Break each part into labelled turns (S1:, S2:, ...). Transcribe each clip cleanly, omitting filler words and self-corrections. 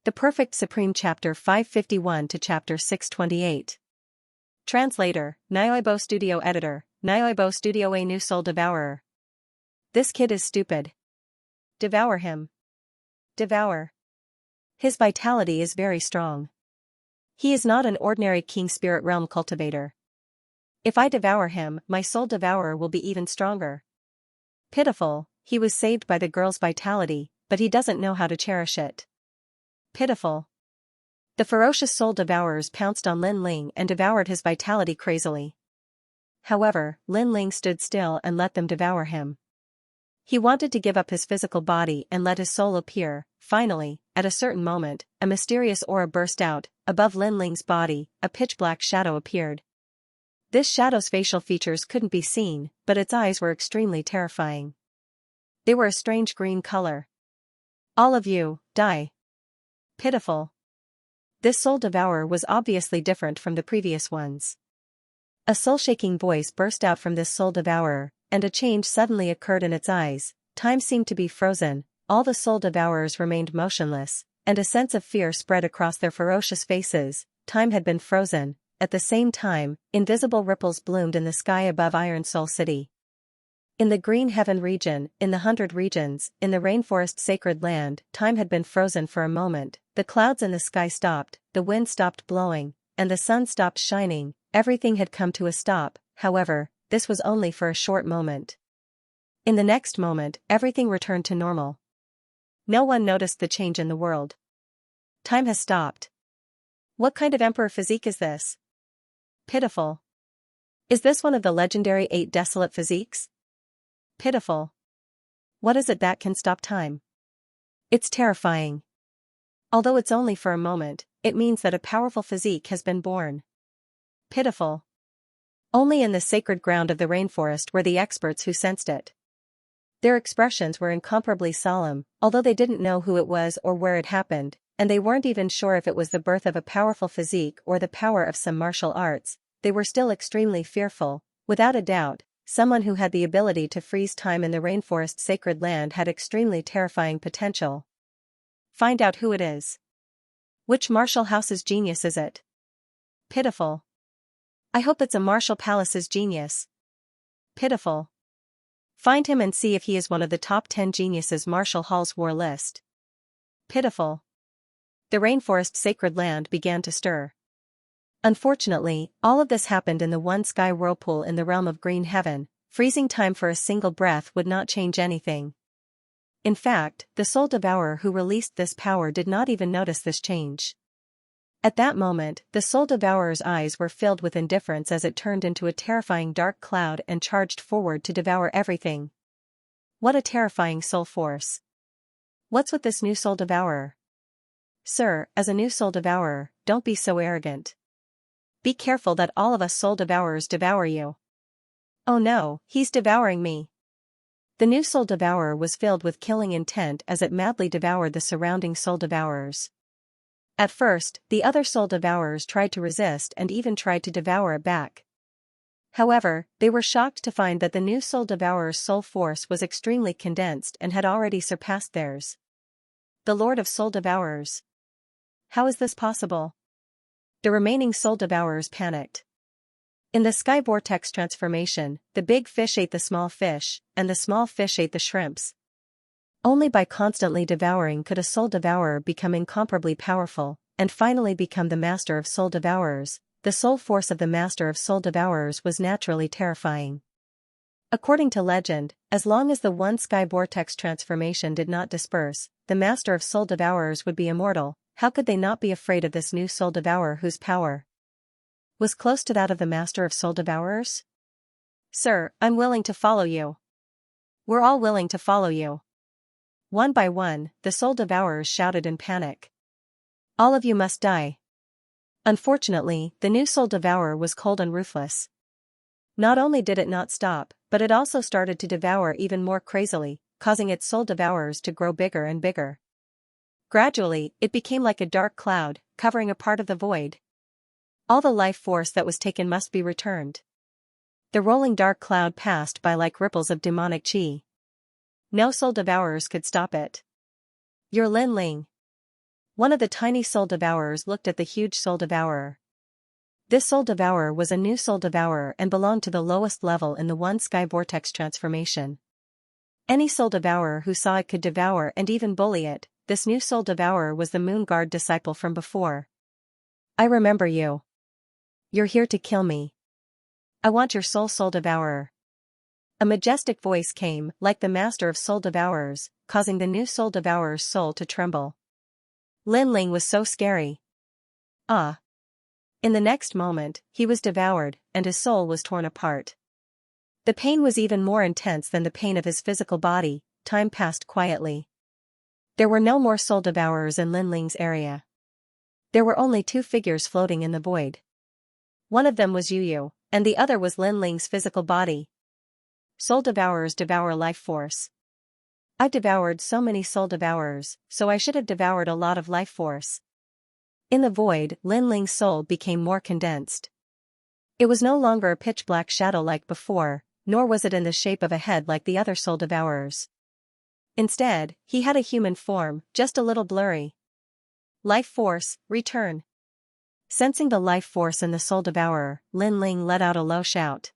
S1: The Perfect Supreme Chapter 551 to Chapter 628. Translator, Nyoibo Studio Editor, Nyoibo Studio A New Soul Devourer. This kid is stupid. Devour him. Devour. His vitality is very strong. He is not an ordinary King Spirit Realm cultivator. If I devour him, my soul devourer will be even stronger. Pitiful, he was saved by the girl's vitality, but he doesn't know how to cherish it. Pitiful. The ferocious soul devourers pounced on Lin Ling and devoured his vitality crazily. However, Lin Ling stood still and let them devour him. He wanted to give up his physical body and let his soul appear. Finally, at a certain moment, a mysterious aura burst out. Above Lin Ling's body, a pitch-black shadow appeared. This shadow's facial features couldn't be seen, but its eyes were extremely terrifying. They were a strange green color. All of you, die. Pitiful. This soul devourer was obviously different from the previous ones. A soul-shaking voice burst out from this soul devourer, and a change suddenly occurred in its eyes. Time seemed to be frozen, all the soul devourers remained motionless, and a sense of fear spread across their ferocious faces. Time had been frozen. At the same time, invisible ripples bloomed in the sky above Iron Soul City. In the Green Heaven region, in the 100 regions, in the Rainforest Sacred Land, time had been frozen for a moment. The clouds in the sky stopped, the wind stopped blowing, and the sun stopped shining. Everything had come to a stop. However, this was only for a short moment. In the next moment, everything returned to normal. No one noticed the change in the world. Time has stopped. What kind of emperor physique is this? Pitiful. Is this one of the legendary 8 desolate physiques? Pitiful. What is it that can stop time? It's terrifying. Although it's only for a moment, it means that a powerful physique has been born. Pitiful. Only in the sacred ground of the rainforest were the experts who sensed it. Their expressions were incomparably solemn, although they didn't know who it was or where it happened, and they weren't even sure if it was the birth of a powerful physique or the power of some martial arts. They were still extremely fearful. Without a doubt, someone who had the ability to freeze time in the Rainforest Sacred Land had extremely terrifying potential. Find out who it is. Which martial house's genius is it? Pitiful. I hope it's a martial palace's genius. Pitiful. Find him and see if he is one of the top 10 geniuses Martial Hall's war list. Pitiful. The Rainforest Sacred Land began to stir. Unfortunately, all of this happened in the one sky whirlpool in the realm of Green Heaven. Freezing time for a single breath would not change anything. In fact, the soul devourer who released this power did not even notice this change. At that moment, the soul devourer's eyes were filled with indifference as it turned into a terrifying dark cloud and charged forward to devour everything. What a terrifying soul force. What's with this new soul devourer? Sir, as a new soul devourer, don't be so arrogant. Be careful that all of us soul devourers devour you. Oh no, he's devouring me. The new soul devourer was filled with killing intent as it madly devoured the surrounding soul devourers. At first, the other soul devourers tried to resist and even tried to devour it back. However, they were shocked to find that the new soul devourer's soul force was extremely condensed and had already surpassed theirs. The Lord of Soul Devourers. How is this possible? The remaining soul devourers panicked. In the sky vortex transformation, the big fish ate the small fish, and the small fish ate the shrimps. Only by constantly devouring could a soul devourer become incomparably powerful, and finally become the master of soul devourers. The soul force of the master of soul devourers was naturally terrifying. According to legend, as long as the one sky vortex transformation did not disperse, the master of soul devourers would be immortal. How could they not be afraid of this new soul devourer whose power was close to that of the master of soul devourers? Sir, I'm willing to follow you. We're all willing to follow you. One by one, the soul devourers shouted in panic. All of you must die. Unfortunately, the new soul devourer was cold and ruthless. Not only did it not stop, but it also started to devour even more crazily, causing its soul devourers to grow bigger and bigger. Gradually, it became like a dark cloud, covering a part of the void. All the life force that was taken must be returned. The rolling dark cloud passed by like ripples of demonic chi. No soul devourers could stop it. You're Lin Ling. One of the tiny soul devourers looked at the huge soul devourer. This soul devourer was a new soul devourer and belonged to the lowest level in the One Sky Vortex transformation. Any soul devourer who saw it could devour and even bully it. This new soul devourer was the Moon Guard disciple from before. I remember you. You're here to kill me. I want your soul devourer. A majestic voice came, like the master of soul devourers, causing the new soul devourer's soul to tremble. Lin Ling was so scary. Ah. In the next moment, he was devoured, and his soul was torn apart. The pain was even more intense than the pain of his physical body. Time passed quietly. There were no more soul devourers in Lin Ling's area. There were only two figures floating in the void. One of them was Yu, and the other was Lin Ling's physical body. Soul devourers devour life force. I've devoured so many soul devourers, so I should have devoured a lot of life force. In the void, Lin Ling's soul became more condensed. It was no longer a pitch-black shadow like before, nor was it in the shape of a head like the other soul devourers. Instead, he had a human form, just a little blurry. Life force, return. Sensing the life force in the soul devourer, Lin Ling let out a low shout.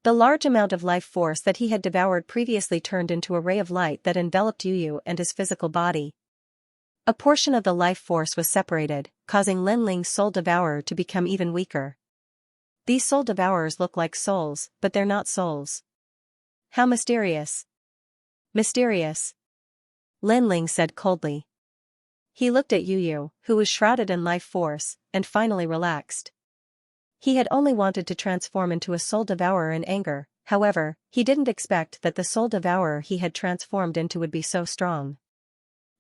S1: The large amount of life force that he had devoured previously turned into a ray of light that enveloped Yu and his physical body. A portion of the life force was separated, causing Lin Ling's soul devourer to become even weaker. These soul devourers look like souls, but they're not souls. How mysterious. Mysterious. Lin Ling said coldly. He looked at Yu, who was shrouded in life force, and finally relaxed. He had only wanted to transform into a soul devourer in anger, however, he didn't expect that the soul devourer he had transformed into would be so strong.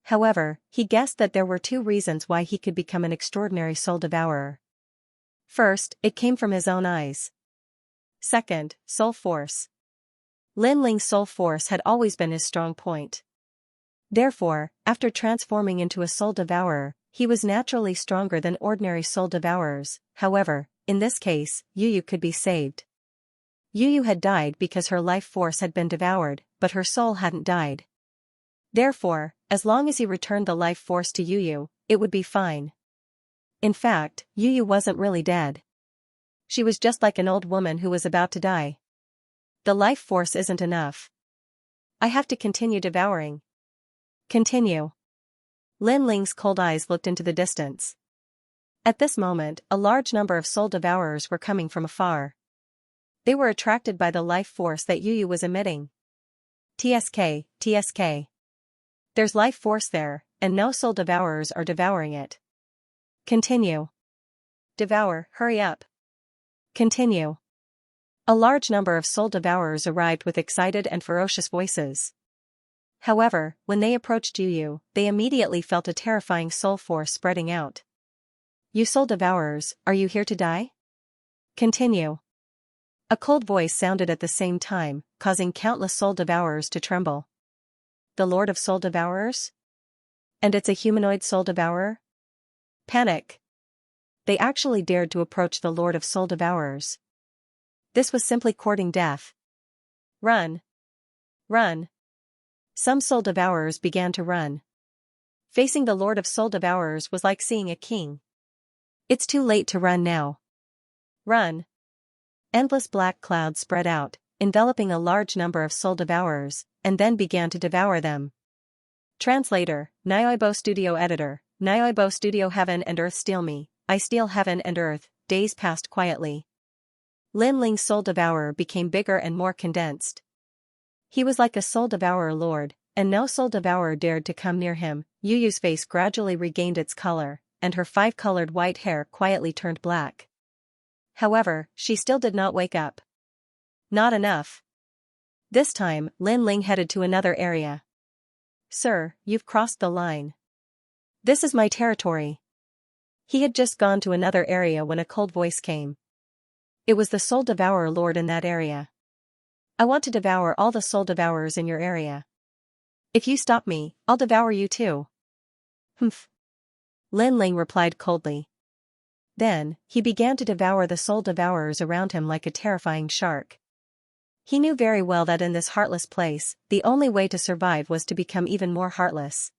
S1: However, he guessed that there were two reasons why he could become an extraordinary soul devourer. First, it came from his own eyes. Second, soul force. Lin Ling's soul force had always been his strong point. Therefore, after transforming into a soul devourer, he was naturally stronger than ordinary soul devourers. However, in this case, Yu could be saved. Yu had died because her life force had been devoured, but her soul hadn't died. Therefore, as long as he returned the life force to Yu, it would be fine. In fact, Yu wasn't really dead. She was just like an old woman who was about to die. The life force isn't enough. I have to continue devouring. Continue. Lin Ling's cold eyes looked into the distance. At this moment, a large number of soul devourers were coming from afar. They were attracted by the life force that Yu was emitting. TSK, TSK. There's life force there, and no soul devourers are devouring it. Continue. Devour, hurry up. Continue. A large number of soul devourers arrived with excited and ferocious voices. However, when they approached Yu, they immediately felt a terrifying soul force spreading out. You soul devourers, are you here to die? Continue. A cold voice sounded at the same time, causing countless soul devourers to tremble. The Lord of Soul Devourers? And it's a humanoid soul devourer? Panic. They actually dared to approach the Lord of Soul Devourers. This was simply courting death. Run. Run. Some soul devourers began to run. Facing the Lord of Soul Devourers was like seeing a king. It's too late to run now. Run. Endless black clouds spread out, enveloping a large number of soul devourers, and then began to devour them. Translator, Nyoibo Studio Editor, Nyoibo Studio. Heaven and earth steal me, I steal heaven and earth. Days passed quietly. Lin Ling's soul devourer became bigger and more condensed. He was like a soul devourer lord, and no soul devourer dared to come near him. Yu's face gradually regained its color, and her five-colored white hair quietly turned black. However, she still did not wake up. Not enough. This time, Lin Ling headed to another area. Sir, you've crossed the line. This is my territory. He had just gone to another area when a cold voice came. It was the soul devourer lord in that area. I want to devour all the soul devourers in your area. If you stop me, I'll devour you too. Humph. Lin Ling replied coldly. Then, he began to devour the soul devourers around him like a terrifying shark. He knew very well that in this heartless place, the only way to survive was to become even more heartless.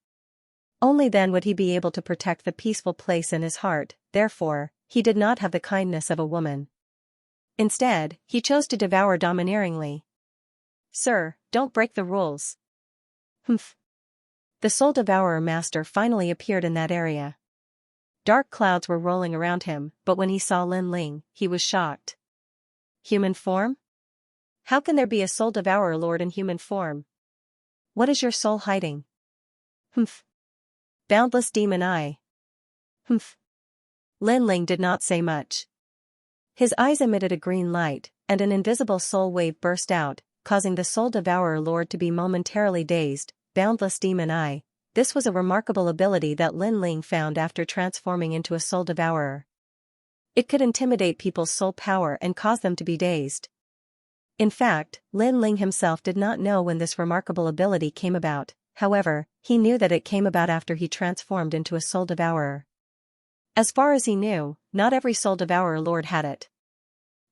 S1: Only then would he be able to protect the peaceful place in his heart. Therefore, he did not have the kindness of a woman. Instead, he chose to devour domineeringly. Sir, don't break the rules. Humph. The soul devourer master finally appeared in that area. Dark clouds were rolling around him, but when he saw Lin Ling, he was shocked. Human form? How can there be a soul devourer lord in human form? What is your soul hiding? Humph. Boundless demon eye. Humph. Lin Ling did not say much. His eyes emitted a green light, and an invisible soul wave burst out, causing the soul devourer lord to be momentarily dazed. Boundless demon eye. This was a remarkable ability that Lin Ling found after transforming into a soul devourer. It could intimidate people's soul power and cause them to be dazed. In fact, Lin Ling himself did not know when this remarkable ability came about. However, he knew that it came about after he transformed into a soul devourer. As far as he knew, not every soul devourer lord had it.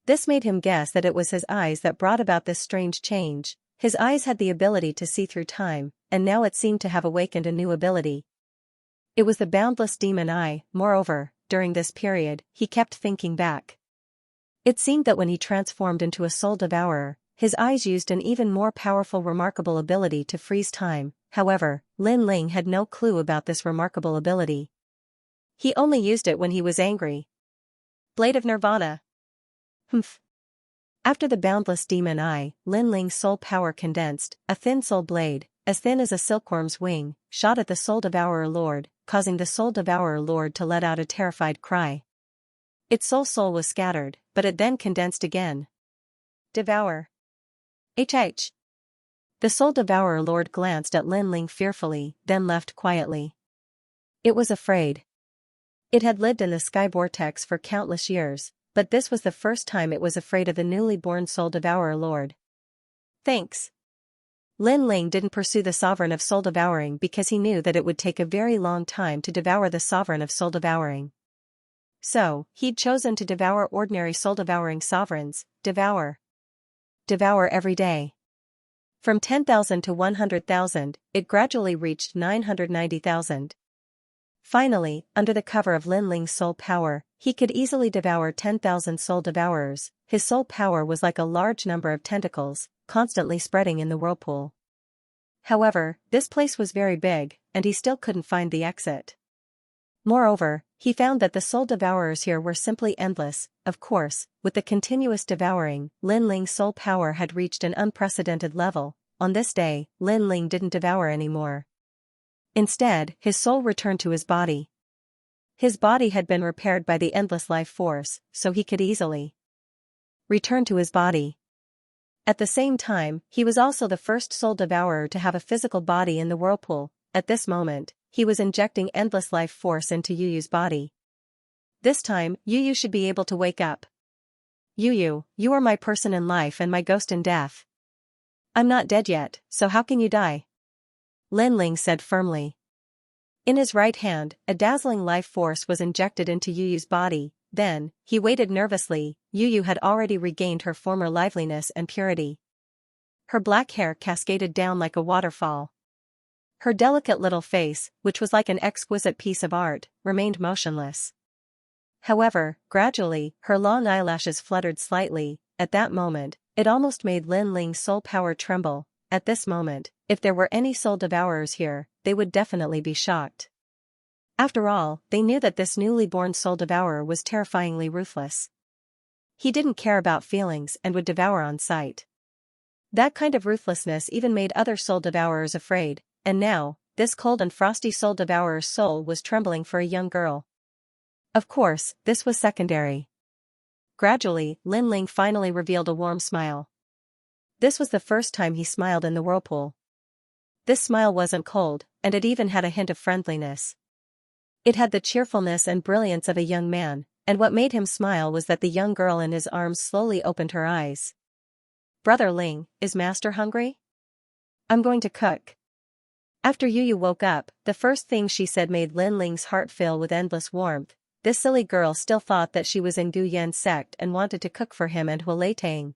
S1: This made him guess that it was his eyes that brought about this strange change. His eyes had the ability to see through time, and now it seemed to have awakened a new ability. It was the boundless demon eye. Moreover, during this period, he kept thinking back. It seemed that when he transformed into a soul devourer, his eyes used an even more powerful remarkable ability to freeze time. However, Lin Ling had no clue about this remarkable ability. He only used it when he was angry. Blade of Nirvana. Humph. After the boundless demon eye, Lin Ling's soul power condensed. A thin soul blade, as thin as a silkworm's wing, shot at the soul devourer lord, causing the soul devourer lord to let out a terrified cry. Its soul was scattered, but it then condensed again. Devour. HH. The soul devourer lord glanced at Lin Ling fearfully, then left quietly. It was afraid. It had lived in the sky vortex for countless years, but this was the first time it was afraid of the newly born soul devourer lord. Thanks. Lin Ling didn't pursue the sovereign of soul devouring because he knew that it would take a very long time to devour the sovereign of soul devouring. So, he'd chosen to devour ordinary soul devouring sovereigns. Devour. Devour every day. From 10,000 to 100,000, it gradually reached 990,000. Finally, under the cover of Lin Ling's soul power, he could easily devour 10,000 soul devourers. His soul power was like a large number of tentacles, constantly spreading in the whirlpool. However, this place was very big, and he still couldn't find the exit. Moreover, he found that the soul devourers here were simply endless. Of course, with the continuous devouring, Lin Ling's soul power had reached an unprecedented level. On this day, Lin Ling didn't devour anymore. Instead, his soul returned to his body. His body had been repaired by the endless life force, so he could easily return to his body. At the same time, he was also the first soul devourer to have a physical body in the whirlpool. At this moment, he was injecting endless life force into Yu Yu's body. This time, Yu Yu should be able to wake up. Yu Yu, you are my person in life and my ghost in death. I'm not dead yet, so how can you die? Lin Ling said firmly. In his right hand, a dazzling life force was injected into Yu Yu's body. Then, he waited nervously. Yu Yu had already regained her former liveliness and purity. Her black hair cascaded down like a waterfall. Her delicate little face, which was like an exquisite piece of art, remained motionless. However, gradually, her long eyelashes fluttered slightly. At that moment, it almost made Lin Ling's soul power tremble. At this moment, if there were any soul devourers here, they would definitely be shocked. After all, they knew that this newly born soul devourer was terrifyingly ruthless. He didn't care about feelings and would devour on sight. That kind of ruthlessness even made other soul devourers afraid, and now, this cold and frosty soul devourer's soul was trembling for a young girl. Of course, this was secondary. Gradually, Lin Ling finally revealed a warm smile. This was the first time he smiled in the whirlpool. This smile wasn't cold, and it even had a hint of friendliness. It had the cheerfulness and brilliance of a young man, and what made him smile was that the young girl in his arms slowly opened her eyes. Brother Ling, is Master hungry? I'm going to cook. After Yu Yu woke up, the first thing she said made Lin Ling's heart fill with endless warmth. This silly girl still thought that she was in Gu Yan's sect and wanted to cook for him and Huolei Tang.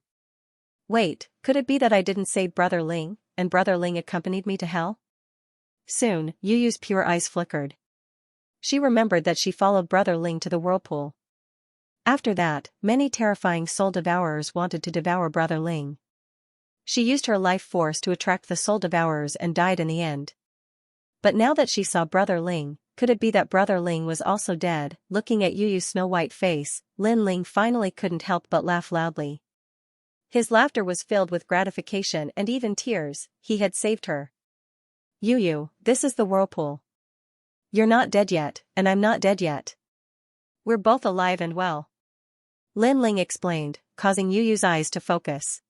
S1: Wait, could it be that I didn't say Brother Ling, and Brother Ling accompanied me to hell? Soon, Yu Yu's pure eyes flickered. She remembered that she followed Brother Ling to the whirlpool. After that, many terrifying soul devourers wanted to devour Brother Ling. She used her life force to attract the soul devourers and died in the end. But now that she saw Brother Ling, could it be that Brother Ling was also dead? Looking at Yu Yu's snow-white face, Lin Ling finally couldn't help but laugh loudly. His laughter was filled with gratification and even tears. He had saved her. Yu Yu, this is the whirlpool. You're not dead yet, and I'm not dead yet. We're both alive and well. Lin Ling explained, causing Yu Yu's eyes to focus.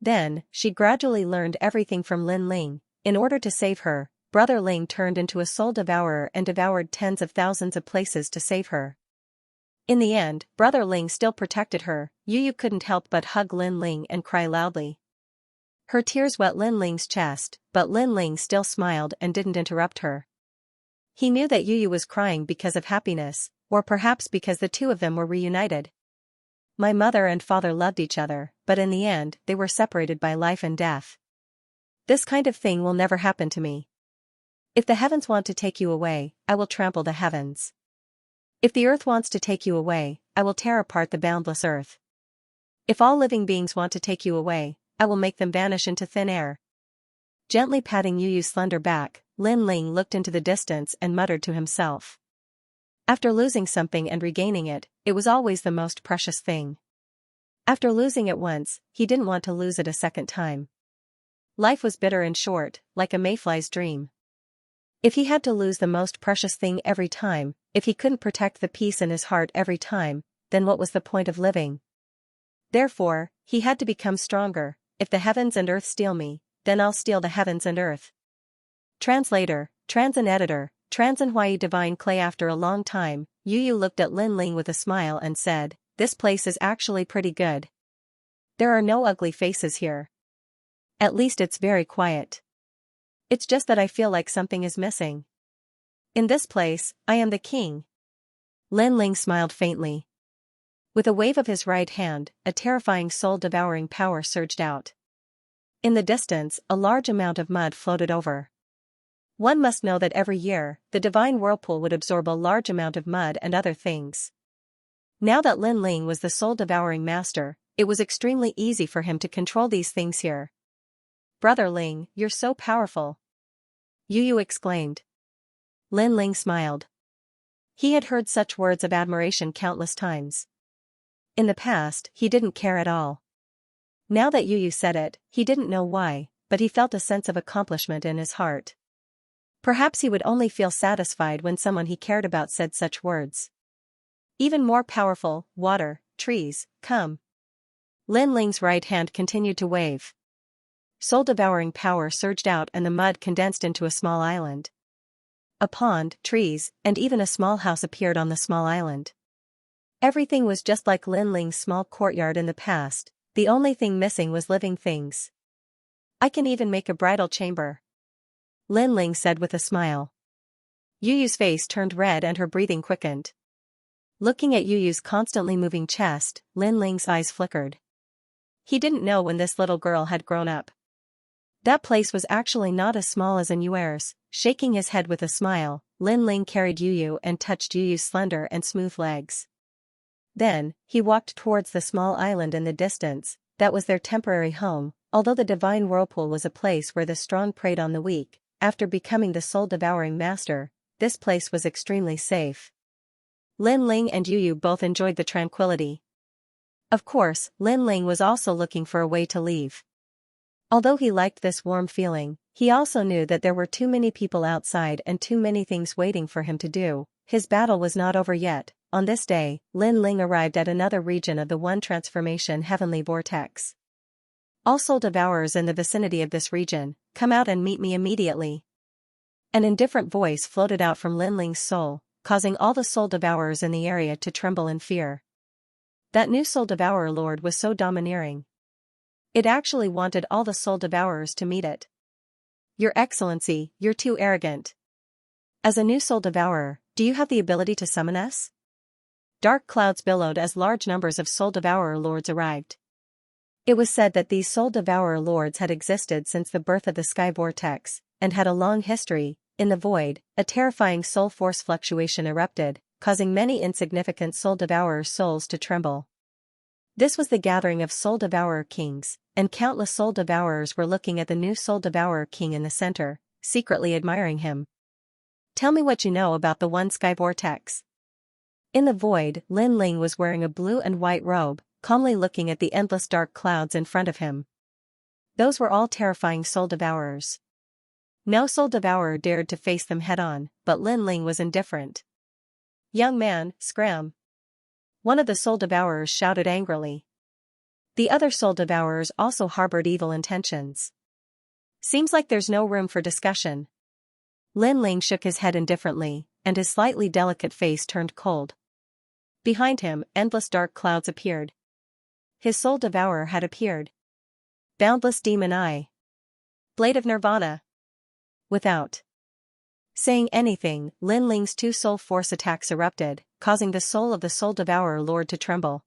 S1: Then, she gradually learned everything from Lin Ling. In order to save her, Brother Ling turned into a soul devourer and devoured tens of thousands of places to save her. In the end, Brother Ling still protected her. Yu Yu couldn't help but hug Lin Ling and cry loudly. Her tears wet Lin Ling's chest, but Lin Ling still smiled and didn't interrupt her. He knew that Yu Yu was crying because of happiness, or perhaps because the two of them were reunited. My mother and father loved each other, but in the end, they were separated by life and death. This kind of thing will never happen to me. If the heavens want to take you away, I will trample the heavens. If the earth wants to take you away, I will tear apart the boundless earth. If all living beings want to take you away, I will make them vanish into thin air. Gently patting Yu Yu's slender back, Lin Ling looked into the distance and muttered to himself. After losing something and regaining it, it was always the most precious thing. After losing it once, he didn't want to lose it a second time. Life was bitter and short, like a mayfly's dream. If he had to lose the most precious thing every time, if he couldn't protect the peace in his heart every time, then what was the point of living? Therefore, he had to become stronger. If the heavens and earth steal me, then I'll steal the heavens and earth. Translator, Trans and Editor, Trans and Hui Divine Clay. After a long time, Yu Yu looked at Lin Ling with a smile and said, "This place is actually pretty good. There are no ugly faces here. At least it's very quiet. It's just that I feel like something is missing. In this place, I am the king." Lin Ling smiled faintly. With a wave of his right hand, a terrifying soul-devouring power surged out. In the distance, a large amount of mud floated over. One must know that every year, the divine whirlpool would absorb a large amount of mud and other things. Now that Lin Ling was the soul-devouring master, it was extremely easy for him to control these things here. "Brother Ling, you're so powerful," Yu Yu exclaimed. Lin Ling smiled. He had heard such words of admiration countless times. In the past, he didn't care at all. Now that Yu Yu said it, he didn't know why, but he felt a sense of accomplishment in his heart. Perhaps he would only feel satisfied when someone he cared about said such words. Even more powerful, water, trees, come. Lin Ling's right hand continued to wave. Soul-devouring power surged out and the mud condensed into a small island. A pond, trees, and even a small house appeared on the small island. Everything was just like Lin Ling's small courtyard in the past. The only thing missing was living things. "I can even make a bridal chamber," Lin Ling said with a smile. Yu Yu's face turned red and her breathing quickened. Looking at Yu Yu's constantly moving chest, Lin Ling's eyes flickered. He didn't know when this little girl had grown up. That place was actually not as small as in Yuer's. Shaking his head with a smile, Lin Ling carried Yu Yu and touched Yu Yu's slender and smooth legs. Then, he walked towards the small island in the distance. That was their temporary home. Although the divine whirlpool was a place where the strong preyed on the weak, after becoming the soul-devouring master, this place was extremely safe. Lin Ling and Yu Yu both enjoyed the tranquility. Of course, Lin Ling was also looking for a way to leave. Although he liked this warm feeling, he also knew that there were too many people outside and too many things waiting for him to do. His battle was not over yet. On this day, Lin Ling arrived at another region of the One Transformation Heavenly Vortex. "All soul devourers in the vicinity of this region, come out and meet me immediately." An indifferent voice floated out from Lin Ling's soul, causing all the soul devourers in the area to tremble in fear. That new soul devourer lord was so domineering. It actually wanted all the soul devourers to meet it. "Your Excellency, you're too arrogant. As a new soul devourer, do you have the ability to summon us?" Dark clouds billowed as large numbers of soul devourer lords arrived. It was said that these soul devourer lords had existed since the birth of the sky vortex, and had a long history. in the void, a terrifying soul force fluctuation erupted, causing many insignificant soul devourers' souls to tremble. This was the gathering of soul devourer kings, and countless soul devourers were looking at the new soul devourer king in the center, secretly admiring him. Tell me what you know about the One Sky Vortex. In the void, Lin Ling was wearing a blue and white robe, calmly looking at the endless dark clouds in front of him. Those were all terrifying soul devourers. No soul devourer dared to face them head-on, but Lin Ling was indifferent. "Young man, scram!" one of the soul devourers shouted angrily. The other soul devourers also harbored evil intentions. "Seems like there's no room for discussion." Lin Ling shook his head indifferently, and his slightly delicate face turned cold. Behind him, endless dark clouds appeared. His soul devourer had appeared. Boundless demon eye. Blade of Nirvana. Without saying anything, Lin Ling's two soul force attacks erupted, causing the soul of the soul devourer lord to tremble.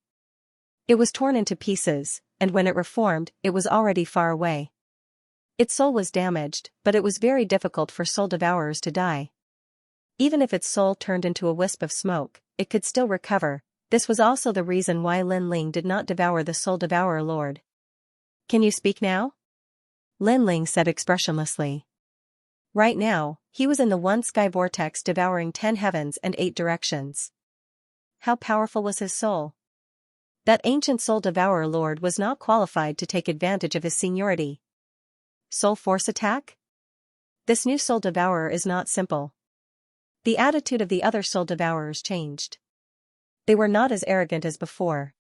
S1: It was torn into pieces, and when it reformed, it was already far away. Its soul was damaged, but it was very difficult for soul devourers to die. Even if its soul turned into a wisp of smoke, it could still recover. This was also the reason why Lin Ling did not devour the soul devourer lord. "Can you speak now?" Lin Ling said expressionlessly. Right now, he was in the One Sky Vortex devouring 10 heavens and 8 directions. How powerful was his soul? That ancient soul devourer lord was not qualified to take advantage of his seniority. Soul force attack? This new soul devourer is not simple. The attitude of the other soul devourers changed. They were not as arrogant as before.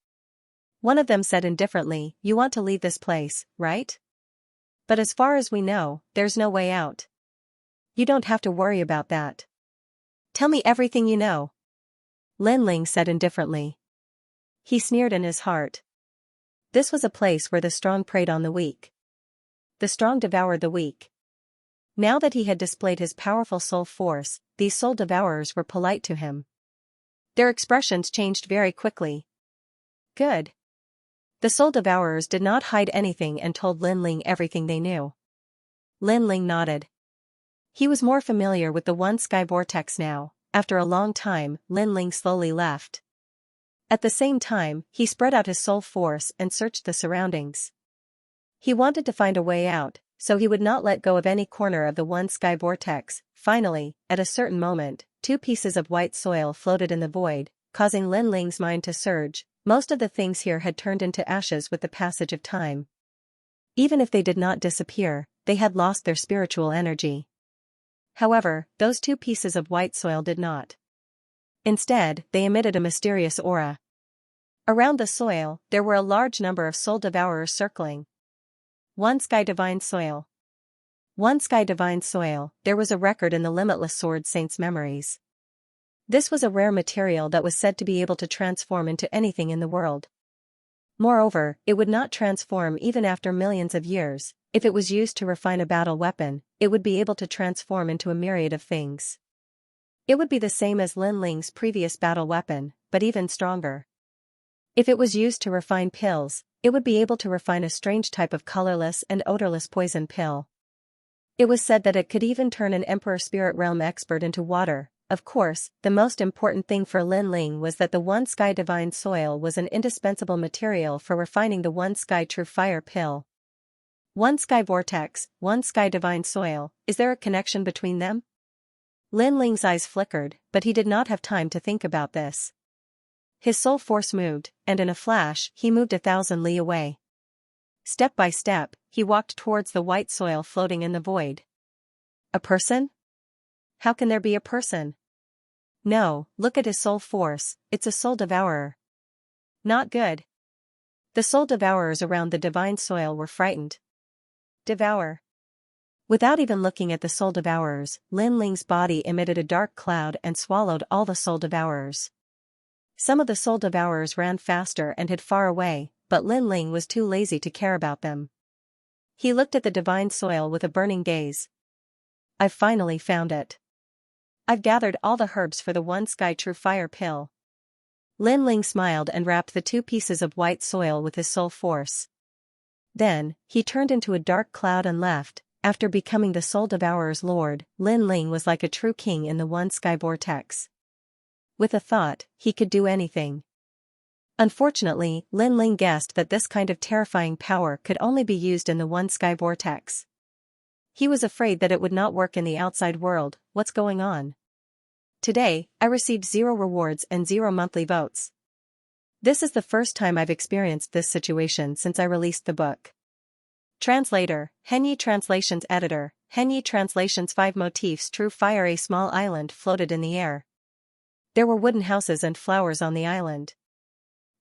S1: One of them said indifferently, "You want to leave this place, right? But as far as we know, there's no way out. You don't have to worry about that. Tell me everything you know." Lin Ling said indifferently. He sneered in his heart. This was a place where the strong preyed on the weak. The strong devoured the weak. Now that he had displayed his powerful soul force, these soul devourers were polite to him. Their expressions changed very quickly. Good. The soul devourers did not hide anything and told Lin Ling everything they knew. Lin Ling nodded. He was more familiar with the One Sky Vortex now. After a long time, Lin Ling slowly left. At the same time, he spread out his soul force and searched the surroundings. He wanted to find a way out, so he would not let go of any corner of the One Sky Vortex. Finally, at a certain moment, 2 pieces of white soil floated in the void, causing Lin Ling's mind to surge. Most of the things here had turned into ashes with the passage of time. Even if they did not disappear, they had lost their spiritual energy. However, those 2 pieces of white soil did not. Instead, they emitted a mysterious aura. Around the soil, there were a large number of soul devourers circling. One Sky Divine Soil. One Sky Divine Soil, there was a record in the Limitless Sword Saint's memories. This was a rare material that was said to be able to transform into anything in the world. Moreover, it would not transform even after millions of years. If it was used to refine a battle weapon, it would be able to transform into a myriad of things. It would be the same as Lin Ling's previous battle weapon, but even stronger. If it was used to refine pills, it would be able to refine a strange type of colorless and odorless poison pill. It was said that it could even turn an Emperor Spirit Realm expert into water. Of course, the most important thing for Lin Ling was that the One Sky Divine Soil was an indispensable material for refining the One Sky True Fire pill. One Sky Vortex, One Sky Divine Soil, is there a connection between them? Lin Ling's eyes flickered, but he did not have time to think about this. His soul force moved, and in a flash, he moved 1,000 li away. Step by step, he walked towards the white soil floating in the void. A person? How can there be a person? No, look at his soul force, it's a soul devourer. Not good. The soul devourers around the divine soil were frightened. Devour. Without even looking at the soul devourers, Lin Ling's body emitted a dark cloud and swallowed all the soul devourers. Some of the soul devourers ran faster and hid far away, but Lin Ling was too lazy to care about them. He looked at the divine soil with a burning gaze. I've finally found it. I've gathered all the herbs for the One Sky True Fire pill. Lin Ling smiled and wrapped the 2 pieces of white soil with his soul force. Then, he turned into a dark cloud and left, after becoming the soul devourer's lord, Lin Ling was like a true king in the one sky vortex. With a thought, he could do anything. Unfortunately, Lin Ling guessed that this kind of terrifying power could only be used in the one sky vortex. He was afraid that it would not work in the outside world. What's going on? Today, I received 0 rewards and 0 monthly votes. This is the first time I've experienced this situation since I released the book. Translator, Henyi Translations Editor, Henyi Translations 5 Motifs True Fire. A small island floated in the air. There were wooden houses and flowers on the island.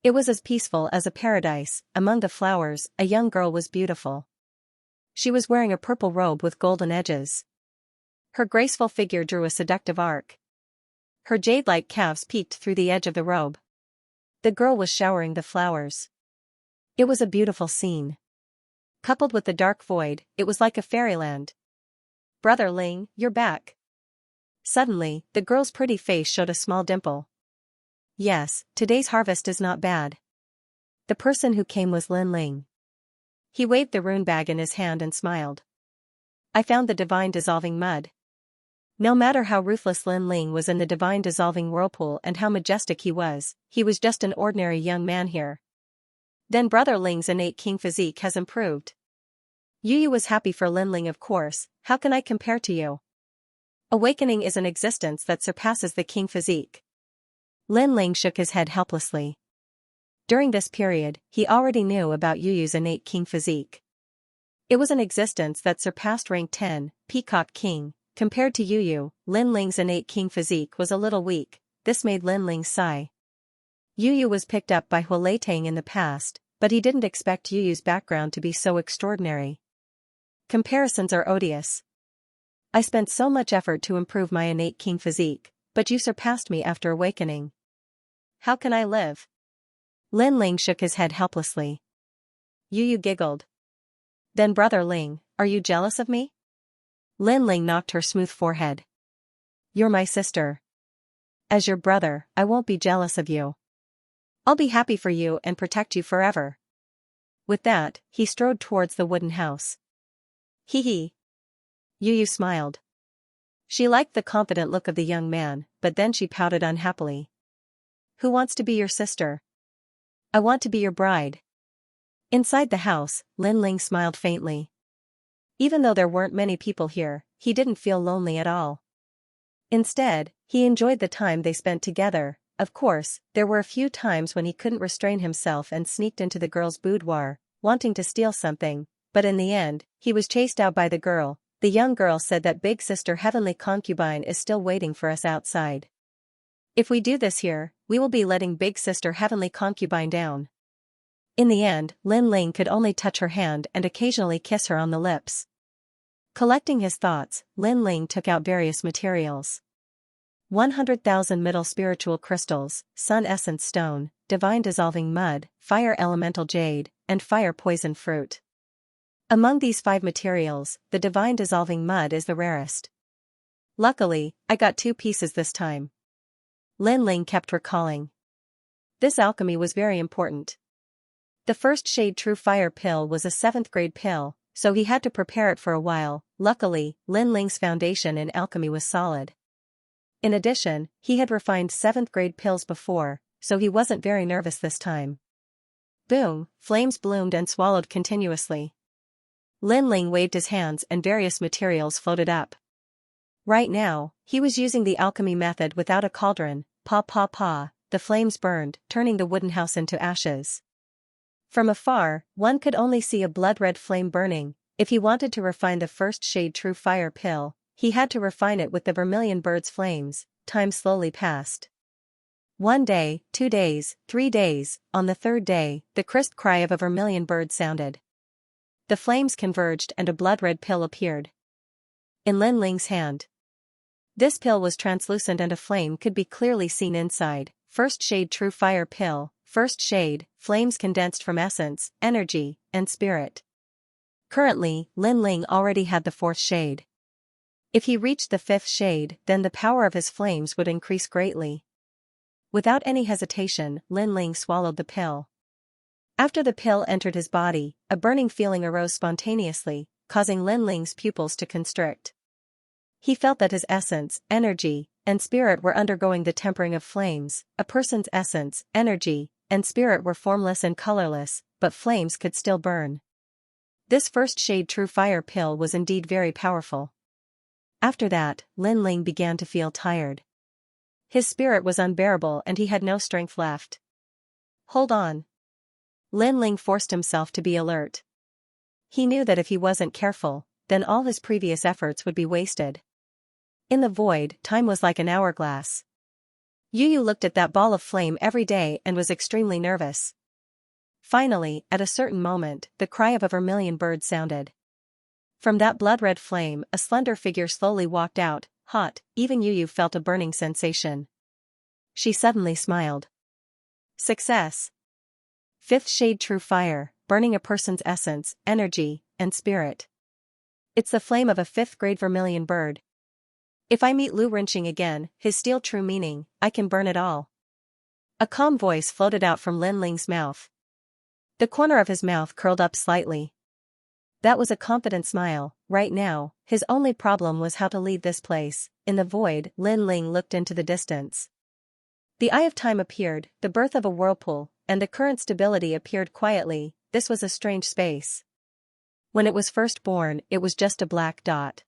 S1: It was as peaceful as a paradise. Among the flowers, a young girl was beautiful. She was wearing a purple robe with golden edges. Her graceful figure drew a seductive arc. Her jade-like calves peeked through the edge of the robe. The girl was showering the flowers. It was a beautiful scene. Coupled with the dark void, it was like a fairyland. "Brother Ling, you're back." Suddenly, the girl's pretty face showed a small dimple. "Yes, today's harvest is not bad." The person who came was Lin Ling. He waved the rune bag in his hand and smiled. "I found the divine dissolving mud." No matter how ruthless Lin Ling was in the divine dissolving whirlpool and how majestic he was just an ordinary young man here. Then Brother Ling's innate king physique has improved. Yu was happy for Lin Ling, of course. "How can I compare to you? Awakening is an existence that surpasses the king physique." Lin Ling shook his head helplessly. During this period, he already knew about Yu's innate king physique. It was an existence that surpassed rank 10, Peacock King. Compared to Yu, Lin Ling's innate king physique was a little weak. This made Lin Ling sigh. Yu was picked up by Huoletang in the past, but he didn't expect Yu's background to be so extraordinary. Comparisons are odious. I spent so much effort to improve my innate king physique, but you surpassed me after awakening. How can I live? Lin Ling shook his head helplessly. Yu giggled. Then Brother Ling, are you jealous of me? Lin Ling knocked her smooth forehead. You're my sister. As your brother, I won't be jealous of you. I'll be happy for you and protect you forever. With that, he strode towards the wooden house. Hee hee. Yu smiled. She liked the confident look of the young man, but then she pouted unhappily. Who wants to be your sister? I want to be your bride. Inside the house, Lin Ling smiled faintly. Even though there weren't many people here, he didn't feel lonely at all. Instead, he enjoyed the time they spent together. Of course, there were a few times when he couldn't restrain himself and sneaked into the girl's boudoir, wanting to steal something, but in the end, he was chased out by the girl. The young girl said that Big Sister Heavenly Concubine is still waiting for us outside. If we do this here, we will be letting Big Sister Heavenly Concubine down. In the end, Lin Ling could only touch her hand and occasionally kiss her on the lips. Collecting his thoughts, Lin Ling took out various materials. 100,000 middle spiritual crystals, sun essence stone, divine dissolving mud, fire elemental jade, and fire poison fruit. Among these 5 materials, the divine dissolving mud is the rarest. Luckily, I got 2 pieces this time. Lin Ling kept recalling. This alchemy was very important. The first shade true fire pill was a 7th grade pill, so he had to prepare it for a while. Luckily, Lin Ling's foundation in alchemy was solid. In addition, he had refined 7th grade pills before, so he wasn't very nervous this time. Boom, flames bloomed and swallowed continuously. Lin Ling waved his hands and various materials floated up. Right now, he was using the alchemy method without a cauldron. Pa pa pa, the flames burned, turning the wooden house into ashes. From afar, one could only see a blood-red flame burning. If he wanted to refine the first shade true fire pill, he had to refine it with the vermilion bird's flames. Time slowly passed. 1 day, 2 days, 3 days. On the 3rd day, the crisp cry of a vermilion bird sounded. The flames converged and a blood-red pill appeared in Lin Ling's hand. This pill was translucent and a flame could be clearly seen inside. First shade true fire pill. First shade, flames condensed from essence, energy, and spirit. Currently, Lin Ling already had the 4th shade. If he reached the 5th shade, then the power of his flames would increase greatly. Without any hesitation, Lin Ling swallowed the pill. After the pill entered his body, a burning feeling arose spontaneously. causing Lin Ling's pupils to constrict. He felt that his essence, energy, and spirit were undergoing the tempering of flames. A person's essence, energy, and spirit were formless and colorless, but flames could still burn. This first shade true fire pill was indeed very powerful. After that, Lin Ling began to feel tired. His spirit was unbearable and he had no strength left. Hold on. Lin Ling forced himself to be alert. He knew that if he wasn't careful, then all his previous efforts would be wasted. In the void, time was like an hourglass. Yu Yu looked at that ball of flame every day and was extremely nervous. Finally, at a certain moment, the cry of a vermilion bird sounded. From that blood-red flame, a slender figure slowly walked out, hot. Even Yu Yu felt a burning sensation. She suddenly smiled. Success. Fifth shade true fire, burning a person's essence, energy, and spirit. It's the flame of a fifth-grade vermilion bird. If I meet Lu Rinqing again, his steel true meaning, I can burn it all. A calm voice floated out from Lin Ling's mouth. The corner of his mouth curled up slightly. That was a confident smile. Right now, his only problem was how to leave this place. In the void, Lin Ling looked into the distance. The eye of time appeared, the birth of a whirlpool, and the current stability appeared quietly. This was a strange space. When it was first born, it was just a black dot.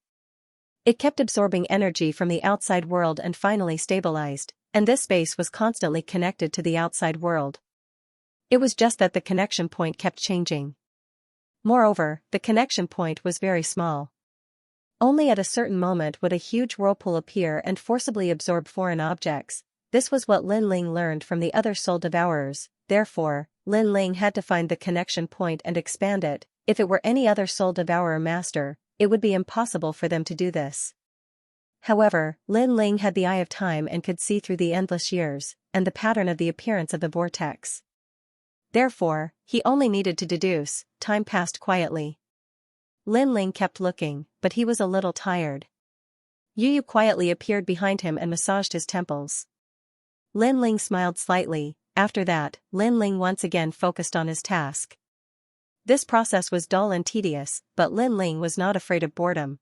S1: It kept absorbing energy from the outside world and finally stabilized, and this space was constantly connected to the outside world. It was just that the connection point kept changing. Moreover, the connection point was very small. Only at a certain moment would a huge whirlpool appear and forcibly absorb foreign objects. This was what Lin Ling learned from the other soul devourers. Therefore, Lin Ling had to find the connection point and expand it. If it were any other soul devourer master, it would be impossible for them to do this. However, Lin Ling had the eye of time and could see through the endless years, and the pattern of the appearance of the vortex. Therefore, he only needed to deduce. Time passed quietly. Lin Ling kept looking, but he was a little tired. Yu Yu quietly appeared behind him and massaged his temples. Lin Ling smiled slightly. After that, Lin Ling once again focused on his task. This process was dull and tedious, but Lin Ling was not afraid of boredom.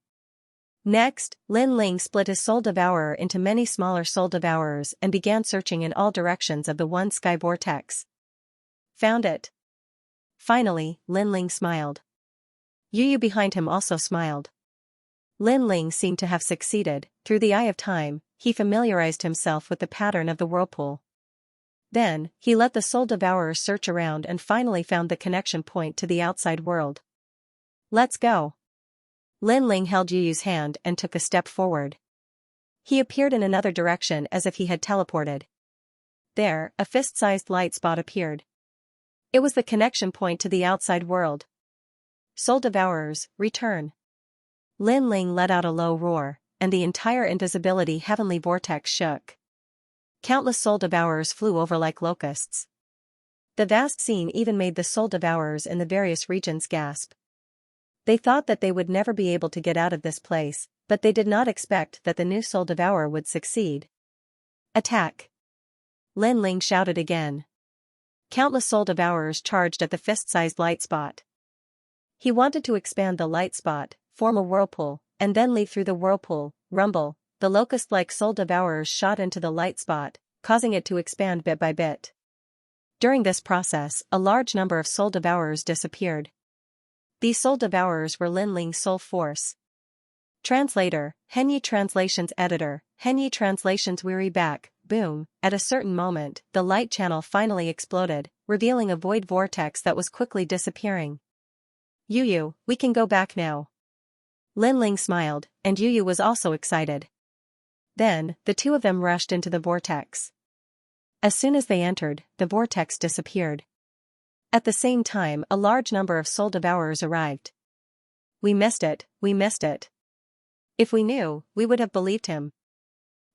S1: Next, Lin Ling split his soul devourer into many smaller soul devourers and began searching in all directions of the one sky vortex. Found it. Finally, Lin Ling smiled. Yu Yu behind him also smiled. Lin Ling seemed to have succeeded. Through the eye of time, he familiarized himself with the pattern of the whirlpool. Then, he let the soul devourer search around and finally found the connection point to the outside world. Let's go. Lin Ling held Yu Yu's hand and took a step forward. He appeared in another direction as if he had teleported. There, a fist-sized light spot appeared. It was the connection point to the outside world. Soul devourers, return. Lin Ling let out a low roar, and the entire invisibility heavenly vortex shook. Countless soul devourers flew over like locusts. The vast scene even made the soul devourers in the various regions gasp. They thought that they would never be able to get out of this place, but they did not expect that the new soul devourer would succeed. Attack! Lin Ling shouted again. Countless soul devourers charged at the fist-sized light spot. He wanted to expand the light spot, form a whirlpool, and then leave through the whirlpool. Rumble, the locust-like soul devourers shot into the light spot, causing it to expand bit by bit. During this process, a large number of soul devourers disappeared. These soul devourers were Lin Ling's soul force. Translator, Henyi Translations Editor, Henyi Translations Weary back. Boom, at a certain moment, the light channel finally exploded, revealing a void vortex that was quickly disappearing. Yu Yu, we can go back now. Lin Ling smiled, and Yu Yu was also excited. Then, the two of them rushed into the vortex. As soon as they entered, the vortex disappeared. At the same time, a large number of soul devourers arrived. We missed it, we missed it. If we knew, we would have believed him.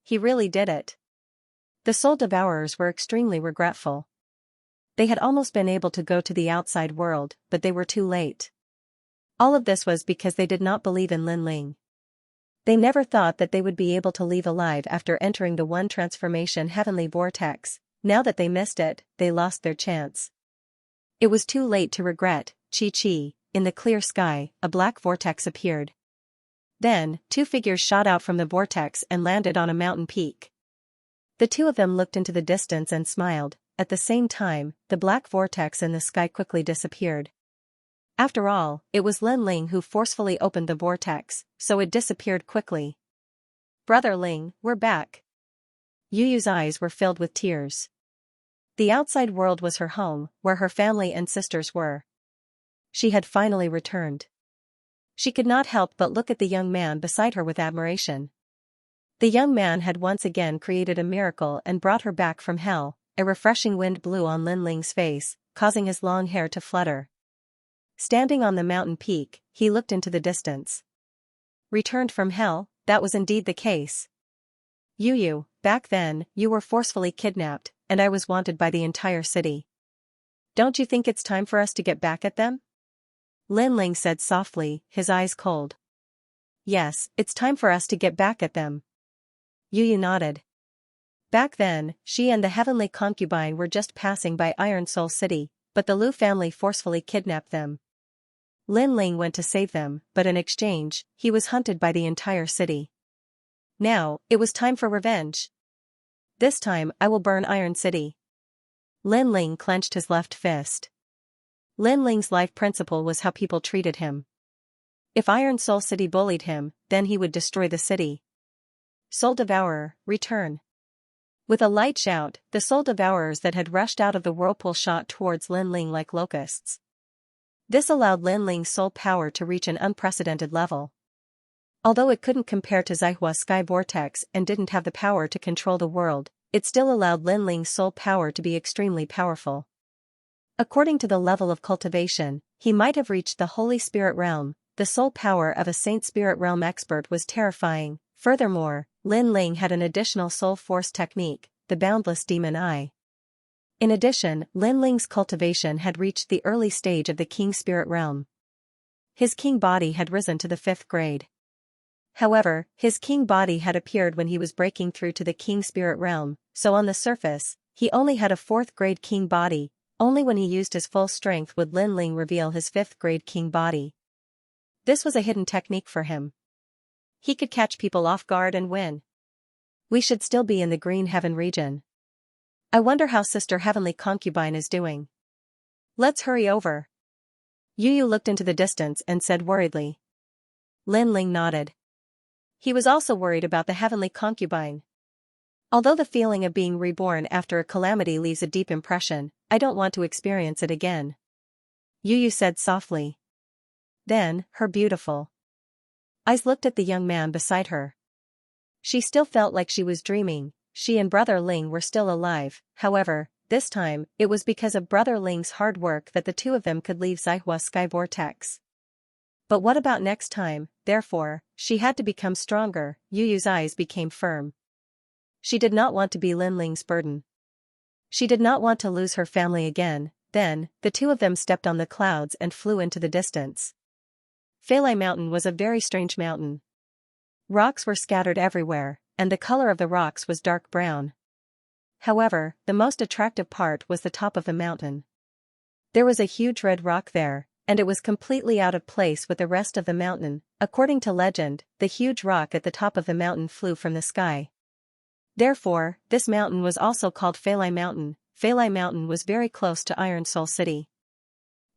S1: He really did it. The soul devourers were extremely regretful. They had almost been able to go to the outside world, but they were too late. All of this was because they did not believe in Lin Ling. They never thought that they would be able to leave alive after entering the one transformation heavenly vortex. Now that they missed it, they lost their chance. It was too late to regret. Chi Chi, in the clear sky, a black vortex appeared. Then, two figures shot out from the vortex and landed on a mountain peak. The two of them looked into the distance and smiled. At the same time, the black vortex in the sky quickly disappeared. After all, it was Lin Ling who forcefully opened the vortex, so it disappeared quickly. "Brother Ling, we're back." Yu Yu's eyes were filled with tears. The outside world was her home, where her family and sisters were. She had finally returned. She could not help but look at the young man beside her with admiration. The young man had once again created a miracle and brought her back from hell. A refreshing wind blew on Lin Ling's face, causing his long hair to flutter. Standing on the mountain peak, he looked into the distance. Returned from hell, that was indeed the case. "Yu Yu, back then, you were forcefully kidnapped, and I was wanted by the entire city. Don't you think it's time for us to get back at them?" Lin Ling said softly, his eyes cold. "Yes, it's time for us to get back at them." Yu Yu nodded. Back then, she and the heavenly concubine were just passing by Iron Soul City, but the Lu family forcefully kidnapped them. Lin Ling went to save them, but in exchange, he was hunted by the entire city. Now, it was time for revenge. "This time I will burn Iron City." Lin Ling clenched his left fist. Lin Ling's life principle was how people treated him. If Iron Soul City bullied him, then he would destroy the city. "Soul Devourer, return." With a light shout, the Soul Devourers that had rushed out of the whirlpool shot towards Lin Ling like locusts. This allowed Lin Ling's soul power to reach an unprecedented level. Although it couldn't compare to Xianxia's sky vortex and didn't have the power to control the world, it still allowed Lin Ling's soul power to be extremely powerful. According to the level of cultivation, he might have reached the Holy Spirit realm. The soul power of a Saint Spirit realm expert was terrifying. Furthermore, Lin Ling had an additional soul force technique, the Boundless Demon Eye. In addition, Lin Ling's cultivation had reached the early stage of the King Spirit realm. His king body had risen to the 5th grade. However, his king body had appeared when he was breaking through to the King Spirit realm, so on the surface, he only had a 4th grade king body. Only when he used his full strength would Lin Ling reveal his 5th grade king body. This was a hidden technique for him. He could catch people off guard and win. "We should still be in the Green Heaven region. I wonder how Sister Heavenly Concubine is doing. Let's hurry over." Yu Yu looked into the distance and said worriedly. Lin Ling nodded. He was also worried about the Heavenly Concubine. "Although the feeling of being reborn after a calamity leaves a deep impression, I don't want to experience it again," Yu Yu said softly. Then, her beautiful eyes looked at the young man beside her. She still felt like she was dreaming. She and Brother Ling were still alive. However, this time, it was because of Brother Ling's hard work that the two of them could leave Xianxia's sky vortex. But what about next time? Therefore, she had to become stronger. Yu Yu's eyes became firm. She did not want to be Lin Ling's burden. She did not want to lose her family again. Then, the two of them stepped on the clouds and flew into the distance. Feilai Mountain was a very strange mountain. Rocks were scattered everywhere, and the color of the rocks was dark brown. However, the most attractive part was the top of the mountain. There was a huge red rock there, and it was completely out of place with the rest of the mountain. According to legend, the huge rock at the top of the mountain flew from the sky. Therefore, this mountain was also called Feilai Mountain. Feilai Mountain was very close to Iron Soul City.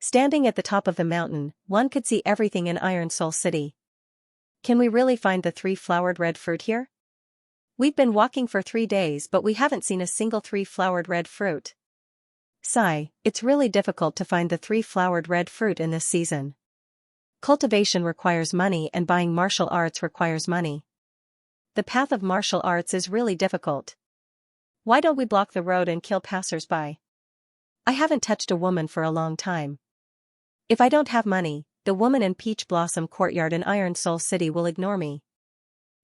S1: Standing at the top of the mountain, one could see everything in Iron Soul City. "Can we really find the 3-flowered red fruit here? We've been walking for 3 days but we haven't seen a single 3-flowered red fruit. Sigh, it's really difficult to find the 3-flowered red fruit in this season. Cultivation requires money and buying martial arts requires money. The path of martial arts is really difficult. Why don't we block the road and kill passers-by? I haven't touched a woman for a long time. If I don't have money, the woman in Peach Blossom Courtyard in Iron Soul City will ignore me."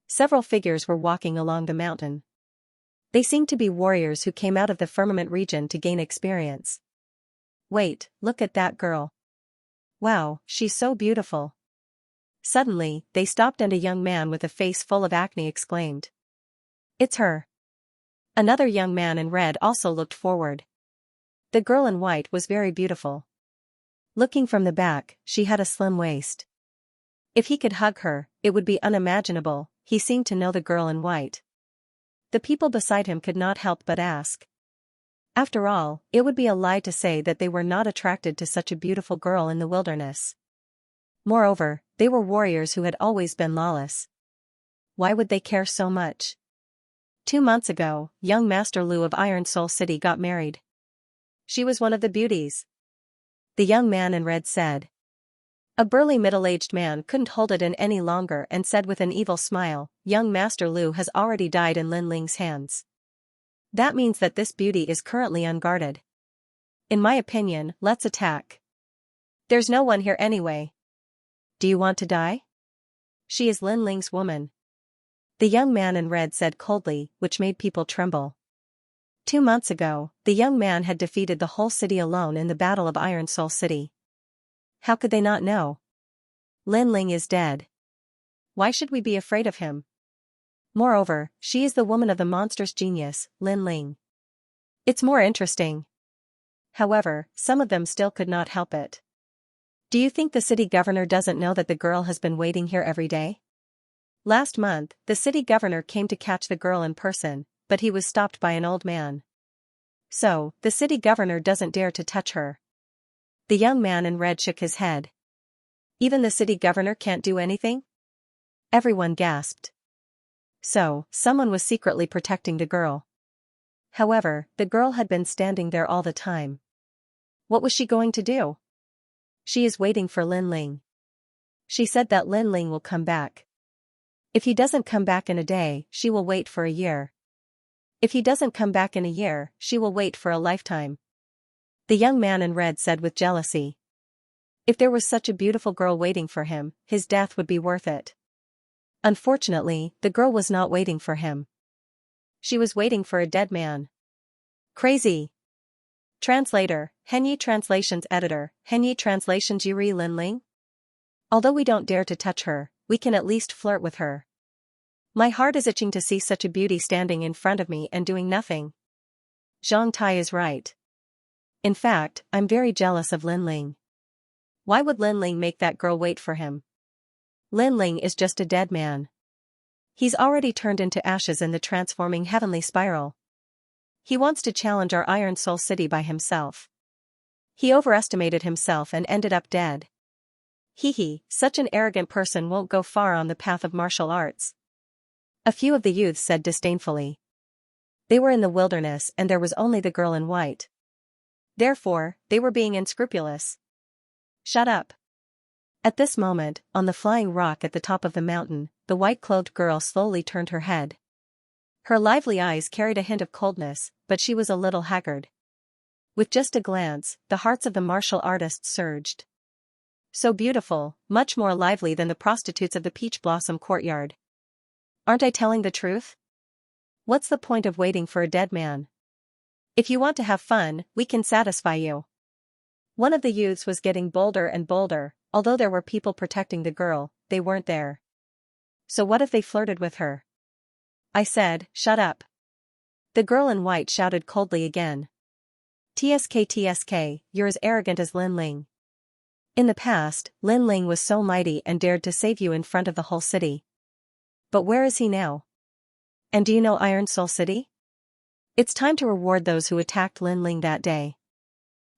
S1: Several figures were walking along the mountain. They seemed to be warriors who came out of the firmament region to gain experience. "Wait, look at that girl. Wow, she's so beautiful." Suddenly, they stopped and a young man with a face full of acne exclaimed. "It's her." Another young man in red also looked forward. The girl in white was very beautiful. Looking from the back, she had a slim waist. If he could hug her, it would be unimaginable. He seemed to know the girl in white. The people beside him could not help but ask. After all, it would be a lie to say that they were not attracted to such a beautiful girl in the wilderness. Moreover, they were warriors who had always been lawless. Why would they care so much? 2 months ago, young Master Lu of Iron Soul City got married. She was one of the beauties. The young man in red said. A burly middle-aged man couldn't hold it in any longer and said with an evil smile, young Master Lu has already died in Lin Ling's hands. That means that this beauty is currently unguarded. In my opinion, let's attack. There's no one here anyway. Do you want to die? She is Lin Ling's woman. The young man in red said coldly, which made people tremble. 2 months ago, the young man had defeated the whole city alone in the Battle of Iron Soul City. How could they not know? Lin Ling is dead. Why should we be afraid of him? Moreover, she is the woman of the monster's genius, Lin Ling. It's more interesting. However, some of them still could not help it. Do you think the city governor doesn't know that the girl has been waiting here every day? Last month, the city governor came to catch the girl in person, but he was stopped by an old man. So, the city governor doesn't dare to touch her. The young man in red shook his head. Even the city governor can't do anything? Everyone gasped. So, someone was secretly protecting the girl. However, the girl had been standing there all the time. What was she going to do? She is waiting for Lin Ling. She said that Lin Ling will come back. If he doesn't come back in a day, she will wait for a year. If he doesn't come back in a year, she will wait for a lifetime. The young man in red said with jealousy. If there was such a beautiful girl waiting for him, his death would be worth it. Unfortunately, the girl was not waiting for him. She was waiting for a dead man. Crazy. Translator, Henyi Translations Editor, Henyi Translations Yuri Lin Ling? Although we don't dare to touch her, we can at least flirt with her. My heart is itching to see such a beauty standing in front of me and doing nothing. Zhang Tai is right. In fact, I'm very jealous of Lin Ling. Why would Lin Ling make that girl wait for him? Lin Ling is just a dead man. He's already turned into ashes in the transforming heavenly spiral. He wants to challenge our Iron Soul City by himself. He overestimated himself and ended up dead. Hee, such an arrogant person won't go far on the path of martial arts. A few of the youths said disdainfully. They were in the wilderness and there was only the girl in white. Therefore, they were being unscrupulous. Shut up. At this moment, on the flying rock at the top of the mountain, the white-clothed girl slowly turned her head. Her lively eyes carried a hint of coldness, but she was a little haggard. With just a glance, the hearts of the martial artists surged. So beautiful, much more lively than the prostitutes of the Peach Blossom Courtyard. Aren't I telling the truth? What's the point of waiting for a dead man? If you want to have fun, we can satisfy you. One of the youths was getting bolder and bolder. Although there were people protecting the girl, they weren't there. So what if they flirted with her? I said, shut up. The girl in white shouted coldly again. TSK, you're as arrogant as Lin Ling. In the past, Lin Ling was so mighty and dared to save you in front of the whole city. But where is he now? And do you know Iron Soul City? It's time to reward those who attacked Lin Ling that day.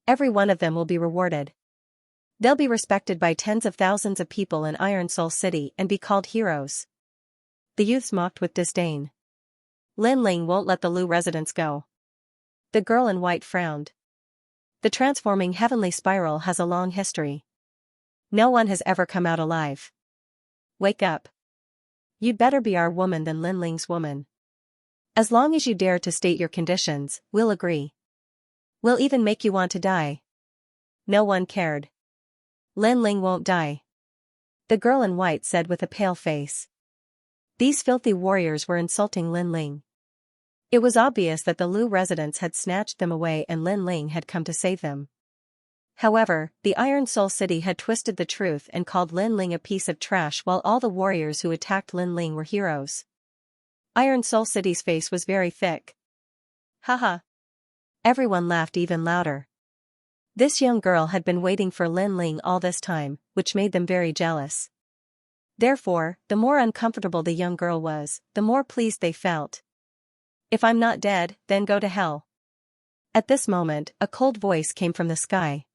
S1: Every one of them will be rewarded. They'll be respected by tens of thousands of people in Iron Soul City and be called heroes. The youths mocked with disdain. Lin Ling won't let the Lu residents go. The girl in white frowned. The transforming heavenly spiral has a long history. No one has ever come out alive. Wake up. You'd better be our woman than Lin Ling's woman. As long as you dare to state your conditions, we'll agree. We'll even make you want to die. No one cared. Lin Ling won't die. The girl in white said with a pale face. These filthy warriors were insulting Lin Ling. It was obvious that the Lu residents had snatched them away and Lin Ling had come to save them. However, the Iron Soul City had twisted the truth and called Lin Ling a piece of trash while all the warriors who attacked Lin Ling were heroes. Iron Soul City's face was very thick. Haha. Everyone laughed even louder. This young girl had been waiting for Lin Ling all this time, which made them very jealous. Therefore, the more uncomfortable the young girl was, the more pleased they felt. If I'm not dead, then go to hell. At this moment, a cold voice came from the sky.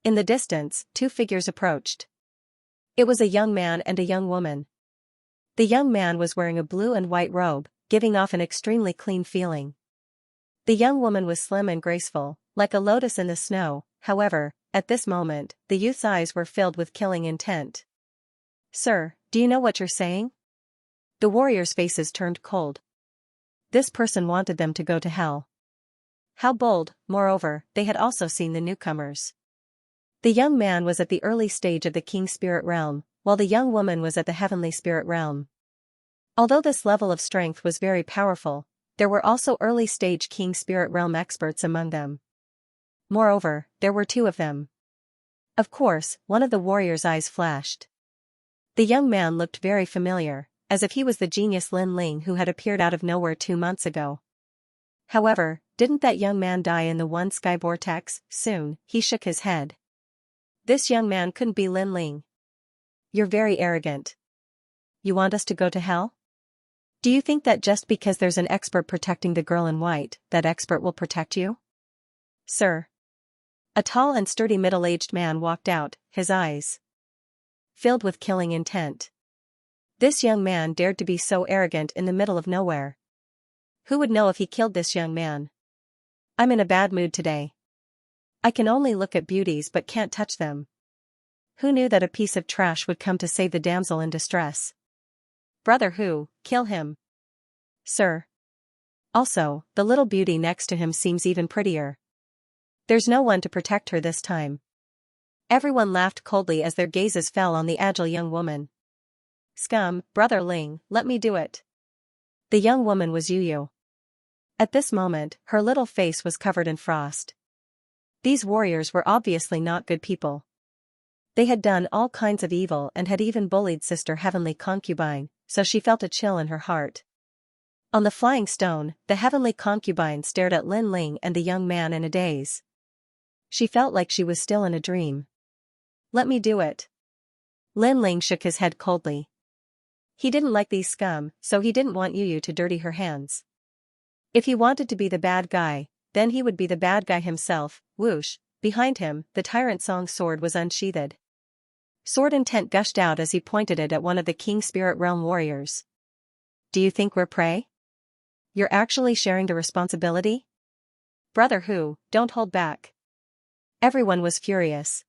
S1: In the distance, two figures approached. It was a young man and a young woman. The young man was wearing a blue and white robe, giving off an extremely clean feeling. The young woman was slim and graceful, like a lotus in the snow. However, at this moment, the youth's eyes were filled with killing intent. "Sir, do you know what you're saying?" The warriors' faces turned cold. This person wanted them to go to hell. How bold! Moreover, they had also seen the newcomers. The young man was at the early stage of the king spirit realm, while the young woman was at the heavenly spirit realm. Although this level of strength was very powerful, there were also early stage king spirit realm experts among them. Moreover, there were two of them. Of course, one of the warriors' eyes flashed. The young man looked very familiar, as if he was the genius Lin Ling who had appeared out of nowhere 2 months ago. However, didn't that young man die in the one sky vortex? Soon, he shook his head. This young man couldn't be Lin Ling. You're very arrogant. You want us to go to hell? Do you think that just because there's an expert protecting the girl in white, that expert will protect you? Sir. A tall and sturdy middle-aged man walked out, his eyes filled with killing intent. This young man dared to be so arrogant in the middle of nowhere. Who would know if he killed this young man? I'm in a bad mood today. I can only look at beauties but can't touch them. Who knew that a piece of trash would come to save the damsel in distress? Brother Hu, kill him. Sir. Also, the little beauty next to him seems even prettier. There's no one to protect her this time. Everyone laughed coldly as their gazes fell on the agile young woman. Scum, Brother Ling, let me do it. The young woman was Yu. At this moment, her little face was covered in frost. These warriors were obviously not good people. They had done all kinds of evil and had even bullied Sister Heavenly Concubine, so she felt a chill in her heart. On the flying stone, the Heavenly Concubine stared at Lin Ling and the young man in a daze. She felt like she was still in a dream. Let me do it. Lin Ling shook his head coldly. He didn't like these scum, so he didn't want Yu to dirty her hands. If he wanted to be the bad guy, then he would be the bad guy himself. Whoosh, behind him, the Tyrant Song's sword was unsheathed. Sword intent gushed out as he pointed it at one of the King Spirit Realm warriors. Do you think we're prey? You're actually sharing the responsibility? Brother Hu, don't hold back. Everyone was furious.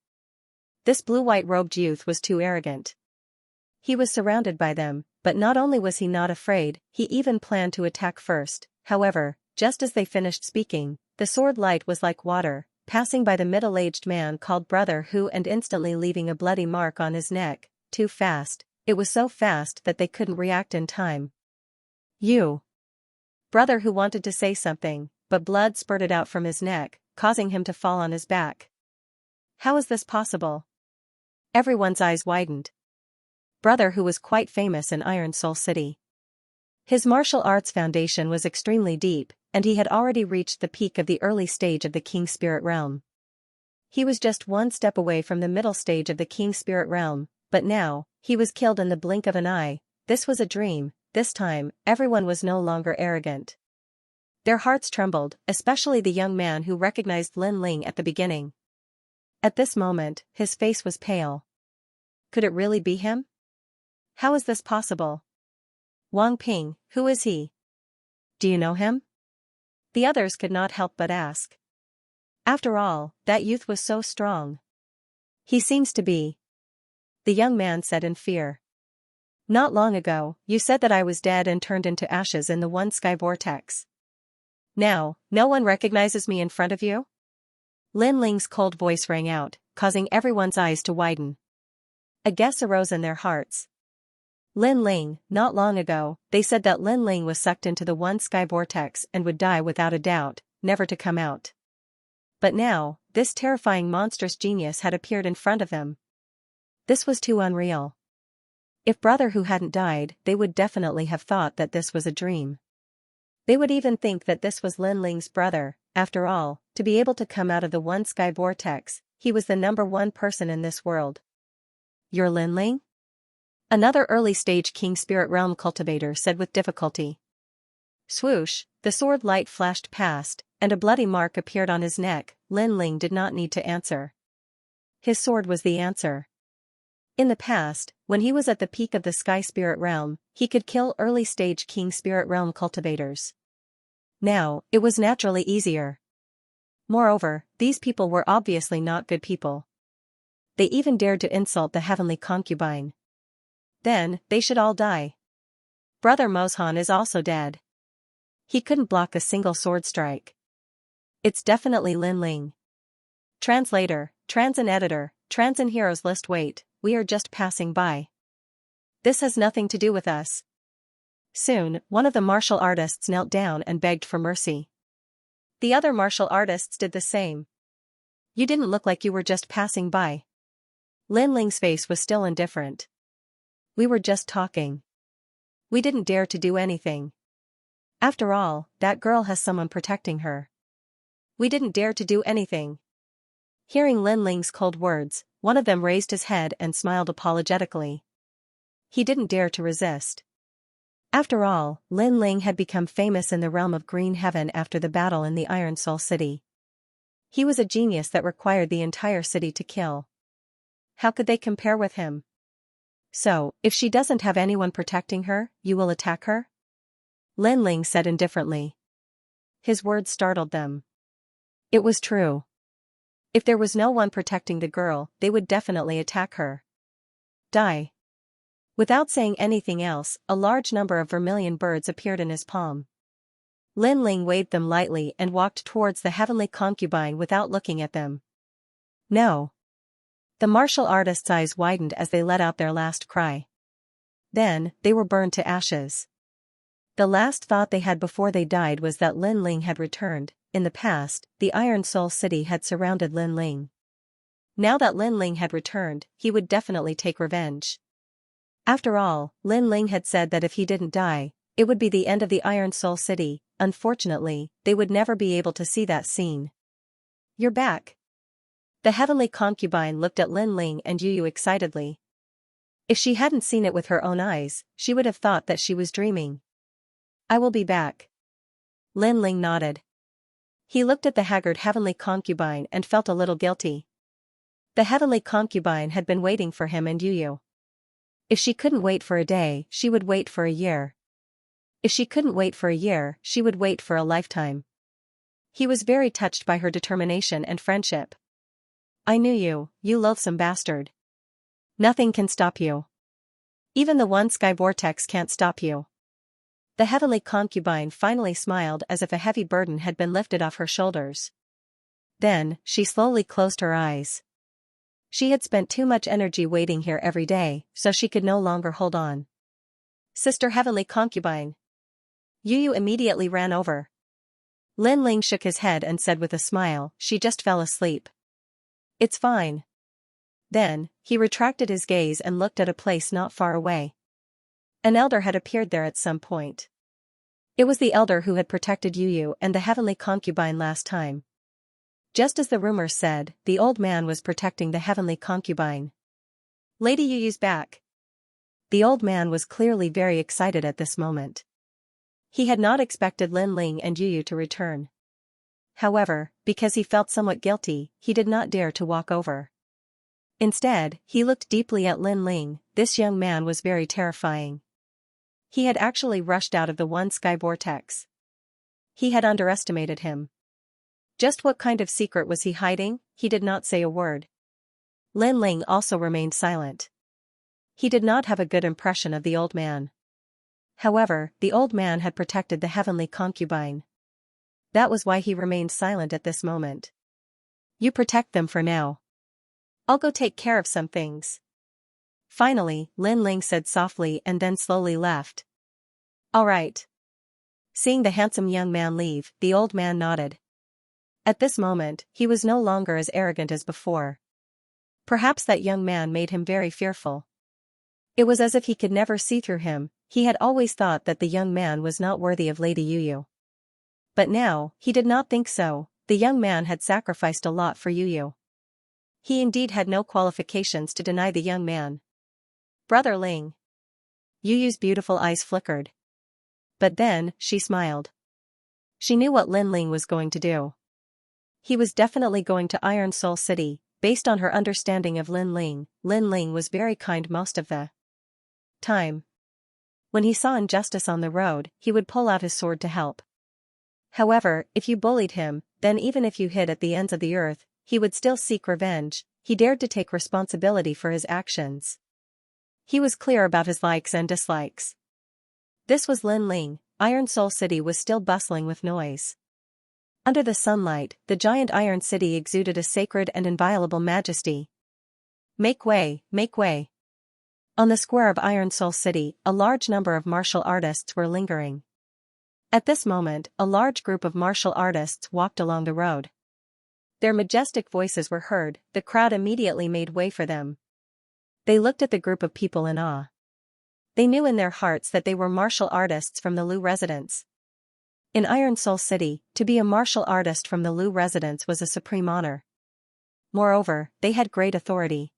S1: This blue-white robed youth was too arrogant. He was surrounded by them, but not only was he not afraid, he even planned to attack first. However, just as they finished speaking, the sword light was like water, passing by the middle-aged man called Brother Hu and instantly leaving a bloody mark on his neck. Too fast. It was so fast that they couldn't react in time. Brother Hu wanted to say something, but blood spurted out from his neck, causing him to fall on his back. How is this possible? Everyone's eyes widened. Brother Hu was quite famous in Iron Soul City. His martial arts foundation was extremely deep, and he had already reached the peak of the early stage of the King Spirit Realm. He was just one step away from the middle stage of the King Spirit Realm, but now, he was killed in the blink of an eye. This was a dream. This time, everyone was no longer arrogant. Their hearts trembled, especially the young man who recognized Lin Ling at the beginning. At this moment, his face was pale. Could it really be him? How is this possible? Wang Ping, who is he? Do you know him? The others could not help but ask. After all, that youth was so strong. He seems to be. The young man said in fear. Not long ago, you said that I was dead and turned into ashes in the one sky vortex. Now, no one recognizes me in front of you? Lin Ling's cold voice rang out, causing everyone's eyes to widen. A guess arose in their hearts. Lin Ling, not long ago, they said that Lin Ling was sucked into the one sky vortex and would die without a doubt, never to come out. But now, this terrifying monstrous genius had appeared in front of them. This was too unreal. If Brother Hu hadn't died, they would definitely have thought that this was a dream. They would even think that this was Lin Ling's brother, after all, to be able to come out of the one sky vortex, he was the #1 person in this world. "You're Linling?" Another early-stage King Spirit Realm cultivator said with difficulty. Swoosh, the sword light flashed past, and a bloody mark appeared on his neck. Linling did not need to answer. His sword was the answer. In the past, when he was at the peak of the Sky Spirit Realm, he could kill early-stage King Spirit Realm cultivators. Now, it was naturally easier. Moreover, these people were obviously not good people. They even dared to insult the heavenly concubine. Then, they should all die. Brother Mozhan is also dead. He couldn't block a single sword strike. It's definitely Linling. Translator, Transin editor, Transin heroes list. Wait, we are just passing by. This has nothing to do with us. Soon, one of the martial artists knelt down and begged for mercy. The other martial artists did the same. You didn't look like you were just passing by. Linling's face was still indifferent. We were just talking. We didn't dare to do anything. After all, that girl has someone protecting her. We didn't dare to do anything. Hearing Linling's cold words, one of them raised his head and smiled apologetically. He didn't dare to resist. After all, Linling had become famous in the realm of Green Heaven after the battle in the Iron Soul City. He was a genius that required the entire city to kill. How could they compare with him? So, if she doesn't have anyone protecting her, you will attack her? Linling said indifferently. His words startled them. It was true. If there was no one protecting the girl, they would definitely attack her. Die. Without saying anything else, a large number of vermilion birds appeared in his palm. Linling waved them lightly and walked towards the heavenly concubine without looking at them. No. The martial artist's eyes widened as they let out their last cry. Then, they were burned to ashes. The last thought they had before they died was that Linling had returned. In the past, the Iron Soul City had surrounded Linling. Now that Linling had returned, he would definitely take revenge. After all, Linling had said that if he didn't die, it would be the end of the Iron Soul City. Unfortunately, they would never be able to see that scene. You're back. The heavenly concubine looked at Linling and Yuyu excitedly. If she hadn't seen it with her own eyes, she would have thought that she was dreaming. I will be back. Linling nodded. He looked at the haggard heavenly concubine and felt a little guilty. The heavenly concubine had been waiting for him and Yuyu. If she couldn't wait for a day, she would wait for a year. If she couldn't wait for a year, she would wait for a lifetime. He was very touched by her determination and friendship. I knew you, you loathsome bastard. Nothing can stop you. Even the one sky vortex can't stop you. The heavenly concubine finally smiled as if a heavy burden had been lifted off her shoulders. Then, she slowly closed her eyes. She had spent too much energy waiting here every day, so she could no longer hold on. Sister heavenly concubine. Yuyu immediately ran over. Linling shook his head and said with a smile, she just fell asleep. It's fine. Then, he retracted his gaze and looked at a place not far away. An elder had appeared there at some point. It was the elder who had protected Yuyu and the heavenly concubine last time. Just as the rumors said, the old man was protecting the heavenly concubine. Lady Yuyu's back. The old man was clearly very excited at this moment. He had not expected Linling and Yuyu to return. However, because he felt somewhat guilty, he did not dare to walk over. Instead, he looked deeply at Linling. This young man was very terrifying. He had actually rushed out of the one sky vortex. He had underestimated him. Just what kind of secret was he hiding? He did not say a word. Linling also remained silent. He did not have a good impression of the old man. However, the old man had protected the heavenly concubine. That was why he remained silent at this moment. You protect them for now. I'll go take care of some things. Finally, Linling said softly and then slowly left. All right. Seeing the handsome young man leave, the old man nodded. At this moment, he was no longer as arrogant as before. Perhaps that young man made him very fearful. It was as if he could never see through him. He had always thought that the young man was not worthy of Lady Yuyu. But now, he did not think so. The young man had sacrificed a lot for Yu. He indeed had no qualifications to deny the young man. Brother Ling. Yu's beautiful eyes flickered. But then, she smiled. She knew what Lin Ling was going to do. He was definitely going to Iron Soul City. Based on her understanding of Lin Ling was very kind most of the time. When he saw injustice on the road, he would pull out his sword to help. However, if you bullied him, then even if you hid at the ends of the earth, he would still seek revenge. He dared to take responsibility for his actions. He was clear about his likes and dislikes. This was Lin Ling. Iron Soul City was still bustling with noise. Under the sunlight, the giant Iron City exuded a sacred and inviolable majesty. Make way, make way. On the square of Iron Soul City, a large number of martial artists were lingering. At this moment, a large group of martial artists walked along the road. Their majestic voices were heard. The crowd immediately made way for them. They looked at the group of people in awe. They knew in their hearts that they were martial artists from the Lu residence. In Iron Soul City, to be a martial artist from the Lu residence was a supreme honor. Moreover, they had great authority.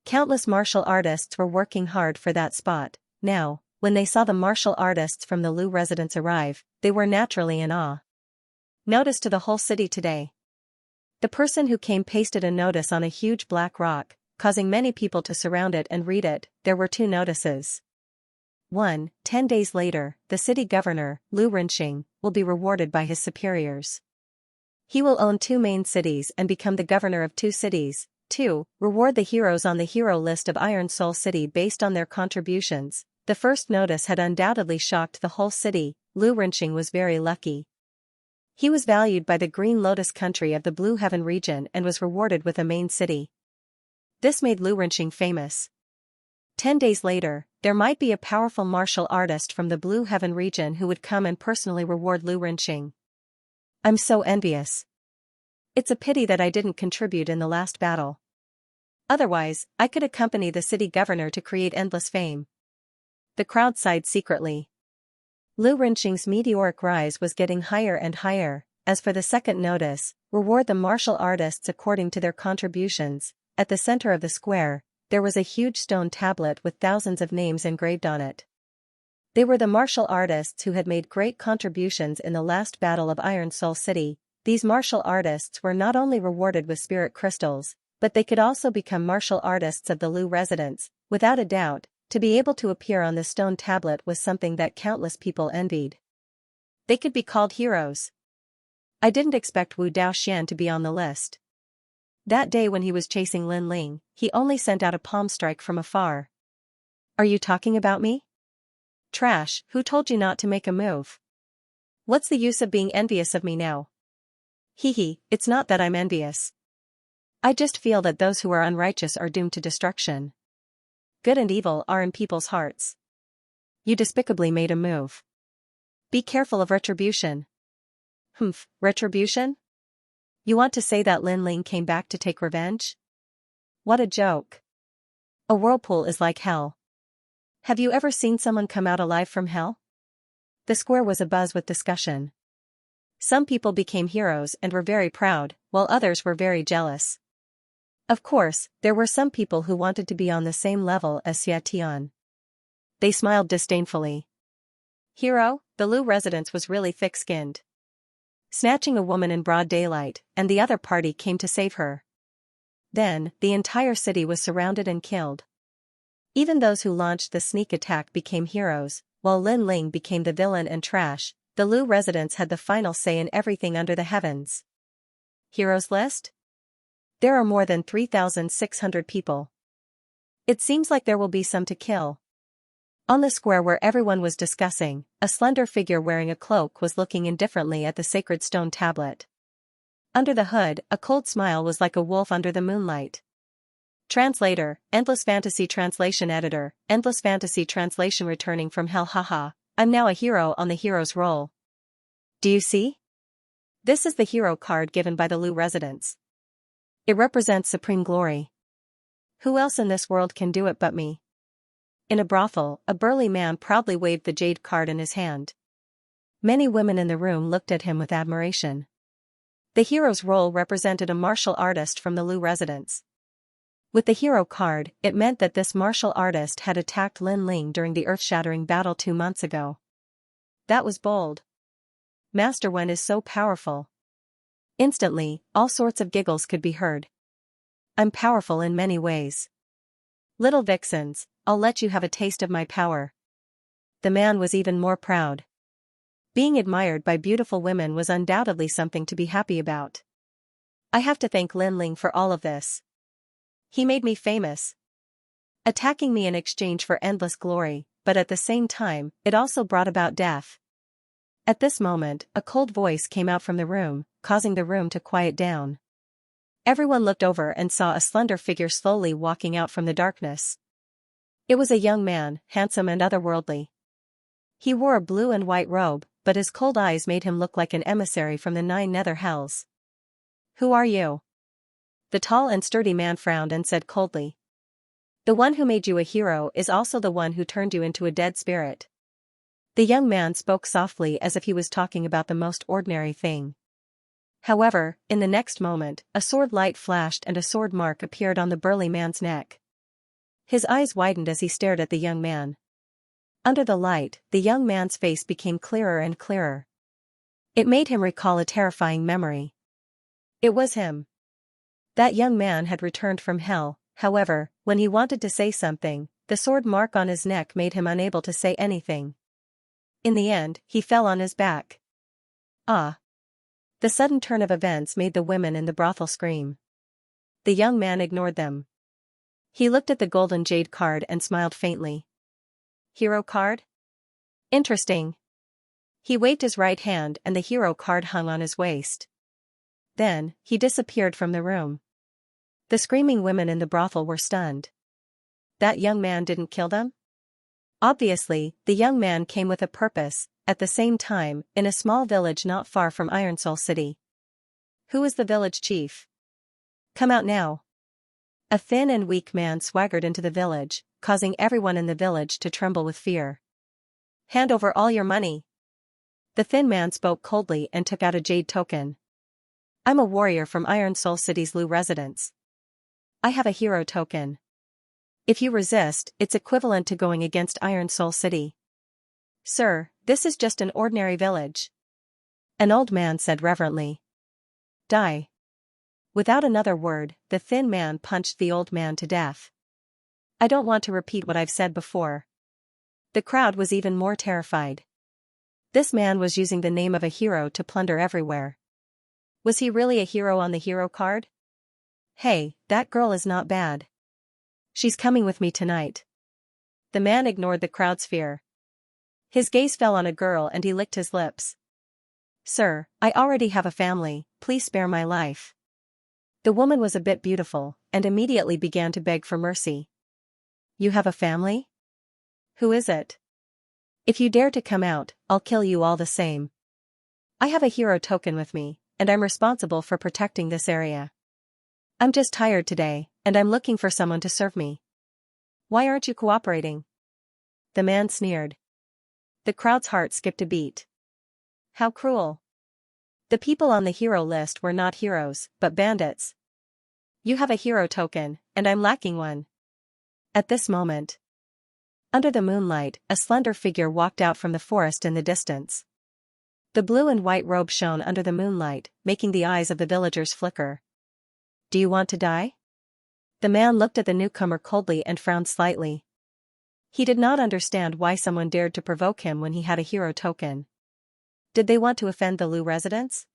S1: Countless martial artists were working hard for that spot. Now, when they saw the martial artists from the Lu residence arrive, they were naturally in awe. Notice to the whole city today. The person who came pasted a notice on a huge black rock, causing many people to surround it and read it. There were 2 notices. 1. 10 days later, the city governor, Lu Renxing, will be rewarded by his superiors. He will own 2 main cities and become the governor of 2 cities. 2. Reward the heroes on the hero list of Iron Soul City based on their contributions. The first notice had undoubtedly shocked the whole city. Lu Renxing was very lucky. He was valued by the Green Lotus country of the Blue Heaven region and was rewarded with a main city. This made Lu Renxing famous. 10 days later, there might be a powerful martial artist from the Blue Heaven region who would come and personally reward Lu Renxing. I'm so envious. It's a pity that I didn't contribute in the last battle. Otherwise, I could accompany the city governor to create endless fame. The crowd sighed secretly. Lu Renxing's meteoric rise was getting higher and higher. As for the second notice, reward the martial artists according to their contributions. At the center of the square, there was a huge stone tablet with thousands of names engraved on it. They were the martial artists who had made great contributions in the last battle of Iron Soul City. These martial artists were not only rewarded with spirit crystals, but they could also become martial artists of the Lu residence. Without a doubt, to be able to appear on the stone tablet was something that countless people envied. They could be called heroes. I didn't expect Wu Daoxian to be on the list. That day when he was chasing Lin Ling, he only sent out a palm strike from afar. Are you talking about me? Trash, who told you not to make a move? What's the use of being envious of me now? Hee, it's not that I'm envious. I just feel that those who are unrighteous are doomed to destruction. Good and evil are in people's hearts. You despicably made a move. Be careful of retribution. Retribution? You want to say that Lin Ling came back to take revenge? What a joke. A whirlpool is like hell. Have you ever seen someone come out alive from hell? The square was abuzz with discussion. Some people became heroes and were very proud, while others were very jealous. Of course, there were some people who wanted to be on the same level as Xia Tian. They smiled disdainfully. Hero, the Lu residence was really thick-skinned. Snatching a woman in broad daylight, and the other party came to save her. Then, the entire city was surrounded and killed. Even those who launched the sneak attack became heroes, while Lin Ling became the villain and trash. The Lu residents had the final say in everything under the heavens. Heroes list? There are more than 3,600 people. It seems like there will be some to kill. On the square where everyone was discussing, a slender figure wearing a cloak was looking indifferently at the sacred stone tablet. Under the hood, a cold smile was like a wolf under the moonlight. Translator, Endless Fantasy Translation Editor, Endless Fantasy Translation returning from hell. Haha, I'm now a hero on the hero's roll. Do you see? This is the hero card given by the Lu residents. It represents supreme glory. Who else in this world can do it but me? In a brothel, a burly man proudly waved the jade card in his hand. Many women in the room looked at him with admiration. The hero's role represented a martial artist from the Lu residence. With the hero card, it meant that this martial artist had attacked Lin Ling during the earth-shattering battle 2 months ago. That was bold. Master Wen is so powerful. Instantly, all sorts of giggles could be heard. I'm powerful in many ways. Little vixens, I'll let you have a taste of my power. The man was even more proud. Being admired by beautiful women was undoubtedly something to be happy about. I have to thank Lin Ling for all of this. He made me famous. Attacking me in exchange for endless glory, but at the same time, it also brought about death. At this moment, a cold voice came out from the room, causing the room to quiet down. Everyone looked over and saw a slender figure slowly walking out from the darkness. It was a young man, handsome and otherworldly. He wore a blue and white robe, but his cold eyes made him look like an emissary from the 9 nether hells. Who are you? The tall and sturdy man frowned and said coldly. The one who made you a hero is also the one who turned you into a dead spirit. The young man spoke softly as if he was talking about the most ordinary thing. However, in the next moment, a sword light flashed and a sword mark appeared on the burly man's neck. His eyes widened as he stared at the young man. Under the light, the young man's face became clearer and clearer. It made him recall a terrifying memory. It was him. That young man had returned from hell, however, when he wanted to say something, the sword mark on his neck made him unable to say anything. In the end, he fell on his back. Ah! The sudden turn of events made the women in the brothel scream. The young man ignored them. He looked at the golden jade card and smiled faintly. Hero card? Interesting. He waved his right hand and the hero card hung on his waist. Then, he disappeared from the room. The screaming women in the brothel were stunned. That young man didn't kill them? Obviously, the young man came with a purpose, at the same time, in a small village not far from Iron Soul City. Who is the village chief? Come out now. A thin and weak man swaggered into the village, causing everyone in the village to tremble with fear. Hand over all your money. The thin man spoke coldly and took out a jade token. I'm a warrior from Iron Soul City's Lu residence. I have a hero token. If you resist, it's equivalent to going against Iron Soul City. Sir, this is just an ordinary village. An old man said reverently. Die. Without another word, the thin man punched the old man to death. I don't want to repeat what I've said before. The crowd was even more terrified. This man was using the name of a hero to plunder everywhere. Was he really a hero on the hero card? Hey, that girl is not bad. She's coming with me tonight. The man ignored the crowd's fear. His gaze fell on a girl and he licked his lips. Sir, I already have a family, please spare my life. The woman was a bit beautiful, and immediately began to beg for mercy. You have a family? Who is it? If you dare to come out, I'll kill you all the same. I have a hero token with me, and I'm responsible for protecting this area. I'm just tired today, and I'm looking for someone to serve me. Why aren't you cooperating? The man sneered. The crowd's heart skipped a beat. How cruel. The people on the hero list were not heroes, but bandits. You have a hero token, and I'm lacking one. At this moment, under the moonlight, a slender figure walked out from the forest in the distance. The blue and white robe shone under the moonlight, making the eyes of the villagers flicker. Do you want to die? The man looked at the newcomer coldly and frowned slightly. He did not understand why someone dared to provoke him when he had a hero token. Did they want to offend the Lu residents?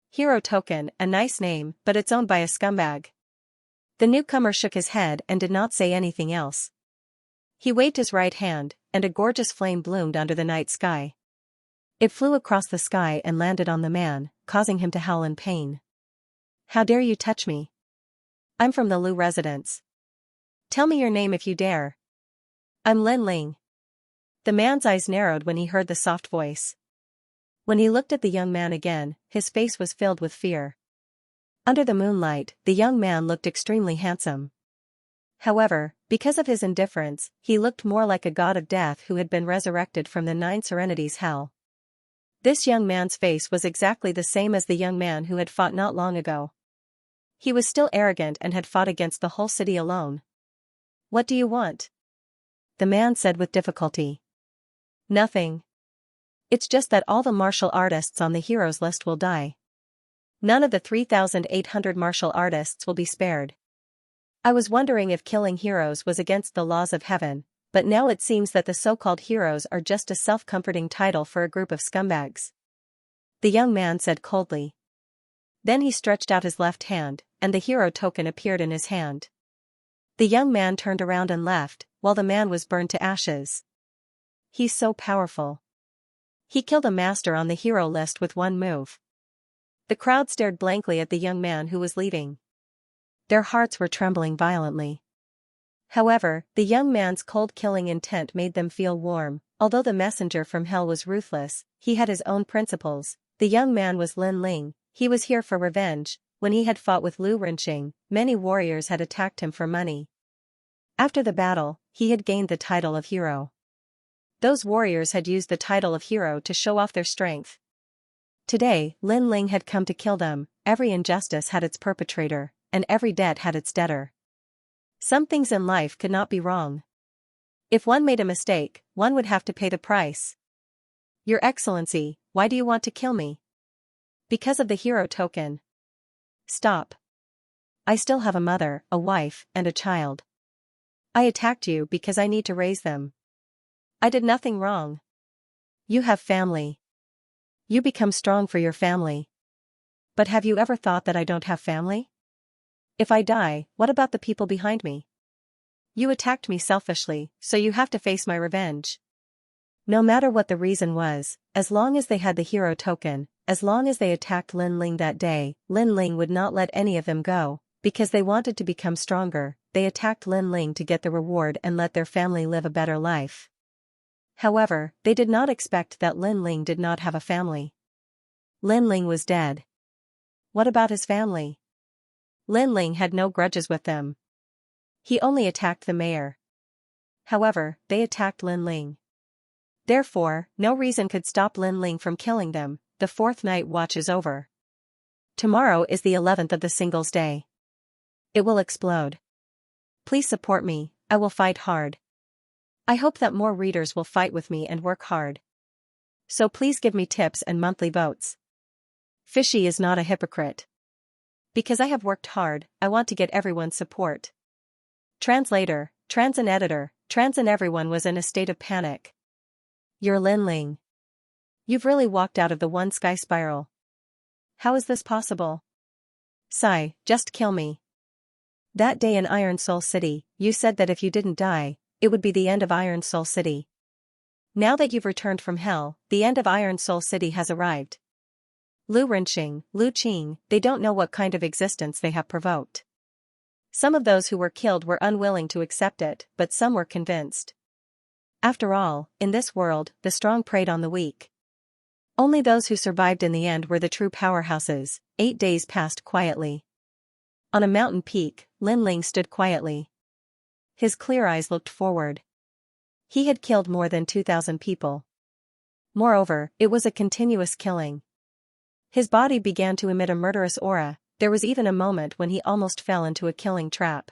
S1: Hero token, a nice name, but it's owned by a scumbag. The newcomer shook his head and did not say anything else. He waved his right hand, and a gorgeous flame bloomed under the night sky. It flew across the sky and landed on the man, causing him to howl in pain. How dare you touch me? I'm from the Lu residence. Tell me your name if you dare. I'm Lin Ling. The man's eyes narrowed when he heard the soft voice. When he looked at the young man again, his face was filled with fear. Under the moonlight, the young man looked extremely handsome. However, because of his indifference, he looked more like a god of death who had been resurrected from the 9 Serenities hell. This young man's face was exactly the same as the young man who had fought not long ago. He was still arrogant and had fought against the whole city alone. "What do you want?" the man said with difficulty. "Nothing. It's just that all the martial artists on the heroes list will die. None of the 3,800 martial artists will be spared. I was wondering if killing heroes was against the laws of heaven, but now it seems that the so-called heroes are just a self-comforting title for a group of scumbags," the young man said coldly. Then he stretched out his left hand, and the hero token appeared in his hand. The young man turned around and left, while the man was burned to ashes. "He's so powerful. He killed a master on the hero list with one move." The crowd stared blankly at the young man who was leaving. Their hearts were trembling violently. However, the young man's cold killing intent made them feel warm. Although the messenger from hell was ruthless, he had his own principles. The young man was Lin Ling. He was here for revenge. When he had fought with Lu Rinxing, many warriors had attacked him for money. After the battle, he had gained the title of hero. Those warriors had used the title of hero to show off their strength. Today, Lin Ling had come to kill them. Every injustice had its perpetrator, and every debt had its debtor. Some things in life could not be wrong. If one made a mistake, one would have to pay the price. "Your Excellency, why do you want to kill me?" "Because of the hero token." "Stop. I still have a mother, a wife, and a child. I attacked you because I need to raise them. I did nothing wrong. You have family. You become strong for your family. But have you ever thought that I don't have family? If I die, what about the people behind me? You attacked me selfishly, so you have to face my revenge." No matter what the reason was, as long as they had the hero token, as long as they attacked Lin Ling that day, Lin Ling would not let any of them go. Because they wanted to become stronger, they attacked Lin Ling to get the reward and let their family live a better life. However, they did not expect that Lin Ling did not have a family. Lin Ling was dead. What about his family? Lin Ling had no grudges with them. He only attacked the mayor. However, they attacked Lin Ling. Therefore, no reason could stop Lin Ling from killing them. The fourth night watch is over. Tomorrow is the 11th of the Singles Day. It will explode. Please support me, I will fight hard. I hope that more readers will fight with me and work hard. So please give me tips and monthly votes. Fishy is not a hypocrite. Because I have worked hard, I want to get everyone's support. Translator, trans and editor, trans and everyone was in a state of panic. You're Lin Ling. You've really walked out of the one sky spiral. How is this possible? Sigh, just kill me. That day in Iron Soul City, you said that if you didn't die, it would be the end of Iron Soul City. Now that you've returned from hell, the end of Iron Soul City has arrived. Lu Rinxing, Lu Qing, they don't know what kind of existence they have provoked. Some of those who were killed were unwilling to accept it, but some were convinced. After all, in this world, the strong preyed on the weak. Only those who survived in the end were the true powerhouses. 8 days passed quietly. On a mountain peak, Lin Ling stood quietly. His clear eyes looked forward. He had killed more than 2,000 people. Moreover, it was a continuous killing. His body began to emit a murderous aura. There was even a moment when he almost fell into a killing trap.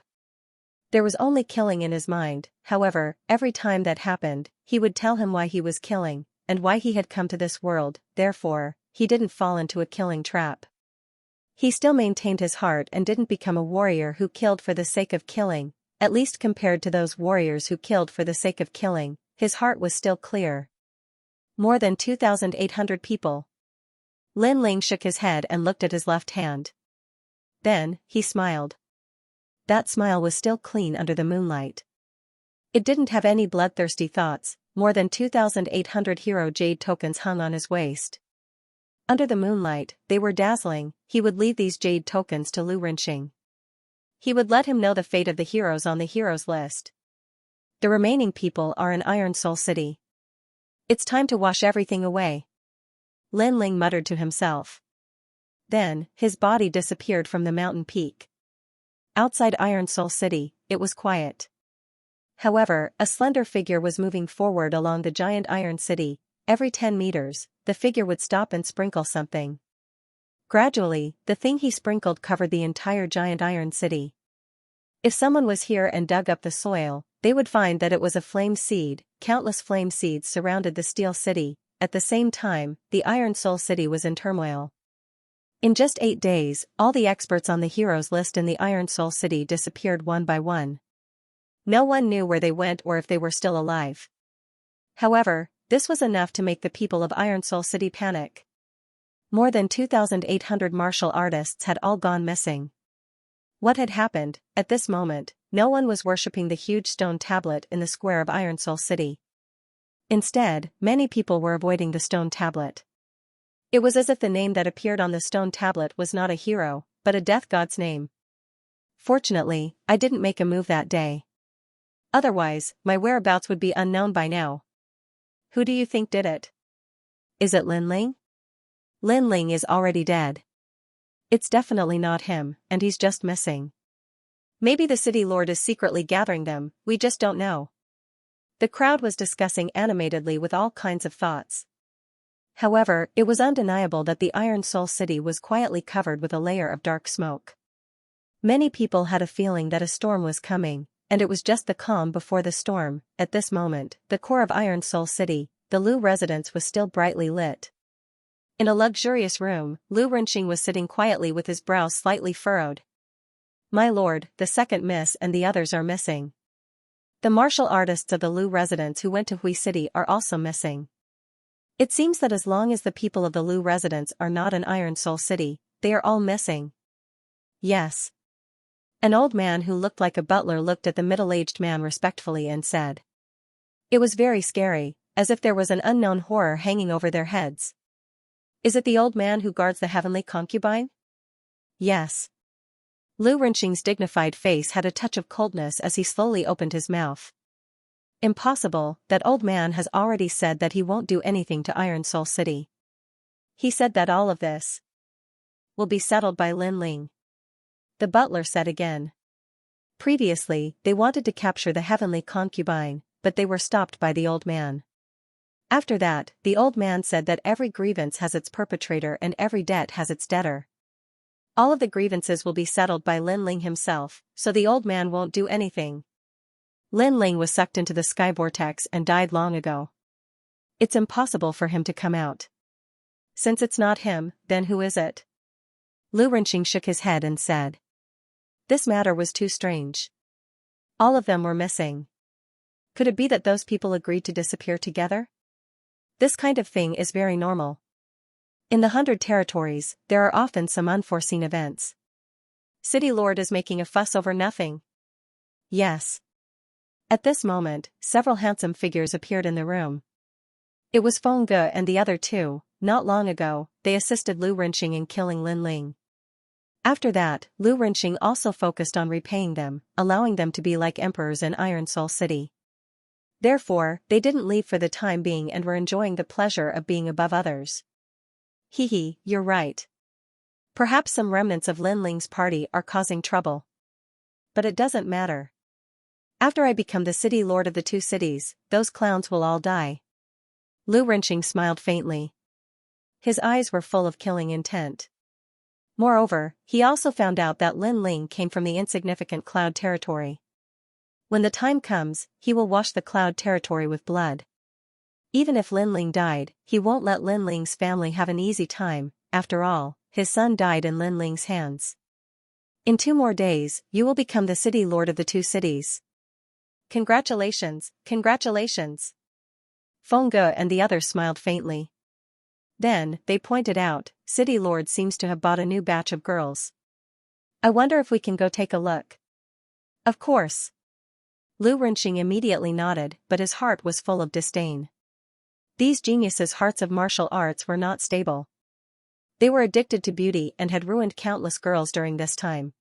S1: There was only killing in his mind. However, every time that happened, he would tell him why he was killing, and why he had come to this world. Therefore, he didn't fall into a killing trap. He still maintained his heart and didn't become a warrior who killed for the sake of killing. At least compared to those warriors who killed for the sake of killing, his heart was still clear. More than 2,800 people. Lin Ling shook his head and looked at his left hand. Then, he smiled. That smile was still clean under the moonlight. It didn't have any bloodthirsty thoughts. More than 2,800 hero jade tokens hung on his waist. Under the moonlight, they were dazzling. He would leave these jade tokens to Lu Rinxing. He would let him know the fate of the heroes on the heroes list. The remaining people are in Iron Soul City. It's time to wash everything away. Lin Ling muttered to himself. Then, his body disappeared from the mountain peak. Outside Iron Soul City, it was quiet. However, a slender figure was moving forward along the giant iron city. every 10 meters, the figure would stop and sprinkle something. Gradually, the thing he sprinkled covered the entire giant iron city. If someone was here and dug up the soil, they would find that it was a flame seed. Countless flame seeds surrounded the steel city. At the same time, the Iron Soul City was in turmoil. In just 8 days, all the experts on the heroes list in the Iron Soul City disappeared one by one. No one knew where they went or if they were still alive. However, this was enough to make the people of Iron Soul City panic. More than 2,800 martial artists had all gone missing. What had happened? At this moment, no one was worshipping the huge stone tablet in the square of Iron Soul City. Instead, many people were avoiding the stone tablet. It was as if the name that appeared on the stone tablet was not a hero, but a death god's name. Fortunately, I didn't make a move that day. Otherwise, my whereabouts would be unknown by now. Who do you think did it? Is it Lin Ling? Lin Ling is already dead. It's definitely not him, and he's just missing. Maybe the city lord is secretly gathering them, we just don't know. The crowd was discussing animatedly with all kinds of thoughts. However, it was undeniable that the Iron Soul City was quietly covered with a layer of dark smoke. Many people had a feeling that a storm was coming, and it was just the calm before the storm. At this moment, the core of Iron Soul City, the Lu residence, was still brightly lit. In a luxurious room, Lu Renqing was sitting quietly with his brows slightly furrowed. My lord, the second miss and the others are missing. The martial artists of the Lu residence who went to Hui City are also missing. It seems that as long as the people of the Lu residence are not in Iron Soul City, they are all missing. Yes. An old man who looked like a butler looked at the middle-aged man respectfully and said. It was very scary, as if there was an unknown horror hanging over their heads. Is it the old man who guards the heavenly concubine? Yes. Lu Renqing's dignified face had a touch of coldness as he slowly opened his mouth. Impossible, that old man has already said that he won't do anything to Iron Soul City. He said that all of this will be settled by Lin Ling. The butler said again. Previously, they wanted to capture the heavenly concubine, but they were stopped by the old man. After that, the old man said that every grievance has its perpetrator and every debt has its debtor. All of the grievances will be settled by Lin Ling himself, so the old man won't do anything. Lin Ling was sucked into the sky vortex and died long ago. It's impossible for him to come out. Since it's not him, then who is it? Lu Renqing shook his head and said. This matter was too strange. All of them were missing. Could it be that those people agreed to disappear together? This kind of thing is very normal. In the 100 territories, there are often some unforeseen events. City Lord is making a fuss over nothing. Yes. At this moment, several handsome figures appeared in the room. It was Feng Ge and the other two. Not long ago, they assisted Lu Renqing in killing Lin Ling. After that, Lu Renqing also focused on repaying them, allowing them to be like emperors in Iron Soul City. Therefore, they didn't leave for the time being and were enjoying the pleasure of being above others. Hehe, you're right. Perhaps some remnants of Lin Ling's party are causing trouble. But it doesn't matter. After I become the city lord of the 2 cities, those clowns will all die. Lu Renqing smiled faintly. His eyes were full of killing intent. Moreover, he also found out that Lin Ling came from the insignificant Cloud territory. When the time comes, he will wash the Cloud territory with blood. Even if Lin Ling died, he won't let Lin Ling's family have an easy time. After all, his son died in Lin Ling's hands. In 2 more days, you will become the city lord of the 2 cities. Congratulations, congratulations. Feng Ge and the others smiled faintly. Then, they pointed out, City Lord seems to have bought a new batch of girls. I wonder if we can go take a look. Of course. Lu Renqing immediately nodded, but his heart was full of disdain. These geniuses' hearts of martial arts were not stable. They were addicted to beauty and had ruined countless girls during this time.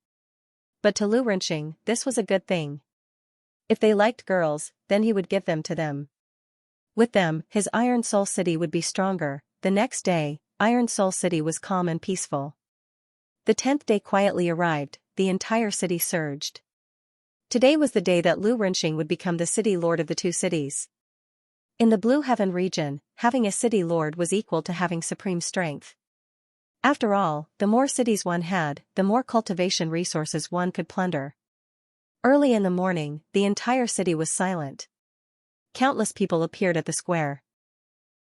S1: But to Lu Renqing, this was a good thing. If they liked girls, then he would give them to them. With them, his Iron Soul City would be stronger. The next day, Iron Soul City was calm and peaceful. The 10th day quietly arrived, the entire city surged. Today was the day that Lu Renqing would become the city lord of the 2 cities. In the Blue Heaven region, having a city lord was equal to having supreme strength. After all, the more cities one had, the more cultivation resources one could plunder. Early in the morning, the entire city was silent. Countless people appeared at the square.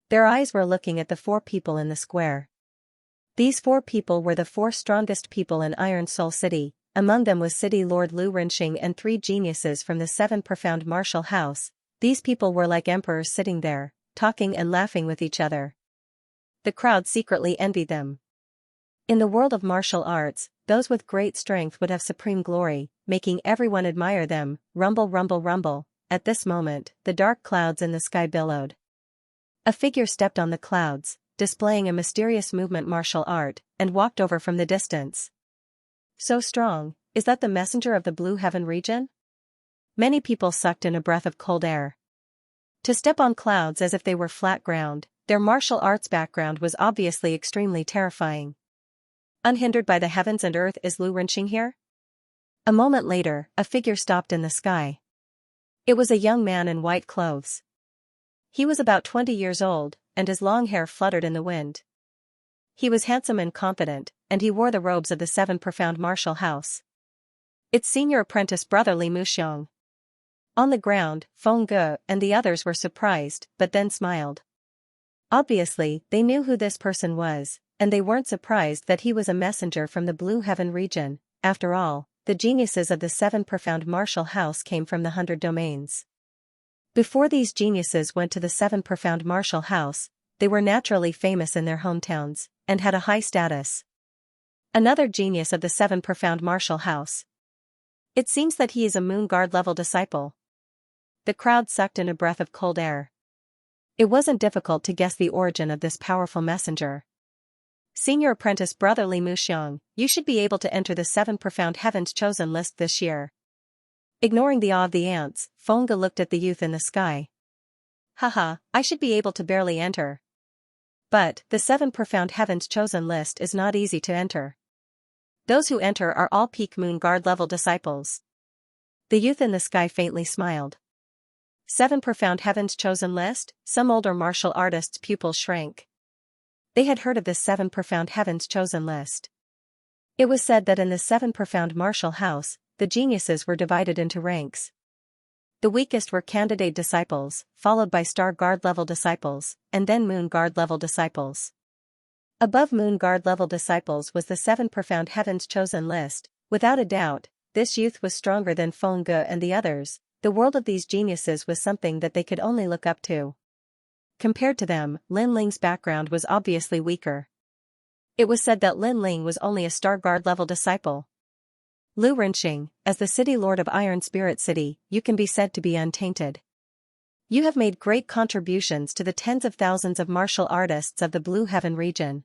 S1: Their eyes were looking at the 4 people in the square. These 4 people were the 4 strongest people in Iron Soul City. Among them was City Lord Lu Rinxing and 3 geniuses from the 7 profound martial house. These people were like emperors sitting there, talking and laughing with each other. The crowd secretly envied them. In the world of martial arts, those with great strength would have supreme glory, making everyone admire them. Rumble, rumble, rumble. At this moment, the dark clouds in the sky billowed. A figure stepped on the clouds, displaying a mysterious movement martial art, and walked over from the distance. So strong, is that the messenger of the Blue Heaven region? Many people sucked in a breath of cold air. To step on clouds as if they were flat ground, their martial arts background was obviously extremely terrifying. Unhindered by the heavens and earth, is Lu Rinxing here? A moment later, a figure stopped in the sky. It was a young man in white clothes. He was about 20 years old, and his long hair fluttered in the wind. He was handsome and confident, and he wore the robes of the 7 profound martial house. Its senior apprentice brother Li Muxiang. On the ground, Feng Ge and the others were surprised, but then smiled. Obviously, they knew who this person was, and they weren't surprised that he was a messenger from the Blue Heaven region. After all, the geniuses of the 7 profound martial house came from the 100 domains. Before these geniuses went to the 7 profound martial house, they were naturally famous in their hometowns, and had a high status. Another genius of the 7 profound martial house. It seems that he is a Moon Guard level disciple. The crowd sucked in a breath of cold air. It wasn't difficult to guess the origin of this powerful messenger. Senior apprentice brother Li Muxiang, you should be able to enter the 7 profound heavens chosen list this year. Ignoring the awe of the ants, Feng Ge looked at the youth in the sky. Haha, I should be able to barely enter. But, the 7 profound heavens chosen list is not easy to enter. Those who enter are all peak Moon Guard level disciples. The youth in the sky faintly smiled. 7 profound heavens chosen list? Some older martial artists' pupils shrank. They had heard of this 7 profound heavens chosen list. It was said that in the 7 profound martial house, the geniuses were divided into ranks. The weakest were candidate disciples, followed by Star Guard level disciples, and then Moon Guard level disciples. Above Moon Guard level disciples was the 7 profound heavens chosen list. Without a doubt, this youth was stronger than Feng Ge and the others. The world of these geniuses was something that they could only look up to. Compared to them, Lin Ling's background was obviously weaker. It was said that Lin Ling was only a Star Guard level disciple. Lu Rinxing, as the city lord of Iron Spirit City, you can be said to be untainted. You have made great contributions to the tens of thousands of martial artists of the Blue Heaven region.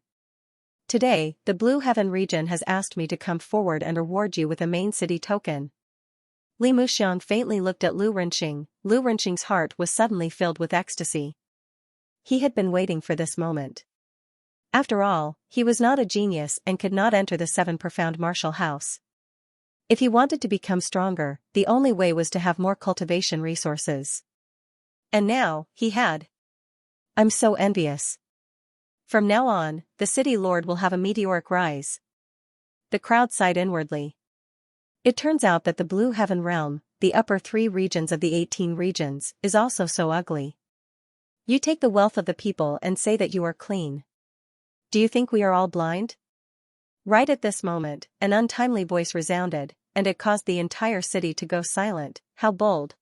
S1: Today, the Blue Heaven region has asked me to come forward and reward you with a main city token. Li Muxiang faintly looked at Lu Rinxing. Lu Rinxing's heart was suddenly filled with ecstasy. He had been waiting for this moment. After all, he was not a genius and could not enter the 7 profound martial house. If he wanted to become stronger, the only way was to have more cultivation resources. And now, he had. I'm so envious. From now on, the city lord will have a meteoric rise. The crowd sighed inwardly. It turns out that the Blue Heaven realm, the upper 3 regions of the 18 regions, is also so ugly. You take the wealth of the people and say that you are clean. Do you think we are all blind? Right at this moment, an untimely voice resounded, and it caused the entire city to go silent. How bold!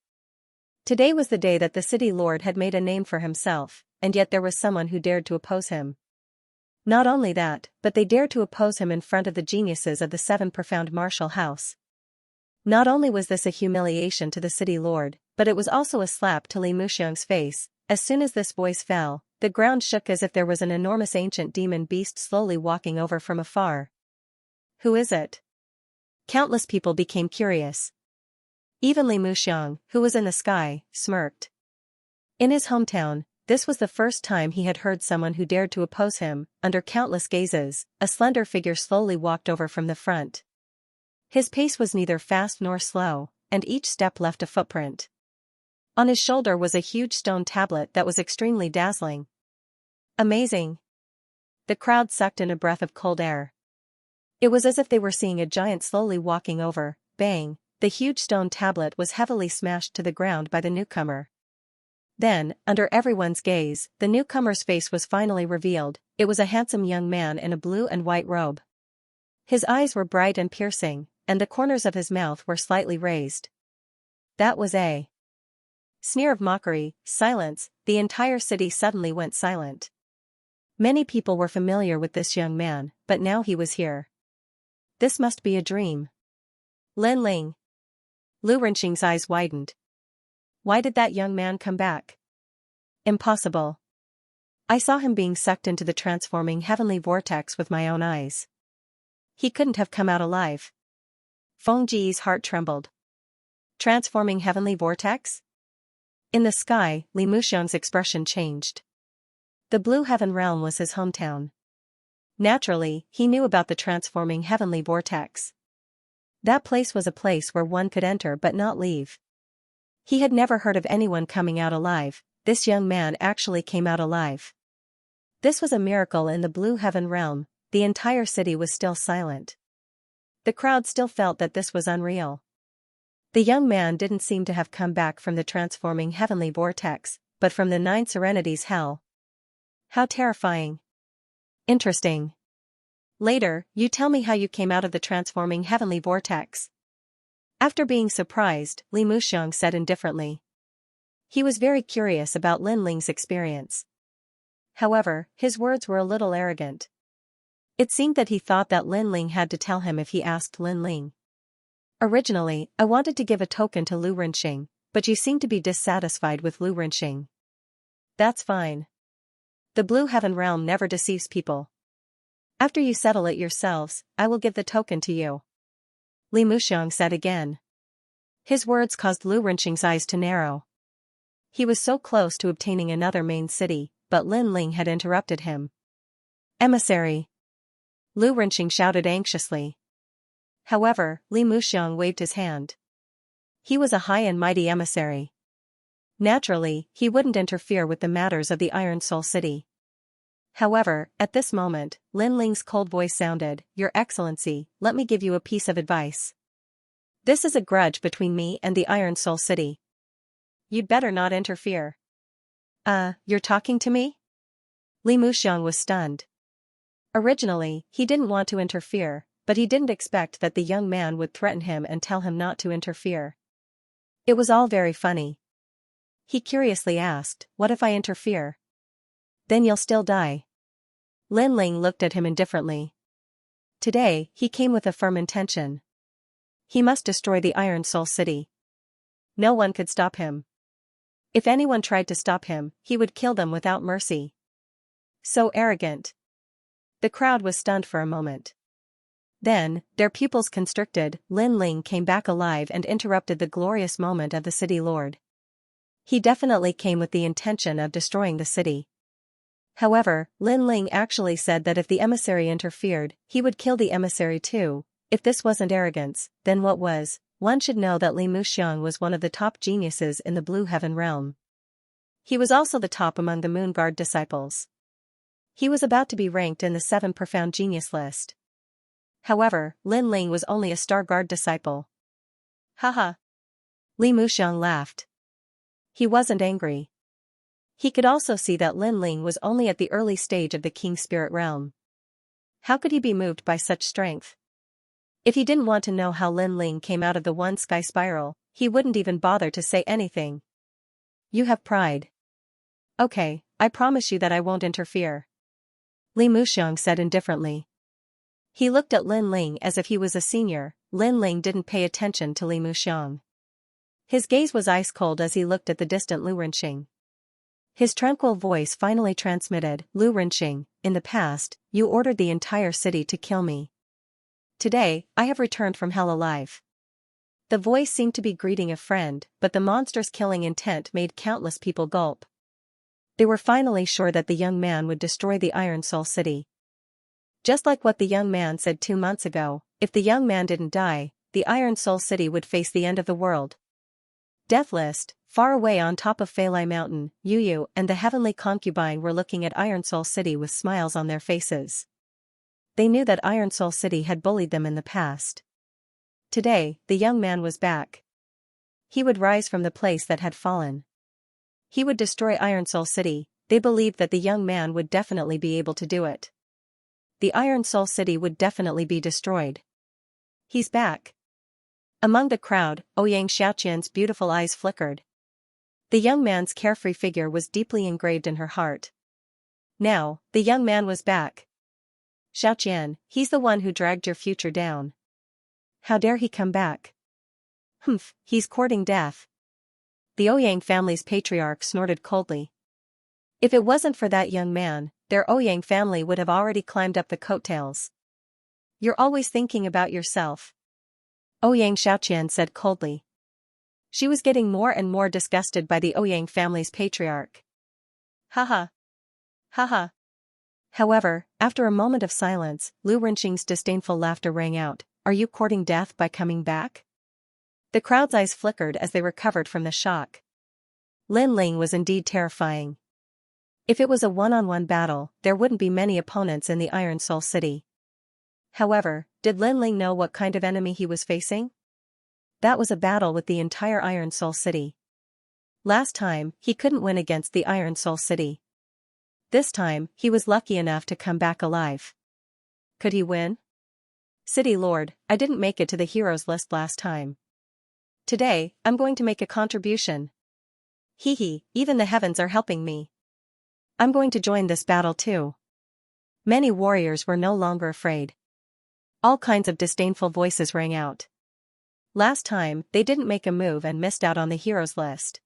S1: Today was the day that the city lord had made a name for himself, and yet there was someone who dared to oppose him. Not only that, but they dared to oppose him in front of the geniuses of the 7 profound martial house. Not only was this a humiliation to the city lord, but it was also a slap to Li Muxiang's face. As soon as this voice fell, the ground shook as if there was an enormous ancient demon beast slowly walking over from afar. Who is it? Countless people became curious. Even Li Muxiang, who was in the sky, smirked. In his hometown, this was the first time he had heard someone who dared to oppose him. Under countless gazes, a slender figure slowly walked over from the front. His pace was neither fast nor slow, and each step left a footprint. On his shoulder was a huge stone tablet that was extremely dazzling. Amazing! The crowd sucked in a breath of cold air. It was as if they were seeing a giant slowly walking over. Bang! The huge stone tablet was heavily smashed to the ground by the newcomer. Then, under everyone's gaze, the newcomer's face was finally revealed. It was a handsome young man in a blue and white robe. His eyes were bright and piercing, and the corners of his mouth were slightly raised. That was a sneer of mockery. Silence. The entire city suddenly went silent. Many people were familiar with this young man, but now he was here. This must be a dream. Lin Ling. Lu Renqing's eyes widened. Why did that young man come back? Impossible. I saw him being sucked into the transforming heavenly vortex with my own eyes. He couldn't have come out alive. Feng Ji's heart trembled. Transforming heavenly vortex? In the sky, Li Muxiang's expression changed. The Blue Heaven Realm was his hometown. Naturally, he knew about the transforming heavenly vortex. That place was a place where one could enter but not leave. He had never heard of anyone coming out alive. This young man actually came out alive. This was a miracle in the Blue Heaven Realm. The entire city was still silent. The crowd still felt that this was unreal. The young man didn't seem to have come back from the transforming heavenly vortex, but from the Nine Serenities hell. How terrifying. Interesting. Later, you tell me how you came out of the transforming heavenly vortex. After being surprised, Li Muxiang said indifferently. He was very curious about Lin Ling's experience. However, his words were a little arrogant. It seemed that he thought that Lin Ling had to tell him if he asked Lin Ling. Originally, I wanted to give a token to Lu Renqing, but you seem to be dissatisfied with Lu Renqing. That's fine. The Blue Heaven Realm never deceives people. After you settle it yourselves, I will give the token to you. Li Muxiang said again. His words caused Lu Renqing's eyes to narrow. He was so close to obtaining another main city, but Lin Ling had interrupted him. Emissary! Lu Renqing shouted anxiously. However, Li Muxiang waved his hand. He was a high and mighty emissary. Naturally, he wouldn't interfere with the matters of the Iron Soul City. However, at this moment, Lin Ling's cold voice sounded, Your Excellency, let me give you a piece of advice. This is a grudge between me and the Iron Soul City. You'd better not interfere. You're talking to me? Li Muxiang was stunned. Originally, he didn't want to interfere, but he didn't expect that the young man would threaten him and tell him not to interfere. It was all very funny. He curiously asked, What if I interfere? Then you'll still die. Lin Ling looked at him indifferently. Today, he came with a firm intention. He must destroy the Iron Soul City. No one could stop him. If anyone tried to stop him, he would kill them without mercy. So arrogant. The crowd was stunned for a moment. Then, their pupils constricted, Lin Ling came back alive and interrupted the glorious moment of the city lord. He definitely came with the intention of destroying the city. However, Lin Ling actually said that if the emissary interfered, he would kill the emissary too. If this wasn't arrogance, then what was? One should know that Li Muxiang was one of the top geniuses in the Blue Heaven Realm. He was also the top among the Moon Guard disciples. He was about to be ranked in the 7 Profound Genius list. However, Lin Ling was only a Star Guard disciple. Haha. Li Muxiang laughed. He wasn't angry. He could also see that Lin Ling was only at the early stage of the King Spirit Realm. How could he be moved by such strength? If he didn't want to know how Lin Ling came out of the One Sky Spiral, he wouldn't even bother to say anything. You have pride. Okay, I promise you that I won't interfere. Li Muxiang said indifferently. He looked at Lin Ling as if he was a senior. Lin Ling didn't pay attention to Li Muxiang. His gaze was ice cold as he looked at the distant Lu Renqing. His tranquil voice finally transmitted, Lu Renqing, in the past, you ordered the entire city to kill me. Today, I have returned from hell alive. The voice seemed to be greeting a friend, but the monster's killing intent made countless people gulp. They were finally sure that the young man would destroy the Iron Soul City. Just like what the young man said 2 months ago, if the young man didn't die, the Iron Soul City would face the end of the world. Death List, far away on top of Feilai Mountain, Yu and the heavenly concubine were looking at Iron Soul City with smiles on their faces. They knew that Iron Soul City had bullied them in the past. Today, the young man was back. He would rise from the place that had fallen. He would destroy Iron Soul City. They believed that the young man would definitely be able to do it. The Iron Soul City would definitely be destroyed. He's back. Among the crowd, Ouyang Xiaoqian's beautiful eyes flickered. The young man's carefree figure was deeply engraved in her heart. Now, the young man was back. Xiaoqian, he's the one who dragged your future down. How dare he come back? Humph, he's courting death. The Ouyang family's patriarch snorted coldly. If it wasn't for that young man, their Ouyang family would have already climbed up the coattails. You're always thinking about yourself. Ouyang Xiaoqian said coldly. She was getting more and more disgusted by the Ouyang family's patriarch. Haha. Haha. However, after a moment of silence, Lu Renqing's disdainful laughter rang out. Are you courting death by coming back? The crowd's eyes flickered as they recovered from the shock. Lin Ling was indeed terrifying. If it was a one-on-one battle, there wouldn't be many opponents in the Iron Soul City. However, did Lin Ling know what kind of enemy he was facing? That was a battle with the entire Iron Soul City. Last time, he couldn't win against the Iron Soul City. This time, he was lucky enough to come back alive. Could he win? City Lord, I didn't make it to the heroes list last time. Today, I'm going to make a contribution. Hee, even the heavens are helping me. I'm going to join this battle too. Many warriors were no longer afraid. All kinds of disdainful voices rang out. Last time, they didn't make a move and missed out on the heroes list.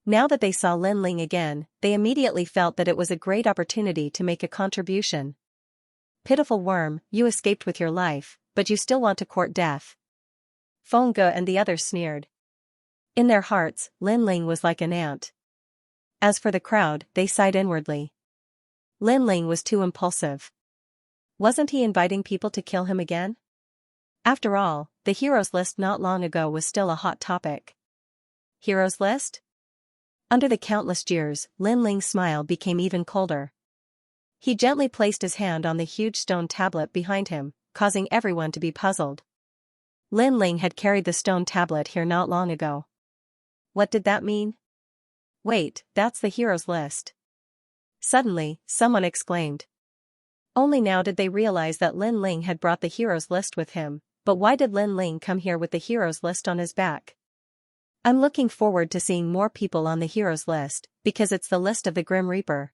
S1: Now that they saw Lin Ling again, they immediately felt that it was a great opportunity to make a contribution. Pitiful worm, you escaped with your life, but you still want to court death. Feng Ge and the others sneered. In their hearts, Lin Ling was like an ant. As for the crowd, they sighed inwardly. Lin Ling was too impulsive. Wasn't he inviting people to kill him again? After all, the heroes list not long ago was still a hot topic. Heroes list? Under the countless jeers, Lin Ling's smile became even colder. He gently placed his hand on the huge stone tablet behind him, causing everyone to be puzzled. Lin Ling had carried the stone tablet here not long ago. What did that mean? Wait, that's the heroes list. Suddenly, someone exclaimed. Only now did they realize that Lin Ling had brought the heroes list with him, but why did Lin Ling come here with the heroes list on his back? I'm looking forward to seeing more people on the heroes list, because it's the list of the Grim Reaper.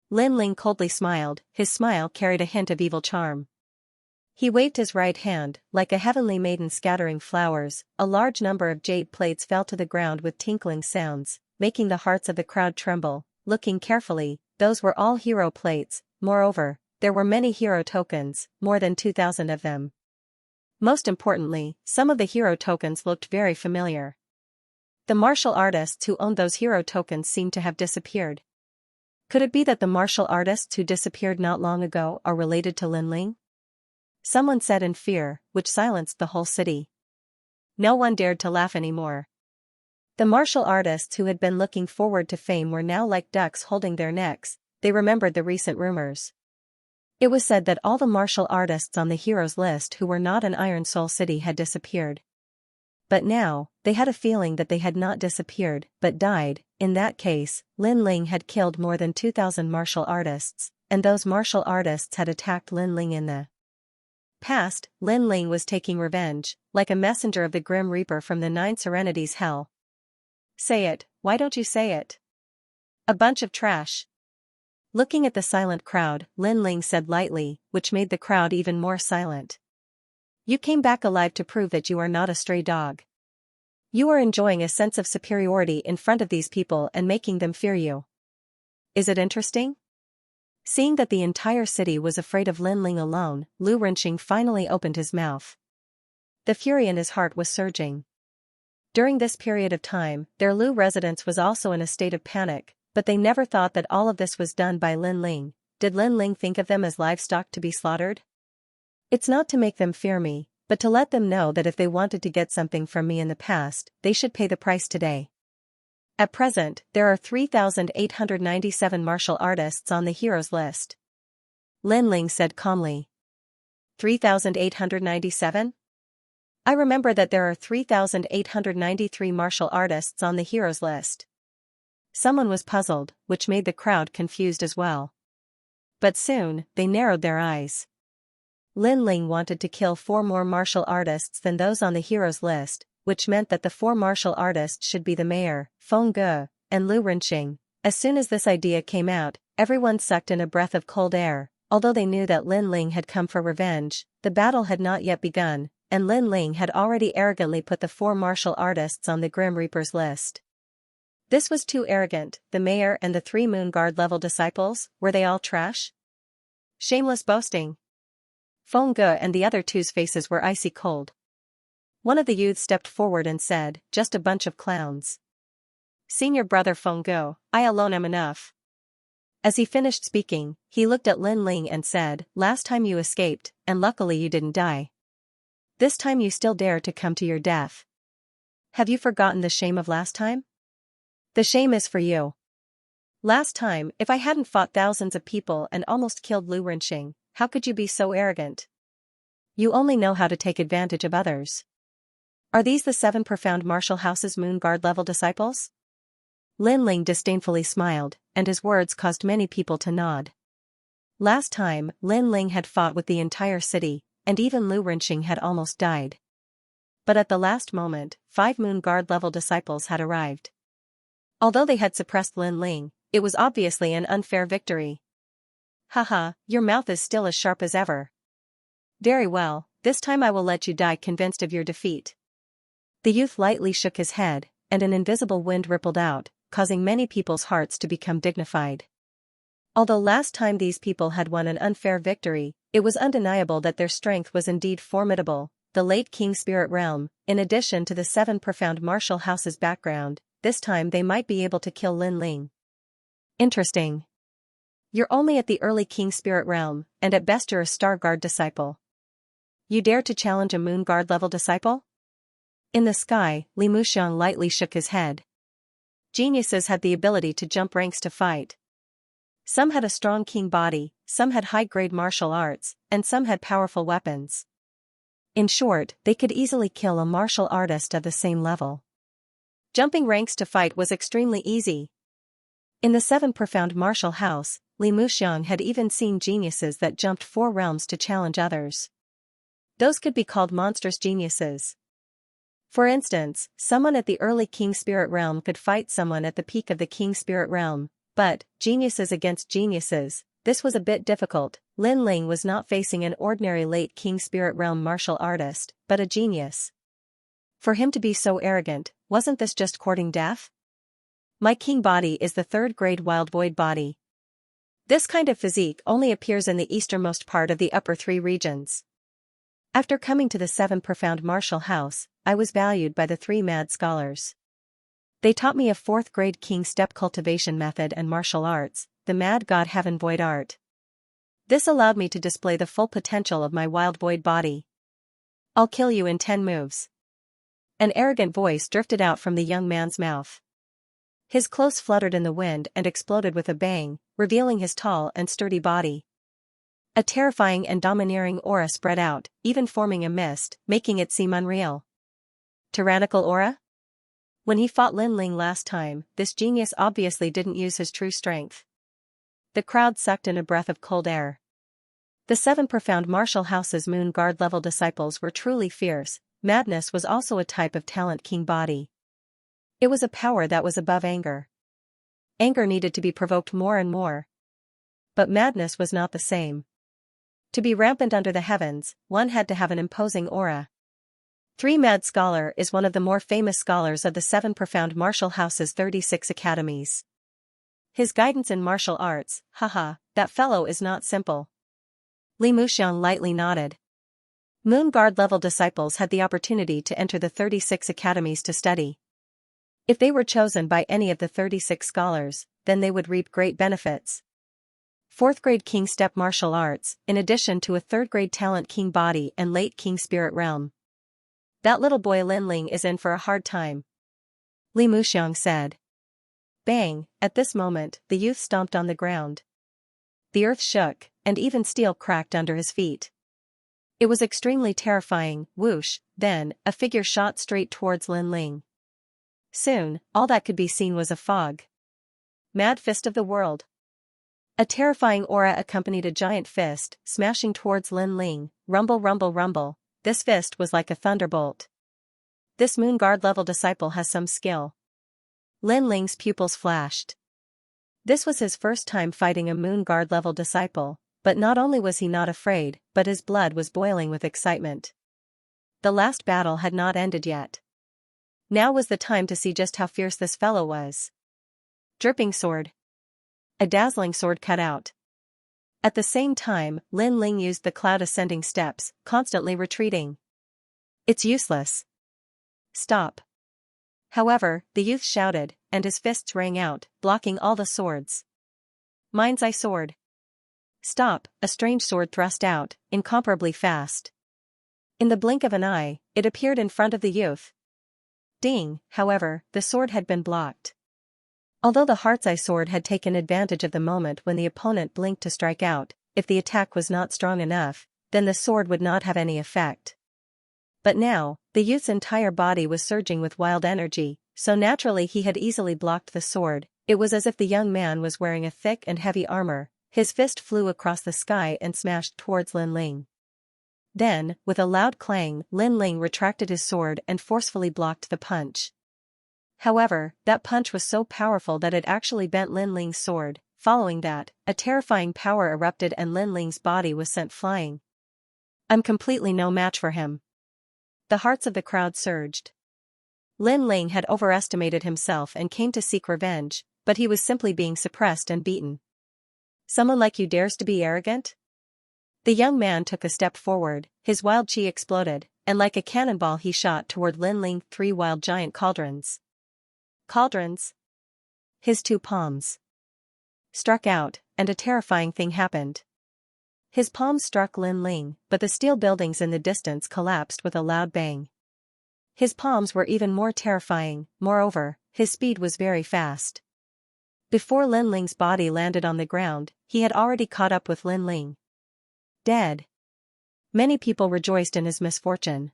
S1: Lin Ling coldly smiled, his smile carried a hint of evil charm. He waved his right hand, like a heavenly maiden scattering flowers. A large number of jade plates fell to the ground with tinkling sounds, making the hearts of the crowd tremble. Looking carefully, those were all hero plates. Moreover, there were many hero tokens, more than 2,000 of them. Most importantly, some of the hero tokens looked very familiar. The martial artists who owned those hero tokens seemed to have disappeared. Could it be that the martial artists who disappeared not long ago are related to Lin Ling? Someone said in fear, which silenced the whole city. No one dared to laugh anymore. The martial artists who had been looking forward to fame were now like ducks holding their necks. They remembered the recent rumors. It was said that all the martial artists on the heroes list who were not in Iron Soul City had disappeared. But now, they had a feeling that they had not disappeared, but died. In that case, Lin Ling had killed more than 2,000 martial artists, and those martial artists had attacked Lin Ling in the past. Lin Ling was taking revenge, like a messenger of the Grim Reaper from the Nine Serenities hell. Say it, why don't you say it? A bunch of trash. Looking at the silent crowd, Lin Ling said lightly, which made the crowd even more silent. You came back alive to prove that you are not a stray dog. You are enjoying a sense of superiority in front of these people and making them fear you. Is it interesting? Seeing that the entire city was afraid of Lin Ling alone, Lu Renqing finally opened his mouth. The fury in his heart was surging. During this period of time, their Lu residence was also in a state of panic, but they never thought that all of this was done by Lin Ling. Did Lin Ling think of them as livestock to be slaughtered? It's not to make them fear me, but to let them know that if they wanted to get something from me in the past, they should pay the price today. At present, there are 3,897 martial artists on the heroes list. Lin Ling said calmly. 3,897? I remember that there are 3,893 martial artists on the heroes list. Someone was puzzled, which made the crowd confused as well. But soon, they narrowed their eyes. Lin Ling wanted to kill 4 more martial artists than those on the heroes list, which meant that the 4 martial artists should be the mayor, Feng Ge, and Lu Renqing. As soon as this idea came out, everyone sucked in a breath of cold air. Although they knew that Lin Ling had come for revenge, the battle had not yet begun, and Lin Ling had already arrogantly put the 4 martial artists on the Grim Reaper's list. This was too arrogant. The mayor and the 3 Moon Guard level disciples, were they all trash? Shameless boasting. Feng Ge and the other two's faces were icy cold. One of the youths stepped forward and said, "Just a bunch of clowns. Senior brother Feng Ge, I alone am enough." As he finished speaking, he looked at Lin Ling and said, "Last time you escaped, and luckily you didn't die. This time you still dare to come to your death. Have you forgotten the shame of last time? The shame is for you. Last time, if I hadn't fought thousands of people and almost killed Lu Renqing, how could you be so arrogant? You only know how to take advantage of others. Are these the 7 profound martial house's Moon Guard level disciples?" Lin Ling disdainfully smiled, and his words caused many people to nod. Last time, Lin Ling had fought with the entire city, and even Lu Renqing had almost died. But at the last moment, 5 Moon Guard level disciples had arrived. Although they had suppressed Lin Ling, it was obviously an unfair victory. "Haha, your mouth is still as sharp as ever. Very well, this time I will let you die convinced of your defeat." The youth lightly shook his head, and an invisible wind rippled out, causing many people's hearts to become dignified. Although last time these people had won an unfair victory, it was undeniable that their strength was indeed formidable. The late King Spirit Realm, in addition to the 7 profound martial houses' background, this time they might be able to kill Lin Ling. Interesting. You're only at the early King Spirit Realm, and at best you're a Star Guard disciple. You dare to challenge a Moon Guard level disciple? In the sky, Li Muxiang lightly shook his head. Geniuses had the ability to jump ranks to fight. Some had a strong king body, some had high-grade martial arts, and some had powerful weapons. In short, they could easily kill a martial artist of the same level. Jumping ranks to fight was extremely easy. In the 7 profound martial house, Li Muxiang had even seen geniuses that jumped 4 realms to challenge others. Those could be called monstrous geniuses. For instance, someone at the early King Spirit Realm could fight someone at the peak of the King Spirit Realm, but, geniuses against geniuses, this was a bit difficult. Lin Ling was not facing an ordinary late King Spirit Realm martial artist, but a genius. For him to be so arrogant, wasn't this just courting death? My king body is the 3rd grade wild void body. This kind of physique only appears in the easternmost part of the upper 3 regions. After coming to the 7 profound martial house, I was valued by the 3 mad scholars. They taught me a 4th grade king step cultivation method and martial arts, the mad god heaven void art. This allowed me to display the full potential of my wild void body. I'll kill you in 10 moves. An arrogant voice drifted out from the young man's mouth. His clothes fluttered in the wind and exploded with a bang, revealing his tall and sturdy body. A terrifying and domineering aura spread out, even forming a mist, making it seem unreal. Tyrannical aura? When he fought Lin Ling last time, this genius obviously didn't use his true strength. The crowd sucked in a breath of cold air. The 7 profound martial house's Moon Guard level disciples were truly fierce. Madness was also a type of talent king body. It was a power that was above anger. Anger needed to be provoked more and more. But madness was not the same. To be rampant under the heavens, one had to have an imposing aura. 3 Mad Scholar is one of the more famous scholars of the 7 profound martial house's 36 academies. His guidance in martial arts, haha, that fellow is not simple. Li Muxiang lightly nodded. Moon Guard level disciples had the opportunity to enter the 36 academies to study. If they were chosen by any of the 36 scholars, then they would reap great benefits. 4th grade King Step Martial Arts, in addition to a 3rd grade Talent King Body and late King Spirit Realm. That little boy Lin Ling is in for a hard time, Li Muxiang said. Bang! At this moment, the youth stomped on the ground. The earth shook, and even steel cracked under his feet. It was extremely terrifying. Whoosh, then, a figure shot straight towards Lin Ling. Soon, all that could be seen was a fog. Mad Fist of the World. A terrifying aura accompanied a giant fist, smashing towards Lin Ling. Rumble, rumble, rumble. This fist was like a thunderbolt. This Moon Guard level disciple has some skill. Lin Ling's pupils flashed. This was his first time fighting a Moon Guard level disciple, but not only was he not afraid, but his blood was boiling with excitement. The last battle had not ended yet. Now was the time to see just how fierce this fellow was. Dripping sword. A dazzling sword cut out. At the same time, Lin Ling used the cloud ascending steps, constantly retreating. It's useless. Stop. However, the youth shouted, and his fists rang out, blocking all the swords. Mind's Eye Sword. Stop! A strange sword thrust out, incomparably fast. In the blink of an eye, it appeared in front of the youth. Ding! However, the sword had been blocked. Although the Heart's Eye Sword had taken advantage of the moment when the opponent blinked to strike out, if the attack was not strong enough, then the sword would not have any effect. But now, the youth's entire body was surging with wild energy, so naturally he had easily blocked the sword. It was as if the young man was wearing a thick and heavy armor. His fist flew across the sky and smashed towards Lin Ling. Then, with a loud clang, Lin Ling retracted his sword and forcefully blocked the punch. However, that punch was so powerful that it actually bent Lin Ling's sword. Following that, a terrifying power erupted and Lin Ling's body was sent flying. I'm completely no match for him. The hearts of the crowd surged. Lin Ling had overestimated himself and came to seek revenge, but he was simply being suppressed and beaten. Someone like you dares to be arrogant? The young man took a step forward, his wild chi exploded, and like a cannonball he shot toward Lin Ling 3 wild giant cauldrons. Cauldrons? His 2 palms struck out, and a terrifying thing happened. His palms struck Lin Ling, but the steel buildings in the distance collapsed with a loud bang. His palms were even more terrifying, moreover, his speed was very fast. Before Lin Ling's body landed on the ground, he had already caught up with Lin Ling. Dead. Many people rejoiced in his misfortune.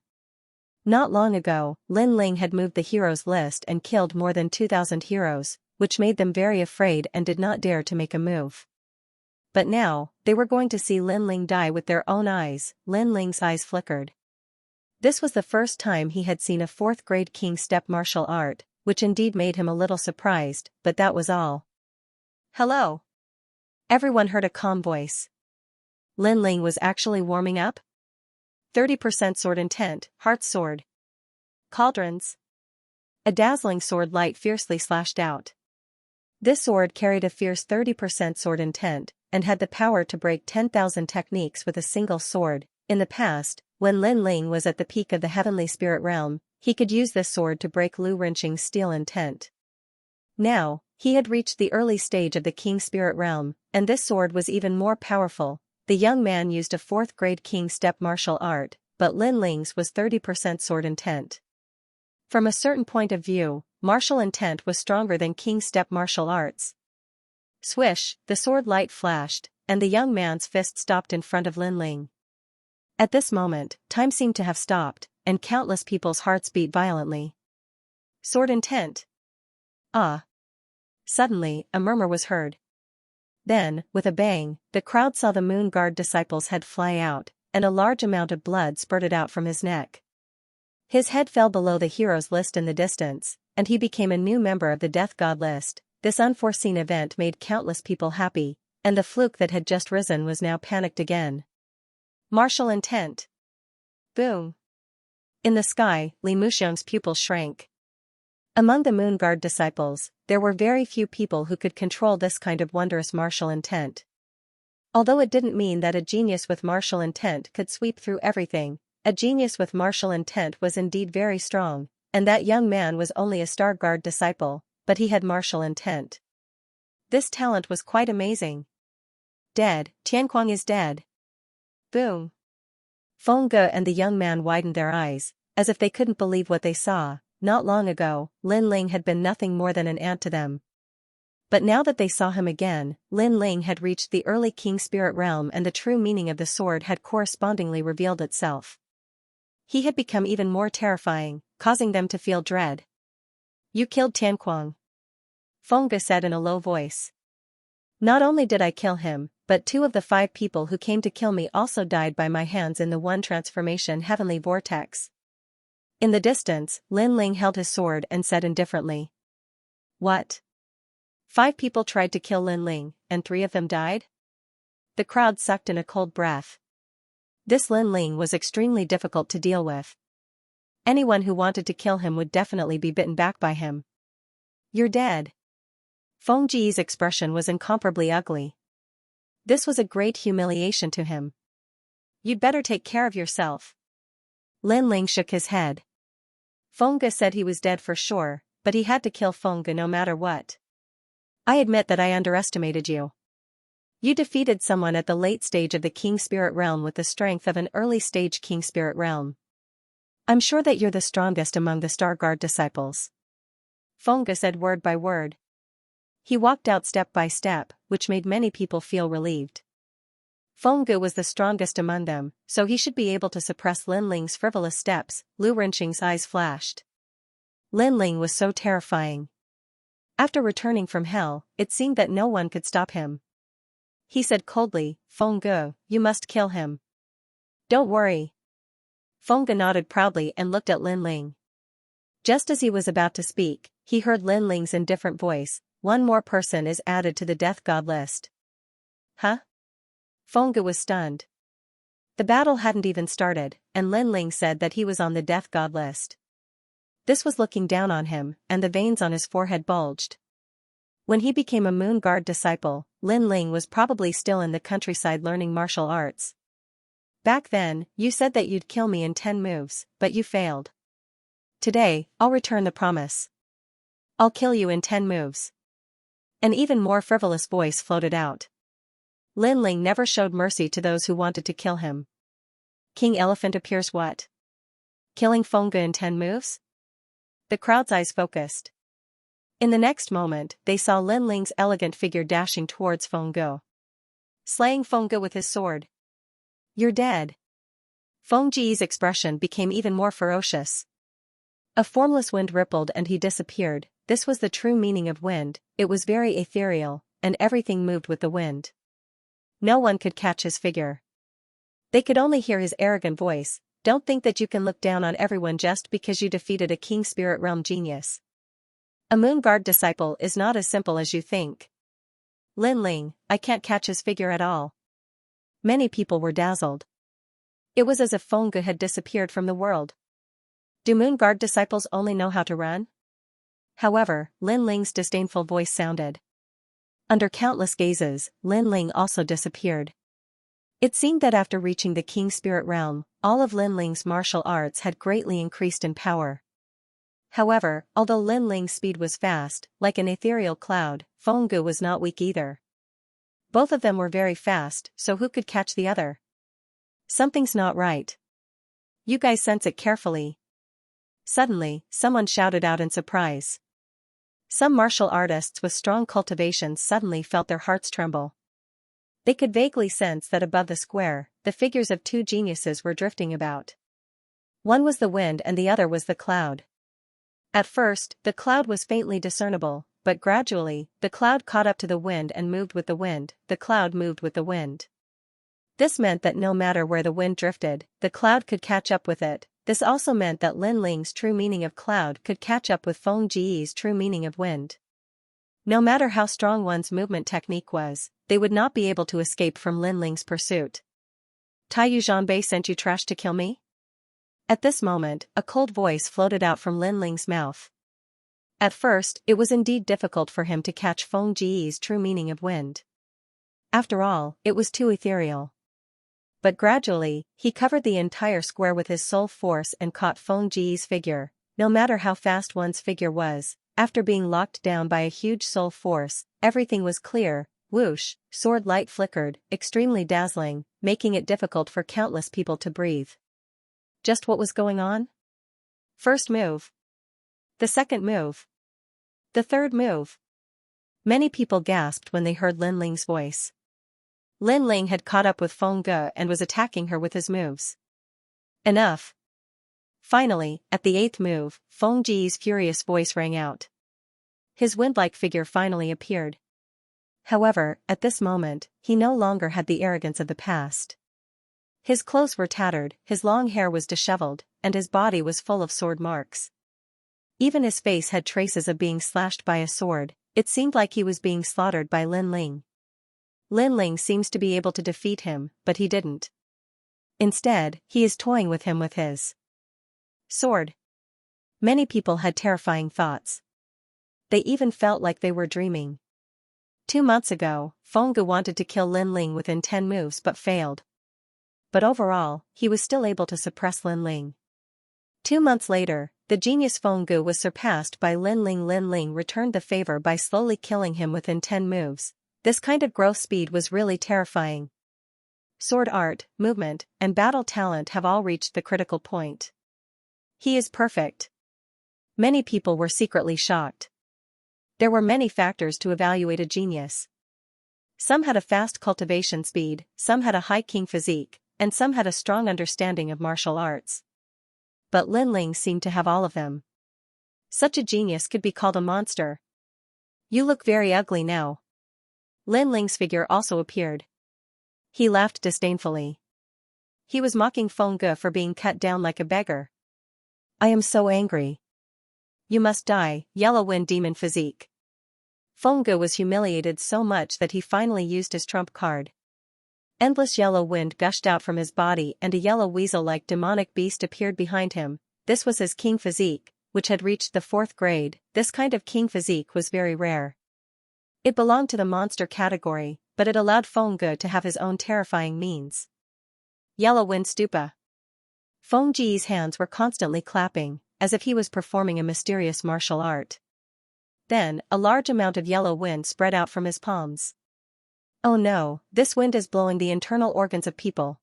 S1: Not long ago, Lin Ling had moved the heroes list and killed more than 2,000 heroes, which made them very afraid and did not dare to make a move. But now, they were going to see Lin Ling die with their own eyes. Lin Ling's eyes flickered. This was the first time he had seen a 4th grade King Step martial art, which indeed made him a little surprised, but that was all. Hello. Everyone heard a calm voice. Lin Ling was actually warming up? 30% sword intent, Heart's Sword. Cauldrons. A dazzling sword light fiercely slashed out. This sword carried a fierce 30% sword intent, and had the power to break 10,000 techniques with a single sword. In the past, when Lin Ling was at the peak of the heavenly spirit realm, he could use this sword to break Lu Rinqing's steel intent. Now, he had reached the early stage of the King Spirit Realm, and this sword was even more powerful. The young man used a 4th grade King Step martial art, but Lin Ling's was 30% sword intent. From a certain point of view, martial intent was stronger than King Step martial arts. Swish, the sword light flashed, and the young man's fist stopped in front of Lin Ling. At this moment, time seemed to have stopped, and countless people's hearts beat violently. Sword intent. Ah. Suddenly, a murmur was heard. Then, with a bang, the crowd saw the Moon Guard disciple's head fly out, and a large amount of blood spurted out from his neck. His head fell below the heroes list in the distance, and he became a new member of the Death God list. This unforeseen event made countless people happy, and the fluke that had just risen was now panicked again. Martial intent. Boom. In the sky, Li Muxiang's pupils shrank. Among the Moon Guard disciples, there were very few people who could control this kind of wondrous martial intent. Although it didn't mean that a genius with martial intent could sweep through everything, a genius with martial intent was indeed very strong, and that young man was only a Star Guard disciple, but he had martial intent. This talent was quite amazing. Dead, Tianquang is dead. Boom. Feng Ge and the young man widened their eyes, as if they couldn't believe what they saw. Not long ago, Lin Ling had been nothing more than an ant to them. But now that they saw him again, Lin Ling had reached the early king spirit realm and the true meaning of the sword had correspondingly revealed itself. He had become even more terrifying, causing them to feel dread. You killed Tianquang. Feng Ge said in a low voice. Not only did I kill him, but 2 of the 5 people who came to kill me also died by my hands in the one transformation heavenly vortex. In the distance, Lin Ling held his sword and said indifferently. What? 5 people tried to kill Lin Ling, and 3 of them died? The crowd sucked in a cold breath. This Lin Ling was extremely difficult to deal with. Anyone who wanted to kill him would definitely be bitten back by him. You're dead. Feng Ji's expression was incomparably ugly. This was a great humiliation to him. You'd better take care of yourself. Lin Ling shook his head. Feng Ge said he was dead for sure, but he had to kill Feng Ge no matter what. I admit that I underestimated you. You defeated someone at the late stage of the King Spirit Realm with the strength of an early stage King Spirit Realm. I'm sure that you're the strongest among the Star Guard disciples. Feng Ge said word by word. He walked out step by step, which made many people feel relieved. Feng Ge was the strongest among them, so he should be able to suppress Lin Ling's frivolous steps. Lu Renqing's eyes flashed. Lin Ling was so terrifying. After returning from hell, it seemed that no one could stop him. He said coldly, Feng Ge, you must kill him. Don't worry. Feng Ge nodded proudly and looked at Lin Ling. Just as he was about to speak, he heard Lin Ling's indifferent voice. 1 more person is added to the death god list. Huh? Feng Ge was stunned. The battle hadn't even started, and Lin Ling said that he was on the death god list. This was looking down on him, and the veins on his forehead bulged. When he became a Moon Guard disciple, Lin Ling was probably still in the countryside learning martial arts. Back then, you said that you'd kill me in 10 moves, but you failed. Today, I'll return the promise. I'll kill you in 10 moves. An even more frivolous voice floated out. Lin Ling never showed mercy to those who wanted to kill him. King Elephant appears what? Killing Feng Ge in 10 moves? The crowd's eyes focused. In the next moment, they saw Lin Ling's elegant figure dashing towards Feng Ge. Slaying Feng Ge with his sword. You're dead. Feng Ji's expression became even more ferocious. A formless wind rippled and he disappeared. This was the true meaning of wind. It was very ethereal, and everything moved with the wind. No one could catch his figure. They could only hear his arrogant voice. Don't think that you can look down on everyone just because you defeated a King Spirit Realm genius. A Moon Guard disciple is not as simple as you think. Lin Ling, I can't catch his figure at all. Many people were dazzled. It was as if Feng Ge had disappeared from the world. Do Moon Guard disciples only know how to run? However, Lin Ling's disdainful voice sounded. Under countless gazes, Lin Ling also disappeared. It seemed that after reaching the King Spirit Realm, all of Lin Ling's martial arts had greatly increased in power. However, although Lin Ling's speed was fast, like an ethereal cloud, Feng Ge was not weak either. Both of them were very fast, so who could catch the other? Something's not right. You guys sense it carefully. Suddenly, someone shouted out in surprise. Some martial artists with strong cultivations suddenly felt their hearts tremble. They could vaguely sense that above the square, the figures of 2 geniuses were drifting about. One was the wind and the other was the cloud. At first, the cloud was faintly discernible, but gradually, the cloud caught up to the wind and moved with the wind. The cloud moved with the wind. This meant that no matter where the wind drifted, the cloud could catch up with it. This also meant that Lin Ling's true meaning of cloud could catch up with Feng Ji's true meaning of wind. No matter how strong one's movement technique was, they would not be able to escape from Lin Ling's pursuit. Taiyu Zhanbei sent you trash to kill me? At this moment, a cold voice floated out from Lin Ling's mouth. At first, it was indeed difficult for him to catch Feng Ji's true meaning of wind. After all, it was too ethereal. But gradually, he covered the entire square with his soul force and caught Feng Ji's figure. No matter how fast one's figure was, after being locked down by a huge soul force, everything was clear. Whoosh, sword light flickered, extremely dazzling, making it difficult for countless people to breathe. Just what was going on? First move. The second move. The third move. Many people gasped when they heard Lin Ling's voice. Lin Ling had caught up with Feng Ge and was attacking her with his moves. Enough. Finally, at the eighth move, Feng Ji's furious voice rang out. His wind-like figure finally appeared. However, at this moment, he no longer had the arrogance of the past. His clothes were tattered, his long hair was disheveled, and his body was full of sword marks. Even his face had traces of being slashed by a sword. It seemed like he was being slaughtered by Lin Ling. Lin Ling seems to be able to defeat him, but he didn't. Instead, he is toying with him with his sword. Many people had terrifying thoughts. They even felt like they were dreaming. 2 months ago, Feng Ge wanted to kill Lin Ling within 10 moves but failed. But overall, he was still able to suppress Lin Ling. 2 months later, the genius Feng Ge was surpassed by Lin Ling. Lin Ling returned the favor by slowly killing him within 10 moves. This kind of growth speed was really terrifying. Sword art, movement, and battle talent have all reached the critical point. He is perfect. Many people were secretly shocked. There were many factors to evaluate a genius. Some had a fast cultivation speed, some had a high king physique, and some had a strong understanding of martial arts. But Lin Ling seemed to have all of them. Such a genius could be called a monster. You look very ugly now. Lin Ling's figure also appeared. He laughed disdainfully. He was mocking Feng Ge for being cut down like a beggar. I am so angry. You must die, Yellow Wind Demon Physique. Feng Ge was humiliated so much that he finally used his trump card. Endless yellow wind gushed out from his body and a yellow weasel-like demonic beast appeared behind him. This was his king physique, which had reached the 4th grade. This kind of king physique was very rare. It belonged to the monster category, but it allowed Feng Ge to have his own terrifying means. Yellow Wind Stupa. Feng Ji's hands were constantly clapping, as if he was performing a mysterious martial art. Then, a large amount of yellow wind spread out from his palms. Oh no, this wind is blowing the internal organs of people.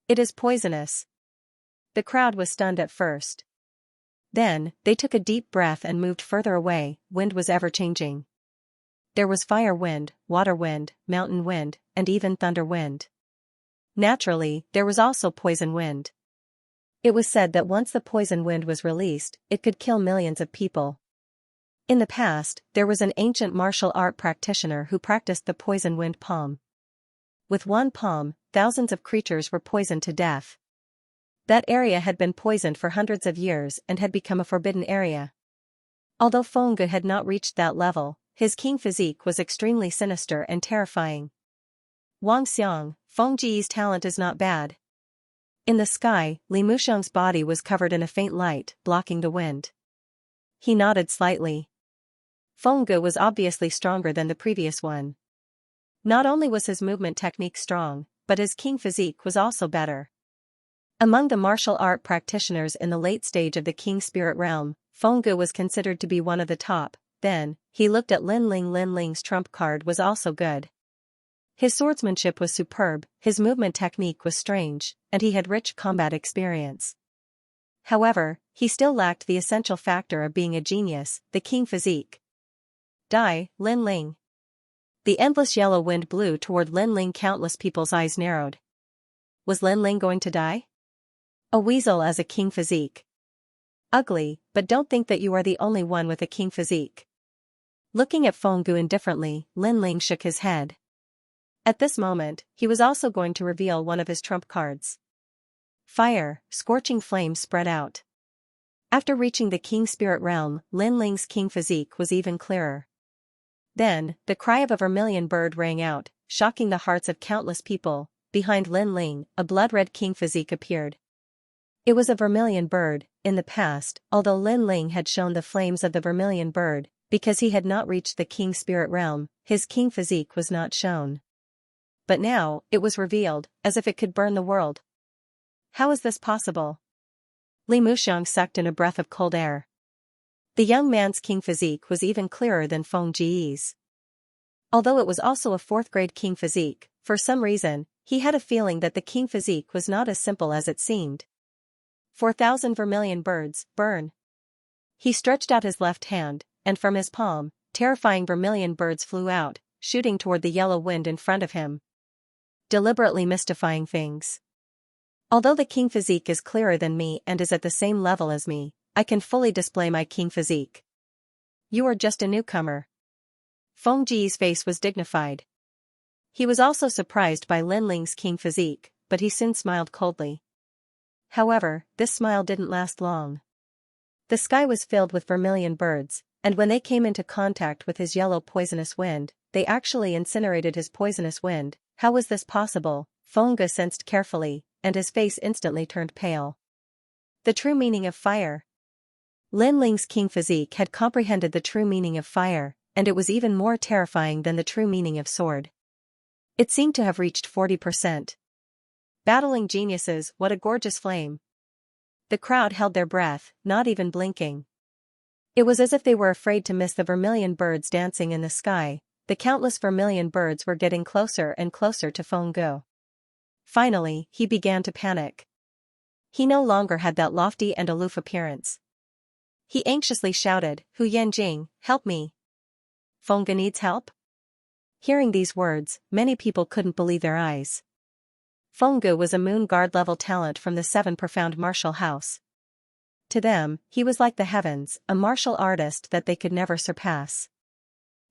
S1: It is poisonous. The crowd was stunned at first. Then, they took a deep breath and moved further away. Wind was ever-changing. There was fire wind, water wind, mountain wind, and even thunder wind. Naturally, there was also poison wind. It was said that once the poison wind was released, it could kill millions of people. In the past, there was an ancient martial art practitioner who practiced the poison wind palm. With one palm, thousands of creatures were poisoned to death. That area had been poisoned for hundreds of years and had become a forbidden area. Although Feng Ge had not reached that level, his king physique was extremely sinister and terrifying. Wang Xiang, Feng Ji's talent is not bad. In the sky, Li Muxiang's body was covered in a faint light, blocking the wind. He nodded slightly. Feng Ge was obviously stronger than the previous one. Not only was his movement technique strong, but his king physique was also better. Among the martial art practitioners in the late stage of the king spirit realm, Feng Ge was considered to be one of the top. Then, he looked at Lin Ling. Lin Ling's trump card was also good. His swordsmanship was superb, his movement technique was strange, and he had rich combat experience. However, he still lacked the essential factor of being a genius, the king physique. Die, Lin Ling. The endless yellow wind blew toward Lin Ling. Countless people's eyes narrowed. Was Lin Ling going to die? A weasel as a king physique. Ugly, but don't think that you are the only one with a king physique. Looking at Feng Ge indifferently, Lin Ling shook his head. At this moment, he was also going to reveal one of his trump cards. Fire, scorching flames spread out. After reaching the king spirit realm, Lin Ling's king physique was even clearer. Then, the cry of a vermilion bird rang out, shocking the hearts of countless people. Behind Lin Ling, a blood-red king physique appeared. It was a vermilion bird. In the past, although Lin Ling had shown the flames of the vermilion bird, because he had not reached the king spirit realm, his king physique was not shown. But now, it was revealed, as if it could burn the world. How is this possible? Li Muxiang sucked in a breath of cold air. The young man's king physique was even clearer than Feng Ji's. Although it was also a fourth-grade king physique, for some reason, he had a feeling that the king physique was not as simple as it seemed. 4,000 vermilion birds, burn. He stretched out his left hand, and from his palm, terrifying vermilion birds flew out, shooting toward the yellow wind in front of him, deliberately mystifying things. Although the king physique is clearer than me and is at the same level as me, I can fully display my king physique. You are just a newcomer. Feng Ji's face was dignified. He was also surprised by Lin Ling's king physique, but he soon smiled coldly. However, this smile didn't last long. The sky was filled with vermilion birds, and when they came into contact with his yellow poisonous wind, they actually incinerated his poisonous wind. How was this possible? Feng Ge sensed carefully, and his face instantly turned pale. The true meaning of fire. Lin Ling's king physique had comprehended the true meaning of fire, and it was even more terrifying than the true meaning of sword. It seemed to have reached 40%. Battling geniuses, what a gorgeous flame. The crowd held their breath, not even blinking. It was as if they were afraid to miss the vermilion birds dancing in the sky. The countless vermilion birds were getting closer and closer to Feng Ge. Finally, he began to panic. He no longer had that lofty and aloof appearance. He anxiously shouted, "Hu Yanjing, help me! Feng Ge needs help?" Hearing these words, many people couldn't believe their eyes. Feng Ge was a moon guard-level talent from the 7 Profound Martial House. To them, he was like the heavens, a martial artist that they could never surpass.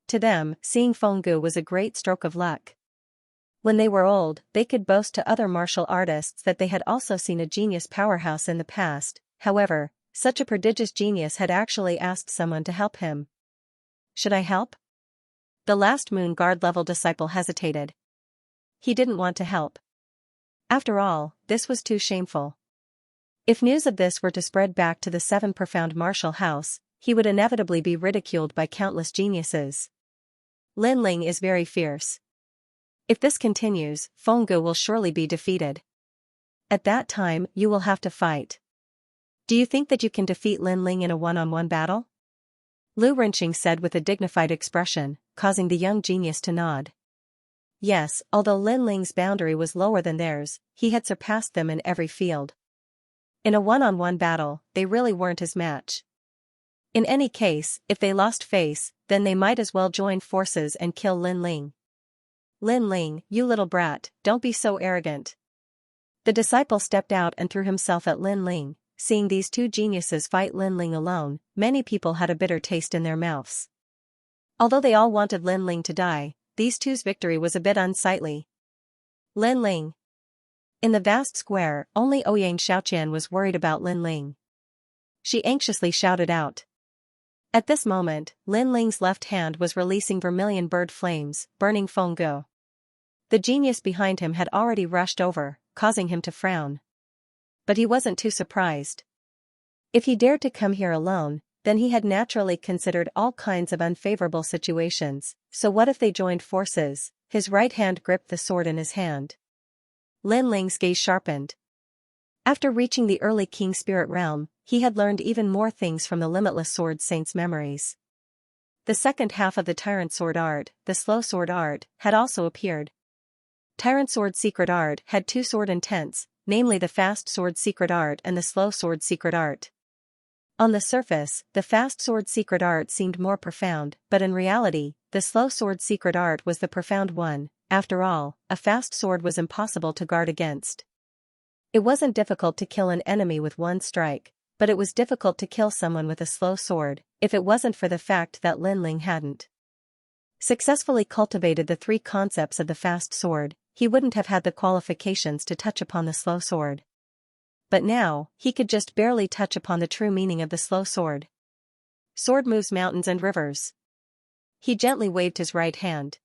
S1: To them, seeing Feng Ge was a great stroke of luck. When they were old, they could boast to other martial artists that they had also seen a genius powerhouse in the past. However, such a prodigious genius had actually asked someone to help him. Should I help? The last moon guard-level disciple hesitated. He didn't want to help. After all, this was too shameful. If news of this were to spread back to the 7 Profound Martial House, he would inevitably be ridiculed by countless geniuses. Lin Ling is very fierce. If this continues, Feng Ge will surely be defeated. At that time, you will have to fight. Do you think that you can defeat Lin Ling in a one-on-one battle? Lu Renqing said with a dignified expression, causing the young genius to nod. Yes, although Lin Ling's boundary was lower than theirs, he had surpassed them in every field. In a one-on-one battle, they really weren't his match. In any case, if they lost face, then they might as well join forces and kill Lin Ling. Lin Ling, you little brat, don't be so arrogant. The disciple stepped out and threw himself at Lin Ling. Seeing these two geniuses fight Lin Ling alone, many people had a bitter taste in their mouths. Although they all wanted Lin Ling to die, these two's victory was a bit unsightly. Lin Ling. In the vast square, only Ouyang Xiaoqian was worried about Lin Ling. She anxiously shouted out. At this moment, Lin Ling's left hand was releasing vermilion bird flames, burning Feng Ge. The genius behind him had already rushed over, causing him to frown. But he wasn't too surprised. If he dared to come here alone, then he had naturally considered all kinds of unfavorable situations, so what if they joined forces? His right hand gripped the sword in his hand. Lin Ling's gaze sharpened. After reaching the early King Spirit realm, he had learned even more things from the Limitless Sword Saint's memories. The second half of the Tyrant Sword Art, the Slow Sword Art, had also appeared. Tyrant Sword Secret Art had 2 sword intents, namely the Fast Sword Secret Art and the Slow Sword Secret Art. On the surface, the Fast Sword Secret Art seemed more profound, but in reality, the Slow Sword Secret Art was the profound one. After all, a fast sword was impossible to guard against. It wasn't difficult to kill an enemy with one strike, but it was difficult to kill someone with a slow sword, if it wasn't for the fact that Lin Ling hadn't successfully cultivated the 3 concepts of the fast sword. He wouldn't have had the qualifications to touch upon the slow sword. But now, he could just barely touch upon the true meaning of the slow sword. Sword moves mountains and rivers. He gently waved his right hand.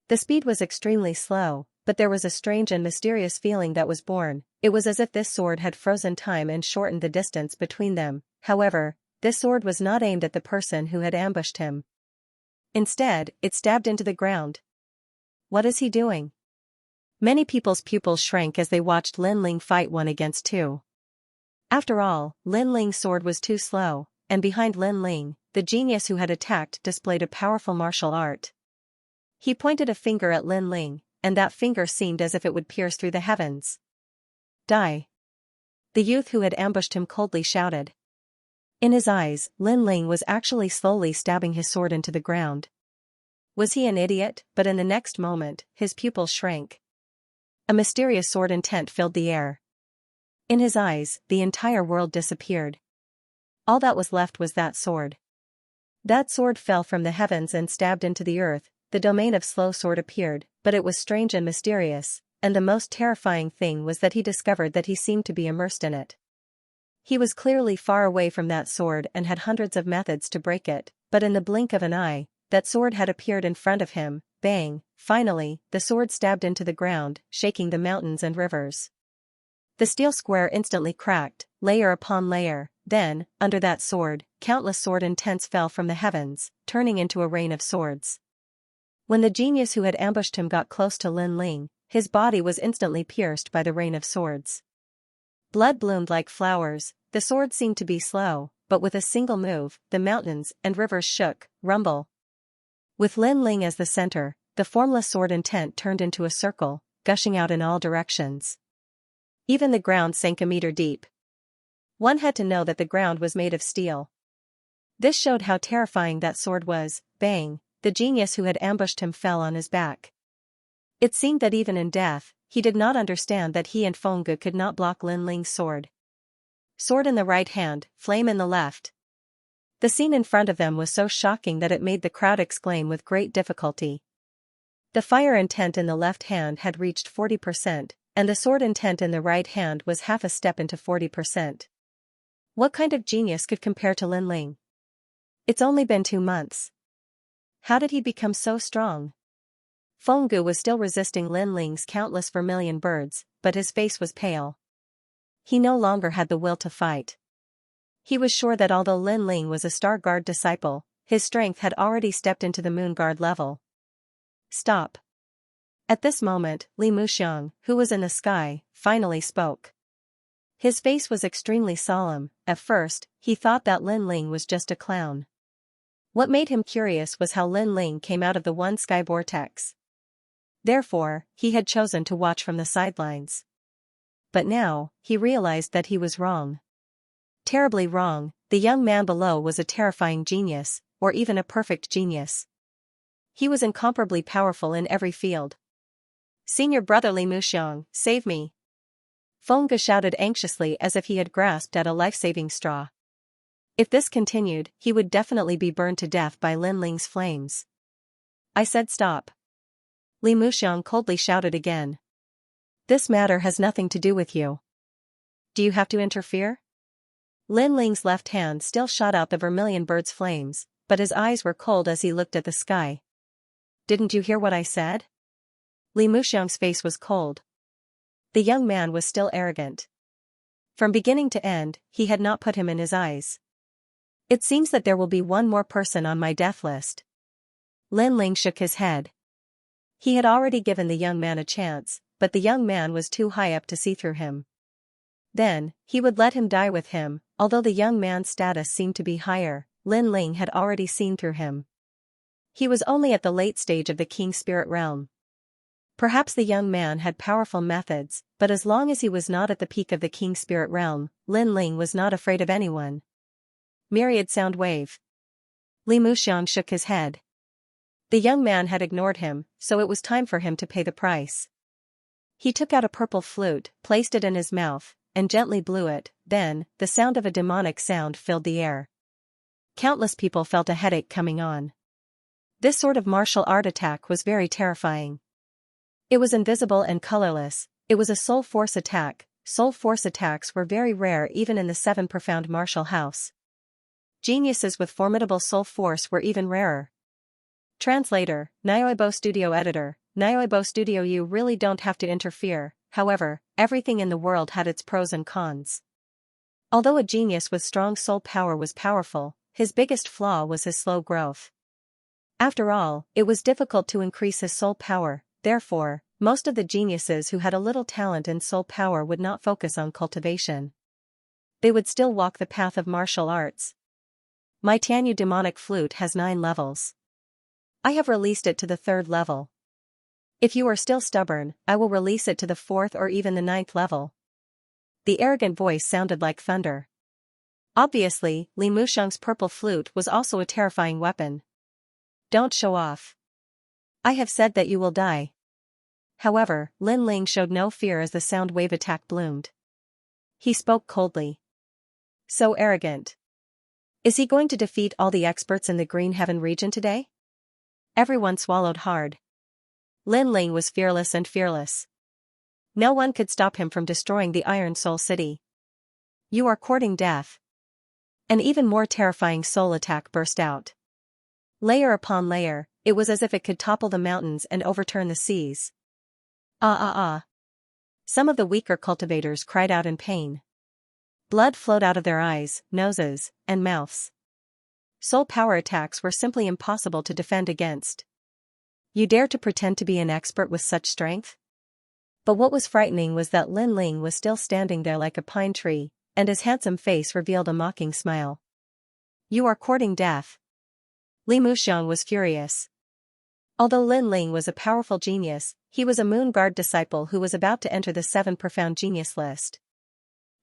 S1: The speed was extremely slow, but there was a strange and mysterious feeling that was born. It was as if this sword had frozen time and shortened the distance between them. However, this sword was not aimed at the person who had ambushed him. Instead, it stabbed into the ground. What is he doing? Many people's pupils shrank as they watched Lin Ling fight 1 against 2. After all, Lin Ling's sword was too slow, and behind Lin Ling, the genius who had attacked displayed a powerful martial art. He pointed a finger at Lin Ling, and that finger seemed as if it would pierce through the heavens. Die! The youth who had ambushed him coldly shouted. In his eyes, Lin Ling was actually slowly stabbing his sword into the ground. Was he an idiot? But in the next moment, his pupils shrank. A mysterious sword intent filled the air. In his eyes, the entire world disappeared. All that was left was that sword. That sword fell from the heavens and stabbed into the earth. The domain of slow sword appeared, but it was strange and mysterious, and the most terrifying thing was that he discovered that he seemed to be immersed in it. He was clearly far away from that sword and had hundreds of methods to break it, but in the blink of an eye, that sword had appeared in front of him. Bang! Finally, the sword stabbed into the ground, shaking the mountains and rivers. The steel square instantly cracked, layer upon layer. Then, under that sword, countless sword intents fell from the heavens, turning into a rain of swords. When the genius who had ambushed him got close to Lin Ling, his body was instantly pierced by the rain of swords. Blood bloomed like flowers. The sword seemed to be slow, but with a single move, the mountains and rivers shook, rumble. With Lin Ling as the center, the formless sword intent turned into a circle, gushing out in all directions. Even the ground sank a meter deep. One had to know that the ground was made of steel. This showed how terrifying that sword was. Bang! The genius who had ambushed him fell on his back. It seemed that even in death, he did not understand that he and Fengge could not block Lin Ling's sword. Sword in the right hand, flame in the left. The scene in front of them was so shocking that it made the crowd exclaim with great difficulty. The fire intent in the left hand had reached 40%, and the sword intent in the right hand was half a step into 40%. What kind of genius could compare to Lin Ling? It's only been 2 months. How did he become so strong? Fengge was still resisting Lin Ling's countless vermilion birds, but his face was pale. He no longer had the will to fight. He was sure that although Lin Ling was a Star Guard disciple, his strength had already stepped into the Moon Guard level. Stop. At this moment, Li Muxiang, who was in the sky, finally spoke. His face was extremely solemn. At first, he thought that Lin Ling was just a clown. What made him curious was how Lin Ling came out of the one sky vortex. Therefore, he had chosen to watch from the sidelines. But now, he realized that he was wrong. Terribly wrong. The young man below was a terrifying genius, or even a perfect genius. He was incomparably powerful in every field. Senior brother Li Muxiang, save me! Fengge shouted anxiously as if he had grasped at a life-saving straw. If this continued, he would definitely be burned to death by Lin Ling's flames. I said stop. Li Muxiang coldly shouted again. This matter has nothing to do with you. Do you have to interfere? Lin Ling's left hand still shot out the vermilion bird's flames, but his eyes were cold as he looked at the sky. Didn't you hear what I said? Li Muxiang's face was cold. The young man was still arrogant. From beginning to end, he had not put him in his eyes. It seems that there will be one more person on my death list. Lin Ling shook his head. He had already given the young man a chance, but the young man was too high up to see through him. Then, he would let him die with him. Although the young man's status seemed to be higher, Lin Ling had already seen through him. He was only at the late stage of the King Spirit realm. Perhaps the young man had powerful methods, but as long as he was not at the peak of the King Spirit realm, Lin Ling was not afraid of anyone. Myriad sound wave. Li Muxiang shook his head. The young man had ignored him, so it was time for him to pay the price. He took out a purple flute, placed it in his mouth, and gently blew it. Then, the sound of a demonic sound filled the air. Countless people felt a headache coming on. This sort of martial art attack was very terrifying. It was invisible and colorless. It was a soul force attack. Soul force attacks were very rare even in the 7 profound martial house. Geniuses with formidable soul force were even rarer. Translator, Nyoibo Studio Editor, Nyoibo Studio. You really don't have to interfere. However, everything in the world had its pros and cons. Although a genius with strong soul power was powerful, his biggest flaw was his slow growth. After all, it was difficult to increase his soul power. Therefore, most of the geniuses who had a little talent and soul power would not focus on cultivation. They would still walk the path of martial arts. My Tianyu demonic flute has 9 levels. I have released it to the 3rd level. If you are still stubborn, I will release it to the 4th or even the 9th level. The arrogant voice sounded like thunder. Obviously, Li Muxiang's purple flute was also a terrifying weapon. Don't show off. I have said that you will die. However, Lin Ling showed no fear as the sound wave attack bloomed. He spoke coldly. So arrogant. Is he going to defeat all the experts in the Green Heaven region today? Everyone swallowed hard. Lin Ling was fearless and fearless. No one could stop him from destroying the Iron Soul City. You are courting death. An even more terrifying soul attack burst out. Layer upon layer, it was as if it could topple the mountains and overturn the seas. Ah. Some of the weaker cultivators cried out in pain. Blood flowed out of their eyes, noses, and mouths. Soul power attacks were simply impossible to defend against. You dare to pretend to be an expert with such strength? But what was frightening was that Lin Ling was still standing there like a pine tree, and his handsome face revealed a mocking smile. You are courting death. Li Muxiang was furious. Although Lin Ling was a powerful genius, he was a Moon Guard disciple who was about to enter the 7 profound genius list.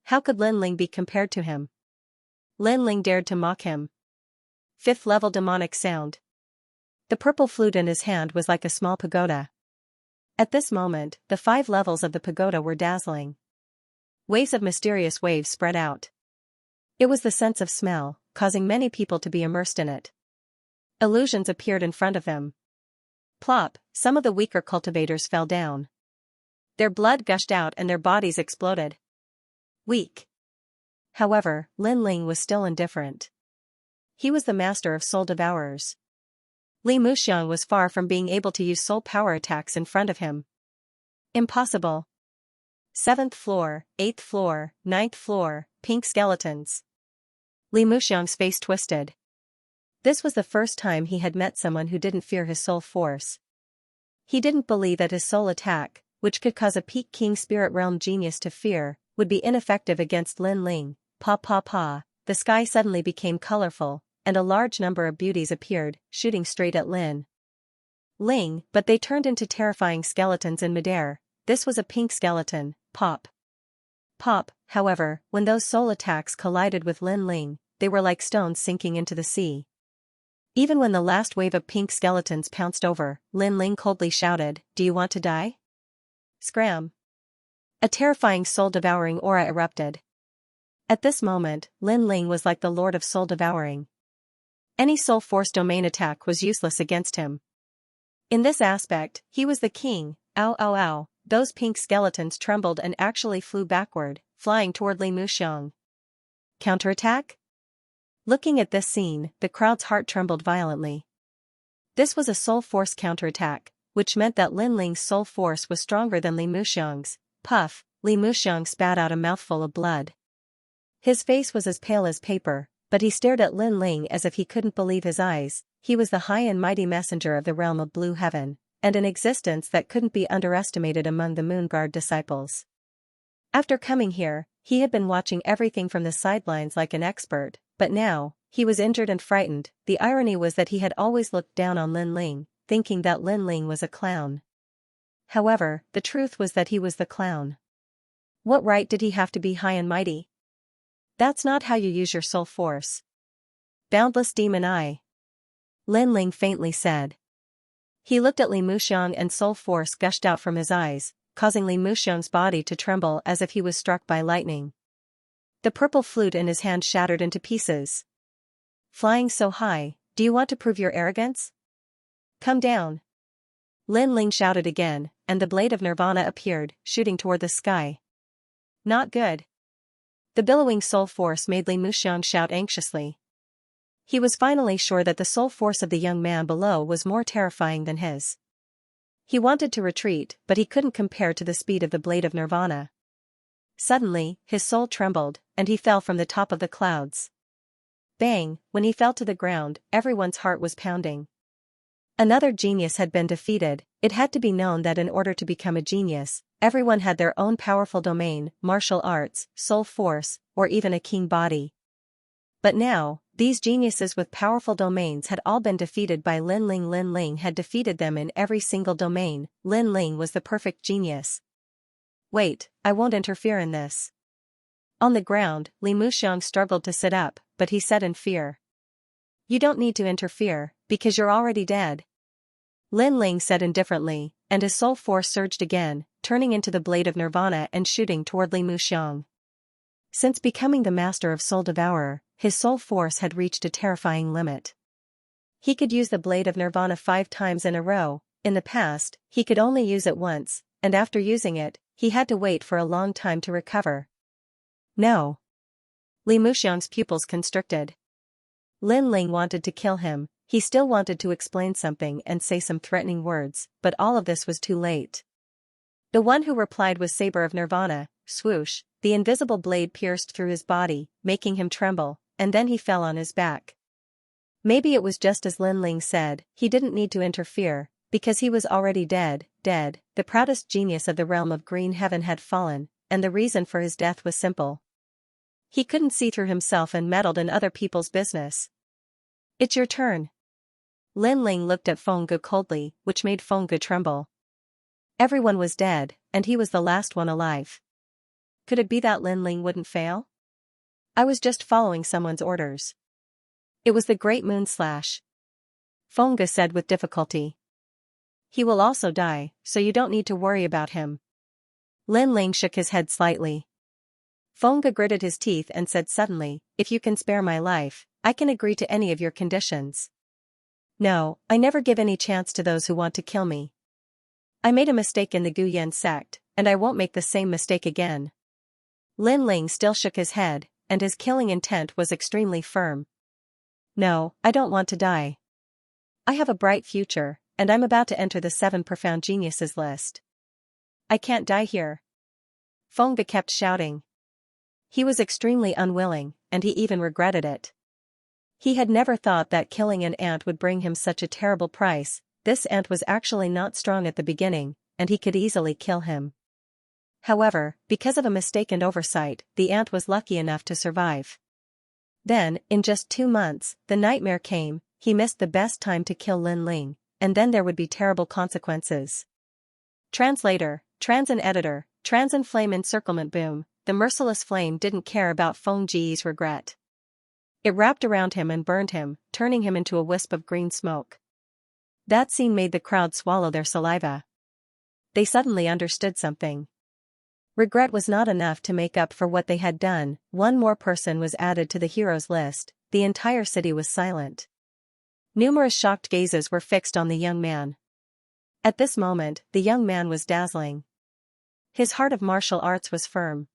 S1: How could Lin Ling be compared to him? Lin Ling dared to mock him. 5th level demonic sound. The purple flute in his hand was like a small pagoda. At this moment, the 5 levels of the pagoda were dazzling. Waves of mysterious waves spread out. It was the sense of smell, causing many people to be immersed in it. Illusions appeared in front of him. Plop, some of the weaker cultivators fell down. Their blood gushed out and their bodies exploded. Weak. However, Lin Ling was still indifferent. He was the master of soul devourers. Li Muxiang was far from being able to use soul power attacks in front of him. Impossible. 7th floor, 8th floor, 9th floor, pink skeletons. Li Muxiang's face twisted. This was the first time he had met someone who didn't fear his soul force. He didn't believe that his soul attack, which could cause a peak king spirit realm genius to fear, would be ineffective against Lin Ling. Pa. The sky suddenly became colorful, and a large number of beauties appeared, shooting straight at Lin Ling, but they turned into terrifying skeletons in midair. This was a pink skeleton. Pop. However, when those soul attacks collided with Lin Ling, they were like stones sinking into the sea. Even when the last wave of pink skeletons pounced over, Lin Ling coldly shouted, "Do you want to die?" Scram. A terrifying soul-devouring aura erupted. At this moment, Lin Ling was like the Lord of Soul Devouring. Any soul force domain attack was useless against him. In this aspect, he was the king. Ow. Those pink skeletons trembled and actually flew backward, flying toward Li Muxiang. Counterattack? Looking at this scene, the crowd's heart trembled violently. This was a soul force counterattack, which meant that Lin Ling's soul force was stronger than Li Muxiang's. Puff, Li Muxiang spat out a mouthful of blood. His face was as pale as paper, but he stared at Lin Ling as if he couldn't believe his eyes. He was the high and mighty messenger of the realm of Blue Heaven, and an existence that couldn't be underestimated among the Moon Guard disciples. After coming here, he had been watching everything from the sidelines like an expert, but now, he was injured and frightened. The irony was that he had always looked down on Lin Ling, thinking that Lin Ling was a clown. However, the truth was that he was the clown. What right did he have to be high and mighty? That's not how you use your soul force. Boundless demon eye. Lin Ling faintly said. He looked at Li Muxiang and soul force gushed out from his eyes, causing Li Muxiang's body to tremble as if he was struck by lightning. The purple flute in his hand shattered into pieces. Flying so high, do you want to prove your arrogance? Come down. Lin Ling shouted again, and the blade of Nirvana appeared, shooting toward the sky. Not good. The billowing soul force made Li Muxiang shout anxiously. He was finally sure that the soul force of the young man below was more terrifying than his. He wanted to retreat, but he couldn't compare to the speed of the blade of Nirvana. Suddenly, his soul trembled, and he fell from the top of the clouds. Bang! When he fell to the ground, everyone's heart was pounding. Another genius had been defeated. It had to be known that in order to become a genius, everyone had their own powerful domain, martial arts, soul force, or even a king body. But now, These geniuses with powerful domains had all been defeated by Lin Ling. Lin Ling had defeated them in every single domain. Lin Ling was the perfect genius. Wait, I won't interfere in this. On the ground, Li Muxiang struggled to sit up, but he said in fear. You don't need to interfere, because you're already dead. Lin Ling said indifferently, and his soul force surged again, turning into the blade of Nirvana and shooting toward Li Muxiang. Since becoming the master of Soul Devourer, his soul force had reached a terrifying limit. He could use the blade of Nirvana 5 times in a row. In the past, he could only use it once, and after using it, he had to wait for a long time to recover. No. Li Muxiang's pupils constricted. Lin Ling wanted to kill him, he still wanted to explain something and say some threatening words, but all of this was too late. The one who replied was Saber of Nirvana. Swoosh, the invisible blade pierced through his body, making him tremble, and then he fell on his back. Maybe it was just as Lin Ling said, he didn't need to interfere, because he was already dead. The proudest genius of the realm of Green Heaven had fallen, and the reason for his death was simple. He couldn't see through himself and meddled in other people's business. It's your turn. Lin Ling looked at Feng Ge coldly, which made Feng Ge tremble. Everyone was dead, and he was the last one alive. Could it be that Lin Ling wouldn't fail? I was just following someone's orders. It was the Great Moon Slash. Feng Ge said with difficulty. He will also die, so you don't need to worry about him. Lin Ling shook his head slightly. Feng Ge gritted his teeth and said suddenly, if you can spare my life, I can agree to any of your conditions. No, I never give any chance to those who want to kill me. I made a mistake in the Guyan sect, and I won't make the same mistake again. Lin Ling still shook his head, and his killing intent was extremely firm. No, I don't want to die. I have a bright future, and I'm about to enter the 7 profound geniuses list. I can't die here. Feng Ge kept shouting. He was extremely unwilling, and he even regretted it. He had never thought that killing an ant would bring him such a terrible price. This ant was actually not strong at the beginning, and he could easily kill him. However, because of a mistaken oversight, the ant was lucky enough to survive. Then, in just 2 months, the nightmare came. He missed the best time to kill Lin Ling, and then there would be terrible consequences. Translator, Transin Editor, Transin Flame Encirclement Boom. The merciless flame didn't care about Feng Ge's regret. It wrapped around him and burned him, turning him into a wisp of green smoke. That scene made the crowd swallow their saliva. They suddenly understood something. Regret was not enough to make up for what they had done. One more person was added to the heroes list. The entire city was silent. Numerous shocked gazes were fixed on the young man. At this moment, the young man was dazzling. His heart of martial arts was firm.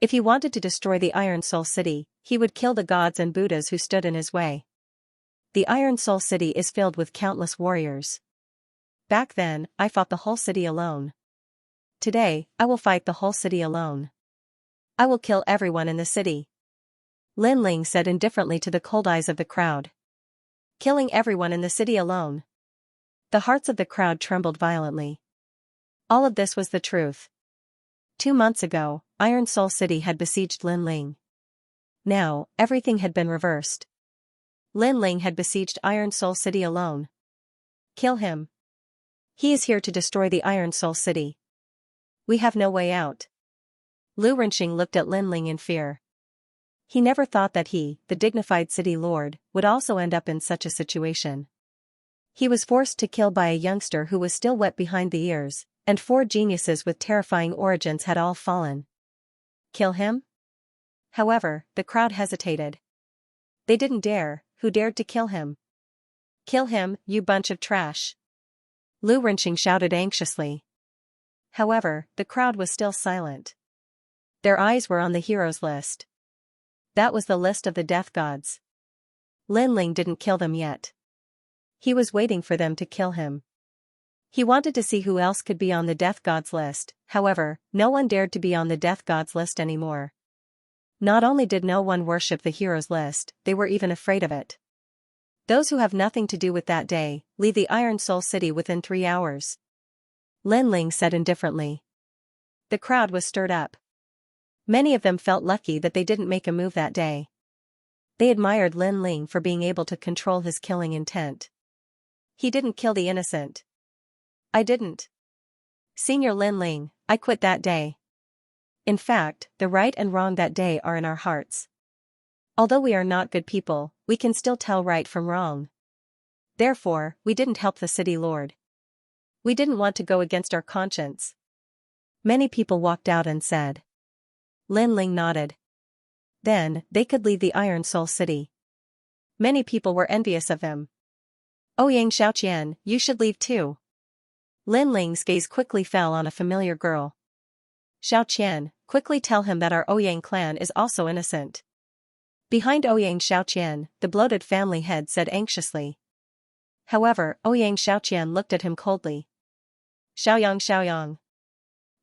S1: If he wanted to destroy the Iron Soul City, he would kill the gods and Buddhas who stood in his way. The Iron Soul City is filled with countless warriors. Back then, I fought the whole city alone. Today, I will fight the whole city alone. I will kill everyone in the city. Lin Ling said indifferently to the cold eyes of the crowd. Killing everyone in the city alone. The hearts of the crowd trembled violently. All of this was the truth. 2 months ago, Iron Soul City had besieged Lin Ling. Now, everything had been reversed. Lin Ling had besieged Iron Soul City alone. Kill him. He is here to destroy the Iron Soul City. We have no way out. Lu Renqing looked at Lin Ling in fear. He never thought that he, the dignified city lord, would also end up in such a situation. He was forced to kill by a youngster who was still wet behind the ears, and 4 geniuses with terrifying origins had all fallen. Kill him? However, the crowd hesitated. They didn't dare. Who dared to kill him? Kill him, you bunch of trash. Lu Renqing shouted anxiously. However, the crowd was still silent. Their eyes were on the heroes list. That was the list of the death gods. Lin Ling didn't kill them yet. He was waiting for them to kill him. He wanted to see who else could be on the death gods list. However, no one dared to be on the death gods list anymore. Not only did no one worship the heroes list, they were even afraid of it. Those who have nothing to do with that day, leave the Iron Soul City within 3 hours. Lin Ling said indifferently. The crowd was stirred up. Many of them felt lucky that they didn't make a move that day. They admired Lin Ling for being able to control his killing intent. He didn't kill the innocent. I didn't. Senior Lin Ling, I quit that day. In fact, the right and wrong that day are in our hearts. Although we are not good people, we can still tell right from wrong. Therefore, we didn't help the city lord. We didn't want to go against our conscience. Many people walked out and said. Lin Ling nodded. Then, they could leave the Iron Soul City. Many people were envious of him. Ouyang Xiaoqian, you should leave too. Lin Ling's gaze quickly fell on a familiar girl. Xiaoqian, quickly tell him that our Ouyang clan is also innocent. Behind Ouyang Xiaoqian, the bloated family head said anxiously. However, Ouyang Xiaoqian looked at him coldly. Xiaoyang Xiaoyang.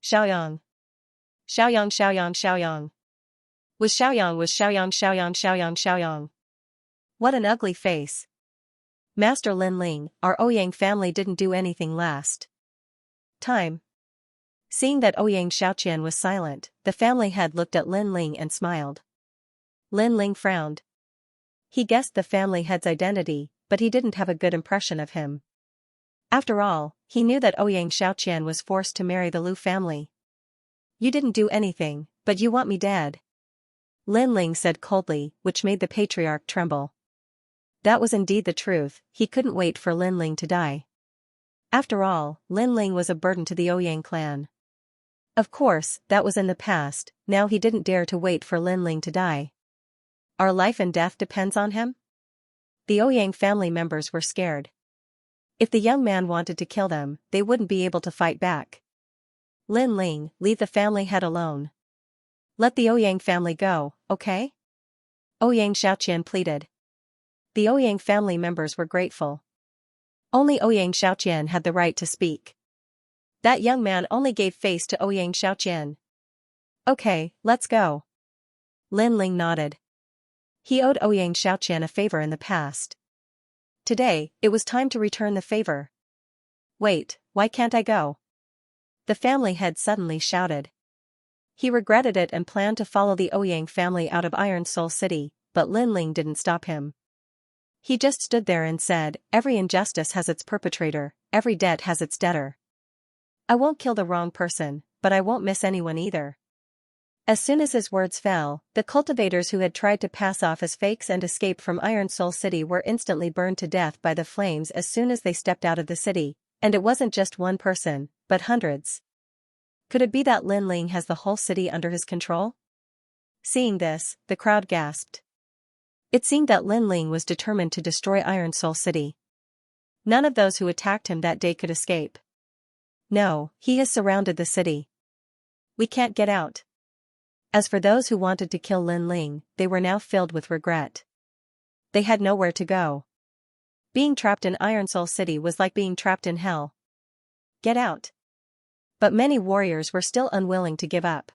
S1: Xiaoyang. Xiaoyang Xiaoyang Xiaoyang. Was Xiaoyang Xiaoyang Xiaoyang Xiaoyang. What an ugly face. Master Lin Ling, our Ouyang family didn't do anything last time. Seeing that Ouyang Xiaoqian was silent, the family head looked at Lin Ling and smiled. Lin Ling frowned. He guessed the family head's identity, but he didn't have a good impression of him. After all, he knew that Ouyang Xiaoqian was forced to marry the Lu family. You didn't do anything, but you want me dead. Lin Ling said coldly, which made the patriarch tremble. That was indeed the truth, he couldn't wait for Lin Ling to die. After all, Lin Ling was a burden to the Ouyang clan. Of course, that was in the past, now he didn't dare to wait for Lin Ling to die. Our life and death depends on him? The Ouyang family members were scared. If the young man wanted to kill them, they wouldn't be able to fight back. Lin Ling, leave the family head alone. Let the Ouyang family go, okay? Ouyang Xiaoqian pleaded. The Ouyang family members were grateful. Only Ouyang Xiaoqian had the right to speak. That young man only gave face to Ouyang Xiaoqian. Okay, let's go. Lin Ling nodded. He owed Ouyang Xiaoqian a favor in the past. Today, it was time to return the favor. Wait, why can't I go? The family head suddenly shouted. He regretted it and planned to follow the Ouyang family out of Iron Soul City, but Lin Ling didn't stop him. He just stood there and said, every injustice has its perpetrator, every debt has its debtor. I won't kill the wrong person, but I won't miss anyone either. As soon as his words fell, the cultivators who had tried to pass off as fakes and escape from Iron Soul City were instantly burned to death by the flames as soon as they stepped out of the city, and it wasn't just one person, but hundreds. Could it be that Lin Ling has the whole city under his control? Seeing this, the crowd gasped. It seemed that Lin Ling was determined to destroy Iron Soul City. None of those who attacked him that day could escape. No, he has surrounded the city. We can't get out. As for those who wanted to kill Lin Ling, they were now filled with regret. They had nowhere to go. Being trapped in Iron Soul City was like being trapped in hell. Get out. But many warriors were still unwilling to give up.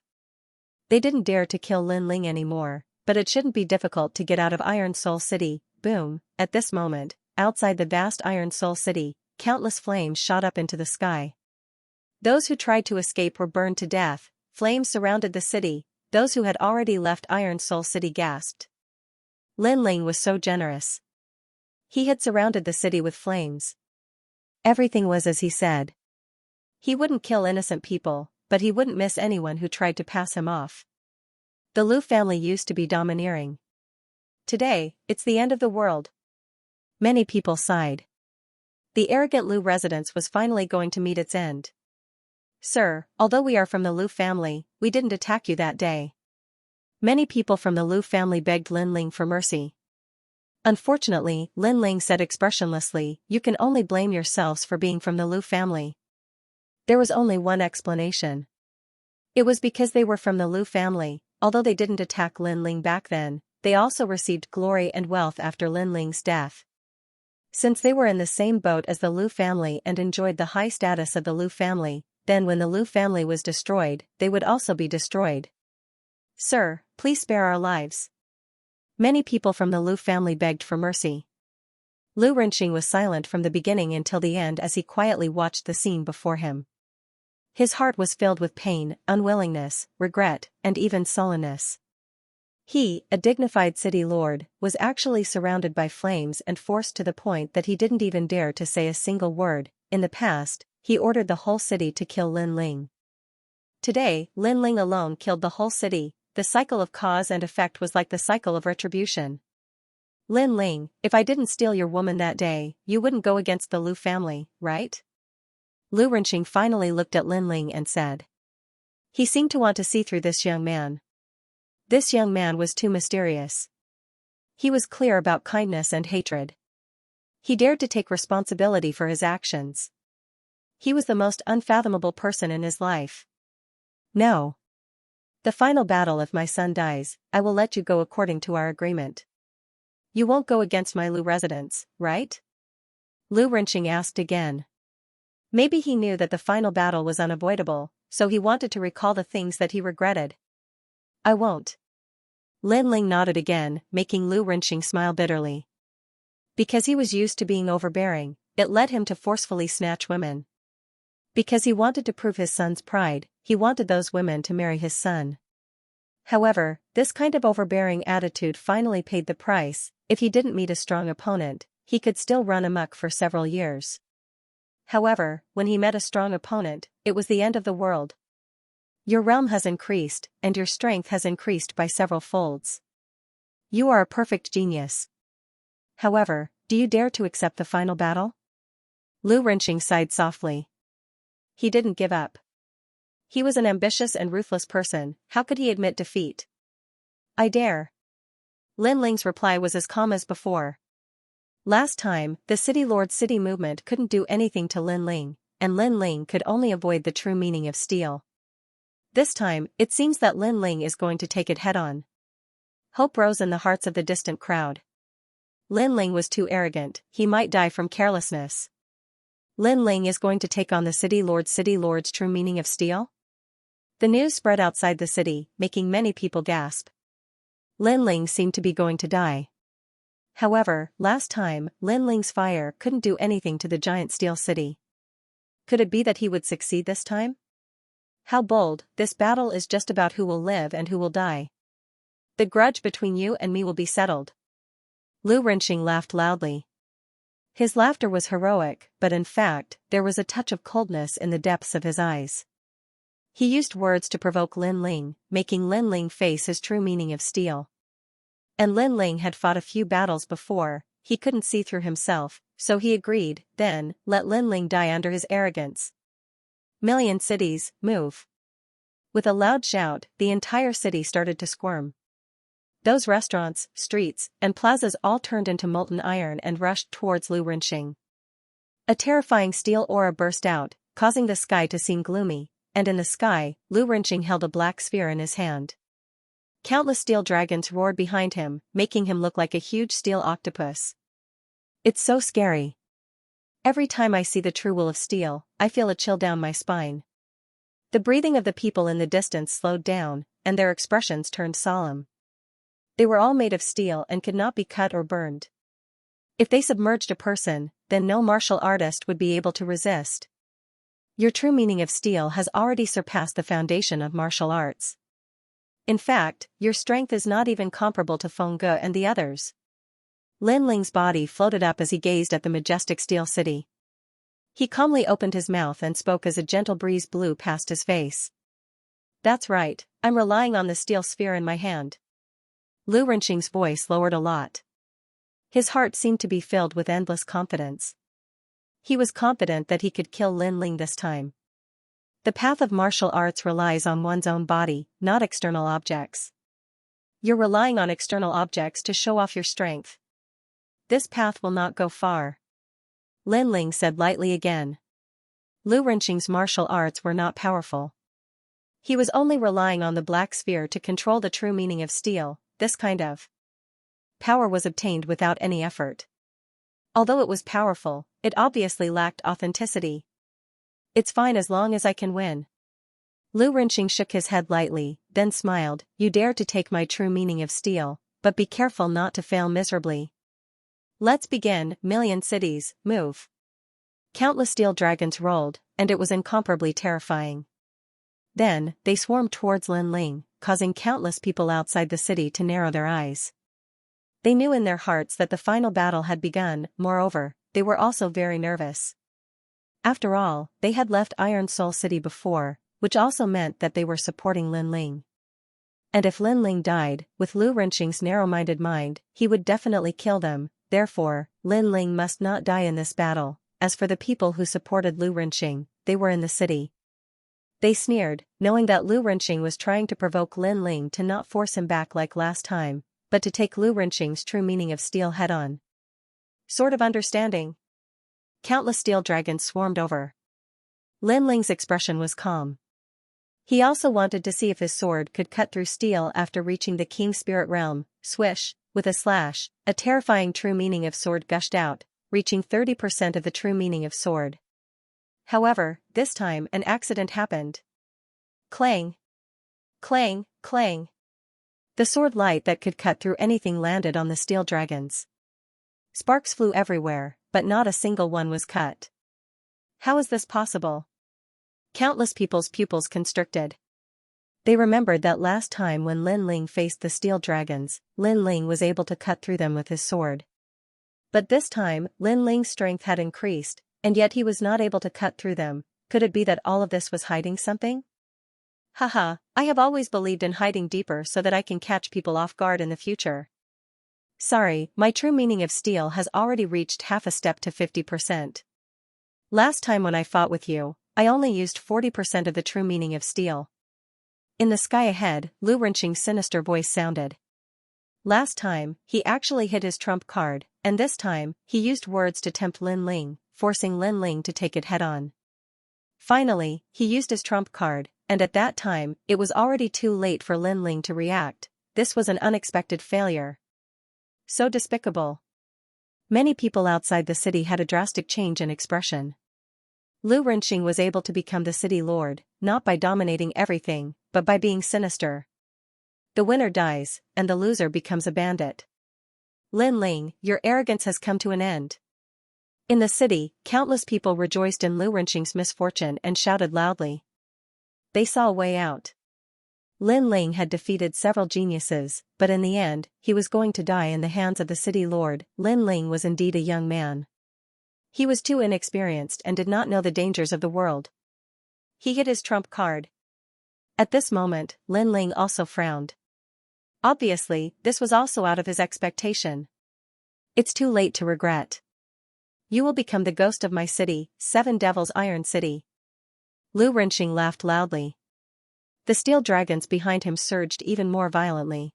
S1: They didn't dare to kill Lin Ling anymore, but it shouldn't be difficult to get out of Iron Soul City. Boom, at this moment, outside the vast Iron Soul City, countless flames shot up into the sky. Those who tried to escape were burned to death, flames surrounded the city, those who had already left Iron Soul City gasped. Lin Ling was so generous. He had surrounded the city with flames. Everything was as he said. He wouldn't kill innocent people, but he wouldn't miss anyone who tried to pass him off. The Lu family used to be domineering. Today, it's the end of the world. Many people sighed. The arrogant Lu residence was finally going to meet its end. Sir, although we are from the Lu family, we didn't attack you that day. Many people from the Lu family begged Lin Ling for mercy. Unfortunately, Lin Ling said expressionlessly, you can only blame yourselves for being from the Lu family. There was only one explanation. It was because they were from the Lu family, although they didn't attack Lin Ling back then, they also received glory and wealth after Lin Ling's death. Since they were in the same boat as the Lu family and enjoyed the high status of the Lu family, then when the Lu family was destroyed, they would also be destroyed. Sir, please spare our lives. Many people from the Lu family begged for mercy. Lu Renqing was silent from the beginning until the end as he quietly watched the scene before him. His heart was filled with pain, unwillingness, regret, and even sullenness. He, a dignified city lord, was actually surrounded by flames and forced to the point that he didn't even dare to say a single word. In the past, he ordered the whole city to kill Lin Ling. Today, Lin Ling alone killed the whole city. The cycle of cause and effect was like the cycle of retribution. Lin Ling, if I didn't steal your woman that day, you wouldn't go against the Lu family, right? Lu Renqing finally looked at Lin Ling and said. He seemed to want to see through this young man. This young man was too mysterious. He was clear about kindness and hatred. He dared to take responsibility for his actions. He was the most unfathomable person in his life. No. The final battle, if my son dies, I will let you go according to our agreement. You won't go against my Lu residents, right? Lu Renqing asked again. Maybe he knew that the final battle was unavoidable, so he wanted to recall the things that he regretted. I won't. Lin Ling nodded again, making Lu Renqing smile bitterly. Because he was used to being overbearing, it led him to forcefully snatch women. Because he wanted to prove his son's pride, he wanted those women to marry his son. However, this kind of overbearing attitude finally paid the price. If he didn't meet a strong opponent, he could still run amok for several years. However, when he met a strong opponent, it was the end of the world. Your realm has increased, and your strength has increased by several folds. You are a perfect genius. However, do you dare to accept the final battle? Lu Renqing sighed softly. He didn't give up. He was an ambitious and ruthless person. How could he admit defeat? I dare. Lin Ling's reply was as calm as before. Last time, the City Lord's city movement couldn't do anything to Lin Ling, and Lin Ling could only avoid the true meaning of steel. This time, it seems that Lin Ling is going to take it head-on. Hope rose in the hearts of the distant crowd. Lin Ling was too arrogant, he might die from carelessness. Lin Ling is going to take on the City Lord's true meaning of steel? The news spread outside the city, making many people gasp. Lin Ling seemed to be going to die. However, last time, Lin Ling's fire couldn't do anything to the giant steel city. Could it be that he would succeed this time? How bold, this battle is just about who will live and who will die. The grudge between you and me will be settled. Lu Renqing laughed loudly. His laughter was heroic, but in fact, there was a touch of coldness in the depths of his eyes. He used words to provoke Lin Ling, making Lin Ling face his true meaning of steel. And Lin Ling had fought a few battles before, he couldn't see through himself, so he agreed, then, let Lin Ling die under his arrogance. Million cities, move. With a loud shout, the entire city started to squirm. Those restaurants, streets, and plazas all turned into molten iron and rushed towards Lu Renqing. A terrifying steel aura burst out, causing the sky to seem gloomy, and in the sky, Lu Renqing held a black sphere in his hand. Countless steel dragons roared behind him, making him look like a huge steel octopus. It's so scary. Every time I see the true will of steel, I feel a chill down my spine. The breathing of the people in the distance slowed down, and their expressions turned solemn. They were all made of steel and could not be cut or burned. If they submerged a person, then no martial artist would be able to resist. Your true meaning of steel has already surpassed the foundation of martial arts. In fact, your strength is not even comparable to Feng Ge and the others. Lin Ling's body floated up as he gazed at the majestic steel city. He calmly opened his mouth and spoke as a gentle breeze blew past his face. That's right, I'm relying on the steel sphere in my hand. Lu Renqing's voice lowered a lot. His heart seemed to be filled with endless confidence. He was confident that he could kill Lin Ling this time. The path of martial arts relies on one's own body, not external objects. You're relying on external objects to show off your strength. This path will not go far. Lin Ling said lightly again. Lu Renqing's martial arts were not powerful. He was only relying on the black sphere to control the true meaning of steel. This kind of power was obtained without any effort. Although it was powerful, it obviously lacked authenticity. It's fine as long as I can win. Lu Renqing shook his head lightly, then smiled. You dare to take my true meaning of steel, but be careful not to fail miserably. Let's begin. Million cities, move. Countless steel dragons rolled, and it was incomparably terrifying. Then, they swarmed towards Lin Ling, causing countless people outside the city to narrow their eyes. They knew in their hearts that the final battle had begun. Moreover, they were also very nervous. After all, they had left Iron Soul City before, which also meant that they were supporting Lin Ling. And if Lin Ling died, with Lu Renqing's narrow-minded mind, he would definitely kill them. Therefore, Lin Ling must not die in this battle. As for the people who supported Lu Renqing, they were in the city. They sneered, knowing that Lu Renqing was trying to provoke Lin Ling to not force him back like last time, but to take Lu Renqing's true meaning of steel head-on. Sort of understanding. Countless steel dragons swarmed over. Lin Ling's expression was calm. He also wanted to see if his sword could cut through steel after reaching the King Spirit Realm. Swish, with a slash, a terrifying true meaning of sword gushed out, reaching 30% of the true meaning of sword. However, this time an accident happened. Clang! Clang, clang! The sword light that could cut through anything landed on the steel dragons. Sparks flew everywhere, but not a single one was cut. How is this possible? Countless people's pupils constricted. They remembered that last time when Lin Ling faced the steel dragons, Lin Ling was able to cut through them with his sword. But this time, Lin Ling's strength had increased, and yet he was not able to cut through them. Could it be that all of this was hiding something? Haha, I have always believed in hiding deeper so that I can catch people off guard in the future. Sorry, my true meaning of steel has already reached half a step to 50%. Last time when I fought with you, I only used 40% of the true meaning of steel. In the sky ahead, Lu Renqing's sinister voice sounded. Last time, he actually hit his trump card, and this time, he used words to tempt Lin Ling, forcing Lin Ling to take it head-on. Finally, he used his trump card, and at that time, it was already too late for Lin Ling to react. This was an unexpected failure. So despicable. Many people outside the city had a drastic change in expression. Lu Renqing was able to become the city lord, not by dominating everything, but by being sinister. The winner dies, and the loser becomes a bandit. Lin Ling, your arrogance has come to an end. In the city, countless people rejoiced in Lu Renqing's misfortune and shouted loudly. They saw a way out. Lin Ling had defeated several geniuses, but in the end, he was going to die in the hands of the city lord. Lin Ling was indeed a young man. He was too inexperienced and did not know the dangers of the world. He hit his trump card. At this moment, Lin Ling also frowned. Obviously, this was also out of his expectation. It's too late to regret. You will become the ghost of my city, Seven Devils Iron City. Lu Renqing laughed loudly. The steel dragons behind him surged even more violently.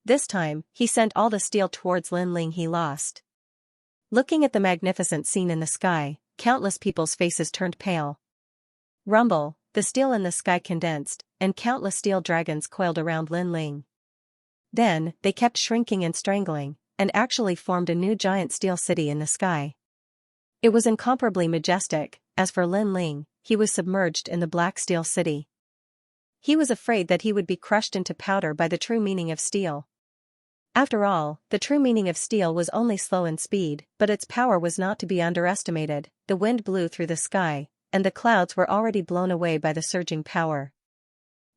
S1: This time, he sent all the steel towards Lin Ling he lost. Looking at the magnificent scene in the sky, countless people's faces turned pale. Rumble, the steel in the sky condensed, and countless steel dragons coiled around Lin Ling. Then, they kept shrinking and strangling, and actually formed a new giant steel city in the sky. It was incomparably majestic. As for Lin Ling, he was submerged in the black steel city. He was afraid that he would be crushed into powder by the true meaning of steel. After all, the true meaning of steel was only slow in speed, but its power was not to be underestimated. The wind blew through the sky, and the clouds were already blown away by the surging power.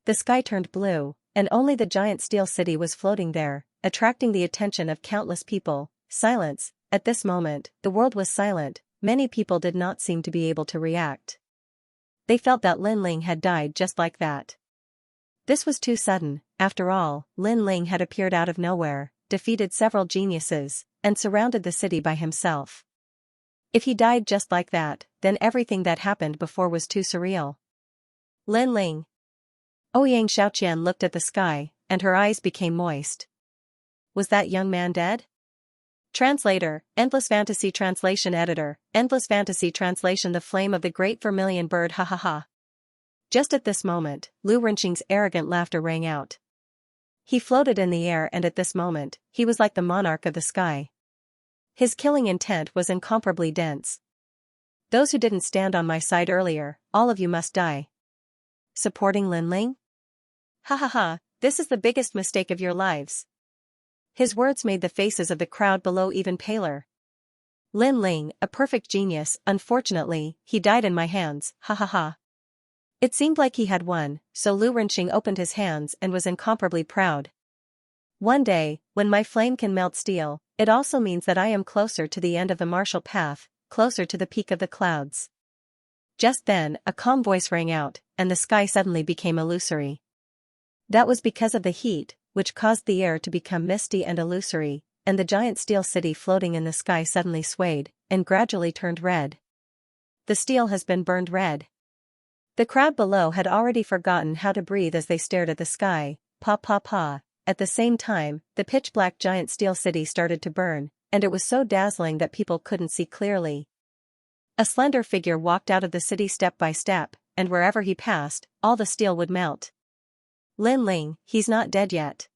S1: The sky turned blue, and only the giant steel city was floating there, attracting the attention of countless people. Silence. At this moment, the world was silent. Many people did not seem to be able to react. They felt that Lin Ling had died just like that. This was too sudden. After all, Lin Ling had appeared out of nowhere, defeated several geniuses, and surrounded the city by himself. If he died just like that, then everything that happened before was too surreal. Lin Ling. Xianxia looked at the sky, and her eyes became moist. Was that young man dead? Translator, Endless Fantasy Translation Editor, Endless Fantasy Translation. The flame of the great vermilion bird. Ha ha ha. Just at this moment, Lu Renqing's arrogant laughter rang out. He floated in the air, and at this moment, he was like the monarch of the sky. His killing intent was incomparably dense. Those who didn't stand on my side earlier, all of you must die. Supporting Lin Ling? Ha ha ha, this is the biggest mistake of your lives. His words made the faces of the crowd below even paler. Lin Ling, a perfect genius, unfortunately, he died in my hands. Ha ha ha. It seemed like he had won, so Lu Renqing opened his hands and was incomparably proud. One day, when my flame can melt steel, it also means that I am closer to the end of the martial path, closer to the peak of the clouds. Just then, a calm voice rang out, and the sky suddenly became illusory. That was because of the heat, which caused the air to become misty and illusory, and the giant steel city floating in the sky suddenly swayed, and gradually turned red. The steel has been burned red. The crowd below had already forgotten how to breathe as they stared at the sky, pa pa pa. At the same time, the pitch-black giant steel city started to burn, and it was so dazzling that people couldn't see clearly. A slender figure walked out of the city step by step, and wherever he passed, all the steel would melt. Lin Ling, he's not dead yet.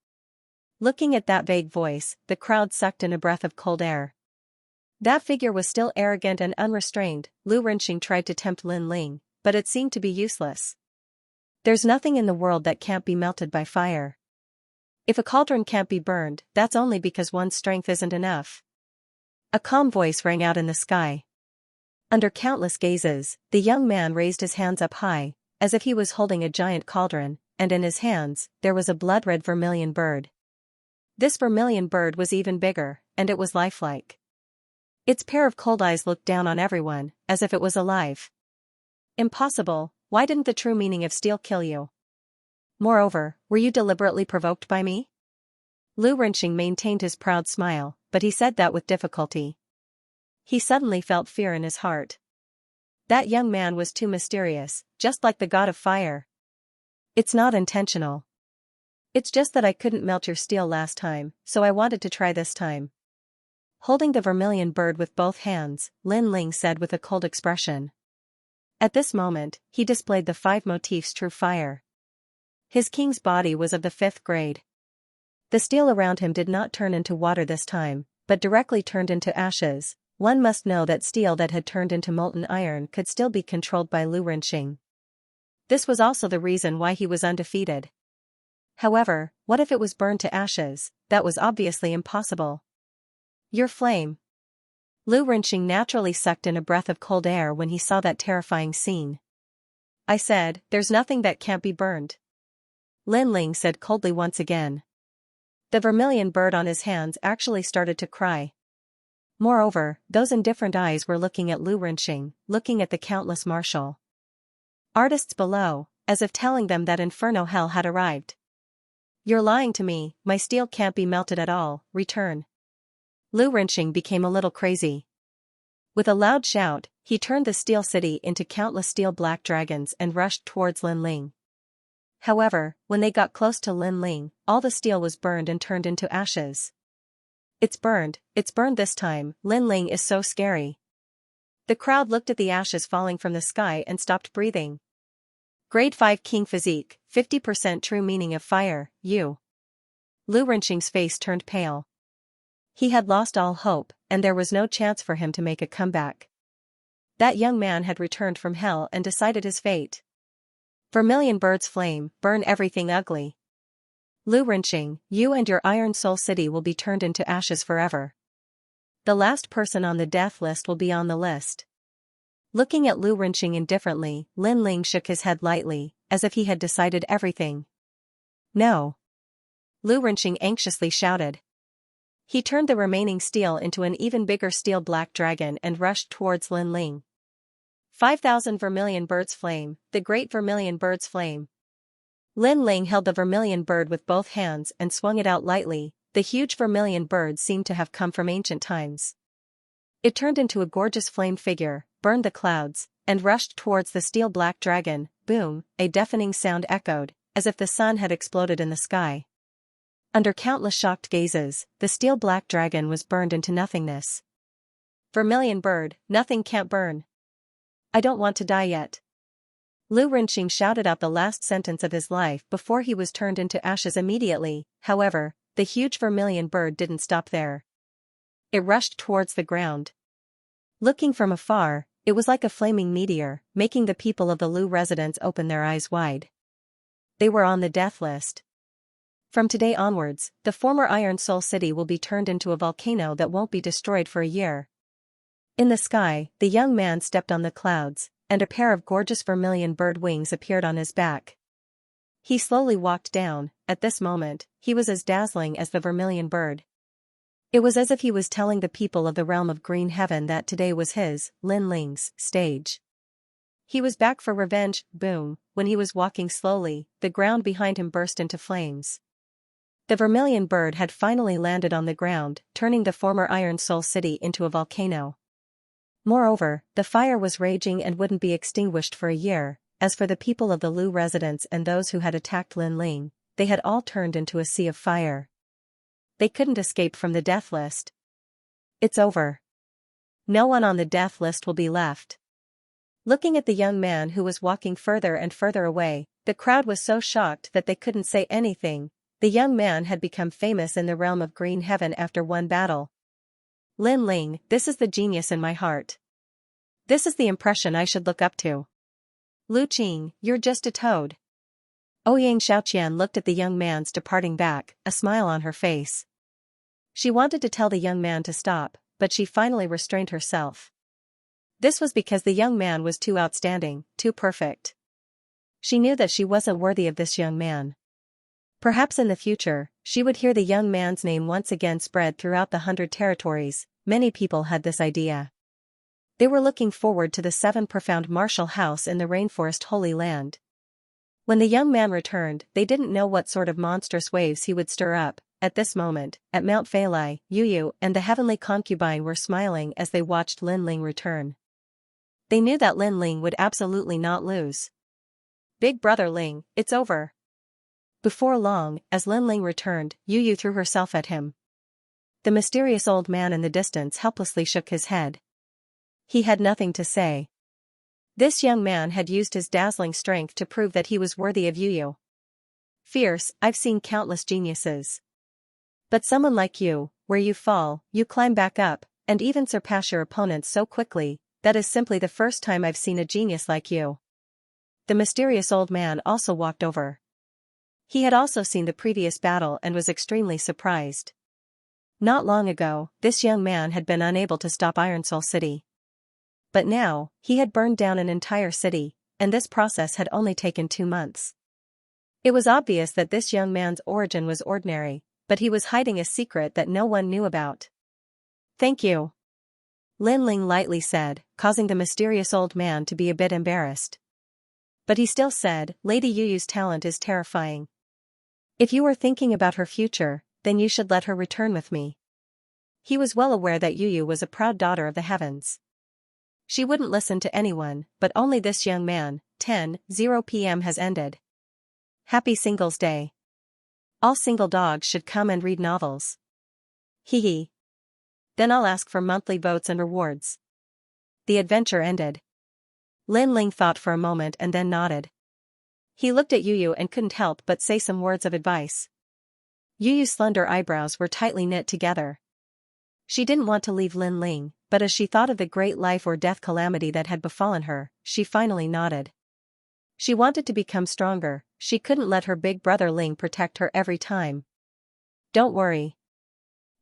S1: Looking at that vague voice, the crowd sucked in a breath of cold air. That figure was still arrogant and unrestrained. Lu Renqing tried to tempt Lin Ling, but it seemed to be useless. There's nothing in the world that can't be melted by fire. If a cauldron can't be burned, that's only because one's strength isn't enough. A calm voice rang out in the sky. Under countless gazes, the young man raised his hands up high, as if he was holding a giant cauldron, and in his hands, there was a blood-red vermilion bird. This vermilion bird was even bigger, and it was lifelike. Its pair of cold eyes looked down on everyone, as if it was alive. Impossible, why didn't the true meaning of steel kill you? Moreover, were you deliberately provoked by me? Lu Renqing maintained his proud smile, but he said that with difficulty. He suddenly felt fear in his heart. That young man was too mysterious, just like the god of fire. It's not intentional. It's just that I couldn't melt your steel last time, so I wanted to try this time. Holding the vermilion bird with both hands, Lin Ling said with a cold expression. At this moment, he displayed the 5 motifs true fire. His king's body was of the 5th grade. The steel around him did not turn into water this time, but directly turned into ashes. One must know that steel that had turned into molten iron could still be controlled by Lu Renqing. This was also the reason why he was undefeated. However, what if it was burned to ashes? That was obviously impossible. Your flame. Lu Renqing naturally sucked in a breath of cold air when he saw that terrifying scene. I said, there's nothing that can't be burned. Lin Ling said coldly once again. The vermilion bird on his hands actually started to cry. Moreover, those indifferent eyes were looking at Lu Renqing, looking at the countless martial artists below, as if telling them that inferno hell had arrived. You're lying to me, my steel can't be melted at all, return. Lu Renqing became a little crazy. With a loud shout, he turned the steel city into countless steel black dragons and rushed towards Lin Ling. However, when they got close to Lin Ling, all the steel was burned and turned into ashes. It's burned this time. Lin Ling is so scary. The crowd looked at the ashes falling from the sky and stopped breathing. Grade 5 King Physique, 50% true meaning of fire, you. Lu Renqing's face turned pale. He had lost all hope, and there was no chance for him to make a comeback. That young man had returned from hell and decided his fate. Vermilion bird's flame, burn everything ugly. Lu Renqing, you and your Iron Soul City will be turned into ashes forever. The last person on the death list will be on the list. Looking at Lu Renqing indifferently, Lin Ling shook his head lightly, as if he had decided everything. No. Lu Renqing anxiously shouted. He turned the remaining steel into an even bigger steel black dragon and rushed towards Lin Ling. 5,000 vermilion bird's flame, the great vermilion bird's flame. Lin Ling held the vermilion bird with both hands and swung it out lightly. The huge vermilion bird seemed to have come from ancient times. It turned into a gorgeous flame figure, burned the clouds, and rushed towards the steel black dragon. Boom, a deafening sound echoed, as if the sun had exploded in the sky. Under countless shocked gazes, the steel black dragon was burned into nothingness. Vermilion bird, nothing can't burn. I don't want to die yet. Lu Renqing shouted out the last sentence of his life before he was turned into ashes immediately. However, the huge vermilion bird didn't stop there. It rushed towards the ground. Looking from afar, it was like a flaming meteor, making the people of the Lu residence open their eyes wide. They were on the death list. From today onwards, the former Iron Soul City will be turned into a volcano that won't be destroyed for a year. In the sky, the young man stepped on the clouds, and a pair of gorgeous vermilion bird wings appeared on his back. He slowly walked down. At this moment, he was as dazzling as the vermilion bird. It was as if he was telling the people of the realm of green heaven that today was his, Lin Ling's, stage. He was back for revenge. Boom. When he was walking slowly, the ground behind him burst into flames. The vermilion bird had finally landed on the ground, turning the former Iron Soul City into a volcano. Moreover, the fire was raging and wouldn't be extinguished for a year. As for the people of the Lu residence and those who had attacked Lin Ling, they had all turned into a sea of fire. They couldn't escape from the death list. It's over. No one on the death list will be left. Looking at the young man who was walking further and further away, the crowd was so shocked that they couldn't say anything. The young man had become famous in the realm of green heaven after one battle. Lin Ling, this is the genius in my heart. This is the impression I should look up to. Lu Qing, you're just a toad. Ouyang Xiaoqian looked at the young man's departing back, a smile on her face. She wanted to tell the young man to stop, but she finally restrained herself. This was because the young man was too outstanding, too perfect. She knew that she wasn't worthy of this young man. Perhaps in the future, she would hear the young man's name once again spread throughout the 100 territories. Many people had this idea. They were looking forward to the 7 profound martial house in the rainforest Holy Land. When the young man returned, they didn't know what sort of monstrous waves he would stir up. At this moment, at Mount Feilai, Yu and the heavenly concubine were smiling as they watched Lin Ling return. They knew that Lin Ling would absolutely not lose. Big brother Ling, it's over. Before long, as Lin Ling returned, Yu threw herself at him. The mysterious old man in the distance helplessly shook his head. He had nothing to say. This young man had used his dazzling strength to prove that he was worthy of Yu. Fierce, I've seen countless geniuses. But someone like you, where you fall, you climb back up, and even surpass your opponents so quickly, that is simply the first time I've seen a genius like you. The mysterious old man also walked over. He had also seen the previous battle and was extremely surprised. Not long ago, this young man had been unable to stop Iron Soul City. But now, he had burned down an entire city, and this process had only taken 2 months. It was obvious that this young man's origin was ordinary, but he was hiding a secret that no one knew about. Thank you. Lin Ling lightly said, causing the mysterious old man to be a bit embarrassed. But he still said, Lady Yu's talent is terrifying. If you were thinking about her future, then you should let her return with me. He was well aware that Yu was a proud daughter of the heavens. She wouldn't listen to anyone, but only this young man. 10:00 p.m. has ended. Happy Singles Day. All single dogs should come and read novels. Hee hee. Then I'll ask for monthly votes and rewards. The adventure ended. Lin Ling thought for a moment and then nodded. He looked at Yu and couldn't help but say some words of advice. Yu's slender eyebrows were tightly knit together. She didn't want to leave Lin Ling, but as she thought of the great life or death calamity that had befallen her, she finally nodded. She wanted to become stronger, she couldn't let her big brother Ling protect her every time. Don't worry.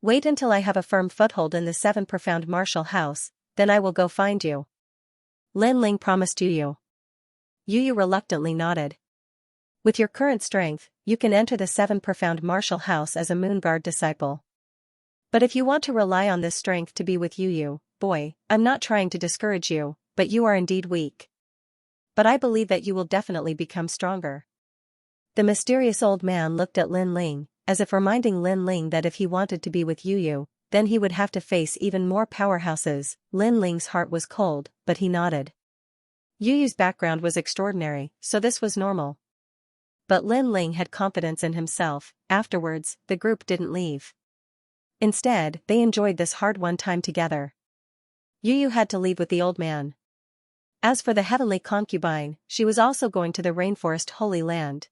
S1: Wait until I have a firm foothold in the 7 profound martial house, then I will go find you. Lin Ling promised Yu. Yu reluctantly nodded. With your current strength, you can enter the 7 profound martial house as a Moon Guard disciple. But if you want to rely on this strength to be with Yu, boy, I'm not trying to discourage you, but you are indeed weak. But I believe that you will definitely become stronger. The mysterious old man looked at Lin Ling, as if reminding Lin Ling that if he wanted to be with Yu, then he would have to face even more powerhouses. Lin Ling's heart was cold, but he nodded. Yu's background was extraordinary, so this was normal. But Lin Ling had confidence in himself. Afterwards, the group didn't leave. Instead, they enjoyed this hard-won time together. Yu had to leave with the old man. As for the heavenly concubine, she was also going to the rainforest Holy Land.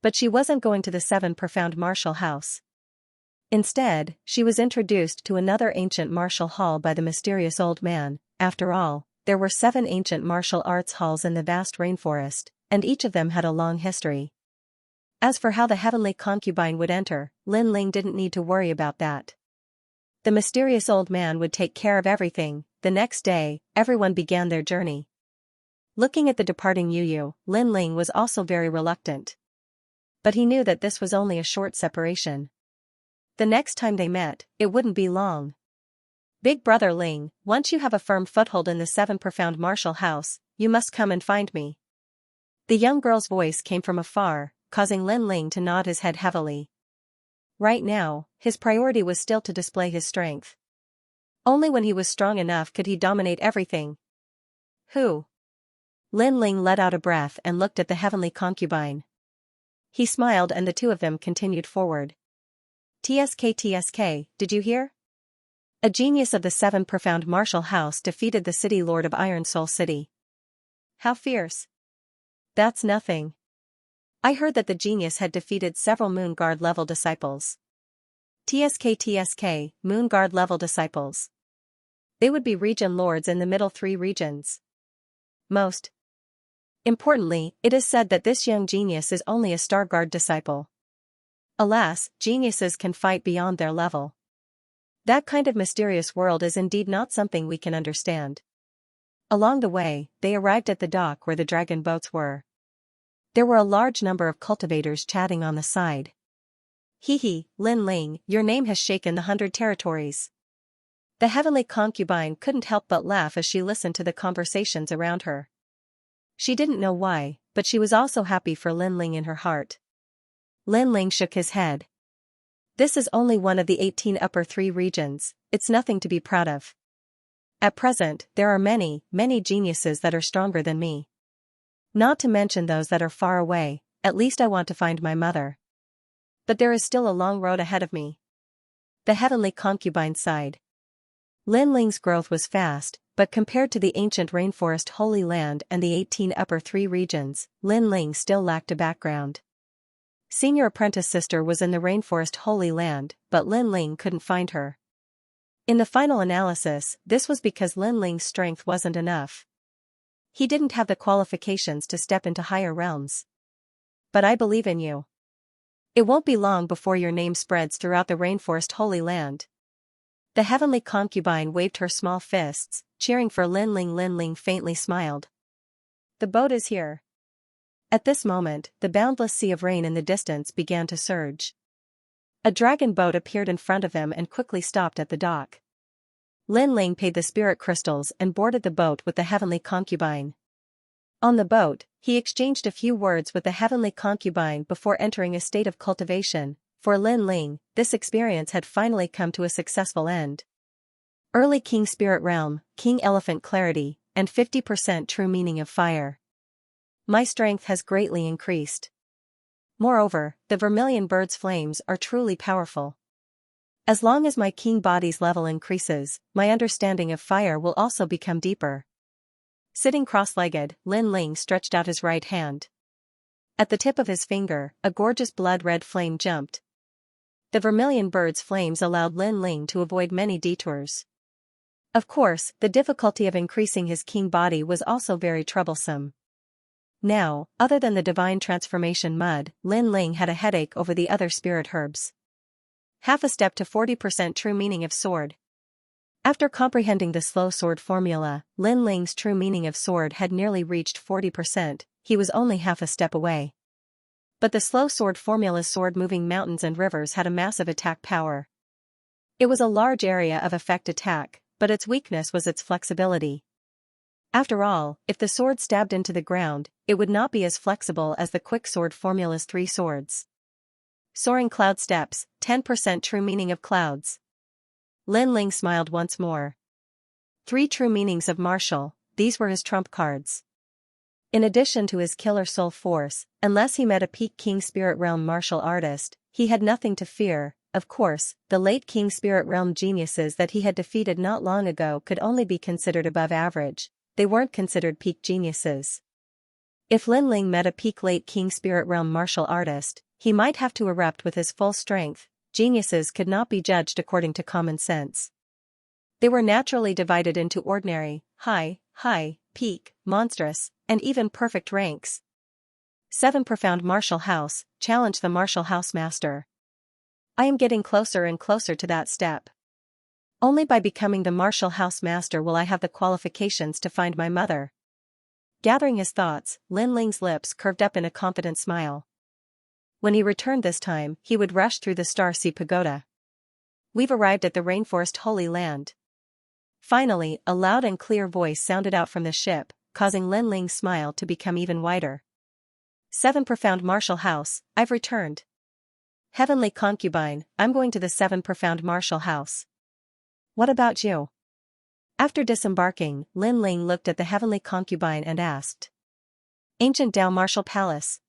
S1: But she wasn't going to the 7 profound martial house. Instead, she was introduced to another ancient martial hall by the mysterious old man. After all, there were 7 ancient martial arts halls in the vast rainforest, and each of them had a long history. As for how the heavenly concubine would enter, Lin Ling didn't need to worry about that. The mysterious old man would take care of everything. The next day, everyone began their journey. Looking at the departing Yu, Lin Ling was also very reluctant. But he knew that this was only a short separation. The next time they met, it wouldn't be long. Big brother Ling, once you have a firm foothold in the 7 profound martial house, you must come and find me. The young girl's voice came from afar, causing Lin Ling to nod his head heavily. Right now, his priority was still to display his strength. Only when he was strong enough could he dominate everything. Who? Lin Ling let out a breath and looked at the heavenly concubine. He smiled and the two of them continued forward. TSK, did you hear? A genius of the 7 profound martial house defeated the city lord of Iron Soul City. How fierce. That's nothing. I heard that the genius had defeated several Moon Guard level disciples. TSK, Moon Guard level disciples. They would be region lords in the middle 3 regions. Most importantly, it is said that this young genius is only a Star Guard disciple. Alas, geniuses can fight beyond their level. That kind of mysterious world is indeed not something we can understand. Along the way, they arrived at the dock where the dragon boats were. There were a large number of cultivators chatting on the side. Hee, Lin Ling, your name has shaken the 100 territories. The heavenly concubine couldn't help but laugh as she listened to the conversations around her. She didn't know why, but she was also happy for Lin Ling in her heart. Lin Ling shook his head. This is only one of the 18 upper 3 regions, it's nothing to be proud of. At present, there are many geniuses that are stronger than me. Not to mention those that are far away, at least I want to find my mother. But there is still a long road ahead of me. The heavenly concubine sighed. Lin Ling's growth was fast, but compared to the ancient rainforest Holy Land and the 18 upper 3 regions, Lin Ling still lacked a background. Senior apprentice sister was in the rainforest Holy Land, but Lin Ling couldn't find her. In the final analysis, this was because Lin Ling's strength wasn't enough. He didn't have the qualifications to step into higher realms. But I believe in you. It won't be long before your name spreads throughout the rainforest Holy Land. The heavenly concubine waved her small fists, cheering for Lin Ling. Lin Ling faintly smiled. The boat is here. At this moment, the boundless sea of rain in the distance began to surge. A dragon boat appeared in front of him and quickly stopped at the dock. Lin Ling paid the spirit crystals and boarded the boat with the heavenly concubine. On the boat, he exchanged a few words with the heavenly concubine before entering a state of cultivation. For Lin Ling, this experience had finally come to a successful end. Early King Spirit Realm, King Elephant Clarity, and 50% true meaning of fire. My strength has greatly increased. Moreover, the vermilion bird's flames are truly powerful. As long as my king body's level increases, my understanding of fire will also become deeper. Sitting cross-legged, Lin Ling stretched out his right hand. At the tip of his finger, a gorgeous blood-red flame jumped. The vermilion bird's flames allowed Lin Ling to avoid many detours. Of course, the difficulty of increasing his king body was also very troublesome. Now, other than the divine transformation mud, Lin Ling had a headache over the other spirit herbs. Half a step to 40% true meaning of sword. After comprehending the slow sword formula, Lin Ling's true meaning of sword had nearly reached 40%, he was only half a step away. But the slow sword formula's sword moving mountains and rivers had a massive attack power. It was a large area of effect attack, but its weakness was its flexibility. After all, if the sword stabbed into the ground, it would not be as flexible as the quick sword formula's 3 swords. Soaring cloud steps, 10% true meaning of clouds. Lin Ling smiled once more. 3 true meanings of martial, these were his trump cards. In addition to his killer soul force, unless he met a peak King Spirit Realm martial artist, he had nothing to fear. Of course, the late King Spirit Realm geniuses that he had defeated not long ago could only be considered above average, they weren't considered peak geniuses. If Lin Ling met a peak late King Spirit Realm martial artist, he might have to erupt with his full strength. Geniuses could not be judged according to common sense. They were naturally divided into ordinary, high, peak, monstrous, and even perfect ranks. 7 profound martial house, challenge the martial house master. I am getting closer and closer to that step. Only by becoming the martial house master will I have the qualifications to find my mother. Gathering his thoughts, Lin Ling's lips curved up in a confident smile. When he returned this time, he would rush through the Star Sea Pagoda. We've arrived at the Rainforest Holy Land. Finally, a loud and clear voice sounded out from the ship, causing Lin Ling's smile to become even wider. 7 Profound Martial House, I've returned. Heavenly Concubine, I'm going to the 7 Profound Martial House. What about you? After disembarking, Lin Ling looked at the Heavenly Concubine and asked. Ancient Dao Martial Palace.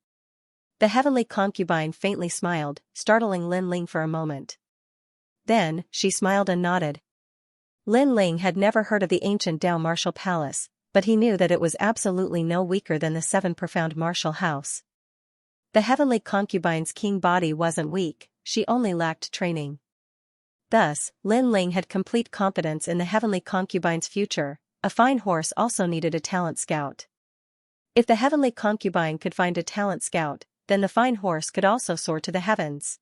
S1: The Heavenly Concubine faintly smiled, startling Lin Ling for a moment. Then, she smiled and nodded. Lin Ling had never heard of the Ancient Dao Martial Palace, but he knew that it was absolutely no weaker than the 7 Profound Martial House. The Heavenly Concubine's king body wasn't weak, she only lacked training. Thus, Lin Ling had complete confidence in the Heavenly Concubine's future. A fine horse also needed a talent scout. If the Heavenly Concubine could find a talent scout, then the fine horse could also soar to the heavens.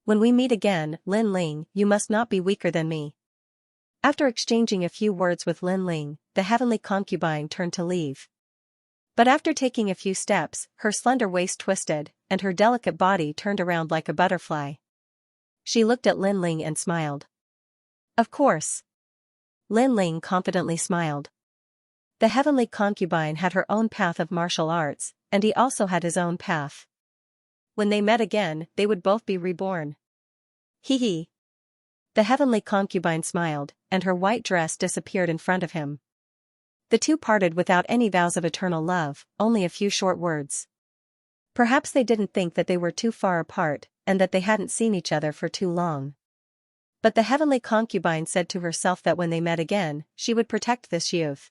S1: When we meet again, Lin Ling, you must not be weaker than me. After exchanging a few words with Lin Ling, the Heavenly Concubine turned to leave. But after taking a few steps, her slender waist twisted, and her delicate body turned around like a butterfly. She looked at Lin Ling and smiled. Of course. Lin Ling confidently smiled. The Heavenly Concubine had her own path of martial arts, and he also had his own path. When they met again, they would both be reborn. Hee hee. The Heavenly Concubine smiled, and her white dress disappeared in front of him. The two parted without any vows of eternal love, only a few short words. Perhaps they didn't think that they were too far apart, and that they hadn't seen each other for too long. But the Heavenly Concubine said to herself that when they met again, she would protect this youth.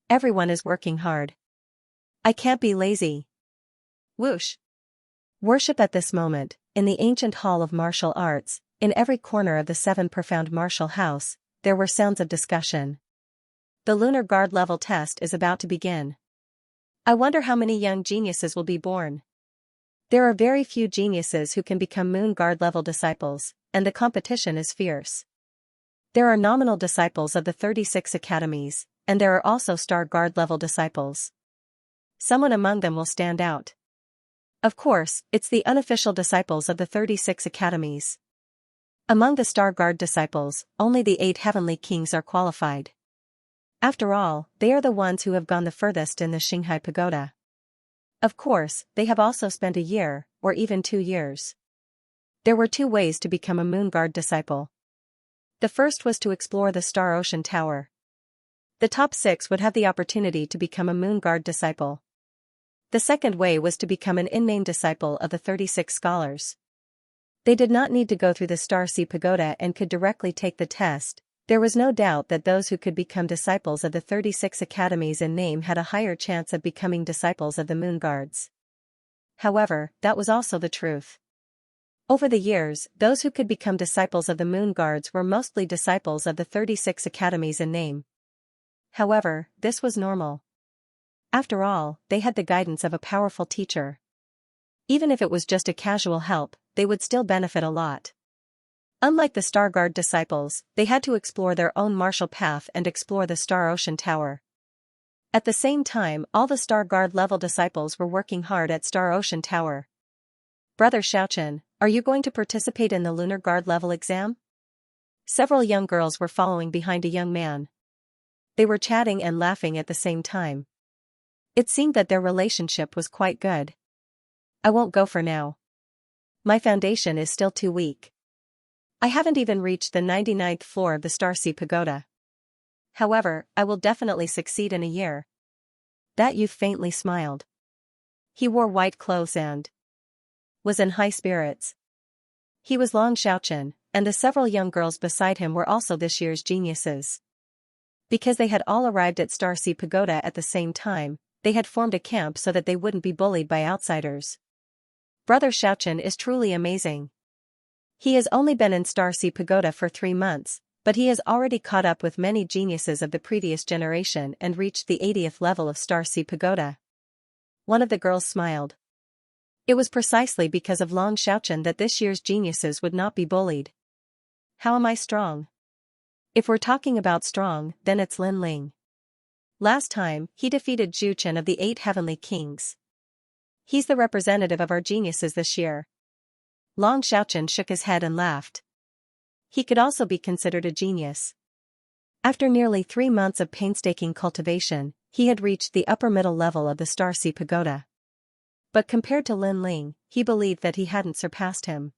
S1: Everyone is working hard. I can't be lazy. Whoosh. Worship at this moment, in the ancient hall of martial arts, in every corner of the 7 Profound Martial House, there were sounds of discussion. The Lunar Guard level test is about to begin. I wonder how many young geniuses will be born. There are very few geniuses who can become Moon Guard level disciples, and the competition is fierce. There are nominal disciples of the 36 academies, and there are also Star Guard level disciples. Someone among them will stand out. Of course, it's the unofficial disciples of the 36 academies. Among the Star Guard disciples, only the 8 heavenly kings are qualified. After all, they are the ones who have gone the furthest in the Xinghai Pagoda. Of course, they have also spent a year, or even 2 years. There were 2 ways to become a Moon Guard disciple. The first was to explore the Star Ocean Tower. The top 6 would have the opportunity to become a Moon Guard disciple. The second way was to become an in-name disciple of the 36 scholars. They did not need to go through the Star Sea Pagoda and could directly take the test. There was no doubt that those who could become disciples of the 36 academies in name had a higher chance of becoming disciples of the Moon Guards. However, that was also the truth. Over the years, those who could become disciples of the Moon Guards were mostly disciples of the 36 academies in name. However, this was normal. After all, they had the guidance of a powerful teacher. Even if it was just a casual help, they would still benefit a lot. Unlike the Star Guard disciples, they had to explore their own martial path and explore the Star Ocean Tower. At the same time, all the Star Guard level disciples were working hard at Star Ocean Tower. Brother Xiaochen, are you going to participate in the Lunar Guard level exam? Several young girls were following behind a young man. They were chatting and laughing at the same time. It seemed that their relationship was quite good. I won't go for now. My foundation is still too weak. I haven't even reached the 99th floor of the Star Sea Pagoda. However, I will definitely succeed in a year. That youth faintly smiled. He wore white clothes and was in high spirits. He was Long Xiaochen, and the several young girls beside him were also this year's geniuses. Because they had all arrived at Star Sea Pagoda at the same time, they had formed a camp so that they wouldn't be bullied by outsiders. Brother Xiaochen is truly amazing. He has only been in Star Sea Pagoda for 3 months, but he has already caught up with many geniuses of the previous generation and reached the 80th level of Star Sea Pagoda. One of the girls smiled. It was precisely because of Long Xiaochen that this year's geniuses would not be bullied. How am I strong? If we're talking about strong, then it's Lin Ling. Last time, he defeated Zhu Chen of the 8 Heavenly Kings. He's the representative of our geniuses this year. Long Xiaochen shook his head and laughed. He could also be considered a genius. After nearly 3 months of painstaking cultivation, he had reached the upper middle level of the Star Sea Pagoda. But compared to Lin Ling, he believed that he hadn't surpassed him.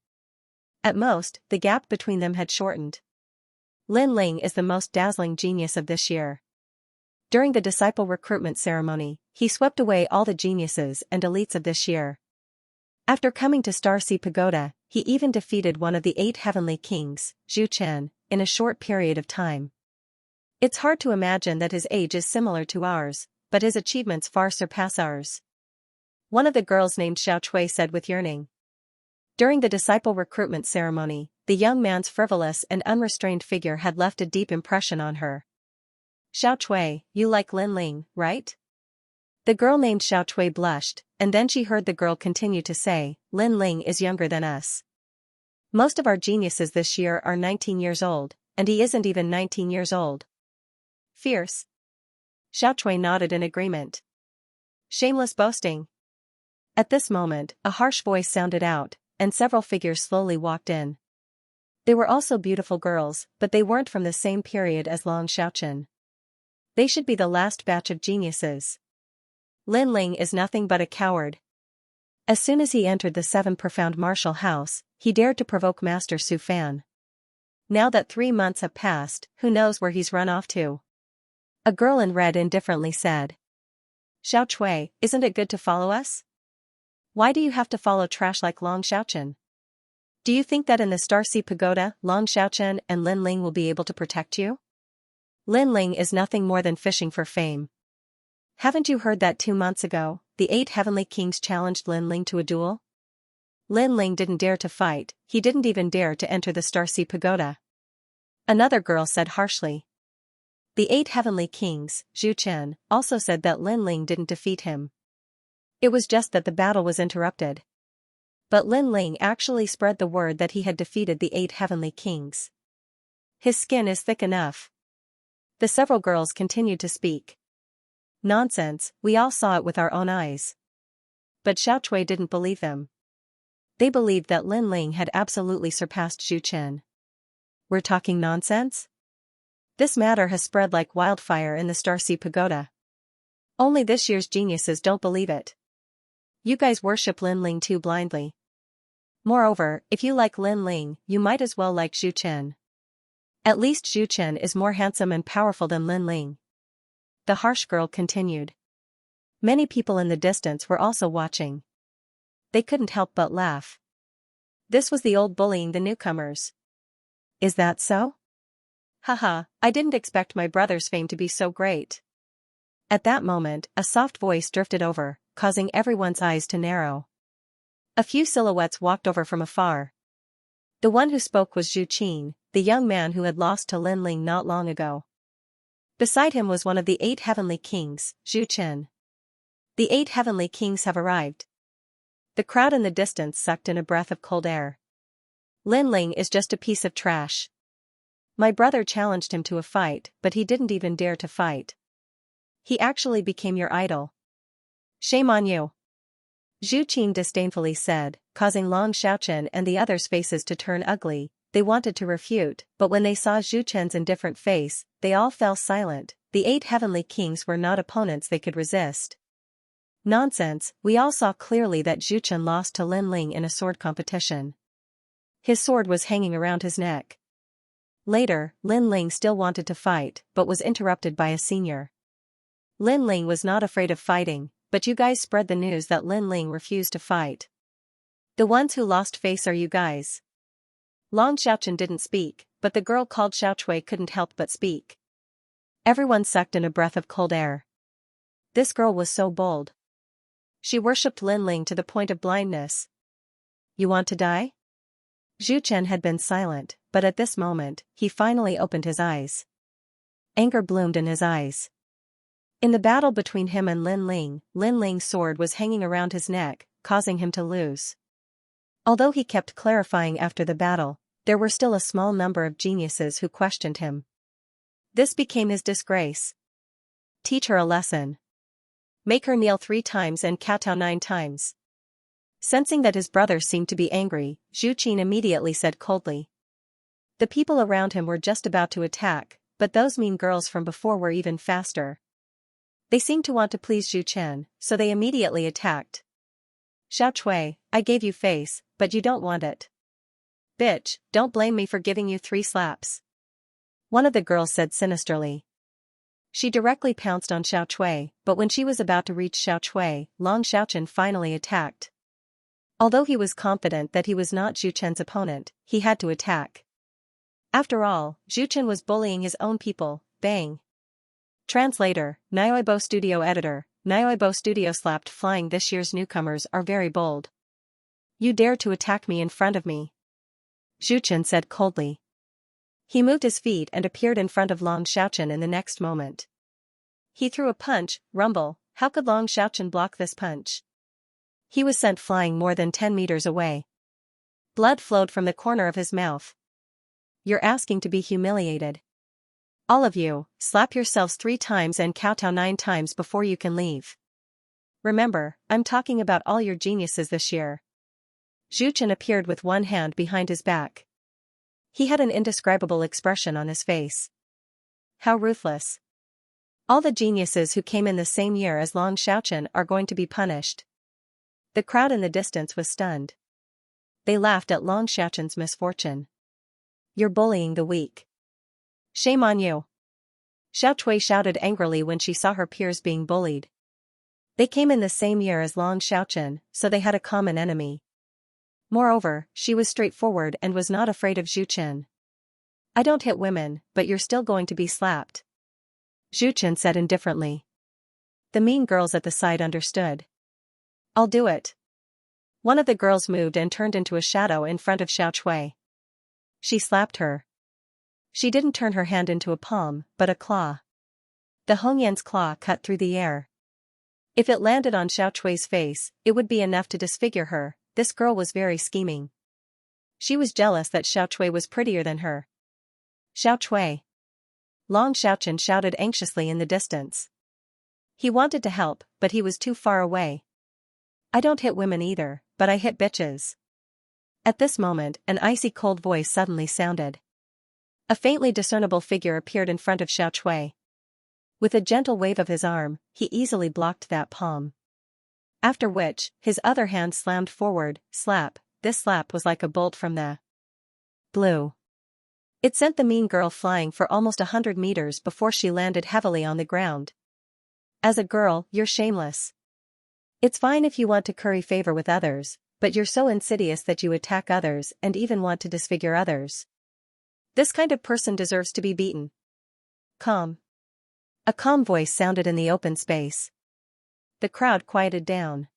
S1: At most, the gap between them had shortened. Lin Ling is the most dazzling genius of this year. During the disciple recruitment ceremony, he swept away all the geniuses and elites of this year. After coming to Star Sea Pagoda, he even defeated one of the 8 Heavenly Kings, Zhu Chen, in a short period of time. It's hard to imagine that his age is similar to ours, but his achievements far surpass ours. One of the girls named Xiao Chui said with yearning. During the disciple recruitment ceremony, the young man's frivolous and unrestrained figure had left a deep impression on her. Xiao Chui, you like Lin Ling, right? The girl named Xiao Chui blushed, and then she heard the girl continue to say, Lin Ling is younger than us. Most of our geniuses this year are 19 years old, and he isn't even 19 years old. Fierce. Xiao Chui nodded in agreement. Shameless boasting. At this moment, a harsh voice sounded out, and several figures slowly walked in. They were also beautiful girls, but they weren't from the same period as Long Xiaochen. They should be the last batch of geniuses. Lin Ling is nothing but a coward. As soon as he entered the 7 profound martial house, he dared to provoke Master Su Fan. Now that 3 months have passed, who knows where he's run off to? A girl in red indifferently said. Xiao Chui, isn't it good to follow us? Why do you have to follow trash like Long Xiaochen? Do you think that in the Star Sea Pagoda, Long Xiaochen and Lin Ling will be able to protect you? Lin Ling is nothing more than fishing for fame. Haven't you heard that 2 months ago, the 8 Heavenly Kings challenged Lin Ling to a duel? Lin Ling didn't dare to fight, he didn't even dare to enter the Star Sea Pagoda. Another girl said harshly. The 8 Heavenly Kings, Zhu Chen, also said that Lin Ling didn't defeat him. It was just that the battle was interrupted. But Lin Ling actually spread the word that he had defeated the 8 Heavenly Kings. His skin is thick enough. The several girls continued to speak. Nonsense, we all saw it with our own eyes. But Xiao Chui didn't believe them. They believed that Lin Ling had absolutely surpassed Zhu Chen. We're talking nonsense? This matter has spread like wildfire in the Star Sea Pagoda. Only this year's geniuses don't believe it. You guys worship Lin Ling too blindly. Moreover, if you like Lin Ling, you might as well like Zhu Chen. At least Zhu Chen is more handsome and powerful than Lin Ling. The harsh girl continued. Many people in the distance were also watching. They couldn't help but laugh. This was the old bullying the newcomers. Is that so? Haha, I didn't expect my brother's fame to be so great. At that moment, a soft voice drifted over, causing everyone's eyes to narrow. A few silhouettes walked over from afar. The one who spoke was Zhu Qin, the young man who had lost to Lin Ling not long ago. Beside him was one of the 8 Heavenly Kings, Zhu Chen. The 8 Heavenly Kings have arrived. The crowd in the distance sucked in a breath of cold air. Lin Ling is just a piece of trash. My brother challenged him to a fight, but he didn't even dare to fight. He actually became your idol. Shame on you. Zhu Qin disdainfully said, causing Long Xiaochen and the others' faces to turn ugly. They wanted to refute, but when they saw Zhu Chen's indifferent face, they all fell silent. The 8 Heavenly Kings were not opponents they could resist. Nonsense, we all saw clearly that Zhu Chen lost to Lin Ling in a sword competition. His sword was hanging around his neck. Later, Lin Ling still wanted to fight, but was interrupted by a senior. Lin Ling was not afraid of fighting, but you guys spread the news that Lin Ling refused to fight. The ones who lost face are you guys. Long Xiaochen didn't speak, but the girl called Xiao Chui couldn't help but speak. Everyone sucked in a breath of cold air. This girl was so bold. She worshipped Lin Ling to the point of blindness. You want to die? Zhu Chen had been silent, but at this moment, he finally opened his eyes. Anger bloomed in his eyes. In the battle between him and Lin Ling's sword was hanging around his neck, causing him to lose. Although he kept clarifying after the battle, there were still a small number of geniuses who questioned him. This became his disgrace. Teach her a lesson. Make her kneel 3 times and kowtow 9 times. Sensing that his brother seemed to be angry, Zhu Qin immediately said coldly. The people around him were just about to attack, but those mean girls from before were even faster. They seemed to want to please Zhu Chen, so they immediately attacked. Xiao Chui, I gave you face, but you don't want it. Bitch, don't blame me for giving you 3 slaps. One of the girls said sinisterly. She directly pounced on Xiao Chui, but when she was about to reach Xiao Chui, Long Xiaochen finally attacked. Although he was confident that he was not Zhu Chen's opponent, he had to attack. After all, Zhu Chen was bullying his own people. Bang. Translator, Nioibo Studio Editor, Nioibo Studio slapped flying. This year's newcomers are very bold. You dare to attack me in front of me? Zhu Chen said coldly. He moved his feet and appeared in front of Long Xiaochen in the next moment. He threw a punch. Rumble, how could Long Xiaochen block this punch? He was sent flying more than 10 meters away. Blood flowed from the corner of his mouth. You're asking to be humiliated. All of you, slap yourselves 3 times and kowtow 9 times before you can leave. Remember, I'm talking about all your geniuses this year. Zhu Chen appeared with one hand behind his back. He had an indescribable expression on his face. How ruthless. All the geniuses who came in the same year as Long Xiaochen are going to be punished. The crowd in the distance was stunned. They laughed at Long Xiaochen's misfortune. You're bullying the weak. Shame on you. Xiao Chui shouted angrily when she saw her peers being bullied. They came in the same year as Long Xiaochen, so they had a common enemy. Moreover, she was straightforward and was not afraid of Zhu Chen. I don't hit women, but you're still going to be slapped. Zhu Chen said indifferently. The mean girls at the side understood. I'll do it. One of the girls moved and turned into a shadow in front of Xiao Chui. She slapped her. She didn't turn her hand into a palm, but a claw. The Hongyan's claw cut through the air. If it landed on Xiao Chui's face, it would be enough to disfigure her. This girl was very scheming. She was jealous that Xiao Chui was prettier than her. Xiao Chui. Long Xiaochen shouted anxiously in the distance. He wanted to help, but he was too far away. I don't hit women either, but I hit bitches. At this moment, an icy cold voice suddenly sounded. A faintly discernible figure appeared in front of Xiao Chui. With a gentle wave of his arm, he easily blocked that palm. After which, his other hand slammed forward. Slap. This slap was like a bolt from the blue. It sent the mean girl flying for almost 100 meters before she landed heavily on the ground. As a girl, you're shameless. It's fine if you want to curry favor with others, but you're so insidious that you attack others and even want to disfigure others. This kind of person deserves to be beaten. Calm. A calm voice sounded in the open space. The crowd quieted down.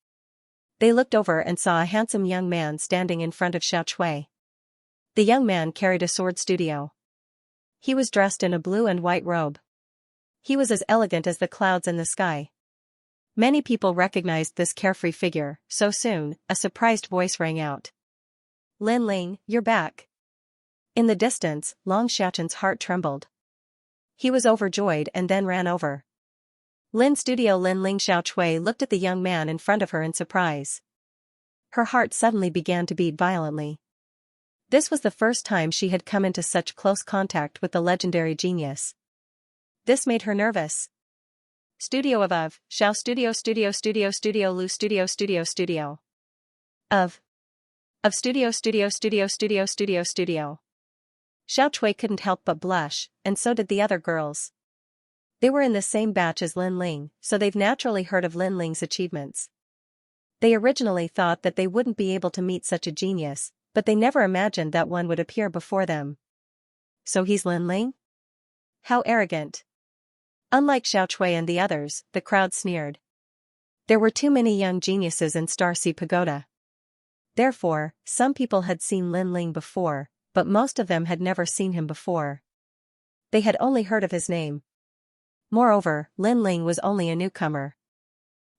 S1: They looked over and saw a handsome young man standing in front of Xiao Chui. The young man carried a sword studio. He was dressed in a blue and white robe. He was as elegant as the clouds in the sky. Many people recognized this carefree figure. So soon, a surprised voice rang out. Lin Ling, you're back. In the distance, Long Xiaochen's heart trembled. He was overjoyed and then ran over. Lin Ling Xiao Chui looked at the young man in front of her in surprise. Her heart suddenly began to beat violently. This was the first time she had come into such close contact with the legendary genius. This made her nervous. Studio of Xiao Studio Lu Studio of Studio. Xiao Chui couldn't help but blush, and so did the other girls. They were in the same batch as Lin Ling, so they've naturally heard of Lin Ling's achievements. They originally thought that they wouldn't be able to meet such a genius, but they never imagined that one would appear before them. So he's Lin Ling? How arrogant. Unlike Xiao Chui and the others, the crowd sneered. There were too many young geniuses in Starcy Pagoda. Therefore, some people had seen Lin Ling before, but most of them had never seen him before. They had only heard of his name. Moreover, Lin Ling was only a newcomer.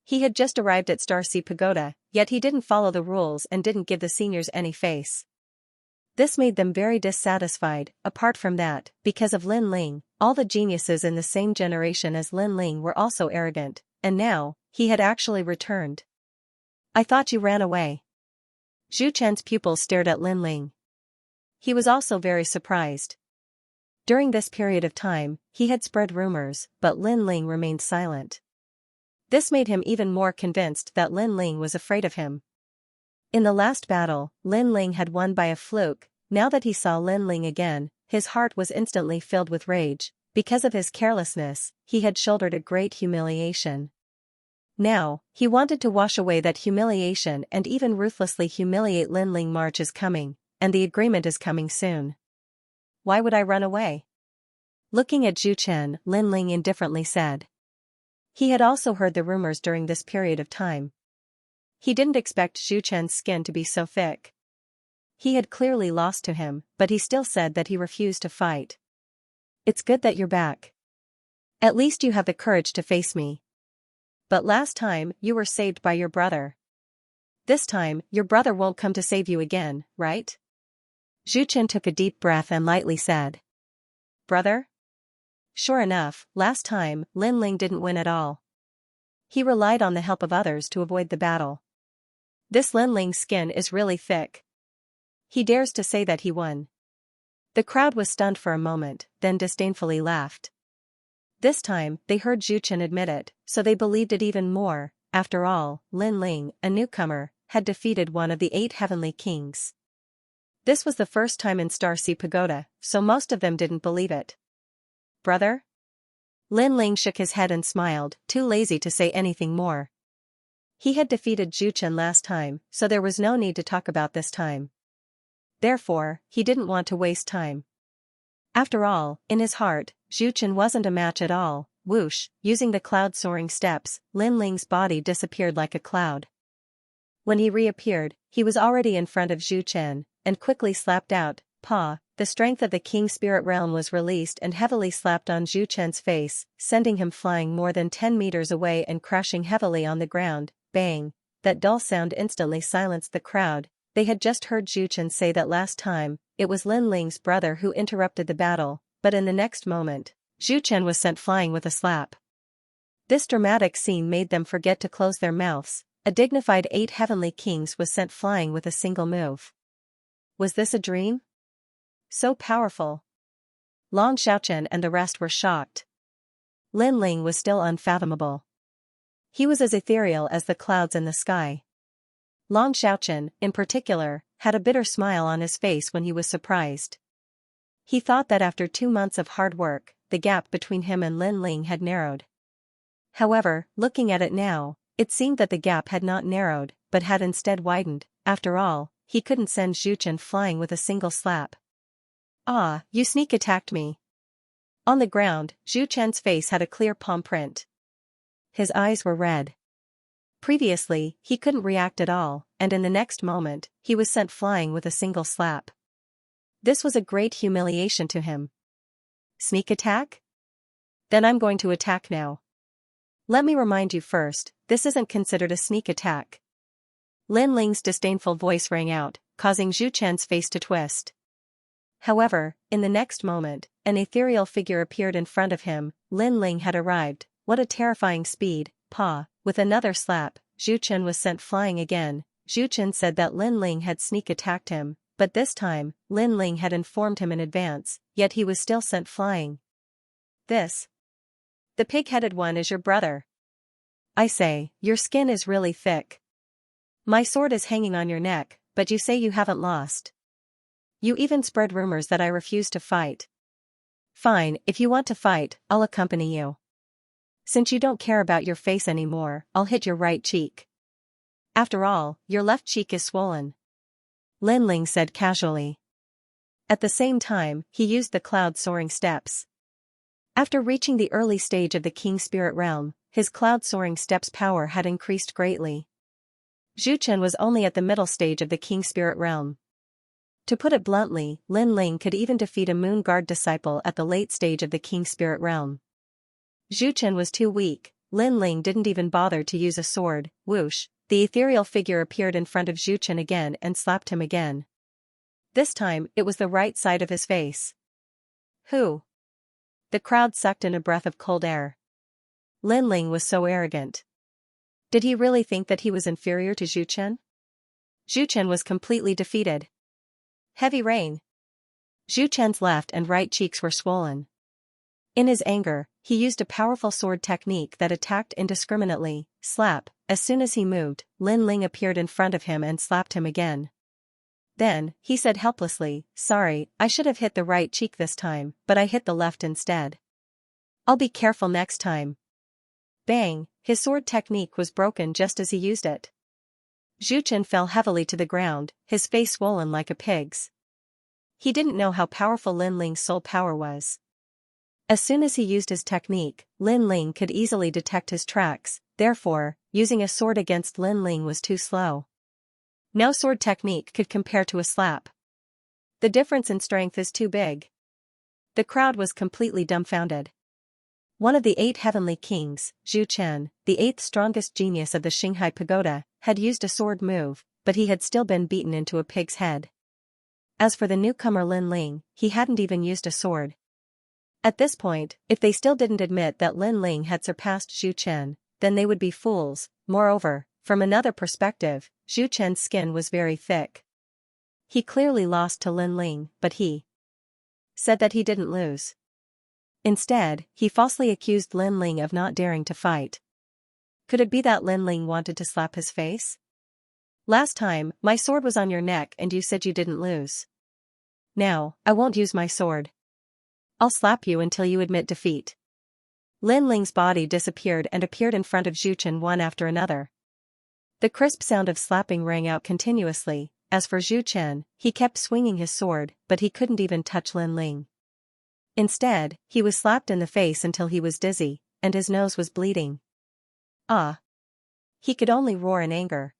S1: He had just arrived at Starcy Pagoda, yet he didn't follow the rules and didn't give the seniors any face. This made them very dissatisfied. Apart from that, because of Lin Ling, all the geniuses in the same generation as Lin Ling were also arrogant, and now, he had actually returned. I thought you ran away. Zhu Chen's pupils stared at Lin Ling. He was also very surprised. During this period of time, he had spread rumors, but Lin Ling remained silent. This made him even more convinced that Lin Ling was afraid of him. In the last battle, Lin Ling had won by a fluke. Now that he saw Lin Ling again, his heart was instantly filled with rage. Because of his carelessness, he had shouldered a great humiliation. Now, he wanted to wash away that humiliation and even ruthlessly humiliate Lin Ling. March is coming, and the agreement is coming soon. Why would I run away? Looking at Zhu Chen, Lin Ling indifferently said. He had also heard the rumors during this period of time. He didn't expect Zhu Chen's skin to be so thick. He had clearly lost to him, but he still said that he refused to fight. It's good that you're back. At least you have the courage to face me. But last time, you were saved by your brother. This time, your brother won't come to save you again, right? Zhu Chen took a deep breath and lightly said. Brother? Sure enough, last time, Lin Ling didn't win at all. He relied on the help of others to avoid the battle. This Lin Ling's skin is really thick. He dares to say that he won. The crowd was stunned for a moment, then disdainfully laughed. This time, they heard Zhu Chen admit it, so they believed it even more. After all, Lin Ling, a newcomer, had defeated one of the 8 heavenly kings. This was the first time in Starcy Pagoda, so most of them didn't believe it. Brother? Lin Ling shook his head and smiled, too lazy to say anything more. He had defeated Zhu Chen last time, so there was no need to talk about this time. Therefore, he didn't want to waste time. After all, in his heart, Zhu Chen wasn't a match at all. Whoosh, using the cloud-soaring steps, Lin Ling's body disappeared like a cloud. When he reappeared, he was already in front of Zhu Chen, and quickly slapped out, "Pa!" The strength of the King Spirit Realm was released and heavily slapped on Zhu Chen's face, sending him flying more than 10 meters away and crashing heavily on the ground. Bang! That dull sound instantly silenced the crowd. They had just heard Zhu Chen say that last time, it was Lin Ling's brother who interrupted the battle, but in the next moment, Zhu Chen was sent flying with a slap. This dramatic scene made them forget to close their mouths. A dignified 8 heavenly kings was sent flying with a single move. Was this a dream? So powerful. Long Xiaochen and the rest were shocked. Lin Ling was still unfathomable. He was as ethereal as the clouds in the sky. Long Xiaochen, in particular, had a bitter smile on his face when he was surprised. He thought that after 2 months of hard work, the gap between him and Lin Ling had narrowed. However, looking at it now, it seemed that the gap had not narrowed, but had instead widened. After all, he couldn't send Zhu Chen flying with a single slap. Ah, you sneak attacked me. On the ground, Zhu Chen's face had a clear palm print. His eyes were red. Previously, he couldn't react at all, and in the next moment, he was sent flying with a single slap. This was a great humiliation to him. Sneak attack? Then I'm going to attack now. Let me remind you first, this isn't considered a sneak attack. Lin Ling's disdainful voice rang out, causing Zhu Chen's face to twist. However, in the next moment, an ethereal figure appeared in front of him. Lin Ling had arrived. What a terrifying speed, Pa! With another slap, Zhu Chen was sent flying again. Zhu Chen said that Lin Ling had sneak attacked him, but this time, Lin Ling had informed him in advance, yet he was still sent flying. The pig-headed one is your brother. I say, your skin is really thick. My sword is hanging on your neck, but you say you haven't lost. You even spread rumors that I refuse to fight. Fine, if you want to fight, I'll accompany you. Since you don't care about your face anymore, I'll hit your right cheek. After all, your left cheek is swollen. Lin Ling said casually. At the same time, he used the cloud-soaring steps. After reaching the early stage of the King Spirit Realm, his cloud-soaring steps power had increased greatly. Zhu Chen was only at the middle stage of the King Spirit Realm. To put it bluntly, Lin Ling could even defeat a Moon Guard disciple at the late stage of the King Spirit Realm. Zhu Chen was too weak. Lin Ling didn't even bother to use a sword. Whoosh, the ethereal figure appeared in front of Zhu Chen again and slapped him again. This time, it was the right side of his face. Who? The crowd sucked in a breath of cold air. Ling was so arrogant. Did he really think that he was inferior to Zhu Chen? Zhu Chen was completely defeated. Heavy rain. Zhu Chen's left and right cheeks were swollen. In his anger, he used a powerful sword technique that attacked indiscriminately. Slap. As soon as he moved, Ling appeared in front of him and slapped him again. Then, he said helplessly, "Sorry, I should have hit the right cheek this time, but I hit the left instead. I'll be careful next time." Bang, his sword technique was broken just as he used it. Zhu Chen fell heavily to the ground, his face swollen like a pig's. He didn't know how powerful Ling's soul power was. As soon as he used his technique, Ling could easily detect his tracks, therefore, using a sword against Ling was too slow. No sword technique could compare to a slap. The difference in strength is too big. The crowd was completely dumbfounded. One of the 8 heavenly kings, Zhu Chen, the 8th strongest genius of the Shanghai Pagoda, had used a sword move, but he had still been beaten into a pig's head. As for the newcomer Ling, he hadn't even used a sword. At this point, if they still didn't admit that Ling had surpassed Zhu Chen, then they would be fools. Moreover, from another perspective, Zhu Chen's skin was very thick. He clearly lost to Ling, but he said that he didn't lose. Instead, he falsely accused Ling of not daring to fight. Could it be that Ling wanted to slap his face? "Last time, my sword was on your neck and you said you didn't lose. Now, I won't use my sword. I'll slap you until you admit defeat." Ling's body disappeared and appeared in front of Zhu Chen one after another. The crisp sound of slapping rang out continuously. As for Zhu Chen, he kept swinging his sword, but he couldn't even touch Ling. Instead, he was slapped in the face until he was dizzy, and his nose was bleeding. Ah! He could only roar in anger.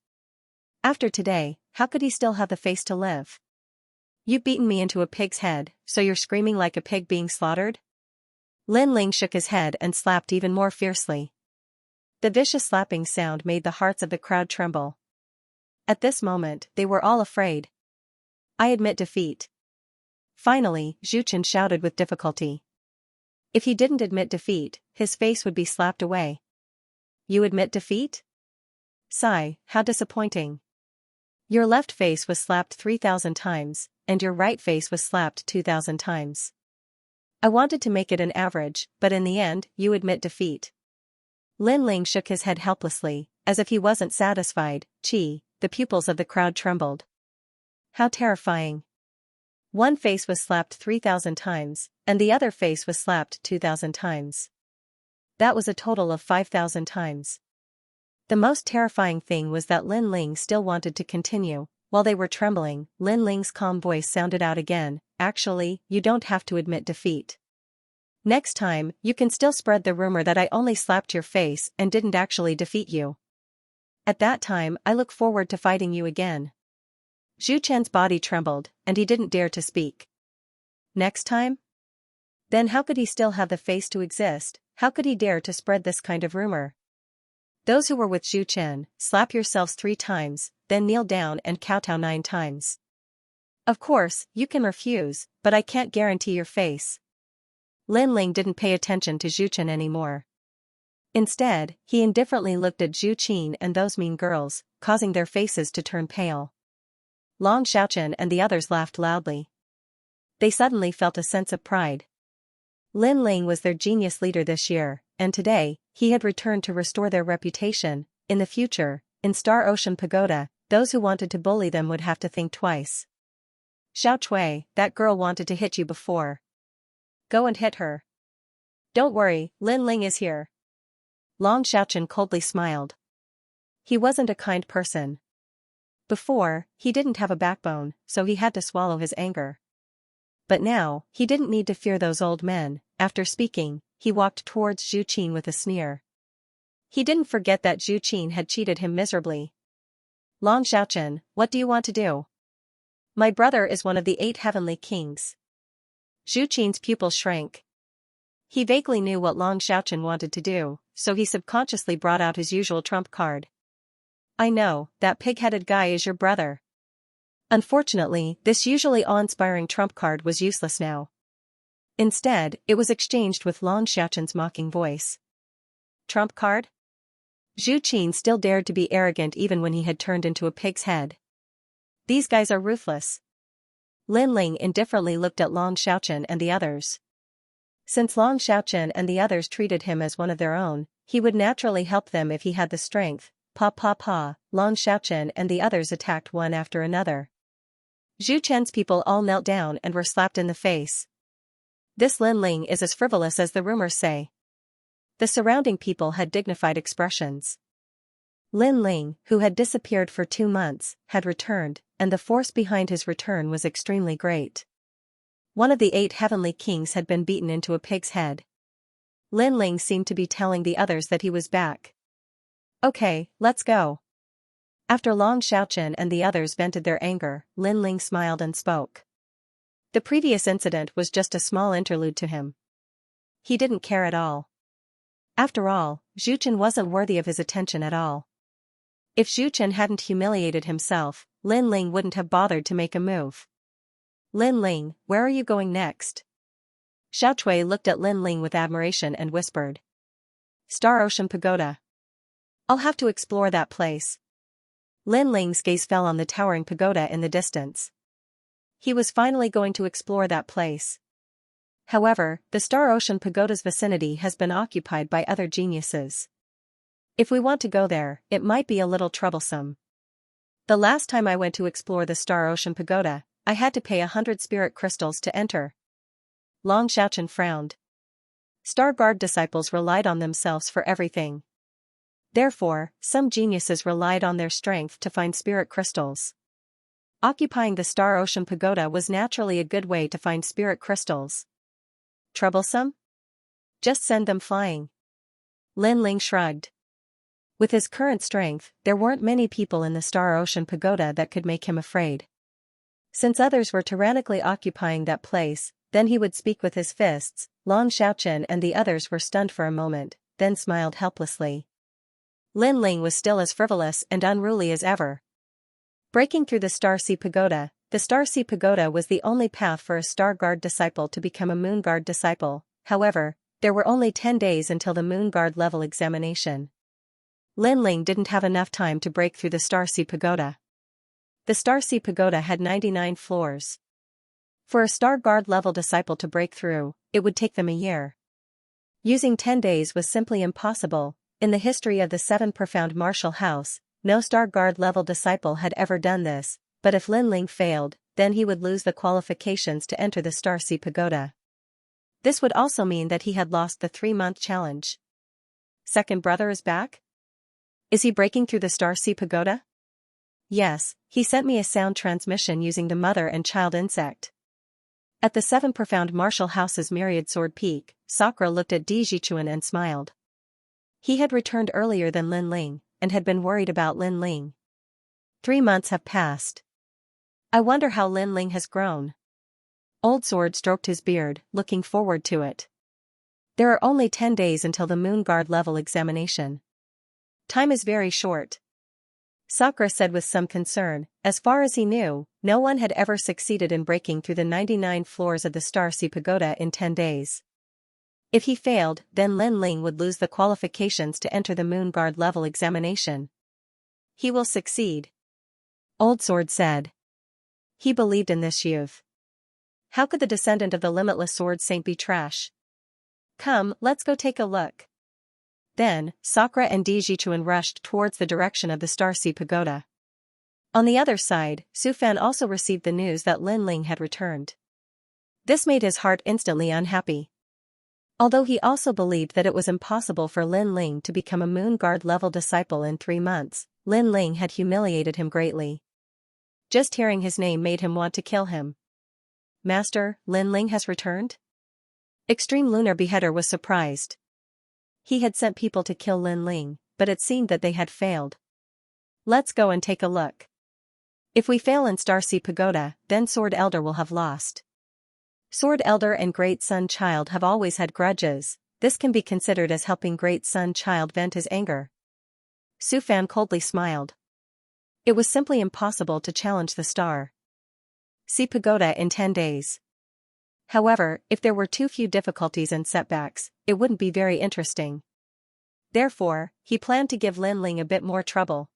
S1: After today, how could he still have the face to live? "You've beaten me into a pig's head, so you're screaming like a pig being slaughtered?" Ling shook his head and slapped even more fiercely. The vicious slapping sound made the hearts of the crowd tremble. At this moment, they were all afraid. "I admit defeat." Finally, Zhu Chen shouted with difficulty. If he didn't admit defeat, his face would be slapped away. "You admit defeat? Sigh, how disappointing. Your left face was slapped 3,000 times, and your right face was slapped 2,000 times. I wanted to make it an average, but in the end, you admit defeat." Ling shook his head helplessly, as if he wasn't satisfied. The pupils of the crowd trembled. How terrifying. One face was slapped 3,000 times, and the other face was slapped 2,000 times. That was a total of 5,000 times. The most terrifying thing was that Ling still wanted to continue. While they were trembling, Ling's calm voice sounded out again. "Actually, you don't have to admit defeat. Next time, you can still spread the rumor that I only slapped your face and didn't actually defeat you. At that time, I look forward to fighting you again." Zhu Chen's body trembled, and he didn't dare to speak. Next time? Then how could he still have the face to exist? How could he dare to spread this kind of rumor? Those who were with Zhu Chen, slap yourselves 3 times, then kneel down and kowtow 9 times. Of course, you can refuse, but I can't guarantee your face. Ling didn't pay attention to Zhu Chen anymore. Instead, he indifferently looked at Zhu Qin and those mean girls, causing their faces to turn pale. Long Xiaochen and the others laughed loudly. They suddenly felt a sense of pride. Ling was their genius leader this year, and today, he had returned to restore their reputation. In the future, in Star Ocean Pagoda, those who wanted to bully them would have to think twice. "Xiao Chui, that girl wanted to hit you before. Go and hit her. Don't worry, Ling is here." Long Xiaochen coldly smiled. He wasn't a kind person. Before, he didn't have a backbone, so he had to swallow his anger. But now, he didn't need to fear those old men. After speaking, he walked towards Zhu Qin with a sneer. He didn't forget that Zhu Qin had cheated him miserably. "Long Xiaochen, what do you want to do?" "My brother is one of the 8 heavenly kings." Zhu Qin's pupils shrank. He vaguely knew what Long Xiaochen wanted to do, so he subconsciously brought out his usual trump card. "I know, that pig-headed guy is your brother." Unfortunately, this usually awe-inspiring trump card was useless now. Instead, it was exchanged with Long Xiaochen's mocking voice. Trump card? Zhu Qin still dared to be arrogant even when he had turned into a pig's head. These guys are ruthless. Lin Ling indifferently looked at Long Xiaochen and the others. Since Long Xiaochen and the others treated him as one of their own, he would naturally help them if he had the strength. Pa pa pa, Long Xiaochen and the others attacked one after another. Zhu Chen's people all knelt down and were slapped in the face. This Lin Ling is as frivolous as the rumors say. The surrounding people had dignified expressions. Lin Ling, who had disappeared for 2 months, had returned, and the force behind his return was extremely great. One of the 8 heavenly kings had been beaten into a pig's head. Lin Ling seemed to be telling the others that he was back. Okay, let's go. After Long Xiaochen and the others vented their anger, Lin Ling smiled and spoke. The previous incident was just a small interlude to him. He didn't care at all. After all, Zhu Chen wasn't worthy of his attention at all. If Zhu Chen hadn't humiliated himself, Lin Ling wouldn't have bothered to make a move. Lin Ling, where are you going next? Xiao Cui looked at Lin Ling with admiration and whispered. Star Ocean Pagoda. I'll have to explore that place. Lin Ling's gaze fell on the towering pagoda in the distance. He was finally going to explore that place. However, the Star Ocean Pagoda's vicinity has been occupied by other geniuses. If we want to go there, it might be a little troublesome. The last time I went to explore the Star Ocean Pagoda, I had to pay 100 spirit crystals to enter. Long Xiaochen frowned. Star Guard disciples relied on themselves for everything. Therefore, some geniuses relied on their strength to find spirit crystals. Occupying the Star Ocean Pagoda was naturally a good way to find spirit crystals. Troublesome? Just send them flying. Lin Ling shrugged. With his current strength, there weren't many people in the Star Ocean Pagoda that could make him afraid. Since others were tyrannically occupying that place, then he would speak with his fists. Long Xiaochen and the others were stunned for a moment, then smiled helplessly. Lin Ling was still as frivolous and unruly as ever. Breaking through the Star Sea Pagoda, the Star Sea Pagoda was the only path for a Star Guard disciple to become a Moon Guard disciple. However, there were only 10 days until the Moon Guard level examination. Lin Ling didn't have enough time to break through the Star Sea Pagoda. The Star Sea Pagoda had 99 floors. For a Star Guard level disciple to break through, it would take them a year. Using 10 days was simply impossible. In the history of the 7 Profound Martial House, no Star Guard level disciple had ever done this, but if Lin Ling failed, then he would lose the qualifications to enter the Star Sea Pagoda. This would also mean that he had lost the 3-month challenge. Second brother is back? Is he breaking through the Star Sea Pagoda? Yes, he sent me a sound transmission using the mother and child insect. At the 7 Profound Martial House's Myriad Sword Peak, Sakura looked at Di Jichuan and smiled. He had returned earlier than Lin Ling, and had been worried about Lin Ling. 3 months have passed. I wonder how Lin Ling has grown. Old Sword stroked his beard, looking forward to it. There are only 10 days until the Moon Guard level examination. Time is very short. Sakura said with some concern. As far as he knew, no one had ever succeeded in breaking through the 99 floors of the Star Sea Pagoda in 10 days. If he failed, then Lin Ling would lose the qualifications to enter the Moon Guard level examination. He will succeed. Old Sword said. He believed in this youth. How could the descendant of the limitless sword saint be trash? Come, let's go take a look. Then, Sakura and Di Jichuan rushed towards the direction of the Star Sea Pagoda. On the other side, Su Fan also received the news that Lin Ling had returned. This made his heart instantly unhappy. Although he also believed that it was impossible for Lin Ling to become a Moon Guard level disciple in 3 months, Lin Ling had humiliated him greatly. Just hearing his name made him want to kill him. Master, Lin Ling has returned? Extreme Lunar Beheader was surprised. He had sent people to kill Lin Ling, but it seemed that they had failed. Let's go and take a look. If we fail in Star Sea Pagoda, then Sword Elder will have lost. Sword Elder and Great Sun Child have always had grudges. This can be considered as helping Great Sun Child vent his anger. Su Fan coldly smiled. It was simply impossible to challenge the star. See pagoda in 10 days. However, if there were too few difficulties and setbacks, it wouldn't be very interesting. Therefore, he planned to give Lin Ling a bit more trouble.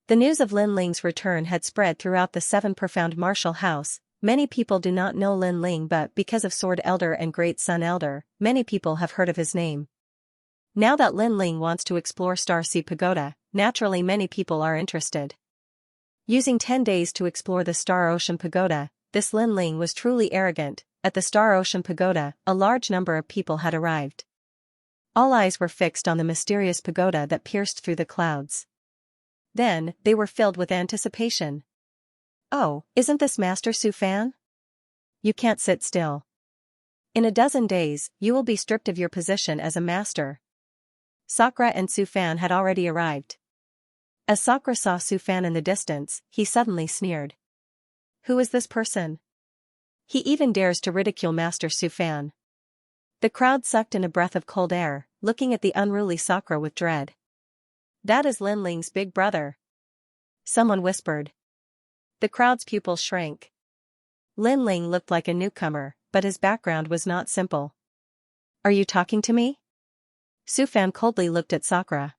S1: The news of Lin Ling's return had spread throughout the 7 profound martial house. Many people do not know Lin Ling, but because of Sword Elder and Great Sun Elder, many people have heard of his name. Now that Lin Ling wants to explore Starsea Pagoda, naturally many people are interested. Using 10 days to explore the Star Ocean Pagoda, this Lin Ling was truly arrogant. At the Star Ocean Pagoda, a large number of people had arrived. All eyes were fixed on the mysterious pagoda that pierced through the clouds. Then, they were filled with anticipation. Oh, isn't this Master Su Fan? You can't sit still. In a dozen days, you will be stripped of your position as a master. Sakura and Su Fan had already arrived. As Sakura saw Su Fan in the distance, he suddenly sneered. Who is this person? He even dares to ridicule Master Su Fan. The crowd sucked in a breath of cold air, looking at the unruly Sakura with dread. That is Lin Ling's big brother. Someone whispered. The crowd's pupils shrank. Lin Ling looked like a newcomer, but his background was not simple. Are you talking to me? Su Fan coldly looked at Sakura.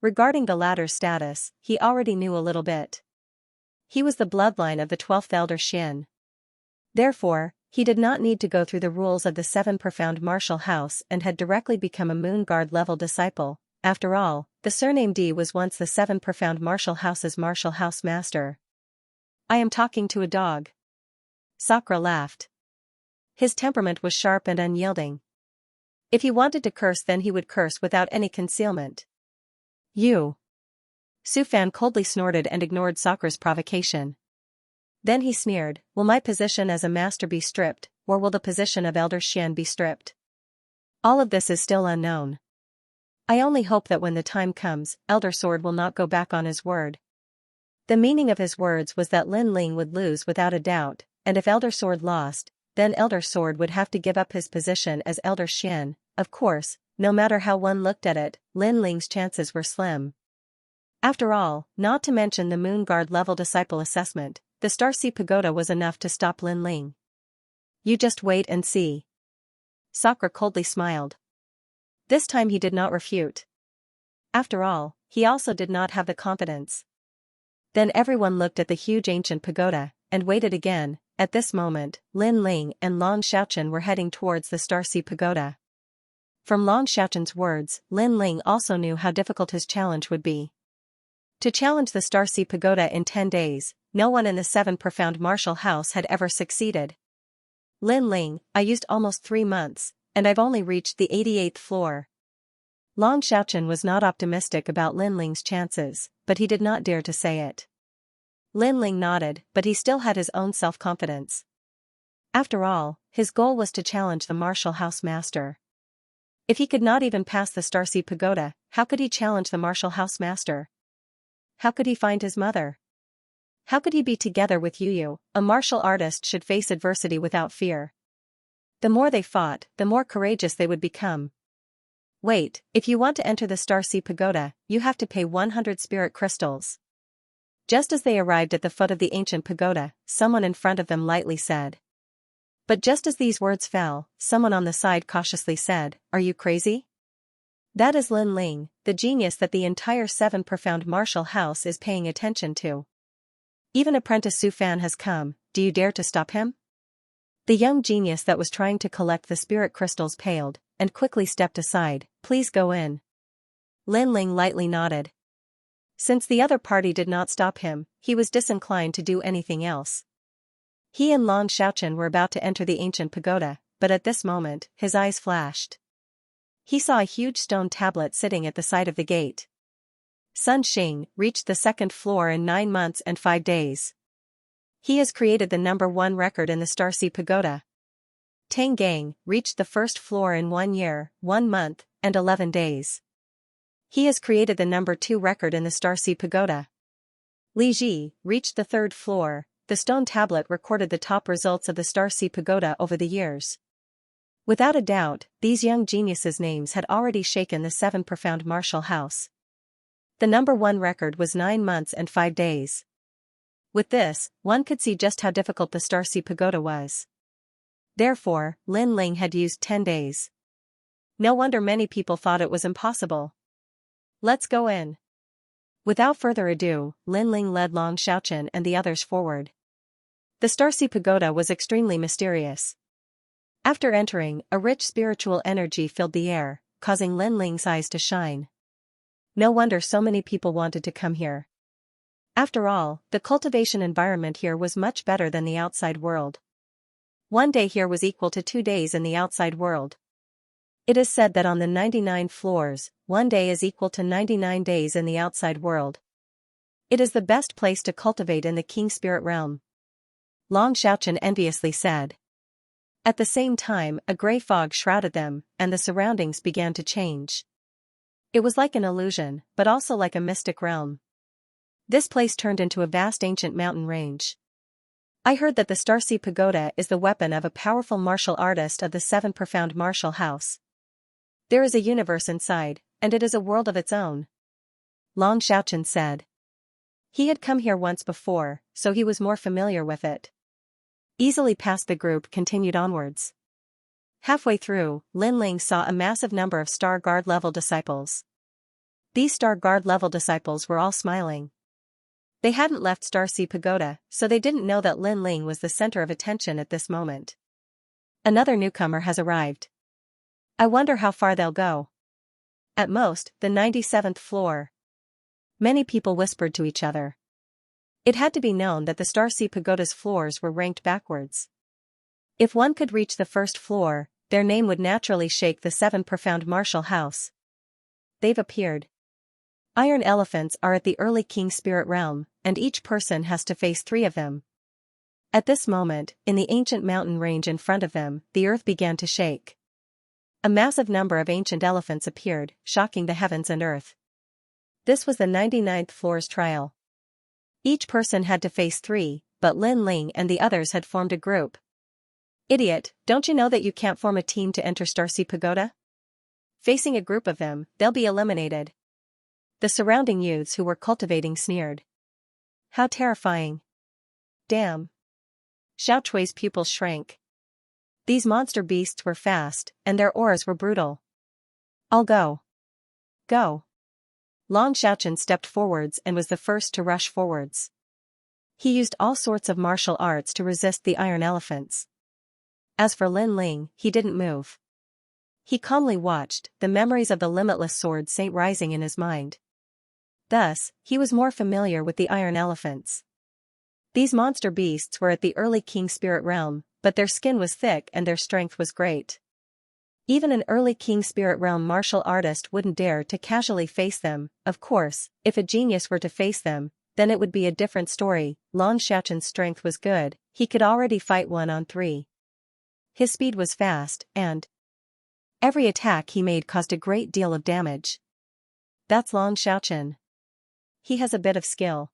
S1: Regarding the latter's status, he already knew a little bit. He was the bloodline of the 12th Elder Xian. Therefore, he did not need to go through the rules of the 7 profound martial house and had directly become a Moon Guard level disciple. After all, the surname D was once the 7 profound martial house's martial house master. I am talking to a dog. Sakura laughed. His temperament was sharp and unyielding. If he wanted to curse, then he would curse without any concealment. You. Su Fan coldly snorted and ignored Sakura's provocation. Then he sneered, will my position as a master be stripped, or will the position of Elder Xian be stripped? All of this is still unknown. I only hope that when the time comes, Elder Sword will not go back on his word. The meaning of his words was that Lin Ling would lose without a doubt, and if Elder Sword lost, then Elder Sword would have to give up his position as Elder Xian. Of course, no matter how one looked at it, Lin Ling's chances were slim. After all, not to mention the Moon Guard level disciple assessment, the Starsea Pagoda was enough to stop Lin Ling. You just wait and see. Sakura coldly smiled. This time he did not refute. After all, he also did not have the confidence. Then everyone looked at the huge ancient pagoda, and waited again. At this moment, Lin Ling and Long Xiaochen were heading towards the Starsea Pagoda. From Long Xiaochen's words, Lin Ling also knew how difficult his challenge would be. To challenge the Starsea Pagoda in 10 days, no one in the 7 profound martial house had ever succeeded. Lin Ling, I used almost 3 months, and I've only reached the 88th floor. Long Xiaochen was not optimistic about Lin Ling's chances, but he did not dare to say it. Lin Ling nodded, but he still had his own self-confidence. After all, his goal was to challenge the martial house master. If he could not even pass the Starsea Pagoda, how could he challenge the martial house master? How could he find his mother? How could he be together with Yu? A martial artist should face adversity without fear. The more they fought, the more courageous they would become. Wait, if you want to enter the Starsea Pagoda, you have to pay 100 spirit crystals. Just as they arrived at the foot of the ancient pagoda, someone in front of them lightly said. But just as these words fell, someone on the side cautiously said, Are you crazy? That is Lin Ling, the genius that the entire 7 profound martial house is paying attention to. Even apprentice Su Fan has come, do you dare to stop him? The young genius that was trying to collect the spirit crystals paled, and quickly stepped aside. Please go in. Lin Ling lightly nodded. Since the other party did not stop him, he was disinclined to do anything else. He and Long Xiaochen were about to enter the ancient pagoda, but at this moment, his eyes flashed. He saw a huge stone tablet sitting at the side of the gate. Sun Xing reached the 2nd floor in 9 months and 5 days. He has created the number 1 record in the Starsea Pagoda. Tang Gang reached the 1st floor in 1 year, 1 month, and 11 days. He has created the number 2 record in the Starsea Pagoda. Li Ji reached the 3rd floor. The stone tablet recorded the top results of the Starsea Pagoda over the years. Without a doubt, these young geniuses' names had already shaken the 7 profound martial house. The number 1 record was 9 months and 5 days. With this, one could see just how difficult the Starcy Pagoda was. Therefore, Lin Ling had used 10 days. No wonder many people thought it was impossible. Let's go in. Without further ado, Lin Ling led Long Xiaochen and the others forward. The Starcy Pagoda was extremely mysterious. After entering, a rich spiritual energy filled the air, causing Lin Ling's eyes to shine. No wonder so many people wanted to come here. After all, the cultivation environment here was much better than the outside world. 1 day here was equal to 2 days in the outside world. It is said that on the 99 floors, 1 day is equal to 99 days in the outside world. It is the best place to cultivate in the King Spirit realm. Long Xiaochen enviously said. At the same time, a gray fog shrouded them, and the surroundings began to change. It was like an illusion, but also like a mystic realm. This place turned into a vast ancient mountain range. I heard that the Starcy Pagoda is the weapon of a powerful martial artist of the 7 profound martial house. There is a universe inside, and it is a world of its own. Long Xiaochen said. He had come here once before, so he was more familiar with it. Easily past the group continued onwards. Halfway through, Lin Ling saw a massive number of Star Guard level disciples. These Star Guard level disciples were all smiling. They hadn't left Starcy Pagoda, so they didn't know that Lin Ling was the center of attention at this moment. Another newcomer has arrived. I wonder how far they'll go. At most, the 97th floor. Many people whispered to each other. It had to be known that the Starcy Pagoda's floors were ranked backwards. If one could reach the first floor, their name would naturally shake the 7 profound martial house. They've appeared. Iron elephants are at the early King Spirit realm, and each person has to face 3 of them. At this moment, in the ancient mountain range in front of them, the earth began to shake. A massive number of ancient elephants appeared, shocking the heavens and earth. This was the 99th floor's trial. Each person had to face 3, but Lin Ling and the others had formed a group. Idiot, don't you know that you can't form a team to enter Starcy Pagoda? Facing a group of them, they'll be eliminated. The surrounding youths who were cultivating sneered. How terrifying. Damn. Xiao Chui's pupils shrank. These monster beasts were fast, and their auras were brutal. I'll go. Go. Long Xiaochen stepped forwards and was the first to rush forwards. He used all sorts of martial arts to resist the iron elephants. As for Lin Ling, he didn't move. He calmly watched, the memories of the limitless sword saint rising in his mind. Thus, he was more familiar with the iron elephants. These monster beasts were at the early King Spirit realm, but their skin was thick and their strength was great. Even an early King Spirit realm martial artist wouldn't dare to casually face them. Of course, if a genius were to face them, then it would be a different story. Long Xiaochen's strength was good, he could already fight 1-on-3. His speed was fast, and every attack he made caused a great deal of damage. That's Long Xiaochen. He has a bit of skill.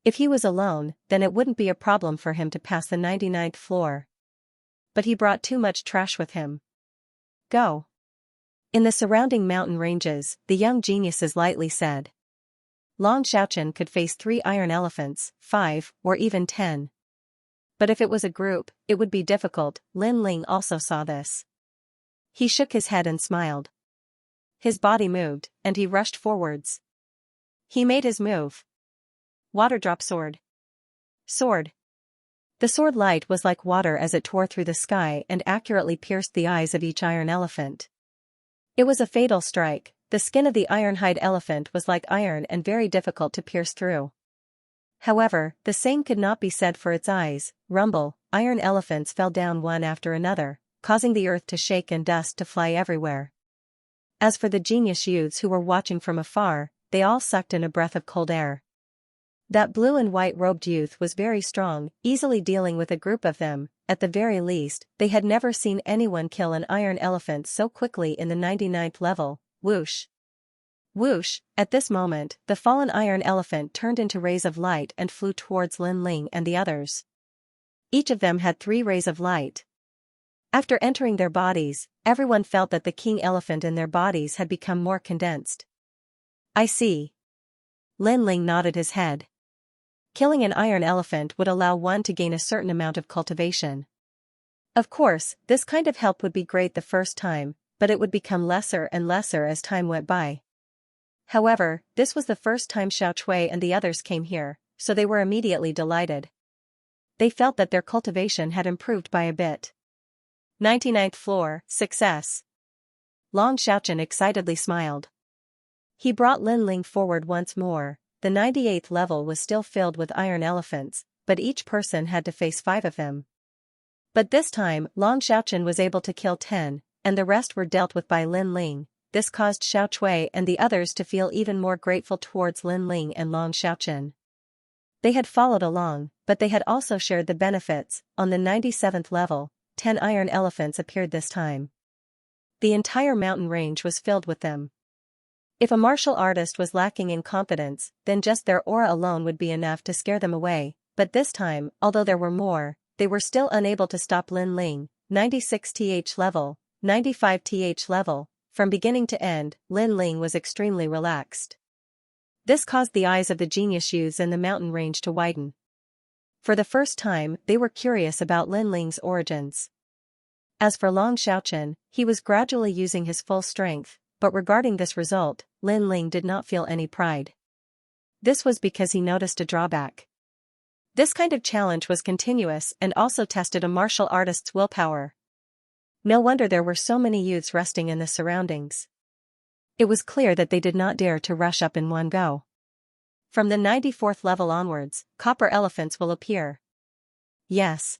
S1: If he was alone, then it wouldn't be a problem for him to pass the 99th floor. But he brought too much trash with him. Go. In the surrounding mountain ranges, the young geniuses lightly said. Long Xiaochen could face 3 iron elephants, 5, or even 10. But if it was a group, it would be difficult. Lin Ling also saw this. He shook his head and smiled. His body moved, and he rushed forwards. He made his move. Water drop sword. Sword. The sword light was like water as it tore through the sky and accurately pierced the eyes of each iron elephant. It was a fatal strike. The skin of the iron-hide elephant was like iron and very difficult to pierce through. However, the same could not be said for its eyes. Rumble, iron elephants fell down one after another, causing the earth to shake and dust to fly everywhere. As for the genius youths who were watching from afar, they all sucked in a breath of cold air. That blue and white robed youth was very strong, easily dealing with a group of them. At the very least, they had never seen anyone kill an iron elephant so quickly in the 99th level. Whoosh. Whoosh. At this moment, the fallen iron elephant turned into rays of light and flew towards Lin Ling and the others. Each of them had 3 rays of light. After entering their bodies, everyone felt that the king elephant in their bodies had become more condensed. I see. Lin Ling nodded his head. Killing an iron elephant would allow one to gain a certain amount of cultivation. Of course, this kind of help would be great the first time, but it would become lesser and lesser as time went by. However, this was the first time Xiaochui and the others came here, so they were immediately delighted. They felt that their cultivation had improved by a bit. 99th floor, success. Long Xiaochen excitedly smiled. He brought Lin Ling forward once more. The 98th level was still filled with iron elephants, but each person had to face 5 of them. But this time, Long Xiaochen was able to kill 10, and the rest were dealt with by Lin Ling. This caused Xiaochui and the others to feel even more grateful towards Lin Ling and Long Xiaochen. They had followed along, but they had also shared the benefits. On the 97th level, 10 iron elephants appeared this time. The entire mountain range was filled with them. If a martial artist was lacking in confidence, then just their aura alone would be enough to scare them away, but this time, although there were more, they were still unable to stop Lin Ling. 96th level, 95th level. From beginning to end, Lin Ling was extremely relaxed. This caused the eyes of the genius youths in the mountain range to widen. For the first time, they were curious about Lin Ling's origins. As for Long Xiaochen, he was gradually using his full strength, but regarding this result, Lin Ling did not feel any pride. This was because he noticed a drawback. This kind of challenge was continuous and also tested a martial artist's willpower. No wonder there were so many youths resting in the surroundings. It was clear that they did not dare to rush up in one go. From the 94th level onwards, copper elephants will appear. Yes.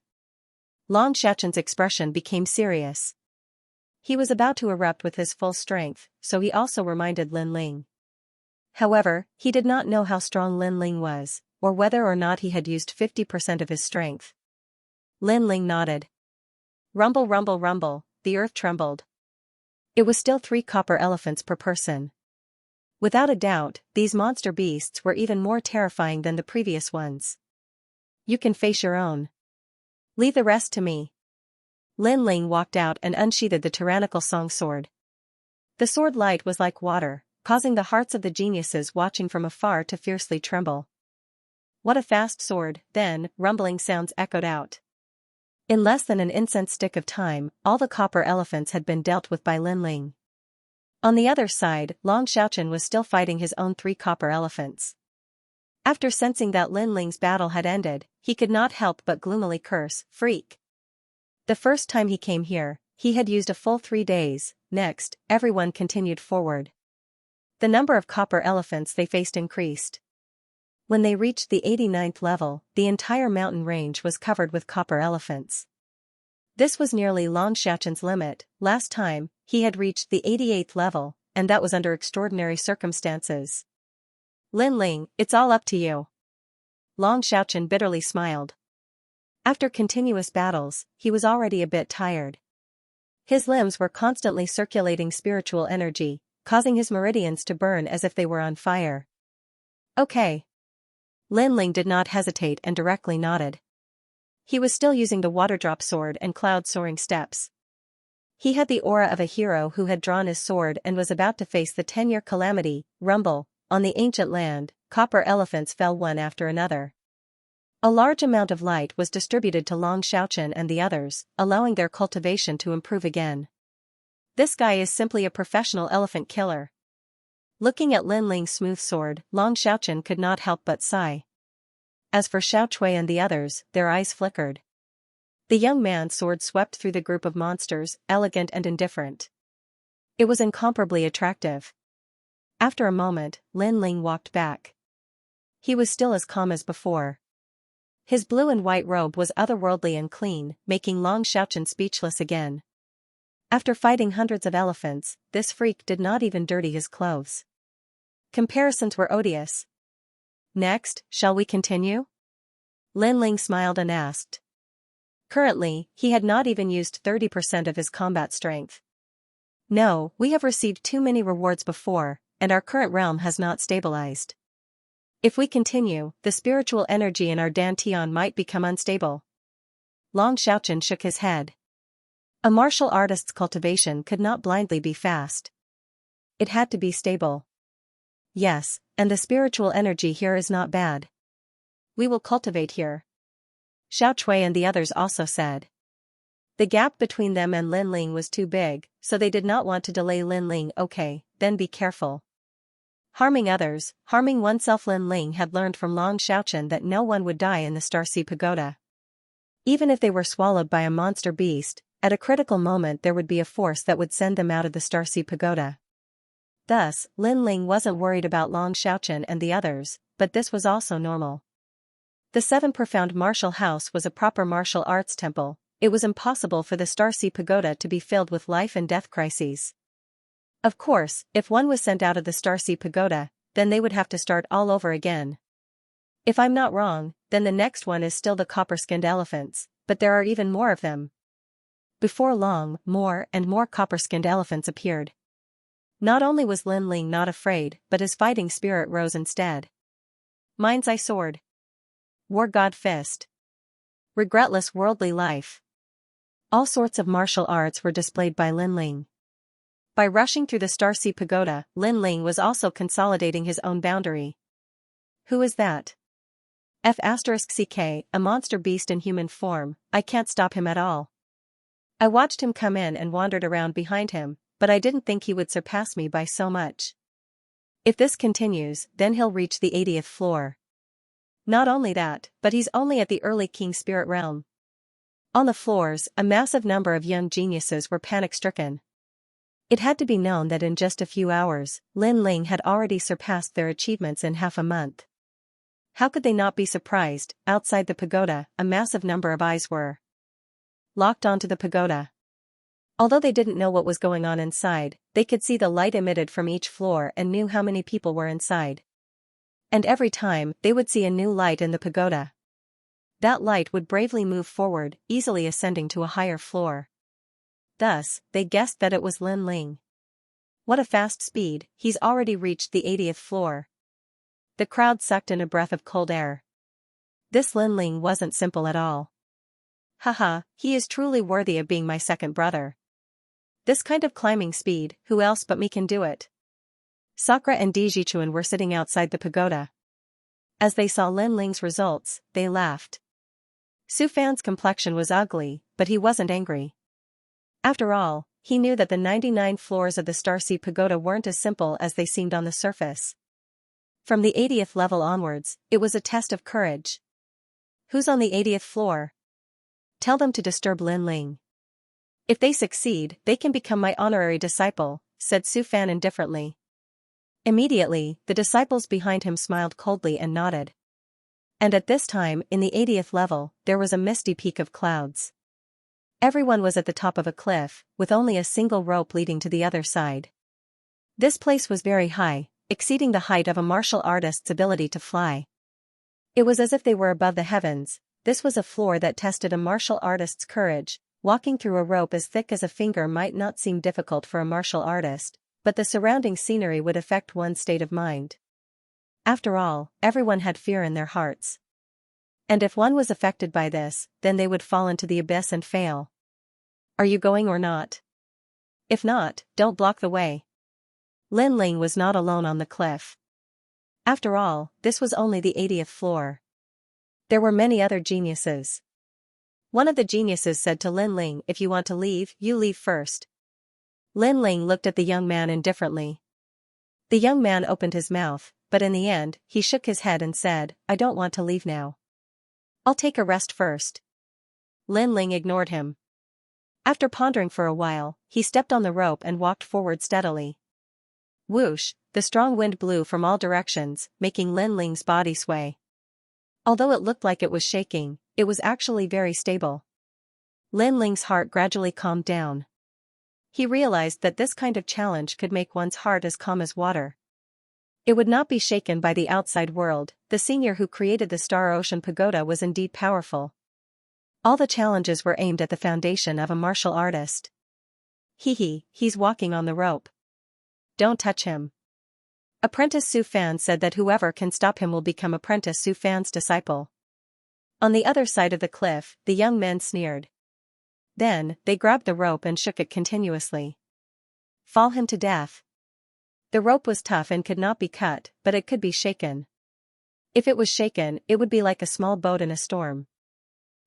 S1: Long Xiaochen's expression became serious. He was about to erupt with his full strength, so he also reminded Lin Ling. However, he did not know how strong Lin Ling was, or whether or not he had used 50% of his strength. Lin Ling nodded. Rumble, rumble, rumble, the earth trembled. It was still 3 copper elephants per person. Without a doubt, these monster beasts were even more terrifying than the previous ones. You can face your own. Leave the rest to me. Lin Ling walked out and unsheathed the tyrannical song sword. The sword light was like water, causing the hearts of the geniuses watching from afar to fiercely tremble. What a fast sword, then, rumbling sounds echoed out. In less than an incense stick of time, all the copper elephants had been dealt with by Lin Ling. On the other side, Long Xiaochen was still fighting his own 3 copper elephants. After sensing that Lin Ling's battle had ended, he could not help but gloomily curse, "Freak." The first time he came here, he had used a full 3 days. Next, everyone continued forward. The number of copper elephants they faced increased. When they reached the 89th level, the entire mountain range was covered with copper elephants. This was nearly Long Xiaochen's limit. Last time, he had reached the 88th level, and that was under extraordinary circumstances. Lin Ling, it's all up to you. Long Xiaochen bitterly smiled. After continuous battles, he was already a bit tired. His limbs were constantly circulating spiritual energy, causing his meridians to burn as if they were on fire. Okay. Lin Ling did not hesitate and directly nodded. He was still using the water-drop sword and cloud-soaring steps. He had the aura of a hero who had drawn his sword and was about to face the 10-year calamity. Rumble. On the ancient land, copper elephants fell one after another. A large amount of light was distributed to Long Xiaochen and the others, allowing their cultivation to improve again. This guy is simply a professional elephant killer. Looking at Lin Ling's smooth sword, Long Xiaochen could not help but sigh. As for Xiaochui and the others, their eyes flickered. The young man's sword swept through the group of monsters, elegant and indifferent. It was incomparably attractive. After a moment, Lin Ling walked back. He was still as calm as before. His blue and white robe was otherworldly and clean, making Long Xiaochen speechless again. After fighting hundreds of elephants, this freak did not even dirty his clothes. Comparisons were odious. Next, shall we continue? Lin Ling smiled and asked. Currently, he had not even used 30% of his combat strength. No, we have received too many rewards before, and our current realm has not stabilized. If we continue, the spiritual energy in our dantian might become unstable. Long Xiaochen shook his head. A martial artist's cultivation could not blindly be fast. It had to be stable. Yes, and the spiritual energy here is not bad. we will cultivate here. Xiao Chui and the others also said. The gap between them and Lin Ling was too big, so they did not want to delay Lin Ling. Okay, then be careful. Harming others, harming oneself. Lin Ling had learned from Long Xiaochen that no one would die in the Starseed Pagoda. Even if they were swallowed by a monster beast, at a critical moment there would be a force that would send them out of the Starseed Pagoda. Thus, Lin Ling wasn't worried about Long Xiaochen and the others, but this was also normal. The Seven Profound Martial House was a proper martial arts temple. It was impossible for the Starseed Pagoda to be filled with life and death crises. Of course, if one was sent out of the Starseed Pagoda, then they would have to start all over again. If I'm not wrong, then the next one is still the copper-skinned elephants, but there are even more of them. Before long, more and more copper-skinned elephants appeared. Not only was Lin Ling not afraid, but his fighting spirit rose instead. Mind's Eye Sword. War God Fist. Regretless worldly life. All sorts of martial arts were displayed by Lin Ling. By rushing through the Starseed Pagoda, Lin Ling was also consolidating his own boundary. Who is that? F*CK, a monster beast in human form. I can't stop him at all. I watched him come in and wandered around behind him, but I didn't think he would surpass me by so much. If this continues, then he'll reach the 80th floor. Not only that, but he's only at the early King Spirit realm. On the floors, a massive number of young geniuses were panic-stricken. It had to be known that in just a few hours, Lin Ling had already surpassed their achievements in half a month. How could they not be surprised? Outside the pagoda, a massive number of eyes were locked onto the pagoda. Although they didn't know what was going on inside, they could see the light emitted from each floor and knew how many people were inside. And every time, they would see a new light in the pagoda. That light would bravely move forward, easily ascending to a higher floor. Thus, they guessed that it was Lin Ling. What a fast speed, he's already reached the 80th floor. The crowd sucked in a breath of cold air. This Lin Ling wasn't simple at all. Haha, he is truly worthy of being my second brother. This kind of climbing speed, who else but me can do it? Sakura and Dijichuan were sitting outside the pagoda. As they saw Lin Ling's results, they laughed. Su Fan's complexion was ugly, but he wasn't angry. After all, he knew that the 99 floors of the Starseed Pagoda weren't as simple as they seemed on the surface. From the 80th level onwards, it was a test of courage. Who's on the 80th floor? Tell them to disturb Lin Ling. If they succeed, they can become my honorary disciple, said Su Fan indifferently. Immediately, the disciples behind him smiled coldly and nodded. And at this time, in the 80th level, there was a misty peak of clouds. Everyone was at the top of a cliff, with only a single rope leading to the other side. This place was very high, exceeding the height of a martial artist's ability to fly. It was as if they were above the heavens. This was a floor that tested a martial artist's courage. Walking through a rope as thick as a finger might not seem difficult for a martial artist, but the surrounding scenery would affect one's state of mind. After all, everyone had fear in their hearts. And if one was affected by this, then they would fall into the abyss and fail. Are you going or not? If not, don't block the way. Lin Ling was not alone on the cliff. After all, this was only the 80th floor. There were many other geniuses. One of the geniuses said to Lin Ling, if you want to leave, you leave first. Lin Ling looked at the young man indifferently. The young man opened his mouth, but in the end, he shook his head and said, I don't want to leave now. I'll take a rest first. Lin Ling ignored him. After pondering for a while, he stepped on the rope and walked forward steadily. Whoosh, the strong wind blew from all directions, making Lin Ling's body sway. Although it looked like it was shaking, it was actually very stable. Lin Ling's heart gradually calmed down. He realized that this kind of challenge could make one's heart as calm as water. It would not be shaken by the outside world. The senior who created the Star Ocean Pagoda was indeed powerful. All the challenges were aimed at the foundation of a martial artist. He's walking on the rope. Don't touch him. Apprentice Su Fan said that whoever can stop him will become Apprentice Su Fan's disciple. On the other side of the cliff, the young men sneered. Then, they grabbed the rope and shook it continuously. Fall him to death. The rope was tough and could not be cut, but it could be shaken. If it was shaken, it would be like a small boat in a storm.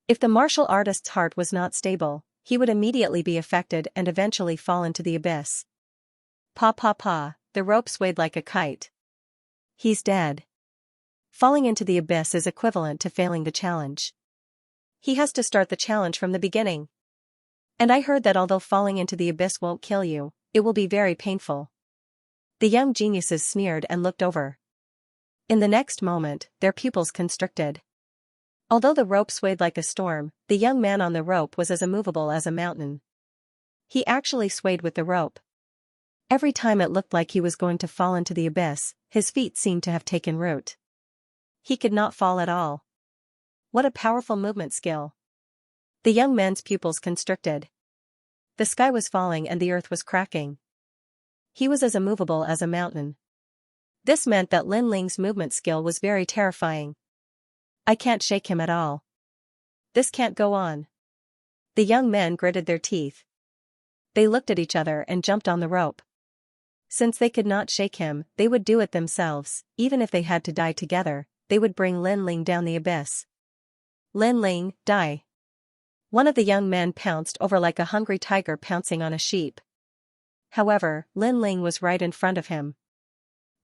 S1: If the martial artist's heart was not stable, he would immediately be affected and eventually fall into the abyss. Pa pa pa, the rope swayed like a kite. He's dead. Falling into the abyss is equivalent to failing the challenge. He has to start the challenge from the beginning. And I heard that although falling into the abyss won't kill you, it will be very painful. The young geniuses sneered and looked over. In the next moment, their pupils constricted. Although the rope swayed like a storm, the young man on the rope was as immovable as a mountain. He actually swayed with the rope. Every time it looked like he was going to fall into the abyss, his feet seemed to have taken root. He could not fall at all. What a powerful movement skill. The young man's pupils constricted. The sky was falling and the earth was cracking. He was as immovable as a mountain. This meant that Lin Ling's movement skill was very terrifying. I can't shake him at all. This can't go on. The young men gritted their teeth. They looked at each other and jumped on the rope. Since they could not shake him, they would do it themselves. Even if they had to die together, they would bring Lin Ling down the abyss. Lin Ling, die. One of the young men pounced over like a hungry tiger pouncing on a sheep. However, Lin Ling was right in front of him.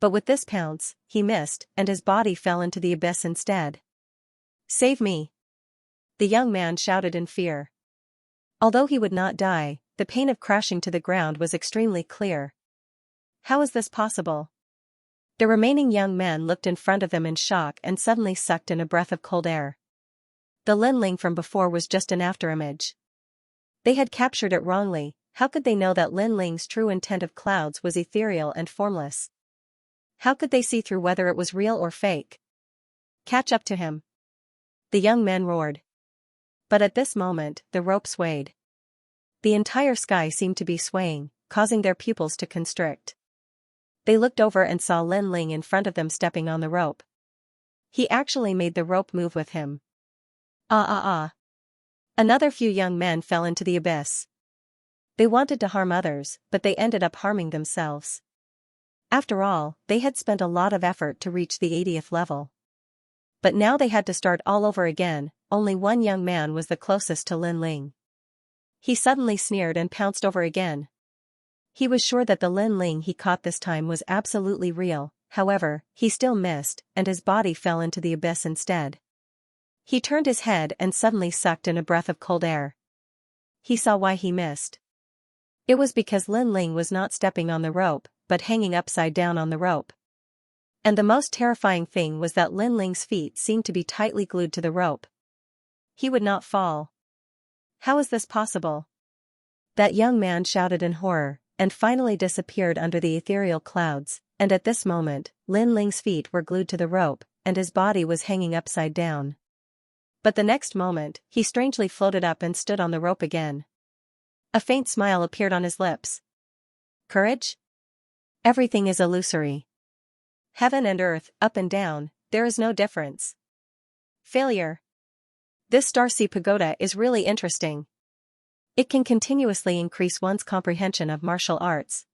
S1: But with this pounce, he missed, and his body fell into the abyss instead. Save me! The young man shouted in fear. Although he would not die, the pain of crashing to the ground was extremely clear. How is this possible? The remaining young men looked in front of them in shock and suddenly sucked in a breath of cold air. The Lin Ling from before was just an afterimage. They had captured it wrongly. How could they know that Lin Ling's true intent of clouds was ethereal and formless? How could they see through whether it was real or fake? Catch up to him! The young men roared. But at this moment, the rope swayed. The entire sky seemed to be swaying, causing their pupils to constrict. They looked over and saw Lin Ling in front of them stepping on the rope. He actually made the rope move with him. Ah. Another few young men fell into the abyss. They wanted to harm others, but they ended up harming themselves. After all, they had spent a lot of effort to reach the 80th level. But now they had to start all over again. Only one young man was the closest to Lin Ling. He suddenly sneered and pounced over again. He was sure that the Lin Ling he caught this time was absolutely real. However, he still missed, and his body fell into the abyss instead. He turned his head and suddenly sucked in a breath of cold air. He saw why he missed. It was because Lin Ling was not stepping on the rope, but hanging upside down on the rope. And the most terrifying thing was that Lin Ling's feet seemed to be tightly glued to the rope. He would not fall. How is this possible? That young man shouted in horror, and finally disappeared under the ethereal clouds, and at this moment, Lin Ling's feet were glued to the rope, and his body was hanging upside down. But the next moment, he strangely floated up and stood on the rope again. A faint smile appeared on his lips. Courage? Everything is illusory. Heaven and earth, up and down, there is no difference. Failure. This Starcy Pagoda is really interesting. It can continuously increase one's comprehension of martial arts.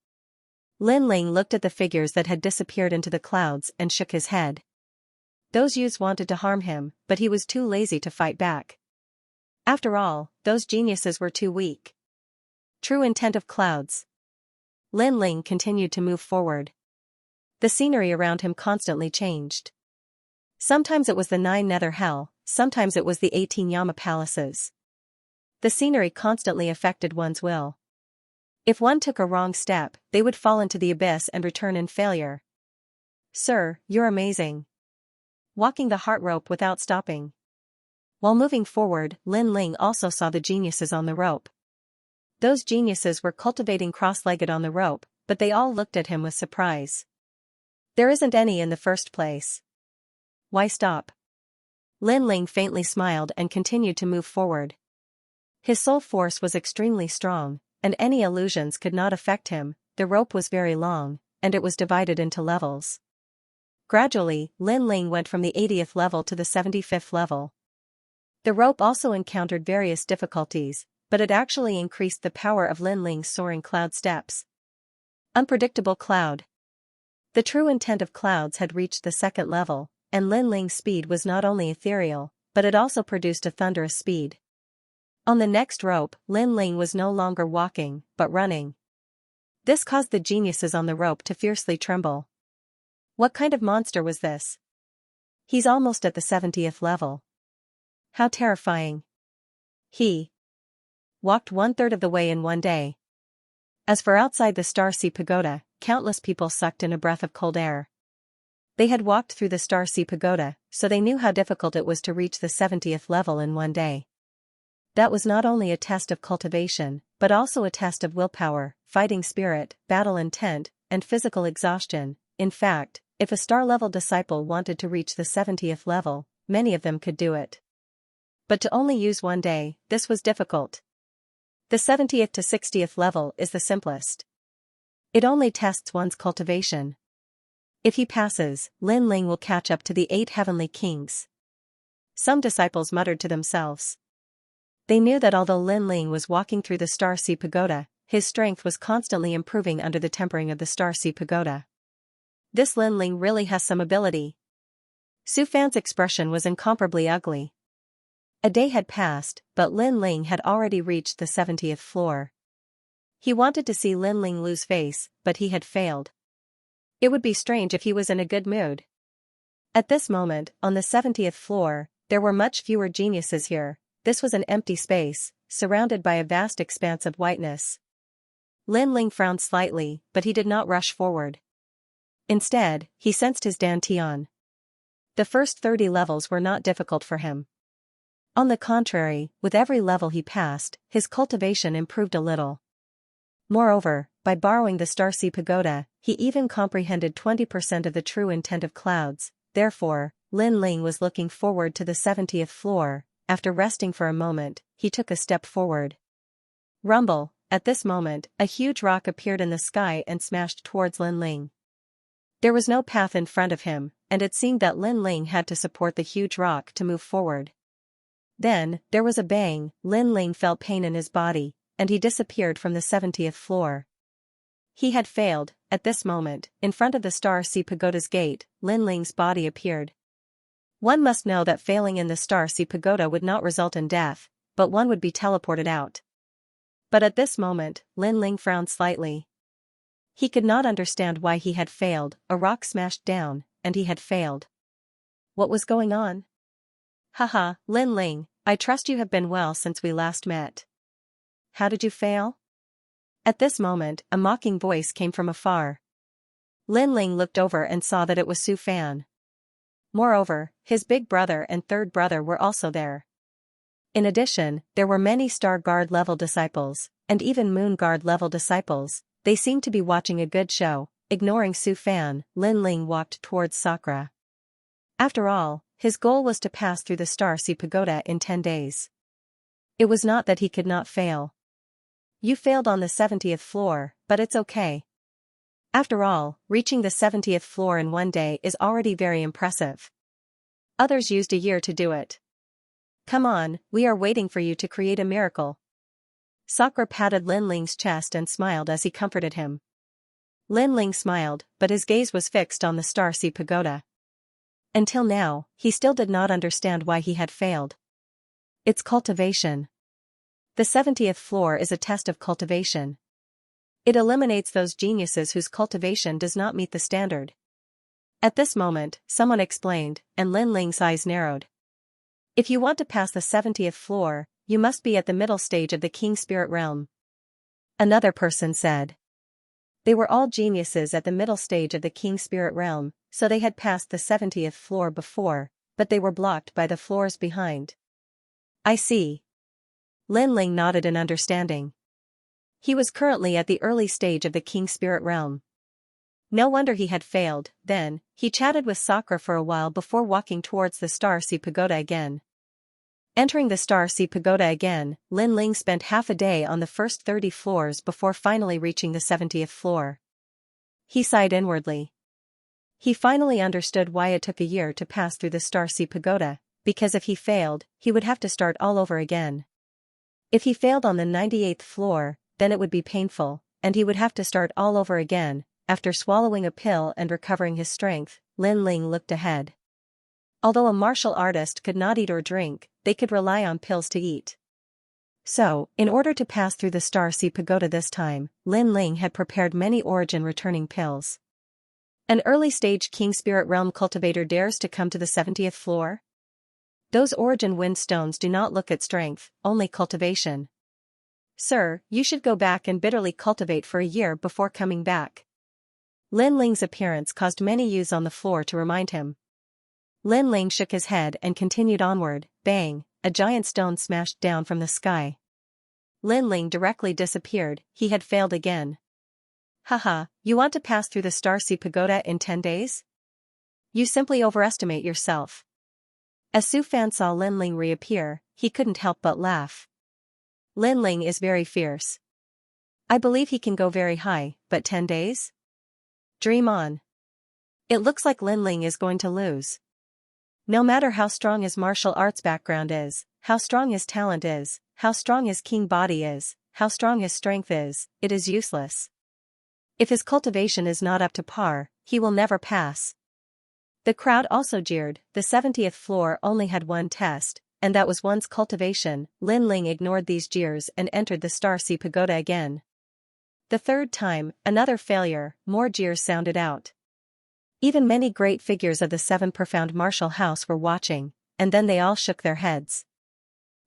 S1: Lin Ling looked at the figures that had disappeared into the clouds and shook his head. Those youths wanted to harm him, but he was too lazy to fight back. After all, those geniuses were too weak. True intent of clouds. Lin Ling continued to move forward. The scenery around him constantly changed. Sometimes it was the 9 Nether Hell, sometimes it was the 18 Yama palaces. The scenery constantly affected one's will. If one took a wrong step, they would fall into the abyss and return in failure. Sir, you're amazing. Walking the heart rope without stopping. While moving forward, Lin Ling also saw the geniuses on the rope. Those geniuses were cultivating cross-legged on the rope, but they all looked at him with surprise. There isn't any in the first place. Why stop? Lin Ling faintly smiled and continued to move forward. His soul force was extremely strong, and any illusions could not affect him. The rope was very long, and it was divided into levels. Gradually, Lin Ling went from the 80th level to the 75th level. The rope also encountered various difficulties, but it actually increased the power of Lin Ling's soaring cloud steps. Unpredictable cloud. The true intent of clouds had reached the 2nd level, and Lin Ling's speed was not only ethereal, but it also produced a thunderous speed. On the next rope, Lin Ling was no longer walking, but running. This caused the geniuses on the rope to fiercely tremble. What kind of monster was this? He's almost at the 70th level. How terrifying. He walked 1/3 of the way in one day. As for outside the Star Sea Pagoda, countless people sucked in a breath of cold air. They had walked through the Star Sea Pagoda, so they knew how difficult it was to reach the 70th level in one day. That was not only a test of cultivation, but also a test of willpower, fighting spirit, battle intent, and physical exhaustion. In fact, if a star-level disciple wanted to reach the 70th level, many of them could do it. But to only use one day, this was difficult. The 70th to 60th level is the simplest. It only tests one's cultivation. If he passes, Lin Ling will catch up to the 8 heavenly kings. Some disciples muttered to themselves. They knew that although Lin Ling was walking through the Star Sea Pagoda, his strength was constantly improving under the tempering of the Star Sea Pagoda. This Lin Ling really has some ability. Su Fan's expression was incomparably ugly. A day had passed, but Lin Ling had already reached the 70th floor. He wanted to see Lin Ling lose face, but he had failed. It would be strange if he was in a good mood. At this moment, on the 70th floor, there were much fewer geniuses here. This was an empty space, surrounded by a vast expanse of whiteness. Lin Ling frowned slightly, but he did not rush forward. Instead, he sensed his dantian. The first 30 levels were not difficult for him. On the contrary, with every level he passed, his cultivation improved a little. Moreover, by borrowing the Star Sea Pagoda, he even comprehended 20% of the true intent of clouds. Therefore, Lin Ling was looking forward to the 70th floor. After resting for a moment, he took a step forward. Rumble! At this moment, a huge rock appeared in the sky and smashed towards Lin Ling. There was no path in front of him, and it seemed that Lin Ling had to support the huge rock to move forward. Then, there was a bang. Lin Ling felt pain in his body, and he disappeared from the 70th floor. He had failed. At this moment, in front of the Star Sea Pagoda's gate, Lin Ling's body appeared. One must know that failing in the Star Sea Pagoda would not result in death, but one would be teleported out. But at this moment, Lin Ling frowned slightly. He could not understand why he had failed. A rock smashed down, and he had failed. What was going on? Haha, Lin Ling, I trust you have been well since we last met. How did you fail? At this moment, a mocking voice came from afar. Lin Ling looked over and saw that it was Su Fan. Moreover, his big brother and third brother were also there. In addition, there were many Star Guard level disciples, and even Moon Guard level disciples. They seemed to be watching a good show. Ignoring Su Fan, Lin Ling walked towards Sakura. After all, his goal was to pass through the Star Sea Pagoda in 10 days. It was not that he could not fail. You failed on the 70th floor, but it's okay. After all, reaching the 70th floor in one day is already very impressive. Others used a year to do it. Come on, we are waiting for you to create a miracle. Sakura patted Lin Ling's chest and smiled as he comforted him. Lin Ling smiled, but his gaze was fixed on the Star Sea Pagoda. Until now, he still did not understand why he had failed. It's cultivation. The 70th floor is a test of cultivation. It eliminates those geniuses whose cultivation does not meet the standard. At this moment, someone explained, and Lin Ling's eyes narrowed. If you want to pass the 70th floor, you must be at the middle stage of the King Spirit Realm. Another person said. They were all geniuses at the middle stage of the King Spirit Realm, so they had passed the 70th floor before, but they were blocked by the floors behind. I see. Lin Ling nodded in understanding. He was currently at the early stage of the King Spirit Realm. No wonder he had failed. Then, he chatted with Sakura for a while before walking towards the Star Sea Pagoda again. Entering the Star Sea Pagoda again, Lin Ling spent half a day on the first 30 floors before finally reaching the 70th floor. He sighed inwardly. He finally understood why it took a year to pass through the Star Sea Pagoda, because if he failed, he would have to start all over again. If he failed on the 98th floor, then it would be painful, and he would have to start all over again. After swallowing a pill and recovering his strength, Lin Ling looked ahead. Although a martial artist could not eat or drink, they could rely on pills to eat. So, in order to pass through the Star Sea Pagoda this time, Lin Ling had prepared many origin-returning pills. An early-stage King Spirit Realm cultivator dares to come to the 70th floor? Those origin wind stones do not look at strength, only cultivation. Sir, you should go back and bitterly cultivate for a year before coming back. Lin Ling's appearance caused many youths on the floor to remind him. Lin Ling shook his head and continued onward. Bang, a giant stone smashed down from the sky. Lin Ling directly disappeared. He had failed again. Haha, you want to pass through the Star Sea Pagoda in 10 days? You simply overestimate yourself. As Su Fan saw Lin Ling reappear, he couldn't help but laugh. Lin Ling is very fierce. I believe he can go very high, but 10 days? Dream on. It looks like Lin Ling is going to lose. No matter how strong his martial arts background is, how strong his talent is, how strong his king body is, how strong his strength is, it is useless. If his cultivation is not up to par, he will never pass. The crowd also jeered. The 70th floor only had one test, and that was one's cultivation. Lin Ling ignored these jeers and entered the Star Sea Pagoda again. The third time, another failure, more jeers sounded out. Even many great figures of the Seven Profound Martial House were watching, and then they all shook their heads.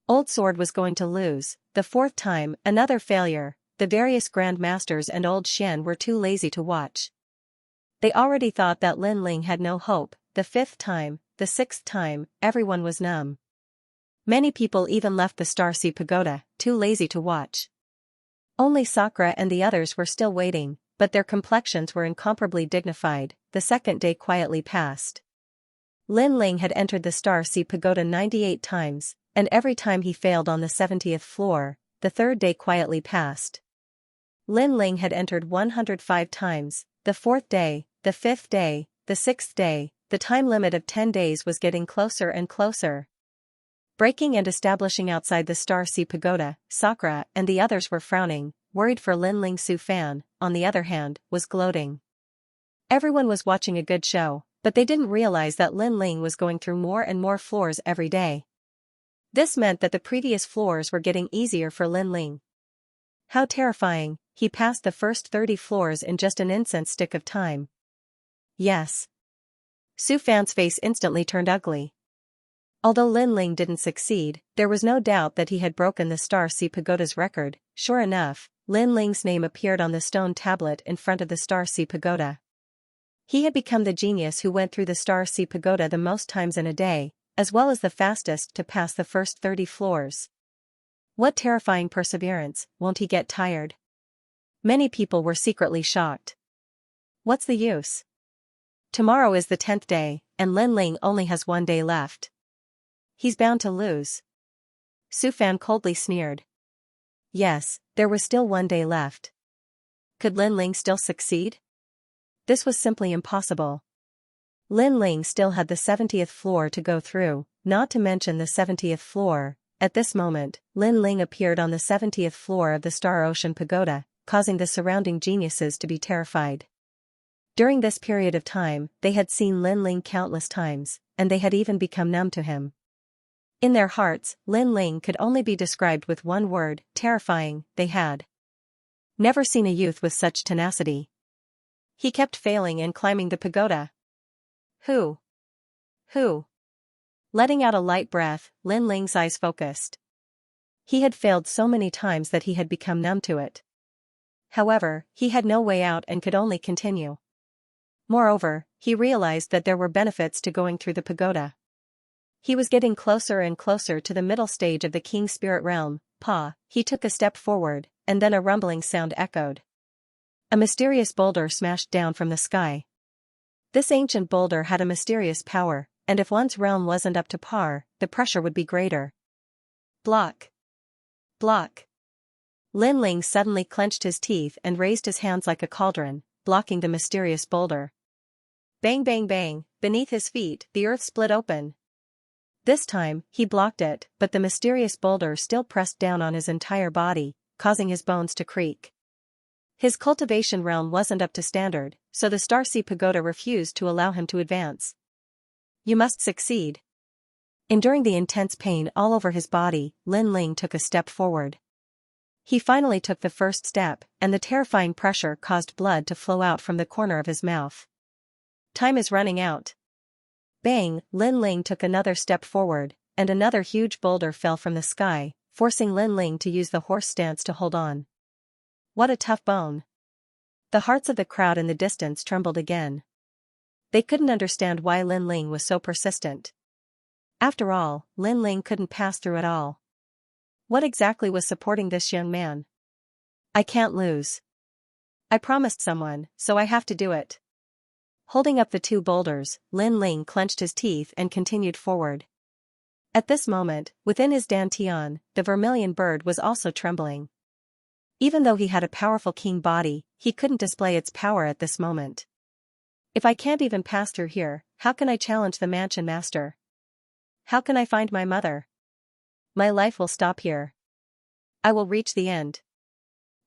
S1: Old Sword was going to lose. The fourth time, another failure. The various Grand Masters and Old Xian were too lazy to watch. They already thought that Lin Ling had no hope. The fifth time, the sixth time, everyone was numb. Many people even left the Star Sea Pagoda, too lazy to watch. Only Sakura and the others were still waiting, but their complexions were incomparably dignified. The second day quietly passed. Lin Ling had entered the Star Sea Pagoda 98 times, and every time he failed on the 70th floor. The third day quietly passed. Lin Ling had entered 105 times. The fourth day, the fifth day, the sixth day. The time limit of 10 days was getting closer and closer. Breaking and establishing outside the Star Sea Pagoda, Sakura and the others were frowning, worried for Lin Ling. Su Fan, on the other hand, was gloating. Everyone was watching a good show, but they didn't realize that Lin Ling was going through more and more floors every day. This meant that the previous floors were getting easier for Lin Ling. How terrifying, he passed the first 30 floors in just an incense stick of time. Yes. Su Fan's face instantly turned ugly. Although Lin Ling didn't succeed, there was no doubt that he had broken the Star Sea Pagoda's record. Sure enough, Lin Ling's name appeared on the stone tablet in front of the Star Sea Pagoda. He had become the genius who went through the Star Sea Pagoda the most times in a day, as well as the fastest to pass the first 30 floors. What terrifying perseverance, won't he get tired? Many people were secretly shocked. What's the use? Tomorrow is the 10th day, and Lin Ling only has 1 day left. He's bound to lose. Su Fan coldly sneered. Yes, there was still 1 day left. Could Lin Ling still succeed? This was simply impossible. Lin Ling still had the 70th floor to go through, not to mention the 70th floor. At this moment, Lin Ling appeared on the 70th floor of the Star Ocean Pagoda, causing the surrounding geniuses to be terrified. During this period of time, they had seen Lin Ling countless times, and they had even become numb to him. In their hearts, Lin Ling could only be described with one word: terrifying. They had never seen a youth with such tenacity. He kept failing and climbing the pagoda. Who? Letting out a light breath, Lin Ling's eyes focused. He had failed so many times that he had become numb to it. However, he had no way out and could only continue. Moreover, he realized that there were benefits to going through the pagoda. He was getting closer and closer to the middle stage of the King Spirit Realm. He took a step forward, and then a rumbling sound echoed. A mysterious boulder smashed down from the sky. This ancient boulder had a mysterious power, and if one's realm wasn't up to par, the pressure would be greater. Block. Lin Ling suddenly clenched his teeth and raised his hands like a cauldron, blocking the mysterious boulder. Bang bang bang, beneath his feet, the earth split open. This time, he blocked it, but the mysterious boulder still pressed down on his entire body, causing his bones to creak. His cultivation realm wasn't up to standard, so the Star Sea Pagoda refused to allow him to advance. You must succeed. Enduring the intense pain all over his body, Lin Ling took a step forward. He finally took the first step, and the terrifying pressure caused blood to flow out from the corner of his mouth. Time is running out. Bang! Lin Ling took another step forward, and another huge boulder fell from the sky, forcing Lin Ling to use the horse stance to hold on. What a tough bone. The hearts of the crowd in the distance trembled again. They couldn't understand why Lin Ling was so persistent. After all, Lin Ling couldn't pass through at all. What exactly was supporting this young man? I can't lose. I promised someone, so I have to do it. Holding up the two boulders, Lin Ling clenched his teeth and continued forward. At this moment, within his dantian, the vermilion bird was also trembling. Even though he had a powerful king body, he couldn't display its power at this moment. If I can't even pass through here, how can I challenge the mansion master? How can I find my mother? My life will stop here. I will reach the end.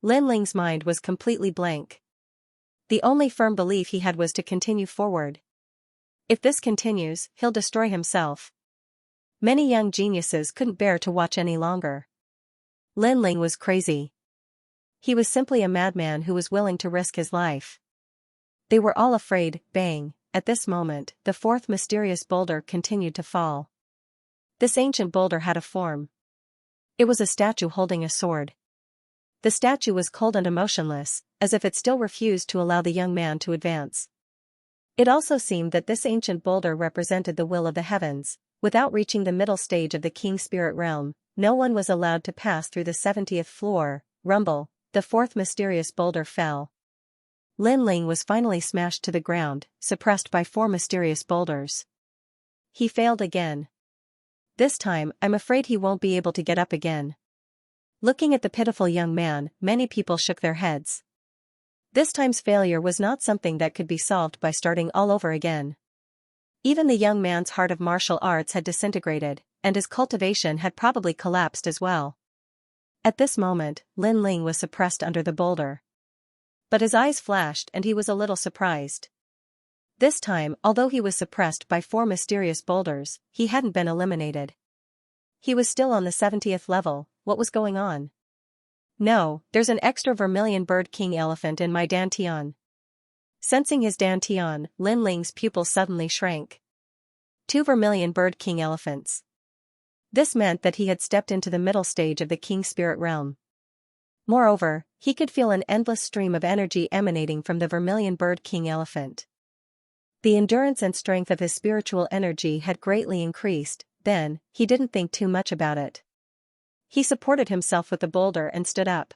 S1: Lin Ling's mind was completely blank. The only firm belief he had was to continue forward. If this continues, he'll destroy himself. Many young geniuses couldn't bear to watch any longer. Lin Ling was crazy. He was simply a madman who was willing to risk his life. They were all afraid. Bang! At this moment, the fourth mysterious boulder continued to fall. This ancient boulder had a form. It was a statue holding a sword. The statue was cold and emotionless, as if it still refused to allow the young man to advance. It also seemed that this ancient boulder represented the will of the heavens. Without reaching the middle stage of the king spirit realm, no one was allowed to pass through the 70th floor. Rumble, the fourth mysterious boulder fell. Lin Ling was finally smashed to the ground, suppressed by 4 mysterious boulders. He failed again. This time, I'm afraid he won't be able to get up again. Looking at the pitiful young man, many people shook their heads. This time's failure was not something that could be solved by starting all over again. Even the young man's heart of martial arts had disintegrated, and his cultivation had probably collapsed as well. At this moment, Lin Ling was suppressed under the boulder. But his eyes flashed and he was a little surprised. This time, although he was suppressed by 4 mysterious boulders, he hadn't been eliminated. He was still on the 70th level. What was going on? No, there's an extra vermilion bird king elephant in my dantian. Sensing his dantian, Lin Ling's pupils suddenly shrank. 2 vermilion bird king elephants. This meant that he had stepped into the middle stage of the king spirit realm. Moreover, he could feel an endless stream of energy emanating from the vermilion bird king elephant. The endurance and strength of his spiritual energy had greatly increased. Then, he didn't think too much about it. He supported himself with the boulder and stood up.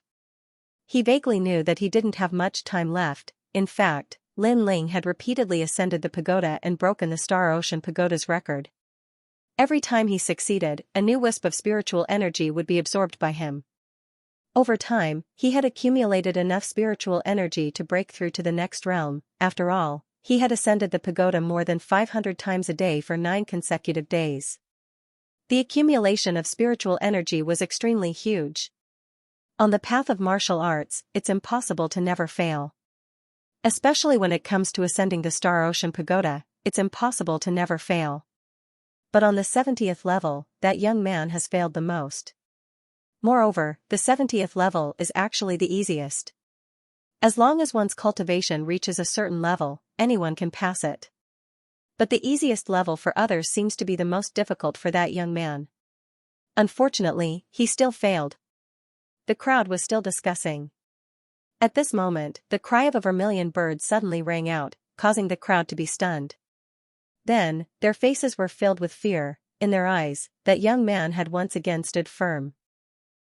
S1: He vaguely knew that he didn't have much time left. In fact, Lin Ling had repeatedly ascended the pagoda and broken the Star Ocean Pagoda's record. Every time he succeeded, a new wisp of spiritual energy would be absorbed by him. Over time, he had accumulated enough spiritual energy to break through to the next realm. After all, he had ascended the pagoda more than 500 times a day for 9 consecutive days. The accumulation of spiritual energy was extremely huge. On the path of martial arts, it's impossible to never fail. Especially when it comes to ascending the Star Ocean Pagoda, it's impossible to never fail. But on the 70th level, that young man has failed the most. Moreover, the 70th level is actually the easiest. As long as one's cultivation reaches a certain level, anyone can pass it. But the easiest level for others seems to be the most difficult for that young man. Unfortunately, he still failed. The crowd was still discussing. At this moment, the cry of a vermilion bird suddenly rang out, causing the crowd to be stunned. Then, their faces were filled with fear. In their eyes, that young man had once again stood firm.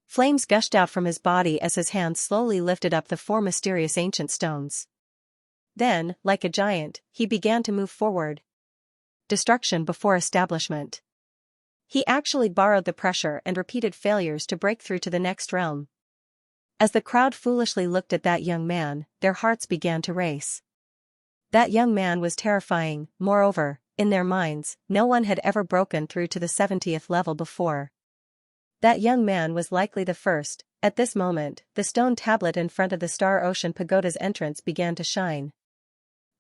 S1: Flames gushed out from his body as his hands slowly lifted up the 4 mysterious ancient stones. Then, like a giant, he began to move forward. Destruction before establishment. He actually borrowed the pressure and repeated failures to break through to the next realm. As the crowd foolishly looked at that young man, their hearts began to race. That young man was terrifying. Moreover, in their minds, no one had ever broken through to the 70th level before. That young man was likely the first. At this moment, the stone tablet in front of the Star Ocean Pagoda's entrance began to shine.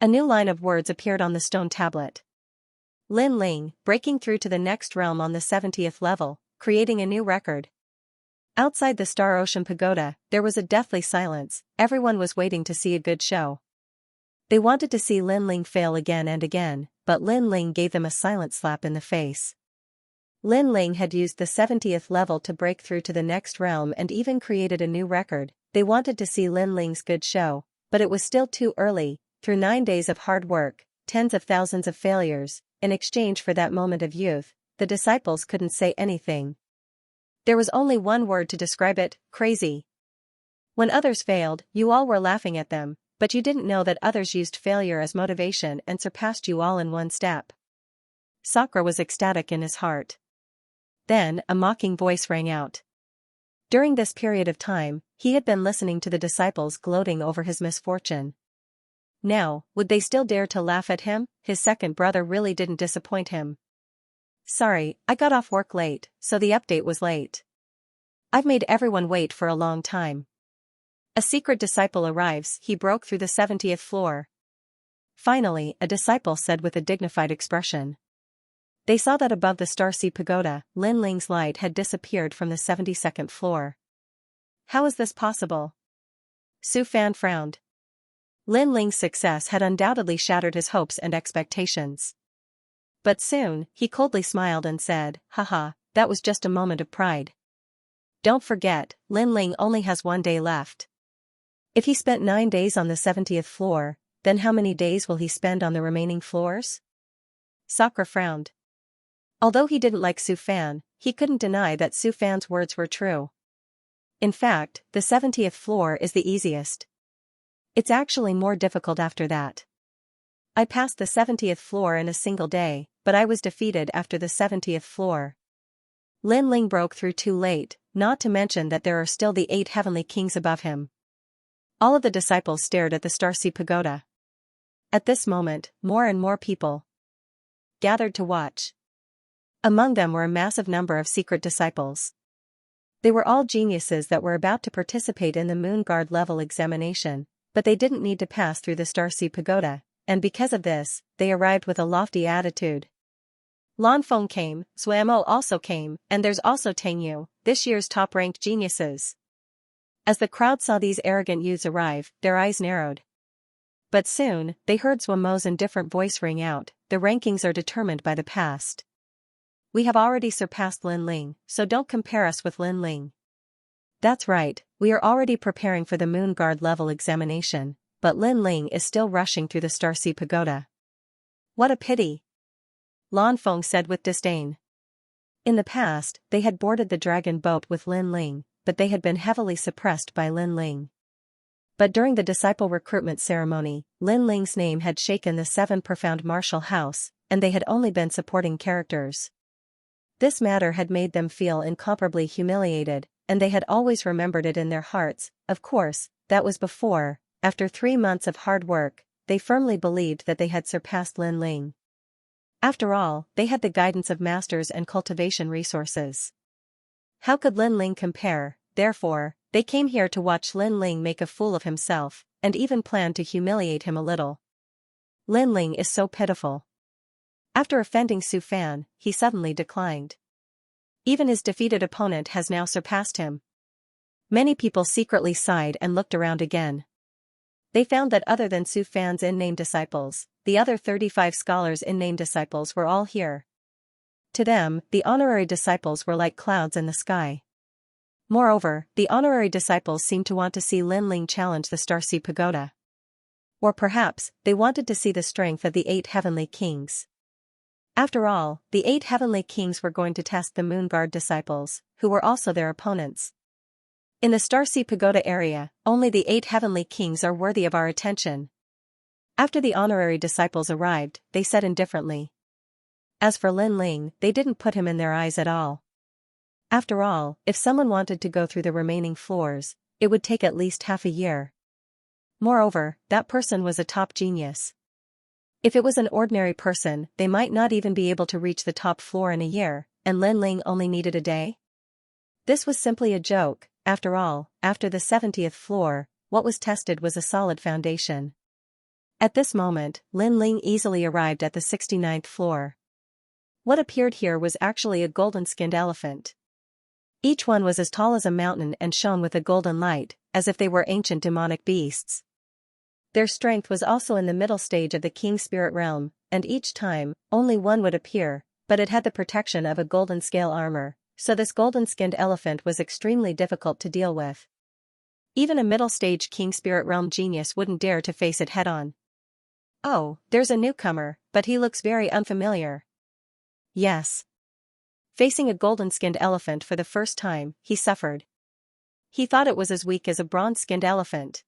S1: A new line of words appeared on the stone tablet. Lin Ling, breaking through to the next realm on the 70th level, creating a new record. Outside the Star Ocean Pagoda, there was a deathly silence. Everyone was waiting to see a good show. They wanted to see Lin Ling fail again and again, but Lin Ling gave them a silent slap in the face. Lin Ling had used the 70th level to break through to the next realm and even created a new record. They wanted to see Lin Ling's good show, but it was still too early. Through 9 days of hard work, tens of thousands of failures, in exchange for that moment of youth, the disciples couldn't say anything. There was only one word to describe it: crazy. When others failed, you all were laughing at them, but you didn't know that others used failure as motivation and surpassed you all in one step. Sakura was ecstatic in his heart. Then, a mocking voice rang out. During this period of time, he had been listening to the disciples gloating over his misfortune. Now, would they still dare to laugh at him? His second brother really didn't disappoint him. Sorry, I got off work late, so the update was late. I've made everyone wait for a long time. A secret disciple arrives. He broke through the 70th floor. Finally, a disciple said with a dignified expression. They saw that above the Starseed Pagoda, Lin Ling's light had disappeared from the 72nd floor. How is this possible? Su Fan frowned. Lin Ling's success had undoubtedly shattered his hopes and expectations. But soon, he coldly smiled and said, haha, that was just a moment of pride. Don't forget, Lin Ling only has 1 day left. If he spent 9 days on the 70th floor, then how many days will he spend on the remaining floors? Sakura frowned. Although he didn't like Su Fan, he couldn't deny that Su Fan's words were true. In fact, the 70th floor is the easiest. It's actually more difficult after that. I passed the 70th floor in a single day, but I was defeated after the 70th floor. Lin Ling broke through too late, not to mention that there are still the 8 heavenly kings above him. All of the disciples stared at the Starseed Pagoda. At this moment, more and more people gathered to watch. Among them were a massive number of secret disciples. They were all geniuses that were about to participate in the Moon Guard level examination, but they didn't need to pass through the Starseed Pagoda, and because of this, they arrived with a lofty attitude. Lanfeng came, Zuamo also came, and there's also Tang Yu, this year's top-ranked geniuses. As the crowd saw these arrogant youths arrive, their eyes narrowed. But soon, they heard Zuamo's indifferent voice ring out, the rankings are determined by the past. We have already surpassed Lin Ling, so don't compare us with Lin Ling. That's right, we are already preparing for the Moon Guard level examination, but Lin Ling is still rushing through the Starseed Pagoda. What a pity! Lanfeng said with disdain. In the past, they had boarded the dragon boat with Lin Ling, but they had been heavily suppressed by Lin Ling. But during the disciple recruitment ceremony, Lin Ling's name had shaken the 7 profound martial house, and they had only been supporting characters. This matter had made them feel incomparably humiliated, and they had always remembered it in their hearts. Of course, that was before, after 3 months of hard work, they firmly believed that they had surpassed Lin Ling. After all, they had the guidance of masters and cultivation resources. How could Lin Ling compare? Therefore, they came here to watch Lin Ling make a fool of himself, and even planned to humiliate him a little. Lin Ling is so pitiful. After offending Su Fan, he suddenly declined. Even his defeated opponent has now surpassed him. Many people secretly sighed and looked around again. They found that other than Su Fan's in-name disciples, the other 35 scholars' in-name disciples were all here. To them, the honorary disciples were like clouds in the sky. Moreover, the honorary disciples seemed to want to see Lin Ling challenge the Starseed Pagoda. Or perhaps, they wanted to see the strength of the 8 heavenly kings. After all, the 8 heavenly kings were going to test the Moon Guard disciples, who were also their opponents. In the Starseed Pagoda area, only the 8 heavenly kings are worthy of our attention. After the honorary disciples arrived, they said indifferently. As for Lin Ling, they didn't put him in their eyes at all. After all, if someone wanted to go through the remaining floors, it would take at least half a year. Moreover, that person was a top genius. If it was an ordinary person, they might not even be able to reach the top floor in a year, and Lin Ling only needed a day? This was simply a joke. After all, after the 70th floor, what was tested was a solid foundation. At this moment, Lin Ling easily arrived at the 69th floor. What appeared here was actually a golden-skinned elephant. Each one was as tall as a mountain and shone with a golden light, as if they were ancient demonic beasts. Their strength was also in the middle stage of the king spirit realm, and each time, only one would appear, but it had the protection of a golden scale armor, so this golden-skinned elephant was extremely difficult to deal with. Even a middle-stage king spirit realm genius wouldn't dare to face it head-on. Oh, there's a newcomer, but he looks very unfamiliar. Yes. Facing a golden-skinned elephant for the first time, he suffered. He thought it was as weak as a bronze-skinned elephant.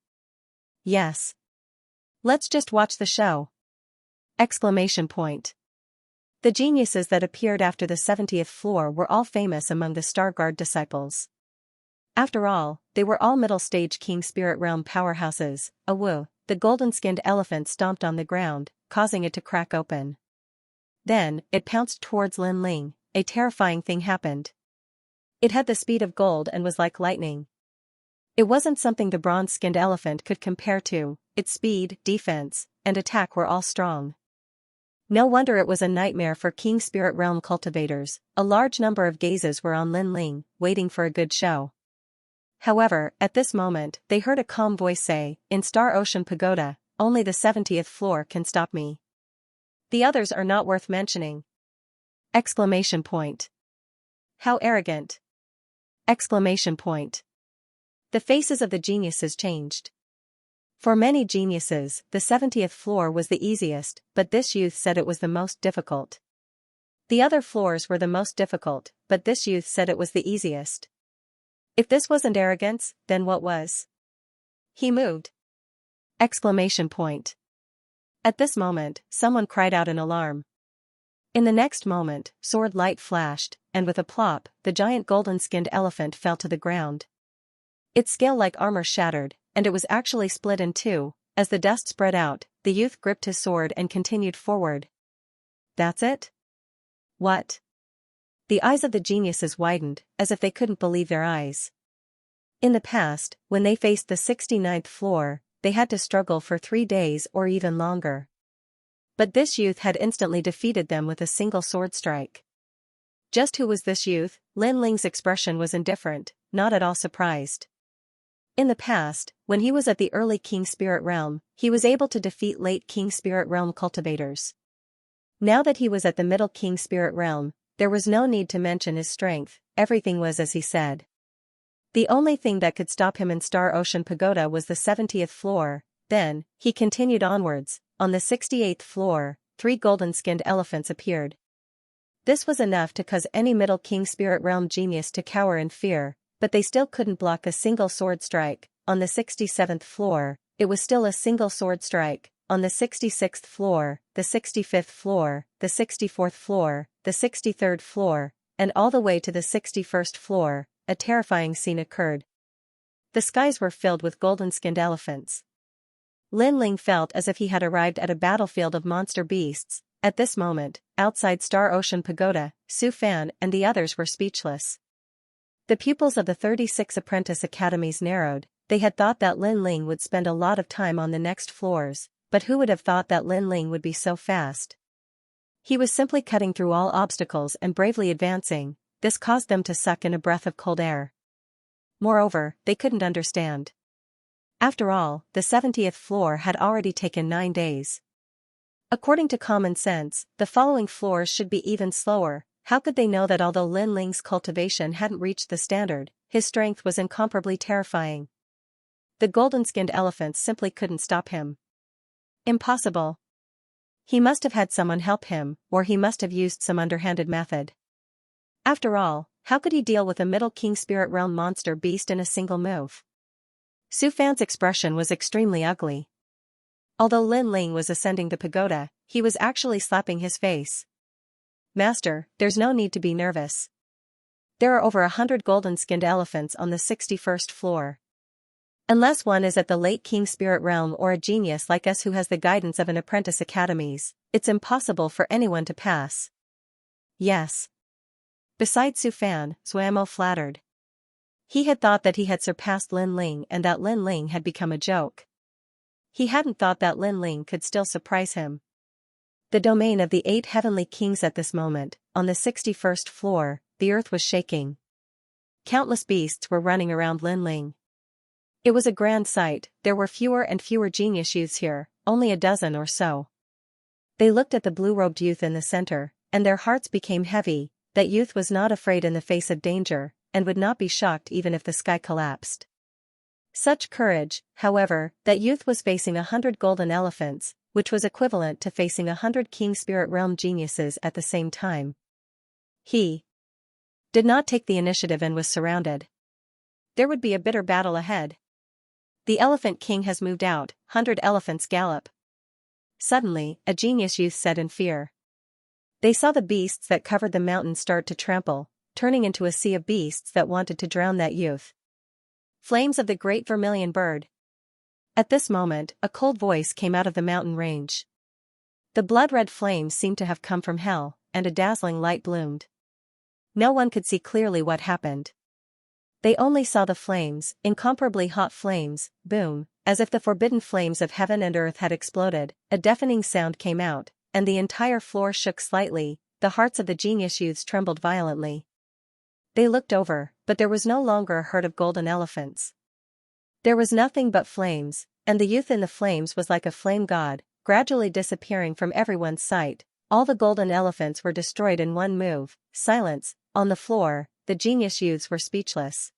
S1: Yes. Let's just watch the show! Exclamation point. The geniuses that appeared after the 70th floor were all famous among the Starguard disciples. After all, they were all middle-stage king spirit realm powerhouses. Awoo, the golden-skinned elephant stomped on the ground, causing it to crack open. Then, it pounced towards Lin Ling. A terrifying thing happened. It had the speed of gold and was like lightning. It wasn't something the bronze-skinned elephant could compare to. Its speed, defense, and attack were all strong. No wonder it was a nightmare for king spirit realm cultivators. A large number of gazes were on Lin Ling, waiting for a good show. However, at this moment, they heard a calm voice say, "In Star Ocean Pagoda, only the 70th floor can stop me. The others are not worth mentioning." Exclamation point. How arrogant! Exclamation point. The faces of the geniuses changed. For many geniuses, the 70th floor was the easiest, but this youth said it was the most difficult. The other floors were the most difficult, but this youth said it was the easiest. If this wasn't arrogance, then what was? He moved! Exclamation point. At this moment, someone cried out in alarm. In the next moment, sword light flashed, and with a plop, the giant golden-skinned elephant fell to the ground. Its scale-like armor shattered, and it was actually split in two. As the dust spread out, the youth gripped his sword and continued forward. That's it? What? The eyes of the geniuses widened, as if they couldn't believe their eyes. In the past, when they faced the 69th floor, they had to struggle for 3 days or even longer. But this youth had instantly defeated them with a single sword strike. Just who was this youth? Lin Ling's expression was indifferent, not at all surprised. In the past, when he was at the early King Spirit Realm, he was able to defeat late King Spirit Realm cultivators. Now that he was at the middle King Spirit Realm, there was no need to mention his strength, everything was as he said. The only thing that could stop him in Star Ocean Pagoda was the 70th floor. Then, he continued onwards. On the 68th floor, 3 golden-skinned elephants appeared. This was enough to cause any middle King Spirit Realm genius to cower in fear, but they still couldn't block a single sword strike. On the 67th floor, it was still a single sword strike. On the 66th floor, the 65th floor, the 64th floor, the 63rd floor, and all the way to the 61st floor, a terrifying scene occurred. The skies were filled with golden-skinned elephants. Lin Ling felt as if he had arrived at a battlefield of monster beasts. At this moment, outside Star Ocean Pagoda, Su Fan and the others were speechless. The pupils of the 36 apprentice academies narrowed. They had thought that Lin Ling would spend a lot of time on the next floors, but who would have thought that Lin Ling would be so fast? He was simply cutting through all obstacles and bravely advancing. This caused them to suck in a breath of cold air. Moreover, they couldn't understand. After all, the 70th floor had already taken 9 days. According to common sense, the following floors should be even slower. How could they know that although Lin Ling's cultivation hadn't reached the standard, his strength was incomparably terrifying? The golden-skinned elephants simply couldn't stop him. Impossible. He must have had someone help him, or he must have used some underhanded method. After all, how could he deal with a middle King Spirit Realm monster beast in a single move? Su Fan's expression was extremely ugly. Although Lin Ling was ascending the pagoda, he was actually slapping his face. "Master, there's no need to be nervous. There are over 100 golden-skinned elephants on the 61st floor. Unless one is at the late King Spirit Realm or a genius like us who has the guidance of an apprentice academies, it's impossible for anyone to pass." Yes. Besides Su Fan, Zuamo flattered. He had thought that he had surpassed Lin Ling and that Lin Ling had become a joke. He hadn't thought that Lin Ling could still surprise him. The domain of the 8 heavenly kings at this moment, on the 61st floor, the earth was shaking. Countless beasts were running around Linling. It was a grand sight. There were fewer and fewer genius youths here, only a dozen or so. They looked at the blue-robed youth in the center, and their hearts became heavy. That youth was not afraid in the face of danger, and would not be shocked even if the sky collapsed. Such courage, however, that youth was facing 100 golden elephants, which was equivalent to facing 100 King Spirit Realm geniuses at the same time. He did not take the initiative and was surrounded. There would be a bitter battle ahead. The Elephant King has moved out, 100 elephants gallop. Suddenly, a genius youth said in fear. They saw the beasts that covered the mountain start to trample, turning into a sea of beasts that wanted to drown that youth. Flames of the great vermilion bird. At this moment, a cold voice came out of the mountain range. The blood-red flames seemed to have come from hell, and a dazzling light bloomed. No one could see clearly what happened. They only saw the flames, incomparably hot flames, boom, as if the forbidden flames of heaven and earth had exploded. A deafening sound came out, and the entire floor shook slightly. The hearts of the genius youths trembled violently. They looked over, but there was no longer a herd of golden elephants. There was nothing but flames, and the youth in the flames was like a flame god, gradually disappearing from everyone's sight. All the golden elephants were destroyed in one move. Silence. On the floor, the genius youths were speechless.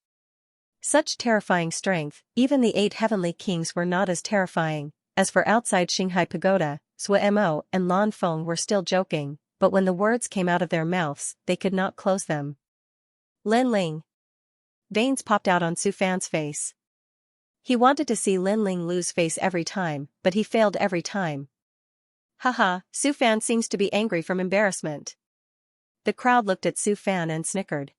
S1: Such terrifying strength, even the 8 heavenly kings were not as terrifying. As for outside Shanghai Pagoda, Sui Mo and Lan Feng were still joking, but when the words came out of their mouths, they could not close them. Lin Ling. Veins popped out on Su Fan's face. He wanted to see Lin Ling lose face every time, but he failed every time. Haha, Su Fan seems to be angry from embarrassment. The crowd looked at Su Fan and snickered.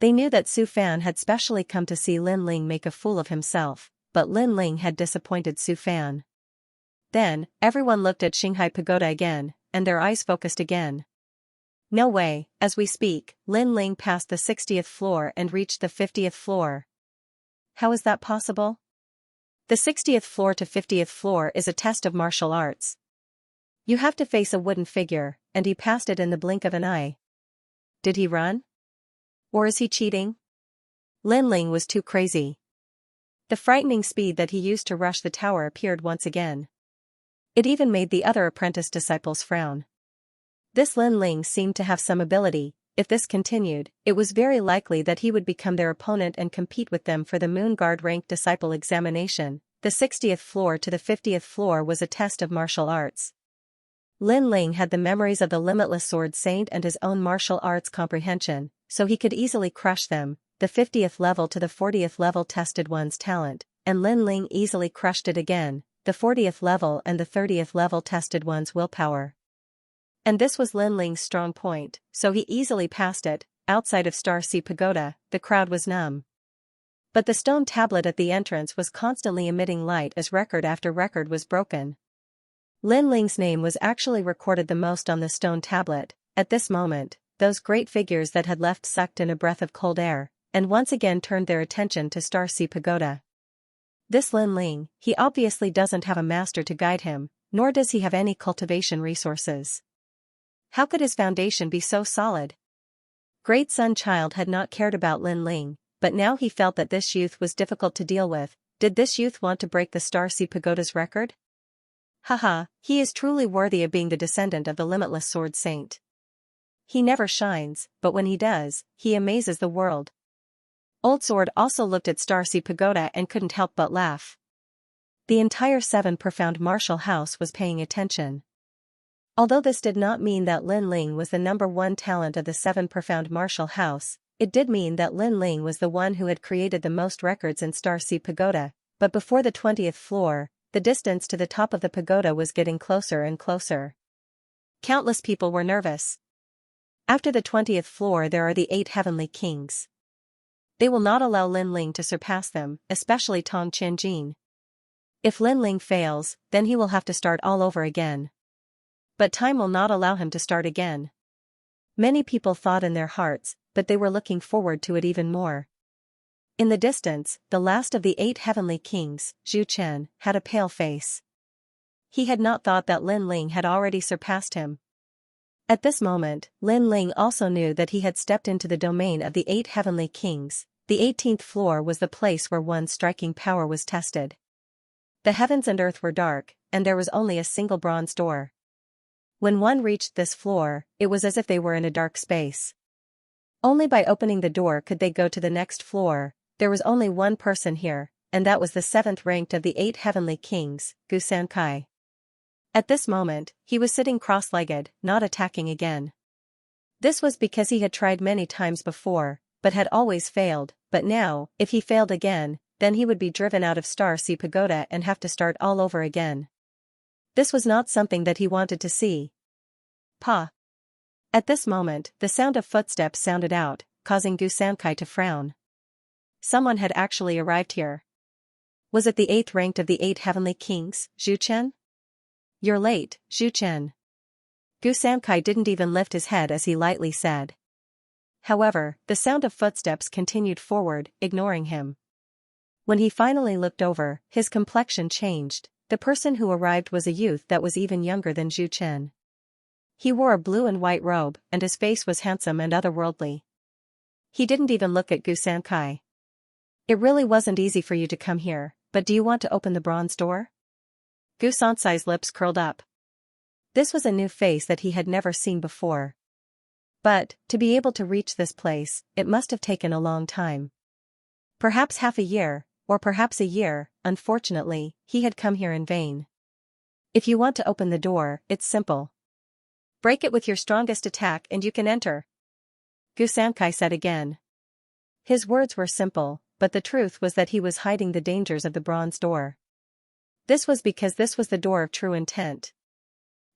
S1: They knew that Su Fan had specially come to see Lin Ling make a fool of himself, but Lin Ling had disappointed Su Fan. Then, everyone looked at Shanghai Pagoda again, and their eyes focused again. No way, as we speak, Lin Ling passed the 60th floor and reached the 50th floor. How is that possible? The 60th floor to 50th floor is a test of martial arts. You have to face a wooden figure, and he passed it in the blink of an eye. Did he run? Or is he cheating? Lin Ling was too crazy. The frightening speed that he used to rush the tower appeared once again. It even made the other apprentice disciples frown. This Lin Ling seemed to have some ability. If this continued, it was very likely that he would become their opponent and compete with them for the Moon Guard Rank Disciple examination. The 60th floor to the 50th floor was a test of martial arts. Lin Ling had the memories of the Limitless Sword Saint and his own martial arts comprehension, so he could easily crush them. The 50th level to the 40th level tested one's talent, and Lin Ling easily crushed it again. The 40th level and the 30th level tested one's willpower. And this was Lin Ling's strong point, so he easily passed it. Outside of Star Sea Pagoda, the crowd was numb. But the stone tablet at the entrance was constantly emitting light as record after record was broken. Lin Ling's name was actually recorded the most on the stone tablet. At this moment, those great figures that had left sucked in a breath of cold air, and once again turned their attention to Star Sea Pagoda. This Lin Ling, he obviously doesn't have a master to guide him, nor does he have any cultivation resources. How could his foundation be so solid? Great Sun Child had not cared about Lin Ling, but now he felt that this youth was difficult to deal with. Did this youth want to break the Star Sea Pagoda's record? Haha, he is truly worthy of being the descendant of the Limitless Sword Saint. He never shines, but when he does, he amazes the world. Old Sword also looked at Star Sea Pagoda and couldn't help but laugh. The entire 7 Profound Martial House was paying attention. Although this did not mean that Lin Ling was the #1 talent of the 7 Profound Martial House, it did mean that Lin Ling was the one who had created the most records in Star Sea Pagoda. But before the 20th floor, the distance to the top of the pagoda was getting closer and closer. Countless people were nervous. After the 20th floor there are the 8 heavenly kings. They will not allow Lin Ling to surpass them, especially Tong Qianjin. If Lin Ling fails, then he will have to start all over again. But time will not allow him to start again. Many people thought in their hearts, but they were looking forward to it even more. In the distance, the last of the 8 heavenly kings, Zhu Chen, had a pale face. He had not thought that Lin Ling had already surpassed him. At this moment, Lin Ling also knew that he had stepped into the domain of the 8 heavenly kings. The 18th floor was the place where one's striking power was tested. The heavens and earth were dark, and there was only a single bronze door. When one reached this floor, it was as if they were in a dark space. Only by opening the door could they go to the next floor. There was only one person here, and that was the 7th ranked of the 8 heavenly kings, Xianxia. At this moment, he was sitting cross-legged, not attacking again. This was because he had tried many times before, but had always failed, but now, if he failed again, then he would be driven out of Star Sea Pagoda and have to start all over again. This was not something that he wanted to see. Pa. At this moment, the sound of footsteps sounded out, causing Xianxia to frown. Someone had actually arrived here. Was it the 8th ranked of the 8 heavenly kings, Zhu Chen? You're late, Zhu Chen. Xianxia didn't even lift his head as he lightly said. However, the sound of footsteps continued forward, ignoring him. When he finally looked over, his complexion changed. The person who arrived was a youth that was even younger than Zhu Chen. He wore a blue and white robe, and his face was handsome and otherworldly. He didn't even look at Xianxia. It really wasn't easy for you to come here, but do you want to open the bronze door? Xianxia's lips curled up. This was a new face that he had never seen before. But, to be able to reach this place, it must have taken a long time. Perhaps half a year, or perhaps a year. Unfortunately, he had come here in vain. If you want to open the door, it's simple. Break it with your strongest attack and you can enter. Xianxia said again. His words were simple, but the truth was that he was hiding the dangers of the bronze door. This was because this was the door of true intent.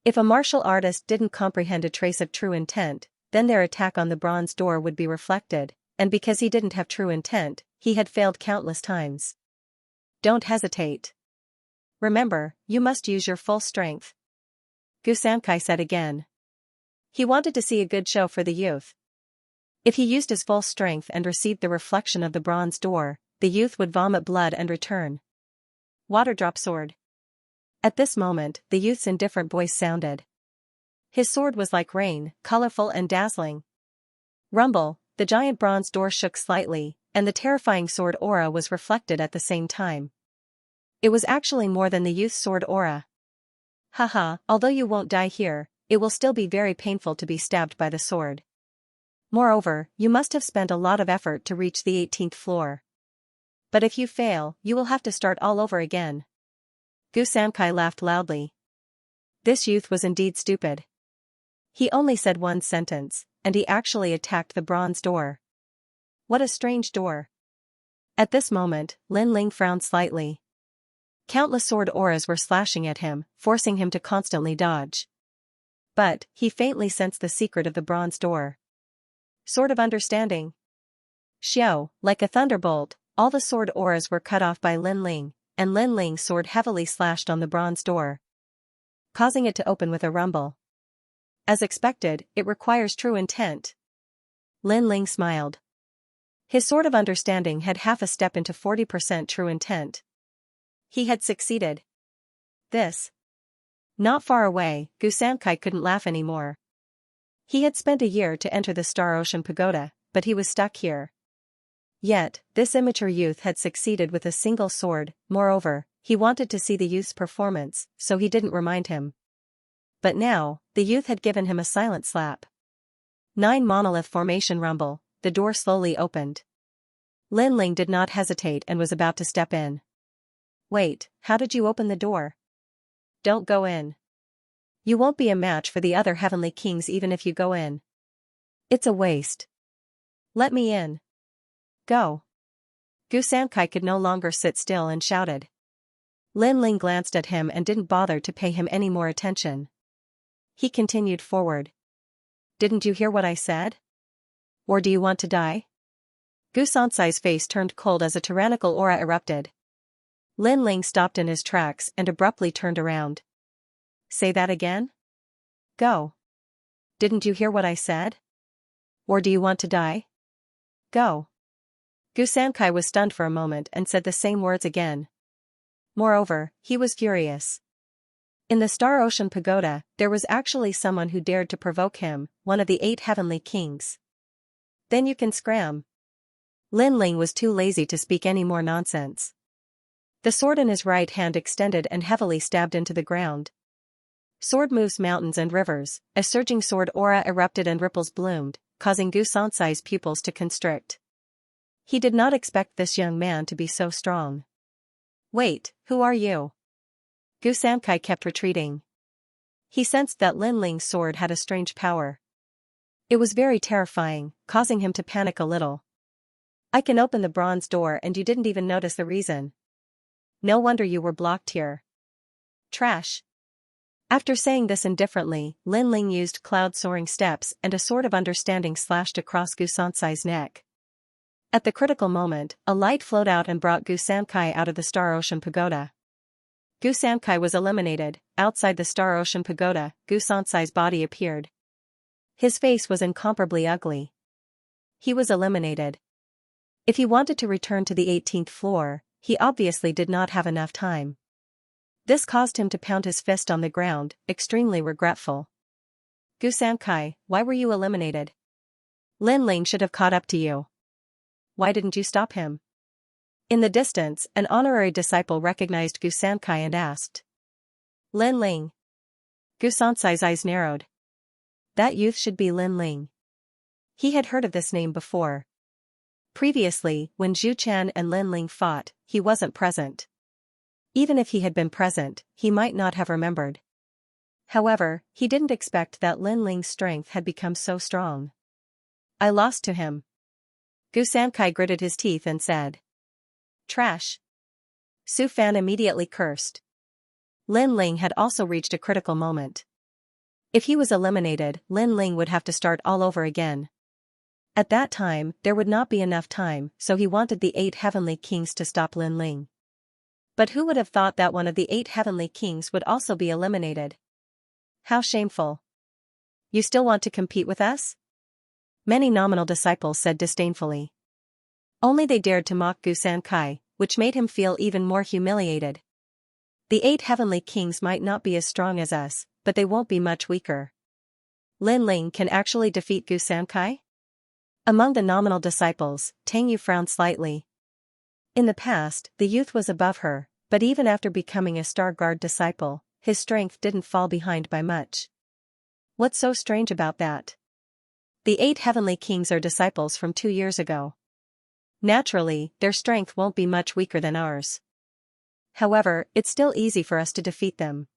S1: If a martial artist didn't comprehend a trace of true intent, then their attack on the bronze door would be reflected, and because he didn't have true intent, he had failed countless times. Don't hesitate. Remember, you must use your full strength. Xianxia said again. He wanted to see a good show for the youth. If he used his full strength and received the reflection of the bronze door, the youth would vomit blood and return. Water drop sword. At this moment, the youth's indifferent voice sounded. His sword was like rain, colorful and dazzling. Rumble, the giant bronze door shook slightly, and the terrifying sword aura was reflected at the same time. It was actually more than the youth's sword aura. Haha, although you won't die here, it will still be very painful to be stabbed by the sword. Moreover, you must have spent a lot of effort to reach the 18th floor. But if you fail, you will have to start all over again. Xianxia laughed loudly. This youth was indeed stupid. He only said one sentence, and he actually attacked the bronze door. What a strange door. At this moment, Lin Ling frowned slightly. Countless sword auras were slashing at him, forcing him to constantly dodge. But, he faintly sensed the secret of the bronze door. Sword of Understanding. Xiao, like a thunderbolt, all the sword auras were cut off by Lin Ling, and Lin Ling's sword heavily slashed on the bronze door, causing it to open with a rumble. As expected, it requires true intent. Lin Ling smiled. His sword of understanding had half a step into 40% true intent. He had succeeded. This. Not far away, Xianxia couldn't laugh anymore. He had spent a year to enter the Star Ocean Pagoda, but he was stuck here. Yet, this immature youth had succeeded with a single sword. Moreover, he wanted to see the youth's performance, so he didn't remind him. But now, the youth had given him a silent slap. 9 Monolith Formation Rumble, the door slowly opened. Lin Ling did not hesitate and was about to step in. Wait, how did you open the door? Don't go in. You won't be a match for the other heavenly kings even if you go in. It's a waste. Let me in. Go. Xianxia could no longer sit still and shouted. Lin Ling glanced at him and didn't bother to pay him any more attention. He continued forward. Didn't you hear what I said? Or do you want to die? Xianxia's face turned cold as a tyrannical aura erupted. Lin Ling stopped in his tracks and abruptly turned around. Say that again? Go. Didn't you hear what I said? Or do you want to die? Go. Xianxia was stunned for a moment and said the same words again. Moreover, he was furious. In the Star Ocean Pagoda, there was actually someone who dared to provoke him, one of the 8 heavenly kings. Then you can scram. Lin Ling was too lazy to speak any more nonsense. The sword in his right hand extended and heavily stabbed into the ground. Sword moves mountains and rivers, a surging sword aura erupted and ripples bloomed, causing Xianxia's pupils to constrict. He did not expect this young man to be so strong. Wait, who are you? Xianxia kept retreating. He sensed that Lin Ling's sword had a strange power. It was very terrifying, causing him to panic a little. I can open the bronze door and you didn't even notice the reason. No wonder you were blocked here. Trash. After saying this indifferently, Lin Ling used cloud-soaring steps and a sword of understanding slashed across Xianxia's neck. At the critical moment, a light flowed out and brought Xianxia out of the Star Ocean Pagoda. Xianxia was eliminated. Outside the Star Ocean Pagoda, Xianxia's body appeared. His face was incomparably ugly. He was eliminated. If he wanted to return to the 18th floor, he obviously did not have enough time. This caused him to pound his fist on the ground, extremely regretful. Xianxia, why were you eliminated? Lin Ling should have caught up to you. Why didn't you stop him? In the distance, an honorary disciple recognized Xianxia and asked. Lin Ling. Xianxia's eyes narrowed. That youth should be Lin Ling. He had heard of this name before. Previously, when Zhu Qian and Lin Ling fought, he wasn't present. Even if he had been present, he might not have remembered. However, he didn't expect that Lin Ling's strength had become so strong. I lost to him. Xianxia gritted his teeth and said. Trash. Su Fan immediately cursed. Lin Ling had also reached a critical moment. If he was eliminated, Lin Ling would have to start all over again. At that time, there would not be enough time, so he wanted the 8 heavenly kings to stop Lin Ling. But who would have thought that one of the 8 heavenly kings would also be eliminated? How shameful. You still want to compete with us? Many nominal disciples said disdainfully. Only they dared to mock Xianxia, which made him feel even more humiliated. The 8 heavenly kings might not be as strong as us, but they won't be much weaker. Lin Ling can actually defeat Xianxia? Among the nominal disciples, Tang Yu frowned slightly. In the past, the youth was above her, but even after becoming a Star Guard disciple, his strength didn't fall behind by much. What's so strange about that? The 8 heavenly kings are disciples from 2 years ago. Naturally, their strength won't be much weaker than ours. However, it's still easy for us to defeat them.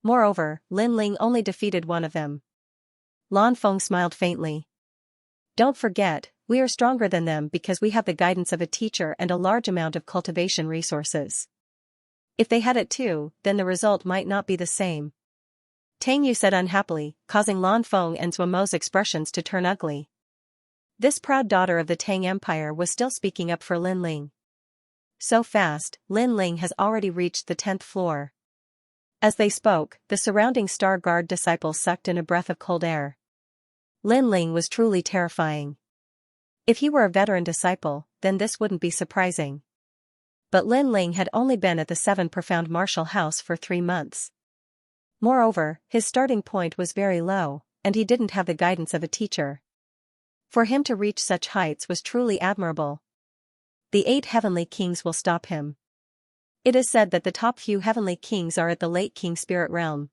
S1: Moreover, Lin Ling only defeated one of them. Lan Feng smiled faintly. Don't forget, we are stronger than them because we have the guidance of a teacher and a large amount of cultivation resources. If they had it too, then the result might not be the same. Tang Yu said unhappily, causing Lan Feng and Zuomo's expressions to turn ugly. This proud daughter of the Tang Empire was still speaking up for Lin Ling. So fast, Lin Ling has already reached the 10th floor. As they spoke, the surrounding Star Guard disciples sucked in a breath of cold air. Lin Ling was truly terrifying. If he were a veteran disciple, then this wouldn't be surprising. But Lin Ling had only been at the 7 Profound Martial House for 3 months. Moreover, his starting point was very low, and he didn't have the guidance of a teacher. For him to reach such heights was truly admirable. The 8 heavenly kings will stop him. It is said that the top few heavenly kings are at the late king spirit realm.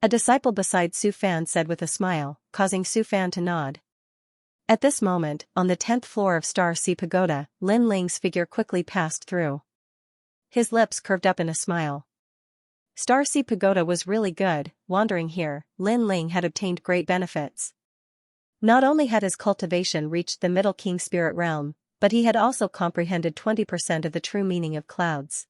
S1: A disciple beside Su Fan said with a smile, causing Su Fan to nod. At this moment, on the 10th floor of Star Sea Pagoda, Lin Ling's figure quickly passed through. His lips curved up in a smile. Star Sea Pagoda was really good. Wandering here, Lin Ling had obtained great benefits. Not only had his cultivation reached the middle king spirit realm, but he had also comprehended 20% of the true meaning of clouds.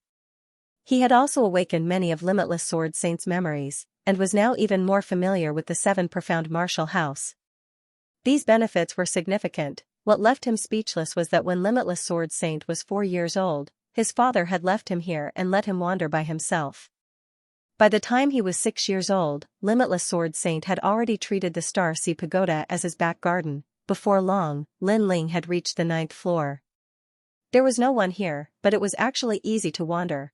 S1: He had also awakened many of Limitless Sword Saint's memories, and was now even more familiar with the 7 Profound Martial House. These benefits were significant. What left him speechless was that when Limitless Sword Saint was 4 years old, his father had left him here and let him wander by himself. By the time he was 6 years old, Limitless Sword Saint had already treated the Star Sea Pagoda as his back garden. Before long, Lin Ling had reached the 9th floor. There was no one here, but it was actually easy to wander.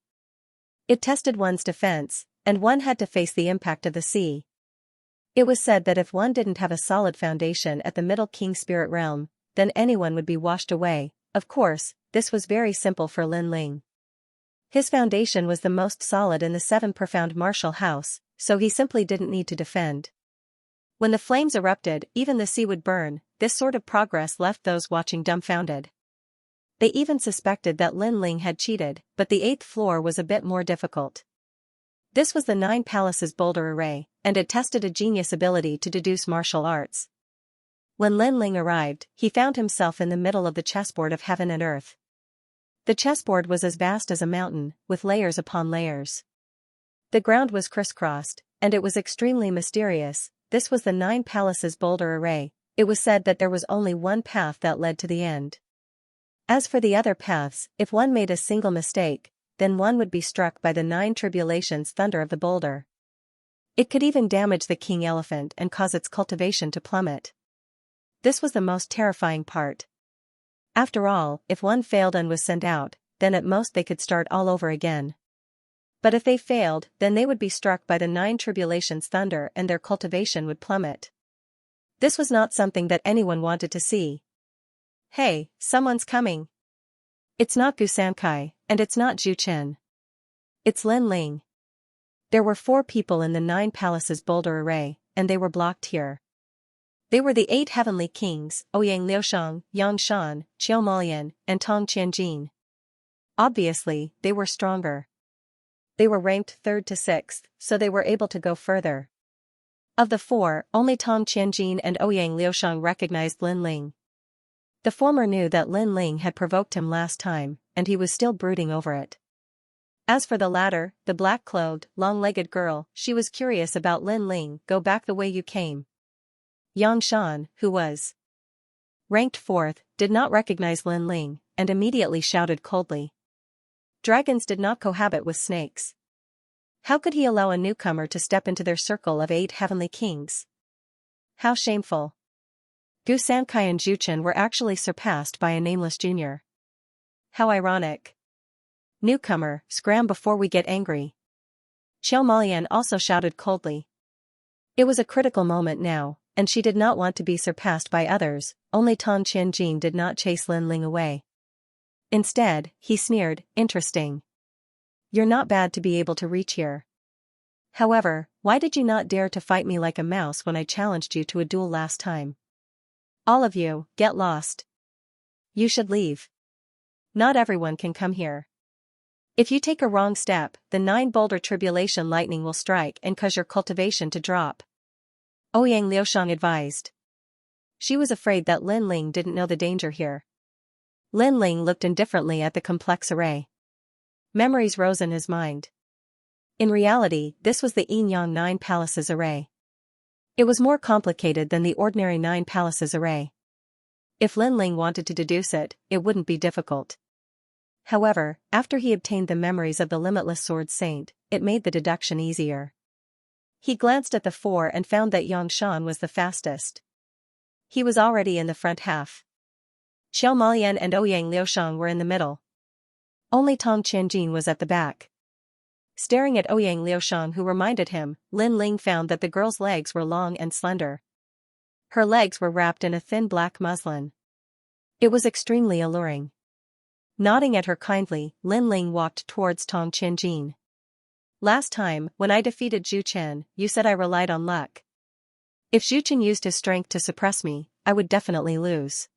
S1: It tested one's defense. and one had to face the impact of the sea. It was said that if one didn't have a solid foundation at the Middle King Spirit Realm, then anyone would be washed away. Of course, this was very simple for Lin Ling. His foundation was the most solid in the 7 profound martial house, so he simply didn't need to defend. When the flames erupted, even the sea would burn. This sort of progress left those watching dumbfounded. They even suspected that Lin Ling had cheated, but the 8th floor was a bit more difficult. This was the 9 Palaces boulder array, and it tested a genius ability to deduce martial arts. When Lin Ling arrived, he found himself in the middle of the chessboard of heaven and earth. The chessboard was as vast as a mountain, with layers upon layers. The ground was crisscrossed, and it was extremely mysterious. This was the 9 Palaces boulder array. It was said that there was only one path that led to the end. As for the other paths, if one made a single mistake, then one would be struck by the 9 tribulations thunder of the boulder. It could even damage the king elephant and cause its cultivation to plummet. This was the most terrifying part. After all, if one failed and was sent out, then at most they could start all over again. But if they failed, then they would be struck by the 9 tribulations thunder and their cultivation would plummet. This was not something that anyone wanted to see. Hey, someone's coming. It's not Xianxia, and it's not Zhu Chen. It's Lin Ling. There were 4 people in the 9 Palaces boulder array, and they were blocked here. They were the 8 heavenly kings, Ouyang Liusheng, Yang Shan, Qiu Molian, and Tong Qianjin. Obviously, they were stronger. They were ranked 3rd to 6th, so they were able to go further. Of the 4, only Tong Qianjin and Ouyang Liusheng recognized Lin Ling. The former knew that Lin Ling had provoked him last time, and he was still brooding over it. As for the latter, the black-clothed, long-legged girl, she was curious about Lin Ling. Go back the way you came. Yang Shan, who was ranked 4th, did not recognize Lin Ling, and immediately shouted coldly. Dragons did not cohabit with snakes. How could he allow a newcomer to step into their circle of 8 heavenly kings? How shameful. Xianxia and Zhu Chen were actually surpassed by a nameless junior. How ironic. Newcomer, scram before we get angry. Qiu Molian also shouted coldly. It was a critical moment now, and she did not want to be surpassed by others. Only Tong Qianjin did not chase Lin Ling away. Instead, he sneered, interesting. You're not bad to be able to reach here. However, why did you not dare to fight me like a mouse when I challenged you to a duel last time? All of you, get lost. You should leave. Not everyone can come here. If you take a wrong step, the 9 boulder tribulation lightning will strike and cause your cultivation to drop. Ouyang Liusheng advised. She was afraid that Lin Ling didn't know the danger here. Lin Ling looked indifferently at the complex array. Memories rose in his mind. In reality, this was the Yin-Yang 9 Palaces array. It was more complicated than the ordinary 9 Palaces array. If Lin Ling wanted to deduce it, it wouldn't be difficult. However, after he obtained the memories of the Limitless Sword Saint, it made the deduction easier. He glanced at the 4 and found that Yang Shan was the fastest. He was already in the front half. Qiu Molian and Ouyang Liusheng were in the middle. Only Tong Qianjin was at the back. Staring at Ouyang Liusheng, who reminded him, Lin Ling found that the girl's legs were long and slender. Her legs were wrapped in a thin black muslin. It was extremely alluring. Nodding at her kindly, Lin Ling walked towards Tong Qianjin. Last time, when I defeated Zhu Chen, you said I relied on luck. If Zhu Chen used his strength to suppress me, I would definitely lose.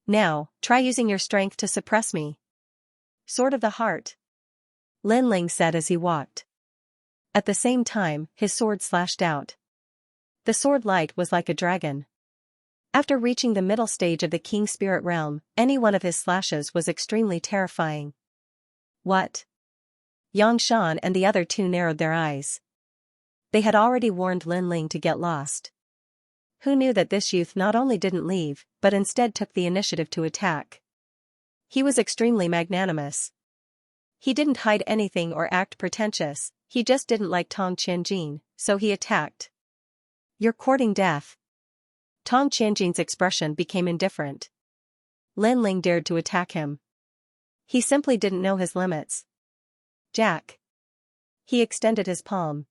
S1: Now, try using your strength to suppress me. Sword of the heart. Lin Ling said as he walked. At the same time, his sword slashed out. The sword light was like a dragon. After reaching the middle stage of the King Spirit Realm, any one of his slashes was extremely terrifying. What? Yang Shan and the other 2 narrowed their eyes. They had already warned Lin Ling to get lost. Who knew that this youth not only didn't leave, but instead took the initiative to attack? He was extremely magnanimous. He didn't hide anything or act pretentious, he just didn't like Tong Qianjin, so he attacked. You're courting death. Tong Qianjin's expression became indifferent. Lin Ling dared to attack him. He simply didn't know his limits. Jack. He extended his palm.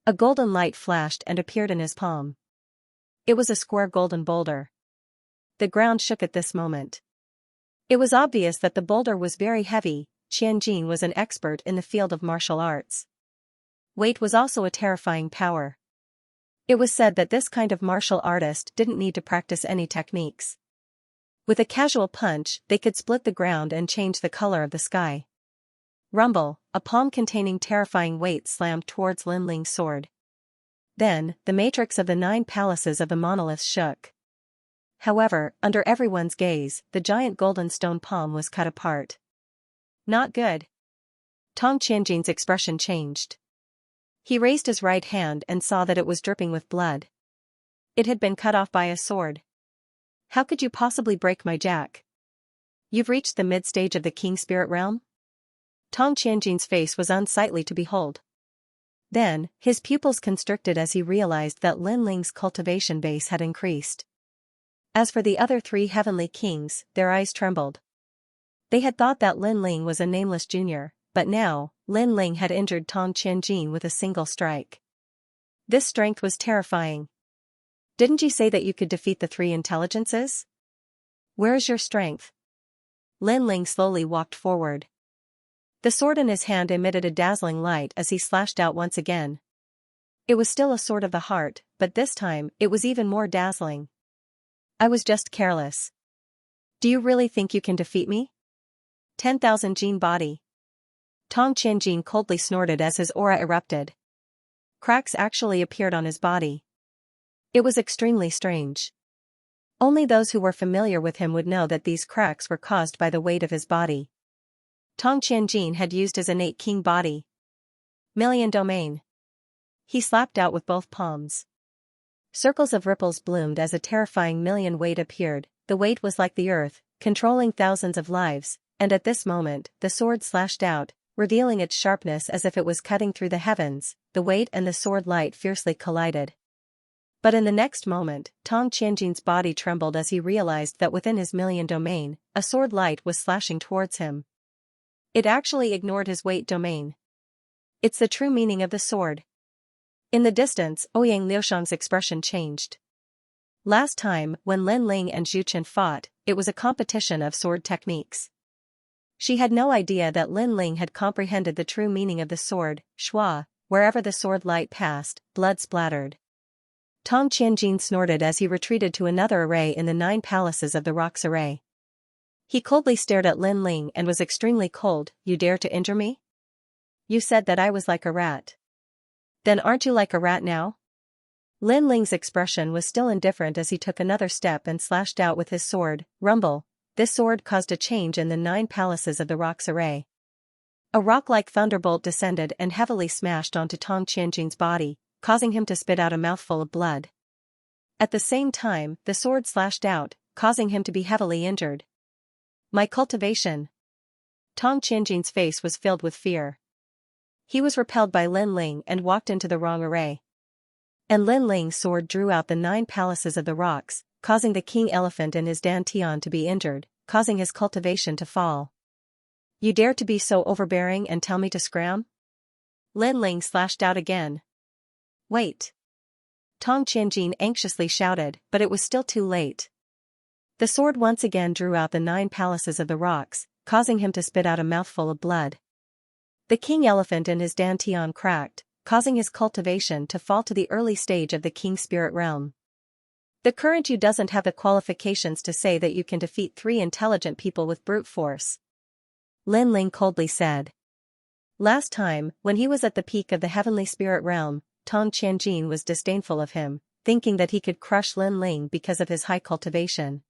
S1: A golden light flashed and appeared in his palm. It was a square golden boulder. The ground shook at this moment. It was obvious that the boulder was very heavy. Qianjin was an expert in the field of martial arts. Weight was also a terrifying power. It was said that this kind of martial artist didn't need to practice any techniques. With a casual punch, they could split the ground and change the color of the sky. Rumble, a palm containing terrifying weight slammed towards Lin Ling's sword. Then, the matrix of the 9 palaces of the monoliths shook. However, under everyone's gaze, the giant golden stone palm was cut apart. Not good. Tong Qianjin's expression changed. He raised his right hand and saw that it was dripping with blood. It had been cut off by a sword. How could you possibly break my jack? You've reached the mid-stage of the King Spirit Realm? Tong Qianjin's face was unsightly to behold. Then, his pupils constricted as he realized that Lin Ling's cultivation base had increased. As for the other 3 heavenly kings, their eyes trembled. They had thought that Lin Ling was a nameless junior, but now, Lin Ling had injured Tong Qianjin with a single strike. This strength was terrifying. Didn't you say that you could defeat the 3 intelligences? Where is your strength? Lin Ling slowly walked forward. The sword in his hand emitted a dazzling light as he slashed out once again. It was still a sword of the heart, but this time, it was even more dazzling. I was just careless. Do you really think you can defeat me? 10,000 Jin body. Tong Qianjin coldly snorted as his aura erupted. Cracks actually appeared on his body. It was extremely strange. Only those who were familiar with him would know that these cracks were caused by the weight of his body. Tong Qianjin had used his innate king body. Million domain. He slapped out with both palms. Circles of ripples bloomed as a terrifying million weight appeared. The weight was like the earth, controlling thousands of lives, and at this moment, the sword slashed out, revealing its sharpness as if it was cutting through the heavens. The weight and the sword light fiercely collided. But in the next moment, Tong Qianjin's body trembled as he realized that within his million domain, a sword light was slashing towards him. It actually ignored his weight domain. It's the true meaning of the sword. In the distance, Ouyang Liushang's expression changed. Last time, when Lin Ling and Zhu Chen fought, it was a competition of sword techniques. She had no idea that Lin Ling had comprehended the true meaning of the sword. Shua, wherever the sword light passed, blood splattered. Tong Qianjin snorted as he retreated to another array in the 9 palaces of the rocks array. He coldly stared at Lin Ling and was extremely cold. You dare to injure me? You said that I was like a rat. Then aren't you like a rat now? Lin Ling's expression was still indifferent as he took another step and slashed out with his sword. Rumble. This sword caused a change in the 9 palaces of the rocks array. A rock-like thunderbolt descended and heavily smashed onto Tong Qianjin's body, causing him to spit out a mouthful of blood. At the same time, the sword slashed out, causing him to be heavily injured. My cultivation. Tong Qianjin's face was filled with fear. He was repelled by Lin Ling and walked into the wrong array. And Lin Ling's sword drew out the 9 palaces of the rocks, causing the king elephant and his dantian to be injured, causing his cultivation to fall. You dare to be so overbearing and tell me to scram? Lin Ling slashed out again. Wait. Tong Qianjin anxiously shouted, but it was still too late. The sword once again drew out the 9 palaces of the rocks, causing him to spit out a mouthful of blood. The king elephant and his dantian cracked, causing his cultivation to fall to the early stage of the king spirit realm. The current you doesn't have the qualifications to say that you can defeat 3 intelligent people with brute force. Lin Ling coldly said. Last time, when he was at the peak of the heavenly spirit realm, Tong Qianjin was disdainful of him, thinking that he could crush Lin Ling because of his high cultivation.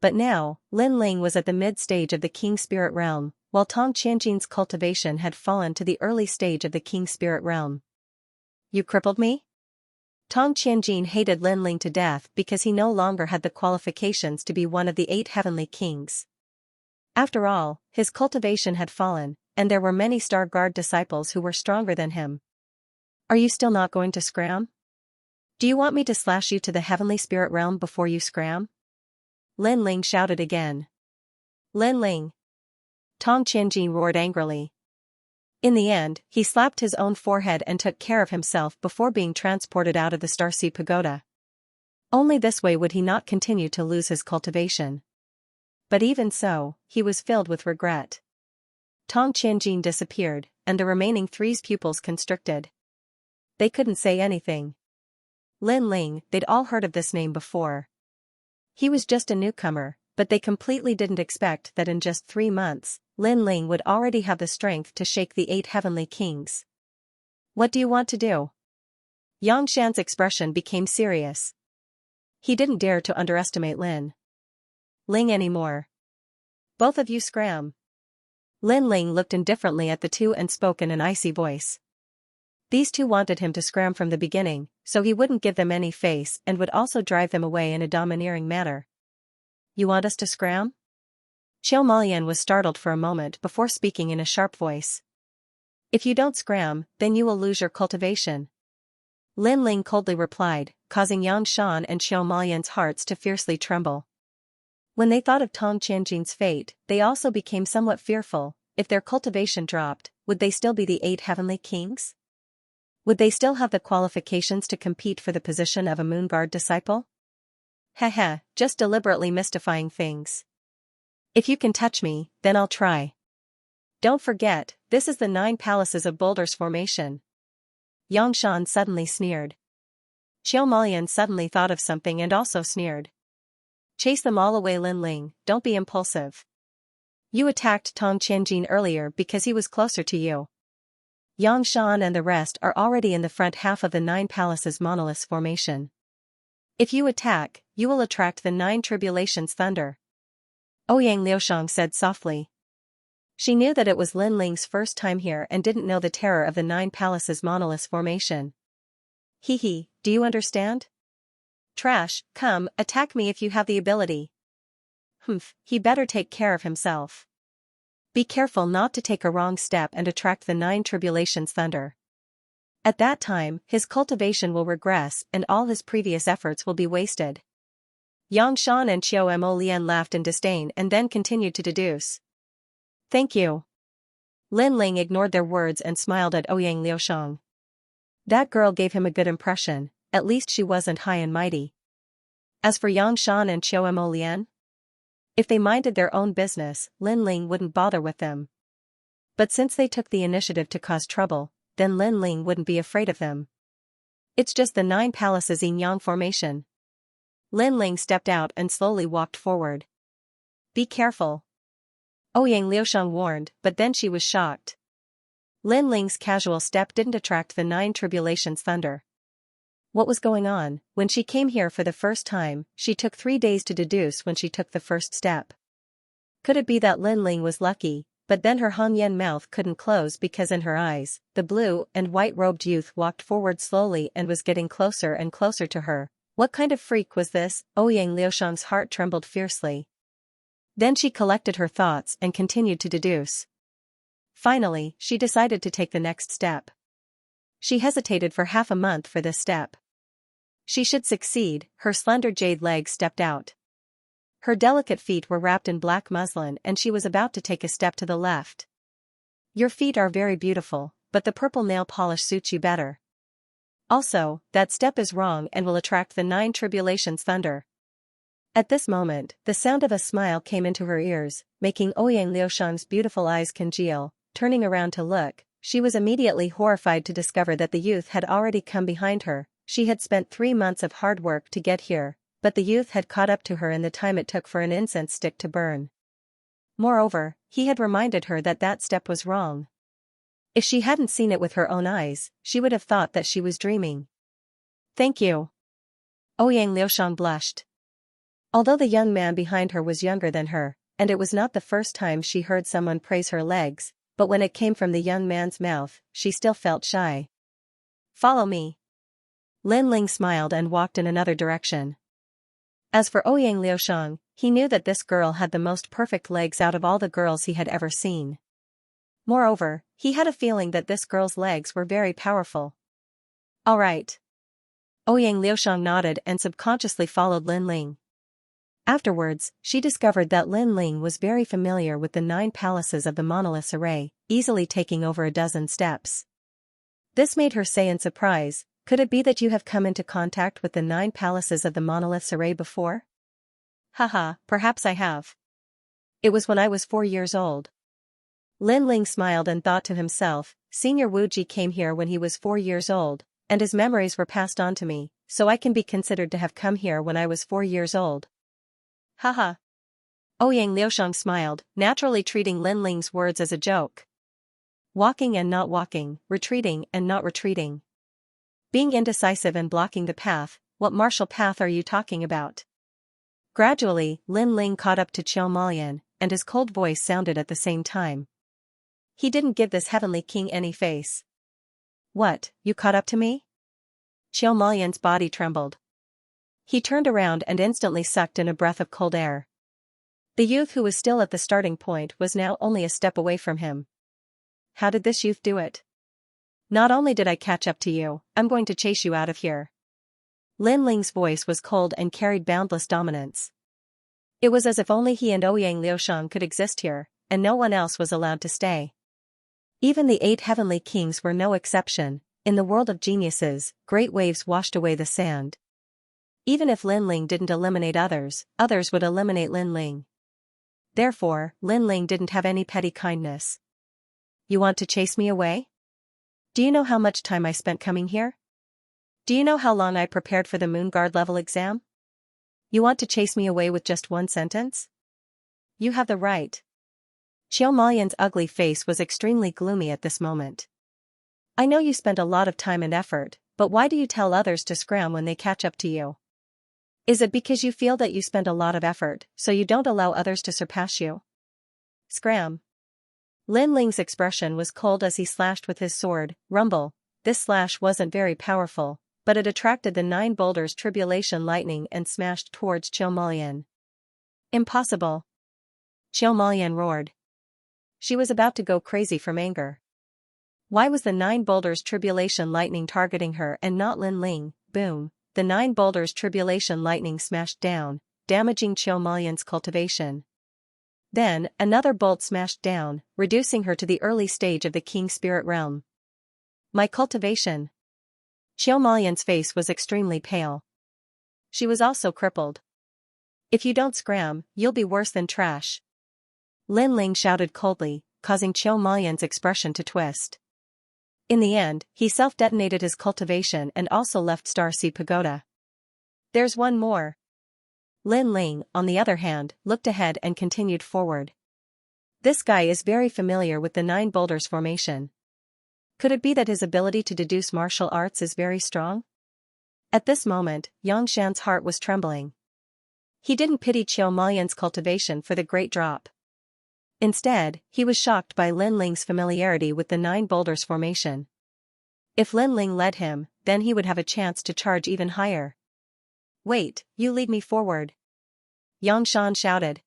S1: But now, Lin Ling was at the mid-stage of the king spirit realm, while Tong Qianjin's cultivation had fallen to the early stage of the king spirit realm. You crippled me? Tong Qianjin hated Lin Ling to death because he no longer had the qualifications to be one of the 8 heavenly kings. After all, his cultivation had fallen, and there were many Star Guard disciples who were stronger than him. Are you still not going to scram? Do you want me to slash you to the heavenly spirit realm before you scram? Lin Ling shouted again. Lin Ling. Tong Qianjin roared angrily. In the end, he slapped his own forehead and took care of himself before being transported out of the Starseed Pagoda. Only this way would he not continue to lose his cultivation. But even so, he was filled with regret. Tong Qianjin disappeared, and the remaining three's pupils constricted. They couldn't say anything. Lin Ling, they'd all heard of this name before. He was just a newcomer, but they completely didn't expect that in just 3 months, Lin Ling would already have the strength to shake the 8 heavenly kings. What do you want to do? Yang Shan's expression became serious. He didn't dare to underestimate Lin Ling anymore. Both of you scram. Lin Ling looked indifferently at the two and spoke in an icy voice. These two wanted him to scram from the beginning, so he wouldn't give them any face and would also drive them away in a domineering manner. You want us to scram? Xiao Malian was startled for a moment before speaking in a sharp voice. If you don't scram, then you will lose your cultivation. Lin Ling coldly replied, causing Yang Shan and Xiao Malian's hearts to fiercely tremble. When they thought of Tong Qianjin's fate, they also became somewhat fearful. If their cultivation dropped, would they still be the 8 heavenly kings? Would they still have the qualifications to compete for the position of a Moon Guard disciple? Heh, just deliberately mystifying things. If you can touch me, then I'll try. Don't forget, this is the 9 palaces of boulders formation. Yang Shan suddenly sneered. Xiao Malian suddenly thought of something and also sneered. Chase them all away, Lin Ling, don't be impulsive. You attacked Tong Qianjin earlier because he was closer to you. Yang Shan and the rest are already in the front half of the 9 palaces monoliths formation. If you attack, you will attract the 9 tribulations thunder. Ouyang Liushang said softly. She knew that it was Lin Ling's first time here and didn't know the terror of the 9 palaces monoliths formation. Hee, do you understand? Trash, come, attack me if you have the ability. He better take care of himself. Be careful not to take a wrong step and attract the 9 tribulations thunder. At that time, his cultivation will regress and all his previous efforts will be wasted. Yang Shan and Qiao Mo Lian laughed in disdain and then continued to deduce. Thank you. Lin Ling ignored their words and smiled at Ouyang Liushang. That girl gave him a good impression, at least she wasn't high and mighty. As for Yang Shan and Qiao Mo Lian, if they minded their own business, Lin Ling wouldn't bother with them. But since they took the initiative to cause trouble, then Lin Ling wouldn't be afraid of them. It's just the 9 palaces in Yang formation. Lin Ling stepped out and slowly walked forward. Be careful. Ouyang Liushang warned, but then she was shocked. Lin Ling's casual step didn't attract the 9 tribulations thunder. What was going on? When she came here for the first time, she took 3 days to deduce when she took the first step. Could it be that Lin Ling was lucky, but then her Hongyan mouth couldn't close because in her eyes, the blue and white-robed youth walked forward slowly and was getting closer and closer to her. What kind of freak was this? Ouyang Liushang's heart trembled fiercely. Then she collected her thoughts and continued to deduce. Finally, she decided to take the next step. She hesitated for half a month for this step. She should succeed. Her slender jade legs stepped out. Her delicate feet were wrapped in black muslin and she was about to take a step to the left. Your feet are very beautiful, but the purple nail polish suits you better. Also, that step is wrong and will attract the 9 tribulations thunder. At this moment, the sound of a smile came into her ears, making Ouyang Liushang's beautiful eyes congeal. Turning around to look, she was immediately horrified to discover that the youth had already come behind her. She had spent 3 months of hard work to get here, but the youth had caught up to her in the time it took for an incense stick to burn. Moreover, he had reminded her that that step was wrong. If she hadn't seen it with her own eyes, she would have thought that she was dreaming. Thank you. Ouyang Liushang blushed. Although the young man behind her was younger than her, and it was not the first time she heard someone praise her legs, but when it came from the young man's mouth, she still felt shy. Follow me. Lin Ling smiled and walked in another direction. As for Ouyang Liushang, he knew that this girl had the most perfect legs out of all the girls he had ever seen. Moreover, he had a feeling that this girl's legs were very powerful. All right. Ouyang Liushang nodded and subconsciously followed Lin Ling. Afterwards, she discovered that Lin Ling was very familiar with the 9 palaces of the monoliths array, easily taking over a dozen steps. This made her say in surprise, "Could it be that you have come into contact with the 9 palaces of the monoliths array before?" "Haha, perhaps I have. It was when I was 4 years old." Lin Ling smiled and thought to himself, Senior Wuji came here when he was 4 years old, and his memories were passed on to me, so I can be considered to have come here when I was 4 years old. Haha. Ouyang Liusheng smiled, naturally treating Lin Ling's words as a joke. Walking and not walking, retreating and not retreating. Being indecisive and blocking the path, what martial path are you talking about? Gradually, Lin Ling caught up to Qiu Malian, and his cold voice sounded at the same time. He didn't give this heavenly king any face. What, you caught up to me? Qiu Malian's body trembled. He turned around and instantly sucked in a breath of cold air. The youth who was still at the starting point was now only a step away from him. How did this youth do it? Not only did I catch up to you, I'm going to chase you out of here. Lin Ling's voice was cold and carried boundless dominance. It was as if only he and Ouyang Liusheng could exist here, and no one else was allowed to stay. Even the 8 heavenly kings were no exception. In the world of geniuses, great waves washed away the sand. Even if Lin Ling didn't eliminate others, others would eliminate Lin Ling. Therefore, Lin Ling didn't have any petty kindness. You want to chase me away? Do you know how much time I spent coming here? Do you know how long I prepared for the Moon Guard level exam? You want to chase me away with just one sentence? You have the right. Qiu Malian's ugly face was extremely gloomy at this moment. I know you spent a lot of time and effort, but why do you tell others to scram when they catch up to you? Is it because you feel that you spend a lot of effort, so you don't allow others to surpass you? Scram. Lin Ling's expression was cold as he slashed with his sword. Rumble. This slash wasn't very powerful, but it attracted the 9 boulders tribulation lightning and smashed towards Qiu Malian. Impossible. Qiu Malian roared. She was about to go crazy from anger. Why was the 9 boulders tribulation lightning targeting her and not Lin Ling? Boom. The 9 boulders tribulation lightning smashed down, damaging Qiu Malian's cultivation. Then, another bolt smashed down, reducing her to the early stage of the King Spirit Realm. My cultivation. Qiu Malian's face was extremely pale. She was also crippled. If you don't scram, you'll be worse than trash. Lin Ling shouted coldly, causing Qiu Malian's expression to twist. In the end, he self-detonated his cultivation and also left Starseed Pagoda. There's one more. Lin Ling, on the other hand, looked ahead and continued forward. This guy is very familiar with the 9 boulders formation. Could it be that his ability to deduce martial arts is very strong? At this moment, Yangshan's heart was trembling. He didn't pity Qiu Malian's cultivation for the great drop. Instead, he was shocked by Lin Ling's familiarity with the 9 boulders formation. If Lin Ling led him, then he would have a chance to charge even higher. Wait, you lead me forward. Yangshan shouted.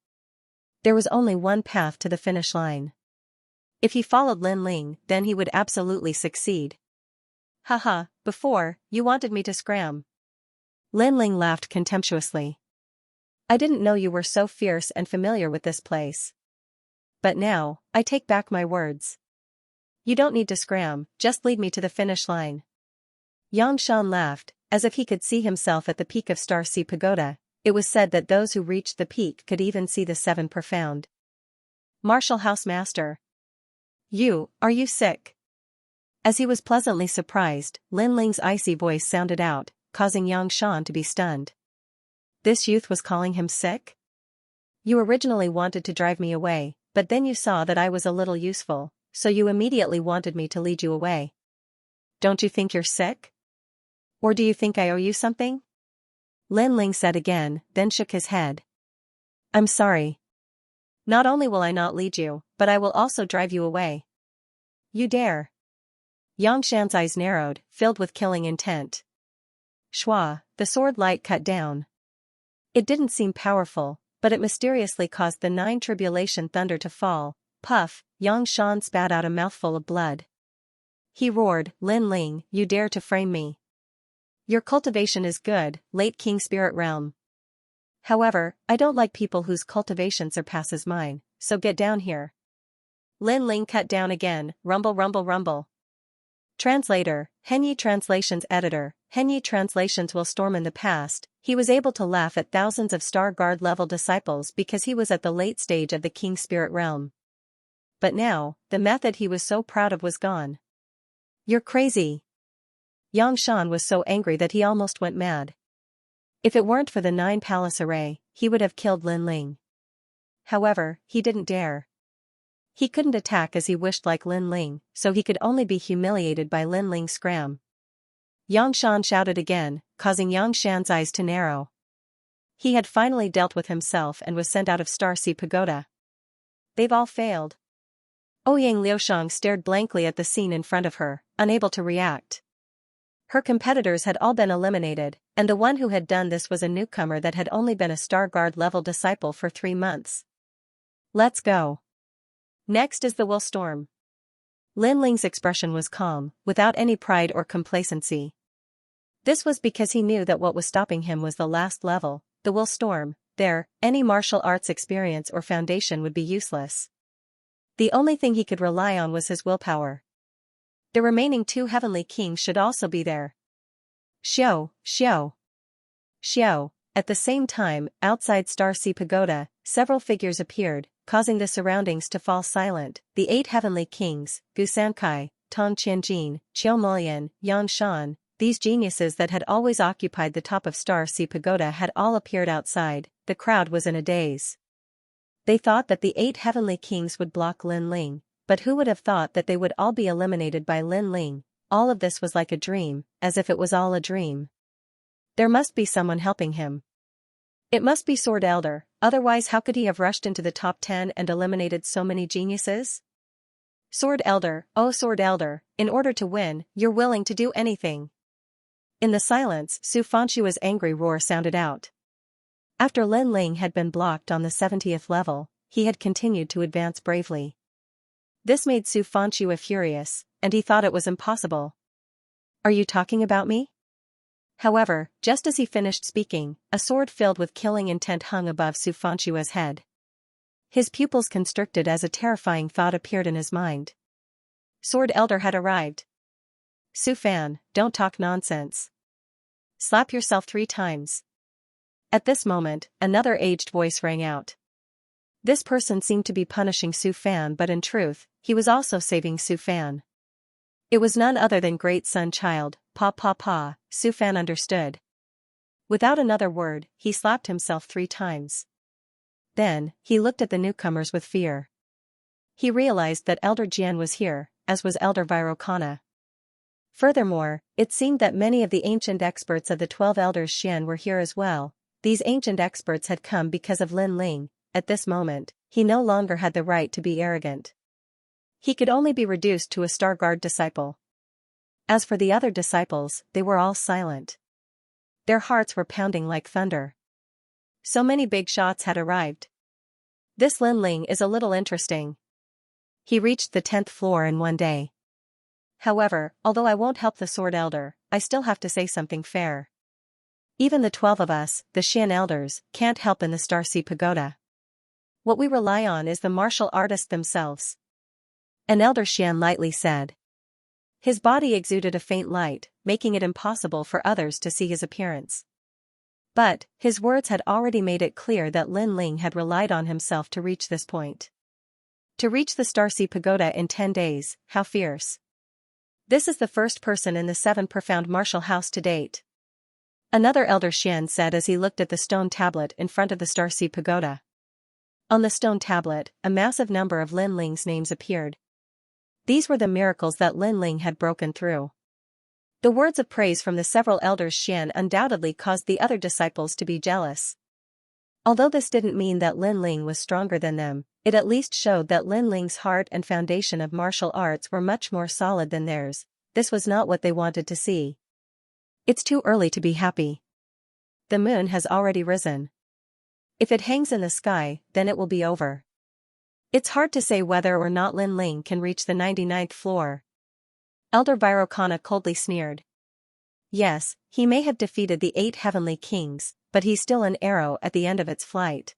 S1: There was only one path to the finish line. If he followed Lin Ling, then he would absolutely succeed. Haha, before, you wanted me to scram. Lin Ling laughed contemptuously. I didn't know you were so fierce and familiar with this place. But now, I take back my words. You don't need to scram, just lead me to the finish line. Yangshan laughed, as if he could see himself at the peak of Starseed Pagoda. It was said that those who reached the peak could even see the 7 profound. Martial House Master. Are you sick? As he was pleasantly surprised, Lin Ling's icy voice sounded out, causing Yangshan to be stunned. This youth was calling him sick? You originally wanted to drive me away, but then you saw that I was a little useful, so you immediately wanted me to lead you away. Don't you think you're sick? Or do you think I owe you something? Lin Ling said again, then shook his head. I'm sorry. Not only will I not lead you, but I will also drive you away. You dare. Yangshan's eyes narrowed, filled with killing intent. Shua, the sword light cut down. It didn't seem powerful, but it mysteriously caused the 9 tribulation thunder to fall. Puff, Yangshan spat out a mouthful of blood. He roared, Lin Ling, you dare to frame me. Your cultivation is good, late King Spirit Realm. However, I don't like people whose cultivation surpasses mine, so get down here. Lin Ling cut down again, rumble rumble rumble. Translator, Henyi Translations Editor, Henyi Translations will storm in the past. He was able to laugh at thousands of Star Guard level disciples because he was at the late stage of the King Spirit realm. But now, the method he was so proud of was gone. You're crazy. Yang Shan was so angry that he almost went mad. If it weren't for the 9 palace array, he would have killed Lin Ling. However, he didn't dare. He couldn't attack as he wished like Lin Ling, so he could only be humiliated by Lin Ling's scram. Yang Shan shouted again, causing Yang Shan's eyes to narrow. He had finally dealt with himself and was sent out of Star Sea Pagoda. They've all failed. Ouyang Liushang stared blankly at the scene in front of her, unable to react. Her competitors had all been eliminated, and the one who had done this was a newcomer that had only been a Star Guard level disciple for 3 months. Let's go. Next is the Will Storm. Lin Ling's expression was calm, without any pride or complacency. This was because he knew that what was stopping him was the last level, the Will Storm. There, any martial arts experience or foundation would be useless. The only thing he could rely on was his willpower. The remaining 2 heavenly kings should also be there. Xiao, Xiao. Xiao. At the same time, outside Star Sea Pagoda, several figures appeared, causing the surroundings to fall silent. The 8 heavenly kings, Gu Sankai, Tong Qianjin, Qiu Mulian, Yang Shan, these geniuses that had always occupied the top of Star Sea Pagoda had all appeared outside. The crowd was in a daze. They thought that the 8 heavenly kings would block Lin Ling, but who would have thought that they would all be eliminated by Lin Ling? All of this was like a dream, as if it was all a dream. There must be someone helping him. It must be Sword Elder, otherwise how could he have rushed into the top 10 and eliminated so many geniuses? Sword Elder, oh Sword Elder, in order to win, you're willing to do anything. In the silence, Su Fanshua's angry roar sounded out. After Lin Ling had been blocked on the 70th level, he had continued to advance bravely. This made Su Fanshua furious, and he thought it was impossible. Are you talking about me? However, just as he finished speaking, a sword filled with killing intent hung above Su Fanshua's head. His pupils constricted as a terrifying thought appeared in his mind. Sword Elder had arrived. Su Fan, don't talk nonsense. Slap yourself 3 times. At this moment, another aged voice rang out. This person seemed to be punishing Su Fan, but in truth, he was also saving Su Fan. It was none other than Great Sun Child, Pa Pa Pa. Su Fan understood. Without another word, he slapped himself 3 times. Then, he looked at the newcomers with fear. He realized that Elder Jian was here, as was Elder Virokana. Furthermore, it seemed that many of the ancient experts of the 12 elders Xian were here as well. These ancient experts had come because of Lin Ling. At this moment, he no longer had the right to be arrogant. He could only be reduced to a Star Guard disciple. As for the other disciples, they were all silent. Their hearts were pounding like thunder. So many big shots had arrived. This Lin Ling is a little interesting. He reached the 10th floor in one day. However, although I won't help the Sword Elder, I still have to say something fair. Even the 12 of us, the Xian elders, can't help in the Star Sea Pagoda. What we rely on is the martial artists themselves. An elder Xian lightly said. His body exuded a faint light, making it impossible for others to see his appearance. But, his words had already made it clear that Lin Ling had relied on himself to reach this point. To reach the Star Sea Pagoda in 10 days, how fierce. This is the first person in the 7 profound martial house to date. Another elder Xian said as he looked at the stone tablet in front of the Star Sea Pagoda. On the stone tablet, a massive number of Lin Ling's names appeared. These were the miracles that Lin Ling had broken through. The words of praise from the several elders Xian undoubtedly caused the other disciples to be jealous. Although this didn't mean that Lin Ling was stronger than them, it at least showed that Lin Ling's heart and foundation of martial arts were much more solid than theirs. This was not what they wanted to see. It's too early to be happy. The moon has already risen. If it hangs in the sky, then it will be over. It's hard to say whether or not Lin Ling can reach the 99th floor. Elder Virokana coldly sneered. Yes, he may have defeated the 8 heavenly kings, but he's still an arrow at the end of its flight.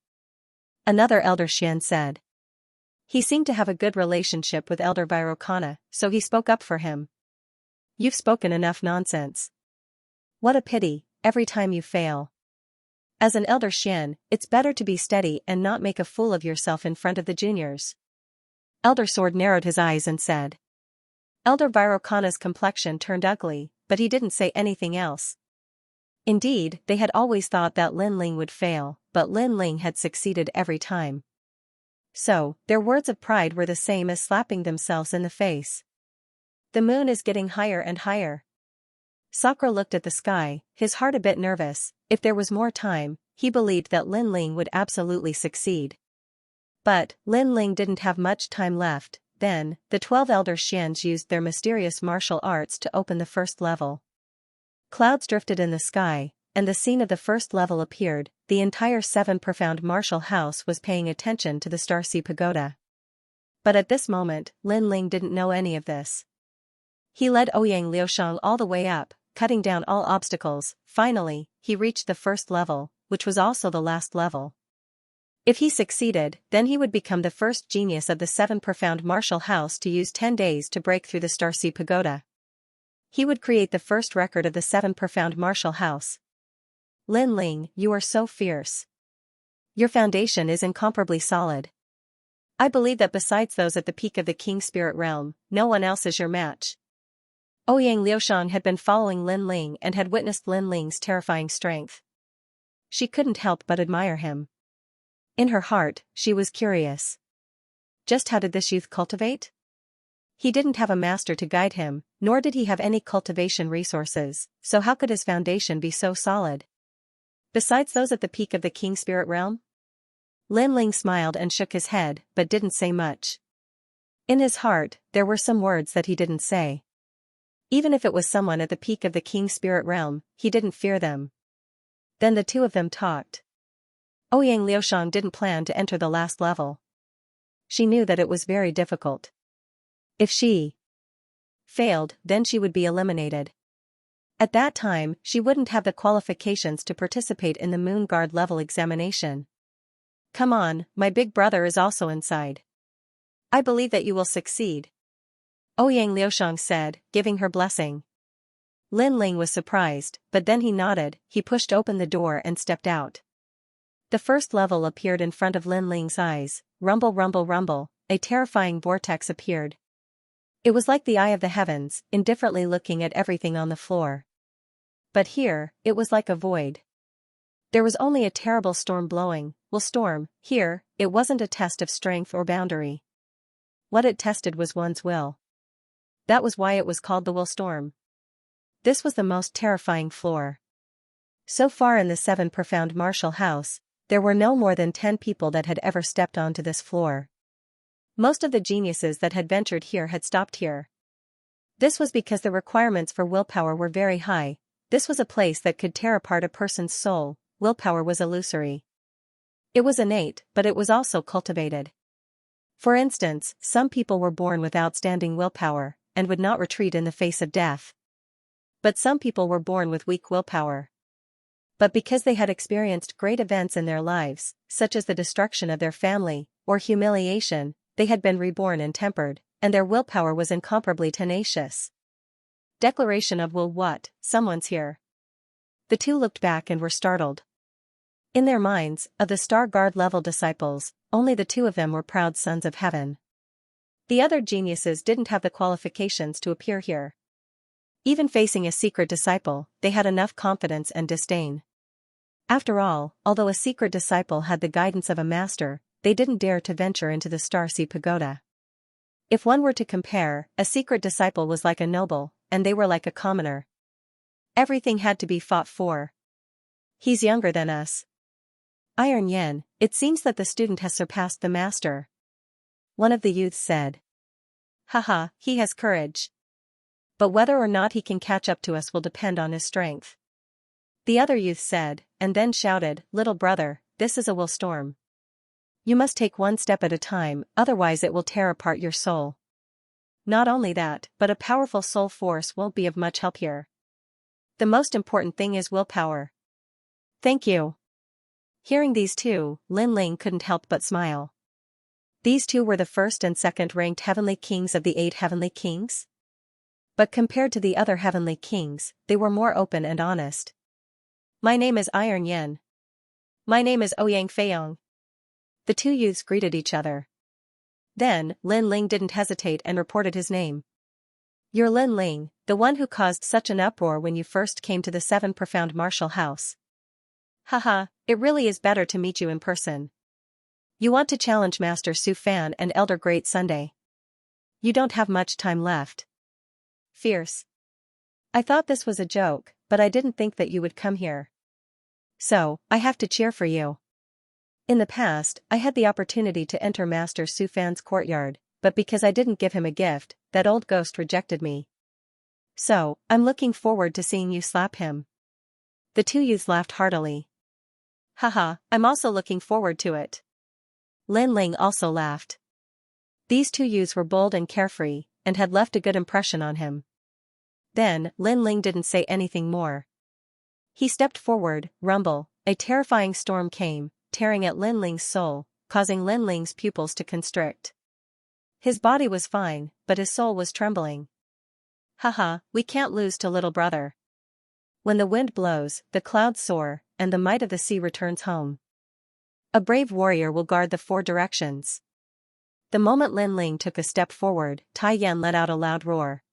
S1: Another elder Xian said. He seemed to have a good relationship with Elder Vairocana, so he spoke up for him. You've spoken enough nonsense. What a pity, every time you fail. As an elder Xian, it's better to be steady and not make a fool of yourself in front of the juniors. Elder Sword narrowed his eyes and said. Elder Vairocana's complexion turned ugly, but he didn't say anything else. Indeed, they had always thought that Lin Ling would fail, but Lin Ling had succeeded every time. So, their words of pride were the same as slapping themselves in the face. The moon is getting higher and higher. Sakura looked at the sky, his heart a bit nervous. If there was more time, he believed that Lin Ling would absolutely succeed. But, Lin Ling didn't have much time left. Then, the 12 elder Xians used their mysterious martial arts to open the first level. Clouds drifted in the sky, and the scene of the first level appeared. The entire 7 profound martial house was paying attention to the Starseed Pagoda. But at this moment, Lin Ling didn't know any of this. He led Ouyang Liushang all the way up, cutting down all obstacles. Finally, he reached the first level, which was also the last level. If he succeeded, then he would become the first genius of the 7 profound martial house to use 10 days to break through the Starseed Pagoda. He would create the first record of the 7 profound martial house. Lin Ling, you are so fierce. Your foundation is incomparably solid. I believe that besides those at the peak of the King Spirit Realm, no one else is your match. Ouyang Liushang had been following Lin Ling and had witnessed Lin Ling's terrifying strength. She couldn't help but admire him. In her heart, she was curious. Just how did this youth cultivate? He didn't have a master to guide him, nor did he have any cultivation resources, so how could his foundation be so solid? Besides those at the peak of the King Spirit Realm? Lin Ling smiled and shook his head, but didn't say much. In his heart, there were some words that he didn't say. Even if it was someone at the peak of the King Spirit Realm, he didn't fear them. Then the two of them talked. Ouyang Liushang didn't plan to enter the last level. She knew that it was very difficult. If she failed, then she would be eliminated. At that time, she wouldn't have the qualifications to participate in the Moon Guard level examination. Come on, my big brother is also inside. I believe that you will succeed. Ouyang Liushang said, giving her blessing. Lin Ling was surprised, but then he nodded. He pushed open the door and stepped out. The first level appeared in front of Lin Ling's eyes. Rumble, rumble, rumble, a terrifying vortex appeared. It was like the eye of the heavens, indifferently looking at everything on the floor. But here, it was like a void. There was only a terrible storm blowing. Well, storm, here, it wasn't a test of strength or boundary. What it tested was one's will. That was why it was called the will storm. This was the most terrifying floor. So far in the 7 profound martial house, there were no more than 10 people that had ever stepped onto this floor. Most of the geniuses that had ventured here had stopped here. This was because the requirements for willpower were very high. This was a place that could tear apart a person's soul. Willpower was illusory. It was innate, but it was also cultivated. For instance, some people were born with outstanding willpower, and would not retreat in the face of death. But some people were born with weak willpower. But because they had experienced great events in their lives, such as the destruction of their family, or humiliation, they had been reborn and tempered, and their willpower was incomparably tenacious. Declaration of will. What? Someone's here. The two looked back and were startled. In their minds, of the Star Guard level disciples, only the 2 of them were proud sons of heaven. The other geniuses didn't have the qualifications to appear here. Even facing a secret disciple, they had enough confidence and disdain. After all, although a secret disciple had the guidance of a master, they didn't dare to venture into the Starseed Pagoda. If one were to compare, a secret disciple was like a noble, and they were like a commoner. Everything had to be fought for. He's younger than us. Iron Yen, it seems that the student has surpassed the master. One of the youths said. Haha, he has courage. But whether or not he can catch up to us will depend on his strength. The other youth said, and then shouted, Little brother, this is a will storm. You must take one step at a time, otherwise it will tear apart your soul. Not only that, but a powerful soul force won't be of much help here. The most important thing is willpower. Thank you. Hearing these two, Lin Ling couldn't help but smile. These two were the first and second-ranked heavenly kings of the 8 heavenly kings. But compared to the other heavenly kings, they were more open and honest. My name is Iron Yen. My name is Ouyang Feiyong. The two youths greeted each other. Then, Lin Ling didn't hesitate and reported his name. You're Lin Ling, the one who caused such an uproar when you first came to the 7 Profound Martial House. Haha, it really is better to meet you in person. You want to challenge Master Su Fan and Elder Great Sunday. You don't have much time left. Fierce. I thought this was a joke, but I didn't think that you would come here. So, I have to cheer for you. In the past, I had the opportunity to enter Master Su Fan's courtyard, but because I didn't give him a gift, that old ghost rejected me. So, I'm looking forward to seeing you slap him. The two youths laughed heartily. Haha, I'm also looking forward to it. Lin Ling also laughed. These two youths were bold and carefree, and had left a good impression on him. Then, Lin Ling didn't say anything more. He stepped forward, rumble, a terrifying storm came, tearing at Lin Ling's soul, causing Lin Ling's pupils to constrict. His body was fine, but his soul was trembling. Haha, we can't lose to little brother. When the wind blows, the clouds soar, and the might of the sea returns home. A brave warrior will guard the 4 directions. The moment Lin Ling took a step forward, Tai Yan let out a loud roar.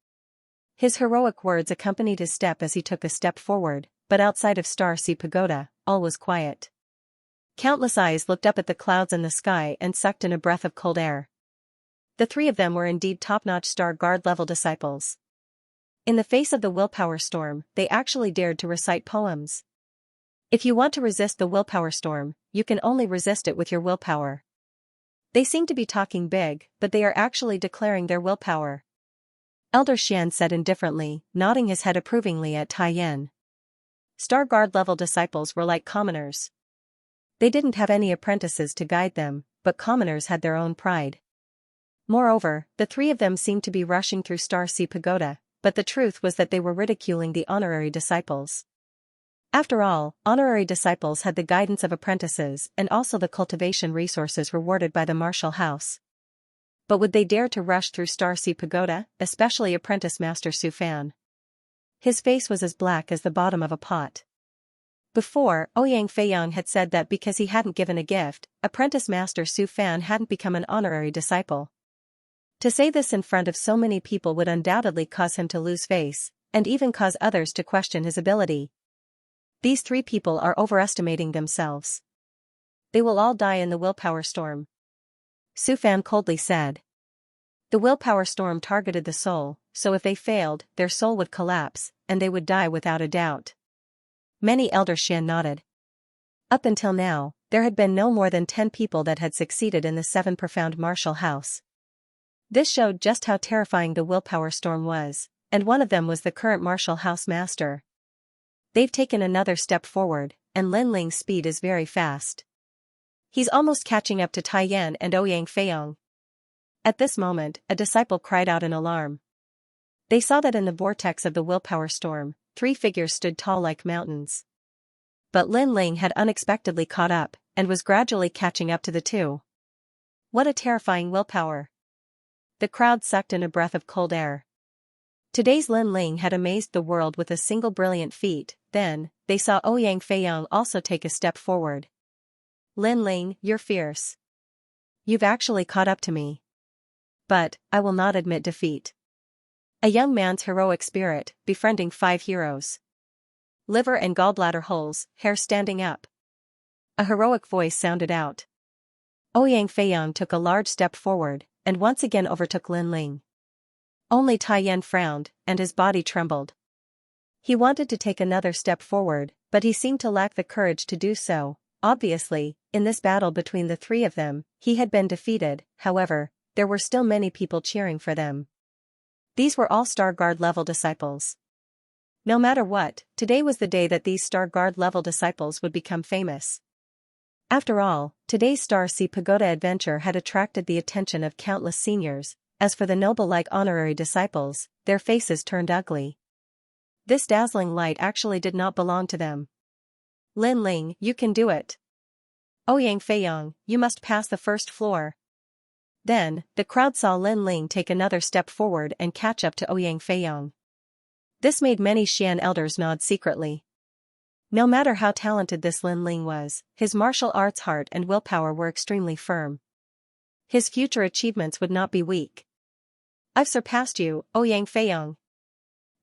S1: His heroic words accompanied his step as he took a step forward, but outside of Star Sea Pagoda, all was quiet. Countless eyes looked up at the clouds in the sky and sucked in a breath of cold air. The 3 of them were indeed top-notch Star Guard-level disciples. In the face of the willpower storm, they actually dared to recite poems. If you want to resist the willpower storm, you can only resist it with your willpower. They seem to be talking big, but they are actually declaring their willpower. Elder Xian said indifferently, nodding his head approvingly at Tai Yan. Star Guard-level disciples were like commoners. They didn't have any apprentices to guide them, but commoners had their own pride. Moreover, the 3 of them seemed to be rushing through Star Sea Pagoda, but the truth was that they were ridiculing the honorary disciples. After all, honorary disciples had the guidance of apprentices and also the cultivation resources rewarded by the martial house. But would they dare to rush through Star Sea Pagoda, especially apprentice Master Su Fan? His face was as black as the bottom of a pot. Before, Ouyang Feiyong had said that because he hadn't given a gift, apprentice Master Su Fan hadn't become an honorary disciple. To say this in front of so many people would undoubtedly cause him to lose face, and even cause others to question his ability. These 3 people are overestimating themselves. They will all die in the willpower storm. Su Fan coldly said. The willpower storm targeted the soul, so if they failed, their soul would collapse, and they would die without a doubt. Many Elder Xian nodded. Up until now, there had been no more than 10 people that had succeeded in the 7 Profound Martial House. This showed just how terrifying the willpower storm was, and one of them was the current martial house master. They've taken another step forward, and Lin Ling's speed is very fast. He's almost catching up to Tai Yan and Ouyang Feiyong. At this moment, a disciple cried out in alarm. They saw that in the vortex of the willpower storm, 3 figures stood tall like mountains. But Lin Ling had unexpectedly caught up, and was gradually catching up to the 2. What a terrifying willpower! The crowd sucked in a breath of cold air. Today's Lin Ling had amazed the world with a single brilliant feat. Then, they saw Ouyang Feiyong also take a step forward. Lin Ling, you're fierce. You've actually caught up to me. But, I will not admit defeat. A young man's heroic spirit, befriending 5 heroes. Liver and gallbladder holes, hair standing up. A heroic voice sounded out. Ouyang Feiyong took a large step forward, and once again overtook Lin Ling. Only Tai Yan frowned, and his body trembled. He wanted to take another step forward, but he seemed to lack the courage to do so. Obviously, in this battle between the 3 of them, he had been defeated. However, there were still many people cheering for them. These were all Star Guard level disciples. No matter what, today was the day that these Star Guard level disciples would become famous. After all, today's Star Sea Pagoda adventure had attracted the attention of countless seniors. As for the noble-like honorary disciples, their faces turned ugly. This dazzling light actually did not belong to them. Lin Ling, you can do it. Ouyang Feiyong, you must pass the first floor. Then, the crowd saw Lin Ling take another step forward and catch up to Ouyang Feiyong. This made many Xian elders nod secretly. No matter how talented this Lin Ling was, his martial arts heart and willpower were extremely firm. His future achievements would not be weak. I've surpassed you, Ouyang Feiyong.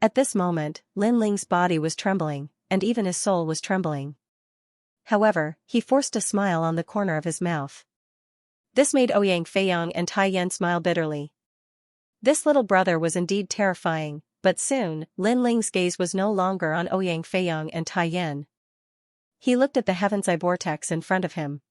S1: At this moment, Lin Ling's body was trembling, and even his soul was trembling. However, he forced a smile on the corner of his mouth. This made Ouyang Feiyong and Tai Yan smile bitterly. This little brother was indeed terrifying, but soon, Lin Ling's gaze was no longer on Ouyang Feiyong and Tai Yan. He looked at the heaven's eye vortex in front of him.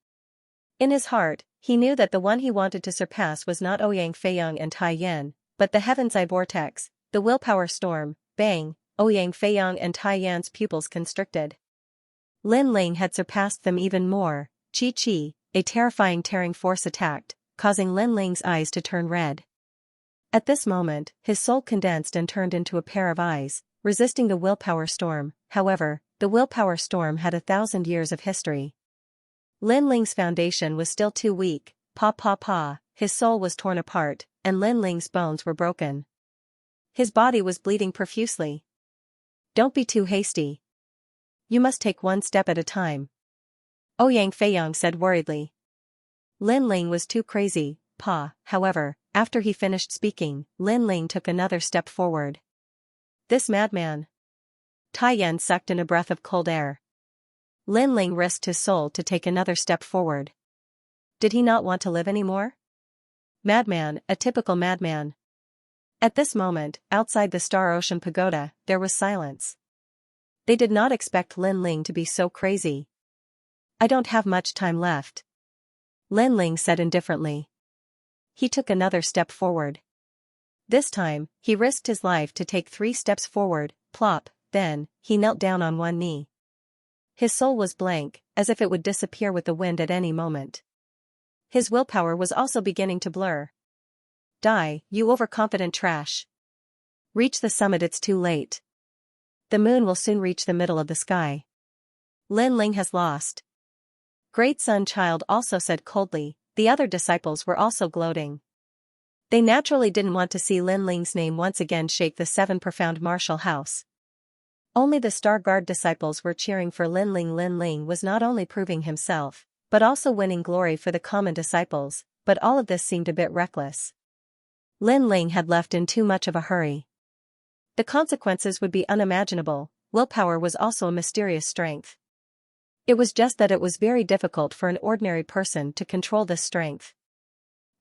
S1: In his heart, he knew that the one he wanted to surpass was not Ouyang Feiyong and Tai Yan, but the heaven's eye vortex, the willpower storm. Bang, Ouyang Feiyong and Tai Yan's pupils constricted. Lin Ling had surpassed them even more. Chi, a terrifying tearing force attacked, causing Lin Ling's eyes to turn red. At this moment, his soul condensed and turned into a pair of eyes, resisting the willpower storm. However, the willpower storm had 1,000 years of history. Lin Ling's foundation was still too weak. His soul was torn apart, and Lin Ling's bones were broken. His body was bleeding profusely. Don't be too hasty. You must take one step at a time. Ouyang Feiyong said worriedly. Lin Ling was too crazy, However, after he finished speaking, Lin Ling took another step forward. This madman. Tai Yan sucked in a breath of cold air. Lin Ling risked his soul to take another step forward. Did he not want to live anymore? Madman, a typical madman. At this moment, outside the Star Ocean Pagoda, there was silence. They did not expect Lin Ling to be so crazy. I don't have much time left. Lin Ling said indifferently. He took another step forward. This time, he risked his life to take 3 steps forward, plop, then, he knelt down on one knee. His soul was blank, as if it would disappear with the wind at any moment. His willpower was also beginning to blur. Die, you overconfident trash. Reach the summit, it's too late. The moon will soon reach the middle of the sky. Lin Ling has lost. Great Sun Child also said coldly. The other disciples were also gloating. They naturally didn't want to see Lin Ling's name once again shake the 7 profound martial house. Only the Star Guard disciples were cheering for Lin Ling. Lin Ling was not only proving himself, but also winning glory for the common disciples, but all of this seemed a bit reckless. Lin Ling had left in too much of a hurry. The consequences would be unimaginable. Willpower was also a mysterious strength. It was just that it was very difficult for an ordinary person to control this strength.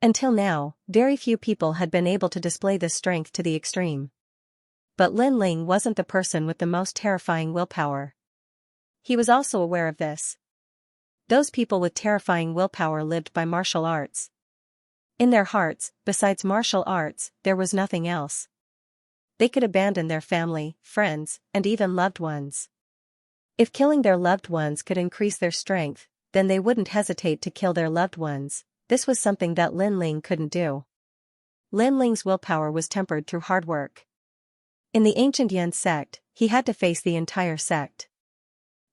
S1: Until now, very few people had been able to display this strength to the extreme. But Lin Ling wasn't the person with the most terrifying willpower. He was also aware of this. Those people with terrifying willpower lived by martial arts. In their hearts, besides martial arts, there was nothing else. They could abandon their family, friends, and even loved ones. If killing their loved ones could increase their strength, then they wouldn't hesitate to kill their loved ones. This was something that Lin Ling couldn't do. Lin Ling's willpower was tempered through hard work. In the ancient Yan sect, he had to face the entire sect.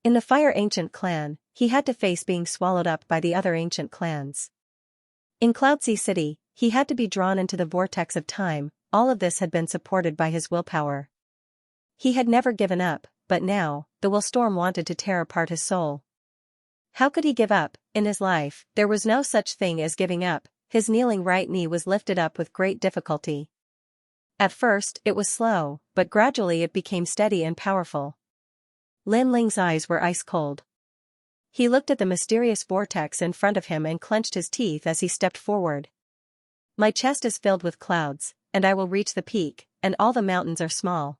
S1: In the Fire Ancient clan, he had to face being swallowed up by the other ancient clans. In Cloudsea City, he had to be drawn into the vortex of time. All of this had been supported by his willpower. He had never given up, but now, the will storm wanted to tear apart his soul. How could he give up? In his life, there was no such thing as giving up. His kneeling right knee was lifted up with great difficulty. At first, it was slow, but gradually it became steady and powerful. Lin Ling's eyes were ice cold. He looked at the mysterious vortex in front of him and clenched his teeth as he stepped forward. My chest is filled with clouds, and I will reach the peak, and all the mountains are small.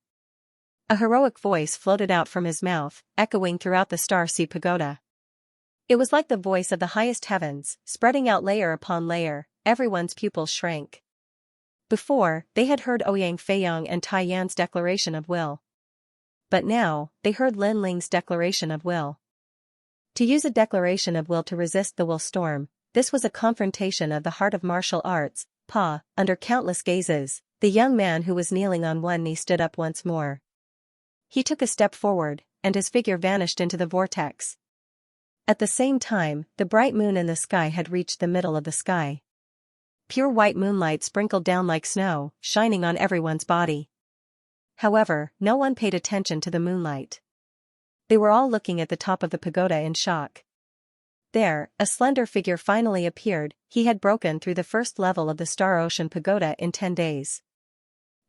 S1: A heroic voice floated out from his mouth, echoing throughout the Star Sea Pagoda. It was like the voice of the highest heavens, spreading out layer upon layer. Everyone's pupils shrank. Before, they had heard Ouyang Feiyong and Tai Yan's declaration of will. But now, they heard Lin Ling's declaration of will. To use a declaration of will to resist the will storm, this was a confrontation of the heart of martial arts. Under countless gazes, the young man who was kneeling on one knee stood up once more. He took a step forward, and his figure vanished into the vortex. At the same time, the bright moon in the sky had reached the middle of the sky. Pure white moonlight sprinkled down like snow, shining on everyone's body. However, no one paid attention to the moonlight. They were all looking at the top of the pagoda in shock. There, a slender figure finally appeared. He had broken through the first level of the Star Ocean Pagoda in 10 days.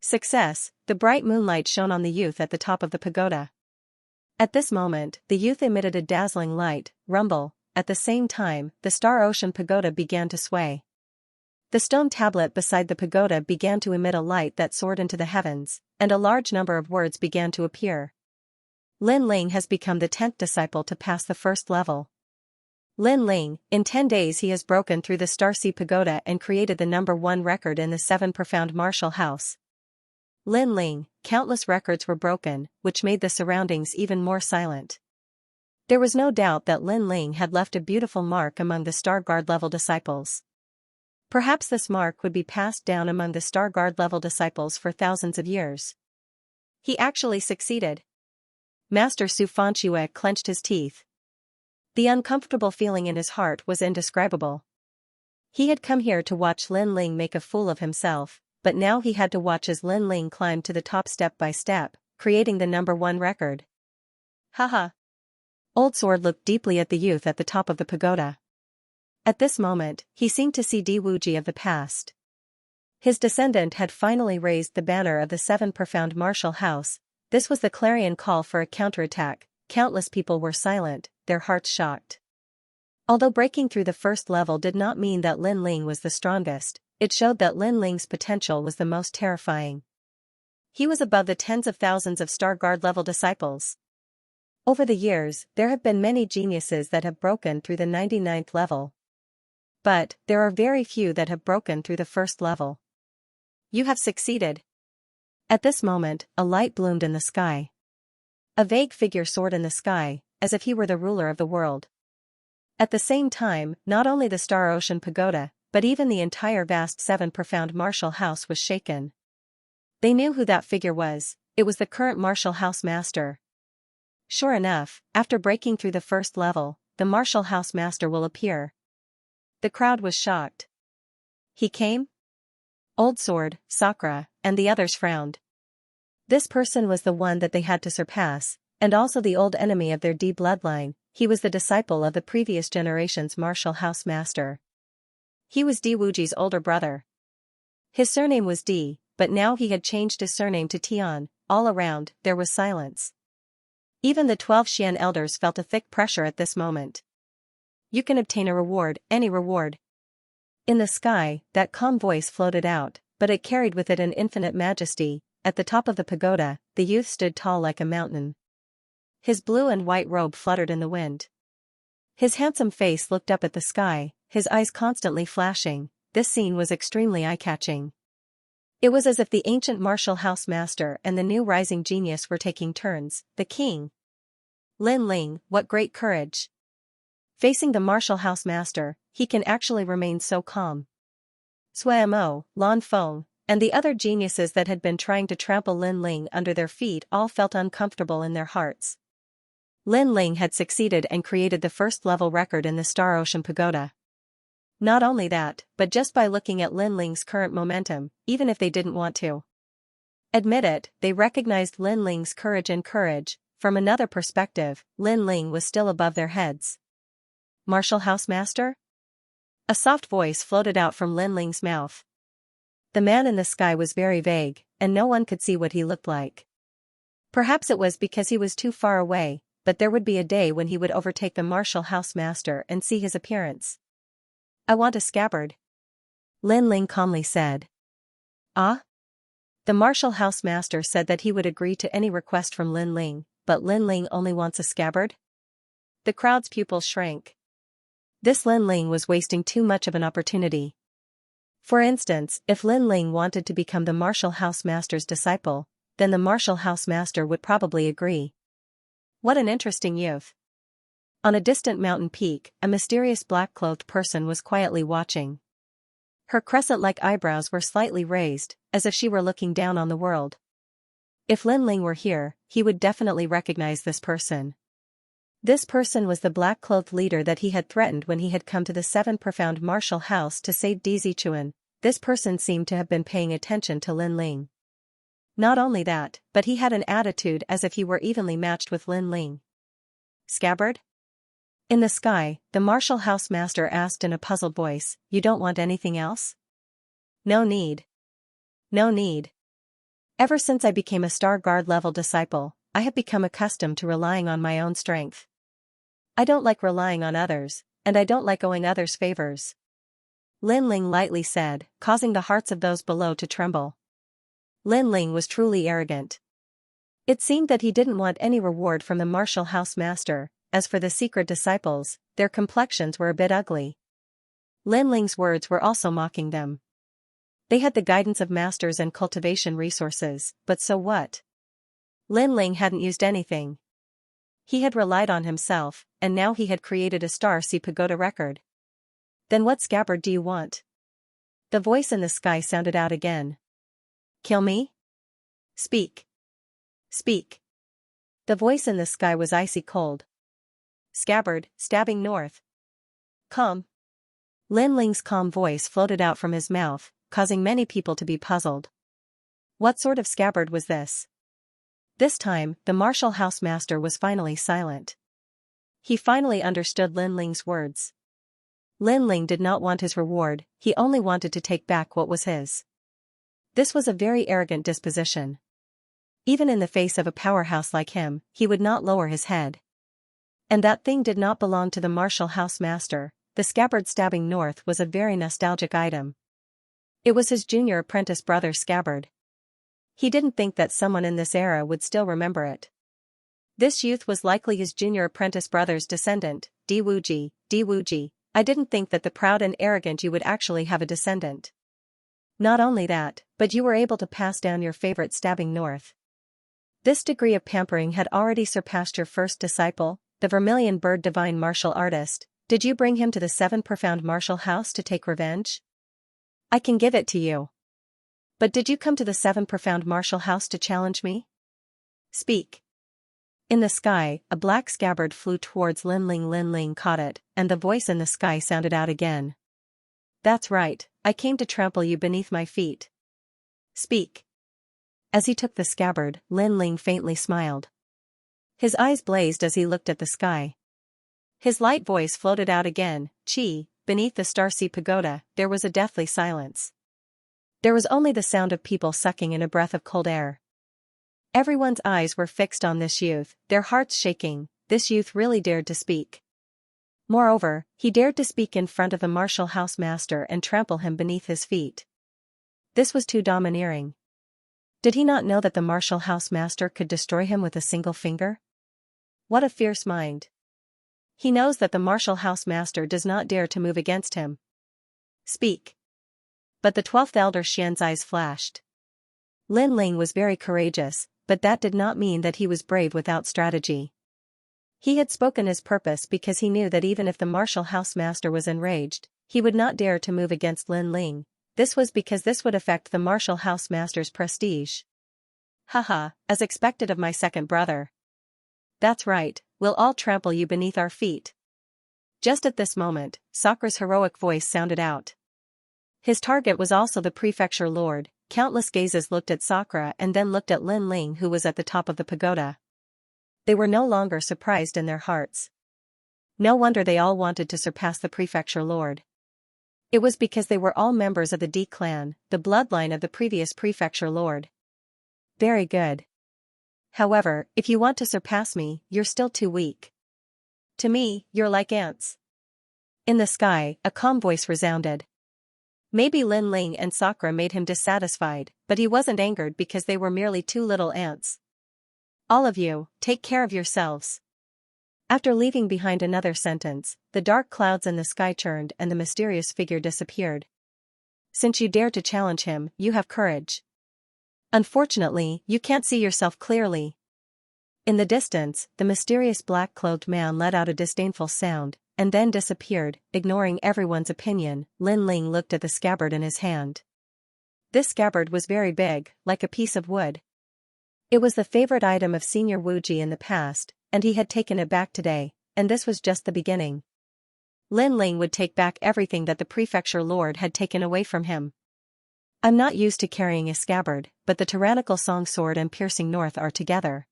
S1: Success! The bright moonlight shone on the youth at the top of the pagoda. At this moment, the youth emitted a dazzling light, rumble. At the same time, the Star Ocean Pagoda began to sway. The stone tablet beside the pagoda began to emit a light that soared into the heavens, and a large number of words began to appear. Lin Ling has become the 10th disciple to pass the first level. Lin Ling, in 10 days he has broken through the Starsea Pagoda and created the #1 record in the 7 profound martial house. Lin Ling, countless records were broken, which made the surroundings even more silent. There was no doubt that Lin Ling had left a beautiful mark among the Star Guard level disciples. Perhaps this mark would be passed down among the Star Guard level disciples for thousands of years. He actually succeeded. Master Su Fanxue clenched his teeth. The uncomfortable feeling in his heart was indescribable. He had come here to watch Lin Ling make a fool of himself, but now he had to watch as Lin Ling climbed to the top step by step, creating the #1 record. Haha. Old Sword looked deeply at the youth at the top of the pagoda. At this moment, he seemed to see Di Wuji of the past. His descendant had finally raised the banner of the 7 profound martial house. This was the clarion call for a counterattack. Countless people were silent, their hearts shocked. Although breaking through the first level did not mean that Lin Ling was the strongest, it showed that Lin Ling's potential was the most terrifying. He was above the tens of thousands of Star Guard level disciples. Over the years, there have been many geniuses that have broken through the 99th level. But, there are very few that have broken through the first level. You have succeeded. At this moment, a light bloomed in the sky. A vague figure soared in the sky, as if he were the ruler of the world. At the same time, not only the Star Ocean Pagoda, but even the entire vast 7 profound martial house was shaken. They knew who that figure was. It was the current martial house master. Sure enough, after breaking through the first level, the martial house master will appear. The crowd was shocked. He came? Old Sword, Sakura, and the others frowned. This person was the one that they had to surpass, and also the old enemy of their D bloodline. He was the disciple of the previous generation's martial house master. He was Di Wuji's older brother. His surname was Di, but now he had changed his surname to Tian. All around, there was silence. Even the 12 Xian elders felt a thick pressure at this moment. You can obtain a reward, any reward. In the sky, that calm voice floated out, but it carried with it an infinite majesty. At the top of the pagoda, the youth stood tall like a mountain. His blue and white robe fluttered in the wind. His handsome face looked up at the sky, his eyes constantly flashing. This scene was extremely eye-catching. It was as if the ancient martial house master and the new rising genius were taking turns. The king. Lin Ling, what great courage. Facing the martial house master, he can actually remain so calm. Sui Mo, Lan Feng, and the other geniuses that had been trying to trample Lin Ling under their feet all felt uncomfortable in their hearts. Lin Ling had succeeded and created the first level record in the Star Ocean Pagoda. Not only that, but just by looking at Lin Ling's current momentum, even if they didn't want to admit it, they recognized Lin Ling's courage and courage. From another perspective, Lin Ling was still above their heads. Martial House Master? A soft voice floated out from Lin Ling's mouth. The man in the sky was very vague, and no one could see what he looked like. Perhaps it was because he was too far away, but there would be a day when he would overtake the martial house master and see his appearance. I want a scabbard. Lin Ling calmly said. Ah? The martial house master said that he would agree to any request from Lin Ling, but Lin Ling only wants a scabbard? The crowd's pupils shrank. This Lin Ling was wasting too much of an opportunity. For instance, if Lin Ling wanted to become the martial house master's disciple, then the martial house master would probably agree. What an interesting youth. On a distant mountain peak, a mysterious black-clothed person was quietly watching. Her crescent-like eyebrows were slightly raised, as if she were looking down on the world. If Lin Ling were here, he would definitely recognize this person. This person was the black-clothed leader that he had threatened when he had come to the Seven Profound Martial House to save Zichuan. This person seemed to have been paying attention to Lin Ling. Not only that, but he had an attitude as if he were evenly matched with Lin Ling. Scabbard? In the sky, the martial house master asked in a puzzled voice, "You don't want anything else?" "No need. No need. Ever since I became a Star Guard level disciple, I have become accustomed to relying on my own strength. I don't like relying on others, and I don't like owing others favors," Lin Ling lightly said, causing the hearts of those below to tremble. Lin Ling was truly arrogant. It seemed that he didn't want any reward from the martial house master. As for the secret disciples, their complexions were a bit ugly. Lin Ling's words were also mocking them. They had the guidance of masters and cultivation resources, but so what? Lin Ling hadn't used anything. He had relied on himself, and now he had created a Star Sea Pagoda record. Then what scabbard do you want? The voice in the sky sounded out again. Kill me? Speak. Speak. The voice in the sky was icy cold. Scabbard, stabbing north. Calm. Lin Ling's calm voice floated out from his mouth, causing many people to be puzzled. What sort of scabbard was this? This time, the martial house master was finally silent. He finally understood Lin Ling's words. Lin Ling did not want his reward, he only wanted to take back what was his. This was a very arrogant disposition. Even in the face of a powerhouse like him, he would not lower his head. And that thing did not belong to the martial house master. The scabbard stabbing north was a very nostalgic item. It was his junior apprentice brother's scabbard. He didn't think that someone in this era would still remember it. This youth was likely his junior apprentice brother's descendant, Di Wuji. I didn't think that the proud and arrogant you would actually have a descendant. Not only that, but you were able to pass down your favorite stabbing north. This degree of pampering had already surpassed your first disciple, the Vermilion Bird divine martial artist. Did you bring him to the Seven Profound Martial House to take revenge? I can give it to you. But did you come to the Seven Profound Martial House to challenge me? Speak. In the sky, a black scabbard flew towards Lin Ling. Lin Ling caught it, and the voice in the sky sounded out again. That's right, I came to trample you beneath my feet. Speak. As he took the scabbard, Lin Ling faintly smiled. His eyes blazed as he looked at the sky. His light voice floated out again, "Chi." Beneath the Star Sea Pagoda, there was a deathly silence. There was only the sound of people sucking in a breath of cold air. Everyone's eyes were fixed on this youth, their hearts shaking. This youth really dared to speak. Moreover, he dared to speak in front of the martial house master and trample him beneath his feet. This was too domineering. Did he not know that the martial house master could destroy him with a single finger? What a fierce mind. He knows that the martial house master does not dare to move against him. Speak. But the 12th elder Xian's eyes flashed. Lin Ling was very courageous, but that did not mean that he was brave without strategy. He had spoken his purpose because he knew that even if the martial house master was enraged, he would not dare to move against Lin Ling. This was because this would affect the martial house master's prestige. Haha, as expected of my second brother. That's right, we'll all trample you beneath our feet. Just at this moment, Sakra's heroic voice sounded out. His target was also the prefecture lord. Countless gazes looked at Sakra and then looked at Lin Ling, who was at the top of the pagoda. They were no longer surprised in their hearts. No wonder they all wanted to surpass the prefecture lord. It was because they were all members of the D clan, the bloodline of the previous prefecture lord. Very good. However, if you want to surpass me, you're still too weak. To me, you're like ants. In the sky, a calm voice resounded. Maybe Lin Ling and Sakra made him dissatisfied, but he wasn't angered because they were merely two little ants. All of you, take care of yourselves. After leaving behind another sentence, the dark clouds in the sky churned and the mysterious figure disappeared. Since you dare to challenge him, you have courage. Unfortunately, you can't see yourself clearly. In the distance, the mysterious black-clothed man let out a disdainful sound, and then disappeared, ignoring everyone's opinion. Lin Ling looked at the scabbard in his hand. This scabbard was very big, like a piece of wood. It was the favorite item of Senior Wuji in the past, and he had taken it back today, and this was just the beginning. Lin Ling would take back everything that the prefecture lord had taken away from him. I'm not used to carrying a scabbard, but the tyrannical song sword and piercing north are together.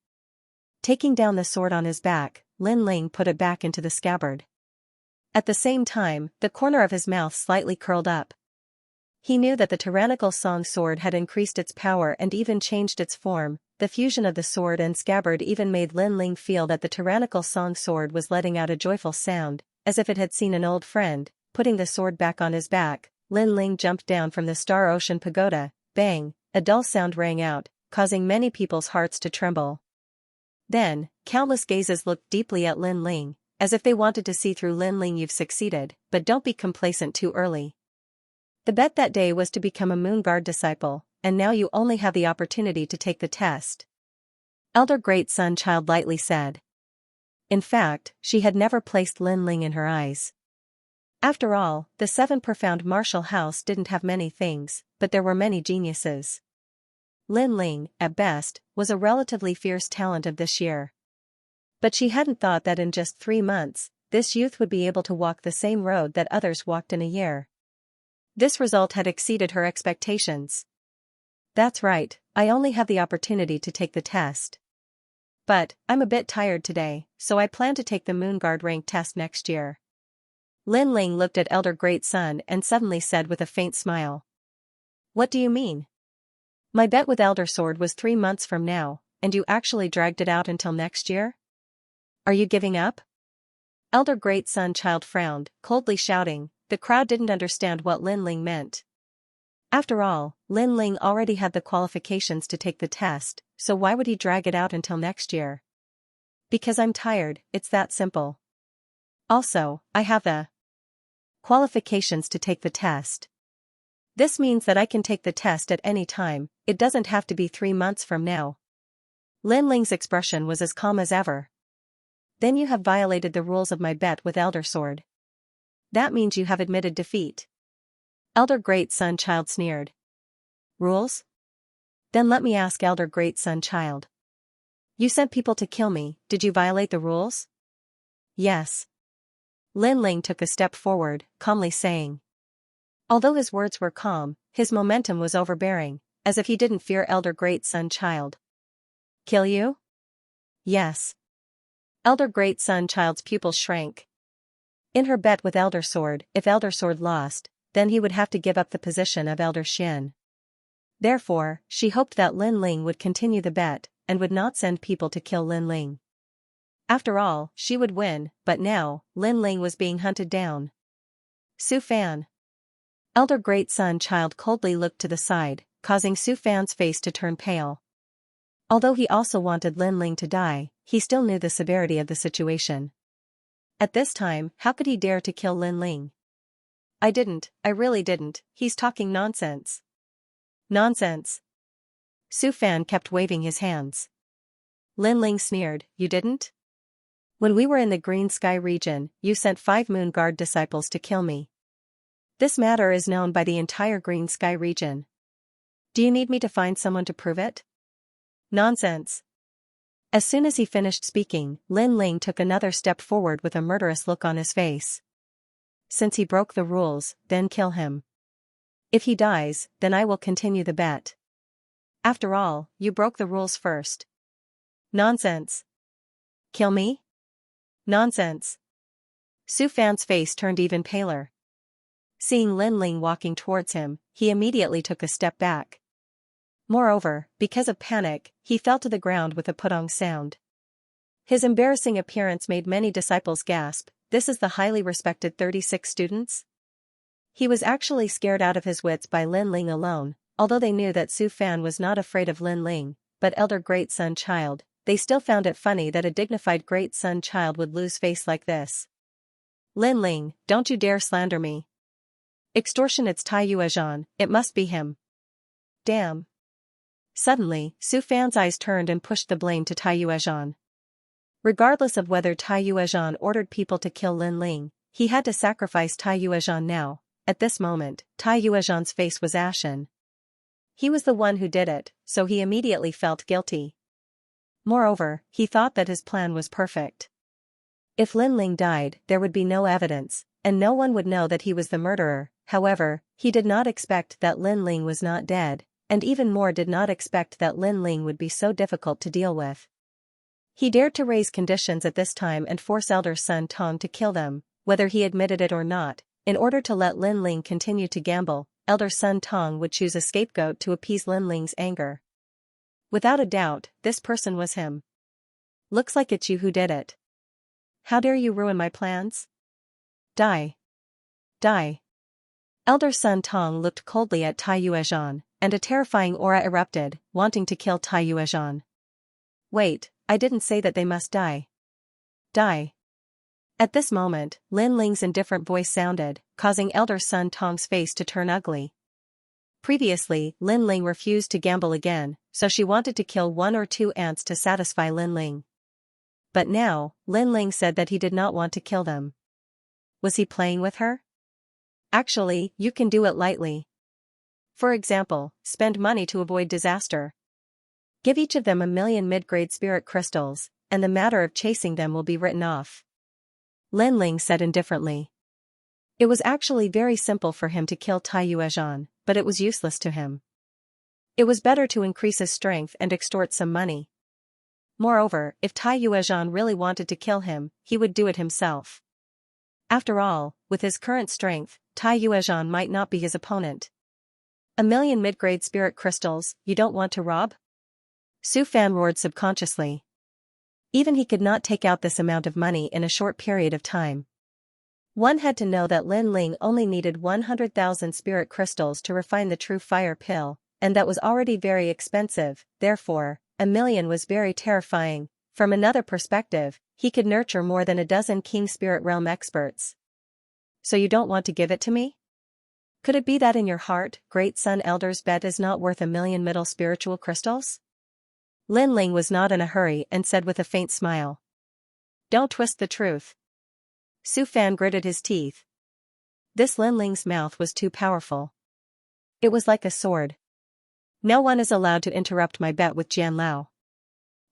S1: Taking down the sword on his back, Lin Ling put it back into the scabbard. At the same time, the corner of his mouth slightly curled up. He knew that the tyrannical song sword had increased its power and even changed its form. The fusion of the sword and scabbard even made Lin Ling feel that the tyrannical song sword was letting out a joyful sound, as if it had seen an old friend. Putting the sword back on his back, Lin Ling jumped down from the Star Ocean Pagoda. Bang! A dull sound rang out, causing many people's hearts to tremble. Then, countless gazes looked deeply at Lin Ling, as if they wanted to see through Lin Ling. You've succeeded, but don't be complacent too early. The bet that day was to become a Moon Guard disciple, and now you only have the opportunity to take the test. Elder Great Sun Child lightly said. In fact, she had never placed Lin Ling in her eyes. After all, the 7 Profound Martial House didn't have many things, but there were many geniuses. Lin Ling, at best, was a relatively fierce talent of this year. But she hadn't thought that in just 3 months, this youth would be able to walk the same road that others walked in a year. This result had exceeded her expectations. That's right, I only have the opportunity to take the test. But, I'm a bit tired today, so I plan to take the Moon Guard rank test next year. Lin Ling looked at Elder Great Sun and suddenly said with a faint smile. What do you mean? My bet with Elder Sword was 3 months from now, and you actually dragged it out until next year? Are you giving up? Elder Great Sun Child frowned, coldly shouting. The crowd didn't understand what Lin Ling meant. After all, Lin Ling already had the qualifications to take the test, so why would he drag it out until next year? Because I'm tired, it's that simple. Also, I have the qualifications to take the test. This means that I can take the test at any time. It doesn't have to be 3 months from now. Lin Ling's expression was as calm as ever. Then you have violated the rules of my bet with Elder Sword. That means you have admitted defeat. Elder Great Sun Child sneered. Rules? Then let me ask Elder Great Sun Child. You sent people to kill me, did you violate the rules? Yes. Lin Ling took a step forward, calmly saying. Although his words were calm, his momentum was overbearing, as if he didn't fear Elder Great Sun Child. Kill you? Yes. Elder Great Sun Child's pupils shrank. In her bet with Elder Sword, if Elder Sword lost, then he would have to give up the position of Elder Xin. Therefore, she hoped that Lin Ling would continue the bet, and would not send people to kill Lin Ling. After all, she would win, but now, Lin Ling was being hunted down. Su Fan. Elder Great Sun Child coldly looked to the side, causing Su Fan's face to turn pale. Although he also wanted Lin Ling to die, he still knew the severity of the situation. At this time, how could he dare to kill Lin Ling? I really didn't, he's talking nonsense. Nonsense. Su Fan kept waving his hands. Lin Ling sneered, you didn't? When we were in the Green Sky region, you sent 5 Moon Guard disciples to kill me. This matter is known by the entire Green Sky region. Do you need me to find someone to prove it? Nonsense. As soon as he finished speaking, Lin Ling took another step forward with a murderous look on his face. Since he broke the rules, then kill him. If he dies, then I will continue the bet. After all, you broke the rules first. Nonsense. Kill me? Nonsense. Su Fan's face turned even paler. Seeing Lin Ling walking towards him, he immediately took a step back. Moreover, because of panic, he fell to the ground with a putong sound. His embarrassing appearance made many disciples gasp. This is the highly respected 36 students? He was actually scared out of his wits by Lin Ling alone, although they knew that Su Fan was not afraid of Lin Ling, but Elder Great Sun Child, they still found it funny that a dignified Great Sun Child would lose face like this. Lin Ling, don't you dare slander me. Extortion, it's Tai Yuezhan, it must be him. Damn. Suddenly, Su Fan's eyes turned and pushed the blame to Tai Yuezhan. Regardless of whether Tai Yuezhan ordered people to kill Lin Ling, he had to sacrifice Tai Yuezhan now. At this moment, Tai Yuezhan's face was ashen. He was the one who did it, so he immediately felt guilty. Moreover, he thought that his plan was perfect. If Lin Ling died, there would be no evidence, and no one would know that he was the murderer. However, he did not expect that Lin Ling was not dead, and even more did not expect that Lin Ling would be so difficult to deal with. He dared to raise conditions at this time and force elder son Tong to kill them, whether he admitted it or not. In order to let Lin Ling continue to gamble, elder son Tong would choose a scapegoat to appease Lin Ling's anger. Without a doubt, this person was him. Looks like it's you who did it. How dare you ruin my plans? Die. Die. Elder son Tong looked coldly at Tai Yuezhan, and a terrifying aura erupted, wanting to kill Tai Yuezhan. Wait, I didn't say that they must die. Die. At this moment, Lin Ling's indifferent voice sounded, causing elder son Tong's face to turn ugly. Previously, Lin Ling refused to gamble again, so she wanted to kill 1 or 2 ants to satisfy Lin Ling. But now, Lin Ling said that he did not want to kill them. Was he playing with her? Actually, you can do it lightly. For example, spend money to avoid disaster. Give each of them 1,000,000 mid-grade spirit crystals, and the matter of chasing them will be written off. Lin Ling said indifferently. It was actually very simple for him to kill Tai Yuezhan, but it was useless to him. It was better to increase his strength and extort some money. Moreover, if Tai Yuezhan really wanted to kill him, he would do it himself. After all, with his current strength, Tai Yuezhan might not be his opponent. 1,000,000 mid-grade spirit crystals, you don't want to rob? Su Fan roared subconsciously. Even he could not take out this amount of money in a short period of time. One had to know that Lin Ling only needed 100,000 spirit crystals to refine the true fire pill, and that was already very expensive. Therefore, 1,000,000 was very terrifying. From another perspective, he could nurture more than a dozen King Spirit Realm experts. So you don't want to give it to me? Could it be that in your heart, Great Sun Elder's bet is not worth 1,000,000 middle spiritual crystals? Lin Ling was not in a hurry and said with a faint smile. Don't twist the truth. Su Fan gritted his teeth. This Lin Ling's mouth was too powerful. It was like a sword. No one is allowed to interrupt my bet with Jian Lao.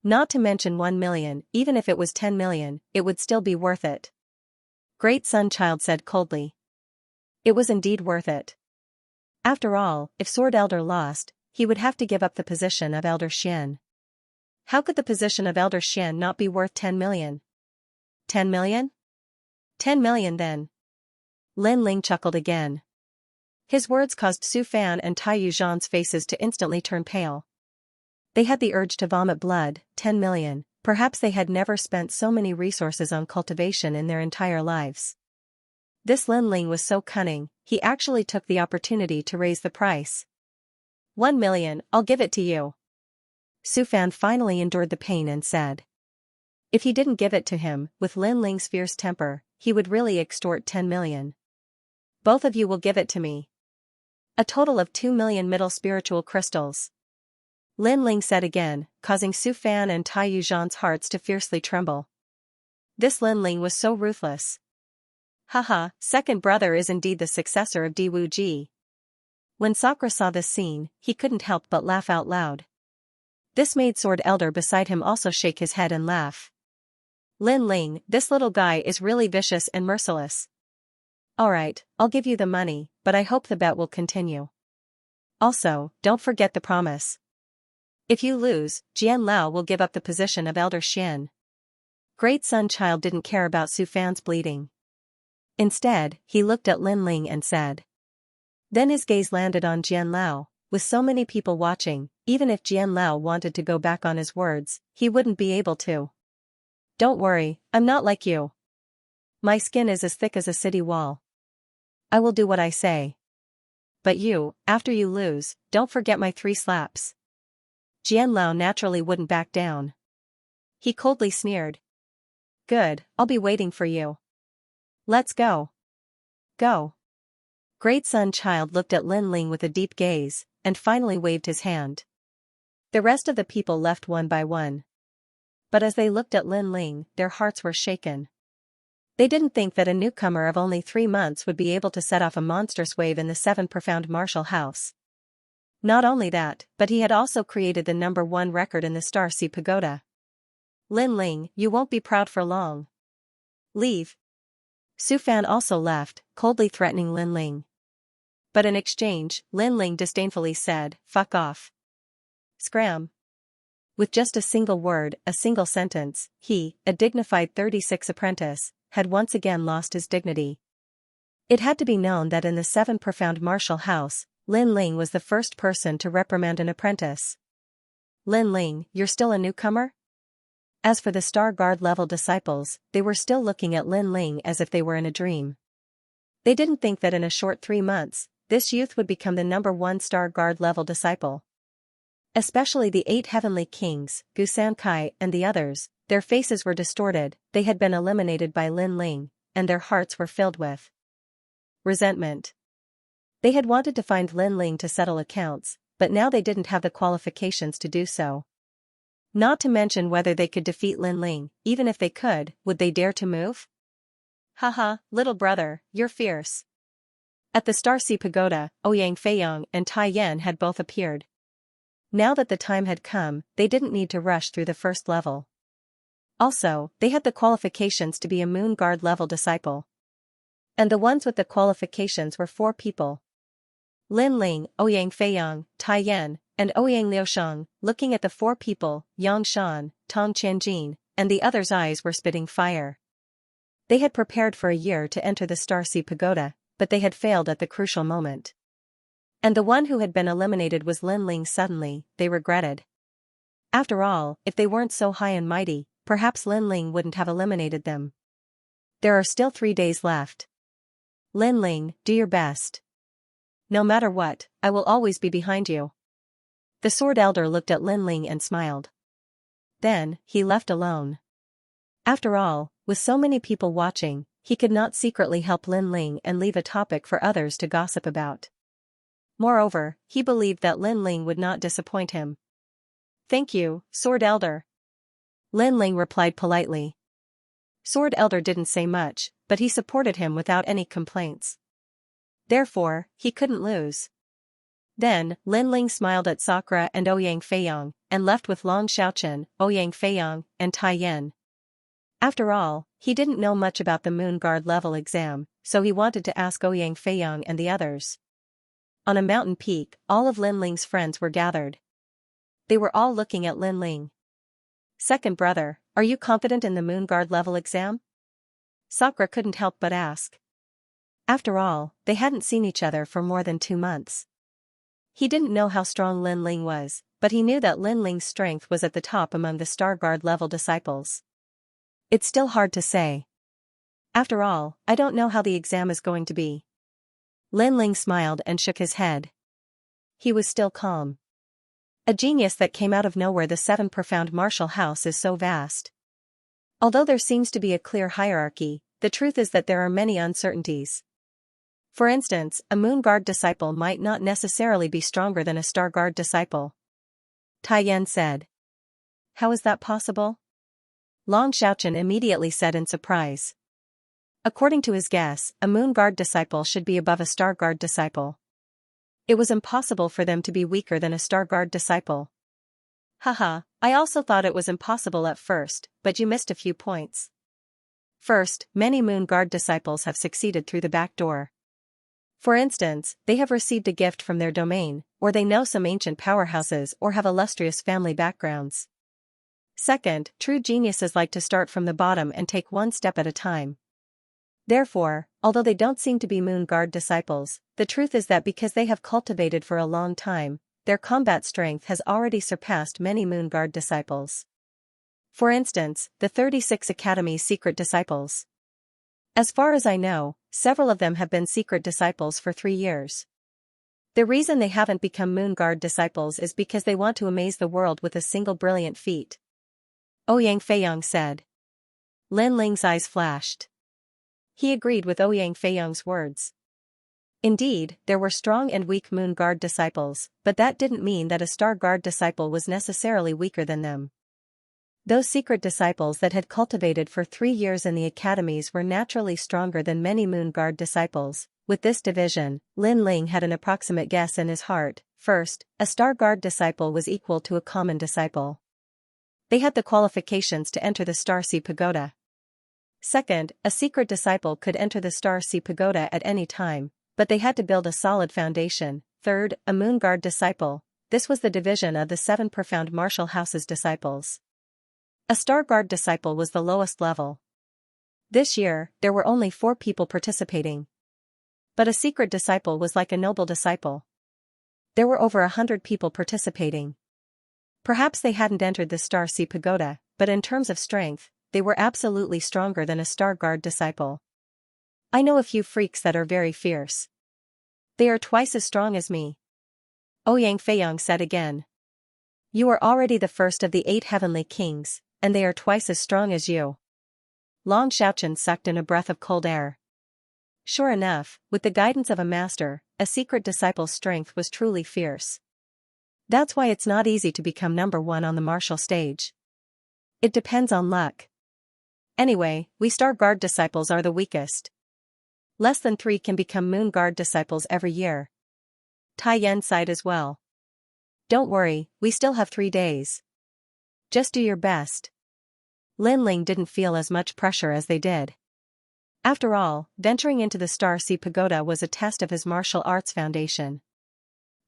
S1: Not to mention 1,000,000, even if it was 10,000,000, it would still be worth it. Great Sun Child said coldly. It was indeed worth it. After all, if Sword Elder lost, he would have to give up the position of Elder Xian. How could the position of Elder Xian not be worth 10,000,000? 10,000,000? 10,000,000 then. Lin Ling chuckled again. His words caused Su Fan and Tai Yuezhan's faces to instantly turn pale. They had the urge to vomit blood. 10,000,000, perhaps they had never spent so many resources on cultivation in their entire lives. This Lin Ling was so cunning, he actually took the opportunity to raise the price. 1,000,000, I'll give it to you. Su Fan finally endured the pain and said. If he didn't give it to him, with Lin Ling's fierce temper, he would really extort 10,000,000. Both of you will give it to me. A total of 2,000,000 middle spiritual crystals. Lin Ling said again, causing Su Fan and Tai Yuezhan's hearts to fiercely tremble. This Lin Ling was so ruthless. Haha, second brother is indeed the successor of Di Wu Ji. When Sakura saw this scene, he couldn't help but laugh out loud. This made Sword Elder beside him also shake his head and laugh. Lin Ling, this little guy is really vicious and merciless. Alright, I'll give you the money, but I hope the bet will continue. Also, don't forget the promise. If you lose, Jian Lao will give up the position of Elder Xian. Great Sun Child didn't care about Su Fan's bleeding. Instead, he looked at Lin Ling and said. Then his gaze landed on Jian Lao. With so many people watching, even if Jian Lao wanted to go back on his words, he wouldn't be able to. Don't worry, I'm not like you. My skin is as thick as a city wall. I will do what I say. But you, after you lose, don't forget my 3 slaps. Jian Lao naturally wouldn't back down. He coldly sneered. Good, I'll be waiting for you. Let's go. Go. Great Sun Child looked at Lin Ling with a deep gaze, and finally waved his hand. The rest of the people left one by one. But as they looked at Lin Ling, their hearts were shaken. They didn't think that a newcomer of only 3 months would be able to set off a monstrous wave in the 7 profound martial house. Not only that, but he had also created the #1 record in the Star Sea Pagoda. Lin Ling, you won't be proud for long. Leave. Su Fan also left, coldly threatening Lin Ling. But in exchange, Lin Ling disdainfully said, "Fuck off." Scram. With just a single word, a single sentence, he, a dignified 36 apprentice, had once again lost his dignity. It had to be known that in the 7 profound martial house, Lin Ling was the first person to reprimand an apprentice. "Lin Ling, you're still a newcomer?" As for the Star Guard level disciples, they were still looking at Lin Ling as if they were in a dream. They didn't think that in a short 3 months, this youth would become the #1 Star Guard level disciple. Especially the 8 heavenly kings, Xianxia and the others, their faces were distorted, they had been eliminated by Lin Ling, and their hearts were filled with resentment. They had wanted to find Lin Ling to settle accounts, but now they didn't have the qualifications to do so. Not to mention whether they could defeat Lin Ling, even if they could, would they dare to move? Haha, little brother, you're fierce. At the Star Sea Pagoda, Ouyang Feiyong and Tai Yan had both appeared. Now that the time had come, they didn't need to rush through the first level. Also, they had the qualifications to be a Moon Guard level disciple. And the ones with the qualifications were 4 people. Lin Ling, Ouyang Feiyong, Tai Yan, and Ouyang Liusheng. Looking at the 4 people, Yang Shan, Tong Qianjin, and the others' eyes were spitting fire. They had prepared for a year to enter the Star Sea Pagoda, but they had failed at the crucial moment. And the one who had been eliminated was Lin Ling. Suddenly, they regretted. After all, if they weren't so high and mighty, perhaps Lin Ling wouldn't have eliminated them. There are still 3 days left. Lin Ling, do your best. No matter what, I will always be behind you. The Sword Elder looked at Lin Ling and smiled. Then, he left alone. After all, with so many people watching, he could not secretly help Lin Ling and leave a topic for others to gossip about. Moreover, he believed that Lin Ling would not disappoint him. "Thank you, Sword Elder." Lin Ling replied politely. Sword Elder didn't say much, but he supported him without any complaints. Therefore, he couldn't lose. Then, Lin Ling smiled at Sakura and Ouyang Feiyong, and left with Long Xiaochen, Ouyang Feiyong, and Tai Yan. After all, he didn't know much about the Moon Guard level exam, so he wanted to ask Ouyang Feiyong and the others. On a mountain peak, all of Lin Ling's friends were gathered. They were all looking at Lin Ling. "Second brother, are you confident in the Moon Guard level exam?" Sakura couldn't help but ask. After all, they hadn't seen each other for more than 2 months. He didn't know how strong Lin Ling was, but he knew that Lin Ling's strength was at the top among the Star Guard level disciples. It's still hard to say. After all, I don't know how the exam is going to be. Lin Ling smiled and shook his head. He was still calm. A genius that came out of nowhere. The 7 profound martial house is so vast. Although there seems to be a clear hierarchy, the truth is that there are many uncertainties. For instance, a Moon Guard disciple might not necessarily be stronger than a Star Guard disciple. Tai Yan said. How is that possible? Long Xiaochen immediately said in surprise. According to his guess, a Moon Guard disciple should be above a Star Guard disciple. It was impossible for them to be weaker than a Star Guard disciple. Haha, I also thought it was impossible at first, but you missed a few points. First, many Moon Guard disciples have succeeded through the back door. For instance, they have received a gift from their domain, or they know some ancient powerhouses or have illustrious family backgrounds. Second, true geniuses like to start from the bottom and take one step at a time. Therefore, although they don't seem to be Moon Guard disciples, the truth is that because they have cultivated for a long time, their combat strength has already surpassed many Moon Guard disciples. For instance, the 36 Academy secret disciples. As far as I know, several of them have been secret disciples for 3 years. The reason they haven't become Moon Guard disciples is because they want to amaze the world with a single brilliant feat. Ouyang Feiyong said. Lin Ling's eyes flashed. He agreed with Ouyang Feiyong's words. Indeed, there were strong and weak Moon Guard disciples, but that didn't mean that a Star Guard disciple was necessarily weaker than them. Those secret disciples that had cultivated for 3 years in the academies were naturally stronger than many Moon Guard disciples. With this division, Lin Ling had an approximate guess in his heart. First, a Star Guard disciple was equal to a common disciple. They had the qualifications to enter the Star Sea Pagoda. Second, a secret disciple could enter the Star Sea Pagoda at any time, but they had to build a solid foundation. Third, a Moon Guard disciple. This was the division of the 7 profound martial house's disciples. A Star Guard disciple was the lowest level. This year, there were only 4 people participating. But a secret disciple was like a noble disciple. There were over 100 people participating. Perhaps they hadn't entered the Star Sea Pagoda, but in terms of strength, they were absolutely stronger than a Star Guard disciple. I know a few freaks that are very fierce. They are twice as strong as me. Ouyang Feiyang said again. You are already the first of the 8 heavenly kings, and they are twice as strong as you. Long Xiaochen sucked in a breath of cold air. Sure enough, with the guidance of a master, a secret disciple's strength was truly fierce. That's why it's not easy to become number 1 on the martial stage. It depends on luck. Anyway, we Star Guard disciples are the weakest. Less than 3 can become Moon Guard disciples every year. Tai Yan sighed as well. Don't worry, we still have 3 days. Just do your best. Lin Ling didn't feel as much pressure as they did. After all, venturing into the Star Sea Pagoda was a test of his martial arts foundation.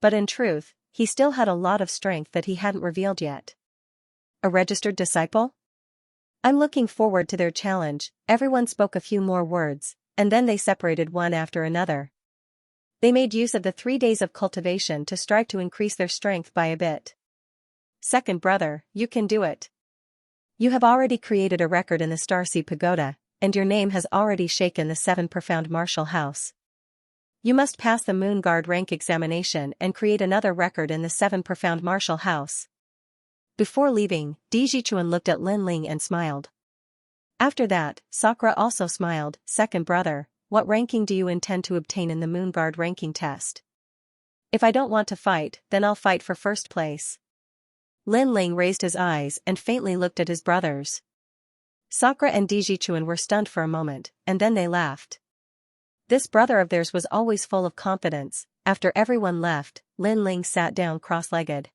S1: But in truth, he still had a lot of strength that he hadn't revealed yet. A registered disciple? I'm looking forward to their challenge. Everyone spoke a few more words, and then they separated one after another. They made use of the 3 days of cultivation to strive to increase their strength by a bit. Second brother, you can do it. You have already created a record in the Star Sea Pagoda, and your name has already shaken the 7 profound martial house. You must pass the Moon Guard rank examination and create another record in the 7 profound martial house. Before leaving, Di Jichuan looked at Lin Ling and smiled. After that, Sakura also smiled. Second brother, what ranking do you intend to obtain in the Moon Guard ranking test? If I don't want to fight, then I'll fight for first place. Lin Ling raised his eyes and faintly looked at his brothers. Sakura and Di Jichuan were stunned for a moment, and then they laughed. This brother of theirs was always full of confidence. After everyone left, Lin Ling sat down cross-legged.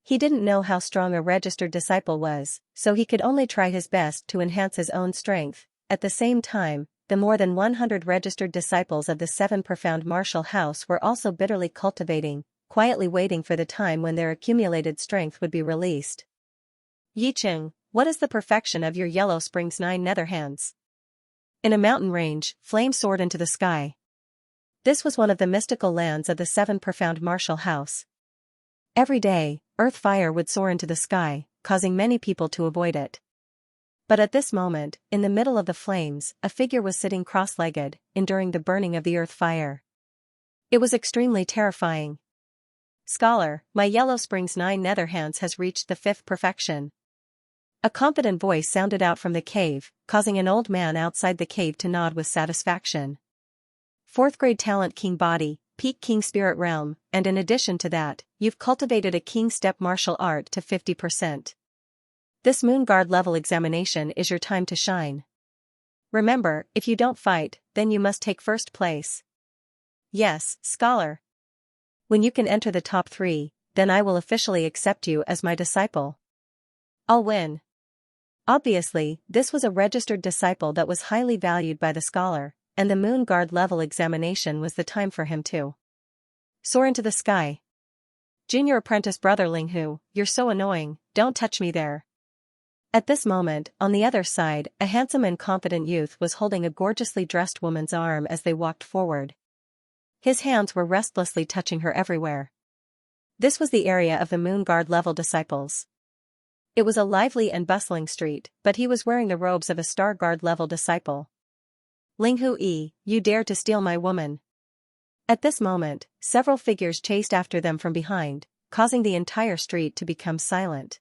S1: He didn't know how strong a registered disciple was, so he could only try his best to enhance his own strength. At the same time, the more than 100 registered disciples of the 7 profound martial house were also bitterly cultivating, quietly waiting for the time when their accumulated strength would be released. Yicheng, what is the perfection of your Yellow Springs 9 nether hands? In a mountain range, flame soared into the sky. This was one of the mystical lands of the 7 profound martial house. Every day, earth fire would soar into the sky, causing many people to avoid it. But at this moment, in the middle of the flames, a figure was sitting cross-legged, enduring the burning of the earth fire. It was extremely terrifying. Scholar, my Yellow Springs 9 nether hands has reached the 5th perfection. A confident voice sounded out from the cave, causing an old man outside the cave to nod with satisfaction. 4th grade talent king body, peak king spirit realm, and in addition to that, you've cultivated a king step martial art to 50%. This Moon Guard level examination is your time to shine. Remember, if you don't fight, then you must take first place. Yes, scholar. When you can enter the top 3, then I will officially accept you as my disciple. I'll win. Obviously, this was a registered disciple that was highly valued by the scholar, and the Moon Guard level examination was the time for him to soar into the sky. Junior apprentice brother Linghu, you're so annoying, don't touch me there. At this moment, on the other side, a handsome and confident youth was holding a gorgeously dressed woman's arm as they walked forward. His hands were restlessly touching her everywhere. This was the area of the Moon Guard level disciples. It was a lively and bustling street, but he was wearing the robes of a Star Guard level disciple. Linghu Yi, you dare to steal my woman. At this moment, several figures chased after them from behind, causing the entire street to become silent.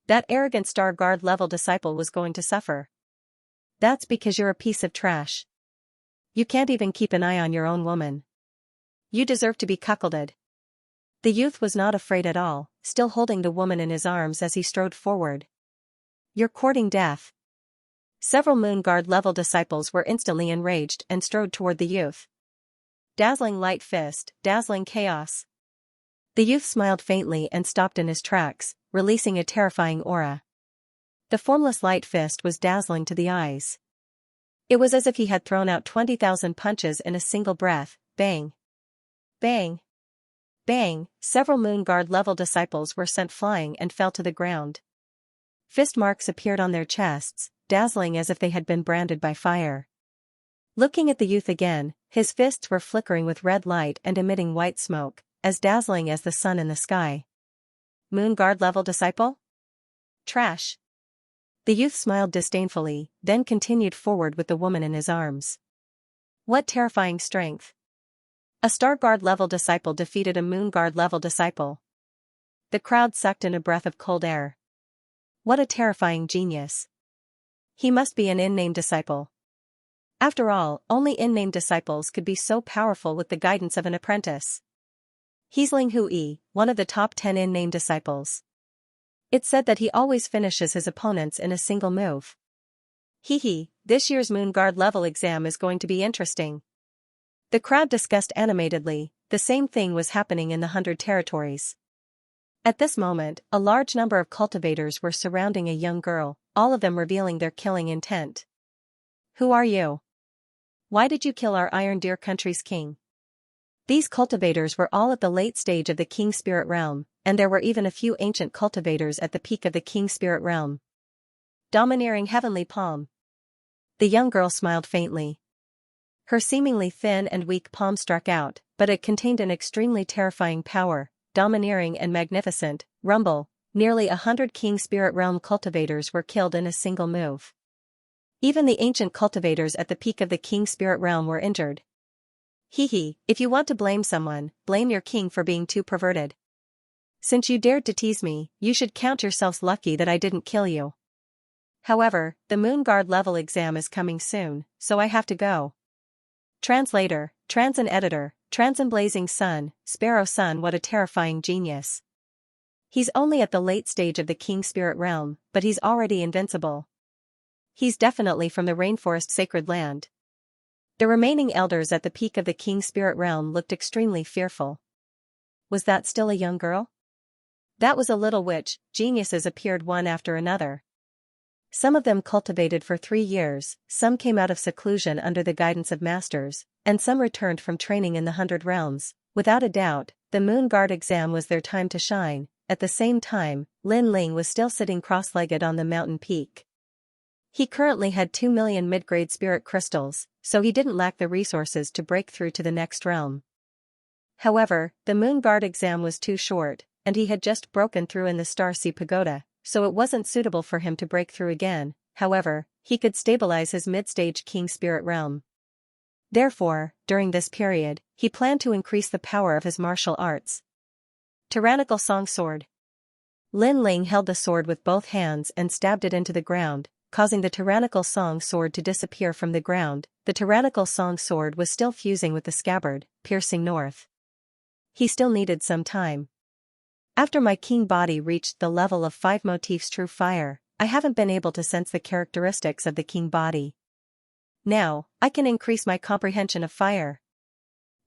S1: That arrogant Star Guard level disciple was going to suffer. That's because you're a piece of trash. You can't even keep an eye on your own woman. You deserve to be cuckolded. The youth was not afraid at all, still holding the woman in his arms as he strode forward. You're courting death. Several Moon Guard level disciples were instantly enraged and strode toward the youth. Dazzling light fist, dazzling chaos. The youth smiled faintly and stopped in his tracks, releasing a terrifying aura. The formless light fist was dazzling to the eyes. It was as if he had thrown out 20,000 punches in a single breath. Bang! Bang! Bang! Several Moon Guard level disciples were sent flying and fell to the ground. Fist marks appeared on their chests, dazzling as if they had been branded by fire. Looking at the youth again, his fists were flickering with red light and emitting white smoke, as dazzling as the sun in the sky. Moon Guard level disciple? Trash. The youth smiled disdainfully, then continued forward with the woman in his arms. What terrifying strength! A Star Guard level disciple defeated a Moon Guard level disciple. The crowd sucked in a breath of cold air. What a terrifying genius. He must be an in-name disciple. After all, only in-name disciples could be so powerful with the guidance of an apprentice. He's Ling Hui, one of the top 10 in-name disciples. It's said that he always finishes his opponents in a single move. Hee, this year's Moon Guard level exam is going to be interesting. The crowd discussed animatedly. The same thing was happening in the 100 territories. At this moment, a large number of cultivators were surrounding a young girl, all of them revealing their killing intent. Who are you? Why did you kill our Iron Deer country's king? These cultivators were all at the late stage of the King Spirit realm, and there were even a few ancient cultivators at the peak of the King Spirit realm. Domineering heavenly palm. The young girl smiled faintly. Her seemingly thin and weak palm struck out, but it contained an extremely terrifying power, domineering and magnificent. Rumble, nearly 100 King Spirit realm cultivators were killed in a single move. Even the ancient cultivators at the peak of the King Spirit realm were injured. If you want to blame someone, blame your king for being too perverted. Since you dared to tease me, you should count yourselves lucky that I didn't kill you. However, the Moon Guard level exam is coming soon, so I have to go. Translator, Transin Editor, Transin Blazing Sun, Sparrow Sun. What a terrifying genius. He's only at the late stage of the King Spirit realm, but he's already invincible. He's definitely from the Rainforest Sacred Land. The remaining elders at the peak of the King Spirit realm looked extremely fearful. Was that still a young girl? That was a little witch. Geniuses appeared one after another. Some of them cultivated for 3 years, some came out of seclusion under the guidance of masters, and some returned from training in the 100 realms. Without a doubt, the Moon Guard exam was their time to shine. At the same time, Lin Ling was still sitting cross-legged on the mountain peak. He currently had 2 million mid-grade spirit crystals, so he didn't lack the resources to break through to the next realm. However, the Moon Guard exam was too short, and he had just broken through in the Star Sea Pagoda, so it wasn't suitable for him to break through again. However, he could stabilize his mid-stage King Spirit realm. Therefore, during this period, he planned to increase the power of his martial arts. Tyrannical Song Sword. Lin Ling held the sword with both hands and stabbed it into the ground, causing the Tyrannical Song Sword to disappear from the ground. The Tyrannical Song Sword was still fusing with the scabbard, piercing north. He still needed some time. After my king body reached the level of 5 motifs true fire, I haven't been able to sense the characteristics of the king body. Now, I can increase my comprehension of fire.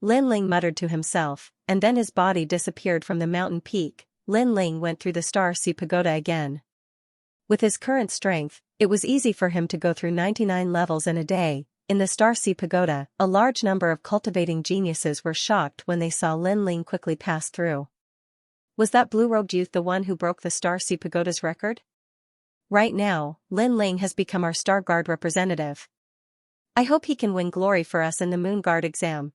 S1: Lin Ling muttered to himself, and then his body disappeared from the mountain peak. Lin Ling went through the Star Sea Pagoda again. With his current strength, it was easy for him to go through 99 levels in a day. In the Star Sea Pagoda, a large number of cultivating geniuses were shocked when they saw Lin Ling quickly pass through. Was that blue-robed youth the one who broke the Star Sea Pagoda's record? Right now, Lin Ling has become our Star Guard representative. I hope he can win glory for us in the Moon Guard exam.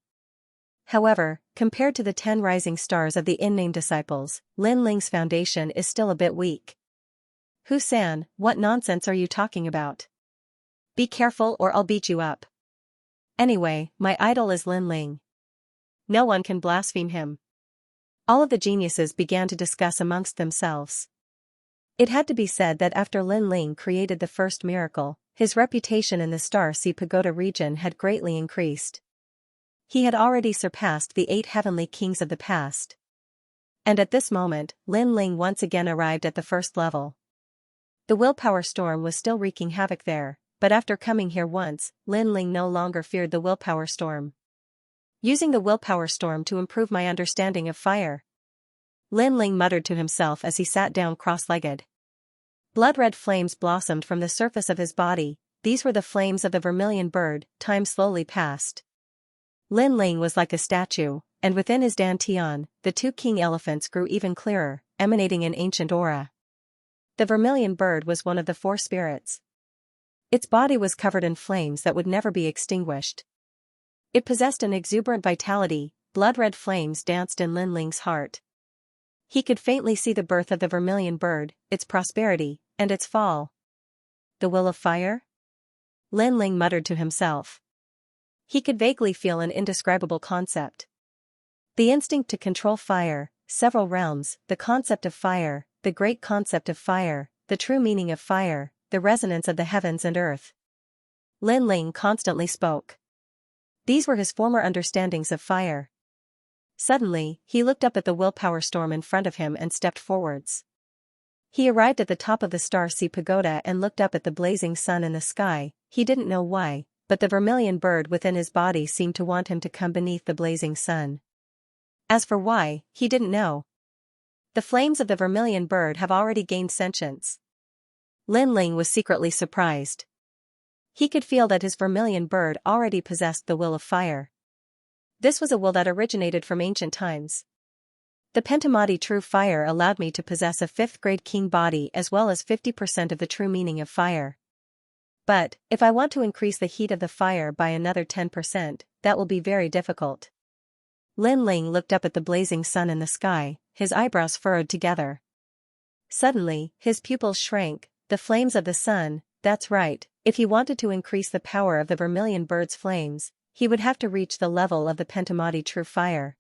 S1: However, compared to the 10 rising stars of the in-name disciples, Lin Ling's foundation is still a bit weak. Hu-san, what nonsense are you talking about? Be careful or I'll beat you up. Anyway, my idol is Lin Ling. No one can blaspheme him. All of the geniuses began to discuss amongst themselves. It had to be said that after Lin Ling created the first miracle, his reputation in the Star Sea Pagoda region had greatly increased. He had already surpassed the 8 heavenly kings of the past. And at this moment, Lin Ling once again arrived at the first level. The willpower storm was still wreaking havoc there, but after coming here once, Lin Ling no longer feared the willpower storm. Using the willpower storm to improve my understanding of fire. Lin Ling muttered to himself as he sat down cross-legged. Blood-red flames blossomed from the surface of his body. These were the flames of the vermilion bird. Time slowly passed. Lin Ling was like a statue, and within his dantian, the two king elephants grew even clearer, emanating an ancient aura. The vermilion bird was one of the four spirits. Its body was covered in flames that would never be extinguished. It possessed an exuberant vitality. Blood-red flames danced in Lin Ling's heart. He could faintly see the birth of the vermilion bird, its prosperity, and its fall. The will of fire? Lin Ling muttered to himself. He could vaguely feel an indescribable concept. The instinct to control fire, several realms, the concept of fire, the great concept of fire, the true meaning of fire, the resonance of the heavens and earth. Lin Ling constantly spoke. These were his former understandings of fire. Suddenly, he looked up at the willpower storm in front of him and stepped forwards. He arrived at the top of the Star Sea Pagoda and looked up at the blazing sun in the sky. He didn't know why, but the vermilion bird within his body seemed to want him to come beneath the blazing sun. As for why, he didn't know. The flames of the vermilion bird have already gained sentience. Lin Ling was secretly surprised. He could feel that his vermilion bird already possessed the will of fire. This was a will that originated from ancient times. The Pentamati true fire allowed me to possess a 5th grade king body as well as 50% of the true meaning of fire. But, if I want to increase the heat of the fire by another 10%, that will be very difficult. Lin Ling looked up at the blazing sun in the sky, his eyebrows furrowed together. Suddenly, his pupils shrank. The flames of the sun, that's right, if he wanted to increase the power of the vermilion bird's flames, he would have to reach the level of the Pentamati true fire.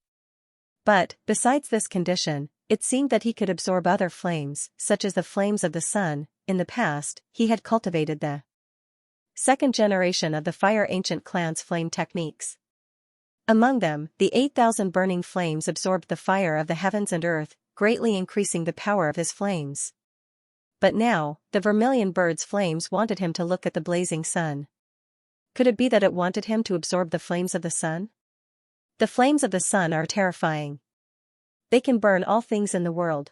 S1: But, besides this condition, it seemed that he could absorb other flames, such as the flames of the sun. In the past, he had cultivated the second generation of the fire ancient clan's flame techniques. Among them, the 8,000 burning flames absorbed the fire of the heavens and earth, greatly increasing the power of his flames. But now, the vermilion bird's flames wanted him to look at the blazing sun. Could it be that it wanted him to absorb the flames of the sun? The flames of the sun are terrifying. They can burn all things in the world.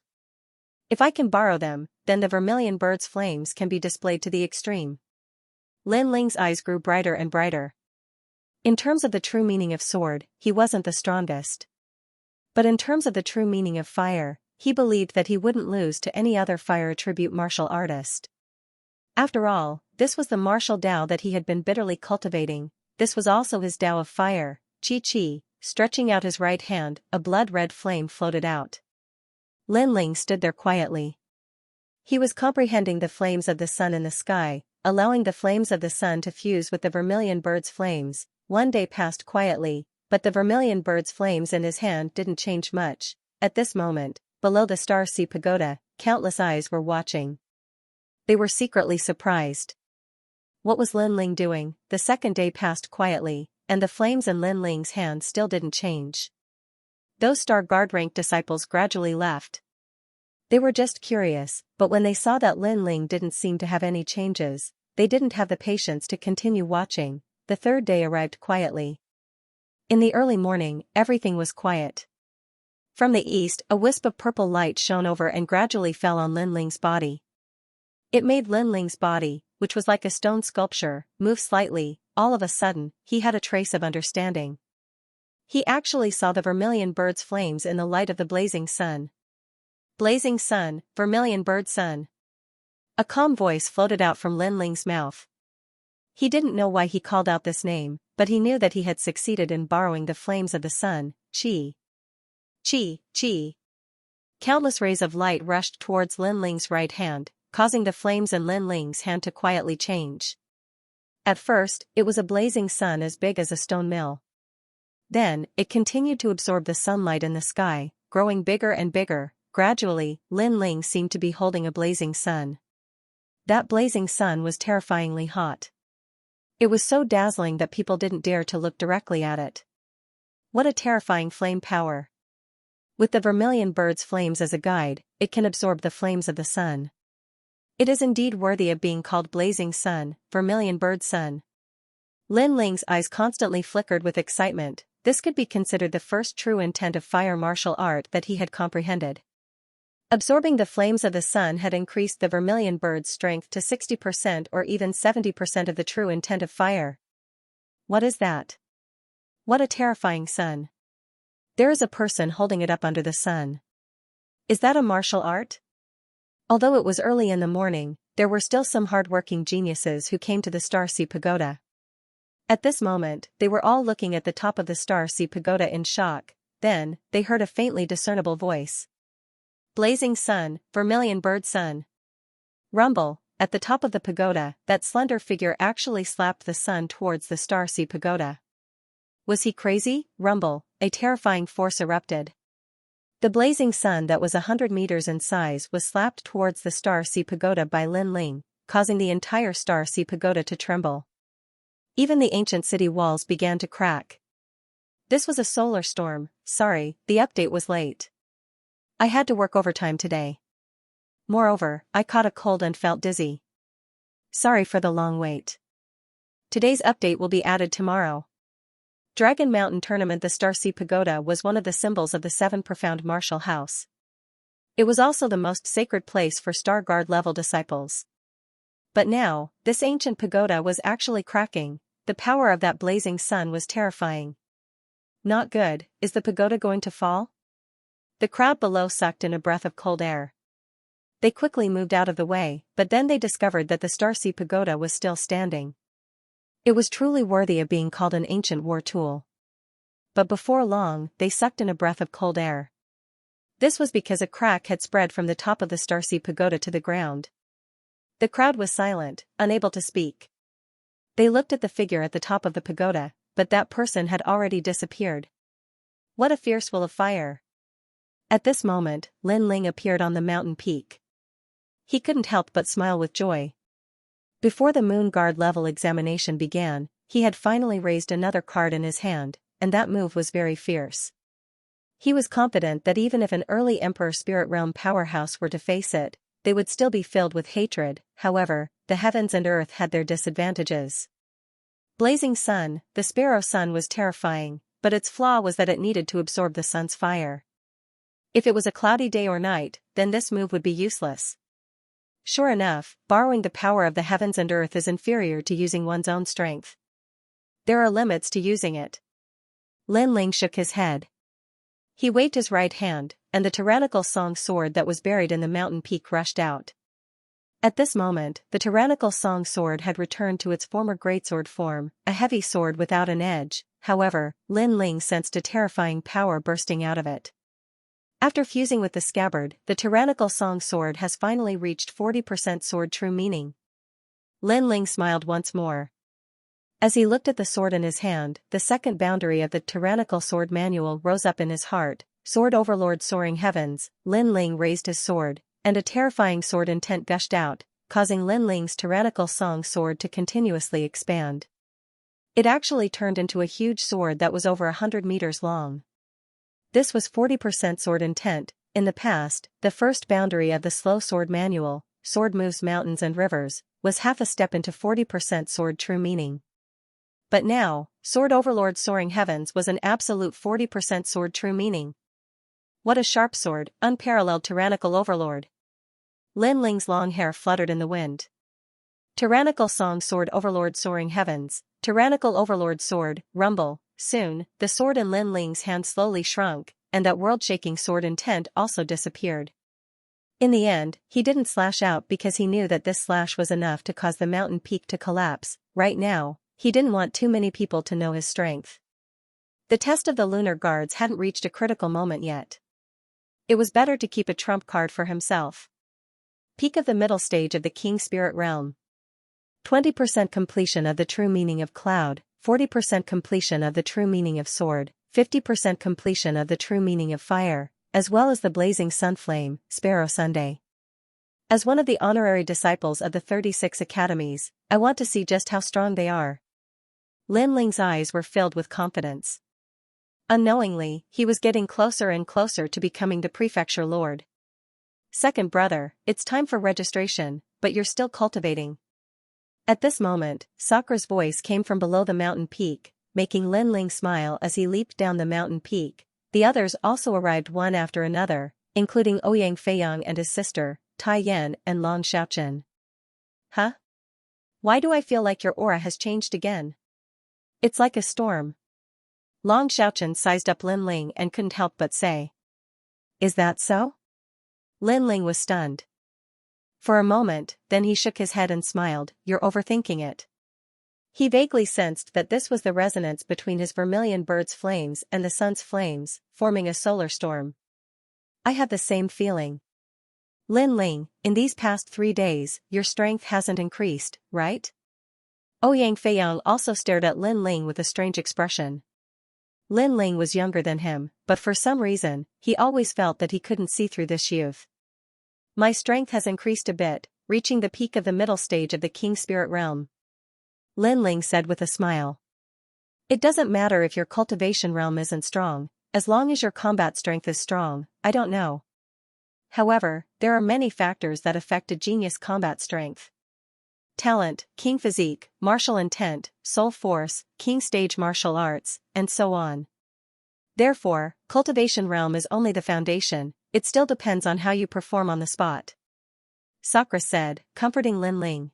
S1: If I can borrow them, then the vermilion bird's flames can be displayed to the extreme. Lin Ling's eyes grew brighter and brighter. In terms of the true meaning of sword, he wasn't the strongest. But in terms of the true meaning of fire, he believed that he wouldn't lose to any other fire attribute martial artist. After all, this was the martial Tao that he had been bitterly cultivating. This was also his Tao of fire, Qi. Stretching out his right hand, a blood-red flame floated out. Lin Ling stood there quietly. He was comprehending the flames of the sun in the sky, allowing the flames of the sun to fuse with the vermilion bird's flames. One day passed quietly, but the vermilion bird's flames in his hand didn't change much. At this moment, below the Star Sea Pagoda, countless eyes were watching. They were secretly surprised. What was Lin Ling doing? The second day passed quietly, and the flames in Lin Ling's hand still didn't change. Those Star Guard rank disciples gradually left. They were just curious, but when they saw that Lin Ling didn't seem to have any changes, they didn't have the patience to continue watching. The third day arrived quietly. In the early morning, everything was quiet. From the east, a wisp of purple light shone over and gradually fell on Lin Ling's body. It made Lin Ling's body, which was like a stone sculpture, move slightly. All of a sudden, he had a trace of understanding. He actually saw the vermilion bird's flames in the light of the blazing sun. Blazing sun, vermilion bird sun. A calm voice floated out from Lin Ling's mouth. He didn't know why he called out this name, but he knew that he had succeeded in borrowing the flames of the sun, Qi. Qi. Countless rays of light rushed towards Lin Ling's right hand, causing the flames in Lin Ling's hand to quietly change. At first, it was a blazing sun as big as a stone mill. Then, it continued to absorb the sunlight in the sky, growing bigger and bigger. Gradually, Lin Ling seemed to be holding a blazing sun. That blazing sun was terrifyingly hot. It was so dazzling that people didn't dare to look directly at it. What a terrifying flame power. With the vermilion bird's flames as a guide, it can absorb the flames of the sun. It is indeed worthy of being called blazing sun, vermilion bird sun. Lin Ling's eyes constantly flickered with excitement. This could be considered the first true intent of fire martial art that he had comprehended. Absorbing the flames of the sun had increased the vermilion bird's strength to 60% or even 70% of the true intent of fire. What is that? What a terrifying sun. There is a person holding it up under the sun. Is that a martial art? Although it was early in the morning, there were still some hard-working geniuses who came to the Starcy Pagoda. At this moment, they were all looking at the top of the Starcy Pagoda in shock. Then, they heard a faintly discernible voice. Blazing sun, vermilion bird sun. Rumble, at the top of the pagoda, that slender figure actually slapped the sun towards the Starcy Pagoda. Was he crazy? Rumble, a terrifying force erupted. The blazing sun that was 100 meters in size was slapped towards the Starcy Pagoda by Lin Ling, causing the entire Starcy Pagoda to tremble. Even the ancient city walls began to crack. This was a solar storm. Sorry, the update was late. I had to work overtime today. Moreover, I caught a cold and felt dizzy. Sorry for the long wait. Today's update will be added tomorrow. Dragon Mountain Tournament. The Starcy Pagoda was one of the symbols of the Seven Profound Martial House. It was also the most sacred place for Star Guard level disciples. But now, this ancient pagoda was actually cracking. The power of that blazing sun was terrifying. Not good. Is the pagoda going to fall? The crowd below sucked in a breath of cold air. They quickly moved out of the way, but then they discovered that the Starcy Pagoda was still standing. It was truly worthy of being called an ancient war tool. But before long, they sucked in a breath of cold air. This was because a crack had spread from the top of the Starcy Pagoda to the ground. The crowd was silent, unable to speak. They looked at the figure at the top of the pagoda, but that person had already disappeared. What a fierce will of fire! At this moment, Lin Ling appeared on the mountain peak. He couldn't help but smile with joy. Before the Moon Guard level examination began, he had finally raised another card in his hand, and that move was very fierce. He was confident that even if an early Emperor Spirit Realm powerhouse were to face it, they would still be filled with hatred. However, the heavens and earth had their disadvantages. Blazing sun, the Sparrow Sun was terrifying, but its flaw was that it needed to absorb the sun's fire. If it was a cloudy day or night, then this move would be useless. Sure enough, borrowing the power of the heavens and earth is inferior to using one's own strength. There are limits to using it. Lin Ling shook his head. He waved his right hand, and the tyrannical song sword that was buried in the mountain peak rushed out. At this moment, the tyrannical song sword had returned to its former greatsword form, a heavy sword without an edge. However, Lin Ling sensed a terrifying power bursting out of it. After fusing with the scabbard, the tyrannical song sword has finally reached 40% sword true meaning. Lin Ling smiled once more. As he looked at the sword in his hand, the second boundary of the tyrannical sword manual rose up in his heart. Sword Overlord soaring heavens. Lin Ling raised his sword, and a terrifying sword intent gushed out, causing Lin Ling's tyrannical song sword to continuously expand. It actually turned into a huge sword that was over 100 meters long. This was 40% sword intent. In the past, the first boundary of the slow sword manual, sword moves mountains and rivers, was half a step into 40% sword true meaning. But now, Sword Overlord soaring heavens was an absolute 40% sword true meaning. What a sharp sword, unparalleled tyrannical overlord. Lin Ling's long hair fluttered in the wind. Tyrannical song Sword Overlord soaring heavens, tyrannical overlord sword, rumble. Soon, the sword in Lin Ling's hand slowly shrunk, and that world-shaking sword intent also disappeared. In the end, he didn't slash out because he knew that this slash was enough to cause the mountain peak to collapse. Right now, he didn't want too many people to know his strength. The test of the lunar guards hadn't reached a critical moment yet. It was better to keep a trump card for himself. Peak of the middle stage of the King Spirit Realm. 20% completion of the true meaning of cloud, 40% completion of the true meaning of sword, 50% completion of the true meaning of fire, as well as the blazing sun flame, Sparrow Sunday. As one of the honorary disciples of the 36 academies, I want to see just how strong they are. Lin Ling's eyes were filled with confidence. Unknowingly, he was getting closer and closer to becoming the prefecture lord. Second brother, it's time for registration, but you're still cultivating. At this moment, Sakra's voice came from below the mountain peak, making Lin Ling smile as he leaped down the mountain peak. The others also arrived one after another, including Ouyang Feiyang and his sister, Tai Yan and Long Xiaochen. Huh? Why do I feel like your aura has changed again? It's like a storm. Long Xiaochen sized up Lin Ling and couldn't help but say. Is that so? Lin Ling was stunned. For a moment, then he shook his head and smiled. You're overthinking it. He vaguely sensed that this was the resonance between his vermilion bird's flames and the sun's flames, forming a solar storm. I had the same feeling. Lin Ling, in these past 3 days, your strength hasn't increased, right? Ouyang Feiyang also stared at Lin Ling with a strange expression. Lin Ling was younger than him, but for some reason, he always felt that he couldn't see through this youth. My strength has increased a bit, reaching the peak of the middle stage of the King Spirit Realm. Lin Ling said with a smile. It doesn't matter if your cultivation realm isn't strong, as long as your combat strength is strong, I don't know. However, there are many factors that affect a genius combat strength. Talent, king physique, martial intent, soul force, king stage martial arts, and so on. Therefore, cultivation realm is only the foundation, it still depends on how you perform on the spot. Sakura said, comforting Lin Ling.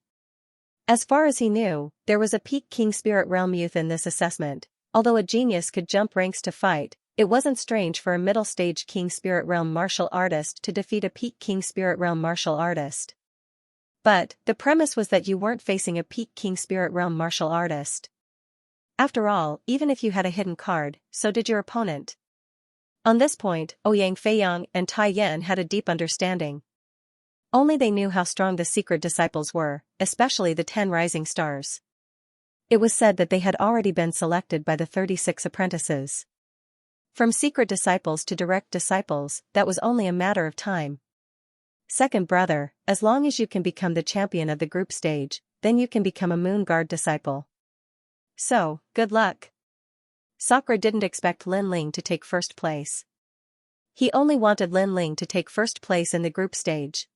S1: As far as he knew, there was a peak King Spirit Realm youth in this assessment. Although a genius could jump ranks to fight, it wasn't strange for a middle-stage King Spirit Realm martial artist to defeat a peak King Spirit Realm martial artist. But, the premise was that you weren't facing a peak King Spirit Realm martial artist. After all, even if you had a hidden card, so did your opponent. On this point, Ouyang Feiyang and Tai Yan had a deep understanding. Only they knew how strong the secret disciples were, especially the 10 rising stars. It was said that they had already been selected by the 36 apprentices. From secret disciples to direct disciples, that was only a matter of time. Second brother, as long as you can become the champion of the group stage, then you can become a Moon Guard disciple. So, good luck. Sakura didn't expect Lin Ling to take first place. He only wanted Lin Ling to take first place in the group stage.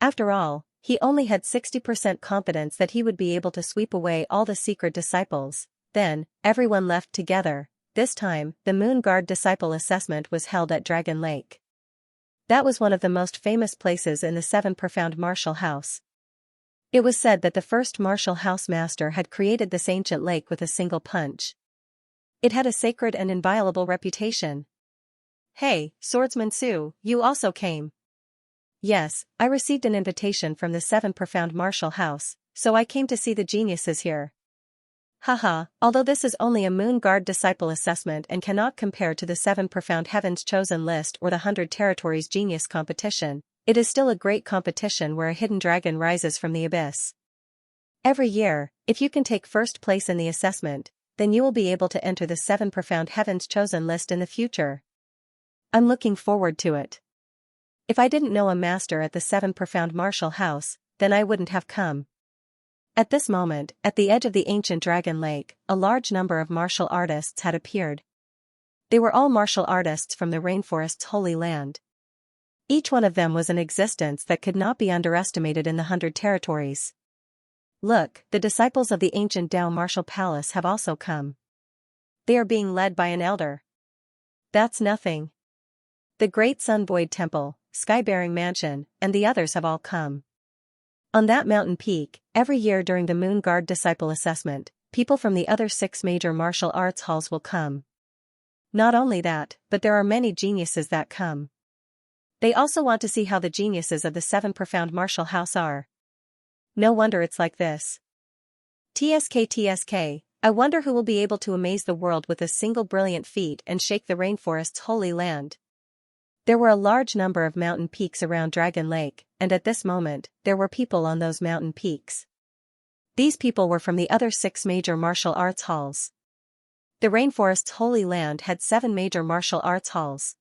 S1: After all, he only had 60% confidence that he would be able to sweep away all the secret disciples. Then, everyone left together. This time, the Moon Guard disciple assessment was held at Dragon Lake. That was one of the most famous places in the 7 Profound Martial House. It was said that the first martial house master had created this ancient lake with a single punch. It had a sacred and inviolable reputation. Hey, Swordsman Su, you also came. Yes, I received an invitation from the 7 Profound Martial House, so I came to see the geniuses here. Haha, although this is only a Moon Guard disciple assessment and cannot compare to the 7 Profound Heavens Chosen List or the 100 Territories Genius Competition, it is still a great competition where a hidden dragon rises from the abyss. Every year, if you can take first place in the assessment, then you will be able to enter the 7 Profound Heavens Chosen List in the future. I'm looking forward to it. If I didn't know a master at the 7 Profound Martial House, then I wouldn't have come. At this moment, at the edge of the ancient Dragon Lake, a large number of martial artists had appeared. They were all martial artists from the rainforest's holy land. Each one of them was an existence that could not be underestimated in the 100 territories. Look, the disciples of the ancient Tao Martial Palace have also come. They are being led by an elder. That's nothing. The Great Sun Void Temple, Sky-bearing Mansion, and the others have all come. On that mountain peak, every year during the Moon Guard Disciple Assessment, people from the other 6 major martial arts halls will come. Not only that, but there are many geniuses that come. They also want to see how the geniuses of the 7 Profound Martial House are. No wonder it's like this. TSK, I wonder who will be able to amaze the world with a single brilliant feat and shake the rainforest's holy land. There were a large number of mountain peaks around Dragon Lake, and at this moment, there were people on those mountain peaks. These people were from the other 6 major martial arts halls. The rainforest's holy land had 7 major martial arts halls.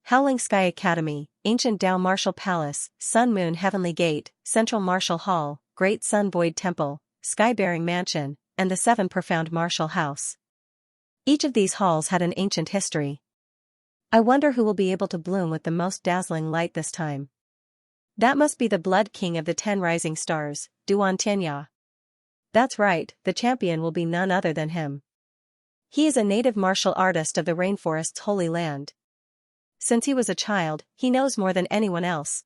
S1: Howling Sky Academy, Ancient Tao Martial Palace, Sun Moon Heavenly Gate, Central Martial Hall, Great Sun Void Temple, Sky-bearing Mansion, and the 7 Profound Martial House. Each of these halls had an ancient history. I wonder who will be able to bloom with the most dazzling light this time. That must be the Blood King of the 10 Rising Stars, Duan Tianya. That's right, the champion will be none other than him. He is a native martial artist of the rainforest's holy land. Since he was a child, he knows more than anyone else.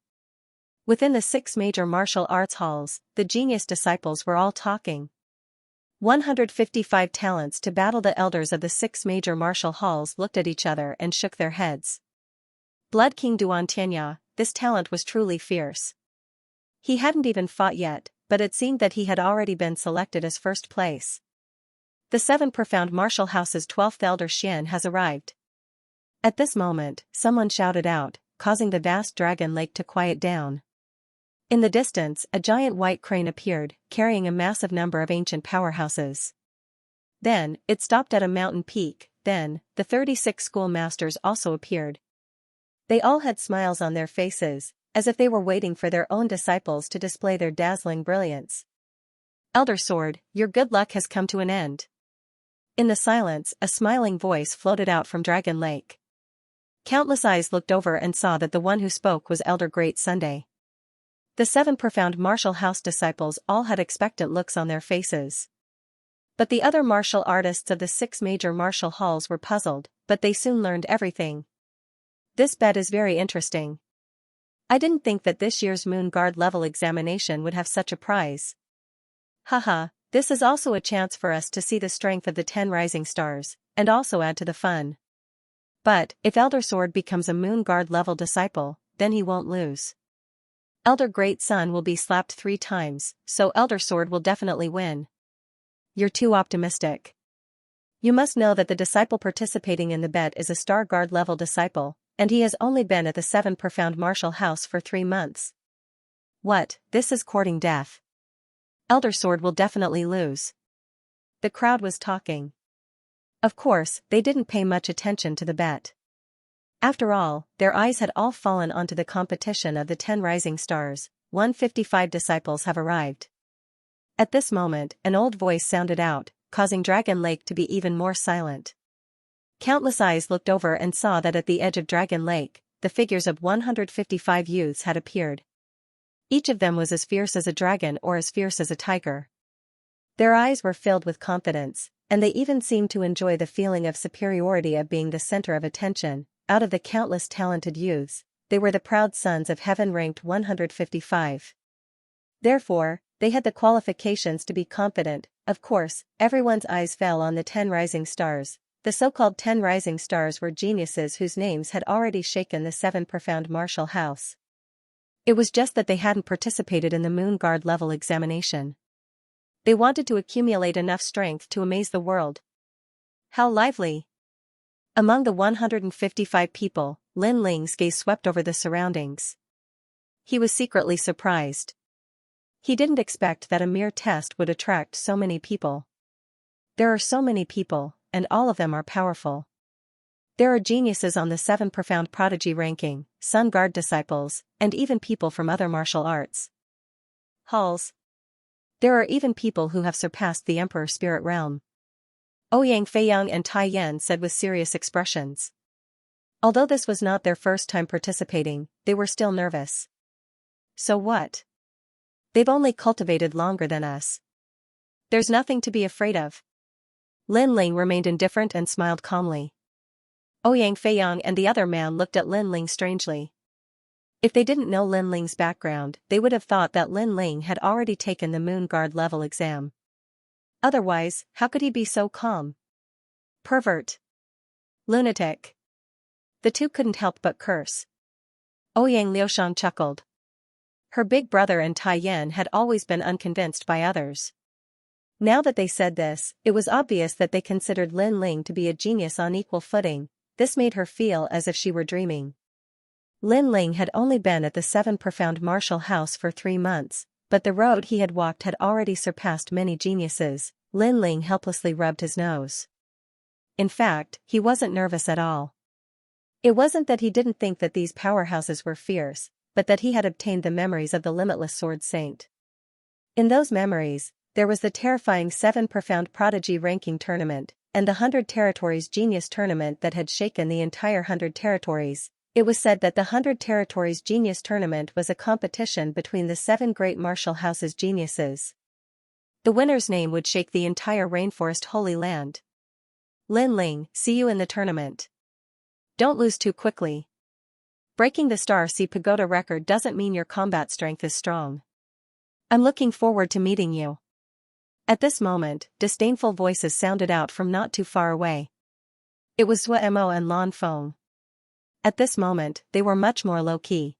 S1: Within the 6 major martial arts halls, the genius disciples were all talking. 155 talents to battle. The elders of the 6 major martial halls looked at each other and shook their heads. Blood King Duan Tianya, this talent was truly fierce. He hadn't even fought yet, but it seemed that he had already been selected as first place. The 7 profound martial house's 12th elder Xian has arrived. At this moment, someone shouted out, causing the vast dragon lake to quiet down. In the distance, a giant white crane appeared, carrying a massive number of ancient powerhouses. Then, it stopped at a mountain peak. Then, the 36 schoolmasters also appeared. They all had smiles on their faces, as if they were waiting for their own disciples to display their dazzling brilliance. Elder Sword, your good luck has come to an end. In the silence, a smiling voice floated out from Dragon Lake. Countless eyes looked over and saw that the one who spoke was Elder Great Sunday. The 7 profound martial house disciples all had expectant looks on their faces. But the other martial artists of the 6 major martial halls were puzzled, but they soon learned everything. This bet is very interesting. I didn't think that this year's Moon Guard level examination would have such a prize. Haha, this is also a chance for us to see the strength of the 10 rising stars, and also add to the fun. But, if Elder Sword becomes a Moon Guard level disciple, then he won't lose. Elder Great Sun will be slapped 3 times, so Elder Sword will definitely win. You're too optimistic. You must know that the disciple participating in the bet is a Star Guard level disciple, and he has only been at the 7 profound martial house for 3 months. What, this is courting death. Elder Sword will definitely lose. The crowd was talking. Of course, they didn't pay much attention to the bet. After all, their eyes had all fallen onto the competition of the 10 rising stars. 155 disciples have arrived. At this moment, an old voice sounded out, causing Dragon Lake to be even more silent. Countless eyes looked over and saw that at the edge of Dragon Lake, the figures of 155 youths had appeared. Each of them was as fierce as a dragon or as fierce as a tiger. Their eyes were filled with confidence, and they even seemed to enjoy the feeling of superiority of being the center of attention. Out of the countless talented youths, they were the proud sons of heaven ranked 155. Therefore, they had the qualifications to be confident. Of course, everyone's eyes fell on the 10 rising stars. The so-called 10 rising stars were geniuses whose names had already shaken the 7 profound martial house. It was just that they hadn't participated in the Moon Guard level examination. They wanted to accumulate enough strength to amaze the world. How lively! Among the 155 people, Lin Ling's gaze swept over the surroundings. He was secretly surprised. He didn't expect that a mere test would attract so many people. There are so many people, and all of them are powerful. There are geniuses on the 7 profound prodigy ranking, Sun Guard disciples, and even people from other martial arts halls. There are even people who have surpassed the Emperor Spirit Realm. Ouyang Feiyang and Tai Yan said with serious expressions. Although this was not their first time participating, they were still nervous. So what? They've only cultivated longer than us. There's nothing to be afraid of. Lin Ling remained indifferent and smiled calmly. Ouyang Feiyang and the other man looked at Lin Ling strangely. If they didn't know Lin Ling's background, they would have thought that Lin Ling had already taken the Moon Guard level exam. Otherwise, how could he be so calm? Pervert. Lunatic. The two couldn't help but curse. Ouyang Liushang chuckled. Her big brother and Tai Yan had always been unconvinced by others. Now that they said this, it was obvious that they considered Lin Ling to be a genius on equal footing. This made her feel as if she were dreaming. Lin Ling had only been at the 7 profound martial house for 3 months, but the road he had walked had already surpassed many geniuses. Lin Ling helplessly rubbed his nose. In fact, he wasn't nervous at all. It wasn't that he didn't think that these powerhouses were fierce, but that he had obtained the memories of the limitless Sword Saint. In those memories, there was the terrifying 7 profound prodigy ranking tournament, and the 100 territories genius tournament that had shaken the entire 100 territories. It was said that the 100 territories genius tournament was a competition between the 7 great martial houses geniuses. The winner's name would shake the entire rainforest Holy Land. Lin Ling, see you in the tournament. Don't lose too quickly. Breaking the Star Sea Pagoda record doesn't mean your combat strength is strong. I'm looking forward to meeting you. At this moment, disdainful voices sounded out from not too far away. It was Zhuemo and Lan Feng. At this moment, they were much more low-key.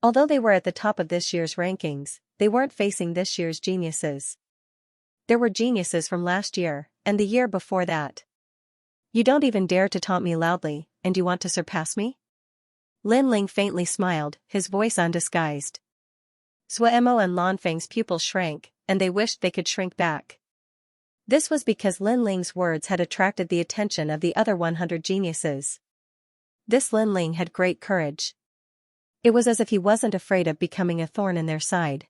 S1: Although they were at the top of this year's rankings, they weren't facing this year's geniuses. There were geniuses from last year, and the year before that. You don't even dare to taunt me loudly, and you want to surpass me? Lin Ling faintly smiled, his voice undisguised. Zhuemo and Lan Feng's pupils shrank, and they wished they could shrink back. This was because Lin Ling's words had attracted the attention of the other 100 geniuses. This Lin Ling had great courage. It was as if he wasn't afraid of becoming a thorn in their side.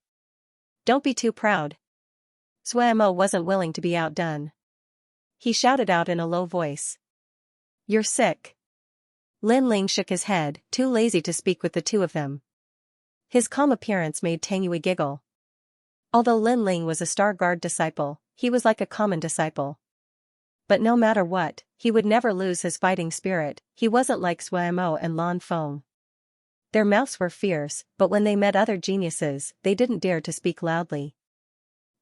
S1: Don't be too proud. Zhuemo wasn't willing to be outdone. He shouted out in a low voice. You're sick. Lin Ling shook his head, too lazy to speak with the two of them. His calm appearance made Tang Yui giggle. Although Lin Ling was a Star Guard disciple, he was like a common disciple. But no matter what, he would never lose his fighting spirit. He wasn't like Zhuemo and Lan Feng. Their mouths were fierce, but when they met other geniuses, they didn't dare to speak loudly.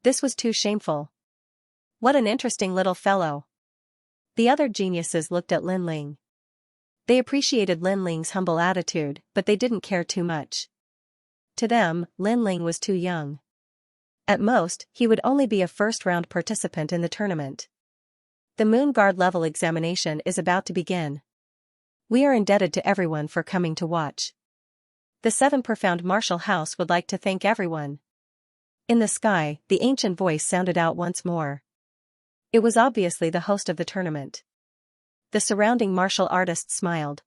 S1: This was too shameful. What an interesting little fellow. The other geniuses looked at Lin Ling. They appreciated Lin Ling's humble attitude, but they didn't care too much. To them, Lin Ling was too young. At most, he would only be a first-round participant in the tournament. The Moon Guard level examination is about to begin. We are indebted to everyone for coming to watch. The 7 Profound Martial House would like to thank everyone. In the sky, the ancient voice sounded out once more. It was obviously the host of the tournament. The surrounding martial artists smiled.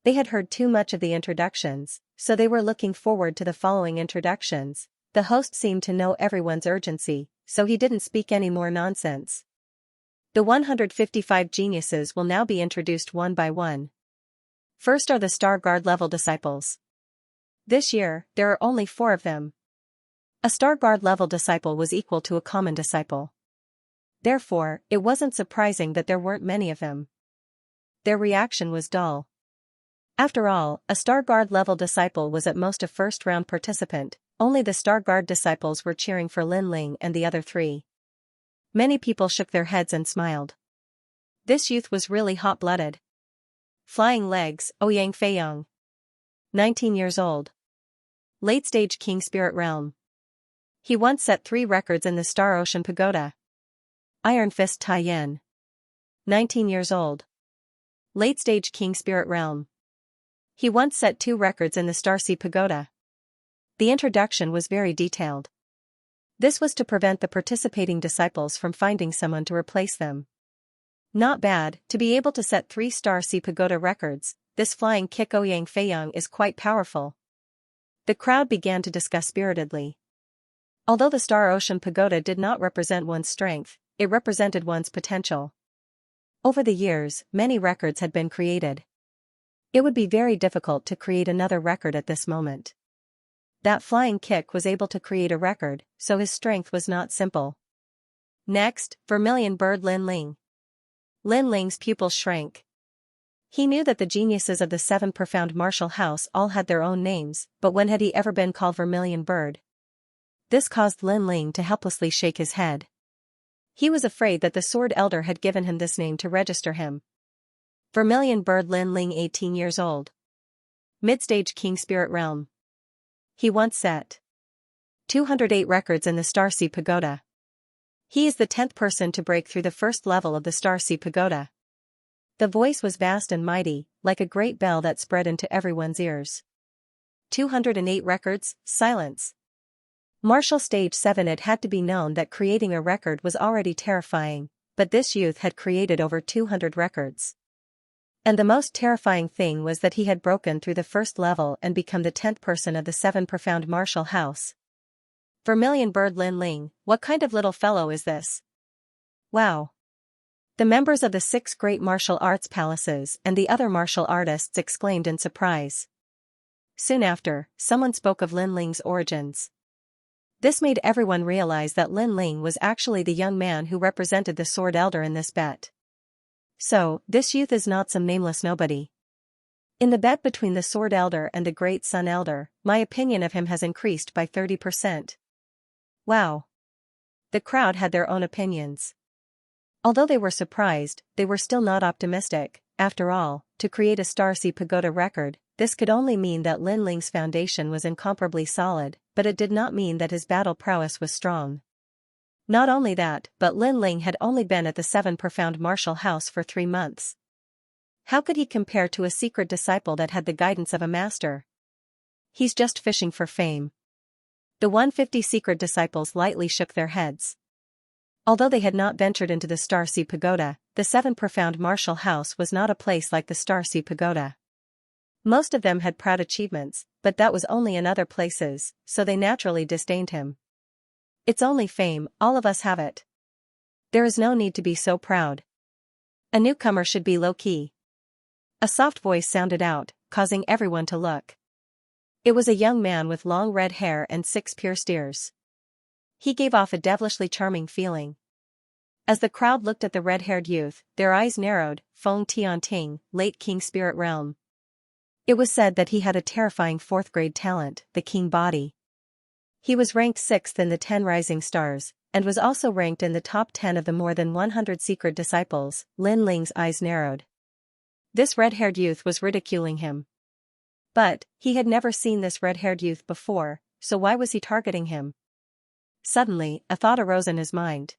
S1: They had heard too much of the introductions, so they were looking forward to the following introductions. The host seemed to know everyone's urgency, so he didn't speak any more nonsense. The 155 geniuses will now be introduced one by one. First are the Star Guard level disciples. This year, there are only 4 of them. A Star Guard level disciple was equal to a common disciple. Therefore, it wasn't surprising that there weren't many of them. Their reaction was dull. After all, a Star Guard level disciple was at most a first-round participant. Only the Star Guard disciples were cheering for Lin Ling and the other 3. Many people shook their heads and smiled. This youth was really hot-blooded. Flying Legs, Ouyang Feiyong. 19 years old. Late-stage King Spirit Realm. He once set 3 records in the Star Ocean Pagoda. Iron Fist Tai Yin. 19 years old. Late-stage King Spirit Realm. He once set 2 records in the Star Sea Pagoda. The introduction was very detailed. This was to prevent the participating disciples from finding someone to replace them. Not bad, to be able to set 3 Star Sea Pagoda records. This flying kick Ouyang Feiyong is quite powerful. The crowd began to discuss spiritedly. Although the Star Ocean Pagoda did not represent one's strength, it represented one's potential. Over the years, many records had been created. It would be very difficult to create another record at this moment. That flying kick was able to create a record, so his strength was not simple. Next, Vermilion Bird Lin Ling. Lin Ling's pupils shrank. He knew that the geniuses of the 7 Profound Martial House all had their own names, but when had he ever been called Vermilion Bird? This caused Lin Ling to helplessly shake his head. He was afraid that the Sword Elder had given him this name to register him. Vermilion Bird Lin Ling 18 years old. Mid-stage King Spirit Realm. He once set 208 records in the Star Sea Pagoda. He is the 10th person to break through the first level of the Star Sea Pagoda. The voice was vast and mighty, like a great bell that spread into everyone's ears. 208 records, silence. Martial Stage 7. It had to be known that creating a record was already terrifying, but this youth had created over 200 records. And the most terrifying thing was that he had broken through the first level and become the 10th person of the 7 Profound Martial House. Vermilion Bird Lin Ling, what kind of little fellow is this? Wow. The members of the 6 great martial arts palaces and the other martial artists exclaimed in surprise. Soon after, someone spoke of Lin Ling's origins. This made everyone realize that Lin Ling was actually the young man who represented the Sword Elder in this bet. So, this youth is not some nameless nobody. In the bet between the Sword Elder and the Great Sun Elder, my opinion of him has increased by 30%. Wow. The crowd had their own opinions. Although they were surprised, they were still not optimistic. After all, to create a Starcy Pagoda record, this could only mean that Lin Ling's foundation was incomparably solid, but it did not mean that his battle prowess was strong. Not only that, but Lin Ling had only been at the 7 Profound Martial House for 3 months. How could he compare to a secret disciple that had the guidance of a master? He's just fishing for fame. The 150 secret disciples lightly shook their heads. Although they had not ventured into the Starcy Pagoda, the 7 Profound Martial House was not a place like the Starcy Pagoda. Most of them had proud achievements, but that was only in other places, so they naturally disdained him. It's only fame, all of us have it. There is no need to be so proud. A newcomer should be low-key. A soft voice sounded out, causing everyone to look. It was a young man with long red hair and 6 pierced ears. He gave off a devilishly charming feeling. As the crowd looked at the red-haired youth, their eyes narrowed. Feng Tianting, late King Spirit Realm. It was said that he had a terrifying 4th-grade talent, the King Body. He was ranked 6th in the 10 Rising Stars, and was also ranked in the top 10 of the more than 100 secret disciples. Lin Ling's eyes narrowed. This red-haired youth was ridiculing him. But, he had never seen this red-haired youth before, so why was he targeting him? Suddenly, a thought arose in his mind.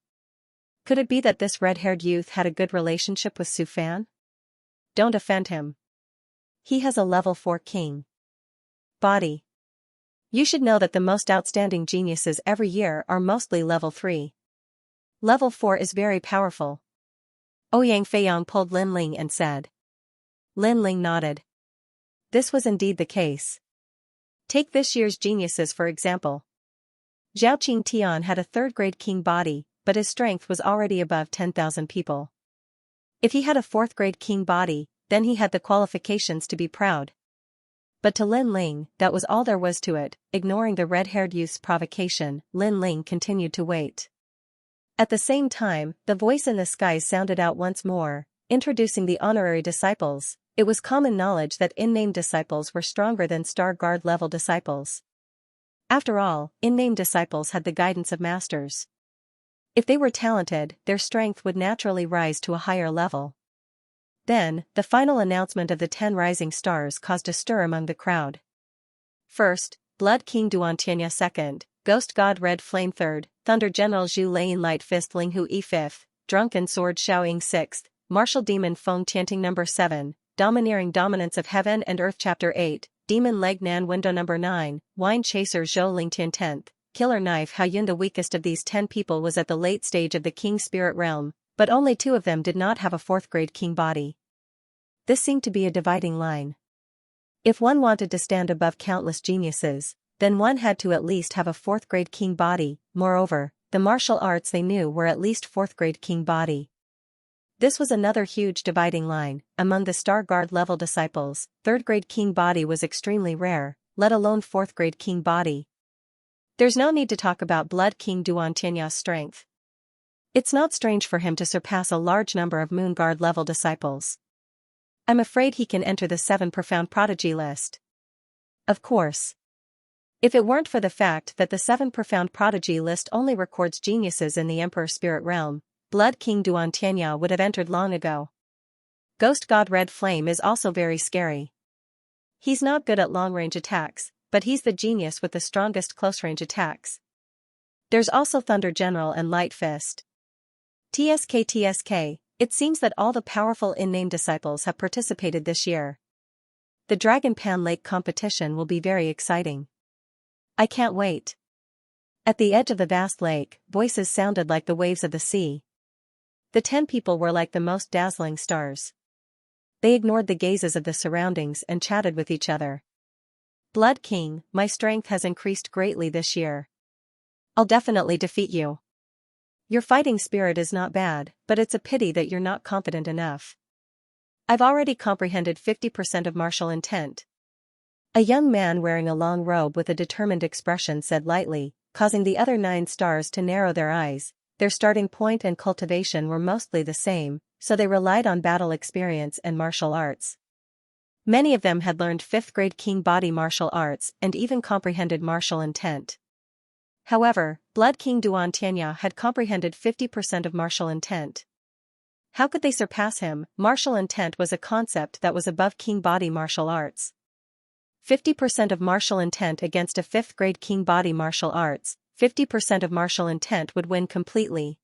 S1: Could it be that this red-haired youth had a good relationship with Su Fan? Don't offend him. He has a level 4 king body. You should know that the most outstanding geniuses every year are mostly level 3. Level 4 is very powerful. Ouyang Feiyang pulled Lin Ling and said. Lin Ling nodded. This was indeed the case. Take this year's geniuses for example. Zhaoqing Tian had a 3rd-grade king body, but his strength was already above 10,000 people. If he had a 4th-grade king body, then he had the qualifications to be proud. But to Lin Ling, that was all there was to it. Ignoring the red-haired youth's provocation, Lin Ling continued to wait. At the same time, the voice in the skies sounded out once more, introducing the honorary disciples. It was common knowledge that in-name disciples were stronger than Star Guard level disciples. After all, in-name disciples had the guidance of masters. If they were talented, their strength would naturally rise to a higher level. Then, the final announcement of the 10 rising stars caused a stir among the crowd. First, Blood King Duantianya 2nd, Ghost God Red Flame 3rd, Thunder General Zhu Lane Light Fist Ling Hu E 5th, Drunken Sword Xiaoying 6th, Martial Demon Feng Tianting No. 7, Domineering Dominance of Heaven and Earth Chapter 8, Demon Leg Nan Window No. 9, Wine Chaser Zhou Lingtian 10th, Killer Knife Hao Yun. The weakest of these 10 people was at the late stage of the King Spirit Realm, but only 2 of them did not have a 4th-grade king body. This seemed to be a dividing line. If one wanted to stand above countless geniuses, then one had to at least have a 4th-grade king body. Moreover, the martial arts they knew were at least 4th-grade king body. This was another huge dividing line. Among the Star Guard level disciples, 3rd-grade king body was extremely rare, let alone 4th-grade king body. There's no need to talk about Blood King Duantianya's strength. It's not strange for him to surpass a large number of Moon Guard level disciples. I'm afraid he can enter the 7 Profound Prodigy list. Of course. If it weren't for the fact that the 7 Profound Prodigy list only records geniuses in the Emperor Spirit Realm, Blood King Duantianya would have entered long ago. Ghost God Red Flame is also very scary. He's not good at long-range attacks, but he's the genius with the strongest close-range attacks. There's also Thunder General and Light Fist. TSK, it seems that all the powerful in-name disciples have participated this year. The Dragon Pan Lake competition will be very exciting. I can't wait. At the edge of the vast lake, voices sounded like the waves of the sea. The 10 people were like the most dazzling stars. They ignored the gazes of the surroundings and chatted with each other. Blood King, my strength has increased greatly this year. I'll definitely defeat you. Your fighting spirit is not bad, but it's a pity that you're not confident enough. I've already comprehended 50% of martial intent. A young man wearing a long robe with a determined expression said lightly, causing the other 9 stars to narrow their eyes. Their starting point and cultivation were mostly the same, so they relied on battle experience and martial arts. Many of them had learned 5th grade King body martial arts and even comprehended martial intent. However, Blood King Duan Tianya had comprehended 50% of martial intent. How could they surpass him? Martial intent was a concept that was above King body martial arts. 50% of martial intent against a 5th grade King body martial arts, 50% of martial intent would win completely.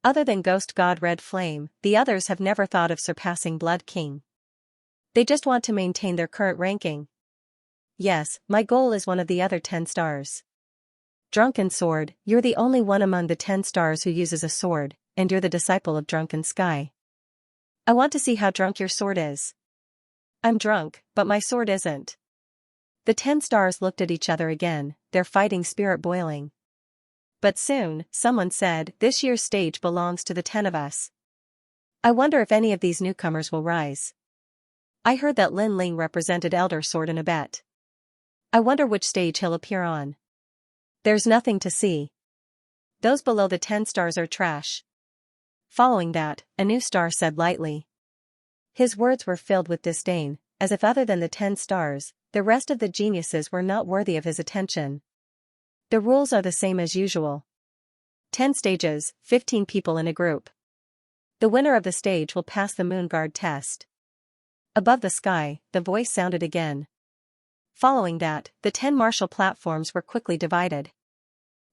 S1: Other than Ghost God Red Flame, the others have never thought of surpassing Blood King. They just want to maintain their current ranking. Yes, my goal is one of the other 10 stars. Drunken Sword, you're the only one among the 10 stars who uses a sword, and you're the disciple of Drunken Sky. I want to see how drunk your sword is. I'm drunk, but my sword isn't. The 10 stars looked at each other again, their fighting spirit boiling. But soon, someone said, this year's stage belongs to the 10 of us. I wonder if any of these newcomers will rise. I heard that Lin Ling represented Elder Sword in a bet. I wonder which stage he'll appear on. There's nothing to see. Those below the 10 stars are trash. Following that, a new star said lightly. His words were filled with disdain, as if other than the 10 stars, the rest of the geniuses were not worthy of his attention. The rules are the same as usual. 10 stages, 15 people in a group. The winner of the stage will pass the Moon Guard test. Above the sky, the voice sounded again. Following that, the 10 martial platforms were quickly divided.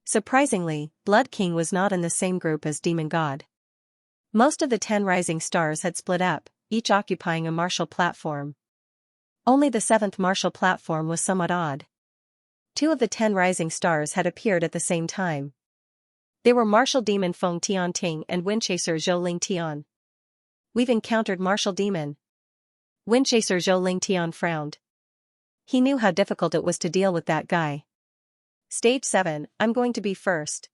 S1: Surprisingly, Blood King was not in the same group as Demon God. Most of the 10 rising stars had split up, each occupying a martial platform. Only the 7th martial platform was somewhat odd. 2 of the 10 rising stars had appeared at the same time. They were Martial Demon Feng Tian Ting and Windchaser Zhou Ling Tian. We've encountered Martial Demon. Windchaser Zhou Ling Tian frowned. He knew how difficult it was to deal with that guy. Stage 7, I'm going to be first.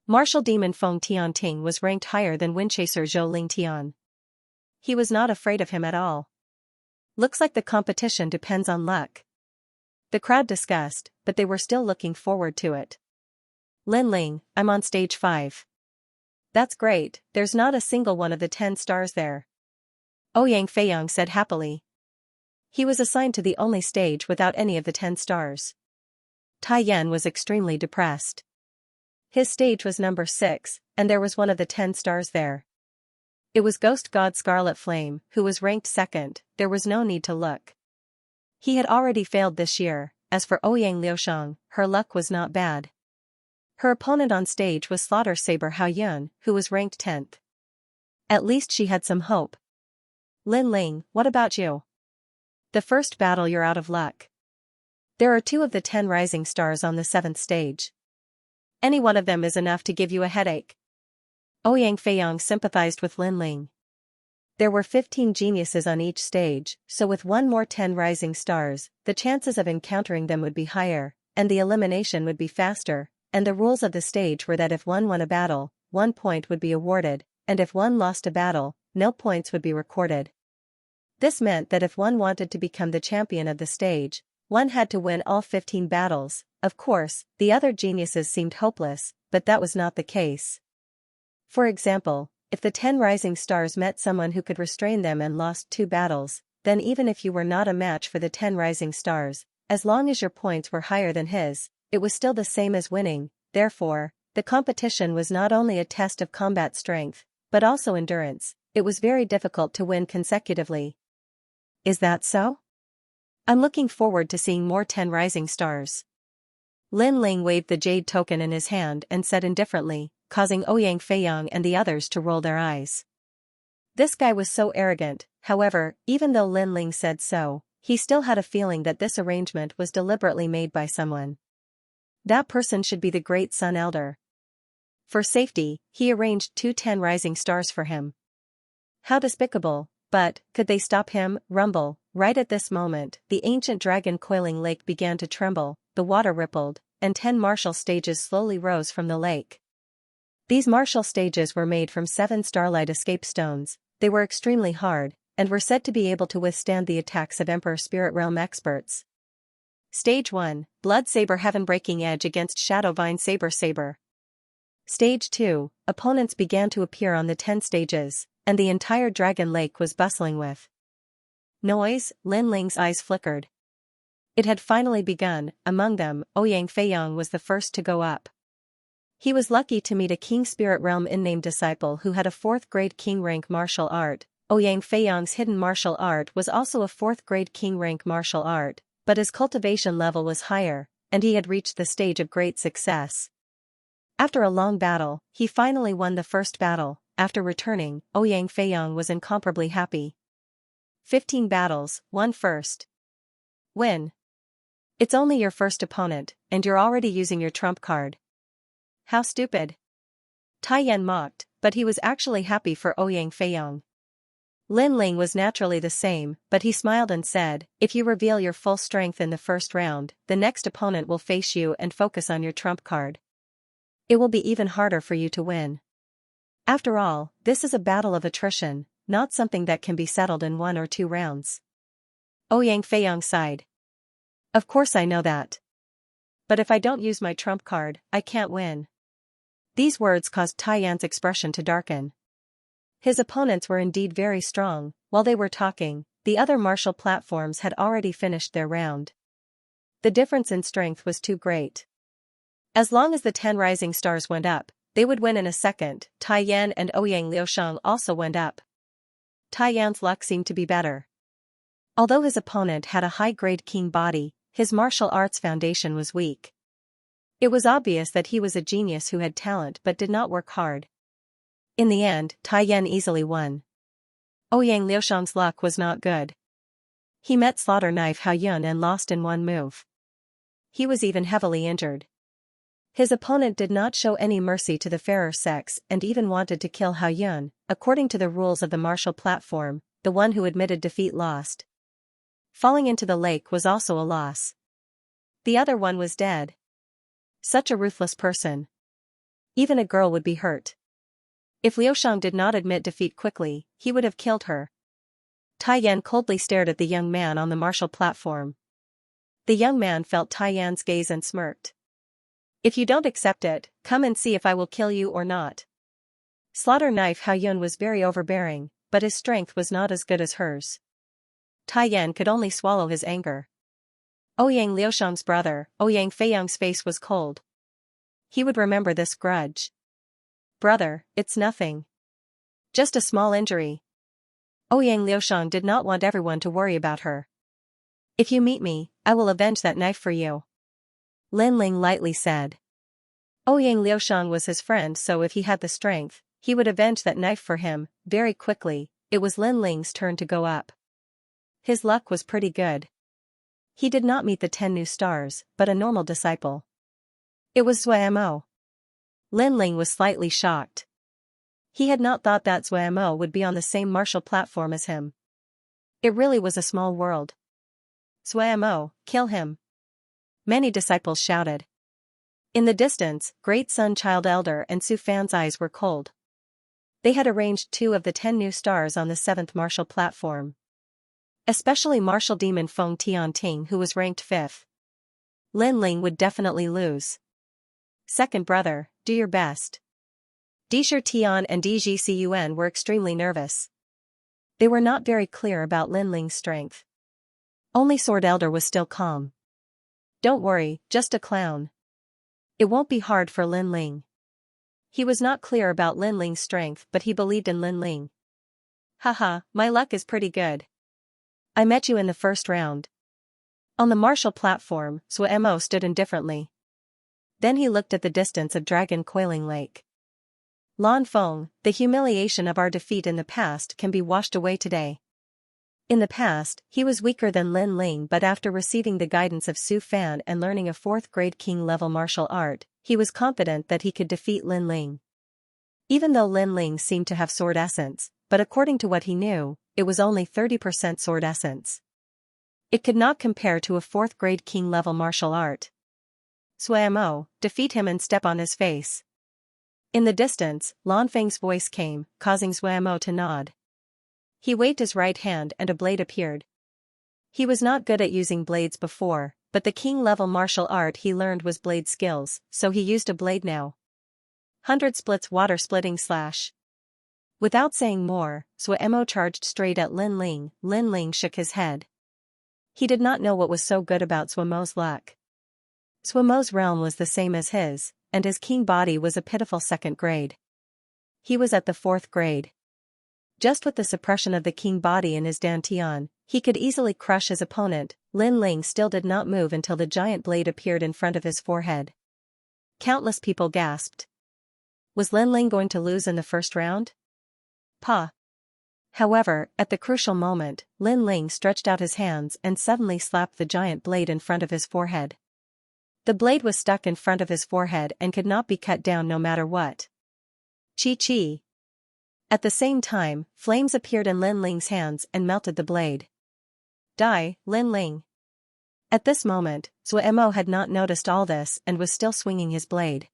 S1: Martial Demon Feng Tian Ting was ranked higher than Windchaser Zhou Ling Tian. He was not afraid of him at all. Looks like the competition depends on luck. The crowd discussed, but they were still looking forward to it. Lin Ling, I'm on stage 5. That's great, there's not a single one of the 10 stars there. Ouyang Feiyang said happily. He was assigned to the only stage without any of the 10 stars. Tai Yan was extremely depressed. His stage was number 6, and there was one of the 10 stars there. It was Ghost God Scarlet Flame, who was ranked 2nd, there was no need to look. He had already failed this year. As for Ouyang Liusheng, her luck was not bad. Her opponent on stage was Slaughter Saber Hao Yun, who was ranked 10th. At least she had some hope. Lin Ling, what about you? The first battle you're out of luck. There are 2 of the 10 rising stars on the 7th stage. Any one of them is enough to give you a headache. Ouyang Feiyang sympathized with Lin Ling. There were 15 geniuses on each stage, so with one more 10 rising stars, the chances of encountering them would be higher, and the elimination would be faster, and the rules of the stage were that if one won a battle, 1 point would be awarded, and if one lost a battle, no points would be recorded. This meant that if one wanted to become the champion of the stage, one had to win all 15 battles. Of course, the other geniuses seemed hopeless, but that was not the case. For example, if the 10 rising stars met someone who could restrain them and lost 2 battles, then even if you were not a match for the 10 rising stars, as long as your points were higher than his, it was still the same as winning. Therefore, the competition was not only a test of combat strength, but also endurance. It was very difficult to win consecutively. Is that so? I'm looking forward to seeing more 10 rising stars. Lin Ling waved the jade token in his hand and said indifferently, causing Ouyang Feiyang and the others to roll their eyes. This guy was so arrogant. However, even though Lin Ling said so, he still had a feeling that this arrangement was deliberately made by someone. That person should be the Great Sun Elder. For safety, he arranged 2 10 rising stars for him. How despicable, but, could they stop him? Rumble. Right at this moment, the ancient dragon coiling lake began to tremble, the water rippled, and 10 martial stages slowly rose from the lake. These martial stages were made from 7 starlight escape stones. They were extremely hard, and were said to be able to withstand the attacks of Emperor Spirit Realm experts. Stage 1, Blood Saber Heaven Breaking Edge against Shadow Vine Saber. Stage 2, opponents began to appear on the 10 stages, and the entire Dragon Lake was bustling with Noise, Lin Ling's eyes flickered. It had finally begun. Among them, Ouyang Feiyang was the first to go up. He was lucky to meet a King Spirit Realm in-name disciple who had a 4th grade King rank martial art. Ouyang Feiyang's hidden martial art was also a 4th grade King rank martial art, but his cultivation level was higher, and he had reached the stage of great success. After a long battle, he finally won the first battle. After returning, Ouyang Feiyang was incomparably happy. 15 battles, won first. Win. It's only your first opponent, and you're already using your trump card. How stupid. Tai Yan mocked, but he was actually happy for Ouyang Feiyang. Lin Ling was naturally the same, but he smiled and said, if you reveal your full strength in the first round, the next opponent will face you and focus on your trump card. It will be even harder for you to win. After all, this is a battle of attrition, not something that can be settled in 1 or 2 rounds. Ouyang Feiyang sighed. Of course I know that. But if I don't use my trump card, I can't win. These words caused Tai Yan's expression to darken. His opponents were indeed very strong. While they were talking, the other martial platforms had already finished their round. The difference in strength was too great. As long as the 10 rising stars went up, they would win in a second. Tai Yan and Ouyang Liusheng also went up. Tai Yan's luck seemed to be better. Although his opponent had a high-grade king body, his martial arts foundation was weak. It was obvious that he was a genius who had talent but did not work hard. In the end, Tai Yan easily won. Ouyang Liusheng's luck was not good. He met Slaughter Knife Hao Yun and lost in 1 move. He was even heavily injured. His opponent did not show any mercy to the fairer sex and even wanted to kill Hao Yun. According to the rules of the martial platform, the one who admitted defeat lost. Falling into the lake was also a loss. The other one was dead. Such a ruthless person. Even a girl would be hurt. If Liusheng did not admit defeat quickly, he would have killed her. Tai Yan coldly stared at the young man on the martial platform. The young man felt Tai Yan's gaze and smirked. If you don't accept it, come and see if I will kill you or not. Slaughter Knife Hao Yun was very overbearing, but his strength was not as good as hers. Tai Yan could only swallow his anger. Ouyang Liusheng's brother, Ouyang Feiyang's face was cold. He would remember this grudge. Brother, it's nothing. Just a small injury. Ouyang Liusheng did not want everyone to worry about her. If you meet me, I will avenge that knife for you. Lin Ling lightly said. Ouyang Liusheng was his friend, so if he had the strength, he would avenge that knife for him. Very quickly, it was Lin Ling's turn to go up. His luck was pretty good. He did not meet the 10 new stars, but a normal disciple. It was Zuamo. Lin Ling was slightly shocked. He had not thought that Zuamo would be on the same martial platform as him. It really was a small world. Zuamo, kill him. Many disciples shouted. In the distance, Great Sun Child Elder and Su Fan's eyes were cold. They had arranged 2 of the 10 new stars on the 7th martial platform. Especially martial demon Feng Tianting, who was ranked 5th. Lin Ling would definitely lose. Second brother, do your best. Disher Tian and Dgcun were extremely nervous. They were not very clear about Lin Ling's strength. Only Sword Elder was still calm. Don't worry, just a clown. It won't be hard for Lin Ling. He was not clear about Lin Ling's strength, but he believed in Lin Ling. Haha, my luck is pretty good. I met you in the first round. On the martial platform, Zuamo stood indifferently. Then he looked at the distance of Dragon Coiling Lake. Lan Feng, the humiliation of our defeat in the past can be washed away today. In the past, he was weaker than Lin Ling, but after receiving the guidance of Su Fan and learning a 4th grade king level martial art, he was confident that he could defeat Lin Ling. Even though Lin Ling seemed to have sword essence, but according to what he knew, it was only 30% sword essence. It could not compare to a 4th grade king level martial art. Zuamo, defeat him and step on his face. In the distance, Lan Feng's voice came, causing Zuamo to nod. He waved his right hand and a blade appeared. He was not good at using blades before, but the king-level martial art he learned was blade skills, so he used a blade now. 100 splits water splitting slash. Without saying more, Suemo charged straight at Lin Ling. Lin Ling shook his head. He did not know what was so good about Suemo's luck. Suemo's realm was the same as his, and his king body was a pitiful second grade. He was at the fourth grade. Just with the suppression of the king body in his dantian, he could easily crush his opponent. Lin Ling still did not move until the giant blade appeared in front of his forehead. Countless people gasped. Was Lin Ling going to lose in the first round? Pa. However, at the crucial moment, Lin Ling stretched out his hands and suddenly slapped the giant blade in front of his forehead. The blade was stuck in front of his forehead and could not be cut down no matter what. Chi. At the same time, flames appeared in Lin Ling's hands and melted the blade. Die, Lin Ling. At this moment, Suemo had not noticed all this and was still swinging his blade.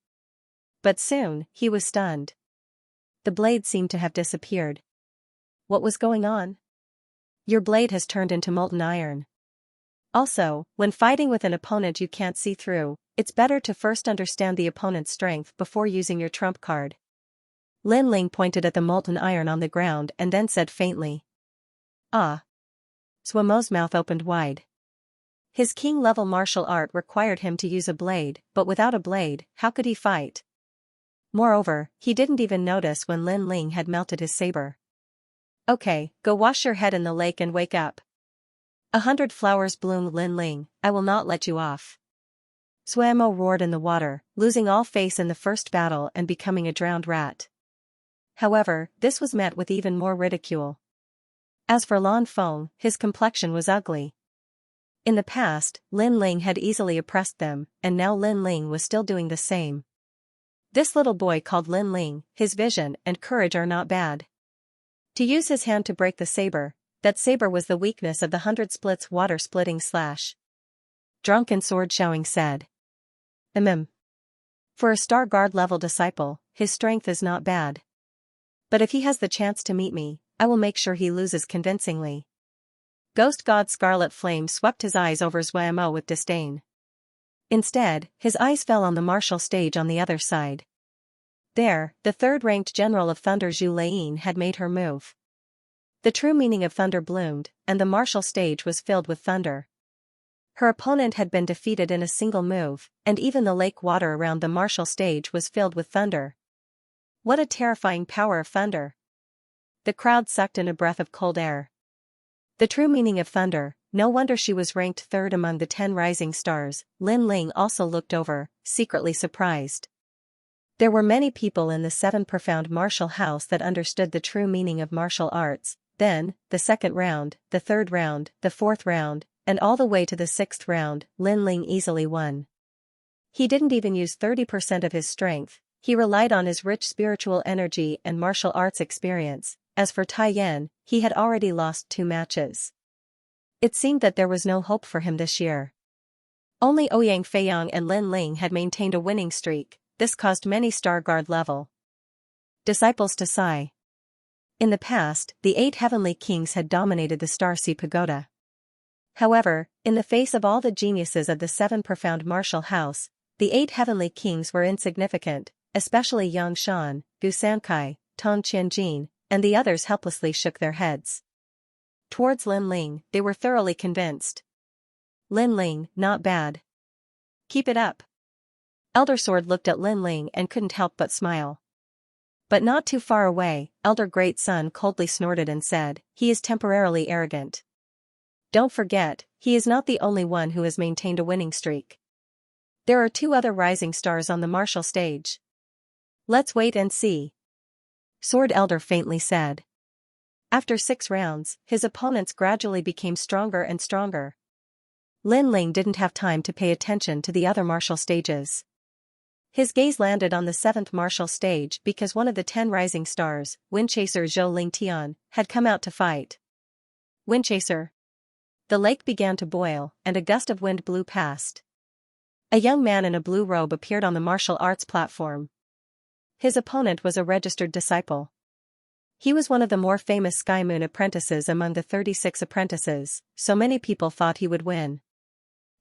S1: But soon, he was stunned. The blade seemed to have disappeared. What was going on? Your blade has turned into molten iron. Also, when fighting with an opponent you can't see through, it's better to first understand the opponent's strength before using your trump card. Lin Ling pointed at the molten iron on the ground and then said faintly. Ah. Suemo's mouth opened wide. His king-level martial art required him to use a blade, but without a blade, how could he fight? Moreover, he didn't even notice when Lin Ling had melted his saber. Okay, go wash your head in the lake and wake up. 100 flowers bloom, Lin Ling, I will not let you off. Suemo roared in the water, losing all face in the first battle and becoming a drowned rat. However, this was met with even more ridicule. As for Lan Feng, his complexion was ugly. In the past, Lin Ling had easily oppressed them, and now Lin Ling was still doing the same. This little boy called Lin Ling, his vision and courage are not bad. To use his hand to break the saber, that saber was the weakness of the 100 splits water-splitting slash. Drunken Sword Xiaoying said. For a Star Guard level disciple, his strength is not bad. But if he has the chance to meet me, I will make sure he loses convincingly. Ghost God Scarlet Flame swept his eyes over Suemo with disdain. Instead, his eyes fell on the martial stage on the other side. There, the third-ranked general of Thunder Zhu Leying had made her move. The true meaning of thunder bloomed, and the martial stage was filled with thunder. Her opponent had been defeated in a single move, and even the lake water around the martial stage was filled with thunder. What a terrifying power of thunder! The crowd sucked in a breath of cold air. The true meaning of thunder, no wonder she was ranked third among the 10 rising stars. Lin Ling also looked over, secretly surprised. There were many people in the 7 profound martial house that understood the true meaning of martial arts. Then, the second round, the third round, the fourth round, and all the way to the 6th round, Lin Ling easily won. He didn't even use 30% of his strength, he relied on his rich spiritual energy and martial arts experience. As for Tai Yan, he had already lost 2 matches. It seemed that there was no hope for him this year. Only Ouyang Feiyang and Lin Ling had maintained a winning streak. This caused many Star Guard level disciples to sigh. In the past, the 8 heavenly kings had dominated the Star Sea Pagoda. However, in the face of all the geniuses of the 7 profound martial house, the 8 heavenly kings were insignificant, especially Yang Shan, Gu Sankai, Tong Qianjin, and the others helplessly shook their heads. Towards Lin Ling, they were thoroughly convinced. Lin Ling, not bad. Keep it up. Elder Sword looked at Lin Ling and couldn't help but smile. But not too far away, Elder Great Sun coldly snorted and said, he is temporarily arrogant. Don't forget, he is not the only one who has maintained a winning streak. There are 2 other rising stars on the martial stage. Let's wait and see. Sword Elder faintly said. After 6 rounds, his opponents gradually became stronger and stronger. Lin Ling didn't have time to pay attention to the other martial stages. His gaze landed on the 7th martial stage because one of the 10 rising stars, Windchaser Zhou Lingtian, had come out to fight. Windchaser. The lake began to boil, and a gust of wind blew past. A young man in a blue robe appeared on the martial arts platform. His opponent was a registered disciple. He was one of the more famous Sky Moon apprentices among the 36 apprentices, so many people thought he would win.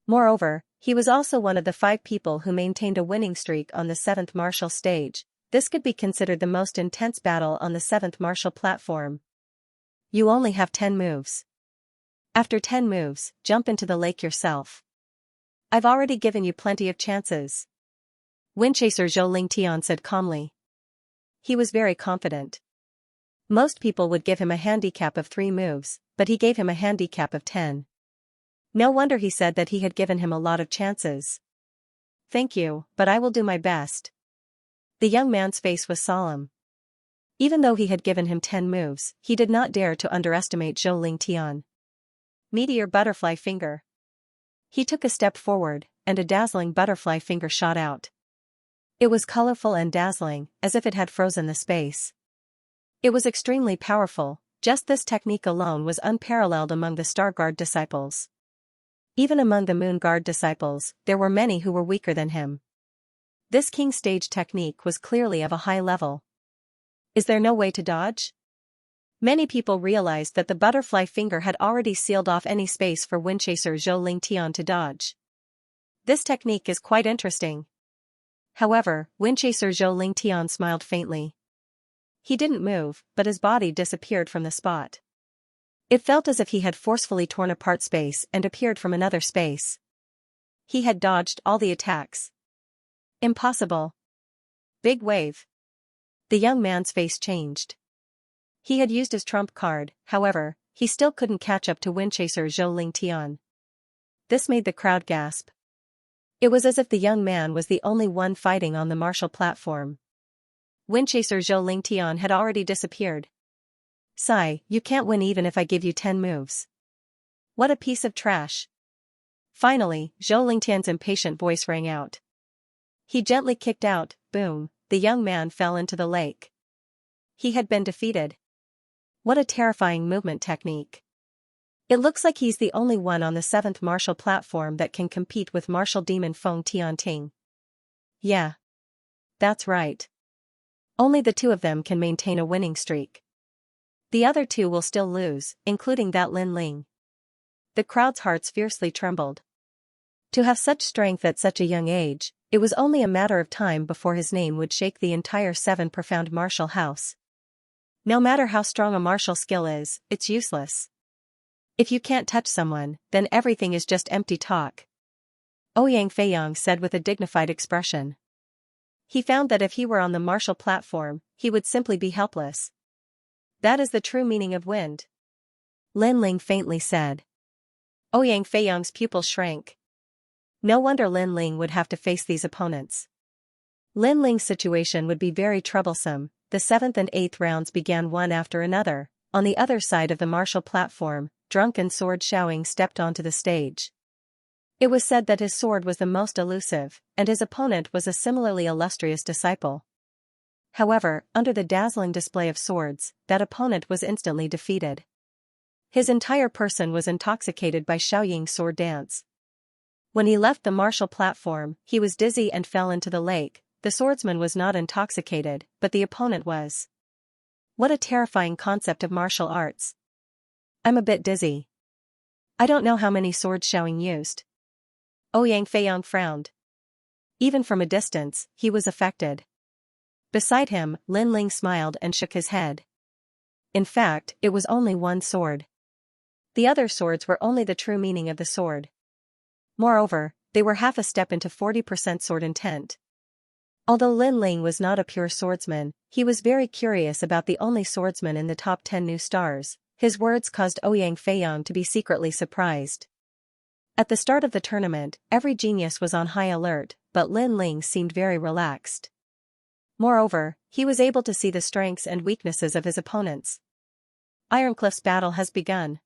S1: Moreover, he was also one of the 5 people who maintained a winning streak on the 7th martial stage. This could be considered the most intense battle on the 7th martial platform. You only have 10 moves. After 10 moves, jump into the lake yourself. I've already given you plenty of chances. Windchaser Zhou Lingtian said calmly. He was very confident. Most people would give him a handicap of 3 moves, but he gave him a handicap of 10. No wonder he said that he had given him a lot of chances. Thank you, but I will do my best. The young man's face was solemn. Even though he had given him 10 moves, he did not dare to underestimate Zhou Lingtian. Meteor butterfly finger. He took a step forward, and a dazzling butterfly finger shot out. It was colorful and dazzling, as if it had frozen the space. It was extremely powerful. Just this technique alone was unparalleled among the Star Guard disciples. Even among the Moon Guard disciples, there were many who were weaker than him. This King Stage technique was clearly of a high level. Is there no way to dodge? Many people realized that the butterfly finger had already sealed off any space for Windchaser Zhou Lingtian to dodge. This technique is quite interesting. However, Windchaser Zhou Lingtian smiled faintly. He didn't move, but his body disappeared from the spot. It felt as if he had forcefully torn apart space and appeared from another space. He had dodged all the attacks. Impossible. Big wave. The young man's face changed. He had used his trump card, however, he still couldn't catch up to Windchaser Zhou Lingtian. This made the crowd gasp. It was as if the young man was the only one fighting on the martial platform. Windchaser Zhou Lingtian had already disappeared. Sigh, you can't win even if I give you 10 moves. What a piece of trash. Finally, Zhou Lingtian's impatient voice rang out. He gently kicked out, boom, the young man fell into the lake. He had been defeated. What a terrifying movement technique. It looks like he's the only one on the 7th martial platform that can compete with martial demon Feng Tianting. Yeah. That's right. Only the 2 of them can maintain a winning streak. The other 2 will still lose, including that Lin Ling. The crowd's hearts fiercely trembled. To have such strength at such a young age, it was only a matter of time before his name would shake the entire 7 profound martial house. No matter how strong a martial skill is, it's useless. If you can't touch someone, then everything is just empty talk. Ouyang Feiyang said with a dignified expression. He found that if he were on the martial platform, he would simply be helpless. That is the true meaning of wind. Lin Ling faintly said. Ouyang Feiyang's pupils shrank. No wonder Lin Ling would have to face these opponents. Lin Ling's situation would be very troublesome. The 7th and 8th rounds began one after another. On the other side of the martial platform, drunken sword Xiaoying stepped onto the stage. It was said that his sword was the most elusive, and his opponent was a similarly illustrious disciple. However, under the dazzling display of swords, that opponent was instantly defeated. His entire person was intoxicated by Xiaoying's sword dance. When he left the martial platform, he was dizzy and fell into the lake. The swordsman was not intoxicated, but the opponent was. What a terrifying concept of martial arts. I'm a bit dizzy. I don't know how many swords Xiaoying used. Ouyang Feiyang frowned. Even from a distance, he was affected. Beside him, Lin Ling smiled and shook his head. In fact, it was only one sword. The other swords were only the true meaning of the sword. Moreover, they were half a step into 40% sword intent. Although Lin Ling was not a pure swordsman, he was very curious about the only swordsman in the top 10 new stars. His words caused Ouyang Feiyang to be secretly surprised. At the start of the tournament, every genius was on high alert, but Lin Ling seemed very relaxed. Moreover, he was able to see the strengths and weaknesses of his opponents. Ironcliff's battle has begun.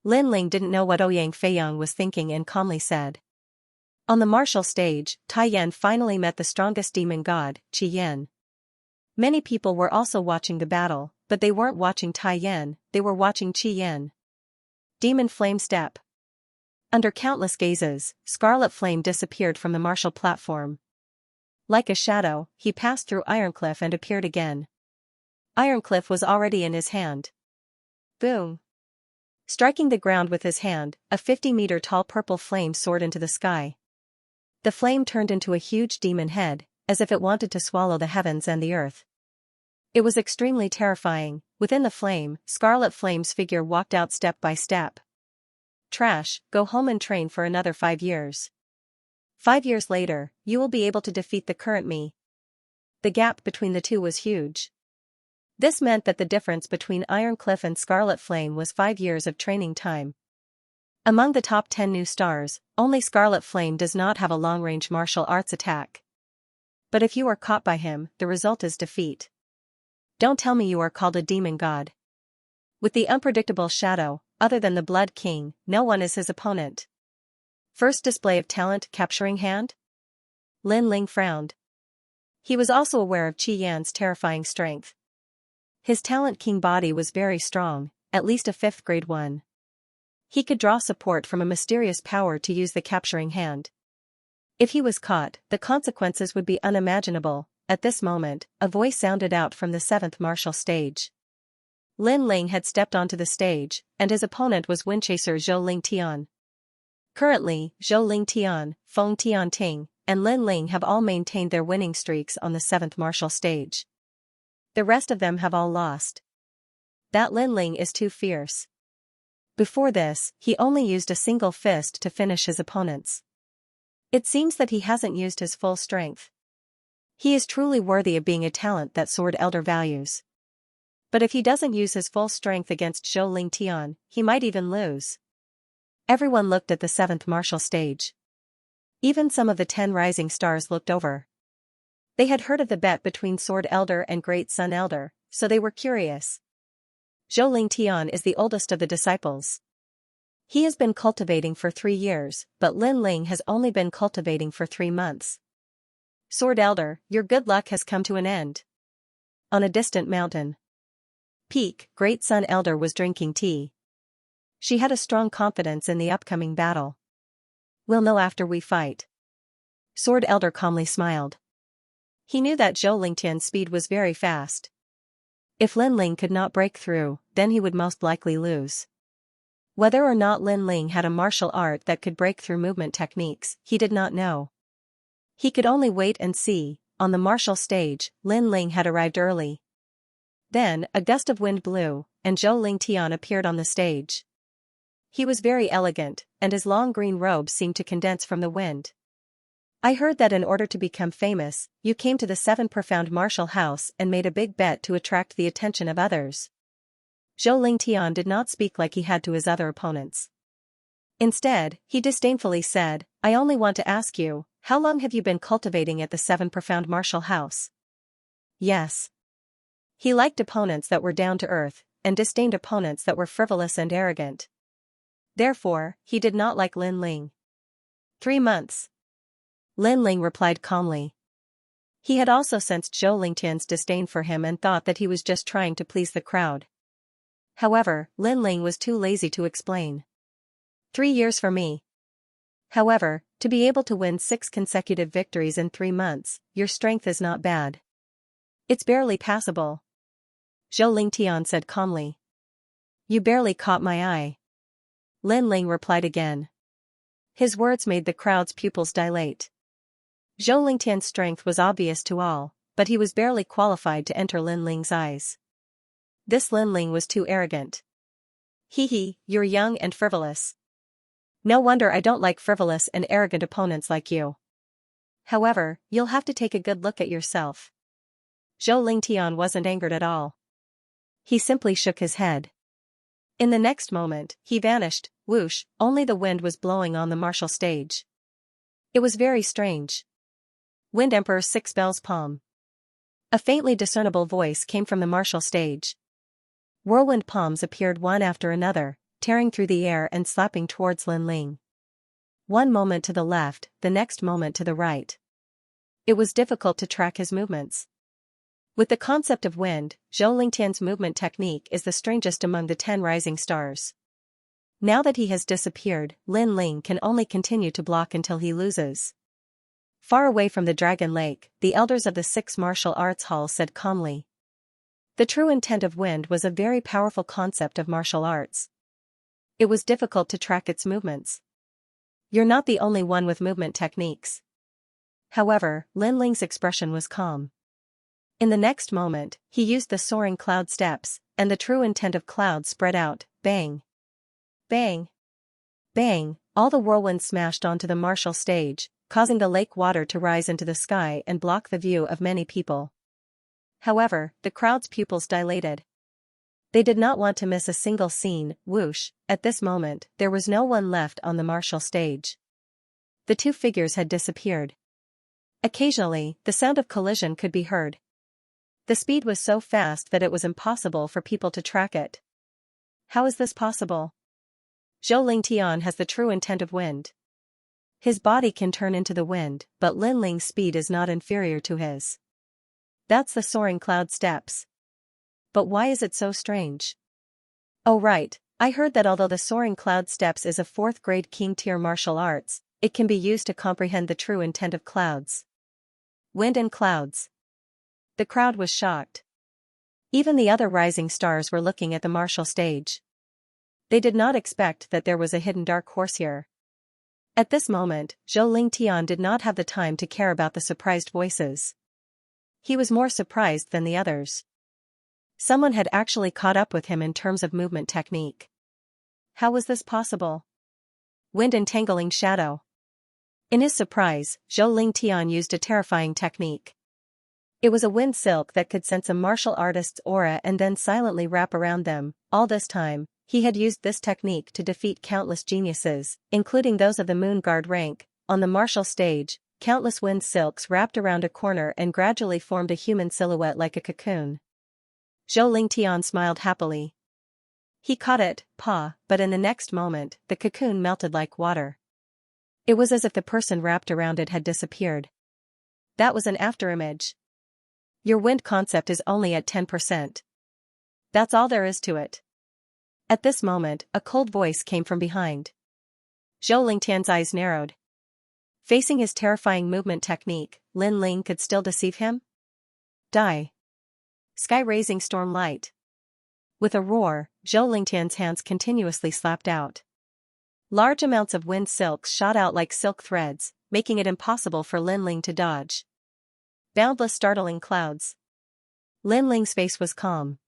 S1: Lin Ling didn't know what Ouyang Feiyang was thinking and calmly said. On the martial stage, Tai Yan finally met the strongest demon god, Qi Yan. Many people were also watching the battle, but they weren't watching Tai Yan, they were watching Qi Yan. Demon Flame Step. Under countless gazes, Scarlet Flame disappeared from the martial platform. Like a shadow, he passed through Ironcliff and appeared again. Ironcliff was already in his hand. Boom! Striking the ground with his hand, a 50-meter tall purple flame soared into the sky. The flame turned into a huge demon head, as if it wanted to swallow the heavens and the earth. It was extremely terrifying. Within the flame, Scarlet Flame's figure walked out step by step. Trash, go home and train for another 5 years. 5 years later, you will be able to defeat the current me. The gap between the two was huge. This meant that the difference between Iron Cliff and Scarlet Flame was 5 years of training time. Among the top 10 new stars, only Scarlet Flame does not have a long-range martial arts attack. But if you are caught by him, the result is defeat. Don't tell me you are called a demon god. With the unpredictable Shadow, other than the Blood King, no one is his opponent. First display of talent, capturing hand? Lin Ling frowned. He was also aware of Qi Yan's terrifying strength. His Talent King body was very strong, at least a 5th grade one. He could draw support from a mysterious power to use the capturing hand. If he was caught, the consequences would be unimaginable. At this moment, a voice sounded out from the 7th martial stage. Lin Ling had stepped onto the stage, and his opponent was Windchaser Zhou Ling Tian. Currently, Zhou Ling Tian, Feng Tian Ting, and Lin Ling have all maintained their winning streaks on the 7th martial stage. The rest of them have all lost. That Lin Ling is too fierce. Before this, he only used a single fist to finish his opponents. It seems that he hasn't used his full strength. He is truly worthy of being a talent that Sword Elder values. But if he doesn't use his full strength against Zhou Ling Tian, he might even lose. Everyone looked at the 7th martial stage. Even some of the 10 rising stars looked over. They had heard of the bet between Sword Elder and Great Sun Elder, so they were curious. Zhou Ling Tian is the oldest of the disciples. He has been cultivating for 3 years, but Lin Ling has only been cultivating for 3 months. Sword Elder, your good luck has come to an end. On a distant mountain peak, Great Sun Elder was drinking tea. She had a strong confidence in the upcoming battle. We'll know after we fight. Sword Elder calmly smiled. He knew that Zhou Lingtian's speed was very fast. If Lin Ling could not break through, then he would most likely lose. Whether or not Lin Ling had a martial art that could break through movement techniques, he did not know. He could only wait and see. On the martial stage, Lin Ling had arrived early. Then, a gust of wind blew, and Zhou Ling Tian appeared on the stage. He was very elegant, and his long green robe seemed to condense from the wind. I heard that in order to become famous, you came to the 7 profound martial house and made a big bet to attract the attention of others. Zhou Ling Tian did not speak like he had to his other opponents. Instead, he disdainfully said, I only want to ask you, how long have you been cultivating at the 7 profound martial house? Yes. He liked opponents that were down to earth, and disdained opponents that were frivolous and arrogant. Therefore, he did not like Lin Ling. 3 months. Lin Ling replied calmly. He had also sensed Zhou Lingtian's disdain for him and thought that he was just trying to please the crowd. However, Lin Ling was too lazy to explain. 3 years for me. However, to be able to win 6 consecutive victories in 3 months, your strength is not bad. It's barely passable. Zhou Lingtian said calmly. You barely caught my eye. Lin Ling replied again. His words made the crowd's pupils dilate. Zhou Lingtian's strength was obvious to all, but he was barely qualified to enter Lin Ling's eyes. This Lin Ling was too arrogant. Hee, you're young and frivolous. No wonder I don't like frivolous and arrogant opponents like you. However, you'll have to take a good look at yourself. Zhou Lingtian wasn't angered at all. He simply shook his head. In the next moment, he vanished. Whoosh, only the wind was blowing on the martial stage. It was very strange. Wind Emperor 6 bells palm. A faintly discernible voice came from the martial stage. Whirlwind palms appeared one after another, tearing through the air and slapping towards Lin Ling. One moment to the left, the next moment to the right. It was difficult to track his movements. With the concept of wind, Zhou Lingtian's movement technique is the strangest among the 10 rising stars. Now that he has disappeared, Lin Ling can only continue to block until he loses. Far away from the Dragon Lake, the elders of the 6 martial arts hall said calmly. The true intent of wind was a very powerful concept of martial arts. It was difficult to track its movements. You're not the only one with movement techniques. However, Lin Ling's expression was calm. In the next moment, he used the soaring cloud steps, and the true intent of clouds spread out, bang. Bang. Bang, all the whirlwinds smashed onto the martial stage, causing the lake water to rise into the sky and block the view of many people. However, the crowd's pupils dilated. They did not want to miss a single scene. Whoosh, at this moment, there was no one left on the martial stage. The two figures had disappeared. Occasionally, the sound of collision could be heard. The speed was so fast that it was impossible for people to track it. How is this possible? Zhou Lingtian has the true intent of wind. His body can turn into the wind, but Lin Ling's speed is not inferior to his. That's the soaring cloud steps. But why is it so strange? Oh right, I heard that although the soaring cloud steps is a 4th grade king tier martial arts, it can be used to comprehend the true intent of clouds. Wind and clouds. The crowd was shocked. Even the other rising stars were looking at the martial stage. They did not expect that there was a hidden dark horse here. At this moment, Zhou Lingtian did not have the time to care about the surprised voices. He was more surprised than the others. Someone had actually caught up with him in terms of movement technique. How was this possible? Wind entangling shadow. In his surprise, Zhou Lingtian used a terrifying technique. It was a wind silk that could sense a martial artist's aura and then silently wrap around them. All this time, he had used this technique to defeat countless geniuses, including those of the Moon Guard rank. On the martial stage, countless wind silks wrapped around a corner and gradually formed a human silhouette like a cocoon. Zhou Lingtian smiled happily. He caught it, but in the next moment, the cocoon melted like water. It was as if the person wrapped around it had disappeared. That was an afterimage. Your wind concept is only at 10%. That's all there is to it. At this moment, a cold voice came from behind. Zhou Lingtian's eyes narrowed. Facing his terrifying movement technique, Lin Ling could still deceive him? Die. Sky-raising storm light. With a roar, Zhou Lingtian's hands continuously slapped out. Large amounts of wind silks shot out like silk threads, making it impossible for Lin Ling to dodge. Boundless startling clouds. Lin Ling's face was calm.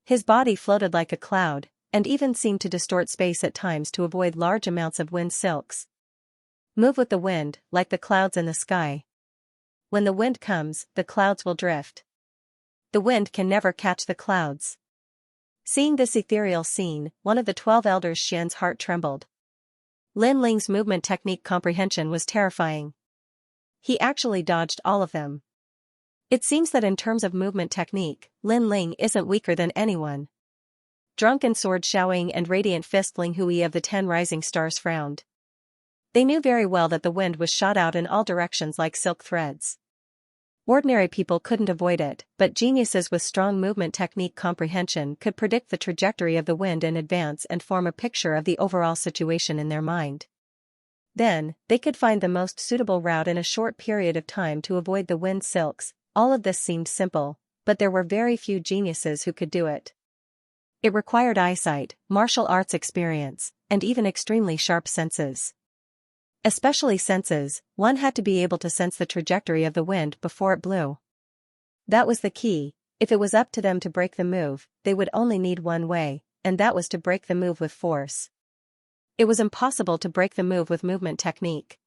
S1: His body floated like a cloud, and even seemed to distort space at times to avoid large amounts of wind silks. Move with the wind, like the clouds in the sky. When the wind comes, the clouds will drift. The wind can never catch the clouds. Seeing this ethereal scene, one of the 12 elders Xian's heart trembled. Lin Ling's movement technique comprehension was terrifying. He actually dodged all of them. It seems that in terms of movement technique, Lin Ling isn't weaker than anyone. Drunken Sword Xiaoying and Radiant Fist Ling Hui of the 10 Rising Stars frowned. They knew very well that the wind was shot out in all directions like silk threads. Ordinary people couldn't avoid it, but geniuses with strong movement technique comprehension could predict the trajectory of the wind in advance and form a picture of the overall situation in their mind. Then, they could find the most suitable route in a short period of time to avoid the wind silks. All of this seemed simple, but there were very few geniuses who could do it. It required eyesight, martial arts experience, and even extremely sharp senses. Especially senses, one had to be able to sense the trajectory of the wind before it blew. That was the key. If it was up to them to break the move, they would only need one way, and that was to break the move with force. It was impossible to break the move with movement technique.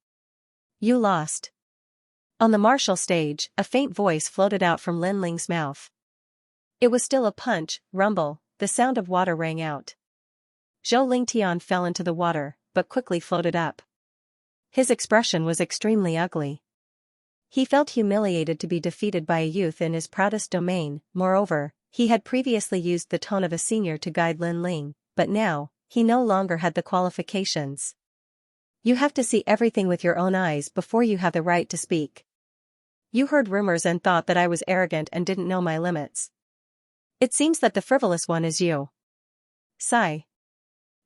S1: You lost. On the martial stage, a faint voice floated out from Lin Ling's mouth. It was still a punch, rumble, the sound of water rang out. Zhou Lingtian fell into the water, but quickly floated up. His expression was extremely ugly. He felt humiliated to be defeated by a youth in his proudest domain. Moreover, he had previously used the tone of a senior to guide Lin Ling, but now, he no longer had the qualifications. You have to see everything with your own eyes before you have the right to speak. You heard rumors and thought that I was arrogant and didn't know my limits. It seems that the frivolous one is you. Sigh.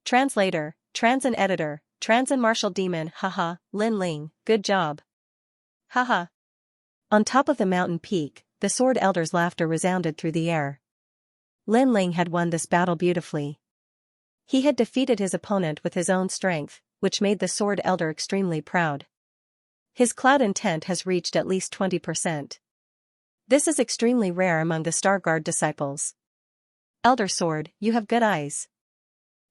S1: Translator, trans and editor, trans and martial demon, haha, Lin Ling, good job. Haha. On top of the mountain peak, the Sword Elder's laughter resounded through the air. Lin Ling had won this battle beautifully. He had defeated his opponent with his own strength, which made the Sword Elder extremely proud. His cloud intent has reached at least 20%. This is extremely rare among the Starguard disciples. Elder Sword, you have good eyes.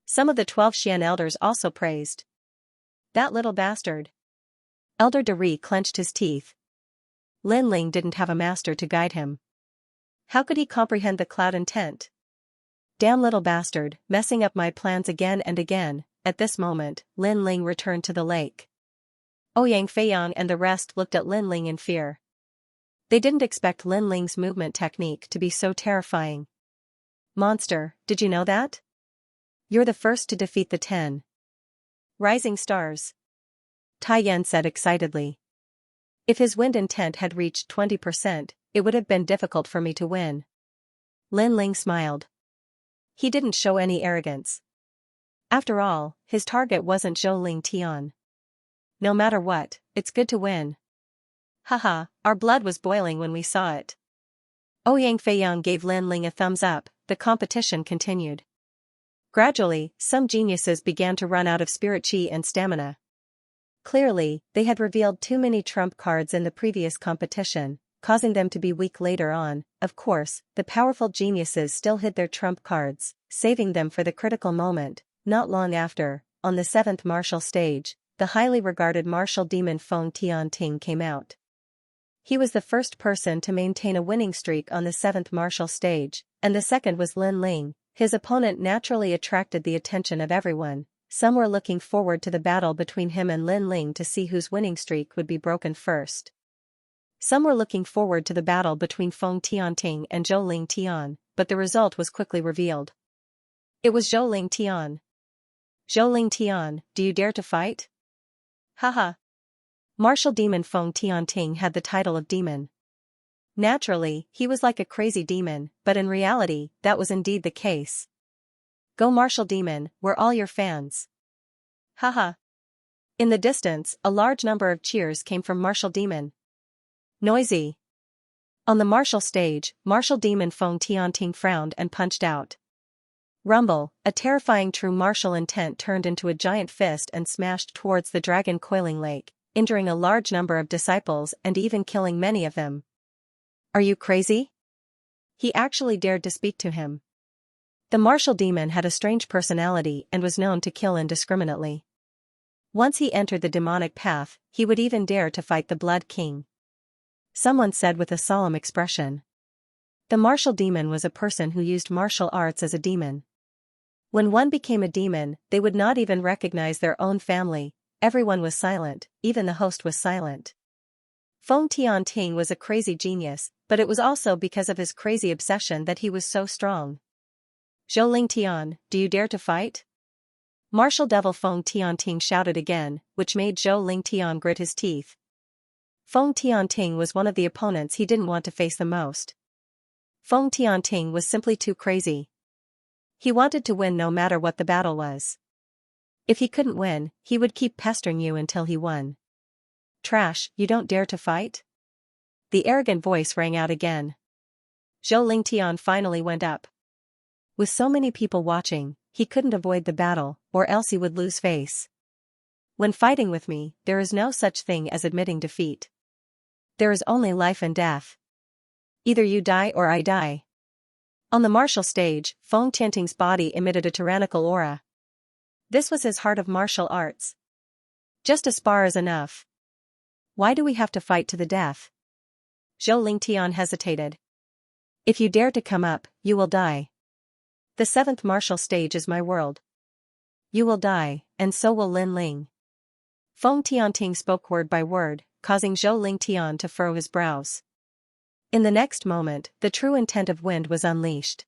S1: Some of the 12 Xian elders also praised. That little bastard. Elder Dari clenched his teeth. Lin Ling didn't have a master to guide him. How could he comprehend the cloud intent? Damn little bastard, messing up my plans again and again. At this moment, Lin Ling returned to the lake. Ouyang Feiyang and the rest looked at Lin Ling in fear. They didn't expect Lin Ling's movement technique to be so terrifying. Monster, did you know that? You're the first to defeat the 10 rising stars. Tai Yan said excitedly. If his wind intent had reached 20%, it would have been difficult for me to win. Lin Ling smiled. He didn't show any arrogance. After all, his target wasn't Zhou Ling Tian. No matter what, it's good to win. Haha, our blood was boiling when we saw it. Ouyang Feiyang gave Lin Ling a thumbs up. The competition continued. Gradually, some geniuses began to run out of spirit chi and stamina. Clearly, they had revealed too many trump cards in the previous competition, causing them to be weak later on. Of course, the powerful geniuses still hid their trump cards, saving them for the critical moment. Not long after, on the 7th martial stage, the highly regarded martial demon Feng Tianting came out. He was the first person to maintain a winning streak on the 7th martial stage, and the second was Lin Ling. His opponent naturally attracted the attention of everyone. Some were looking forward to the battle between him and Lin Ling to see whose winning streak would be broken first. Some were looking forward to the battle between Feng Tianting and Zhou Ling Tian, but the result was quickly revealed. It was Zhou Ling Tian. Zhou Ling Tian, do you dare to fight? Haha. Martial demon Feng Tianting had the title of demon. Naturally, he was like a crazy demon, but in reality, that was indeed the case. Go martial demon, we're all your fans. Haha. In the distance, a large number of cheers came from martial demon. Noisy. On the martial stage, martial demon Feng Tianting frowned and punched out. Rumble, a terrifying true martial intent turned into a giant fist and smashed towards the dragon coiling lake, injuring a large number of disciples and even killing many of them. Are you crazy? He actually dared to speak to him. The martial demon had a strange personality and was known to kill indiscriminately. Once he entered the demonic path, he would even dare to fight the Blood King. Someone said with a solemn expression. The martial demon was a person who used martial arts as a demon. When one became a demon, they would not even recognize their own family. Everyone was silent, even the host was silent. Feng Tianting was a crazy genius, but it was also because of his crazy obsession that he was so strong. Zhou Ling Tian, do you dare to fight? Martial devil Feng Tianting shouted again, which made Zhou Ling Tian grit his teeth. Feng Tianting was one of the opponents he didn't want to face the most. Feng Tianting was simply too crazy. He wanted to win no matter what the battle was. If he couldn't win, he would keep pestering you until he won. Trash, you don't dare to fight? The arrogant voice rang out again. Zhou Ling Tian finally went up. With so many people watching, he couldn't avoid the battle, or else he would lose face. When fighting with me, there is no such thing as admitting defeat. There is only life and death. Either you die or I die. On the martial stage, Feng Tianting's body emitted a tyrannical aura. This was his heart of martial arts. Just a spar is enough. Why do we have to fight to the death? Zhou Ling Tian hesitated. If you dare to come up, you will die. The 7th martial stage is my world. You will die, and so will Lin Ling. Feng Tianting spoke word by word, causing Zhou Ling Tian to furrow his brows. In the next moment, the true intent of wind was unleashed.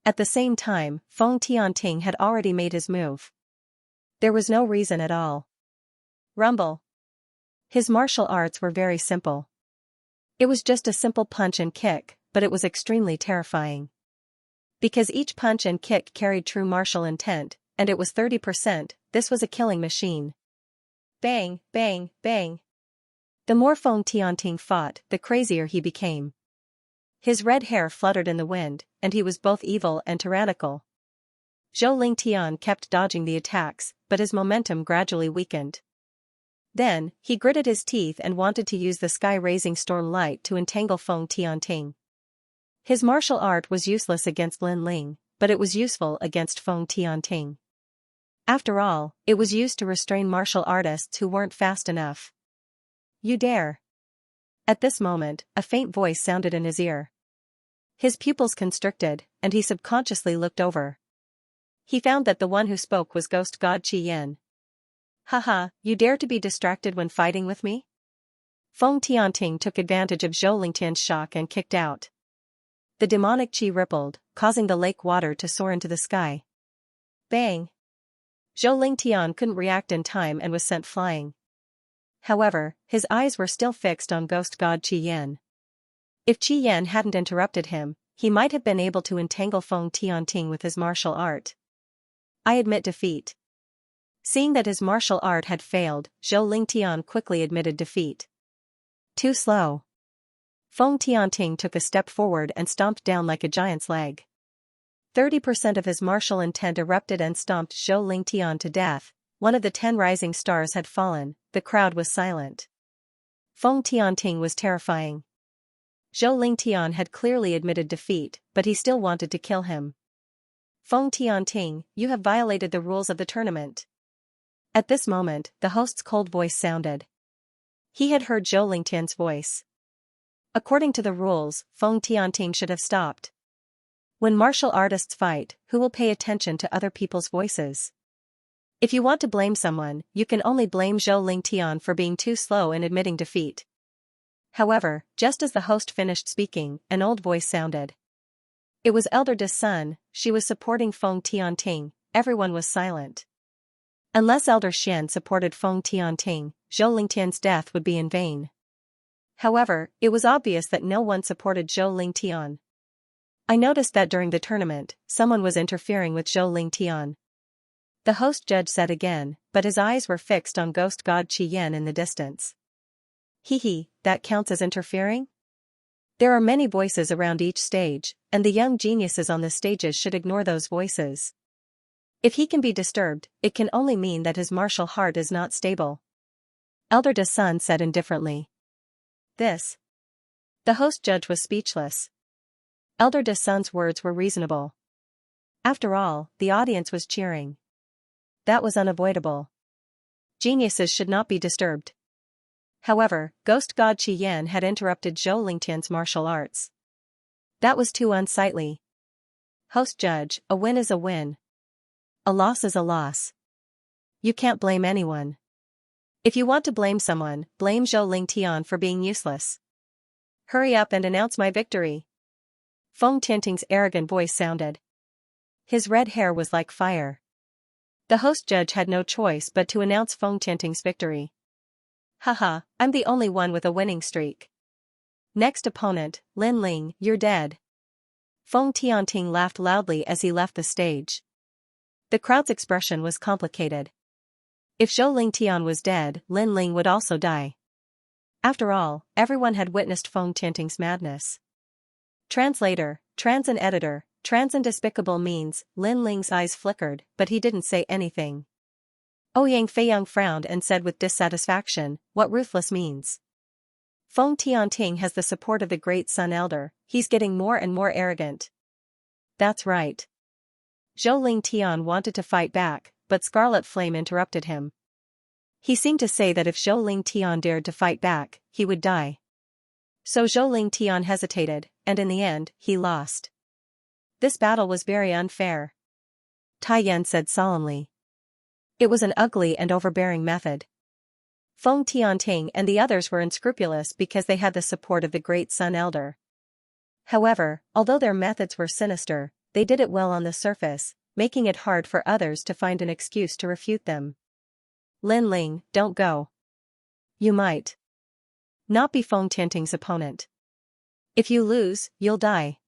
S1: At the same time, Feng Tianting had already made his move. There was no reason at all. Rumble. His martial arts were very simple. It was just a simple punch and kick, but it was extremely terrifying. Because each punch and kick carried true martial intent, and it was 30%, this was a killing machine. Bang, bang, bang. The more Feng Tianting fought, the crazier he became. His red hair fluttered in the wind, and he was both evil and tyrannical. Zhou Ling Tian kept dodging the attacks, but his momentum gradually weakened. Then, he gritted his teeth and wanted to use the sky-raising storm light to entangle Feng Tianting. His martial art was useless against Lin Ling, but it was useful against Feng Tianting. After all, it was used to restrain martial artists who weren't fast enough. You dare. At this moment, a faint voice sounded in his ear. His pupils constricted, and he subconsciously looked over. He found that the one who spoke was ghost god Qi Yan. Haha, you dare to be distracted when fighting with me? Feng Tianting took advantage of Zhou Lingtian's shock and kicked out. The demonic qi rippled, causing the lake water to soar into the sky. Bang! Zhou Lingtian couldn't react in time and was sent flying. However, his eyes were still fixed on ghost god Qi Yan. If Qi Yan hadn't interrupted him, he might have been able to entangle Feng Tianting with his martial art. I admit defeat. Seeing that his martial art had failed, Zhou Lingtian quickly admitted defeat. Too slow. Feng Tianting took a step forward and stomped down like a giant's leg. 30% of his martial intent erupted and stomped Zhou Lingtian to death. One of the 10 rising stars had fallen, the crowd was silent. Feng Tianting was terrifying. Zhou Lingtian had clearly admitted defeat, but he still wanted to kill him. Feng Tianting, you have violated the rules of the tournament. At this moment, the host's cold voice sounded. He had heard Zhou Lingtian's voice. According to the rules, Feng Tianting should have stopped. When martial artists fight, who will pay attention to other people's voices? If you want to blame someone, you can only blame Zhou Lingtian for being too slow in admitting defeat. However, just as the host finished speaking, an old voice sounded. It was Elder De's son. She was supporting Feng Tianting. Everyone was silent. Unless Elder Xian supported Feng Tianting, Zhou Lingtian's death would be in vain. However, it was obvious that no one supported Zhou Lingtian. I noticed that during the tournament, someone was interfering with Zhou Lingtian. The host judge said again, but his eyes were fixed on ghost god Qi Yan in the distance. Hee, that counts as interfering? There are many voices around each stage, and the young geniuses on the stages should ignore those voices. If he can be disturbed, it can only mean that his martial heart is not stable. Elder De's son said indifferently. This. The host judge was speechless. Elder De's son's words were reasonable. After all, the audience was cheering. That was unavoidable. Geniuses should not be disturbed. However, ghost god Qi Yan had interrupted Zhou Lingtian's martial arts. That was too unsightly. Host judge, a win is a win. A loss is a loss. You can't blame anyone. If you want to blame someone, blame Zhou Lingtian for being useless. Hurry up and announce my victory. Feng Tianting's arrogant voice sounded. His red hair was like fire. The host judge had no choice but to announce Feng Tianting's victory. Haha, I'm the only one with a winning streak. Next opponent, Lin Ling, you're dead. Feng Tianting laughed loudly as he left the stage. The crowd's expression was complicated. If Zhou Lingtian was dead, Lin Ling would also die. After all, everyone had witnessed Feng Tianting's madness. Translator, trans and editor, trans and despicable means, Lin Ling's eyes flickered, but he didn't say anything. Ouyang Feiyang frowned and said with dissatisfaction, what ruthless means. Feng Tianting has the support of the great Sun Elder, he's getting more and more arrogant. That's right. Zhou Lingtian wanted to fight back, but Scarlet Flame interrupted him. He seemed to say that if Zhou Lingtian dared to fight back, he would die. So Zhou Lingtian hesitated, and in the end, he lost. This battle was very unfair. Tai Yan said solemnly. It was an ugly and overbearing method. Feng Tianting and the others were unscrupulous because they had the support of the great Sun Elder. However, although their methods were sinister, they did it well on the surface, making it hard for others to find an excuse to refute them. Lin Ling, don't go. You might not be Feng Tianting's opponent. If you lose, you'll die.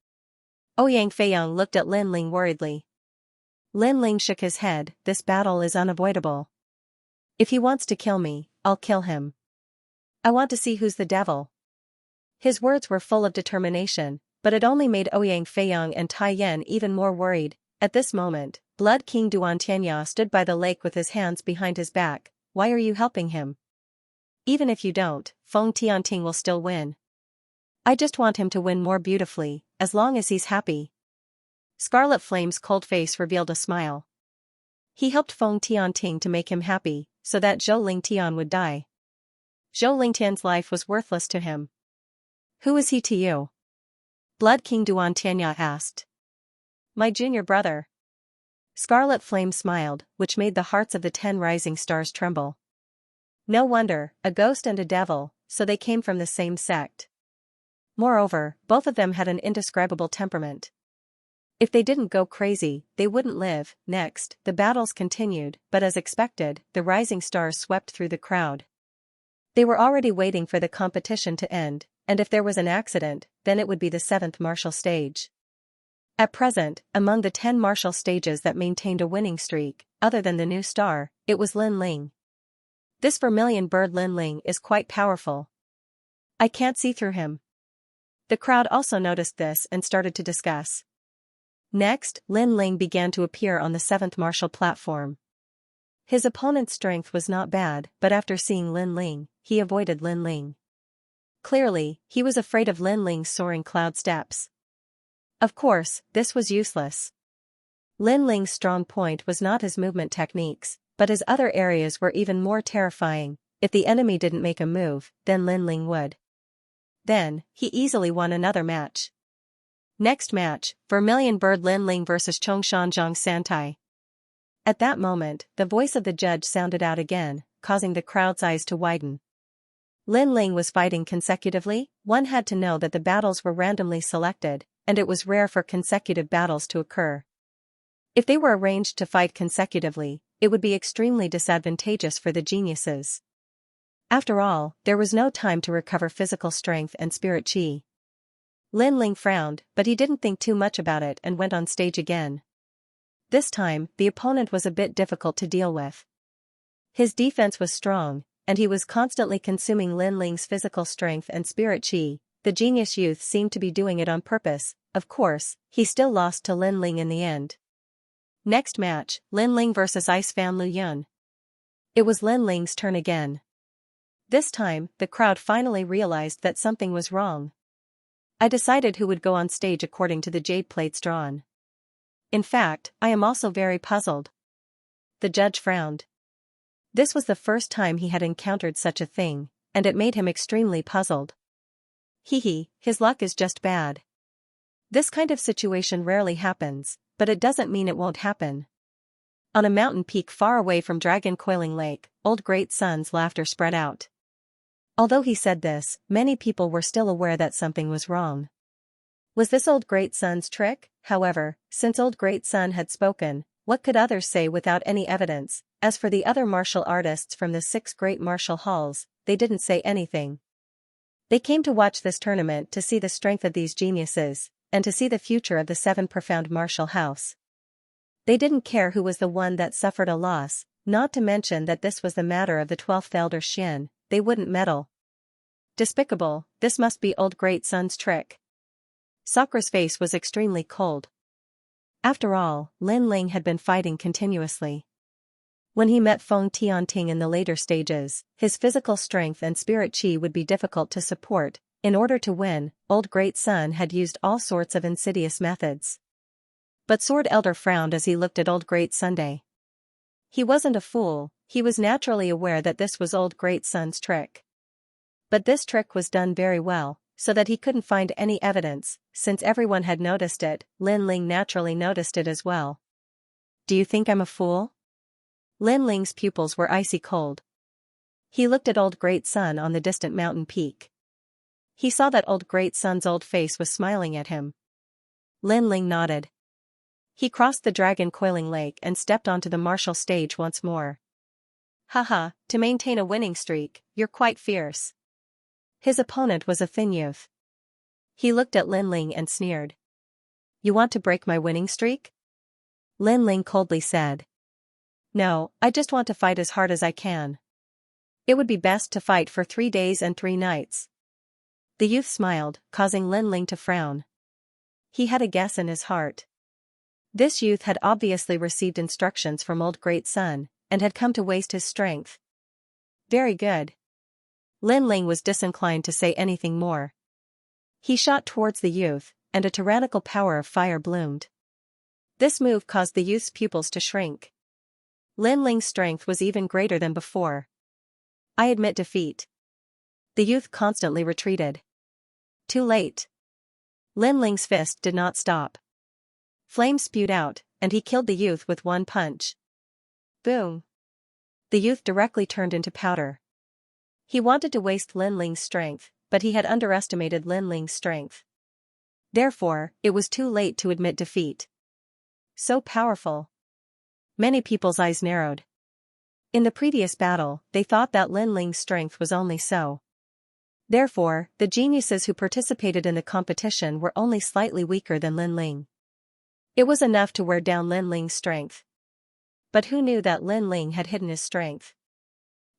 S1: Ouyang Feiyang looked at Lin Ling worriedly. Lin Ling shook his head, this battle is unavoidable. If he wants to kill me, I'll kill him. I want to see who's the devil. His words were full of determination, but it only made Ouyang Feiyang and Tai Yan even more worried. At this moment, Blood King Duan Tianya stood by the lake with his hands behind his back. Why are you helping him? Even if you don't, Feng Tianting will still win. I just want him to win more beautifully, as long as he's happy. Scarlet Flame's cold face revealed a smile. He helped Feng Tianting to make him happy, so that Zhou Lingtian would die. Zhou Lingtian's life was worthless to him. Who is he to you? Blood King Duan Tianya asked. My junior brother. Scarlet Flame smiled, which made the hearts of the 10 rising stars tremble. No wonder, a ghost and a devil, so they came from the same sect. Moreover, both of them had an indescribable temperament. If they didn't go crazy, they wouldn't live. Next, the battles continued, but as expected, the rising stars swept through the crowd. They were already waiting for the competition to end, and if there was an accident, then it would be the 7th martial stage. At present, among the 10 martial stages that maintained a winning streak, other than the new star, it was Lin Ling. This vermilion bird Lin Ling is quite powerful. I can't see through him. The crowd also noticed this and started to discuss. Next, Lin Ling began to appear on the 7th martial platform. His opponent's strength was not bad, but after seeing Lin Ling, he avoided Lin Ling. Clearly, he was afraid of Lin Ling's soaring cloud steps. Of course, this was useless. Lin Ling's strong point was not his movement techniques, but his other areas were even more terrifying. If the enemy didn't make a move, then Lin Ling would. Then, he easily won another match. Next match, Vermilion Bird Lin Ling vs Chongshan Zhang Santai. At that moment, the voice of the judge sounded out again, causing the crowd's eyes to widen. Lin Ling was fighting consecutively. One had to know that the battles were randomly selected, and it was rare for consecutive battles to occur. If they were arranged to fight consecutively, it would be extremely disadvantageous for the geniuses. After all, there was no time to recover physical strength and spirit chi. Lin Ling frowned, but he didn't think too much about it and went on stage again. This time, the opponent was a bit difficult to deal with. His defense was strong, and he was constantly consuming Lin Ling's physical strength and spirit chi. The genius youth seemed to be doing it on purpose. Of course, he still lost to Lin Ling in the end. Next match, Lin Ling vs Ice Fan Lu Yun. It was Lin Ling's turn again. This time, the crowd finally realized that something was wrong. I decided who would go on stage according to the jade plates drawn. In fact, I am also very puzzled. The judge frowned. This was the first time he had encountered such a thing, and it made him extremely puzzled. His luck is just bad. This kind of situation rarely happens, but it doesn't mean it won't happen. On a mountain peak far away from Dragon Coiling Lake, Old Great Sun's laughter spread out. Although he said this, many people were still aware that something was wrong. Was this Old Great Sun's trick? However, since Old Great Sun had spoken, what could others say without any evidence? As for the other martial artists from the 6 great martial halls, they didn't say anything. They came to watch this tournament to see the strength of these geniuses, and to see the future of the 7 profound martial house. They didn't care who was the one that suffered a loss, not to mention that this was the matter of the 12th elder Xian. They wouldn't meddle. Despicable, this must be Old Great Sun's trick. Sakra's face was extremely cold. After all, Lin Ling had been fighting continuously. When he met Feng Tianting in the later stages, his physical strength and spirit chi would be difficult to support. In order to win, Old Great Sun had used all sorts of insidious methods. But Sword Elder frowned as he looked at Old Great Sunday. He wasn't a fool, he was naturally aware that this was Old Great Sun's trick. But this trick was done very well, so that he couldn't find any evidence. Since everyone had noticed it, Lin Ling naturally noticed it as well. Do you think I'm a fool? Lin Ling's pupils were icy cold. He looked at Old Great Sun on the distant mountain peak. He saw that Old Great Sun's old face was smiling at him. Lin Ling nodded. He crossed the Dragon Coiling Lake and stepped onto the martial stage once more. Haha, to maintain a winning streak, you're quite fierce. His opponent was a thin youth. He looked at Lin Ling and sneered. You want to break my winning streak? Lin Ling coldly said. No, I just want to fight as hard as I can. It would be best to fight for 3 days and 3 nights. The youth smiled, causing Lin Ling to frown. He had a guess in his heart. This youth had obviously received instructions from Old Great Sun, and had come to waste his strength. Very good. Lin Ling was disinclined to say anything more. He shot towards the youth, and a tyrannical power of fire bloomed. This move caused the youth's pupils to shrink. Lin Ling's strength was even greater than before. I admit defeat. The youth constantly retreated. Too late. Lin Ling's fist did not stop. Flames spewed out, and he killed the youth with one punch. Boom. The youth directly turned into powder. He wanted to waste Lin Ling's strength, but he had underestimated Lin Ling's strength. Therefore, it was too late to admit defeat. So powerful. Many people's eyes narrowed. In the previous battle, they thought that Lin Ling's strength was only so. Therefore, the geniuses who participated in the competition were only slightly weaker than Lin Ling. It was enough to wear down Lin Ling's strength. But who knew that Lin Ling had hidden his strength?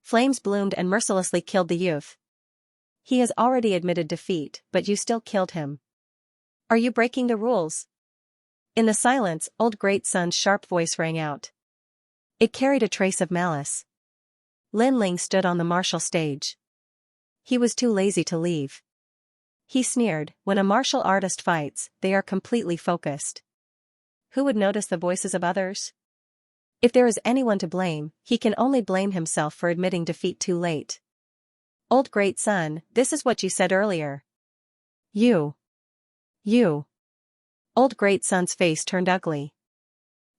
S1: Flames bloomed and mercilessly killed the youth. He has already admitted defeat, but you still killed him. Are you breaking the rules? In the silence, old Great Sun's sharp voice rang out. It carried a trace of malice. Lin Ling stood on the martial stage. He was too lazy to leave. He sneered, when a martial artist fights, they are completely focused. Who would notice the voices of others? If there is anyone to blame, he can only blame himself for admitting defeat too late. Old Great Sun, this is what you said earlier. You. Old Great Sun's face turned ugly.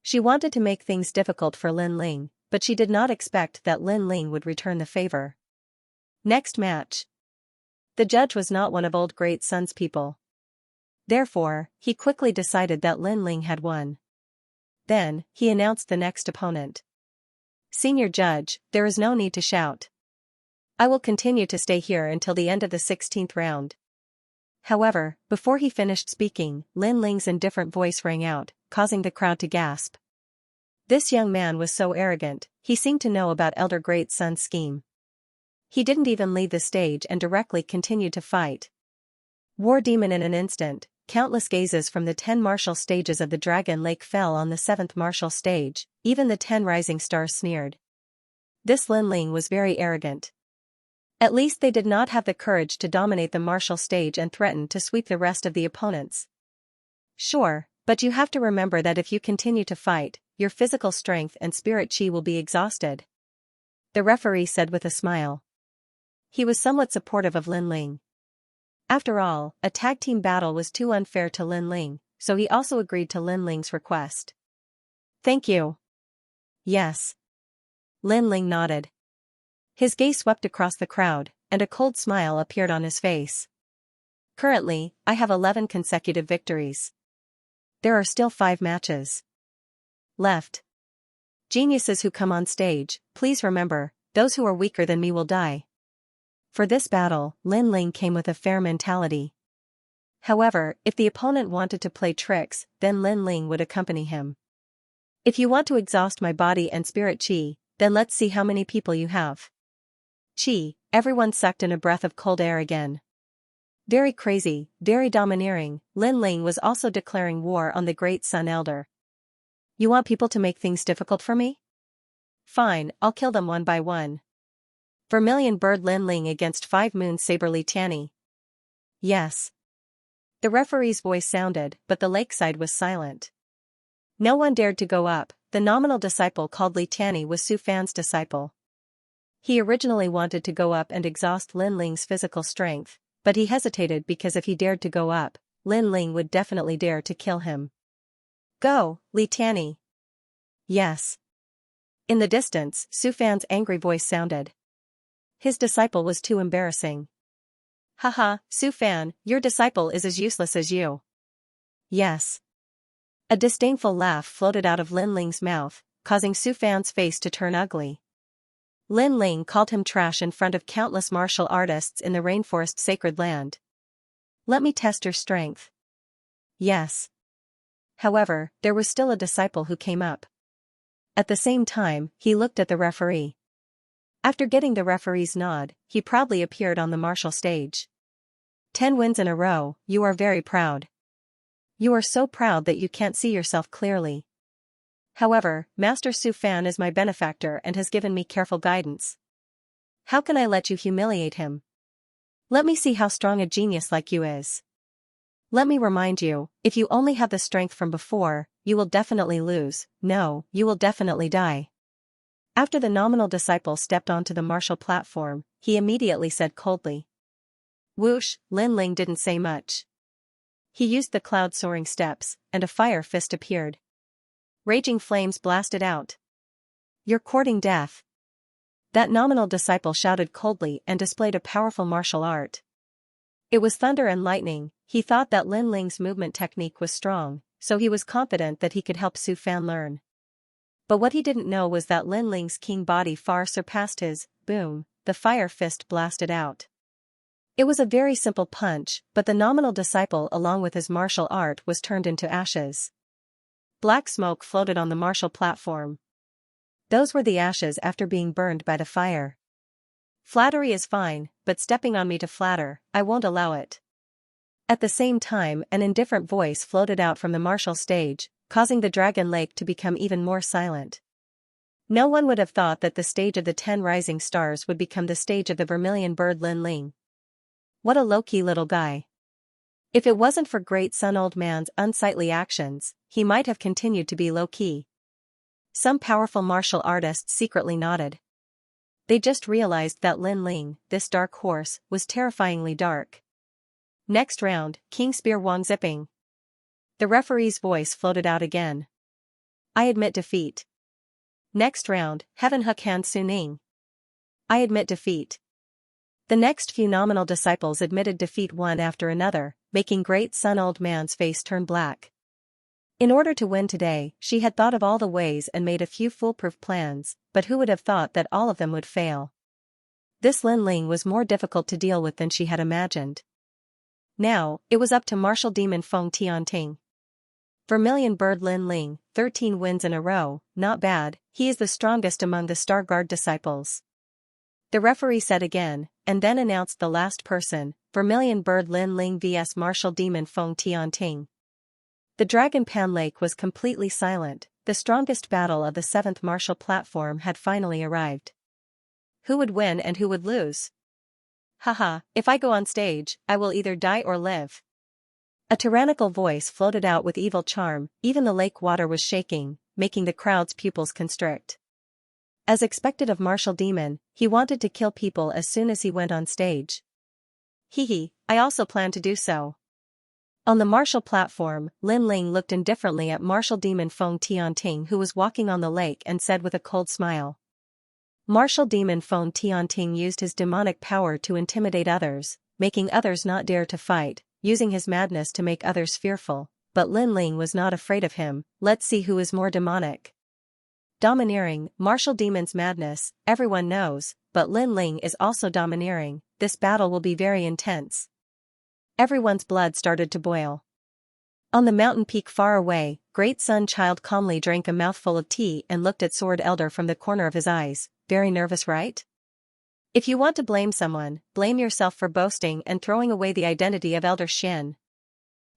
S1: She wanted to make things difficult for Lin Ling, but she did not expect that Lin Ling would return the favor. Next match. The judge was not one of Old Great Sun's people. Therefore, he quickly decided that Lin Ling had won. Then, he announced the next opponent. Senior Judge, there is no need to shout. I will continue to stay here until the end of the 16th round. However, before he finished speaking, Lin Ling's indifferent voice rang out, causing the crowd to gasp. This young man was so arrogant, he seemed to know about Elder Great Sun's scheme. He didn't even leave the stage and directly continued to fight. War Demon in an instant, countless gazes from the 10 martial stages of the Dragon Lake fell on the 7th martial stage, even the 10 rising stars sneered. This Lin Ling was very arrogant. At least they did not have the courage to dominate the martial stage and threaten to sweep the rest of the opponents. Sure, but you have to remember that if you continue to fight, your physical strength and spirit chi will be exhausted. The referee said with a smile. He was somewhat supportive of Lin Ling. After all, a tag team battle was too unfair to Lin Ling, so he also agreed to Lin Ling's request. Thank you. Yes. Lin Ling nodded. His gaze swept across the crowd, and a cold smile appeared on his face. Currently, I have 11 consecutive victories. There are still 5 matches left. Geniuses who come on stage, please remember, those who are weaker than me will die. For this battle, Lin Ling came with a fair mentality. However, if the opponent wanted to play tricks, then Lin Ling would accompany him. If you want to exhaust my body and spirit chi, then let's see how many people you have. Chi, everyone sucked in a breath of cold air again. Very crazy, very domineering, Lin Ling was also declaring war on the Great Sun Elder. You want people to make things difficult for me? Fine, I'll kill them one by one. Vermilion Bird Lin Ling against 5 Moon Saber Li Tianyi. Yes. The referee's voice sounded, but the lakeside was silent. No one dared to go up. The nominal disciple called Li Tianyi was Su Fan's disciple. He originally wanted to go up and exhaust Lin Ling's physical strength, but he hesitated because if he dared to go up, Lin Ling would definitely dare to kill him. Go, Li Tianyi. Yes. In the distance, Su Fan's angry voice sounded. His disciple was too embarrassing. Haha, Su Fan, your disciple is as useless as you. Yes. A disdainful laugh floated out of Lin Ling's mouth, causing Su Fan's face to turn ugly. Lin Ling called him trash in front of countless martial artists in the rainforest sacred land. Let me test your strength. Yes. However, there was still a disciple who came up. At the same time, he looked at the referee. After getting the referee's nod, he proudly appeared on the martial stage. 10 wins in a row, you are very proud. You are so proud that you can't see yourself clearly. However, Master Su Fan is my benefactor and has given me careful guidance. How can I let you humiliate him? Let me see how strong a genius like you is. Let me remind you, if you only have the strength from before, you will definitely lose. No, you will definitely die. After the nominal disciple stepped onto the martial platform, he immediately said coldly. Whoosh, Lin Ling didn't say much. He used the cloud-soaring steps, and a fire fist appeared. Raging flames blasted out. You're courting death. That nominal disciple shouted coldly and displayed a powerful martial art. It was thunder and lightning. He thought that Lin Ling's movement technique was strong, so he was confident that he could help Su Fan learn. But what he didn't know was that Lin Ling's king body far surpassed his. Boom, the fire fist blasted out. It was a very simple punch, but the nominal disciple along with his martial art was turned into ashes. Black smoke floated on the martial platform. Those were the ashes after being burned by the fire. Flattery is fine, but stepping on me to flatter, I won't allow it. At the same time, an indifferent voice floated out from the martial stage, causing the Dragon Lake to become even more silent. No one would have thought that the stage of the 10 rising stars would become the stage of the vermilion bird Lin Ling. What a low-key little guy. If it wasn't for Great Sun Old Man's unsightly actions, he might have continued to be low-key. Some powerful martial artists secretly nodded. They just realized that Lin Ling, this dark horse, was terrifyingly dark. Next round, King Spear Wang Zipping. The referee's voice floated out again. I admit defeat. Next round, Heaven Hook Hand Suning. I admit defeat. The next few nominal disciples admitted defeat one after another, making Great Sun Old Man's face turn black. In order to win today, she had thought of all the ways and made a few foolproof plans, but who would have thought that all of them would fail? This Lin Ling was more difficult to deal with than she had imagined. Now, it was up to martial demon Feng Tianting. Vermilion bird Lin Ling, 13 wins in a row, not bad, he is the strongest among the Star Guard disciples. The referee said again, and then announced the last person, Vermilion bird Lin Ling vs martial demon Feng Tianting. The Dragon Pan Lake was completely silent. The strongest battle of the 7th martial platform had finally arrived. Who would win and who would lose? Haha, if I go on stage, I will either die or live. A tyrannical voice floated out with evil charm. Even the lake water was shaking, making the crowd's pupils constrict. As expected of Martial Demon, he wanted to kill people as soon as he went on stage. Hehe, I also plan to do so. On the martial platform, Lin Ling looked indifferently at martial demon Feng Tianting who was walking on the lake and said with a cold smile. Martial demon Feng Tianting used his demonic power to intimidate others, making others not dare to fight, using his madness to make others fearful, but Lin Ling was not afraid of him. Let's see who is more demonic. Domineering, martial demon's madness, everyone knows, but Lin Ling is also domineering. This battle will be very intense. Everyone's blood started to boil. On the mountain peak far away, Great Sun Child calmly drank a mouthful of tea and looked at Sword Elder from the corner of his eyes. Very nervous, right? If you want to blame someone, blame yourself for boasting and throwing away the identity of Elder Xian.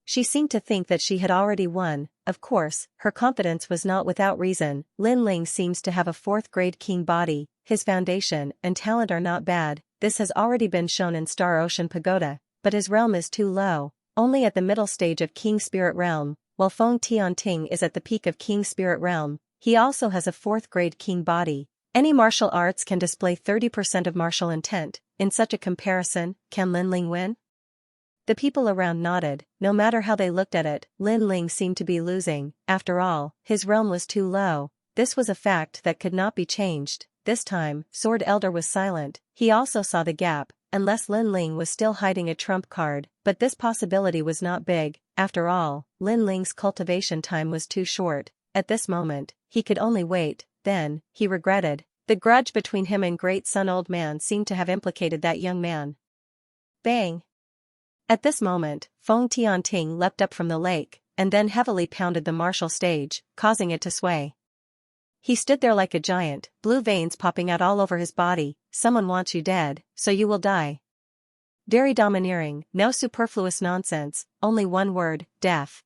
S1: She seemed to think that she had already won. Of course, her confidence was not without reason. Lin Ling seems to have a 4th-grade king body. His foundation and talent are not bad. This has already been shown in Star Ocean Pagoda. But his realm is too low, only at the middle stage of King Spirit Realm, while Feng Tianting is at the peak of King Spirit Realm. He also has a 4th-grade king body. Any martial arts can display 30% of martial intent. In such a comparison, can Lin Ling win? The people around nodded. No matter how they looked at it, Lin Ling seemed to be losing. After all, his realm was too low. This was a fact that could not be changed. This time, Sword Elder was silent. He also saw the gap. Unless Lin Ling was still hiding a trump card, but this possibility was not big. After all, Lin Ling's cultivation time was too short. At this moment, he could only wait. Then, he regretted. The grudge between him and Great Sun Old Man seemed to have implicated that young man. Bang! At this moment, Feng Tianting leapt up from the lake, and then heavily pounded the martial stage, causing it to sway. He stood there like a giant, blue veins popping out all over his body. Someone wants you dead, so you will die. Very domineering, no superfluous nonsense, only one word, death.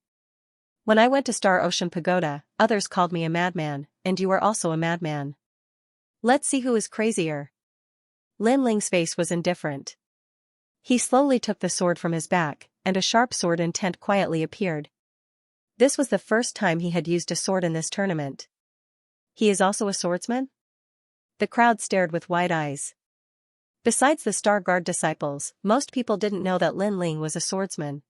S1: When I went to Star Ocean Pagoda, others called me a madman, and you are also a madman. Let's see who is crazier. Lin Ling's face was indifferent. He slowly took the sword from his back, and a sharp sword intent quietly appeared. This was the first time he had used a sword in this tournament. He is also a swordsman? The crowd stared with wide eyes. Besides the Star Guard disciples, most people didn't know that Lin Ling was a swordsman.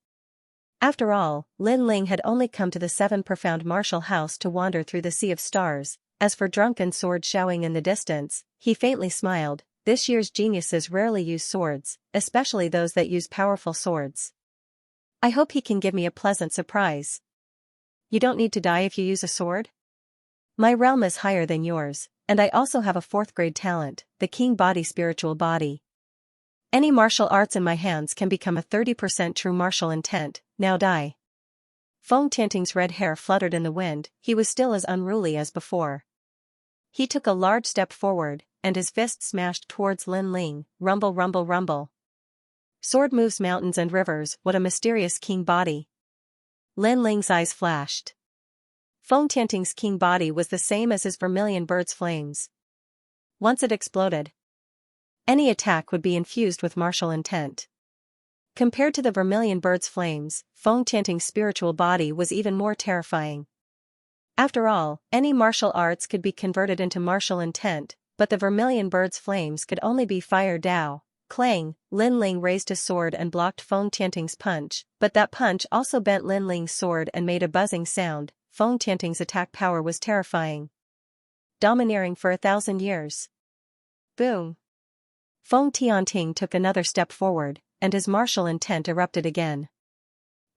S1: After all, Lin Ling had only come to the 7 profound martial house to wander through the sea of stars. As for drunken sword shouting in the distance, he faintly smiled. This year's geniuses rarely use swords, especially those that use powerful swords. I hope he can give me a pleasant surprise. You don't need to die if you use a sword? My realm is higher than yours, and I also have a 4th grade talent, the king body spiritual body. Any martial arts in my hands can become a 30% true martial intent, now die. Feng Tianting's red hair fluttered in the wind, he was still as unruly as before. He took a large step forward, and his fist smashed towards Lin Ling, rumble rumble rumble. Sword moves mountains and rivers, what a mysterious king body. Lin Ling's eyes flashed. Feng Tianting's king body was the same as his vermilion bird's flames. Once it exploded, any attack would be infused with martial intent. Compared to the vermilion bird's flames, Feng Tianting's spiritual body was even more terrifying. After all, any martial arts could be converted into martial intent, but the vermilion bird's flames could only be fire Dao. Clang, Lin Ling raised his sword and blocked Feng Tianting's punch, but that punch also bent Lin Ling's sword and made a buzzing sound. Feng Tianting's attack power was terrifying. Domineering for 1,000 years. Boom. Feng Tianting took another step forward, and his martial intent erupted again.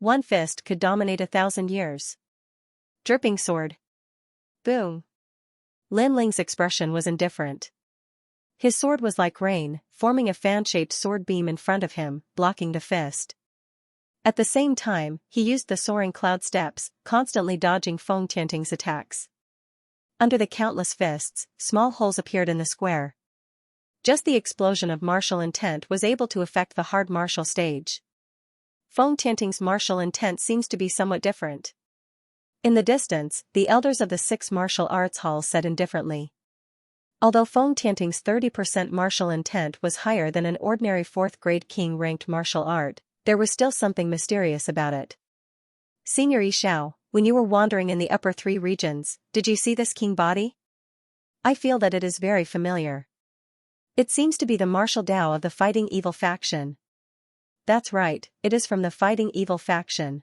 S1: One fist could dominate 1,000 years. Dripping sword. Boom. Lin Ling's expression was indifferent. His sword was like rain, forming a fan-shaped sword beam in front of him, blocking the fist. At the same time, he used the soaring cloud steps, constantly dodging Feng Tianting's attacks. Under the countless fists, small holes appeared in the square. Just the explosion of martial intent was able to affect the hard martial stage. Feng Tianting's martial intent seems to be somewhat different. In the distance, the elders of the 6 martial arts halls said indifferently. Although Feng Tianting's 30% martial intent was higher than an ordinary 4th grade king-ranked martial art, there was still something mysterious about it. Senior Yi Xiao, when you were wandering in the upper 3 regions, did you see this king body? I feel that it is very familiar. It seems to be the martial Dao of the Fighting Evil faction. That's right, it is from the Fighting Evil faction.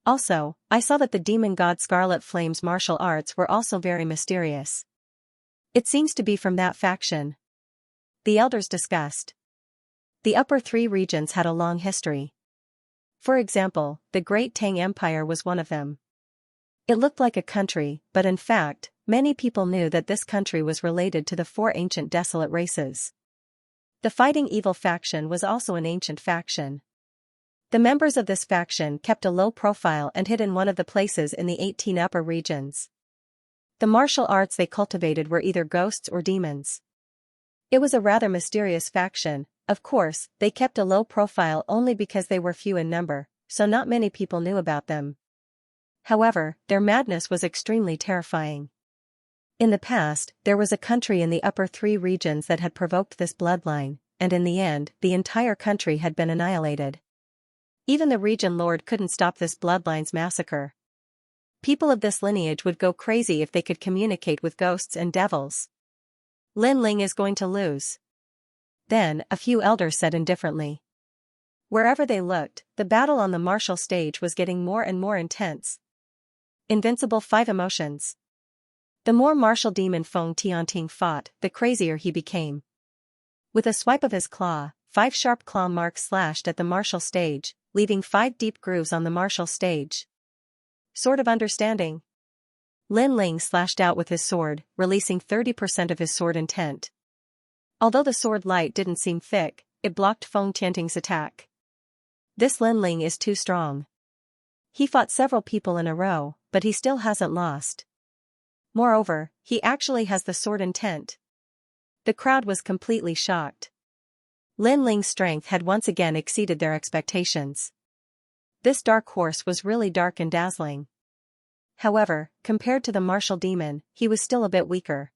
S1: Also, I saw that the demon god Scarlet Flame's martial arts were also very mysterious. It seems to be from that faction. The elders discussed. The upper 3 regions had a long history. For example, the Great Tang Empire was one of them. It looked like a country, but in fact, many people knew that this country was related to the 4 ancient desolate races. The Fighting Evil faction was also an ancient faction. The members of this faction kept a low profile and hid in one of the places in the 18 upper regions. The martial arts they cultivated were either ghosts or demons. It was a rather mysterious faction. Of course, they kept a low profile only because they were few in number, so not many people knew about them. However, their madness was extremely terrifying. In the past, there was a country in the upper 3 regions that had provoked this bloodline, and in the end, the entire country had been annihilated. Even the region lord couldn't stop this bloodline's massacre. People of this lineage would go crazy if they could communicate with ghosts and devils. Lin Ling is going to lose. Then, a few elders said indifferently. Wherever they looked, the battle on the martial stage was getting more and more intense. Invincible 5 emotions. The more martial demon Feng Tianting fought, the crazier he became. With a swipe of his claw, 5 sharp claw marks slashed at the martial stage, leaving 5 deep grooves on the martial stage. Sword of Understanding. Lin Ling slashed out with his sword, releasing 30% of his sword intent. Although the sword light didn't seem thick, it blocked Feng Tianting's attack. This Lin Ling is too strong. He fought several people in a row, but he still hasn't lost. Moreover, he actually has the sword intent. The crowd was completely shocked. Lin Ling's strength had once again exceeded their expectations. This dark horse was really dark and dazzling. However, compared to the martial demon, he was still a bit weaker.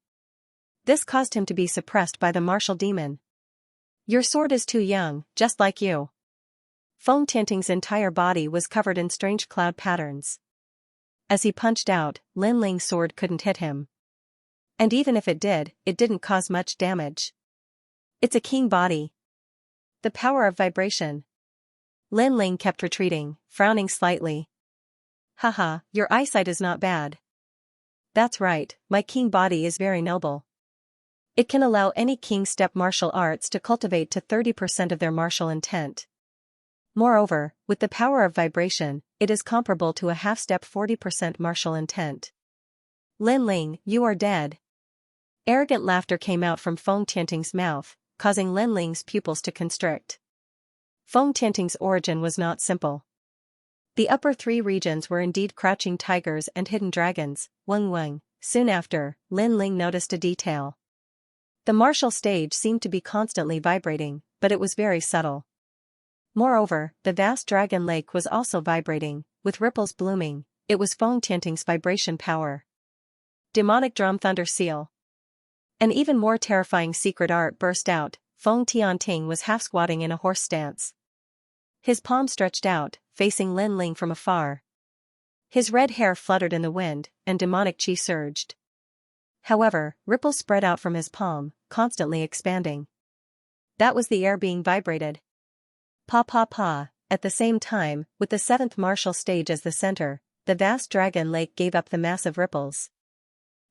S1: This caused him to be suppressed by the martial demon. Your sword is too young, just like you. Feng Tianting's entire body was covered in strange cloud patterns. As he punched out, Lin Ling's sword couldn't hit him. And even if it did, it didn't cause much damage. It's a king body. The power of vibration. Lin Ling kept retreating, frowning slightly. Haha, your eyesight is not bad. That's right, my king body is very noble. It can allow any king step martial arts to cultivate to 30% of their martial intent. Moreover, with the power of vibration, it is comparable to a half-step 40% martial intent. Lin Ling, you are dead. Arrogant laughter came out from Feng Tianting's mouth, causing Lin Ling's pupils to constrict. Feng Tianting's origin was not simple. The upper three regions were indeed crouching tigers and hidden dragons, Weng. Soon after, Lin Ling noticed a detail. The martial stage seemed to be constantly vibrating, but it was very subtle. Moreover, the vast dragon lake was also vibrating, with ripples blooming. It was Feng Tianting's vibration power. Demonic drum thunder seal. An even more terrifying secret art burst out. Feng Tianting was half squatting in a horse stance. His palm stretched out, facing Lin Ling from afar. His red hair fluttered in the wind, and demonic chi surged. However, ripples spread out from his palm, constantly expanding. That was the air being vibrated. Pa pa pa. At the same time, with the seventh martial stage as the center, the vast dragon lake gave up the massive ripples.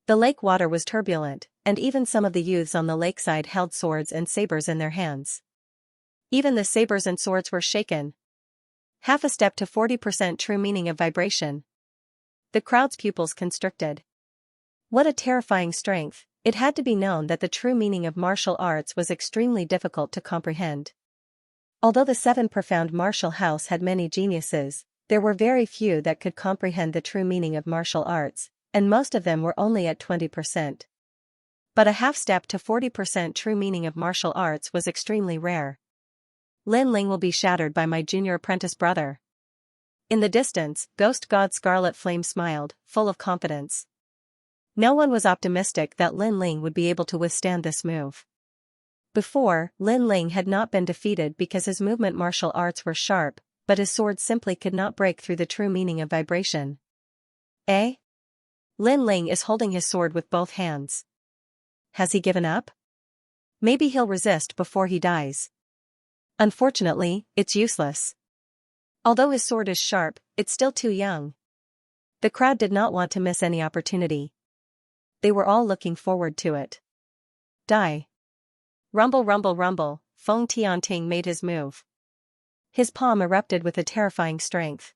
S1: The lake water was turbulent, and even some of the youths on the lakeside held swords and sabers in their hands. Even the sabers and swords were shaken. Half a step to 40% true meaning of vibration. The crowd's pupils constricted. What a terrifying strength! It had to be known that the true meaning of martial arts was extremely difficult to comprehend. Although the seven profound martial house had many geniuses, there were very few that could comprehend the true meaning of martial arts, and most of them were only at 20%. But a half step to 40% true meaning of martial arts was extremely rare. Lin Ling will be shattered by my junior apprentice brother. In the distance, Ghost God Scarlet Flame smiled, full of confidence. No one was optimistic that Lin Ling would be able to withstand this move. Before, Lin Ling had not been defeated because his movement martial arts were sharp, but his sword simply could not break through the true meaning of vibration. Eh? Lin Ling is holding his sword with both hands. Has he given up? Maybe he'll resist before he dies. Unfortunately, it's useless. Although his sword is sharp, it's still too young. The crowd did not want to miss any opportunity. They were all looking forward to it. Die. Rumble rumble rumble, Feng Tianting made his move. His palm erupted with a terrifying strength.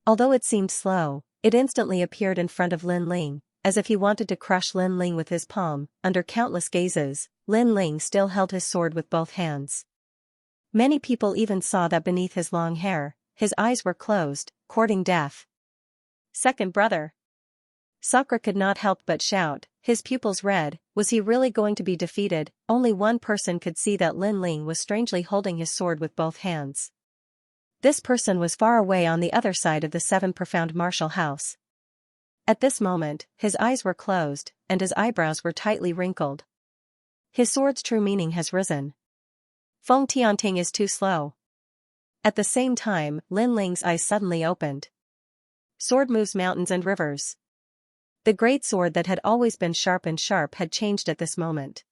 S1: Although it seemed slow, it instantly appeared in front of Lin Ling, as if he wanted to crush Lin Ling with his palm. Under countless gazes, Lin Ling still held his sword with both hands. Many people even saw that beneath his long hair, his eyes were closed, courting death. Second brother. Sakura could not help but shout, his pupils red. Was he really going to be defeated? Only one person could see that Lin Ling was strangely holding his sword with both hands. This person was far away on the other side of the seven profound martial house. At this moment, his eyes were closed, and his eyebrows were tightly wrinkled. His sword's true meaning has risen. Feng Tianting is too slow. At the same time, Lin Ling's eyes suddenly opened. Sword moves mountains and rivers. The great sword that had always been sharp and sharp had changed at this moment.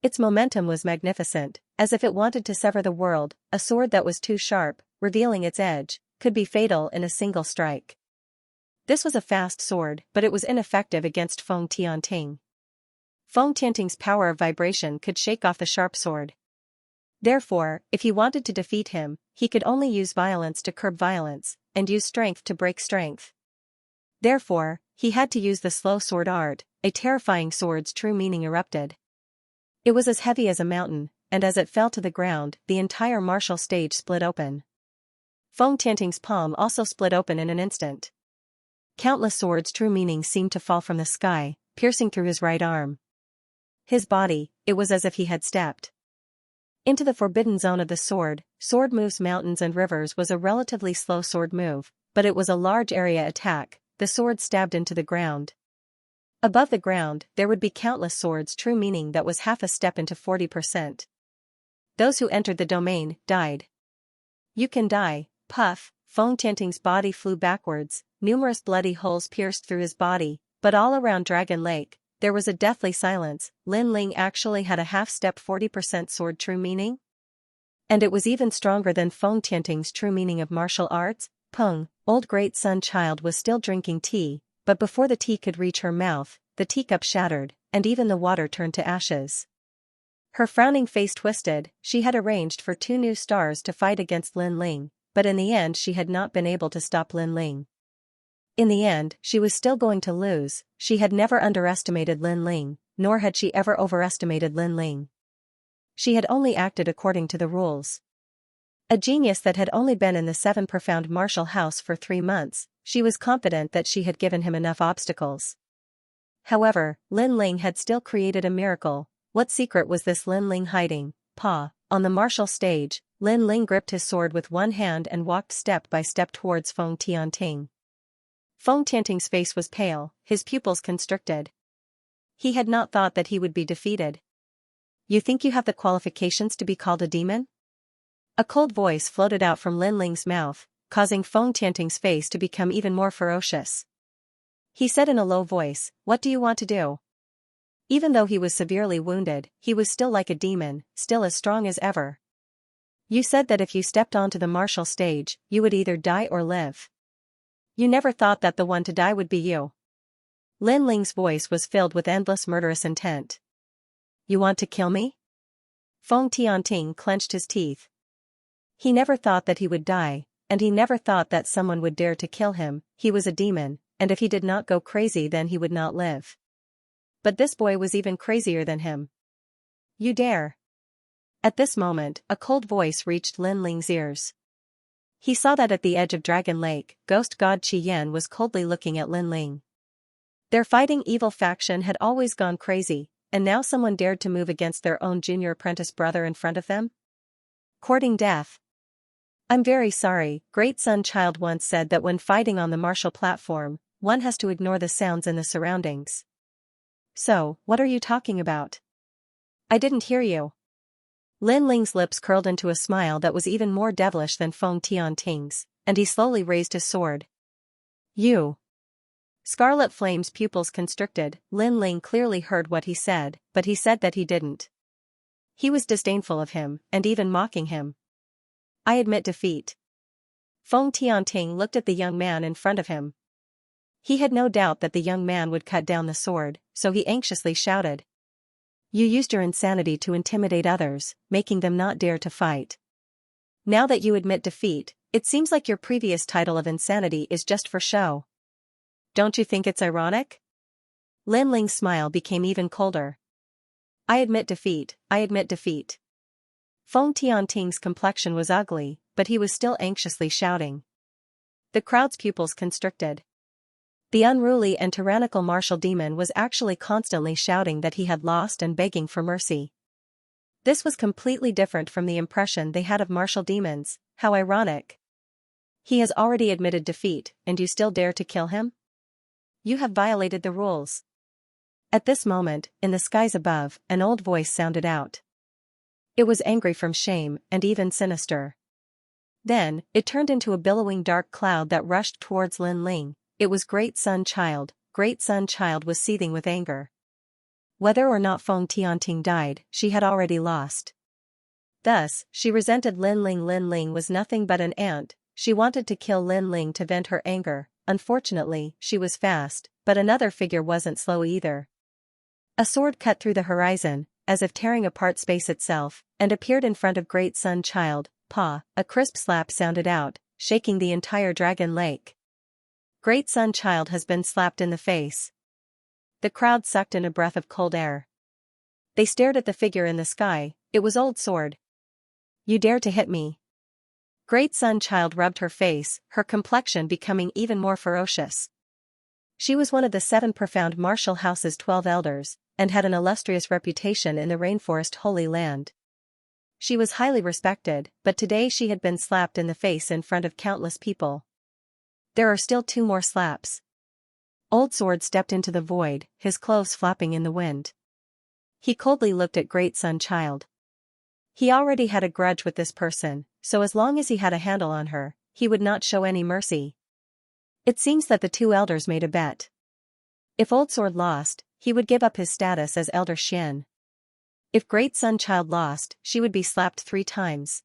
S1: Its momentum was magnificent, as if it wanted to sever the world. A sword that was too sharp, revealing its edge, could be fatal in a single strike. This was a fast sword, but it was ineffective against Feng Tianting. Feng Tianting's power of vibration could shake off the sharp sword. Therefore, if he wanted to defeat him, he could only use violence to curb violence, and use strength to break strength. Therefore, he had to use the slow sword art. A terrifying sword's true meaning erupted. It was as heavy as a mountain, and as it fell to the ground, the entire martial stage split open. Feng Tianting's palm also split open in an instant. Countless swords' true meaning seemed to fall from the sky, piercing through his right arm. His body, it was as if he had stepped into the forbidden zone of the sword. Sword moves mountains and rivers was a relatively slow sword move, but it was a large area attack. The sword stabbed into the ground. Above the ground, there would be countless swords' true meaning that was half a step into 40%. Those who entered the domain died. You can die, puff. Feng Tianting's body flew backwards, numerous bloody holes pierced through his body, but all around Dragon Lake, there was a deathly silence. Lin Ling actually had a half-step 40% sword true meaning? And it was even stronger than Feng Tianting's true meaning of martial arts. Peng, old great sun child was still drinking tea, but before the tea could reach her mouth, the teacup shattered, and even the water turned to ashes. Her frowning face twisted. She had arranged for 2 new stars to fight against Lin Ling, but in the end she had not been able to stop Lin Ling. In the end, she was still going to lose. She had never underestimated Lin Ling, nor had she ever overestimated Lin Ling. She had only acted according to the rules. A genius that had only been in the 7 profound martial house for 3 months, she was confident that she had given him enough obstacles. However, Lin Ling had still created a miracle. What secret was this Lin Ling hiding? On the martial stage, Lin Ling gripped his sword with one hand and walked step by step towards Feng Tianting. Feng Tianting's face was pale, his pupils constricted. He had not thought that he would be defeated. You think you have the qualifications to be called a demon? A cold voice floated out from Lin Ling's mouth, causing Feng Tianting's face to become even more ferocious. He said in a low voice, "What do you want to do?" Even though he was severely wounded, he was still like a demon, still as strong as ever. You said that if you stepped onto the martial stage, you would either die or live. You never thought that the one to die would be you. Lin Ling's voice was filled with endless murderous intent. You want to kill me? Feng Tianting clenched his teeth. He never thought that he would die, and he never thought that someone would dare to kill him. He was a demon, and if he did not go crazy then he would not live. But this boy was even crazier than him. You dare. At this moment, a cold voice reached Lin Ling's ears. He saw that at the edge of Dragon Lake, ghost god Qi Yan was coldly looking at Lin Ling. Their fighting evil faction had always gone crazy, and now someone dared to move against their own junior apprentice brother in front of them? Courting death. I'm very sorry, Great Sun Child once said that when fighting on the martial platform, one has to ignore the sounds in the surroundings. So, what are you talking about? I didn't hear you. Lin Ling's lips curled into a smile that was even more devilish than Feng Tianting's, and he slowly raised his sword. You. Scarlet Flame's pupils constricted. Lin Ling clearly heard what he said, but he said that he didn't. He was disdainful of him, and even mocking him. I admit defeat. Feng Tianting looked at the young man in front of him. He had no doubt that the young man would cut down the sword, so he anxiously shouted. You used your insanity to intimidate others, making them not dare to fight. Now that you admit defeat, it seems like your previous title of insanity is just for show. Don't you think it's ironic? Lin Ling's smile became even colder. I admit defeat, I admit defeat. Feng Tianting's complexion was ugly, but he was still anxiously shouting. The crowd's pupils constricted. The unruly and tyrannical martial demon was actually constantly shouting that he had lost and begging for mercy. This was completely different from the impression they had of martial demons. How ironic. He has already admitted defeat, and you still dare to kill him? You have violated the rules. At this moment, in the skies above, an old voice sounded out. It was angry from shame, and even sinister. Then, it turned into a billowing dark cloud that rushed towards Lin Ling. It was Great Sun Child. Great Sun Child was seething with anger. Whether or not Feng Tianting died, she had already lost. Thus, she resented Lin Ling. Lin Ling was nothing but an ant. She wanted to kill Lin Ling to vent her anger. Unfortunately, she was fast, but another figure wasn't slow either. A sword cut through the horizon, as if tearing apart space itself, and appeared in front of Great Sun Child. A crisp slap sounded out, shaking the entire Dragon Lake. Great Sun Child has been slapped in the face. The crowd sucked in a breath of cold air. They stared at the figure in the sky. It was Old Sword. You dare to hit me? Great Sun Child rubbed her face, her complexion becoming even more ferocious. She was one of the 7 profound martial house's 12 elders, and had an illustrious reputation in the rainforest Holy Land. She was highly respected, but today she had been slapped in the face in front of countless people. There are still 2 more slaps. Old Sword stepped into the void, his clothes flapping in the wind. He coldly looked at Great Sun Child. He already had a grudge with this person, so as long as he had a handle on her, he would not show any mercy. It seems that the two elders made a bet. If Old Sword lost, he would give up his status as Elder Xian. If Great Sun Child lost, she would be slapped 3 times.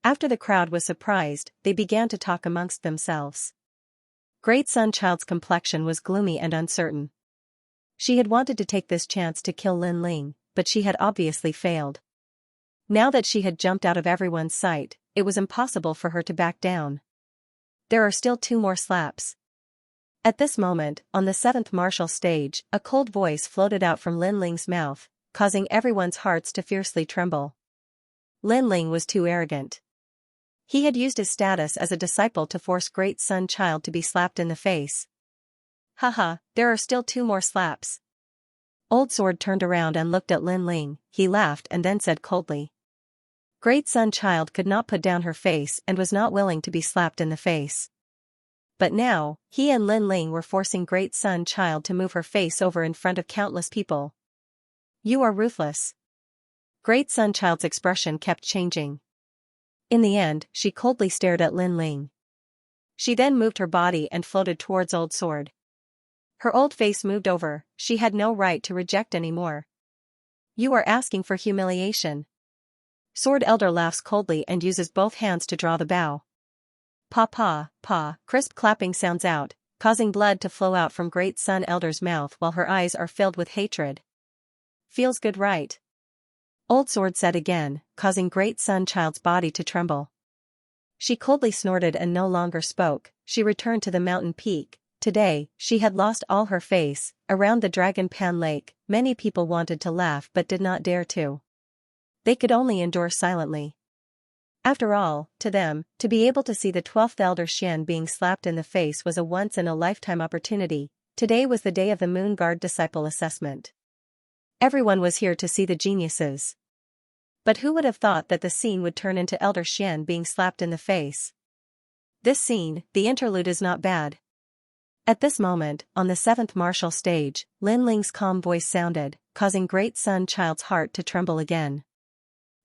S1: After the crowd was surprised, they began to talk amongst themselves. Great Sun Child's complexion was gloomy and uncertain. She had wanted to take this chance to kill Lin Ling, but she had obviously failed. Now that she had jumped out of everyone's sight, it was impossible for her to back down. There are still 2 more slaps. At this moment, on the 7th martial stage, a cold voice floated out from Lin Ling's mouth, causing everyone's hearts to fiercely tremble. Lin Ling was too arrogant. He had used his status as a disciple to force Great Sun Child to be slapped in the face. Haha, there are still 2 more slaps. Old Sword turned around and looked at Lin Ling. He laughed and then said coldly. Great Sun Child could not put down her face and was not willing to be slapped in the face. But now, he and Lin Ling were forcing Great Sun Child to move her face over in front of countless people. You are ruthless. Great Sun Child's expression kept changing. In the end, she coldly stared at Lin Ling. She then moved her body and floated towards Old Sword. Her old face moved over, she had no right to reject anymore. You are asking for humiliation. Sword Elder laughs coldly and uses both hands to draw the bow. Pa pa, pa, crisp clapping sounds out, causing blood to flow out from Great Sun Elder's mouth while her eyes are filled with hatred. Feels good, right? Old Sword said again, causing Great Sun Child's body to tremble. She coldly snorted and no longer spoke. She returned to the mountain peak. Today, she had lost all her face. Around the Dragon Pan Lake, many people wanted to laugh but did not dare to. They could only endure silently. After all, to them, to be able to see the 12th Elder Xian being slapped in the face was a once-in-a-lifetime opportunity. Today was the day of the Moon Guard Disciple Assessment. Everyone was here to see the geniuses. But who would have thought that the scene would turn into Elder Xian being slapped in the face? This scene, the interlude, is not bad. At this moment, on the 7th martial stage, Lin Ling's calm voice sounded, causing Great Sun Child's heart to tremble again.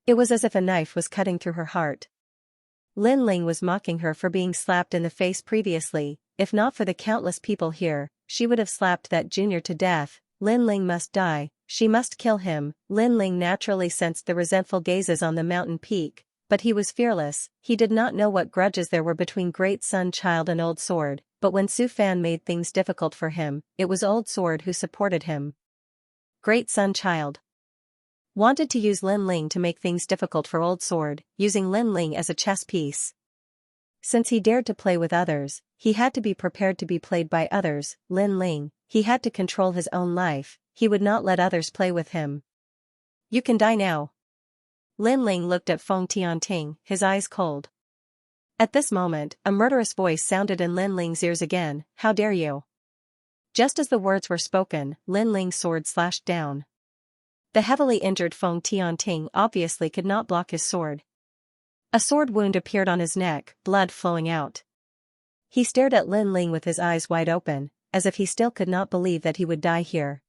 S1: It was as if a knife was cutting through her heart. Lin Ling was mocking her for being slapped in the face previously. If not for the countless people here, she would have slapped that junior to death. Lin Ling must die, she must kill him. Lin Ling naturally sensed the resentful gazes on the mountain peak, but he was fearless. He did not know what grudges there were between Great Sun Child and Old Sword, but when Su Fan made things difficult for him, it was Old Sword who supported him. Great Sun Child wanted to use Lin Ling to make things difficult for Old Sword, using Lin Ling as a chess piece. Since he dared to play with others, he had to be prepared to be played by others. Lin Ling, he had to control his own life, he would not let others play with him. You can die now. Lin Ling looked at Feng Tianting, his eyes cold. At this moment, a murderous voice sounded in Lin Ling's ears again. How dare you? Just as the words were spoken, Lin Ling's sword slashed down. The heavily injured Feng Tianting obviously could not block his sword. A sword wound appeared on his neck, blood flowing out. He stared at Lin Ling with his eyes wide open, as if he still could not believe that he would die here.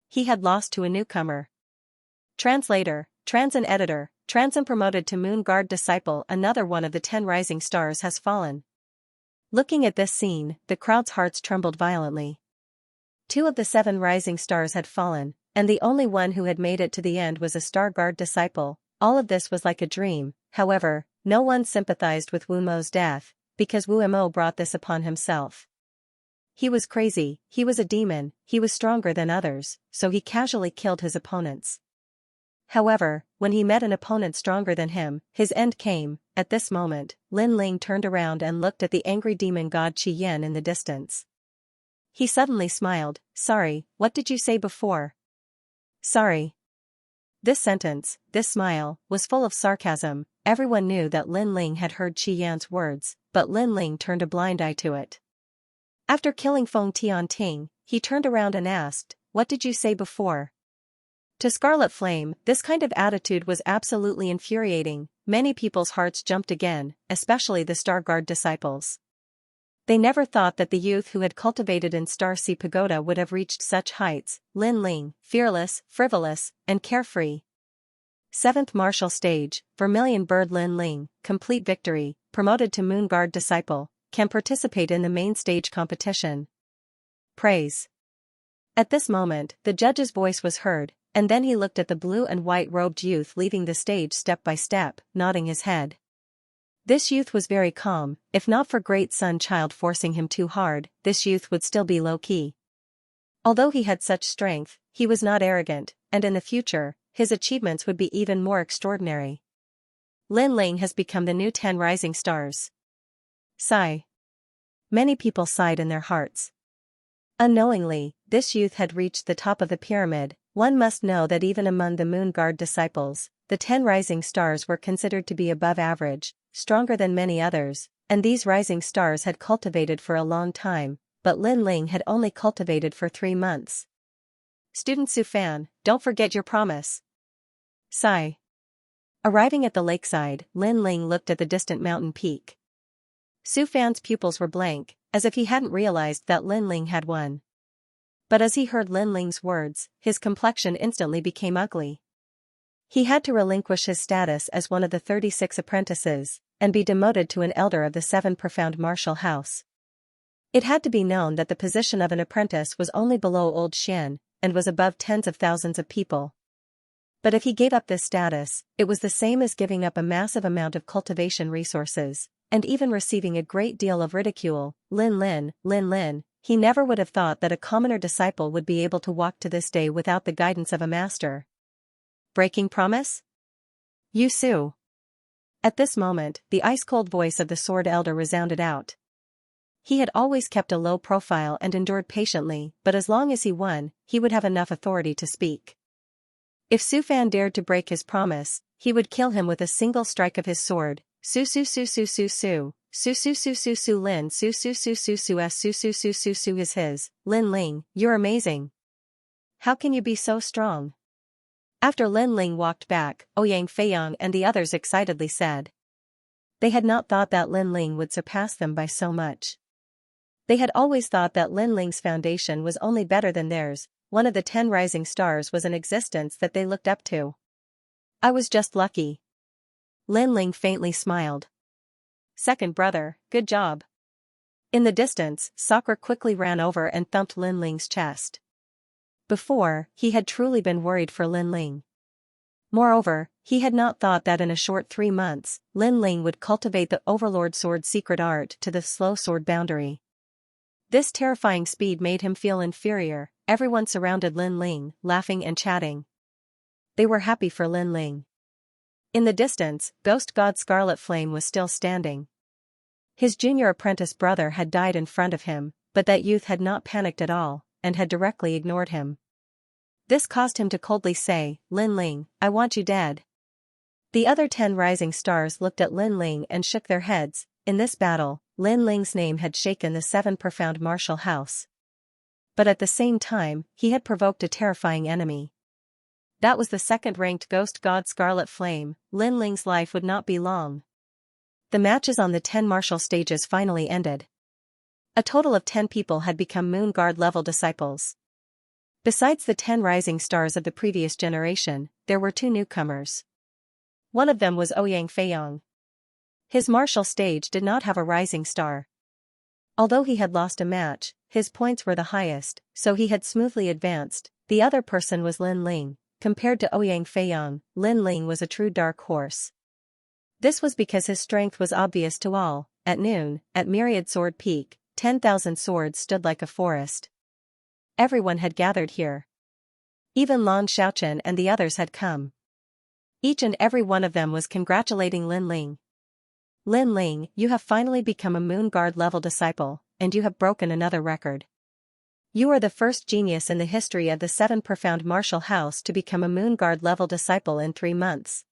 S1: He had lost to a newcomer. Translator, Transin Editor, Transin promoted to Moon Guard Disciple. Another one of the 10 rising stars has fallen. Looking at this scene, the crowd's hearts trembled violently. 2 of the 7 rising stars had fallen, and the only one who had made it to the end was a Star Guard disciple. All of this was like a dream. However, no one sympathized with Wu Mo's death, because Wu Mo brought this upon himself. He was crazy, he was a demon, he was stronger than others, so he casually killed his opponents. However, when he met an opponent stronger than him, his end came. At this moment, Lin Ling turned around and looked at the angry demon god Qi Yan in the distance. He suddenly smiled. Sorry, what did you say before? Sorry. This sentence, this smile, was full of sarcasm. Everyone knew that Lin Ling had heard Qi Yan's words, but Lin Ling turned a blind eye to it. After killing Feng Tianting, he turned around and asked, what did you say before? To Scarlet Flame, this kind of attitude was absolutely infuriating. Many people's hearts jumped again, especially the Star Guard disciples. They never thought that the youth who had cultivated in Star Sea Pagoda would have reached such heights. Lin Ling, fearless, frivolous, and carefree. 7th Martial Stage, Vermilion Bird Lin Ling, Complete Victory, promoted to Moon Guard Disciple, can participate in the main stage competition. Praise. At this moment, the judge's voice was heard, and then he looked at the blue and white robed youth leaving the stage step by step, nodding his head. This youth was very calm. If not for Great Sun Child forcing him too hard, this youth would still be low-key. Although he had such strength, he was not arrogant, and in the future, his achievements would be even more extraordinary. Lin Ling has become the new 10 rising stars. Sigh. Many people sighed in their hearts. Unknowingly, this youth had reached the top of the pyramid. One must know that even among the Moon Guard disciples, the 10 rising stars were considered to be above average, stronger than many others, and these rising stars had cultivated for a long time, but Lin Ling had only cultivated for 3 months. Student Su Fan, don't forget your promise. Sigh. Arriving at the lakeside, Lin Ling looked at the distant mountain peak. Su Fan's pupils were blank, as if he hadn't realized that Lin Ling had won. But as he heard Lin Ling's words, his complexion instantly became ugly. He had to relinquish his status as one of the 36 apprentices, and be demoted to an elder of the 7 profound martial house. It had to be known that the position of an apprentice was only below old Xian, and was above tens of thousands of people. But if he gave up this status, it was the same as giving up a massive amount of cultivation resources, and even receiving a great deal of ridicule. Lin, he never would have thought that a commoner disciple would be able to walk to this day without the guidance of a master. Breaking promise? You Su. At this moment, the ice-cold voice of the Sword Elder resounded out. He had always kept a low profile and endured patiently, but as long as he won, he would have enough authority to speak. If Su Fan dared to break his promise, he would kill him with a single strike of his sword. Su Lin Su is his. Lin Ling, you're amazing. How can you be so strong? After Lin Ling walked back, Ouyang Feiyang and the others excitedly said. They had not thought that Lin Ling would surpass them by so much. They had always thought that Lin Ling's foundation was only better than theirs. One of the 10 rising stars was an existence that they looked up to. I was just lucky. Lin Ling faintly smiled. Second brother, good job. In the distance, Sakura quickly ran over and thumped Lin Ling's chest. Before, he had truly been worried for Lin Ling. Moreover, he had not thought that in a short 3 months, Lin Ling would cultivate the Overlord Sword secret art to the slow sword boundary. This terrifying speed made him feel inferior. Everyone surrounded Lin Ling, laughing and chatting. They were happy for Lin Ling. In the distance, Ghost God Scarlet Flame was still standing. His junior apprentice brother had died in front of him, but that youth had not panicked at all, and had directly ignored him. This caused him to coldly say, Lin Ling, I want you dead. The other 10 rising stars looked at Lin Ling and shook their heads. In this battle, Lin Ling's name had shaken the 7 profound martial house. But at the same time, he had provoked a terrifying enemy. That was the second-ranked Ghost God Scarlet Flame. Lin Ling's life would not be long. The matches on the 10 martial stages finally ended. A total of 10 people had become Moon Guard level disciples. Besides the 10 rising stars of the previous generation, there were 2 newcomers. One of them was Ouyang Feiyang. His martial stage did not have a rising star. Although he had lost a match, his points were the highest, so he had smoothly advanced. The other person was Lin Ling. Compared to Ouyang Feiyang, Lin Ling was a true dark horse. This was because his strength was obvious to all. At noon, at Myriad Sword Peak, 10,000 swords stood like a forest. Everyone had gathered here. Even Lan Xiaochen and the others had come. Each and every one of them was congratulating Lin Ling. Lin Ling, you have finally become a Moon Guard level disciple, and you have broken another record. You are the first genius in the history of the 7 profound martial house to become a Moon Guard level disciple in 3 months.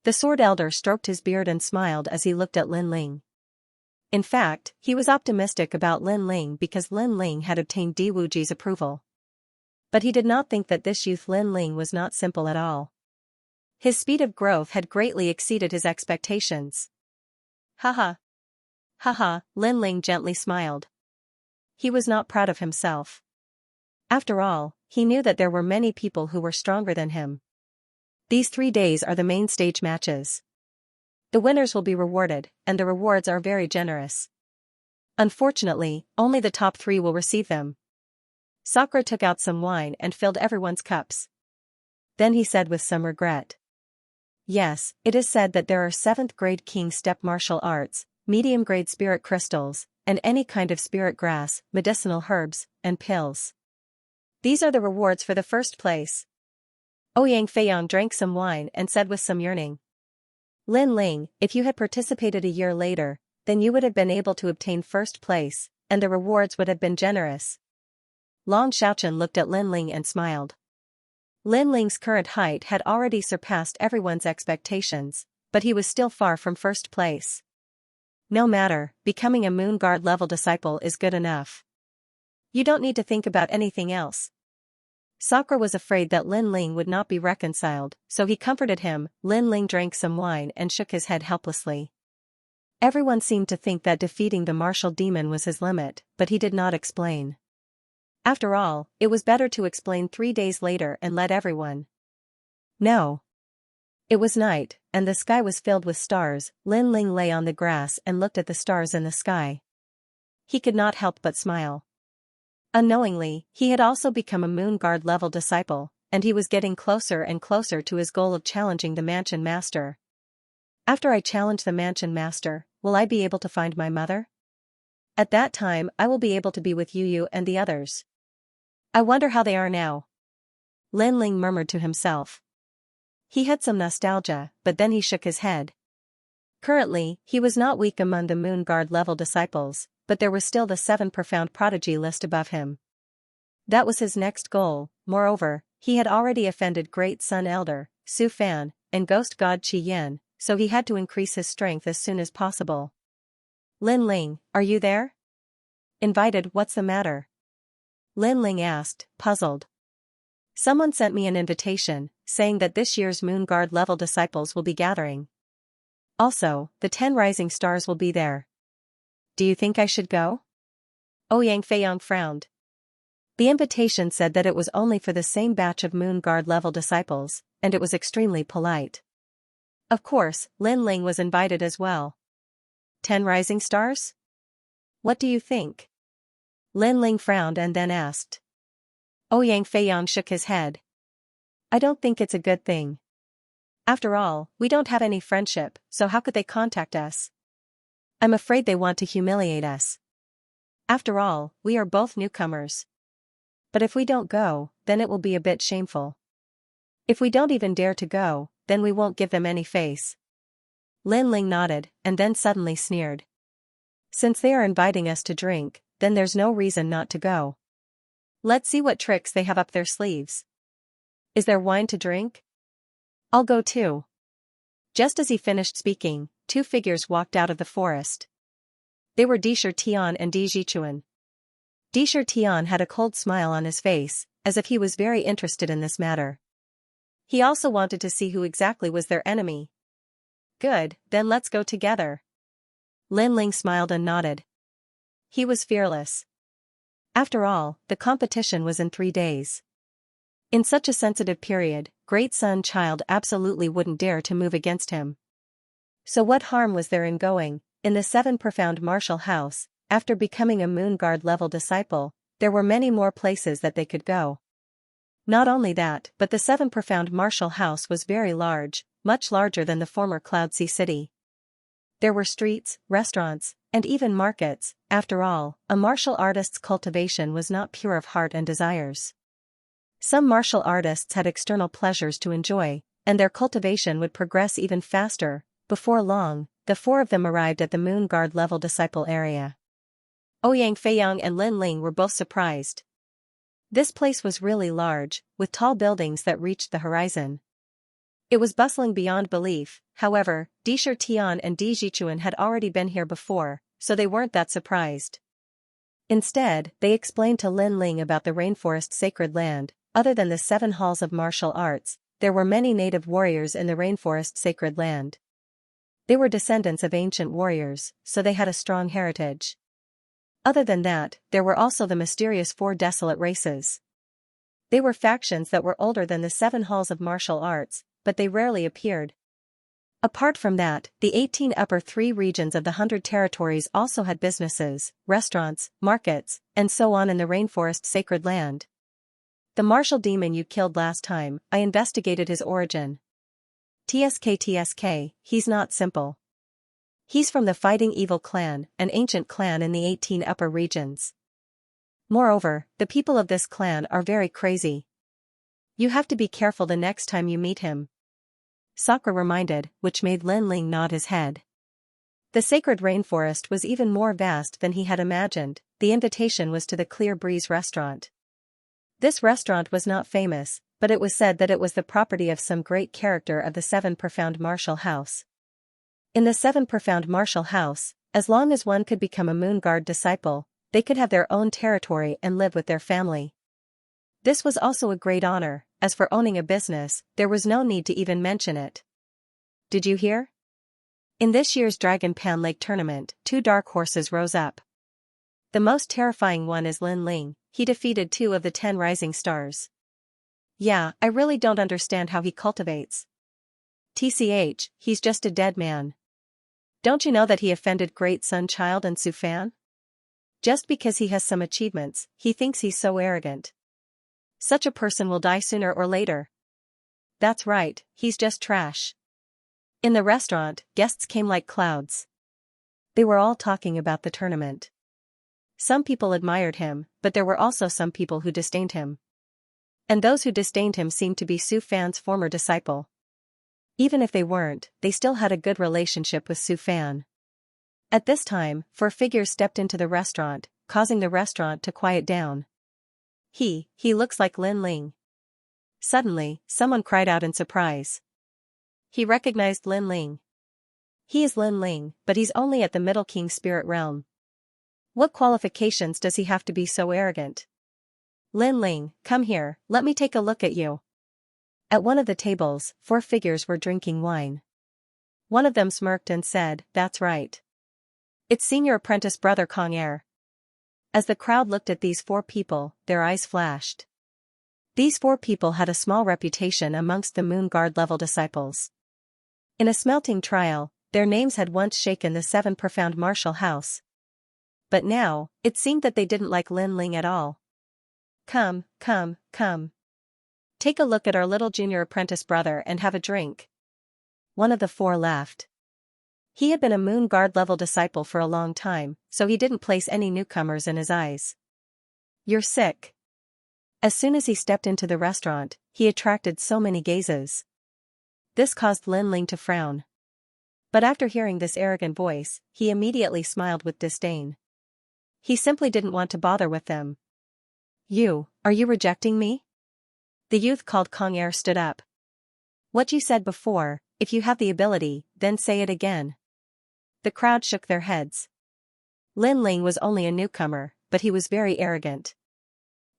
S1: The Sword Elder stroked his beard and smiled as he looked at Lin Ling. In fact, he was optimistic about Lin Ling because Lin Ling had obtained Di Wuji's approval. But he did not think that this youth Lin Ling was not simple at all. His speed of growth had greatly exceeded his expectations. Haha. Haha, Lin Ling gently smiled. He was not proud of himself. After all, he knew that there were many people who were stronger than him. These 3 days are the main stage matches. The winners will be rewarded, and the rewards are very generous. Unfortunately, only the top 3 will receive them. Sakura took out some wine and filled everyone's cups. Then he said with some regret. Yes, it is said that there are 7th grade king step martial arts, medium grade spirit crystals, and any kind of spirit grass, medicinal herbs, and pills. These are the rewards for the first place. Ouyang Feiyang drank some wine and said with some yearning. Lin Ling, if you had participated a year later, then you would have been able to obtain first place, and the rewards would have been generous. Long Xiaochen looked at Lin Ling and smiled. Lin Ling's current height had already surpassed everyone's expectations, but he was still far from first place. No matter, becoming a Moon Guard level disciple is good enough. You don't need to think about anything else. Sakura was afraid that Lin Ling would not be reconciled, so he comforted him. Lin Ling drank some wine and shook his head helplessly. Everyone seemed to think that defeating the martial demon was his limit, but he did not explain. After all, it was better to explain 3 days later and let everyone know. It was night, and the sky was filled with stars. Lin Ling lay on the grass and looked at the stars in the sky. He could not help but smile. Unknowingly, he had also become a Moon Guard level disciple, and he was getting closer and closer to his goal of challenging the Mansion Master. After I challenge the Mansion Master, will I be able to find my mother? At that time I will be able to be with Yu and the others. I wonder how they are now. Lin Ling murmured to himself. He had some nostalgia, but then he shook his head. Currently, he was not weak among the Moon Guard level disciples, but there was still the 7 profound prodigy list above him. That was his next goal. Moreover, he had already offended Great Sun Elder, Su Fan, and Ghost God Qi Yan, so he had to increase his strength as soon as possible. Lin Ling, are you there? Invited, what's the matter? Lin Ling asked, puzzled. Someone sent me an invitation, saying that this year's Moon Guard level disciples will be gathering. Also, the 10 rising stars will be there. Do you think I should go? Ouyang Feiyang frowned. The invitation said that it was only for the same batch of Moon Guard level disciples, and it was extremely polite. Of course, Lin Ling was invited as well. 10 rising stars? What do you think? Lin Ling frowned and then asked. Ouyang Feiyang shook his head. I don't think it's a good thing. After all, we don't have any friendship, so how could they contact us? I'm afraid they want to humiliate us. After all, we are both newcomers. But if we don't go, then it will be a bit shameful. If we don't even dare to go, then we won't give them any face. Lin Ling nodded, and then suddenly sneered. Since they are inviting us to drink, then there's no reason not to go. Let's see what tricks they have up their sleeves. Is there wine to drink? I'll go too. Just as he finished speaking, 2 figures walked out of the forest. They were Disher Tian and Di Jichuan. Disher Tian had a cold smile on his face, as if he was very interested in this matter. He also wanted to see who exactly was their enemy. Good, then let's go together. Lin Ling smiled and nodded. He was fearless. After all, the competition was in 3 days. In such a sensitive period, Great Sun Child absolutely wouldn't dare to move against him. So what harm was there in going? In the 7 profound martial house, after becoming a Moon Guard level disciple, there were many more places that they could go. Not only that, but the 7 profound martial house was very large, much larger than the former Cloud Sea City. There were streets, restaurants, and even markets. After all, a martial artist's cultivation was not pure of heart and desires. Some martial artists had external pleasures to enjoy, and their cultivation would progress even faster. Before long, the 4 of them arrived at the Moon Guard level disciple area. Ouyang Feiyang and Lin Ling were both surprised. This place was really large, with tall buildings that reached the horizon. It was bustling beyond belief. However, Disher Tian and Di Jichuan had already been here before, so they weren't that surprised. Instead, they explained to Lin Ling about the rainforest sacred land. Other than the 7 halls of martial arts, there were many native warriors in the rainforest sacred land. They were descendants of ancient warriors, so they had a strong heritage. Other than that, there were also the mysterious 4 desolate races. They were factions that were older than the 7 halls of martial arts, but they rarely appeared. Apart from that, the 18 upper 3 regions of the 100 territories also had businesses, restaurants, markets, and so on in the rainforest sacred land. The martial demon you killed last time, I investigated his origin. TSK, he's not simple. He's from the Fighting Evil clan, an ancient clan in the 18 upper regions. Moreover, the people of this clan are very crazy. You have to be careful the next time you meet him. Sakura reminded, which made Lin Ling nod his head. The sacred rainforest was even more vast than he had imagined. The invitation was to the Clear Breeze restaurant. This restaurant was not famous, but it was said that it was the property of some great character of the 7 Profound Martial House. In the 7 Profound Martial House, as long as one could become a Moon Guard disciple, they could have their own territory and live with their family. This was also a great honor. As for owning a business, there was no need to even mention it. Did you hear? In this year's Dragon Pan Lake tournament, 2 dark horses rose up. The most terrifying one is Lin Ling. He defeated 2 of the 10 rising stars. Yeah, I really don't understand how he cultivates. TCH, he's just a dead man. Don't you know that he offended Great Sun Child and Su Fan? Just because he has some achievements, he thinks he's so arrogant. Such a person will die sooner or later. That's right, he's just trash. In the restaurant, guests came like clouds. They were all talking about the tournament. Some people admired him, but there were also some people who disdained him. And those who disdained him seemed to be Su Fan's former disciple. Even if they weren't, they still had a good relationship with Su Fan. At this time, 4 figures stepped into the restaurant, causing the restaurant to quiet down. He looks like Lin Ling. Suddenly, someone cried out in surprise. He recognized Lin Ling. He is Lin Ling, but he's only at the Middle King Spirit Realm. What qualifications does he have to be so arrogant? Lin Ling, come here, let me take a look at you. At one of the tables, 4 figures were drinking wine. One of them smirked and said, "That's right. It's senior apprentice brother Kong Er." As the crowd looked at these 4 people, their eyes flashed. These 4 people had a small reputation amongst the Moon Guard level disciples. In a smelting trial, their names had once shaken the 7 Profound Martial House. But now, it seemed that they didn't like Lin Ling at all. Come. Take a look at our little junior apprentice brother and have a drink. One of the 4 laughed. He had been a Moon Guard level disciple for a long time, so he didn't place any newcomers in his eyes. You're sick. As soon as he stepped into the restaurant, he attracted so many gazes. This caused Lin Ling to frown. But after hearing this arrogant voice, he immediately smiled with disdain. He simply didn't want to bother with them. Are you rejecting me? The youth called Kong Er stood up. What you said before, if you have the ability, then say it again. The crowd shook their heads. Lin Ling was only a newcomer, but he was very arrogant.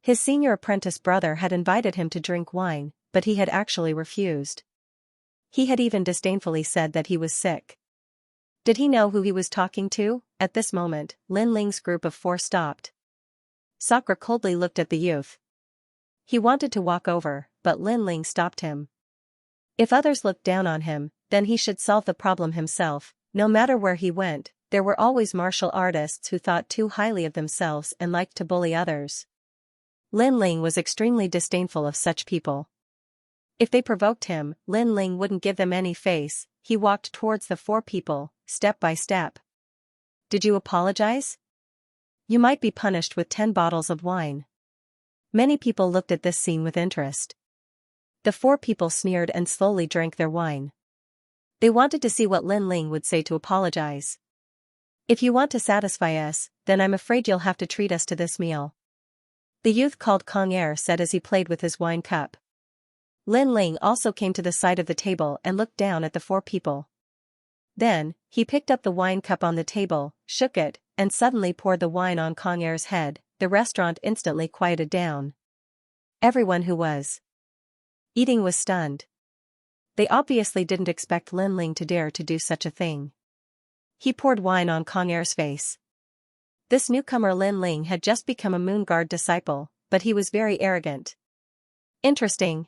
S1: His senior apprentice brother had invited him to drink wine, but he had actually refused. He had even disdainfully said that he was sick. Did he know who he was talking to? At this moment, Lin Ling's group of 4 stopped. Sakura coldly looked at the youth. He wanted to walk over, but Lin Ling stopped him. If others looked down on him, then he should solve the problem himself. No matter where he went, there were always martial artists who thought too highly of themselves and liked to bully others. Lin Ling was extremely disdainful of such people. If they provoked him, Lin Ling wouldn't give them any face. He walked towards the 4 people, step by step. Did you apologize? You might be punished with 10 bottles of wine. Many people looked at this scene with interest. The 4 people sneered and slowly drank their wine. They wanted to see what Lin Ling would say to apologize. If you want to satisfy us, then I'm afraid you'll have to treat us to this meal. The youth called Kong Er said as he played with his wine cup. Lin Ling also came to the side of the table and looked down at the 4 people. Then, he picked up the wine cup on the table, shook it, and suddenly poured the wine on Kong Er's head. The restaurant instantly quieted down. Everyone who was eating was stunned. They obviously didn't expect Lin Ling to dare to do such a thing. He poured wine on Kong Er's face. This newcomer Lin Ling had just become a Moon Guard disciple, but he was very arrogant. Interesting.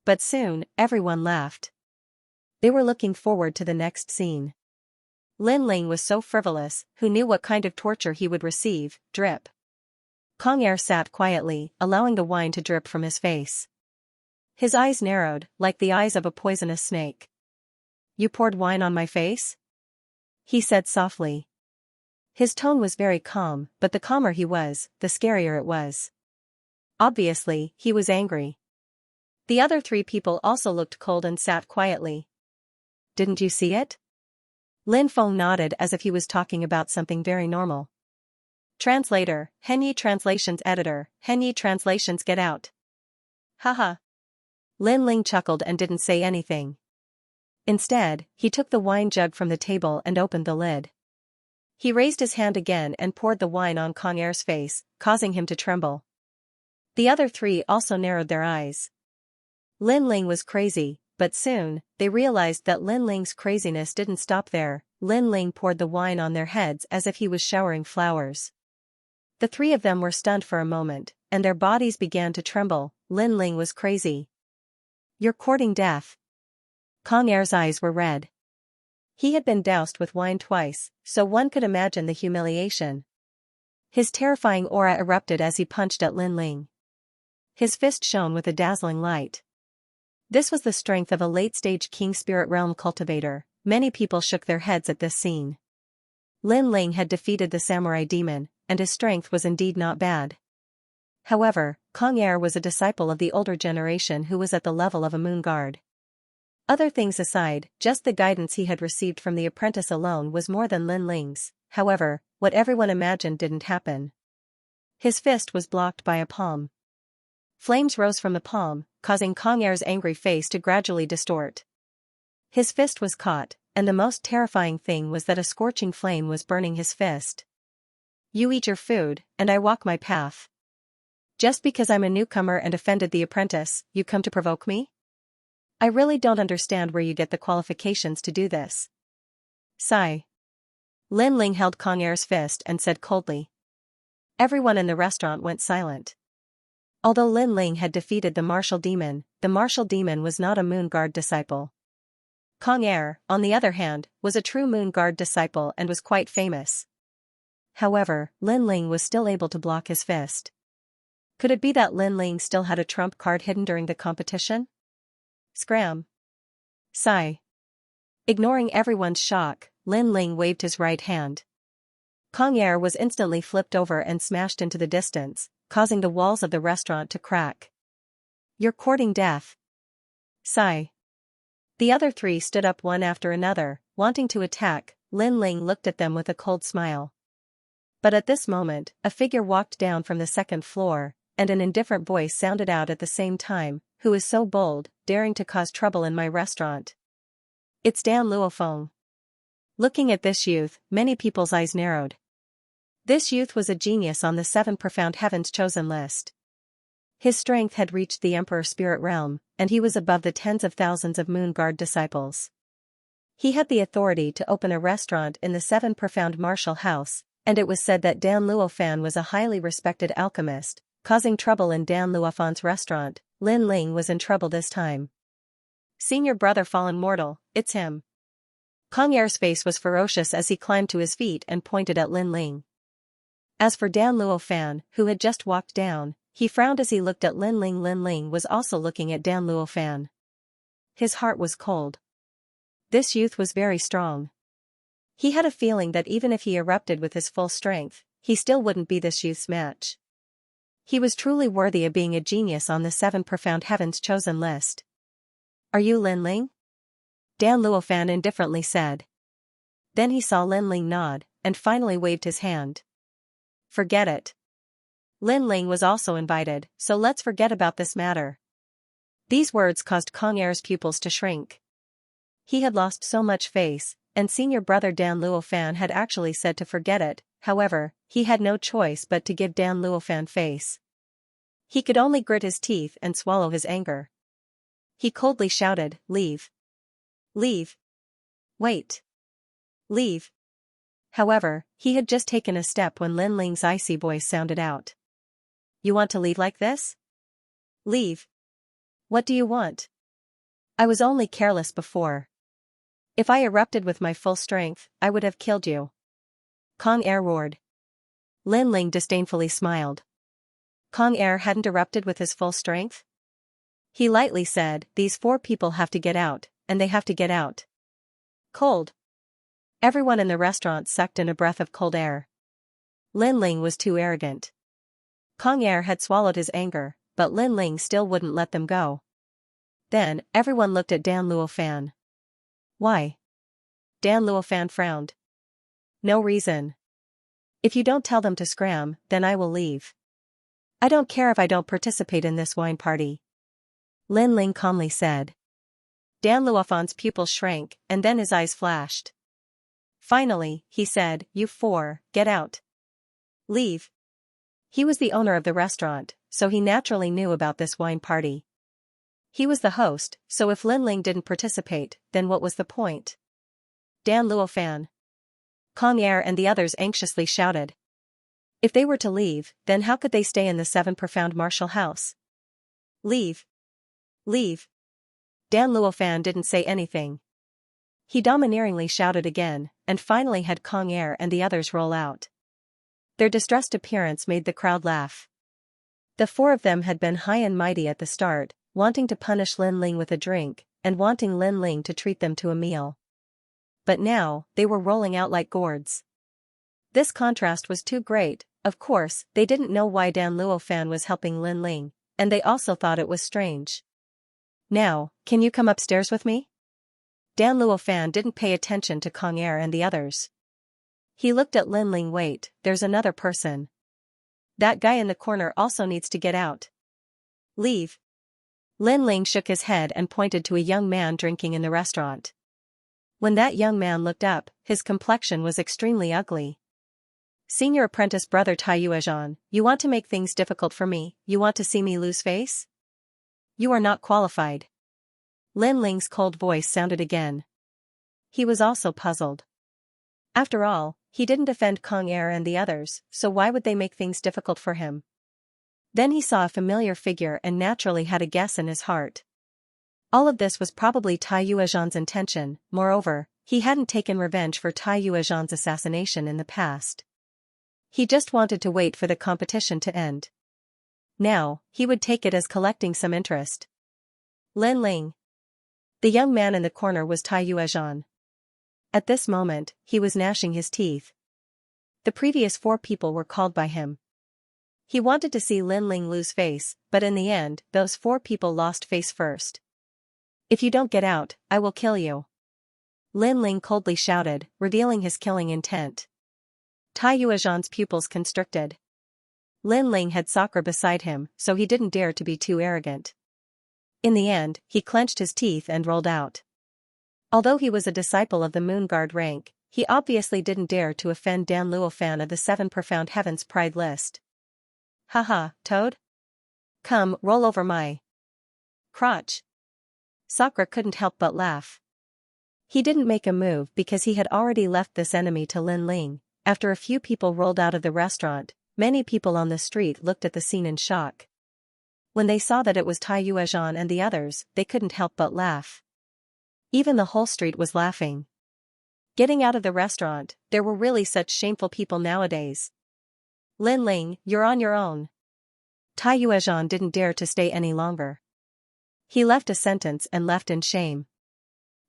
S1: But soon, everyone laughed. They were looking forward to the next scene. Lin Ling was so frivolous, who knew what kind of torture he would receive, drip. Kong Er sat quietly, allowing the wine to drip from his face. His eyes narrowed, like the eyes of a poisonous snake. "You poured wine on my face?" he said softly. His tone was very calm, but the calmer he was, the scarier it was. Obviously, he was angry. The other three people also looked cold and sat quietly. "Didn't you see it?" Lin Feng nodded as if he was talking about something very normal. Translator, Henyi Translations Editor, Henyi Translations get out. Haha. Lin Ling chuckled and didn't say anything. Instead, he took the wine jug from the table and opened the lid. He raised his hand again and poured the wine on Kong Er's face, causing him to tremble. The other three also narrowed their eyes. Lin Ling was crazy, but soon, they realized that Lin Ling's craziness didn't stop there. Lin Ling poured the wine on their heads as if he was showering flowers. The three of them were stunned for a moment, and their bodies began to tremble. Lin Ling was crazy. "You're courting death." Kong Er's eyes were red. He had been doused with wine twice, so one could imagine the humiliation. His terrifying aura erupted as he punched at Lin Ling. His fist shone with a dazzling light. This was the strength of a late-stage King Spirit Realm cultivator. Many people shook their heads at this scene. Lin Ling had defeated the samurai demon, and his strength was indeed not bad. However, Kong Er was a disciple of the older generation who was at the level of a moon guard. Other things aside, just the guidance he had received from the apprentice alone was more than Lin Ling's. However, what everyone imagined didn't happen. His fist was blocked by a palm. Flames rose from the palm, causing Kong Er's angry face to gradually distort. His fist was caught, and the most terrifying thing was that a scorching flame was burning his fist. "You eat your food, and I walk my path. Just because I'm a newcomer and offended the apprentice, you come to provoke me? I really don't understand where you get the qualifications to do this." Sigh. Lin Ling held Kong Er's fist and said coldly. Everyone in the restaurant went silent. Although Lin Ling had defeated the martial demon was not a moon guard disciple. Kong Er, on the other hand, was a true moon guard disciple and was quite famous. However, Lin Ling was still able to block his fist. Could it be that Lin Ling still had a trump card hidden during the competition? Scram. Sigh. Ignoring everyone's shock, Lin Ling waved his right hand. Kong Er was instantly flipped over and smashed into the distance, causing the walls of the restaurant to crack. "You're courting death." Sigh. The other three stood up one after another, wanting to attack. Lin Ling looked at them with a cold smile. But at this moment, a figure walked down from the second floor, and an indifferent voice sounded out at the same time, "Who is so bold, daring to cause trouble in my restaurant?" "It's Dan Luofeng." Looking at this youth, many people's eyes narrowed. This youth was a genius on the 7 Profound Heavens chosen list. His strength had reached the Emperor Spirit Realm, and he was above the tens of thousands of Moon Guard disciples. He had the authority to open a restaurant in the 7 Profound Martial House, and it was said that Dan Luofan was a highly respected alchemist, causing trouble in Dan Luofan's restaurant. Lin Ling was in trouble this time. "Seen your brother fallen mortal, it's him." Kong Er's face was ferocious as he climbed to his feet and pointed at Lin Ling. As for Dan Luofan, who had just walked down, he frowned as he looked at Lin Ling. Lin Ling was also looking at Dan Luofan. His heart was cold. This youth was very strong. He had a feeling that even if he erupted with his full strength, he still wouldn't be this youth's match. He was truly worthy of being a genius on the 7 Profound Heavens chosen list. "Are you Lin Ling?" Dan Luofan indifferently said. Then he saw Lin Ling nod, and finally waved his hand. "Forget it. Lin Ling was also invited, so let's forget about this matter." These words caused Kong Er's pupils to shrink. He had lost so much face, and senior brother Dan Luofan had actually said to forget it. However, he had no choice but to give Dan Luofan face. He could only grit his teeth and swallow his anger. He coldly shouted, "Leave. Leave. Wait. Leave." However, he had just taken a step when Lin Ling's icy voice sounded out. "You want to leave like this? Leave. What do you want?" I was only careless before. If I erupted with my full strength, I would have killed you. Kong Air roared. Lin Ling disdainfully smiled. Kong Air hadn't erupted with his full strength? He lightly said, these 4 people have to get out, and they have to get out. Cold. Everyone in the restaurant sucked in a breath of cold air. Lin Ling was too arrogant. Kong Air had swallowed his anger, but Lin Ling still wouldn't let them go. Then, everyone looked at Dan Luofan. Why? Dan Luofan frowned. No reason. If you don't tell them to scram, then I will leave. I don't care if I don't participate in this wine party. Lin Ling calmly said. Dan Luofan's pupils shrank, and then his eyes flashed. Finally, he said, you 4, get out. Leave. He was the owner of the restaurant, so he naturally knew about this wine party. He was the host, so if Lin Ling didn't participate, then what was the point? Dan Luofan. Kong Air and the others anxiously shouted. If they were to leave, then how could they stay in the 7 profound martial house? Leave. Leave. Dan Luofan didn't say anything. He domineeringly shouted again, and finally had Kong Air and the others roll out. Their distressed appearance made the crowd laugh. The 4 of them had been high and mighty at the start, wanting to punish Lin Ling with a drink, and wanting Lin Ling to treat them to a meal. But now, they were rolling out like gourds. This contrast was too great. Of course, they didn't know why Dan Luofan was helping Lin Ling, and they also thought it was strange. Now, can you come upstairs with me? Dan Luofan didn't pay attention to Kong Air and the others. He looked at Lin Ling. Wait, there's another person. That guy in the corner also needs to get out. Leave. Lin Ling shook his head and pointed to a young man drinking in the restaurant. When that young man looked up, his complexion was extremely ugly. Senior apprentice brother Tai Yuezhan, you want to make things difficult for me, you want to see me lose face? You are not qualified. Lin Ling's cold voice sounded again. He was also puzzled. After all, he didn't offend Kong Air and the others, so why would they make things difficult for him? Then he saw a familiar figure and naturally had a guess in his heart. All of this was probably Tai Yuezhan's intention. Moreover, he hadn't taken revenge for Tai Yuezhan's assassination in the past. He just wanted to wait for the competition to end. Now, he would take it as collecting some interest. Lin Ling. The young man in the corner was Tai Yuezhan. At this moment, he was gnashing his teeth. The previous 4 people were called by him. He wanted to see Lin Ling lose face, but in the end, those 4 people lost face first. If you don't get out, I will kill you. Lin Ling coldly shouted, revealing his killing intent. Tai Yuezhan's pupils constricted. Lin Ling had Sakura beside him, so he didn't dare to be too arrogant. In the end, he clenched his teeth and rolled out. Although he was a disciple of the Moon Guard rank, he obviously didn't dare to offend Dan Luofan of the 7 Profound Heavens Pride list. Haha, Toad? Come, roll over my crotch. Sakura couldn't help but laugh. He didn't make a move because he had already left this enemy to Lin Ling. After a few people rolled out of the restaurant, many people on the street looked at the scene in shock. When they saw that it was Tai Yuezhan and the others, they couldn't help but laugh. Even the whole street was laughing. Getting out of the restaurant, there were really such shameful people nowadays. Lin Ling, you're on your own. Tai Yuezhan didn't dare to stay any longer. He left a sentence and left in shame.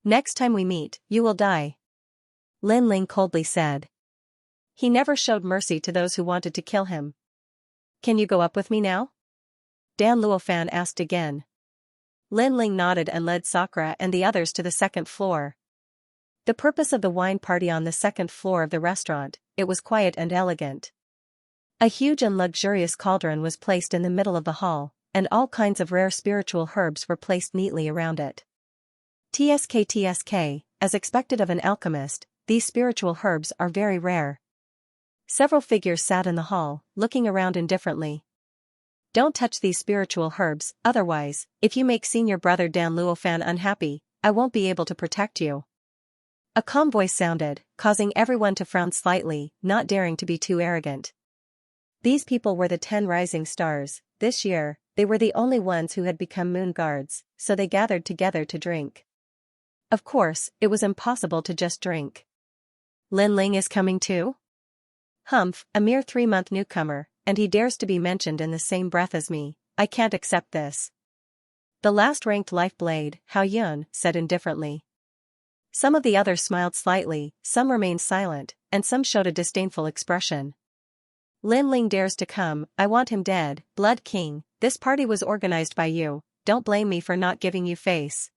S1: Next time we meet, you will die. Lin Ling coldly said. He never showed mercy to those who wanted to kill him. Can you go up with me now? Dan Luofan asked again. Lin Ling nodded and led Sakura and the others to the 2nd floor. The purpose of the wine party on the 2nd floor of the restaurant, it was quiet and elegant. A huge and luxurious cauldron was placed in the middle of the hall, and all kinds of rare spiritual herbs were placed neatly around it. TSK, as expected of an alchemist, these spiritual herbs are very rare. Several figures sat in the hall, looking around indifferently. Don't touch these spiritual herbs, otherwise, if you make senior brother Dan Luofan unhappy, I won't be able to protect you. A calm voice sounded, causing everyone to frown slightly, not daring to be too arrogant. These people were the 10 rising stars. This year, They were the only ones who had become moon guards, so they gathered together to drink. Of course, it was impossible to just drink. Lin Ling is coming too? Humph, a mere 3-month newcomer, and he dares to be mentioned in the same breath as me. I can't accept this. The last-ranked life blade, Hao Yun, said indifferently. Some of the others smiled slightly, some remained silent, and some showed a disdainful expression. Lin Ling dares to come, I want him dead, Blood King, this party was organized by you, don't blame me for not giving you face.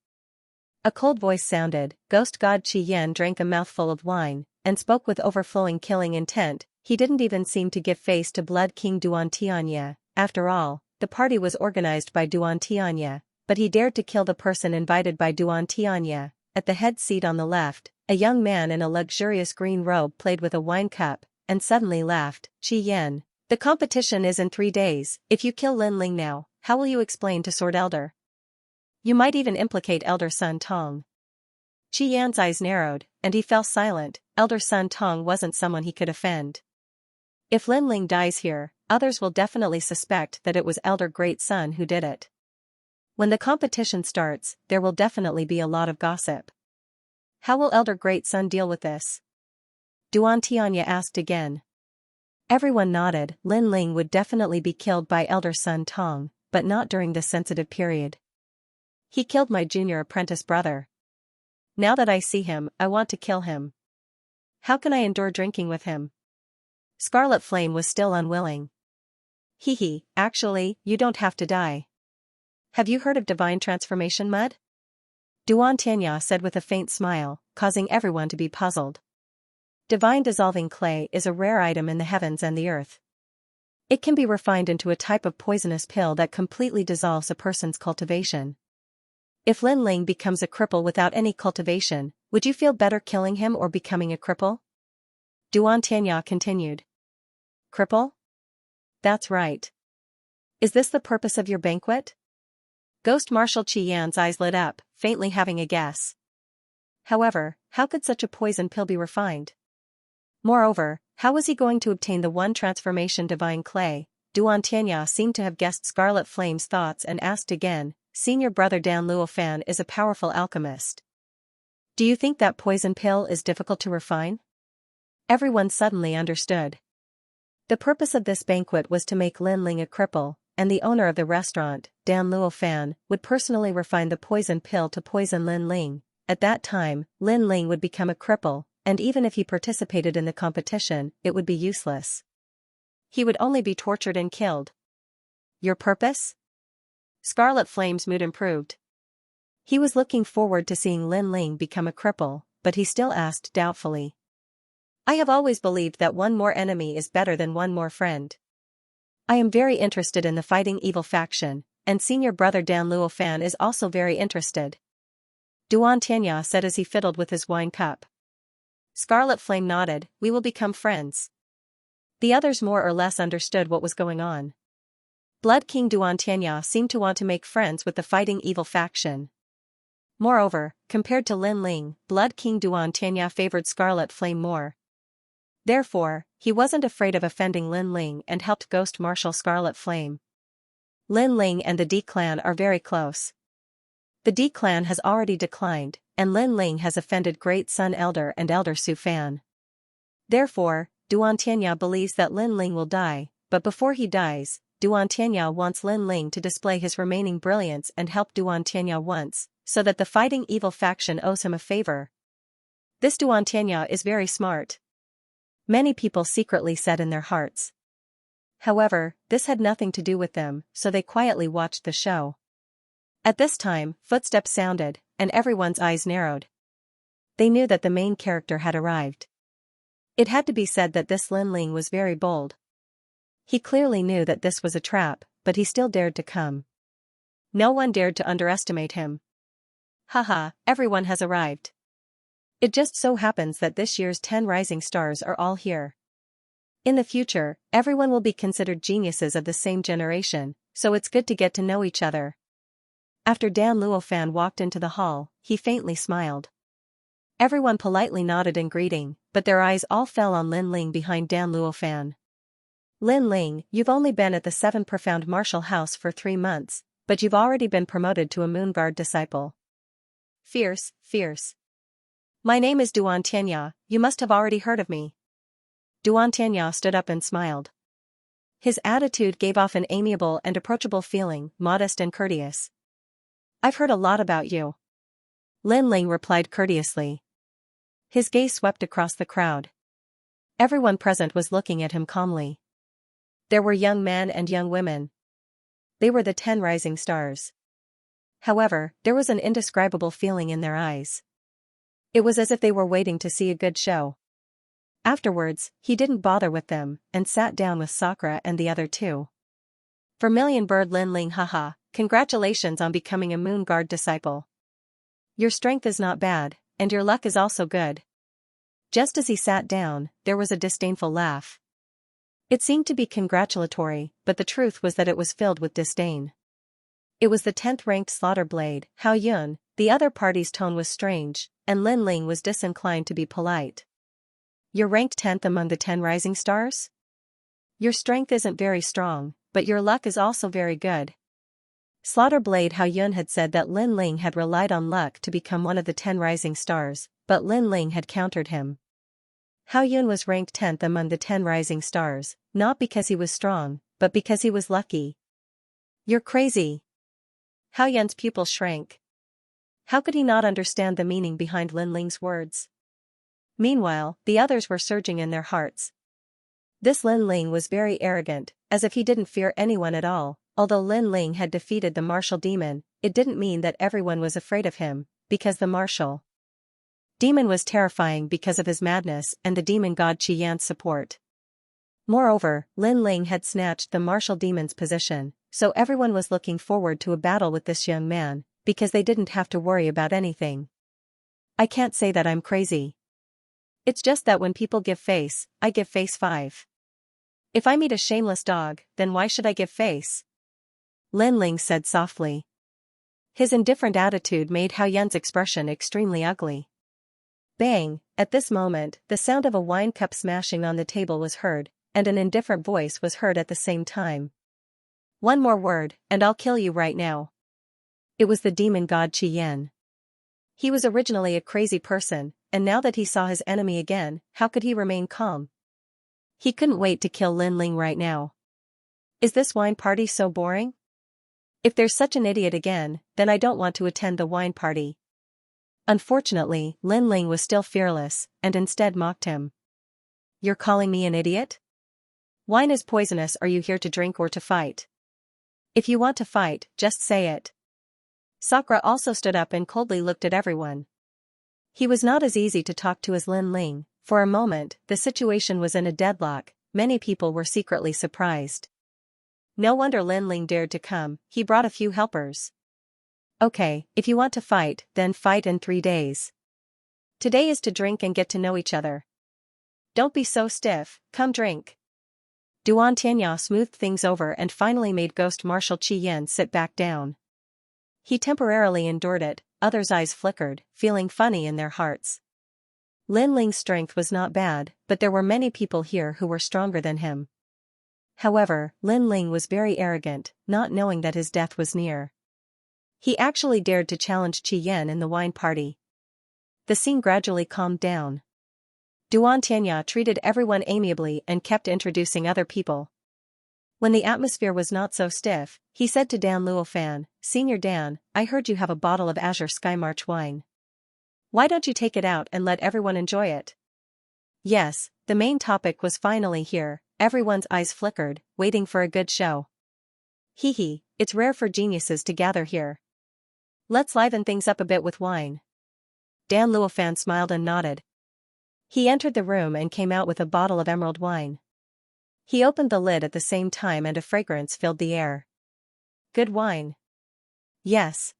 S1: A cold voice sounded, Ghost God Qi Yan drank a mouthful of wine, and spoke with overflowing killing intent. He didn't even seem to give face to Blood King Duan Tianye. After all, the party was organized by Duan Tianye, but he dared to kill the person invited by Duan Tianye. At the head seat on the left, a young man in a luxurious green robe played with a wine cup, and suddenly laughed. Qi Yan, the competition is in 3 days, if you kill Lin Ling now, how will you explain to Sword Elder? You might even implicate Elder Sun Tong. Qi Yan's eyes narrowed, and he fell silent. Elder Sun Tong wasn't someone he could offend. If Lin Ling dies here, others will definitely suspect that it was Elder Great Sun who did it. When the competition starts, there will definitely be a lot of gossip. How will Elder Great Sun deal with this? Duan Tianye asked again. Everyone nodded. Lin Ling would definitely be killed by Elder Sun Tong, but not during this sensitive period. He killed my junior apprentice brother. Now that I see him, I want to kill him. How can I endure drinking with him? Scarlet Flame was still unwilling. Hee, actually, you don't have to die. Have you heard of divine transformation mud? Duan Tianye said with a faint smile, causing everyone to be puzzled. Divine dissolving clay is a rare item in the heavens and the earth. It can be refined into a type of poisonous pill that completely dissolves a person's cultivation. If Lin Ling becomes a cripple without any cultivation, would you feel better killing him or becoming a cripple? Duan Tianye continued. Cripple? That's right. Is this the purpose of your banquet? Ghost Marshal Qi Yan's eyes lit up, faintly having a guess. However, how could such a poison pill be refined? Moreover, how was he going to obtain the one transformation divine clay? Duan Tianye seemed to have guessed Scarlet Flame's thoughts and asked again, Senior brother Dan Luofan is a powerful alchemist. Do you think that poison pill is difficult to refine? Everyone suddenly understood. The purpose of this banquet was to make Lin Ling a cripple, and the owner of the restaurant, Dan Luofan, would personally refine the poison pill to poison Lin Ling. At that time, Lin Ling would become a cripple, and even if he participated in the competition, it would be useless. He would only be tortured and killed. Your purpose? Scarlet Flame's mood improved. He was looking forward to seeing Lin Ling become a cripple, but he still asked doubtfully. I have always believed that one more enemy is better than one more friend. I am very interested in the fighting evil faction, and senior brother Dan Luofan is also very interested. Duan Tianye said as he fiddled with his wine cup. Scarlet Flame nodded, we will become friends. The others more or less understood what was going on. Blood King Duan Tianye seemed to want to make friends with the fighting evil faction. Moreover, compared to Lin Ling, Blood King Duan Tianye favored Scarlet Flame more. Therefore, he wasn't afraid of offending Lin Ling and helped Ghost Marshal Scarlet Flame. Lin Ling and the D clan are very close. The D clan has already declined, and Lin Ling has offended Great Sun Elder and Elder Su Fan. Therefore, Duan Tianye believes that Lin Ling will die, but before he dies, Duan Tianye wants Lin Ling to display his remaining brilliance and help Duan Tianye once, so that the fighting evil faction owes him a favor. This Duan Tianye is very smart. Many people secretly said in their hearts. However, this had nothing to do with them, so they quietly watched the show. At this time, footsteps sounded, and everyone's eyes narrowed. They knew that the main character had arrived. It had to be said that this Lin Ling was very bold. He clearly knew that this was a trap, but he still dared to come. No one dared to underestimate him. Haha, everyone has arrived. It just so happens that this year's 10 rising stars are all here. In the future, everyone will be considered geniuses of the same generation, so it's good to get to know each other. After Dan Luofan walked into the hall, he faintly smiled. Everyone politely nodded in greeting, but their eyes all fell on Lin Ling behind Dan Luofan. Lin Ling, you've only been at the 7 Profound Martial House for 3 months, but you've already been promoted to a Moon Guard disciple. Fierce, fierce. My name is Duan Tianya, you must have already heard of me. Duan Tianya stood up and smiled. His attitude gave off an amiable and approachable feeling, modest and courteous. I've heard a lot about you. Lin Ling replied courteously. His gaze swept across the crowd. Everyone present was looking at him calmly. There were young men and young women. They were the 10 rising stars. However, there was an indescribable feeling in their eyes. It was as if they were waiting to see a good show. Afterwards, he didn't bother with them, and sat down with Sakura and the other 2. Vermilion Bird Lin Ling, haha, congratulations on becoming a Moon Guard disciple. Your strength is not bad, and your luck is also good. Just as he sat down, there was a disdainful laugh. It seemed to be congratulatory, but the truth was that it was filled with disdain. It was the 10th ranked Slaughter Blade, Hao Yun. The other party's tone was strange, and Lin Ling was disinclined to be polite. You're ranked 10th among the 10 rising stars? Your strength isn't very strong, but your luck is also very good. Slaughter Blade Hao Yun had said that Lin Ling had relied on luck to become one of the 10 rising stars, but Lin Ling had countered him. Hao Yun was ranked 10th among the 10 rising stars, not because he was strong, but because he was lucky. You're crazy. Hao Yun's pupils shrank. How could he not understand the meaning behind Lin Ling's words? Meanwhile, the others were surging in their hearts. This Lin Ling was very arrogant, as if he didn't fear anyone at all. Although Lin Ling had defeated the martial demon, it didn't mean that everyone was afraid of him, because the martial demon was terrifying because of his madness and the demon god Qi Yan's support. Moreover, Lin Ling had snatched the martial demon's position, so everyone was looking forward to a battle with this young man, because they didn't have to worry about anything. I can't say that I'm crazy. It's just that when people give face, I give face 5. If I meet a shameless dog, then why should I give face? Lin Ling said softly. His indifferent attitude made Hao Yun's expression extremely ugly. Bang! At this moment, the sound of a wine cup smashing on the table was heard, and an indifferent voice was heard at the same time. One more word, and I'll kill you right now. It was the demon god Qi Yan. He was originally a crazy person, and now that he saw his enemy again, how could he remain calm? He couldn't wait to kill Lin Ling right now. Is this wine party so boring? If there's such an idiot again, then I don't want to attend the wine party. Unfortunately, Lin Ling was still fearless, and instead mocked him. You're calling me an idiot? Wine is poisonous. Are you here to drink or to fight? If you want to fight, just say it. Sakura also stood up and coldly looked at everyone. He was not as easy to talk to as Lin Ling. For a moment, the situation was in a deadlock. Many people were secretly surprised. No wonder Lin Ling dared to come, he brought a few helpers. Okay, if you want to fight, then fight in 3 days. Today is to drink and get to know each other. Don't be so stiff, come drink. Duan Tianya smoothed things over and finally made Ghost Marshal Qi Yan sit back down. He temporarily endured it, others' eyes flickered, feeling funny in their hearts. Lin Ling's strength was not bad, but there were many people here who were stronger than him. However, Lin Ling was very arrogant, not knowing that his death was near. He actually dared to challenge Qi Yan in the wine party. The scene gradually calmed down. Duan Tianya treated everyone amiably and kept introducing other people. When the atmosphere was not so stiff, he said to Dan Luofan, Senior Dan, I heard you have a bottle of Azure Sky March wine. Why don't you take it out and let everyone enjoy it? Yes, the main topic was finally here, everyone's eyes flickered, waiting for a good show. Hee hee, it's rare for geniuses to gather here. Let's liven things up a bit with wine. Dan Luofan smiled and nodded. He entered the room and came out with a bottle of emerald wine. He opened the lid at the same time and a fragrance filled the air. Good wine. Yes.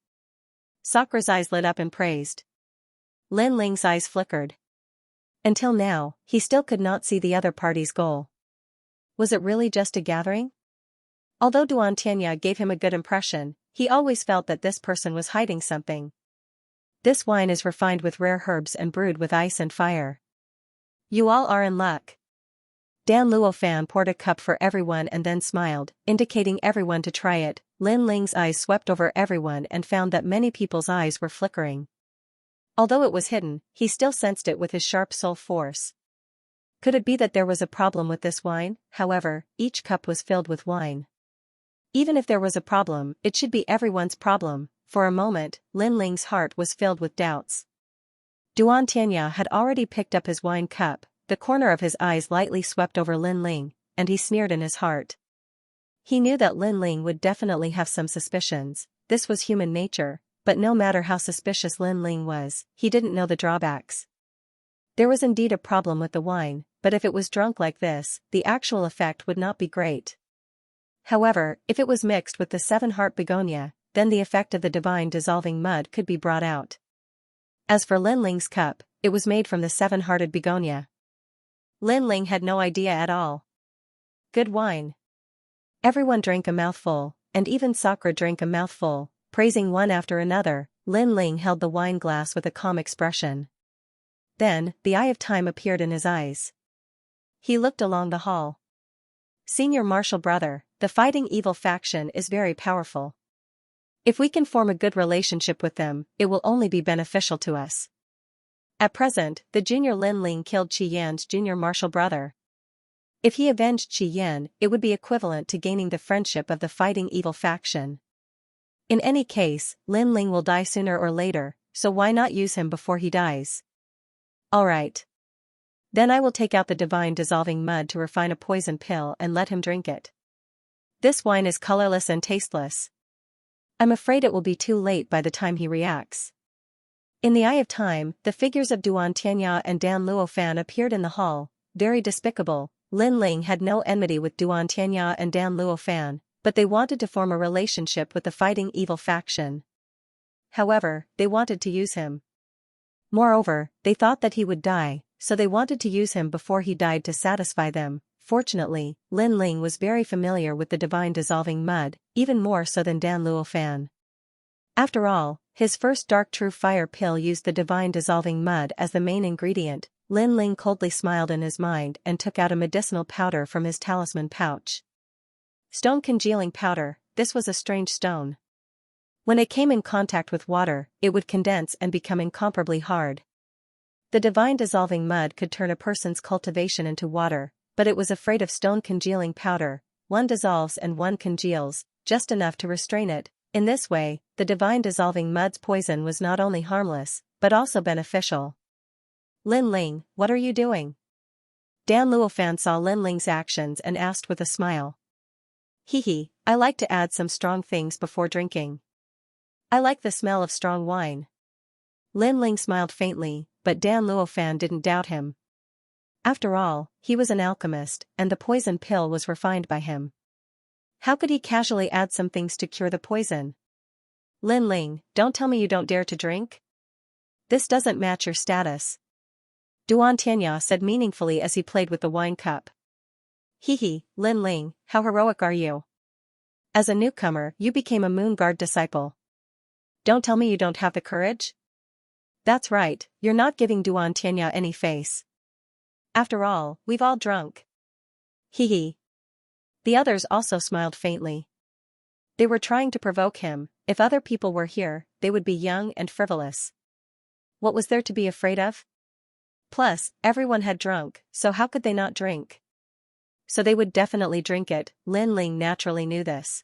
S1: Sakura's eyes lit up and praised. Lin Ling's eyes flickered. Until now, he still could not see the other party's goal. Was it really just a gathering? Although Duan Tianya gave him a good impression, he always felt that this person was hiding something. This wine is refined with rare herbs and brewed with ice and fire. You all are in luck. Dan Luofan poured a cup for everyone and then smiled, indicating everyone to try it. Lin Ling's eyes swept over everyone and found that many people's eyes were flickering. Although it was hidden, he still sensed it with his sharp soul force. Could it be that there was a problem with this wine? However, each cup was filled with wine. Even if there was a problem, it should be everyone's problem. For a moment, Lin Ling's heart was filled with doubts. Duan Tianya had already picked up his wine cup, the corner of his eyes lightly swept over Lin Ling, and he sneered in his heart. He knew that Lin Ling would definitely have some suspicions, this was human nature, but no matter how suspicious Lin Ling was, he didn't know the drawbacks. There was indeed a problem with the wine, but if it was drunk like this, the actual effect would not be great. However, if it was mixed with the seven-heart begonia, then the effect of the divine dissolving mud could be brought out. As for Lin Ling's cup, it was made from the seven-hearted begonia. Lin Ling had no idea at all. Good wine. Everyone drank a mouthful, and even Sakura drank a mouthful, praising one after another. Lin Ling held the wine glass with a calm expression. Then, the eye of time appeared in his eyes. He looked along the hall. Senior Marshal Brother, the fighting evil faction is very powerful. If we can form a good relationship with them, it will only be beneficial to us. At present, the junior Lin Ling killed Qi Yan's junior Marshal Brother. If he avenged Qi Yan, it would be equivalent to gaining the friendship of the fighting evil faction. In any case, Lin Ling will die sooner or later, so why not use him before he dies? Alright. Then I will take out the divine dissolving mud to refine a poison pill and let him drink it. This wine is colorless and tasteless. I'm afraid it will be too late by the time he reacts. In the eye of time, the figures of Duan Tianya and Dan Luofan appeared in the hall, very despicable. Lin Ling had no enmity with Duan Tianya and Dan Luofan, but they wanted to form a relationship with the fighting evil faction. However, they wanted to use him. Moreover, they thought that he would die, so they wanted to use him before he died to satisfy them. Fortunately, Lin Ling was very familiar with the divine dissolving mud, even more so than Dan Luofan. After all, his first dark true fire pill used the divine dissolving mud as the main ingredient. Lin Ling coldly smiled in his mind and took out a medicinal powder from his talisman pouch. Stone congealing powder, this was a strange stone. When it came in contact with water, it would condense and become incomparably hard. The divine dissolving mud could turn a person's cultivation into water, but it was afraid of stone congealing powder. One dissolves and one congeals, just enough to restrain it. In this way, the divine dissolving mud's poison was not only harmless, but also beneficial. Lin Ling, what are you doing? Dan Luofan saw Lin Ling's actions and asked with a smile. Hehe, I like to add some strong things before drinking. I like the smell of strong wine. Lin Ling smiled faintly, but Dan Luofan didn't doubt him. After all, he was an alchemist, and the poison pill was refined by him. How could he casually add some things to cure the poison? Lin Ling, don't tell me you don't dare to drink? This doesn't match your status. Duan Tianya said meaningfully as he played with the wine cup. Hehe, Lin Ling, how heroic are you? As a newcomer, you became a Moon Guard disciple. Don't tell me you don't have the courage? That's right, you're not giving Duan Tianya any face. After all, we've all drunk. Hehe. The others also smiled faintly. They were trying to provoke him. If other people were here, they would be young and frivolous. What was there to be afraid of? Plus, everyone had drunk, so how could they not drink? So they would definitely drink it. Lin Ling naturally knew this.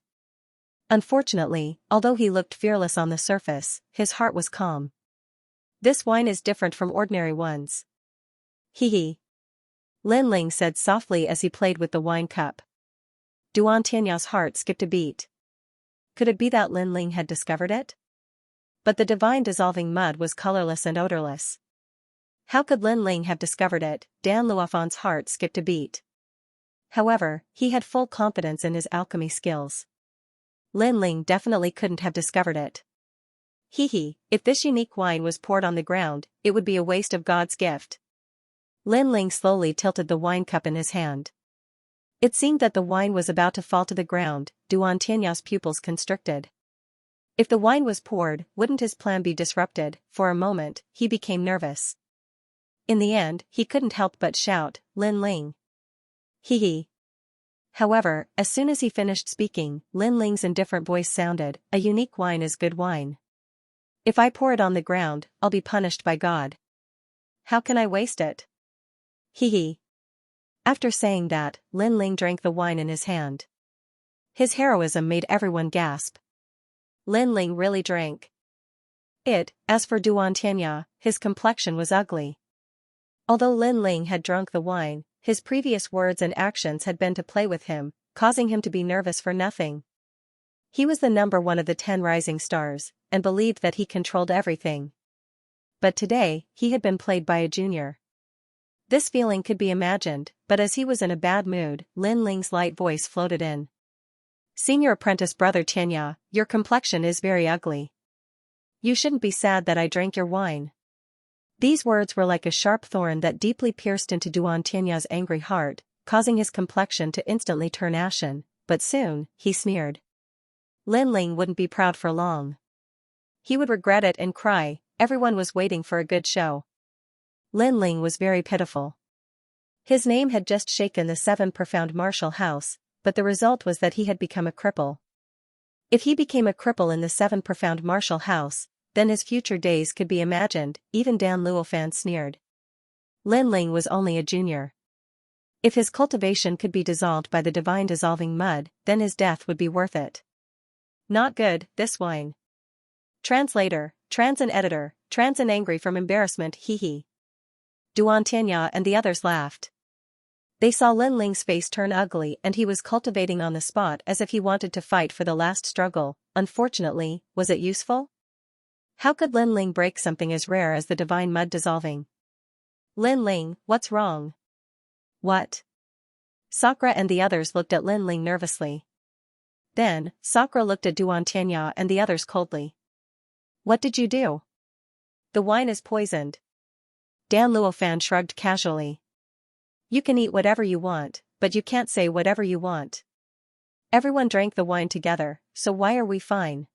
S1: Unfortunately, although he looked fearless on the surface, his heart was calm. This wine is different from ordinary ones. Hehe. Lin Ling said softly as he played with the wine cup. Duan Tianya's heart skipped a beat. Could it be that Lin Ling had discovered it? But the divine dissolving mud was colorless and odorless. How could Lin Ling have discovered it? Dan Luofan's heart skipped a beat. However, he had full confidence in his alchemy skills. Lin Ling definitely couldn't have discovered it. Hehe, if this unique wine was poured on the ground, it would be a waste of God's gift. Lin Ling slowly tilted the wine cup in his hand. It seemed that the wine was about to fall to the ground. Duan Tianya's pupils constricted. If the wine was poured, wouldn't his plan be disrupted? For a moment, he became nervous. In the end, he couldn't help but shout, Lin Ling. Hee hee. However, as soon as he finished speaking, Lin Ling's indifferent voice sounded, "A unique wine is good wine. If I pour it on the ground, I'll be punished by God. How can I waste it?" Hee hee. After saying that, Lin Ling drank the wine in his hand. His heroism made everyone gasp. Lin Ling really drank it. As for Duan Tianya, his complexion was ugly. Although Lin Ling had drunk the wine, his previous words and actions had been to play with him, causing him to be nervous for nothing. He was the number one of the 10 rising stars, and believed that he controlled everything. But today, he had been played by a junior. This feeling could be imagined, but as he was in a bad mood, Lin Ling's light voice floated in. "Senior apprentice brother Tianya, your complexion is very ugly. You shouldn't be sad that I drank your wine." These words were like a sharp thorn that deeply pierced into Duan Tianya's angry heart, causing his complexion to instantly turn ashen, but soon, he sneered. Lin Ling wouldn't be proud for long. He would regret it and cry. Everyone was waiting for a good show. Lin Ling was very pitiful. His name had just shaken the 7 profound martial house, but the result was that he had become a cripple. If he became a cripple in the 7 profound martial house, then his future days could be imagined. Even Dan Luofan sneered. Lin Ling was only a junior. If his cultivation could be dissolved by the divine dissolving mud, then his death would be worth it. Not good, this wine. Translator, trans and editor, trans and angry from embarrassment, hee hee. Duan Tianya and the others laughed. They saw Lin Ling's face turn ugly and he was cultivating on the spot as if he wanted to fight for the last struggle. Unfortunately, was it useful? How could Lin Ling break something as rare as the divine mud dissolving? Lin Ling, what's wrong? What? Sakura and the others looked at Lin Ling nervously. Then, Sakura looked at Duan Tianya and the others coldly. What did you do? The wine is poisoned. Dan Luofan shrugged casually. You can eat whatever you want, but you can't say whatever you want. Everyone drank the wine together, so why are we fine?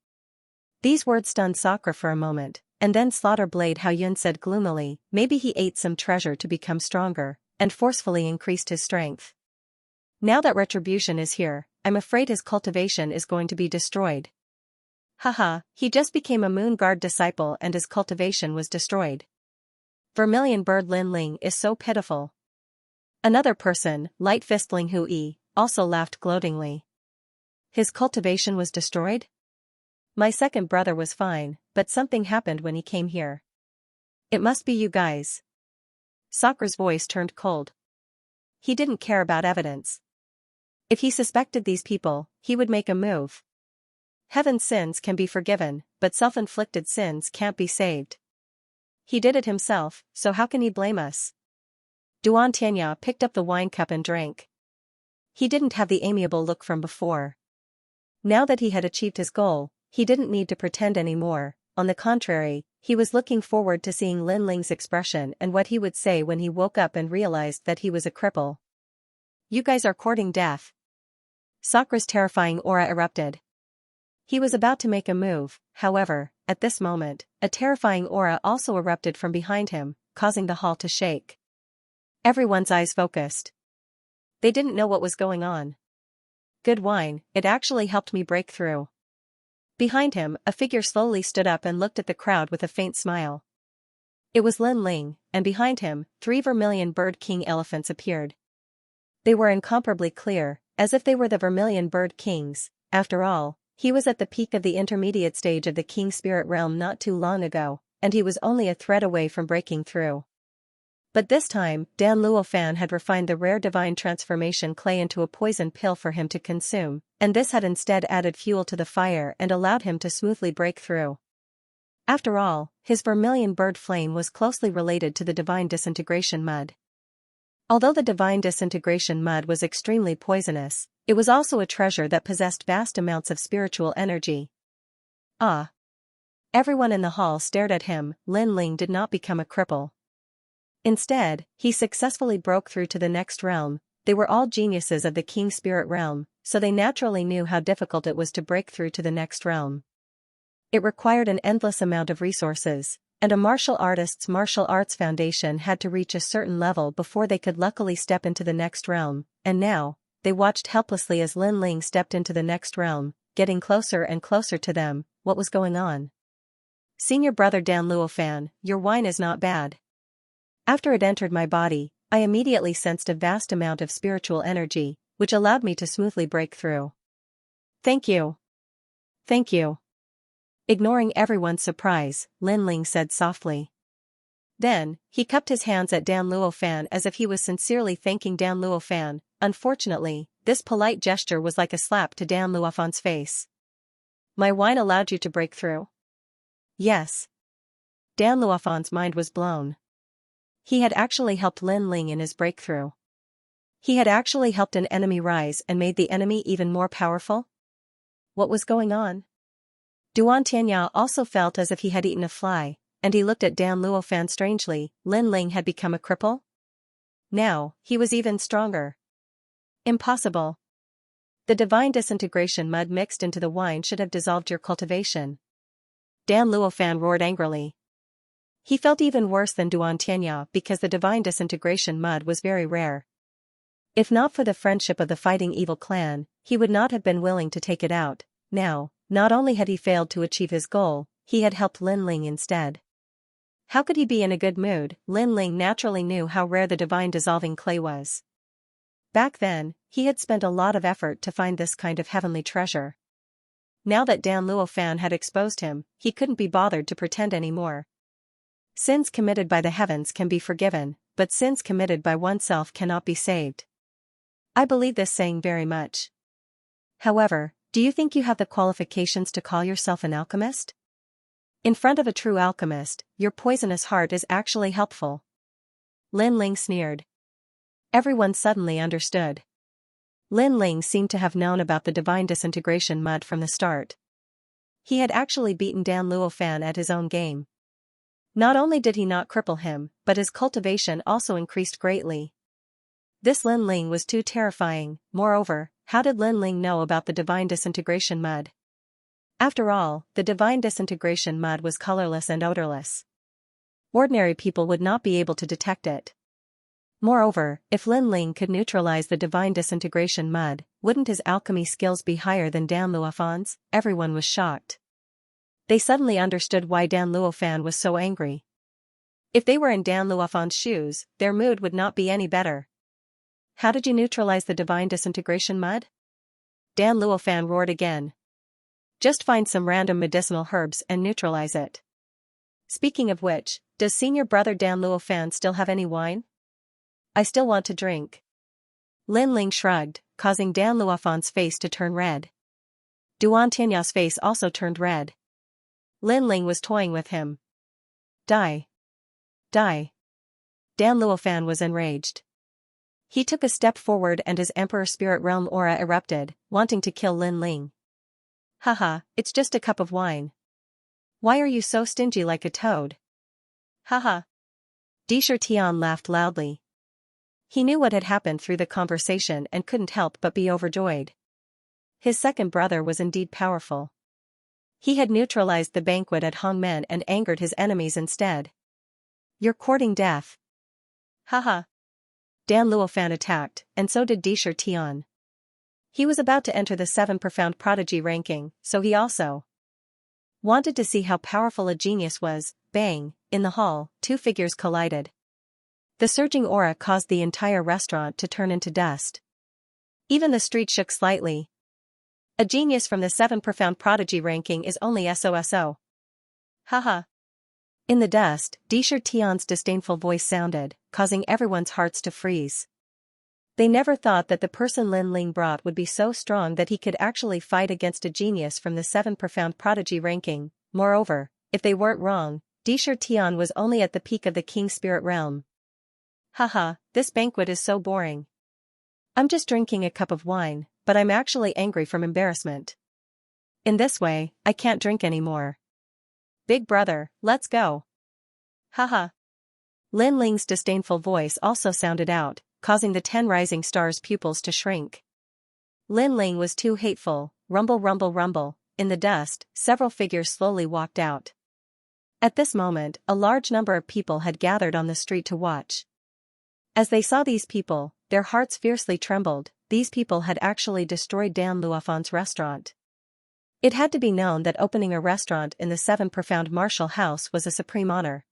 S1: These words stunned Sakura for a moment, and then Slaughter Blade Hao Yun said gloomily, maybe he ate some treasure to become stronger, and forcefully increased his strength. Now that retribution is here, I'm afraid his cultivation is going to be destroyed. Haha, he just became a Moon Guard disciple and his cultivation was destroyed. Vermilion Bird Lin Ling is so pitiful. Another person, Light Fistling Hui, also laughed gloatingly. His cultivation was destroyed? My second brother was fine, but something happened when he came here. It must be you guys. Sakura's voice turned cold. He didn't care about evidence. If he suspected these people, he would make a move. Heaven's sins can be forgiven, but self-inflicted sins can't be saved. He did it himself, so how can he blame us? Duan Tianya picked up the wine cup and drank. He didn't have the amiable look from before. Now that he had achieved his goal, he didn't need to pretend anymore. On the contrary, he was looking forward to seeing Lin Ling's expression and what he would say when he woke up and realized that he was a cripple. You guys are courting death. Sakura's terrifying aura erupted. He was about to make a move, however, at this moment, a terrifying aura also erupted from behind him, causing the hall to shake. Everyone's eyes focused. They didn't know what was going on. Good wine, it actually helped me break through. Behind him, a figure slowly stood up and looked at the crowd with a faint smile. It was Lin Ling, and behind him, 3 Vermilion Bird King elephants appeared. They were incomparably clear, as if they were the Vermilion Bird Kings. After all, he was at the peak of the intermediate stage of the King Spirit Realm not too long ago, and he was only a thread away from breaking through. But this time, Dan Luofan had refined the rare divine transformation clay into a poison pill for him to consume, and this had instead added fuel to the fire and allowed him to smoothly break through. After all, his Vermilion Bird Flame was closely related to the divine disintegration mud. Although the divine disintegration mud was extremely poisonous, it was also a treasure that possessed vast amounts of spiritual energy. Ah! Everyone in the hall stared at him. Lin Ling did not become a cripple. Instead, he successfully broke through to the next realm. They were all geniuses of the King Spirit Realm, so they naturally knew how difficult it was to break through to the next realm. It required an endless amount of resources, And a martial artist's martial arts foundation had to reach a certain level before they could luckily step into the next realm, and now, they watched helplessly as Lin Ling stepped into the next realm, getting closer and closer to them. What was going on? Senior brother Dan Luofan, your wine is not bad. After it entered my body, I immediately sensed a vast amount of spiritual energy, which allowed me to smoothly break through. Thank you. Thank you. Ignoring everyone's surprise, Lin Ling said softly. Then, he cupped his hands at Dan Luofan as if he was sincerely thanking Dan Luofan. Unfortunately, this polite gesture was like a slap to Dan Luofan's face. My wine allowed you to break through? Yes. Dan Luofan's mind was blown. He had actually helped Lin Ling in his breakthrough. He had actually helped an enemy rise and made the enemy even more powerful? What was going on? Duan Tianya also felt as if he had eaten a fly, and he looked at Dan Luofan strangely. Lin Ling had become a cripple? Now, he was even stronger. Impossible. The divine disintegration mud mixed into the wine should have dissolved your cultivation. Dan Luofan roared angrily. He felt even worse than Duan Tianya because the divine disintegration mud was very rare. If not for the friendship of the fighting evil clan, he would not have been willing to take it out. Now, not only had he failed to achieve his goal, he had helped Lin Ling instead. How could he be in a good mood? Lin Ling naturally knew how rare the divine dissolving clay was. Back then, he had spent a lot of effort to find this kind of heavenly treasure. Now that Dan Luofan had exposed him, he couldn't be bothered to pretend anymore. Sins committed by the heavens can be forgiven, but sins committed by oneself cannot be saved. I believe this saying very much. However, do you think you have the qualifications to call yourself an alchemist? In front of a true alchemist, your poisonous heart is actually helpful. Lin Ling sneered. Everyone suddenly understood. Lin Ling seemed to have known about the divine disintegration mud from the start. He had actually beaten Dan Luofan at his own game. Not only did he not cripple him, but his cultivation also increased greatly. This Lin Ling was too terrifying. Moreover, how did Lin Ling know about the divine disintegration mud? After all, the divine disintegration mud was colorless and odorless. Ordinary people would not be able to detect it. Moreover, if Lin Ling could neutralize the divine disintegration mud, wouldn't his alchemy skills be higher than Dan Luofan's? Everyone was shocked. They suddenly understood why Dan Luofan was so angry. If they were in Dan Luofan's shoes, their mood would not be any better. How did you neutralize the divine disintegration mud? Dan Luofan roared again. Just find some random medicinal herbs and neutralize it. Speaking of which, does senior brother Dan Luofan still have any wine? I still want to drink. Lin Ling shrugged, causing Dan Luofan's face to turn red. Duan Tianya's face also turned red. Lin Ling was toying with him. Die. Die. Dan Luofan was enraged. He took a step forward and his Emperor Spirit Realm aura erupted, wanting to kill Lin Ling. Haha, it's just a cup of wine. Why are you so stingy like a toad? Haha. Disher Tian laughed loudly. He knew what had happened through the conversation and couldn't help but be overjoyed. His second brother was indeed powerful. He had neutralized the banquet at Hongmen and angered his enemies instead. You're courting death. Haha. Dan Luofan attacked, and so did Disher Tian. He was about to enter the 7 profound prodigy ranking, so he also wanted to see how powerful a genius was. Bang, in the hall, 2 figures collided. The surging aura caused the entire restaurant to turn into dust. Even the street shook slightly. A genius from the 7 profound prodigy ranking is only SOSO. Haha. In the dust, Disher Tian's disdainful voice sounded, causing everyone's hearts to freeze. They never thought that the person Lin Ling brought would be so strong that he could actually fight against a genius from the 7 profound prodigy ranking. Moreover, if they weren't wrong, Disher Tian was only at the peak of the King Spirit Realm. Haha, this banquet is so boring. I'm just drinking a cup of wine, but I'm actually angry from embarrassment. In this way, I can't drink anymore. Big brother, let's go. Haha. Lin Ling's disdainful voice also sounded out, causing the 10 rising stars' pupils to shrink. Lin Ling was too hateful. Rumble rumble rumble. In the dust, several figures slowly walked out. At this moment, a large number of people had gathered on the street to watch. As they saw these people, their hearts fiercely trembled. These people had actually destroyed Dan Luofan's restaurant. It had to be known that opening a restaurant in the Seven Profound Martial House was a supreme honor.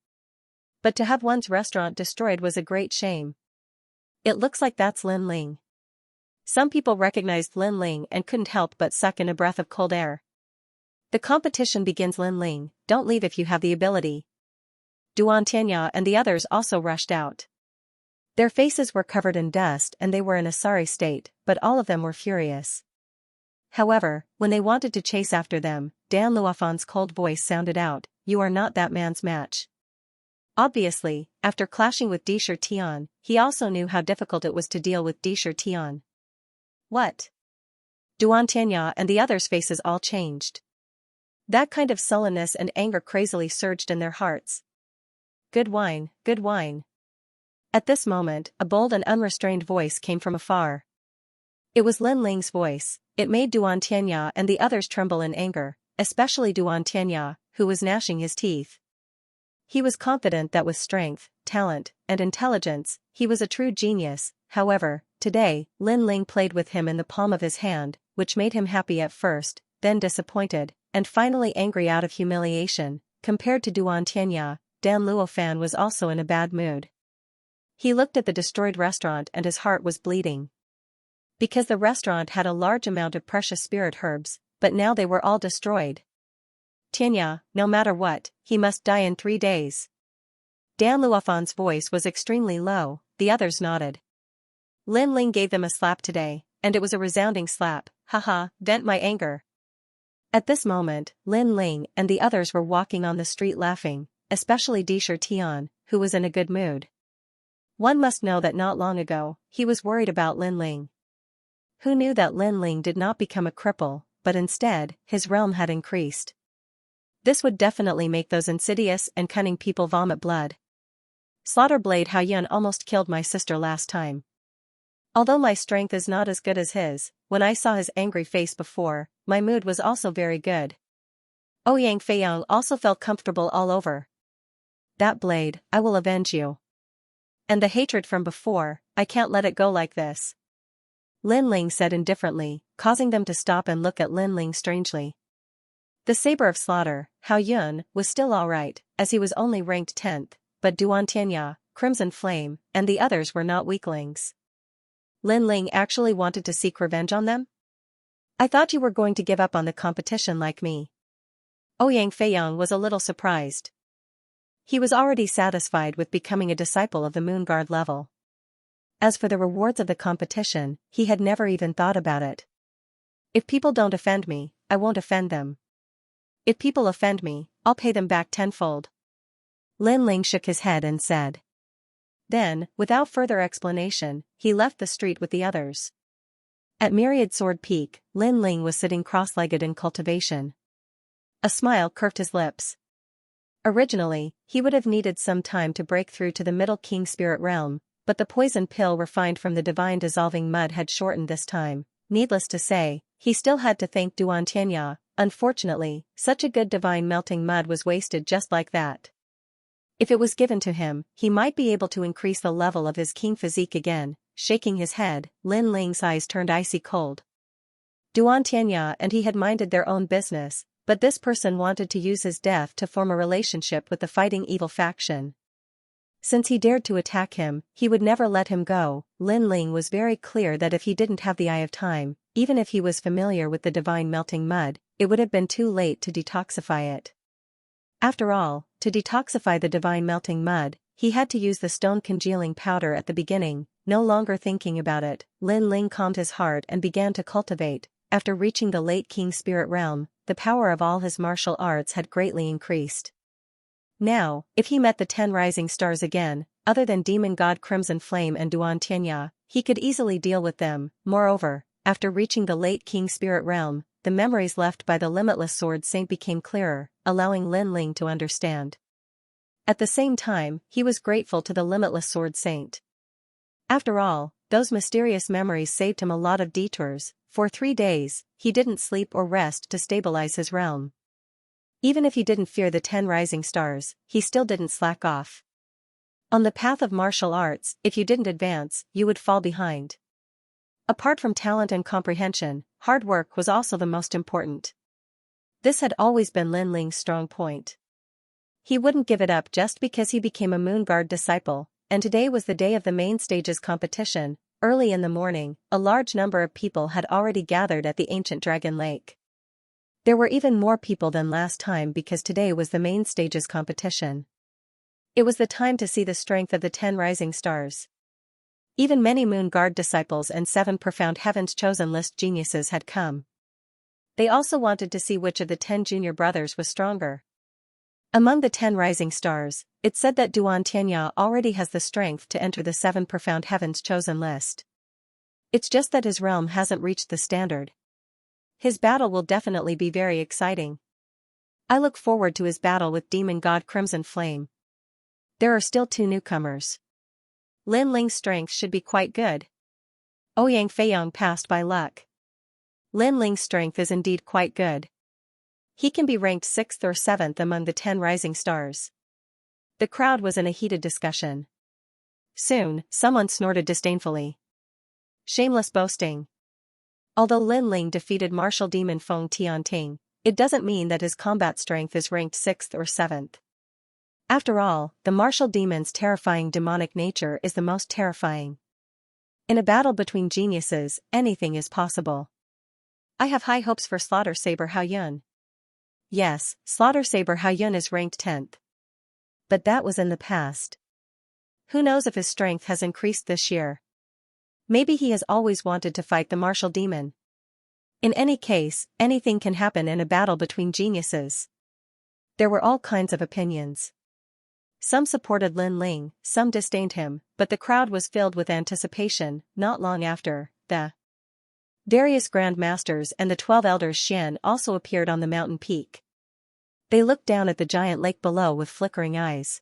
S1: But to have one's restaurant destroyed was a great shame. It looks like that's Lin Ling. Some people recognized Lin Ling and couldn't help but suck in a breath of cold air. The competition begins. Lin Ling, don't leave if you have the ability. Duan Tianya and the others also rushed out. Their faces were covered in dust and they were in a sorry state, but all of them were furious. However, when they wanted to chase after them, Dan Luofan's cold voice sounded out, "You are not that man's match." Obviously, after clashing with Disher Tian, he also knew how difficult it was to deal with Disher Tian. What? Duan Tianya and the others' faces all changed. That kind of sullenness and anger crazily surged in their hearts. Good wine, good wine. At this moment, a bold and unrestrained voice came from afar. It was Lin Ling's voice. It made Duan Tianya and the others tremble in anger, especially Duan Tianya, who was gnashing his teeth. He was confident that with strength, talent, and intelligence, he was a true genius. However, today, Lin Ling played with him in the palm of his hand, which made him happy at first, then disappointed, and finally angry out of humiliation. Compared to Duan Tianya, Dan Luofan was also in a bad mood. He looked at the destroyed restaurant and his heart was bleeding. Because the restaurant had a large amount of precious spirit herbs, but now they were all destroyed. Tianya, no matter what, he must die in 3 days. Dan Luofan's voice was extremely low. The others nodded. Lin Ling gave them a slap today, and it was a resounding slap. Haha, vent my anger. At this moment, Lin Ling and the others were walking on the street laughing, especially Disher Tian, who was in a good mood. One must know that not long ago, he was worried about Lin Ling. Who knew that Lin Ling did not become a cripple, but instead, his realm had increased. This would definitely make those insidious and cunning people vomit blood. Slaughter Blade Hao Yun almost killed my sister last time. Although my strength is not as good as his, when I saw his angry face before, my mood was also very good. Ouyang Feiyang also felt comfortable all over. That blade, I will avenge you. And the hatred from before, I can't let it go like this. Lin Ling said indifferently, causing them to stop and look at Lin Ling strangely. The Saber of Slaughter, Hao Yun, was still alright, as he was only ranked 10th, but Duan Tianya, Crimson Flame, and the others were not weaklings. Lin Ling actually wanted to seek revenge on them? I thought you were going to give up on the competition like me. Ouyang Feiyang was a little surprised. He was already satisfied with becoming a disciple of the Moon Guard level. As for the rewards of the competition, he had never even thought about it. If people don't offend me, I won't offend them. If people offend me, I'll pay them back tenfold. Lin Ling shook his head and said. Then, without further explanation, he left the street with the others. At Myriad Sword Peak, Lin Ling was sitting cross-legged in cultivation. A smile curved his lips. Originally, he would have needed some time to break through to the Middle King Spirit Realm, but the poison pill refined from the divine dissolving mud had shortened this time. Needless to say, he still had to thank Duan Tianya. Unfortunately, such a good divine melting mud was wasted just like that. If it was given to him, he might be able to increase the level of his king physique again. Shaking his head, Lin Ling's eyes turned icy cold. Duan Tianya and he had minded their own business, but this person wanted to use his death to form a relationship with the fighting evil faction. Since he dared to attack him, he would never let him go. Lin Ling was very clear that if he didn't have the Eye of Time, even if he was familiar with the divine melting mud, it would have been too late to detoxify it. After all, to detoxify the divine melting mud, he had to use the stone congealing powder at the beginning. No longer thinking about it, Lin Ling calmed his heart and began to cultivate. After reaching the late King Spirit Realm, the power of all his martial arts had greatly increased. Now, if he met the 10 rising stars again, other than Demon God Crimson Flame and Duan Tianya, he could easily deal with them. Moreover, after reaching the late King Spirit Realm, the memories left by the Limitless Sword Saint became clearer, allowing Lin Ling to understand. At the same time, he was grateful to the Limitless Sword Saint. After all, those mysterious memories saved him a lot of detours. For 3 days, he didn't sleep or rest to stabilize his realm. Even if he didn't fear the 10 rising stars, he still didn't slack off. On the path of martial arts, if you didn't advance, you would fall behind. Apart from talent and comprehension, hard work was also the most important. This had always been Lin Ling's strong point. He wouldn't give it up just because he became a Moon Guard disciple, and today was the day of the main stage's competition. Early in the morning, a large number of people had already gathered at the ancient Dragon Lake. There were even more people than last time because today was the main stage's competition. It was the time to see the strength of the 10 rising stars. Even many Moon Guard disciples and 7 profound heavens chosen list geniuses had come. They also wanted to see which of the 10 junior brothers was stronger. Among the 10 rising stars, it's said that Xianxia already has the strength to enter the 7 profound heavens chosen list. It's just that his realm hasn't reached the standard. His battle will definitely be very exciting. I look forward to his battle with demon god Crimson Flame. There are still 2 newcomers. Lin Ling's strength should be quite good. Ouyang Feiyang passed by luck. Lin Ling's strength is indeed quite good. He can be ranked 6th or 7th among the 10 rising stars. The crowd was in a heated discussion. Soon, someone snorted disdainfully. Shameless boasting. Although Lin Ling defeated martial demon Feng Tianting, it doesn't mean that his combat strength is ranked 6th or 7th. After all, the martial demon's terrifying demonic nature is the most terrifying. In a battle between geniuses, anything is possible. I have high hopes for Slaughter Saber Haoyun. Yes, Slaughter Saber Haoyun is ranked 10th. But that was in the past. Who knows if his strength has increased this year? Maybe he has always wanted to fight the martial demon. In any case, anything can happen in a battle between geniuses. There were all kinds of opinions. Some supported Lin Ling, some disdained him, but the crowd was filled with anticipation. Not long after, the various Grand Masters and the 12 Elders Xian also appeared on the mountain peak. They looked down at the giant lake below with flickering eyes.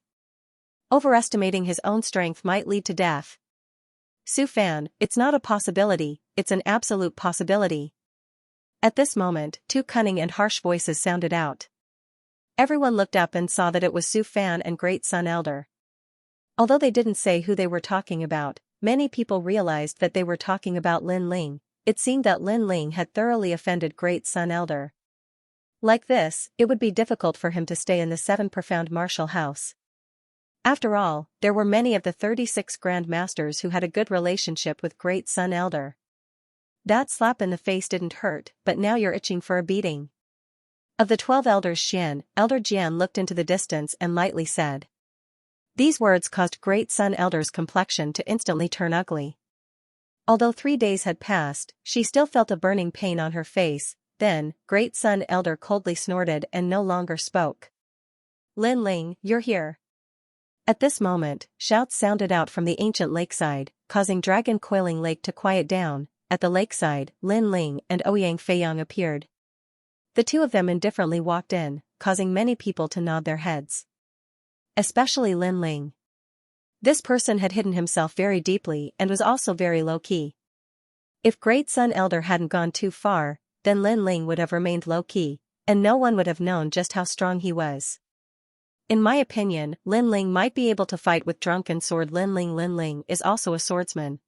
S1: Overestimating his own strength might lead to death. Su Fan, it's not a possibility, it's an absolute possibility. At this moment, 2 cunning and harsh voices sounded out. Everyone looked up and saw that it was Su Fan and Great Sun Elder. Although they didn't say who they were talking about, many people realized that they were talking about Lin Ling. It seemed that Lin Ling had thoroughly offended Great Sun Elder. Like this, it would be difficult for him to stay in the 7 profound martial house. After all, there were many of the 36 Grand Masters who had a good relationship with Great Sun Elder. That slap in the face didn't hurt, but now you're itching for a beating. Of the 12 Elders Xian, Elder Jian looked into the distance and lightly said. These words caused Great Sun Elder's complexion to instantly turn ugly. Although 3 days had passed, she still felt a burning pain on her face. Then, Great Sun Elder coldly snorted and no longer spoke. Lin Ling, you're here. At this moment, shouts sounded out from the ancient lakeside, causing Dragon Coiling Lake to quiet down. At the lakeside, Lin Ling and Ouyang Feiyang appeared. The 2 of them indifferently walked in, causing many people to nod their heads. Especially Lin Ling. This person had hidden himself very deeply and was also very low-key. If Great Sun Elder hadn't gone too far, then Lin Ling would have remained low-key, and no one would have known just how strong he was. In my opinion, Lin Ling might be able to fight with Drunken Sword Lin Ling. Lin Ling is also a swordsman.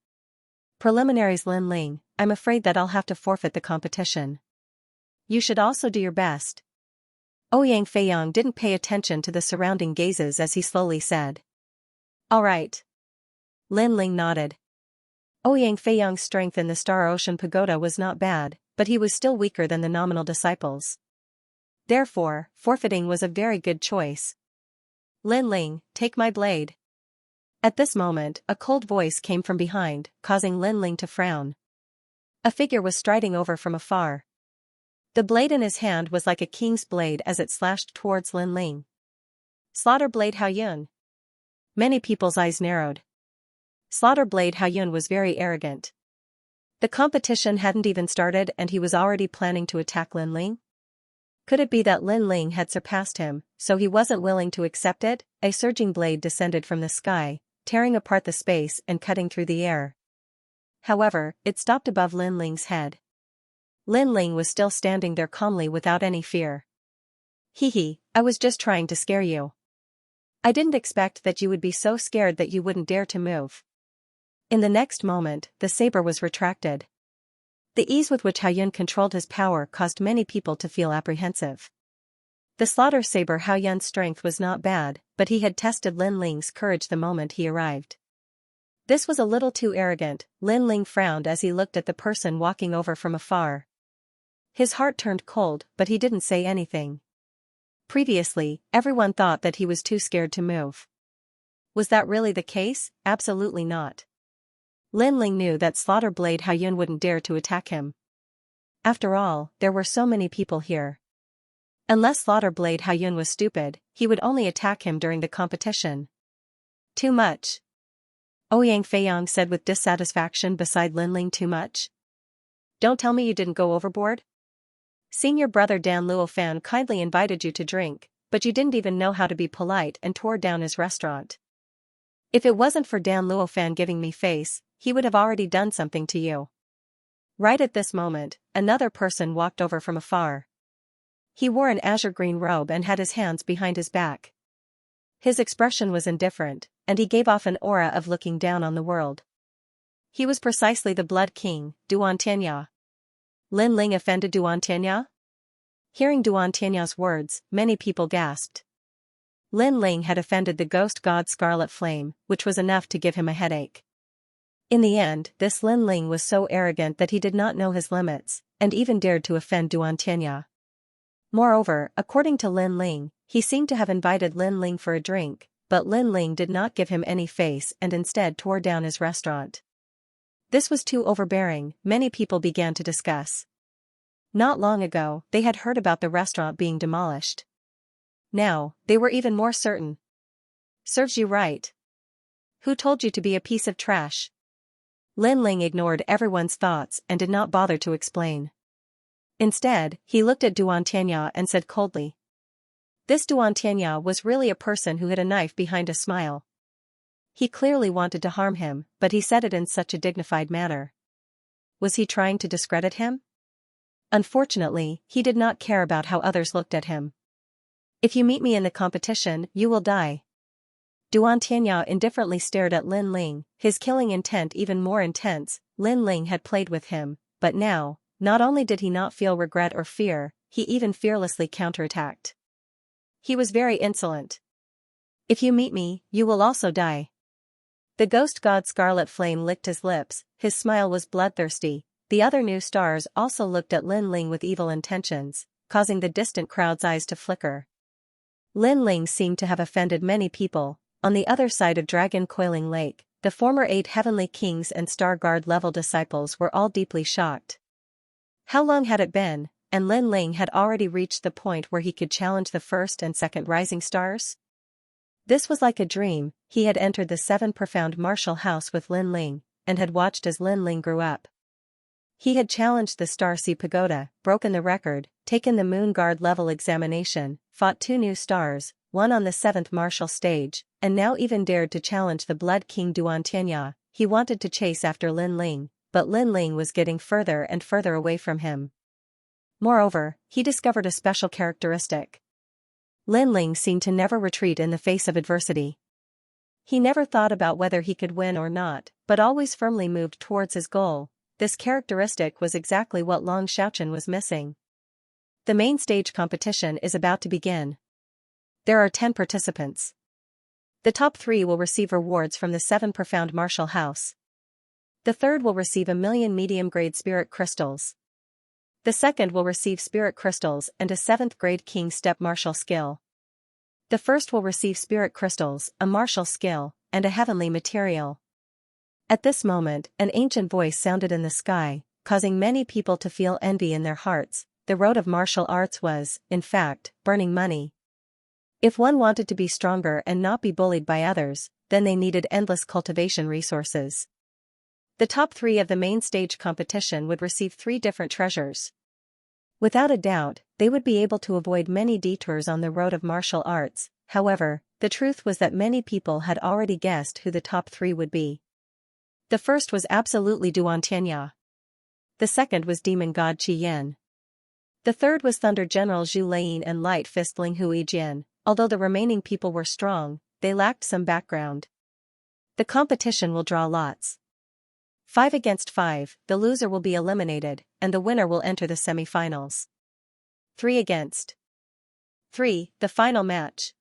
S1: Preliminaries Lin Ling, I'm afraid that I'll have to forfeit the competition. You should also do your best. Ouyang Feiyang didn't pay attention to the surrounding gazes as he slowly said. All right. Lin Ling nodded. Ouyang Feiyang's strength in the Star Ocean Pagoda was not bad, but he was still weaker than the nominal disciples. Therefore, forfeiting was a very good choice. Lin Ling, take my blade. At this moment, a cold voice came from behind, causing Lin Ling to frown. A figure was striding over from afar. The blade in his hand was like a king's blade as it slashed towards Lin Ling. Slaughter Blade Haoyun. Many people's eyes narrowed. Slaughter Blade Haoyun was very arrogant. The competition hadn't even started and he was already planning to attack Lin Ling? Could it be that Lin Ling had surpassed him, so he wasn't willing to accept it? A surging blade descended from the sky, tearing apart the space and cutting through the air. However, it stopped above Lin Ling's head. Lin Ling was still standing there calmly without any fear. Hee, I was just trying to scare you. I didn't expect that you would be so scared that you wouldn't dare to move. In the next moment, the saber was retracted. The ease with which Haoyun controlled his power caused many people to feel apprehensive. The slaughter saber Haoyun's strength was not bad, but he had tested Lin Ling's courage the moment he arrived. This was a little too arrogant. Lin Ling frowned as he looked at the person walking over from afar. His heart turned cold, but he didn't say anything. Previously, everyone thought that he was too scared to move. Was that really the case? Absolutely not. Lin Ling knew that Slaughter Blade Haoyun wouldn't dare to attack him. After all, there were so many people here. Unless Slaughter Blade Haoyun was stupid, he would only attack him during the competition. Too much. Ouyang Feiyang said with dissatisfaction beside Lin Ling. Too much? Don't tell me you didn't go overboard? Senior brother Dan Luofan kindly invited you to drink, but you didn't even know how to be polite and tore down his restaurant. If it wasn't for Dan Luofan giving me face, he would have already done something to you. Right at this moment, another person walked over from afar. He wore an azure green robe and had his hands behind his back. His expression was indifferent, and he gave off an aura of looking down on the world. He was precisely the Blood King, Duan Tianya. Lin Ling offended Duan Tianya? Hearing Duan Tianya's words, many people gasped. Lin Ling had offended the ghost god Scarlet Flame, which was enough to give him a headache. In the end, this Lin Ling was so arrogant that he did not know his limits, and even dared to offend Duan Tianya. Moreover, according to Lin Ling, he seemed to have invited Lin Ling for a drink, but Lin Ling did not give him any face and instead tore down his restaurant. This was too overbearing. Many people began to discuss. Not long ago, they had heard about the restaurant being demolished. Now, they were even more certain. Serves you right. Who told you to be a piece of trash? Lin Ling ignored everyone's thoughts and did not bother to explain. Instead, he looked at Duan Tianya and said coldly. This Duan Tianya was really a person who hid a knife behind a smile. He clearly wanted to harm him, but he said it in such a dignified manner. Was he trying to discredit him? Unfortunately, he did not care about how others looked at him. If you meet me in the competition, you will die. Duan Tianya indifferently stared at Lin Ling, his killing intent even more intense. Lin Ling had played with him, but now, not only did he not feel regret or fear, he even fearlessly counterattacked. He was very insolent. If you meet me, you will also die. The ghost god Scarlet Flame licked his lips, his smile was bloodthirsty. The other new stars also looked at Lin Ling with evil intentions, causing the distant crowd's eyes to flicker. Lin Ling seemed to have offended many people. On the other side of Dragon Coiling Lake, the former 8 Heavenly Kings and Star Guard level disciples were all deeply shocked. How long had it been, and Lin Ling had already reached the point where he could challenge the first and second rising stars? This was like a dream. He had entered the 7 profound martial house with Lin Ling, and had watched as Lin Ling grew up. He had challenged the Star Sea Pagoda, broken the record, taken the Moon Guard level examination, fought 2 new stars, one on the 7th martial stage, and now even dared to challenge the Blood King Duan Tianya. He wanted to chase after Lin Ling, but Lin Ling was getting further and further away from him. Moreover, he discovered a special characteristic. Lin Ling seemed to never retreat in the face of adversity. He never thought about whether he could win or not, but always firmly moved towards his goal. This characteristic was exactly what Long Xiaochen was missing. The main stage competition is about to begin. There are 10 participants. The top 3 will receive rewards from the 7 profound martial house. The third will receive 1,000,000 medium-grade spirit crystals. The second will receive spirit crystals and a 7th-grade king step martial skill. The first will receive spirit crystals, a martial skill, and a heavenly material. At this moment, an ancient voice sounded in the sky, causing many people to feel envy in their hearts. The road of martial arts was, in fact, burning money. If one wanted to be stronger and not be bullied by others, then they needed endless cultivation resources. The top 3 of the main stage competition would receive 3 different treasures. Without a doubt, they would be able to avoid many detours on the road of martial arts. However, the truth was that many people had already guessed who the top 3 would be. The first was absolutely Duan Tianya. The second was demon god Qi Yin. The third was Thunder General Zhu Lei and Light Fist Ling Hui Jin. Although the remaining people were strong, they lacked some background. The competition will draw lots. 5 against 5, the loser will be eliminated, and the winner will enter the semi-finals. 3 against 3, the final match.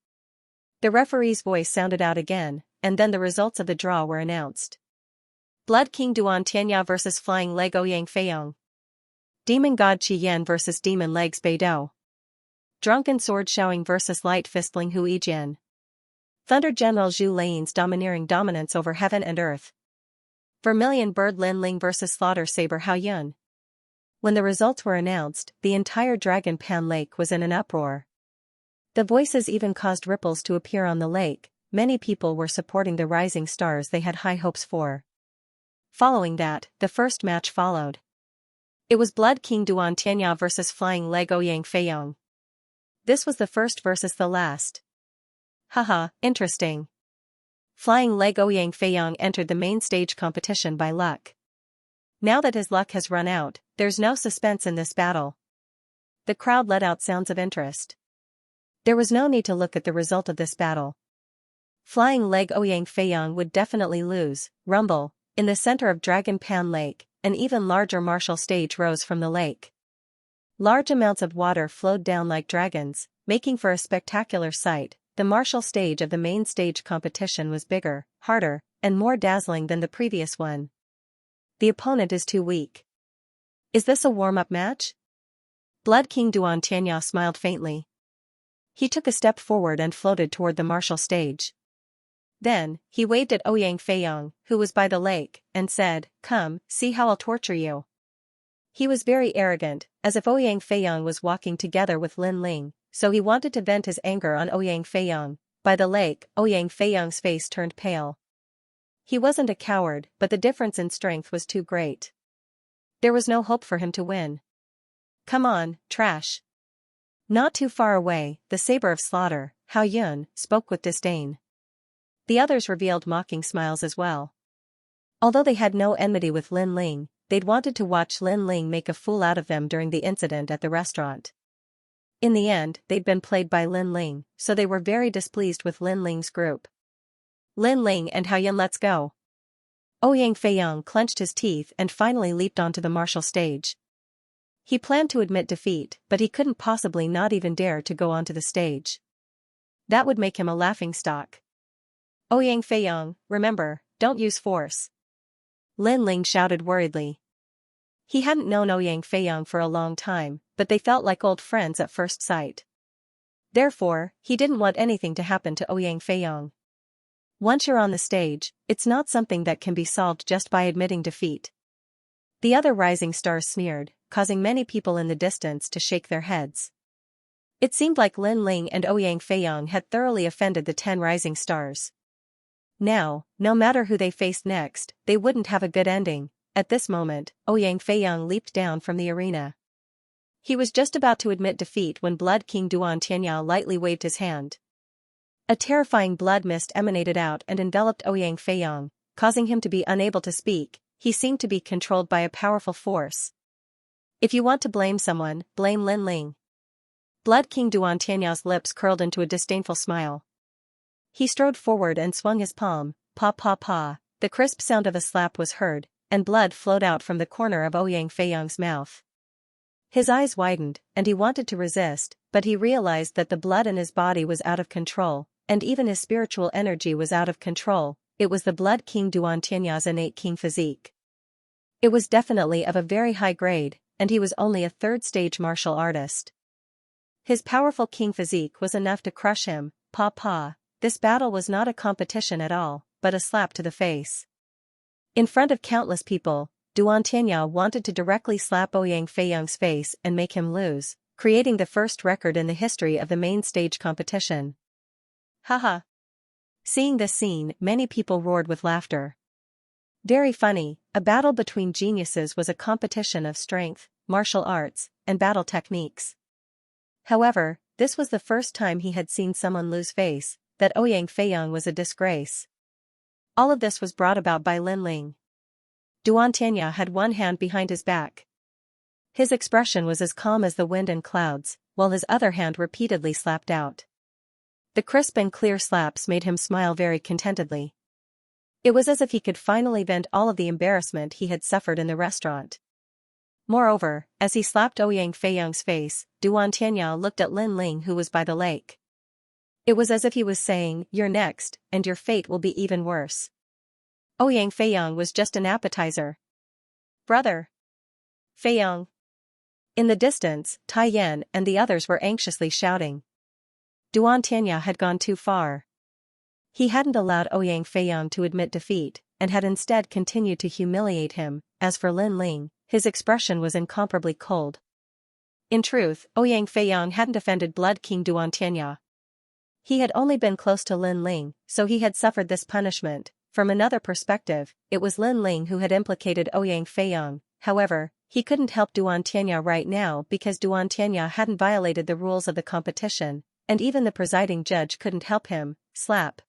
S1: The referee's voice sounded out again, and then the results of the draw were announced. Blood King Duan Tianya vs Flying Leg Ouyang Feiyong. Demon God Qi Yan vs Demon Legs Beidou. Drunken Sword Xiaoying vs Light Fistling Hui Jian. Thunder General Zhu Lei's domineering dominance over heaven and earth. Vermilion Bird Lin Ling vs Slaughter Saber Hao Yun. When the results were announced, the entire Dragon Pan Lake was in an uproar. The voices even caused ripples to appear on the lake. Many people were supporting the rising stars they had high hopes for. Following that, the first match followed. It was Blood King Duan Tianya vs Flying Leg Ouyang Feiyong. This was the first versus the last. Haha, interesting. Flying Leg Ouyang Feiyong entered the main stage competition by luck. Now that his luck has run out, there's no suspense in this battle. The crowd let out sounds of interest. There was no need to look at the result of this battle. Flying Leg Ouyang Feiyong would definitely lose. Rumble. In the center of Dragon Pan Lake, an even larger martial stage rose from the lake. Large amounts of water flowed down like dragons, making for a spectacular sight. The martial stage of the main stage competition was bigger, harder, and more dazzling than the previous one. The opponent is too weak. Is this a warm-up match? Blood King Duan Tianya smiled faintly. He took a step forward and floated toward the martial stage. Then, he waved at Ouyang Feiyong, who was by the lake, and said, "Come, see how I'll torture you." He was very arrogant, as if Ouyang Feiyong was walking together with Lin Ling, so he wanted to vent his anger on Ouyang Feiyong. By the lake, Ouyang Feiyong's face turned pale. He wasn't a coward, but the difference in strength was too great. There was no hope for him to win. "Come on, trash." Not too far away, the Saber of Slaughter, Hao Yun, spoke with disdain. The others revealed mocking smiles as well. Although they had no enmity with Lin Ling, they'd wanted to watch Lin Ling make a fool out of them during the incident at the restaurant. In the end, they'd been played by Lin Ling, so they were very displeased with Lin Ling's group. "Lin Ling and Hao Yun, let's go." Ouyang Feiyong clenched his teeth and finally leaped onto the martial stage. He planned to admit defeat, but he couldn't possibly not even dare to go onto the stage. That would make him a laughingstock. "Ouyang Feiyong, remember, don't use force." Lin Ling shouted worriedly. He hadn't known Ouyang Feiyong for a long time, but they felt like old friends at first sight. Therefore, he didn't want anything to happen to Ouyang Feiyong. Once you're on the stage, it's not something that can be solved just by admitting defeat. The other rising stars sneered, causing many people in the distance to shake their heads. It seemed like Lin Ling and Ouyang Feiyong had thoroughly offended the 10 rising stars. Now, no matter who they faced next, they wouldn't have a good ending. At this moment, Ouyang Feiyong leaped down from the arena. He was just about to admit defeat when Blood King Duan Tianya lightly waved his hand. A terrifying blood mist emanated out and enveloped Ouyang Feiyong, causing him to be unable to speak. He seemed to be controlled by a powerful force. "If you want to blame someone, blame Lin Ling." Blood King Duan Tianya's lips curled into a disdainful smile. He strode forward and swung his palm, "Pa pa pa." The crisp sound of a slap was heard, and blood flowed out from the corner of Ouyang Feiyong's mouth. His eyes widened, and he wanted to resist, but he realized that the blood in his body was out of control, and even his spiritual energy was out of control. It was the Blood King Duan Tianya's innate king physique. It was definitely of a very high grade, and he was only a third-stage martial artist. His powerful king physique was enough to crush him. Pa pa. This battle was not a competition at all, but a slap to the face. In front of countless people, Duan Tianya wanted to directly slap Ouyang Feiyong's face and make him lose, creating the first record in the history of the main stage competition. Haha. Seeing this scene, many people roared with laughter. Very funny, a battle between geniuses was a competition of strength, martial arts, and battle techniques. However, this was the first time he had seen someone lose face. That Ouyang Feiyong was a disgrace. All of this was brought about by Lin Ling. Duan Tianya had one hand behind his back. His expression was as calm as the wind and clouds, while his other hand repeatedly slapped out. The crisp and clear slaps made him smile very contentedly. It was as if he could finally vent all of the embarrassment he had suffered in the restaurant. Moreover, as he slapped Ouyang Feiyang's face, Duan Tianyao looked at Lin Ling, who was by the lake. It was as if he was saying, "You're next, and your fate will be even worse." Ouyang Feiyang was just an appetizer. "Brother! Feiyang!" In the distance, Tai Yan and the others were anxiously shouting. Duan Tianyao had gone too far. He hadn't allowed Ouyang Feiyang to admit defeat, and had instead continued to humiliate him. As for Lin Ling, his expression was incomparably cold. In truth, Ouyang Feiyang hadn't offended Blood King Duan Tianyao. He had only been close to Lin Ling, so he had suffered this punishment. From another perspective, it was Lin Ling who had implicated Ouyang Feiyang. However, he couldn't help Duan Tianyao right now because Duan Tianyao hadn't violated the rules of the competition, and even the presiding judge couldn't help him. Slap.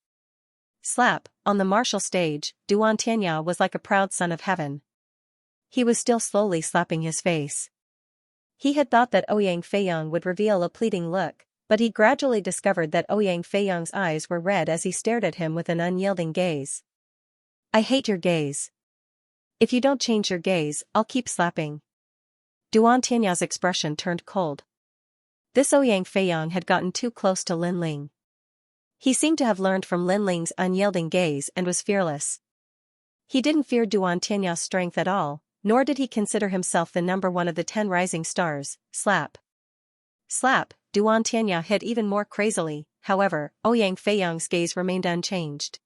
S1: Slap. On the martial stage, Duan Tianyao was like a proud son of heaven. He was still slowly slapping his face. He had thought that Ouyang Feiyang would reveal a pleading look, but he gradually discovered that Ouyang Feiyang's eyes were red as he stared at him with an unyielding gaze. "I hate your gaze. If you don't change your gaze, I'll keep slapping." Duan Tianyao's expression turned cold. This Ouyang Feiyang had gotten too close to Lin Ling. He seemed to have learned from Lin Ling's unyielding gaze and was fearless. He didn't fear Duan Tianyao's strength at all, nor did he consider himself the number one of the 10 rising stars. Slap. Slap. Duan Tianyao hit even more crazily. However, Ouyang Feiyang's gaze remained unchanged.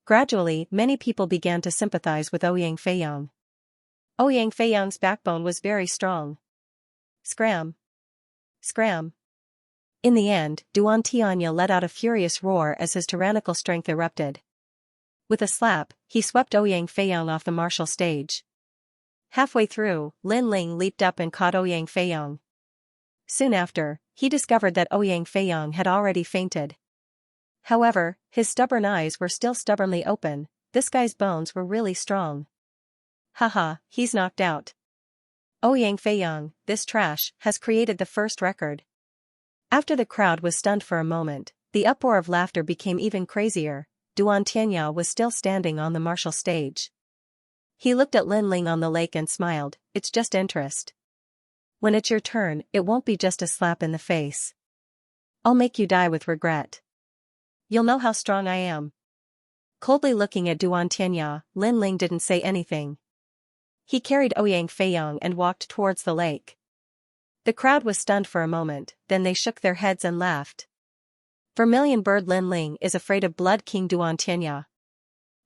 S1: Gradually, many people began to sympathize with Ouyang Feiyang. Ouyang Feiyang's backbone was very strong. Scram. Scram. In the end, Duan Tianyao let out a furious roar as his tyrannical strength erupted. With a slap, he swept Ouyang Feiyang off the martial stage. Halfway through, Lin Ling leaped up and caught Ouyang Feiyang. Soon after, he discovered that Ouyang Feiyang had already fainted. However, his stubborn eyes were still stubbornly open. This guy's bones were really strong. Haha, he's knocked out. Ouyang Feiyang, this trash, has created the first record. After the crowd was stunned for a moment, the uproar of laughter became even crazier. Duan Tianyao was still standing on the martial stage. He looked at Lin Ling on the lake and smiled. "It's just interest. When it's your turn, it won't be just a slap in the face. I'll make you die with regret. You'll know how strong I am." Coldly looking at Duan Tianyao, Lin Ling didn't say anything. He carried Ouyang Feiyang and walked towards the lake. The crowd was stunned for a moment, then they shook their heads and laughed. Vermilion Bird Lin Ling is afraid of Blood King Duan Tianyao.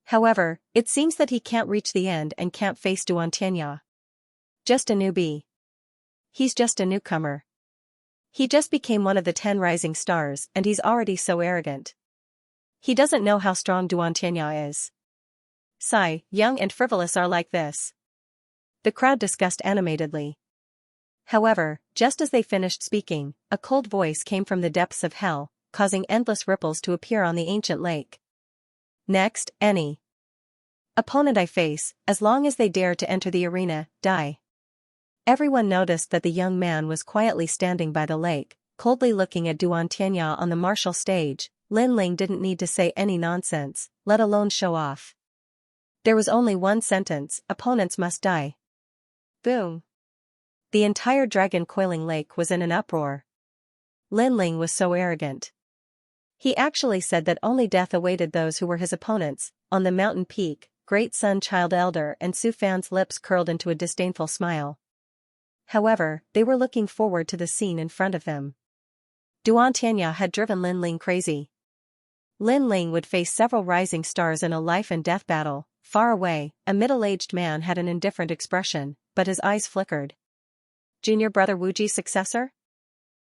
S1: However, it seems that he can't reach the end and can't face Duan Tianyao. Just a newbie. He's just a newcomer. He just became one of the 10 rising stars and he's already so arrogant. He doesn't know how strong Duan Tianyao is. Sigh, young and frivolous are like this. The crowd discussed animatedly. However, just as they finished speaking, a cold voice came from the depths of hell, causing endless ripples to appear on the ancient lake. Next, any opponent I face, as long as they dare to enter the arena, die. Everyone noticed that the young man was quietly standing by the lake, coldly looking at Duan Tianyao on the martial stage. Lin Ling didn't need to say any nonsense, let alone show off. There was only one sentence: opponents must die. Boom. The entire dragon coiling lake was in an uproar. Lin Ling was so arrogant. He actually said that only death awaited those who were his opponents. On the mountain peak, Great Sun Child Elder and Su Fan's lips curled into a disdainful smile. However, they were looking forward to the scene in front of them. Duan Tianyao had driven Lin Ling crazy. Lin Ling would face several rising stars in a life and death battle. Far away, a middle-aged man had an indifferent expression, but his eyes flickered. Junior brother Wuji's successor?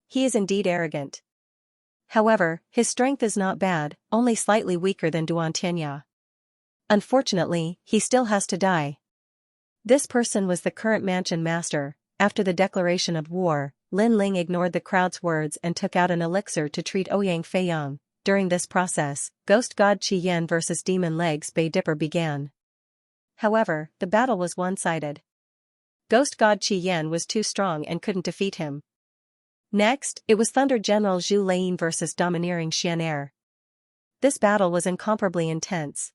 S1: He is indeed arrogant. However, his strength is not bad, only slightly weaker than Duan Tianyao. Unfortunately, he still has to die. This person was the current mansion master. After the declaration of war, Lin Ling ignored the crowd's words and took out an elixir to treat Ouyang Feiyang. During this process, Ghost God Qi Yan vs Demon Legs Bay Dipper began. However, the battle was one-sided. Ghost God Qi Yan was too strong and couldn't defeat him. Next, it was Thunder General Zhu Lei versus Domineering Xianxia. This battle was incomparably intense.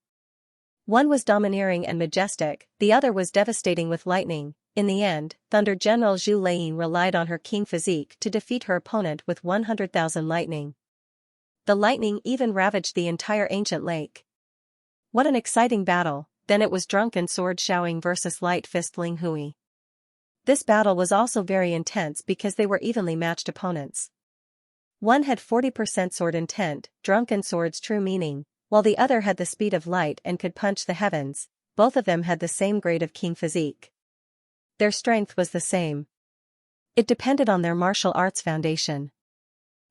S1: One was domineering and majestic, the other was devastating with lightning. In the end, Thunder General Zhu Lei relied on her king physique to defeat her opponent with 100,000 lightning. The lightning even ravaged the entire ancient lake. What an exciting battle. Then it was Drunken Sword Xiaoying versus Light Fist Ling Hui. This battle was also very intense because they were evenly matched opponents. One had 40% sword intent, Drunken Sword's true meaning, while the other had the speed of light and could punch the heavens. Both of them had the same grade of king physique. Their strength was the same. It depended on their martial arts foundation.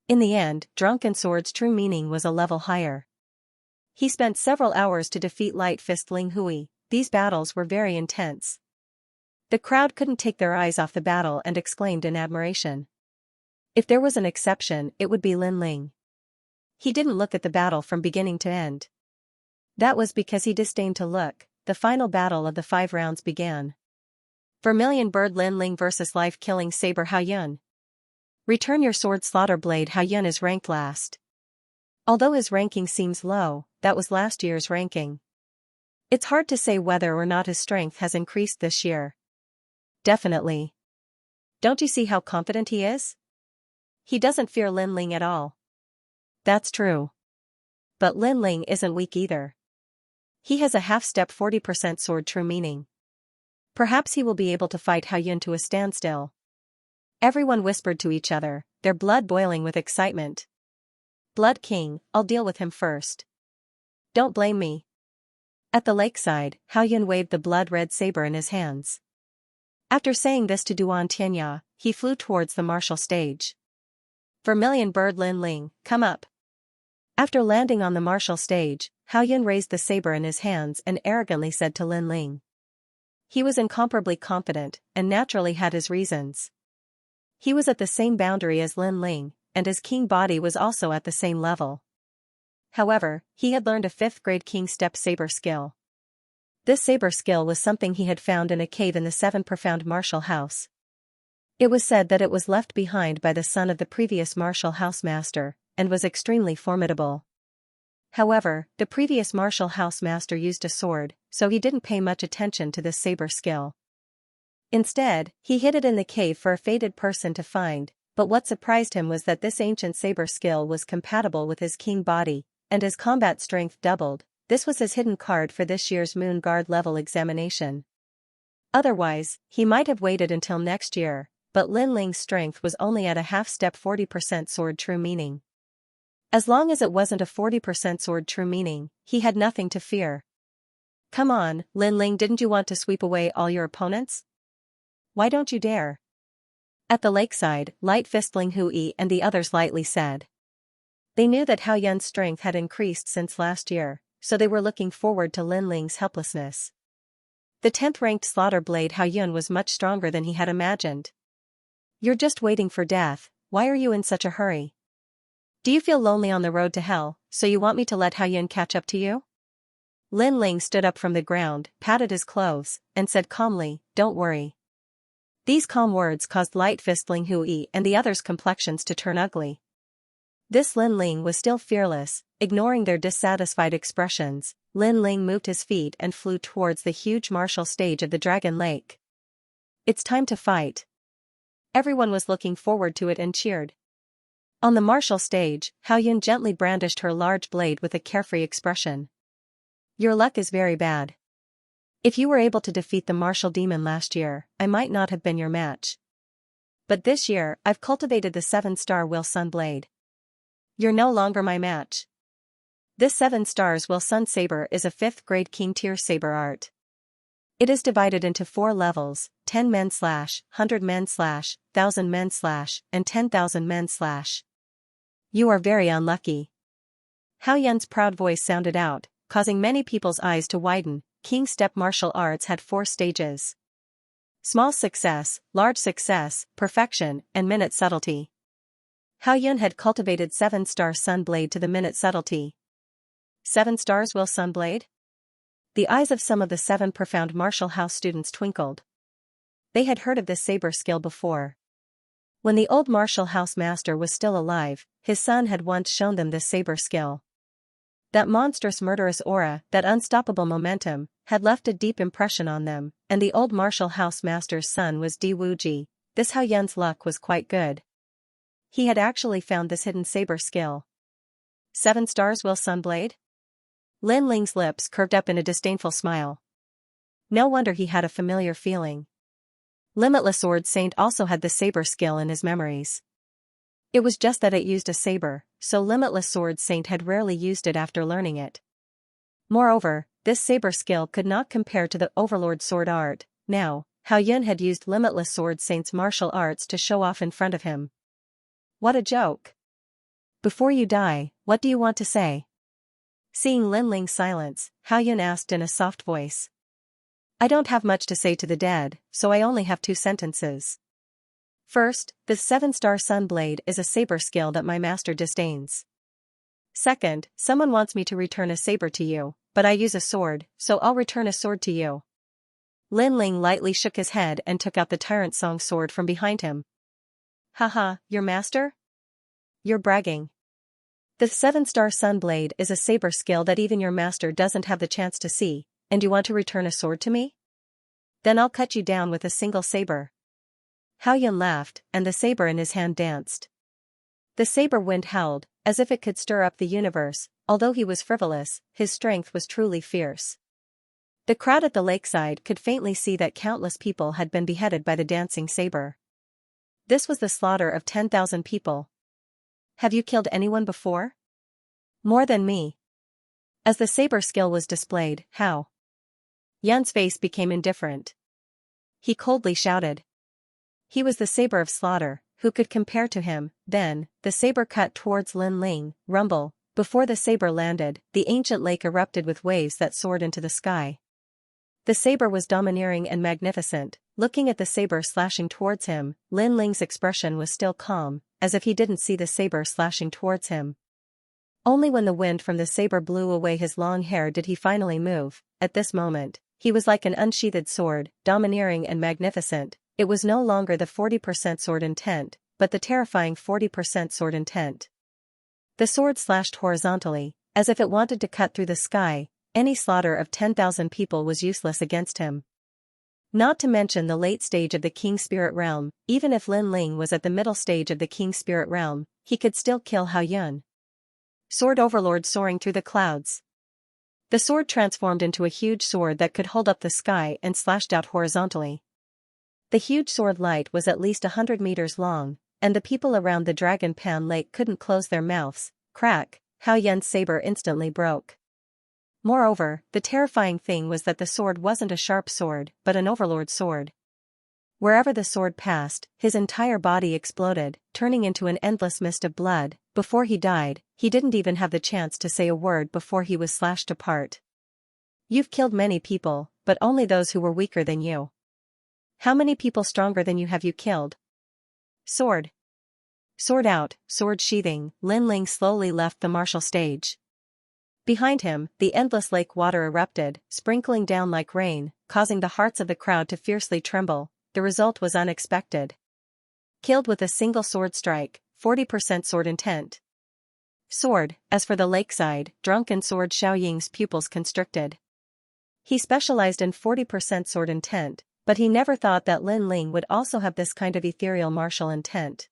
S1: In the end, Drunken Sword's true meaning was a level higher. He spent several hours to defeat Light Fist Ling Hui. These battles were very intense. The crowd couldn't take their eyes off the battle and exclaimed in admiration. If there was an exception, it would be Lin Ling. He didn't look at the battle from beginning to end. That was because he disdained to look. The final battle of the 5 rounds began. Vermilion Bird Lin Ling versus Life-Killing Saber Hao Yun. Return your sword Slaughter Blade. Hao Yun is ranked last. Although his ranking seems low, that was last year's ranking. It's hard to say whether or not his strength has increased this year. Definitely. Don't you see how confident he is? He doesn't fear Lin Ling at all. That's true. But Lin Ling isn't weak either. He has a half-step 40% sword true meaning. Perhaps he will be able to fight Hao Yun to a standstill. Everyone whispered to each other, their blood boiling with excitement. Blood King, I'll deal with him first. Don't blame me. At the lakeside, Hao Yun waved the blood-red saber in his hands. After saying this to Duan Tianya, he flew towards the martial stage. Vermilion Bird Lin Ling, come up. After landing on the martial stage, Hao Yun raised the saber in his hands and arrogantly said to Lin Ling. He was incomparably confident, and naturally had his reasons. He was at the same boundary as Lin Ling, and his king body was also at the same level. However, he had learned a 5th grade king step saber skill. This saber skill was something he had found in a cave in the 7 profound martial house. It was said that it was left behind by the son of the previous martial house master, and was extremely formidable. However, the previous martial house master used a sword, so he didn't pay much attention to this saber skill. Instead, he hid it in the cave for a fated person to find, but what surprised him was that this ancient saber skill was compatible with his king body, and his combat strength doubled. This was his hidden card for this year's Moon Guard level examination. Otherwise, he might have waited until next year, but Lin Ling's strength was only at a half-step 40% sword true meaning. As long as it wasn't a 40% sword true meaning, he had nothing to fear. Come on, Lin Ling, didn't you want to sweep away all your opponents? Why don't you dare? At the lakeside, Light Fist Ling Hui and the others lightly said. They knew that Hao Yun's strength had increased since last year, so they were looking forward to Lin Ling's helplessness. The 10th-ranked Slaughter Blade Hao Yun was much stronger than he had imagined. You're just waiting for death, why are you in such a hurry? Do you feel lonely on the road to hell, so you want me to let Hao Yun catch up to you? Lin Ling stood up from the ground, patted his clothes, and said calmly, don't worry. These calm words caused Light Fist Ling Hui and the others' complexions to turn ugly. This Lin Ling was still fearless. Ignoring their dissatisfied expressions, Lin Ling moved his feet and flew towards the huge martial stage of the Dragon Lake. It's time to fight. Everyone was looking forward to it and cheered. On the martial stage, Hao Yun gently brandished her large blade with a carefree expression. Your luck is very bad. If you were able to defeat the martial demon last year, I might not have been your match. But this year, I've cultivated the 7-star Will Sun blade. You're no longer my match. This 7 stars Will Sun saber is a 5th grade king tier saber art. It is divided into 4 levels, 10 men / 100 men / 1000 men / and 10,000 men / You are very unlucky. Hao Yun's proud voice sounded out, causing many people's eyes to widen. King step martial arts had 4 stages. Small success, large success, perfection, and minute subtlety. Hao Yun had cultivated 7-star Sun Blade to the minute subtlety. 7 stars Will Sun Blade? The eyes of some of the 7 profound martial house students twinkled. They had heard of this saber skill before. When the old martial house master was still alive, his son had once shown them this saber skill. That monstrous murderous aura, that unstoppable momentum, had left a deep impression on them, and the old martial house master's son was Di Wuji. This Hao Yun's luck was quite good. He had actually found this hidden saber skill. 7 stars will Sunblade? Lin Ling's lips curved up in a disdainful smile. No wonder he had a familiar feeling. Limitless Sword Saint also had the saber skill in his memories. It was just that it used a saber, so Limitless Sword Saint had rarely used it after learning it. Moreover, this saber skill could not compare to the Overlord sword art. Now, Hao Yun had used Limitless Sword Saint's martial arts to show off in front of him. What a joke! Before you die, what do you want to say? Seeing Lin Ling's silence, Hao Yun asked in a soft voice. I don't have much to say to the dead, so I only have 2 sentences. First, the 7-star Sunblade is a saber skill that my master disdains. Second, someone wants me to return a saber to you, but I use a sword, so I'll return a sword to you. Lin Ling lightly shook his head and took out the Tyrant Song sword from behind him. Haha, your master? You're bragging. The 7-star Sunblade is a saber skill that even your master doesn't have the chance to see, and you want to return a sword to me? Then I'll cut you down with a single saber. Hao Yun laughed, and the saber in his hand danced. The saber wind howled, as if it could stir up the universe. Although he was frivolous, his strength was truly fierce. The crowd at the lakeside could faintly see that countless people had been beheaded by the dancing saber. This was the slaughter of 10,000 people. Have you killed anyone before? More than me. As the saber skill was displayed, Hao Yun's face became indifferent. He coldly shouted. He was the saber of slaughter, who could compare to him? Then, the saber cut towards Lin Ling. Rumble. Before the saber landed, the ancient lake erupted with waves that soared into the sky. The saber was domineering and magnificent. Looking at the saber slashing towards him, Lin Ling's expression was still calm, as if he didn't see the saber slashing towards him. Only when the wind from the saber blew away his long hair did he finally move. At this moment, he was like an unsheathed sword, domineering and magnificent. It was no longer the 40% sword intent, but the terrifying 40% sword intent. The sword slashed horizontally, as if it wanted to cut through the sky. Any slaughter of 10,000 people was useless against him. Not to mention the late stage of the King Spirit Realm. Even if Lin Ling was at the middle stage of the King Spirit Realm, he could still kill Hao Yun. Sword Overlord soaring through the clouds. The sword transformed into a huge sword that could hold up the sky and slashed out horizontally. The huge sword light was at least 100 meters long, and the people around the Dragon Pan Lake couldn't close their mouths. Crack, Hao Yun's saber instantly broke. Moreover, the terrifying thing was that the sword wasn't a sharp sword, but an overlord sword. Wherever the sword passed, his entire body exploded, turning into an endless mist of blood. Before he died, he didn't even have the chance to say a word before he was slashed apart. You've killed many people, but only those who were weaker than you. How many people stronger than you have you killed? Sword. Sword out, sword sheathing, Lin Ling slowly left the martial stage. Behind him, the endless lake water erupted, sprinkling down like rain, causing the hearts of the crowd to fiercely tremble. The result was unexpected. Killed with a single sword strike, 40% sword intent. Sword. As for the lakeside, drunken sword Xiaoying's pupils constricted. He specialized in 40% sword intent, but he never thought that Lin Ling would also have this kind of ethereal martial intent.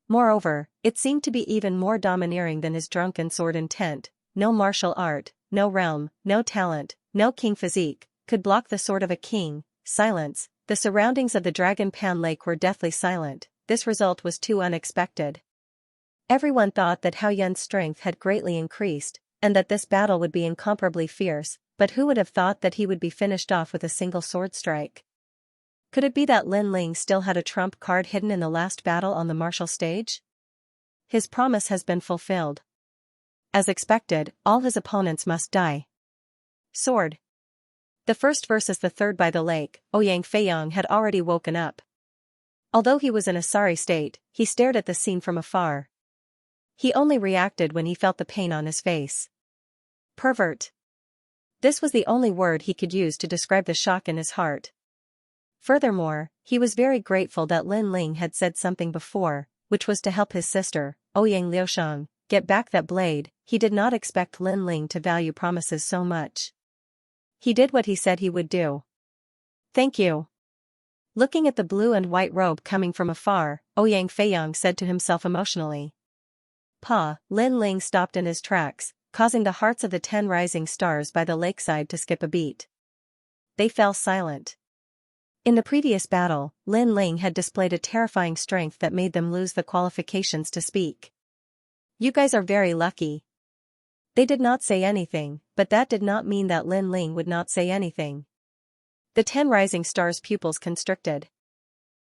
S1: Moreover, it seemed to be even more domineering than his drunken sword intent. No martial art, no realm, no talent, no king physique, could block the sword of a king. Silence. The surroundings of the Dragon Pan Lake were deathly silent. This result was too unexpected. Everyone thought that Hao Yun's strength had greatly increased, and that this battle would be incomparably fierce, but who would have thought that he would be finished off with a single sword strike? Could it be that Lin Ling still had a trump card hidden in the last battle on the martial stage? His promise has been fulfilled. As expected, all his opponents must die. Sword. The first versus the third by the lake, Ouyang Feiyong had already woken up. Although he was in a sorry state, he stared at the scene from afar. He only reacted when he felt the pain on his face. Pervert. This was the only word he could use to describe the shock in his heart. Furthermore, he was very grateful that Lin Ling had said something before, which was to help his sister, Ouyang Liusheng, get back that blade. He did not expect Lin Ling to value promises so much. He did what he said he would do. Thank you. Looking at the blue and white robe coming from afar, Ouyang Feiyang said to himself emotionally. Pa, Lin Ling stopped in his tracks, causing the hearts of the 10 rising stars by the lakeside to skip a beat. They fell silent. In the previous battle, Lin Ling had displayed a terrifying strength that made them lose the qualifications to speak. You guys are very lucky. They did not say anything, but that did not mean that Lin Ling would not say anything. The 10 rising stars' pupils constricted.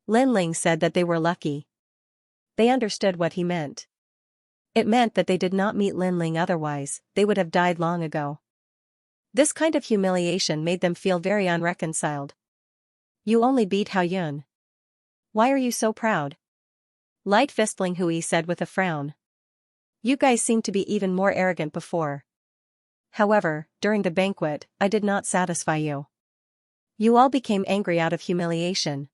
S1: Lin Ling said that they were lucky. They understood what he meant. It meant that they did not meet Lin Ling, otherwise, they would have died long ago. This kind of humiliation made them feel very unreconciled. You only beat Hao Yun. Why are you so proud? Light Fistling Hui said with a frown. You guys seemed to be even more arrogant before. However, during the banquet, I did not satisfy you. You all became angry out of humiliation.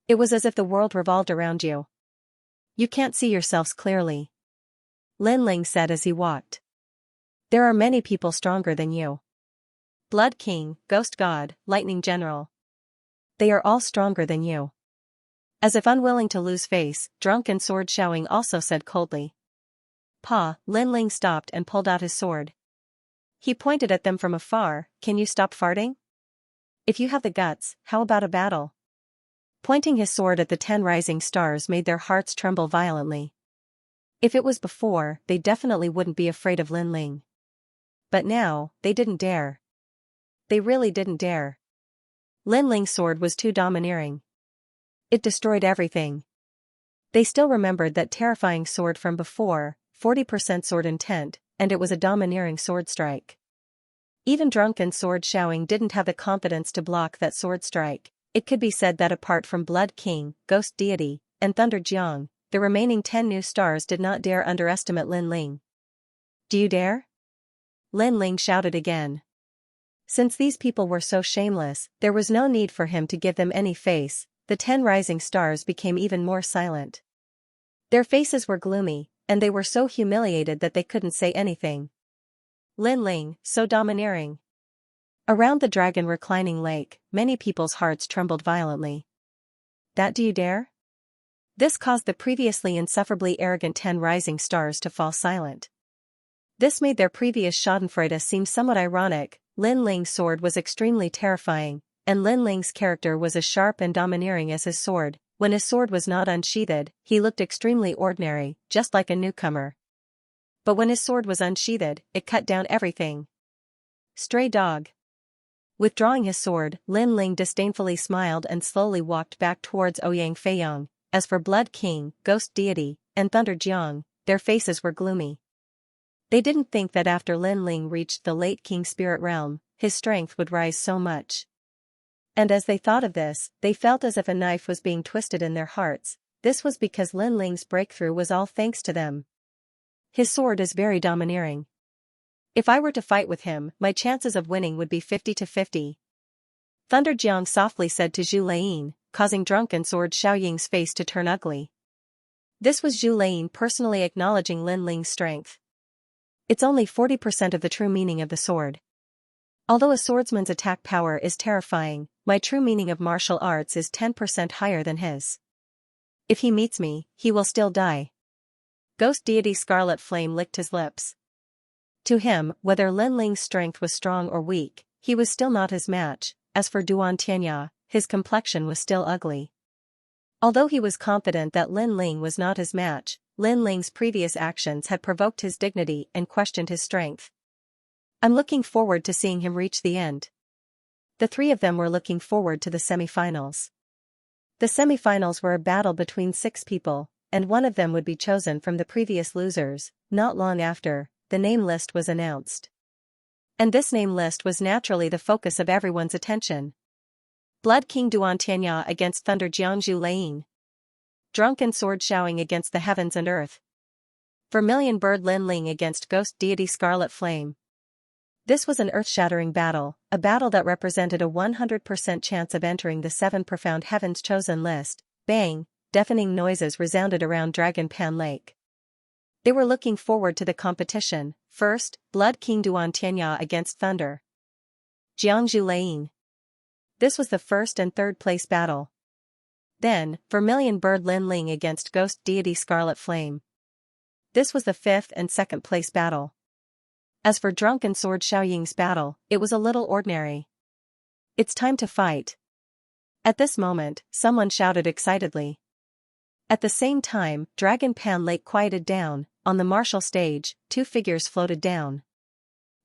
S1: It was as if the world revolved around you. You can't see yourselves clearly. Lin Ling said as he walked. There are many people stronger than you. Blood King, Ghost God, Lightning General. They are all stronger than you. As if unwilling to lose face, Drunk and Sword Xiaoying also said coldly. Pa, Lin Ling stopped and pulled out his sword. He pointed at them from afar. Can you stop farting? If you have the guts, how about a battle? Pointing his sword at the 10 rising stars made their hearts tremble violently. If it was before, they definitely wouldn't be afraid of Lin Ling. But now, they didn't dare. They really didn't dare. Lin Ling's sword was too domineering. It destroyed everything. They still remembered that terrifying sword from before, 40% sword intent, and it was a domineering sword strike. Even Drunken Sword Xiaoying didn't have the confidence to block that sword strike. It could be said that apart from Blood King, Ghost Deity, and Thunder Jiang, the remaining 10 new stars did not dare underestimate Lin Ling. Do you dare? Lin Ling shouted again. Since these people were so shameless, there was no need for him to give them any face. The 10 rising stars became even more silent. Their faces were gloomy, and they were so humiliated that they couldn't say anything. Lin Ling, so domineering. Around the dragon reclining lake, many people's hearts trembled violently. That do you dare? This caused the previously insufferably arrogant 10 rising stars to fall silent. This made their previous schadenfreude seem somewhat ironic. Lin Ling's sword was extremely terrifying, and Lin Ling's character was as sharp and domineering as his sword. When his sword was not unsheathed, he looked extremely ordinary, just like a newcomer. But when his sword was unsheathed, it cut down everything. Stray dog. Withdrawing his sword, Lin Ling disdainfully smiled and slowly walked back towards Ouyang Feiyang. As for Blood King, Ghost Deity, and Thunder Jiang, their faces were gloomy. They didn't think that after Lin Ling reached the late King Spirit Realm, his strength would rise so much. And as they thought of this, they felt as if a knife was being twisted in their hearts. This was because Lin Ling's breakthrough was all thanks to them. His sword is very domineering. If I were to fight with him, my chances of winning would be 50-50. Thunder Jiang softly said to Zhu Leying, causing Drunken Sword Xiaoying's face to turn ugly. This was Zhu Leying personally acknowledging Lin Ling's strength. It's only 40% of the true meaning of the sword. Although a swordsman's attack power is terrifying, my true meaning of martial arts is 10% higher than his. If he meets me, he will still die. Ghost Deity Scarlet Flame licked his lips. To him, whether Lin Ling's strength was strong or weak, he was still not his match. As for Duan Tianya, his complexion was still ugly. Although he was confident that Lin Ling was not his match, Lin Ling's previous actions had provoked his dignity and questioned his strength. I'm looking forward to seeing him reach the end. The three of them were looking forward to the semifinals. The semifinals were a battle between 6 people, and one of them would be chosen from the previous losers. Not long after, the name list was announced. And this name list was naturally the focus of everyone's attention. Blood King Duan Tianya against Thunder Jiang Zhu Leying. Drunken Sword Xiaoying against the heavens and earth. Vermilion Bird Lin Ling against Ghost Deity Scarlet Flame. This was an earth-shattering battle, a battle that represented a 100% chance of entering the 7 profound heavens chosen list. Bang, deafening noises resounded around Dragon Pan Lake. They were looking forward to the competition. First, Blood King Duan Tianya against Thunder Jiangzhu Leiying. This was the first and third place battle. Then, Vermilion Bird Lin Ling against Ghost Deity Scarlet Flame. This was the fifth and second place battle. As for Drunken Sword Xiaoying's battle, it was a little ordinary. It's time to fight. At this moment, someone shouted excitedly. At the same time, Dragon Pan Lake quieted down. On the martial stage, 2 figures floated down.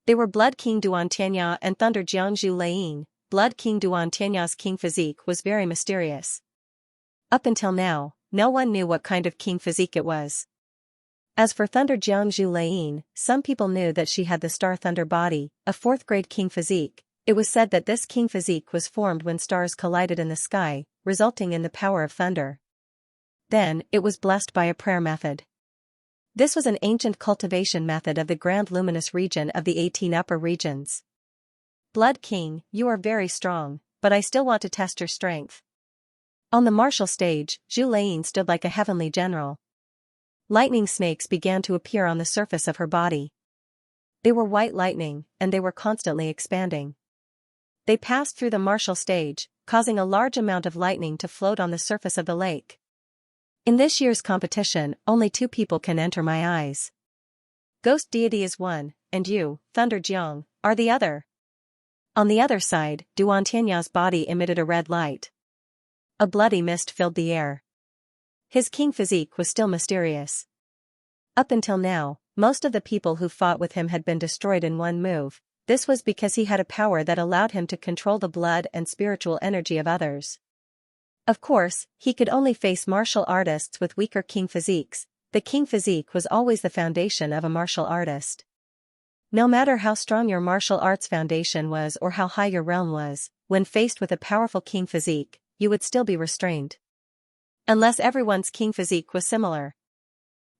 S1: They were Blood King Duan Tianya and Thunder Jiangzhu Leiying. Blood King Duan Tianya's king physique was very mysterious. Up until now, no one knew what kind of king physique it was. As for Thunder Jiangzhu Leiying, some people knew that she had the Star Thunder body, a 4th-grade king physique. It was said that this king physique was formed when stars collided in the sky, resulting in the power of thunder. Then, it was blessed by a prayer method. This was an ancient cultivation method of the Grand Luminous region of the 18 upper regions. Blood King, you are very strong, but I still want to test your strength. On the martial stage, Zhu Leiying stood like a heavenly general. Lightning snakes began to appear on the surface of her body. They were white lightning, and they were constantly expanding. They passed through the martial stage, causing a large amount of lightning to float on the surface of the lake. In this year's competition, only 2 people can enter my eyes. Ghost Deity is one, and you, Thunder Jiang, are the other. On the other side, Duan Tianya's body emitted a red light. A bloody mist filled the air. His king physique was still mysterious. Up until now, most of the people who fought with him had been destroyed in one move. This was because he had a power that allowed him to control the blood and spiritual energy of others. Of course, he could only face martial artists with weaker king physiques. The king physique was always the foundation of a martial artist. No matter how strong your martial arts foundation was or how high your realm was, when faced with a powerful king physique, you would still be restrained. Unless everyone's king physique was similar.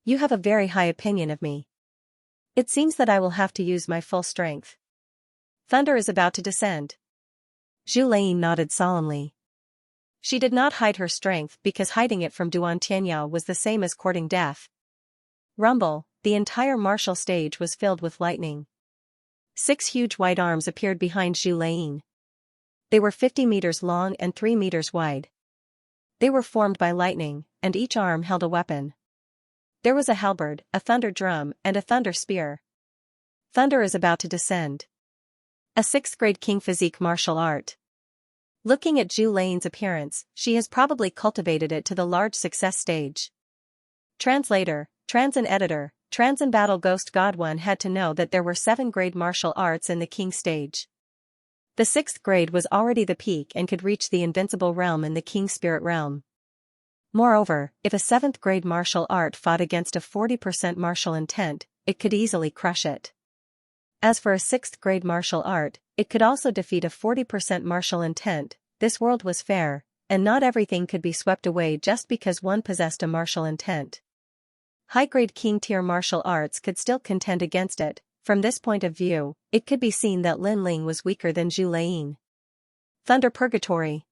S1: You have a very high opinion of me. It seems that I will have to use my full strength. Thunder is about to descend. Zhu Leiying nodded solemnly. She did not hide her strength because hiding it from Duan Tianya was the same as courting death. Rumble, the entire martial stage was filled with lightning. 6 huge white arms appeared behind Zhu Leiying. They were 50 meters long and 3 meters wide. They were formed by lightning, and each arm held a weapon. There was a halberd, a thunder drum, and a thunder spear. Thunder is about to descend. A 6th-grade king physique martial art. Looking at Zhu Leiying's appearance, she has probably cultivated it to the large success stage. Translator, Trans and Editor, Trans and Battle Ghost God 1 had to know that there were 7th-grade martial arts in the king stage. The 6th grade was already the peak and could reach the invincible realm in the king spirit realm. Moreover, if a 7th-grade martial art fought against a 40% martial intent, it could easily crush it. As for a 6th-grade martial art, it could also defeat a 40% martial intent. This world was fair, and not everything could be swept away just because one possessed a martial intent. High-grade king-tier martial arts could still contend against it. From this point of view, it could be seen that Lin Ling was weaker than Zhu Leiying. Thunder Purgatory.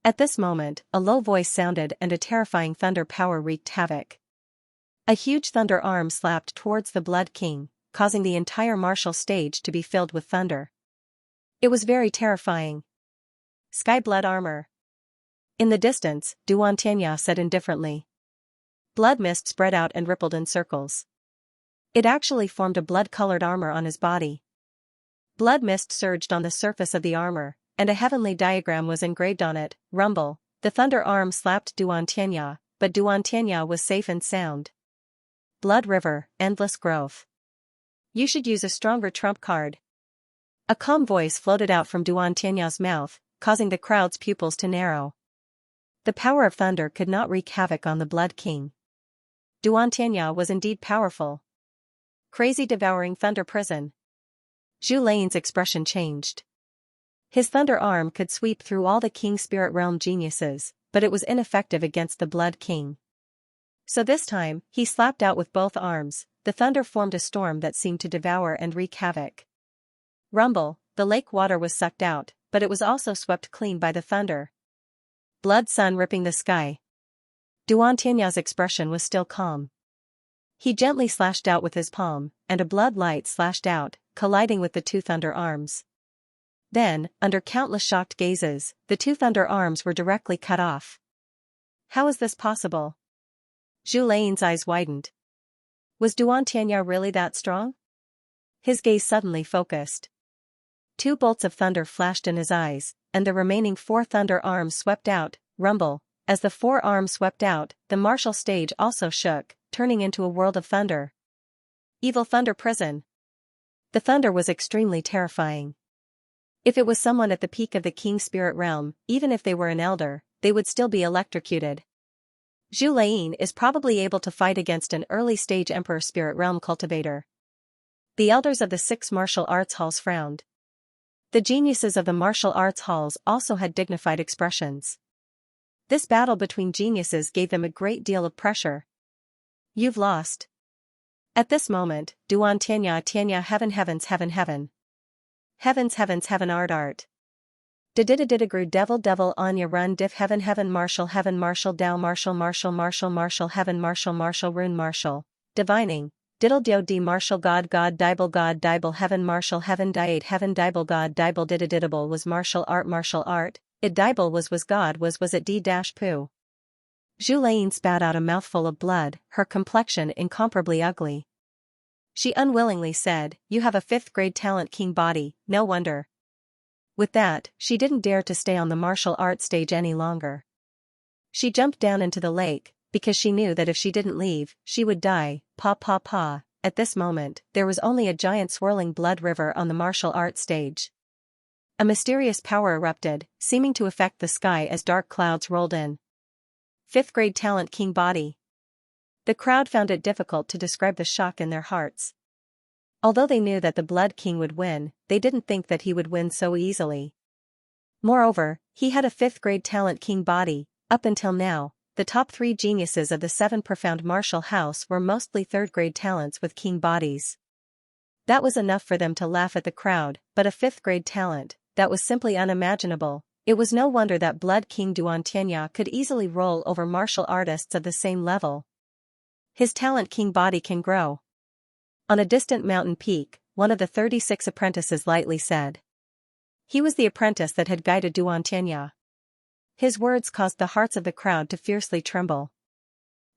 S1: At this moment, a low voice sounded and a terrifying thunder power wreaked havoc. A huge thunder arm slapped towards the Blood King, causing the entire martial stage to be filled with thunder. It was very terrifying. Sky Blood Armor. In the distance, Duan Tianya said indifferently. Blood mist spread out and rippled in circles. It actually formed a blood-colored armor on his body. Blood mist surged on the surface of the armor, and a heavenly diagram was engraved on it. Rumble, the thunder arm slapped Duan Tianya, but Duan Tianya was safe and sound. Blood River, Endless Growth. You should use a stronger trump card. A calm voice floated out from Duan Tianya's mouth, causing the crowd's pupils to narrow. The power of thunder could not wreak havoc on the Blood King. Duan Tianya was indeed powerful. Crazy devouring thunder prison. Zhu Leiying's expression changed. His thunder arm could sweep through all the King Spirit Realm geniuses, but it was ineffective against the Blood King. So this time, he slapped out with both arms. The thunder formed a storm that seemed to devour and wreak havoc. Rumble, the lake water was sucked out, but it was also swept clean by the thunder. Blood sun ripping the sky. Duan Tianya's expression was still calm. He gently slashed out with his palm, and a blood light slashed out, colliding with the two thunder arms. Then, under countless shocked gazes, the two thunder arms were directly cut off. How is this possible? Zhu Lein's eyes widened. Was Duan Tianya really that strong? His gaze suddenly focused. Two bolts of thunder flashed in his eyes, and the remaining four thunder arms swept out. Rumble. As the four arms swept out, the martial stage also shook, turning into a world of thunder. Evil Thunder Prison. The thunder was extremely terrifying. If it was someone at the peak of the King Spirit Realm, even if they were an elder, they would still be electrocuted. Zhu Lein is probably able to fight against an early-stage Emperor Spirit Realm cultivator. The elders of the 6 martial arts halls frowned. The geniuses of the martial arts halls also had dignified expressions. This battle between geniuses gave them a great deal of pressure. You've lost. At this moment, Duan Tianya heaven heavens heaven heaven. Heavens heavens heaven art art. Dididididagru devil Anya run diff heaven heaven martial Dao martial heaven rune martial. Divining. Diddle dio d martial God dibble heaven diate heaven dibble God dibble didididable was martial art. It dibble was God was it d-poo. Zhu Lein's spat out a mouthful of blood, her complexion incomparably ugly. She unwillingly said, "You have a 5th grade talent king body, no wonder." With that, she didn't dare to stay on the martial arts stage any longer. She jumped down into the lake, because she knew that if she didn't leave, she would die. Pa. At this moment, there was only a giant swirling blood river on the martial arts stage. A mysterious power erupted, seeming to affect the sky as dark clouds rolled in. 5th grade talent king body. The crowd found it difficult to describe the shock in their hearts. Although they knew that the Blood King would win, they didn't think that he would win so easily. Moreover, he had a 5th grade talent king body. Up until now, the top 3 geniuses of the 7 profound martial house were mostly 3rd grade talents with king bodies. That was enough for them to laugh at the crowd, but a 5th grade talent, that was simply unimaginable. It was no wonder that Blood King Duan Tianya could easily roll over martial artists of the same level. His talent king body can grow. On a distant mountain peak, one of the 36 apprentices lightly said. He was the apprentice that had guided Duan Tianya. His words caused the hearts of the crowd to fiercely tremble.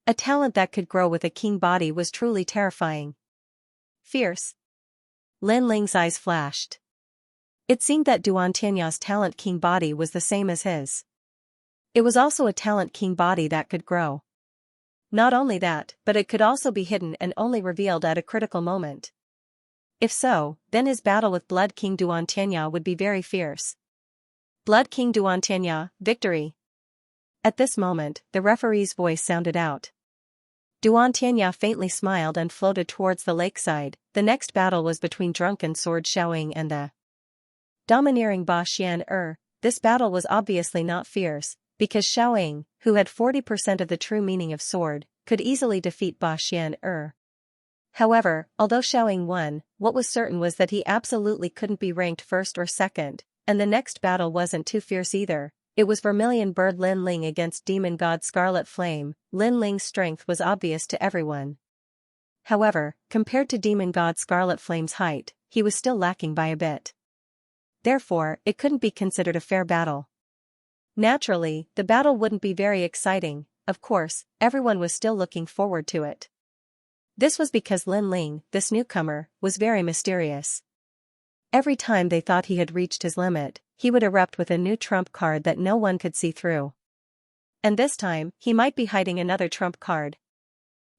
S1: A talent that could grow with a king body was truly terrifying. Fierce. Lin Ling's eyes flashed. It seemed that Duan Tianya's talent king body was the same as his. It was also a talent king body that could grow. Not only that, but it could also be hidden and only revealed at a critical moment. If so, then his battle with Blood King Duan Tianya would be very fierce. Blood King Duan Tianya, victory! At this moment, the referee's voice sounded out. Duan Tianya faintly smiled and floated towards the lakeside. The next battle was between drunken sword Xiaoying and the domineering Ba Xian. This battle was obviously not fierce, because Xiaoying, who had 40% of the true meaning of sword, could easily defeat Ba Xian. However, although Xiaoying won, what was certain was that he absolutely couldn't be ranked first or second, and the next battle wasn't too fierce either. It was Vermilion Bird Lin Ling against Demon God Scarlet Flame. Lin Ling's strength was obvious to everyone. However, compared to Demon God Scarlet Flame's height, he was still lacking by a bit. Therefore, it couldn't be considered a fair battle. Naturally, the battle wouldn't be very exciting. Of course, everyone was still looking forward to it. This was because Lin Ling, this newcomer, was very mysterious. Every time they thought he had reached his limit, he would erupt with a new trump card that no one could see through. And this time, he might be hiding another trump card.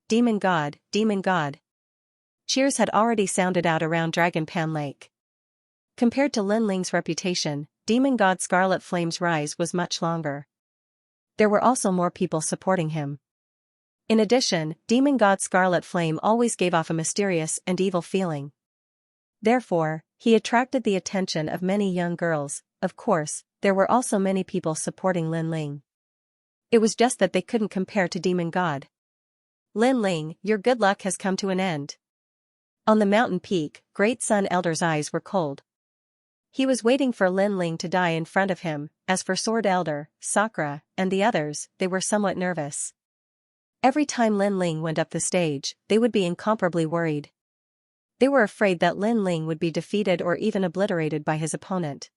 S1: Demon God, Demon God. Cheers had already sounded out around Dragon Pan Lake. Compared to Lin Ling's reputation, Demon God Scarlet Flame's rise was much longer. There were also more people supporting him. In addition, Demon God Scarlet Flame always gave off a mysterious and evil feeling. Therefore, he attracted the attention of many young girls. Of course, there were also many people supporting Lin Ling. It was just that they couldn't compare to Demon God. Lin Ling, your good luck has come to an end. On the mountain peak, Great Sun Elder's eyes were cold. He was waiting for Lin Ling to die in front of him. As for Sword Elder, Sakura, and the others, they were somewhat nervous. Every time Lin Ling went up the stage, they would be incomparably worried. They were afraid that Lin Ling would be defeated or even obliterated by his opponent.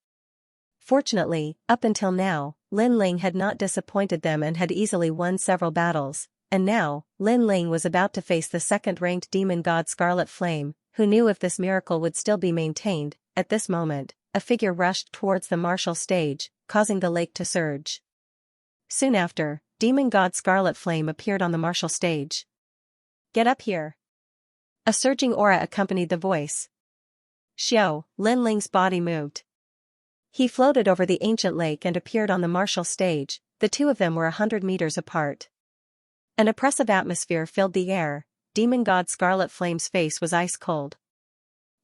S1: Fortunately, up until now, Lin Ling had not disappointed them and had easily won several battles, and now, Lin Ling was about to face the second-ranked demon god Scarlet Flame, who knew if this miracle would still be maintained. At this moment, a figure rushed towards the martial stage, causing the lake to surge. Soon after, demon god Scarlet Flame appeared on the martial stage. "Get up here." A surging aura accompanied the voice. Xiao, Lin Ling's body moved. He floated over the ancient lake and appeared on the martial stage. The two of them were 100 meters apart. An oppressive atmosphere filled the air. Demon god Scarlet Flame's face was ice cold.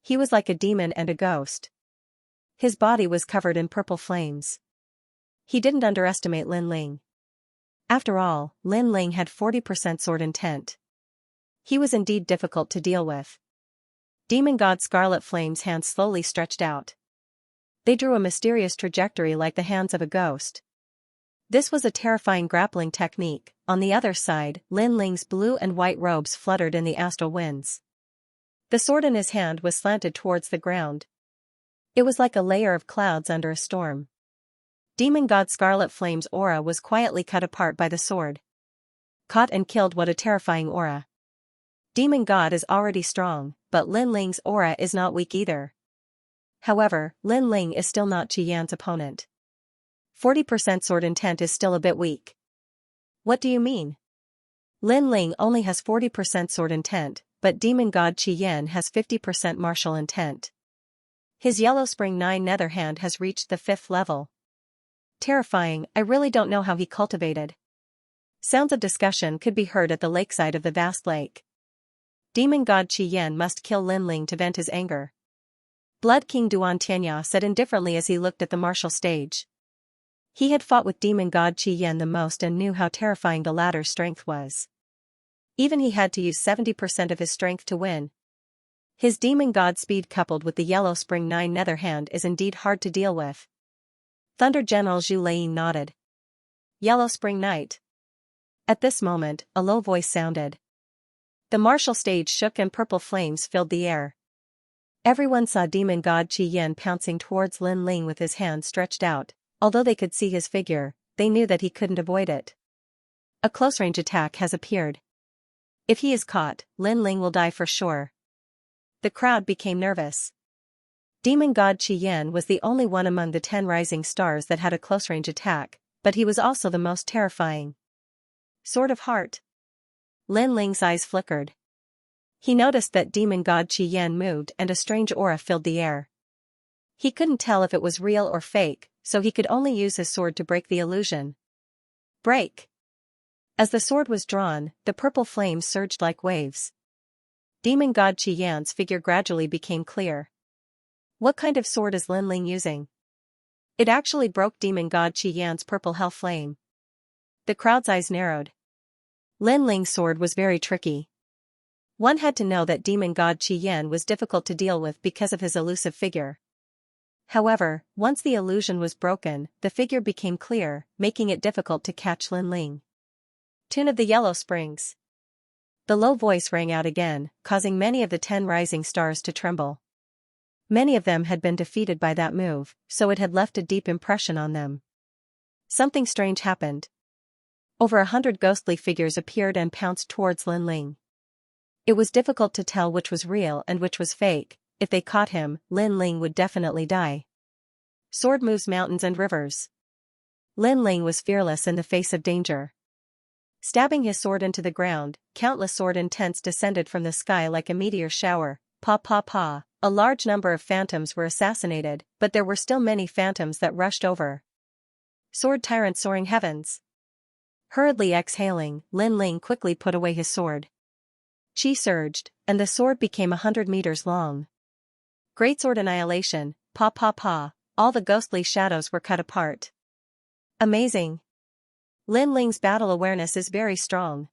S1: He was like a demon and a ghost. His body was covered in purple flames. He didn't underestimate Lin Ling. After all, Lin Ling had 40% sword intent. He was indeed difficult to deal with. Demon god Scarlet Flame's hands slowly stretched out. They drew a mysterious trajectory like the hands of a ghost. This was a terrifying grappling technique. On the other side, Lin Ling's blue and white robes fluttered in the astral winds. The sword in his hand was slanted towards the ground. It was like a layer of clouds under a storm. Demon god Scarlet Flame's aura was quietly cut apart by the sword. Caught and killed. What a terrifying aura. Demon god is already strong, but Lin Ling's aura is not weak either. However, Lin Ling is still not Qi Yan's opponent. 40% sword intent is still a bit weak. What do you mean? Lin Ling only has 40% sword intent, but demon god Qi Yan has 50% martial intent. His Yellow Spring 9 Nether Hand has reached the 5th level. Terrifying. I really don't know how he cultivated. Sounds of discussion could be heard at the lakeside of the vast lake. Demon god Qi Yan must kill Lin Ling to vent his anger. Blood King Duan Tianya said indifferently as he looked at the martial stage. He had fought with demon god Qi Yan the most and knew how terrifying the latter's strength was. Even he had to use 70% of his strength to win. His demon god speed coupled with the Yellow Spring 9 Nether Hand is indeed hard to deal with. Thunder General Zhu Lei nodded. Yellow Spring Knight. At this moment, a low voice sounded. The martial stage shook and purple flames filled the air. Everyone saw demon god Qi Yan pouncing towards Lin Ling with his hand stretched out. Although they could see his figure, they knew that he couldn't avoid it. A close-range attack has appeared. If he is caught, Lin Ling will die for sure. The crowd became nervous. Demon god Qi Yan was the only one among the 10 rising stars that had a close-range attack, but he was also the most terrifying. Sword of Heart. Lin Ling's eyes flickered. He noticed that demon god Qi Yan moved and a strange aura filled the air. He couldn't tell if it was real or fake, so he could only use his sword to break the illusion. Break! As the sword was drawn, the purple flames surged like waves. Demon god Qi Yan's figure gradually became clear. What kind of sword is Lin Ling using? It actually broke demon god Qi Yan's purple hell flame. The crowd's eyes narrowed. Lin Ling's sword was very tricky. One had to know that demon god Qi Yan was difficult to deal with because of his elusive figure. However, once the illusion was broken, the figure became clear, making it difficult to catch Lin Ling. Tune of the Yellow Springs. The low voice rang out again, causing many of the 10 rising stars to tremble. Many of them had been defeated by that move, so it had left a deep impression on them. Something strange happened. Over 100 ghostly figures appeared and pounced towards Lin Ling. It was difficult to tell which was real and which was fake. If they caught him, Lin Ling would definitely die. Sword moves mountains and rivers. Lin Ling was fearless in the face of danger. Stabbing his sword into the ground, countless sword intents descended from the sky like a meteor shower. Pa pa pa. A large number of phantoms were assassinated, but there were still many phantoms that rushed over. Sword tyrant soaring heavens. Hurriedly exhaling, Lin Ling quickly put away his sword. Qi surged, and the sword became 100 meters long. Greatsword annihilation. Pa pa pa. All the ghostly shadows were cut apart. Amazing. Lin Ling's battle awareness is very strong.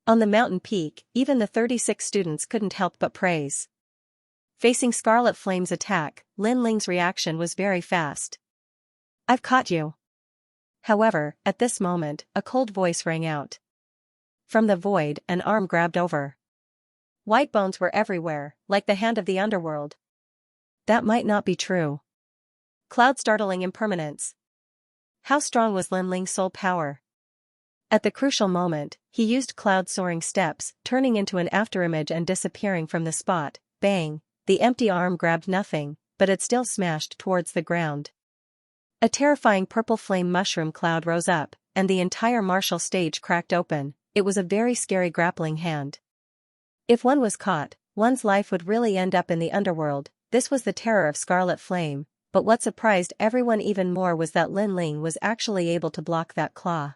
S1: On the mountain peak, even the 36 students couldn't help but praise. Facing Scarlet Flame's attack, Lin Ling's reaction was very fast. "I've caught you." However, at this moment, a cold voice rang out. From the void, an arm grabbed over. White bones were everywhere, like the hand of the underworld. That might not be true. Cloud startling impermanence. How strong was Lin Ling's soul power? At the crucial moment, he used Cloud soaring steps, turning into an afterimage and disappearing from the spot. Bang! The empty arm grabbed nothing, but it still smashed towards the ground. A terrifying purple flame mushroom cloud rose up, and the entire martial stage cracked open. It was a very scary grappling hand. If one was caught, one's life would really end up in the underworld. This was the terror of Scarlet Flame, but what surprised everyone even more was that Lin Ling was actually able to block that claw.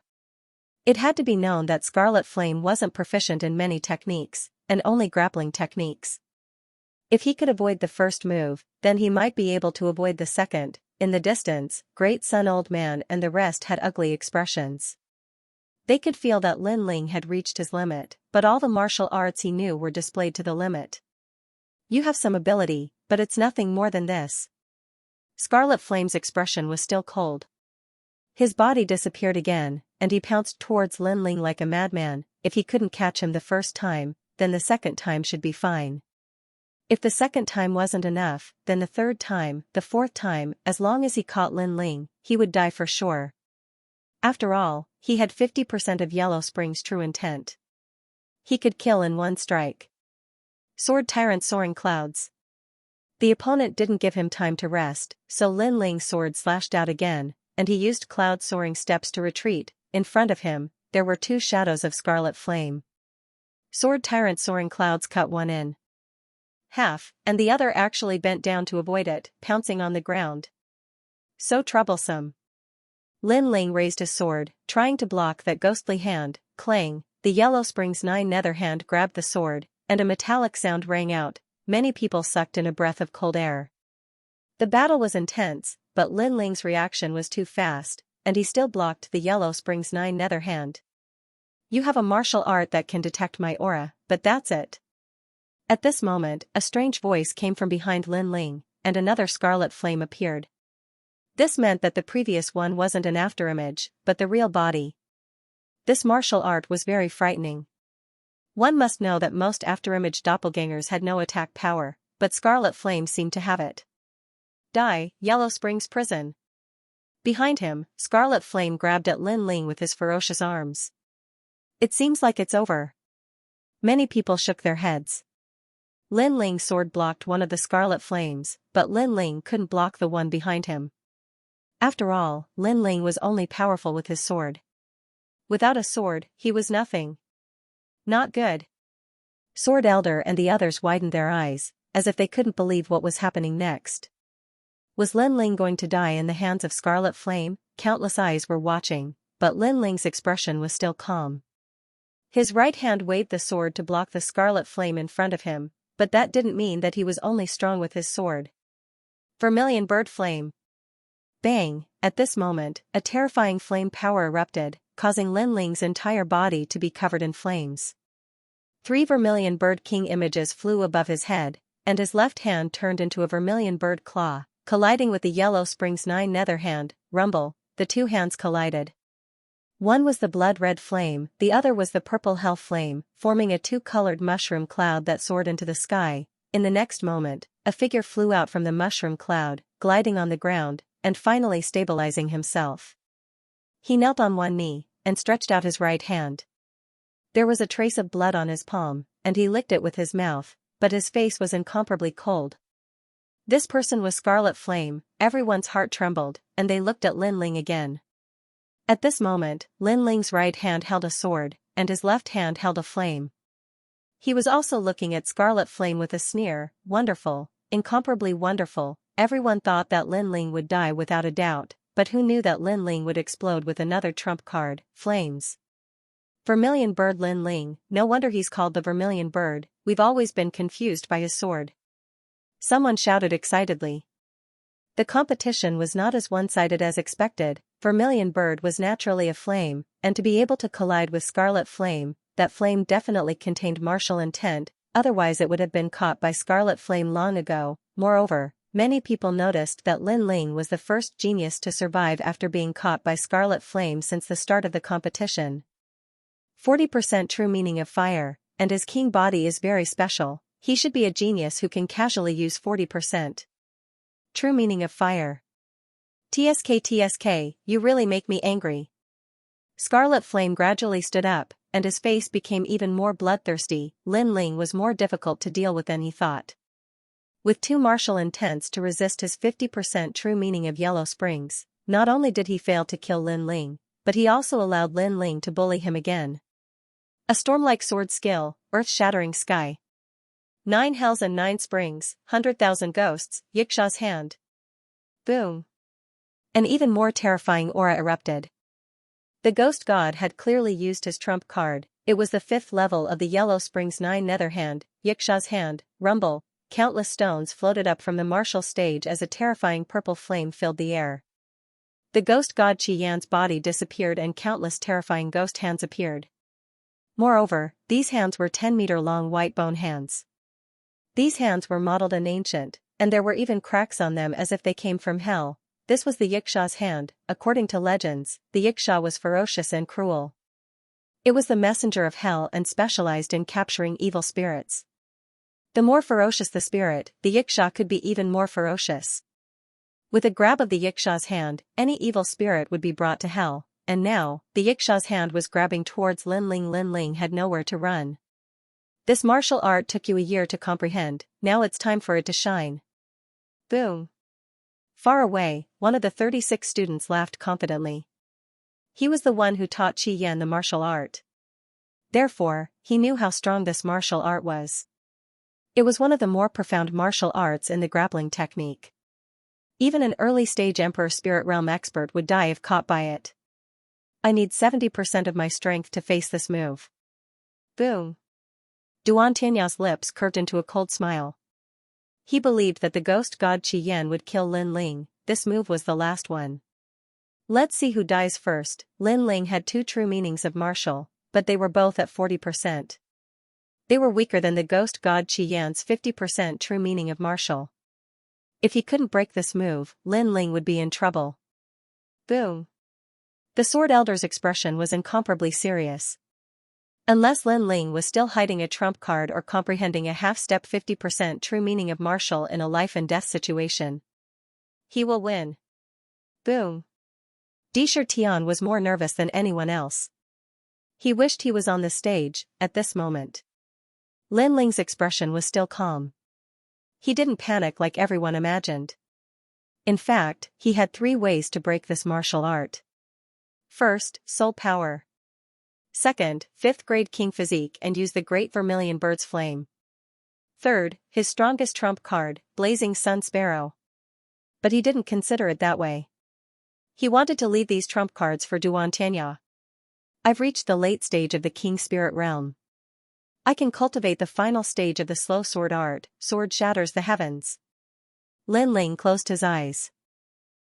S1: It had to be known that Scarlet Flame wasn't proficient in many techniques, and only grappling techniques. If he could avoid the first move, then he might be able to avoid the second. In the distance, Great Sun Old Man and the rest had ugly expressions. They could feel that Lin Ling had reached his limit, but all the martial arts he knew were displayed to the limit. "You have some ability, but it's nothing more than this." Scarlet Flame's expression was still cold. His body disappeared again, and he pounced towards Lin Ling like a madman. If he couldn't catch him the first time, then the second time should be fine. If the second time wasn't enough, then the third time, the fourth time, as long as he caught Lin Ling, he would die for sure. After all, he had 50% of Yellow Spring's true intent. He could kill in one strike. Sword Tyrant Soaring Clouds. The opponent didn't give him time to rest, so Lin Ling's sword slashed out again, and he used Cloud Soaring Steps to retreat. In front of him, there were two shadows of Scarlet Flame. Sword Tyrant Soaring Clouds cut one in half, and the other actually bent down to avoid it, pouncing on the ground. So troublesome. Lin Ling raised his sword, trying to block that ghostly hand. Clang! The Yellow Spring's 9 nether hand grabbed the sword, and a metallic sound rang out. Many people sucked in a breath of cold air. The battle was intense, but Lin Ling's reaction was too fast, and he still blocked the Yellow Spring's 9 nether hand. "You have a martial art that can detect my aura, but that's it." At this moment, a strange voice came from behind Lin Ling, and another Scarlet Flame appeared. This meant that the previous one wasn't an afterimage, but the real body. This martial art was very frightening. One must know that most afterimage doppelgangers had no attack power, but Scarlet Flame seemed to have it. "Die, Yellow Spring's prison." Behind him, Scarlet Flame grabbed at Lin Ling with his ferocious arms. "It seems like it's over." Many people shook their heads. Lin Ling's sword blocked one of the Scarlet Flames, but Lin Ling couldn't block the one behind him. After all, Lin Ling was only powerful with his sword. Without a sword, he was nothing. Not good. Sword Elder and the others widened their eyes, as if they couldn't believe what was happening next. Was Lin Ling going to die in the hands of Scarlet Flame? Countless eyes were watching, but Lin Ling's expression was still calm. His right hand waved the sword to block the Scarlet Flame in front of him, but that didn't mean that he was only strong with his sword. Vermilion Bird Flame. Bang! At this moment, a terrifying flame power erupted, causing Lin Ling's entire body to be covered in flames. 3 Vermilion Bird King images flew above his head, and his left hand turned into a vermilion bird claw, colliding with the Yellow Spring's 9 nether hand. Rumble! The two hands collided. One was the blood-red flame, the other was the purple hell flame, forming a two-colored mushroom cloud that soared into the sky. In the next moment, a figure flew out from the mushroom cloud, gliding on the ground, and finally stabilizing himself. He knelt on one knee, and stretched out his right hand. There was a trace of blood on his palm, and he licked it with his mouth, but his face was incomparably cold. This person was Scarlet Flame. Everyone's heart trembled, and they looked at Lin Ling again. At this moment, Lin Ling's right hand held a sword, and his left hand held a flame. He was also looking at Scarlet Flame with a sneer. Wonderful, incomparably wonderful. Everyone thought that Lin Ling would die without a doubt, but who knew that Lin Ling would explode with another trump card, flames. Vermilion Bird Lin Ling, no wonder he's called the Vermilion Bird, we've always been confused by his sword. Someone shouted excitedly. The competition was not as one-sided as expected. Vermilion Bird was naturally a flame, and to be able to collide with Scarlet Flame, that flame definitely contained martial intent. otherwise it would have been caught by Scarlet Flame long ago. Moreover, many people noticed that Lin Ling was the first genius to survive after being caught by Scarlet Flame since the start of the competition. 40% true meaning of fire, and his king body is very special. He should be a genius who can casually use 40%. True meaning of fire. TSK, you really make me angry. Scarlet Flame gradually stood up, and his face became even more bloodthirsty. Lin Ling was more difficult to deal with than he thought. With two martial intents to resist his 50% true meaning of Yellow Springs, not only did he fail to kill Lin Ling, but he also allowed Lin Ling to bully him again. A storm-like sword skill, earth-shattering sky. 9 hells and 9 springs, 100,000 ghosts, Yixia's hand. Boom. An even more terrifying aura erupted. The ghost god had clearly used his trump card. It was the 5th level of the Yellow Springs 9 nether hand, Yixia's hand. Rumble. Countless stones floated up from the martial stage as a terrifying purple flame filled the air. The ghost god Qi Yan's body disappeared and countless terrifying ghost hands appeared. Moreover, these hands were 10-meter-long white bone hands. These hands were modeled and ancient, and there were even cracks on them as if they came from hell. This was the Yixia's hand. According to legends, the Yixia was ferocious and cruel. It was the messenger of hell and specialized in capturing evil spirits. The more ferocious the spirit, the Yixia could be even more ferocious. With a grab of the Yixia's hand, any evil spirit would be brought to hell, and now, the Yixia's hand was grabbing towards Lin Ling. Lin Ling had nowhere to run. This martial art took you a year to comprehend, now it's time for it to shine. Boom. Far away, one of the 36 students laughed confidently. He was the one who taught Qi Yan the martial art. Therefore, he knew how strong this martial art was. It was one of the more profound martial arts in the grappling technique. Even an early-stage Emperor Spirit Realm expert would die if caught by it. I need 70% of my strength to face this move. Boom. Duan Tianya's lips curved into a cold smile. He believed that the ghost god Qi Yan would kill Lin Ling. This move was the last one. Let's see who dies first. Lin Ling had 2 true meanings of martial, but they were both at 40%. They were weaker than the ghost god Qi Yan's 50% true meaning of martial. If he couldn't break this move, Lin Ling would be in trouble. Boom. The Sword Elder's expression was incomparably serious. Unless Lin Ling was still hiding a trump card or comprehending a half-step 50% true meaning of martial in a life-and-death situation, he will win. Boom. Disher Tian was more nervous than anyone else. He wished he was on the stage, at this moment. Lin Ling's expression was still calm. He didn't panic like everyone imagined. In fact, he had 3 ways to break this martial art. First, soul power. Second, 5th grade king physique and use the great vermilion bird's flame. Third, his strongest trump card, blazing sun sparrow. But he didn't consider it that way. He wanted to leave these trump cards for Duan Tianya. I've reached the late stage of the king spirit realm. I can cultivate the final stage of the slow sword art. Sword shatters the heavens. Lin Ling closed his eyes.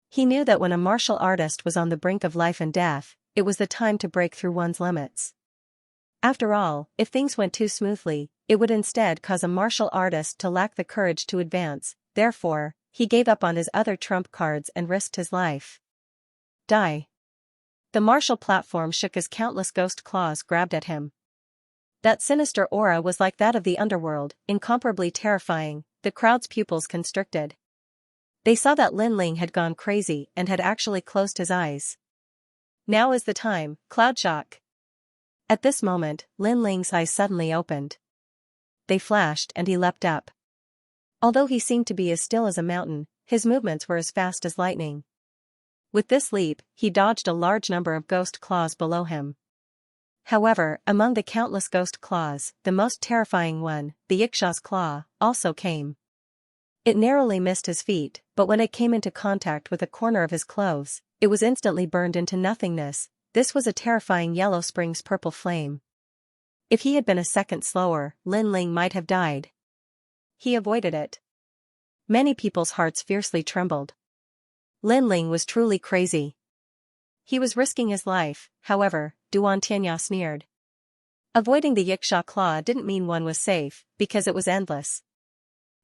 S1: He knew that when a martial artist was on the brink of life and death, it was the time to break through one's limits. After all, if things went too smoothly, it would instead cause a martial artist to lack the courage to advance. Therefore, he gave up on his other trump cards and risked his life. Die. The martial platform shook as countless ghost claws grabbed at him. That sinister aura was like that of the underworld, incomparably terrifying. The crowd's pupils constricted. They saw that Lin Ling had gone crazy and had actually closed his eyes. Now is the time, cloud shock. At this moment, Lin Ling's eyes suddenly opened. They flashed and he leapt up. Although he seemed to be as still as a mountain, his movements were as fast as lightning. With this leap, he dodged a large number of ghost claws below him. However, among the countless ghost claws, the most terrifying one, the Yixia's claw, also came. It narrowly missed his feet, but when it came into contact with a corner of his clothes, it was instantly burned into nothingness. This was a terrifying Yellow Springs purple flame. If he had been a second slower, Lin Ling might have died. He avoided it. Many people's hearts fiercely trembled. Lin Ling was truly crazy. He was risking his life. However, Duan Tianya sneered. Avoiding the Yiksha claw didn't mean one was safe, because it was endless.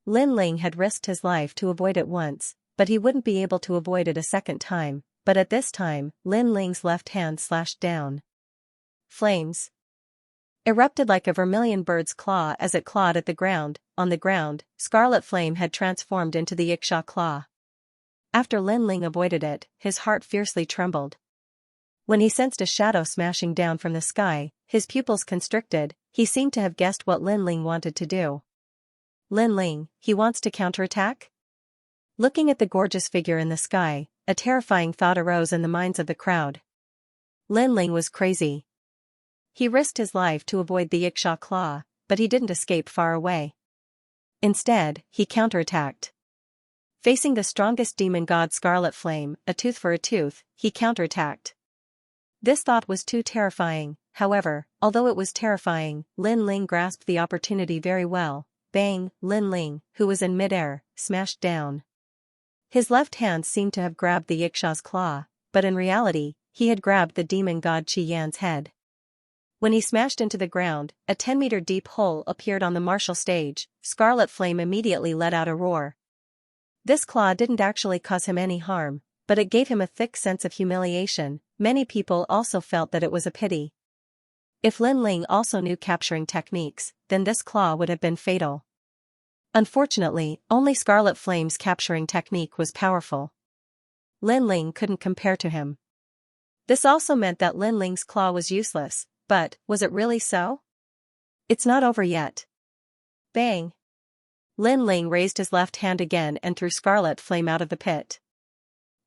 S1: Lin Ling had risked his life to avoid it once, but he wouldn't be able to avoid it a second time, but at this time, Lin Ling's left hand slashed down. Flames erupted like a vermilion bird's claw as it clawed at the ground. On the ground, scarlet flame had transformed into the Yiksha claw. After Lin Ling avoided it, his heart fiercely trembled. When he sensed a shadow smashing down from the sky, his pupils constricted. He seemed to have guessed what Lin Ling wanted to do. Lin Ling, he wants to counterattack? Looking at the gorgeous figure in the sky, a terrifying thought arose in the minds of the crowd. Lin Ling was crazy. He risked his life to avoid the Yiksha claw, but he didn't escape far away. Instead, he counterattacked. Facing the strongest demon god Scarlet Flame, a tooth for a tooth, he counterattacked. This thought was too terrifying. However, although it was terrifying, Lin Ling grasped the opportunity very well. Bang! Lin Ling, who was in midair, smashed down. His left hand seemed to have grabbed the Yiksha's claw, but in reality, he had grabbed the demon god Qi Yan's head. When he smashed into the ground, a 10-meter deep hole appeared on the martial stage. Scarlet Flame immediately let out a roar. This claw didn't actually cause him any harm, but it gave him a thick sense of humiliation. Many people also felt that it was a pity. If Lin Ling also knew capturing techniques, then this claw would have been fatal. Unfortunately, only Scarlet Flame's capturing technique was powerful. Lin Ling couldn't compare to him. This also meant that Lin Ling's claw was useless, but was it really so? It's not over yet. Bang! Lin Ling raised his left hand again and threw Scarlet Flame out of the pit.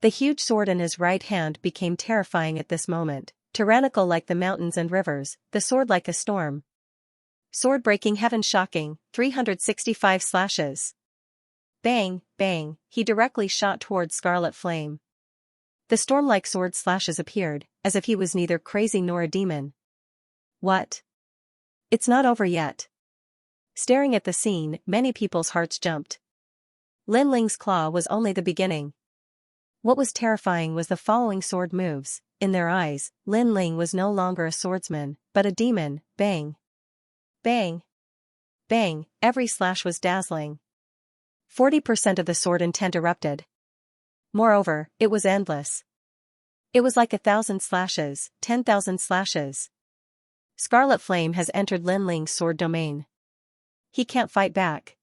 S1: The huge sword in his right hand became terrifying at this moment, tyrannical like the mountains and rivers, the sword like a storm. Sword breaking heaven shocking, 365 slashes. Bang, bang, he directly shot towards Scarlet Flame. The storm-like sword slashes appeared, as if he was neither crazy nor a demon. What? It's not over yet. Staring at the scene, many people's hearts jumped. Lin Ling's claw was only the beginning. What was terrifying was the following sword moves. In their eyes, Lin Ling was no longer a swordsman, but a demon. Bang! Bang! Bang! Every slash was dazzling. 40% of the sword intent erupted. Moreover, it was endless. It was like 1,000 slashes, 10,000 slashes. Scarlet Flame has entered Lin Ling's sword domain. He can't fight back.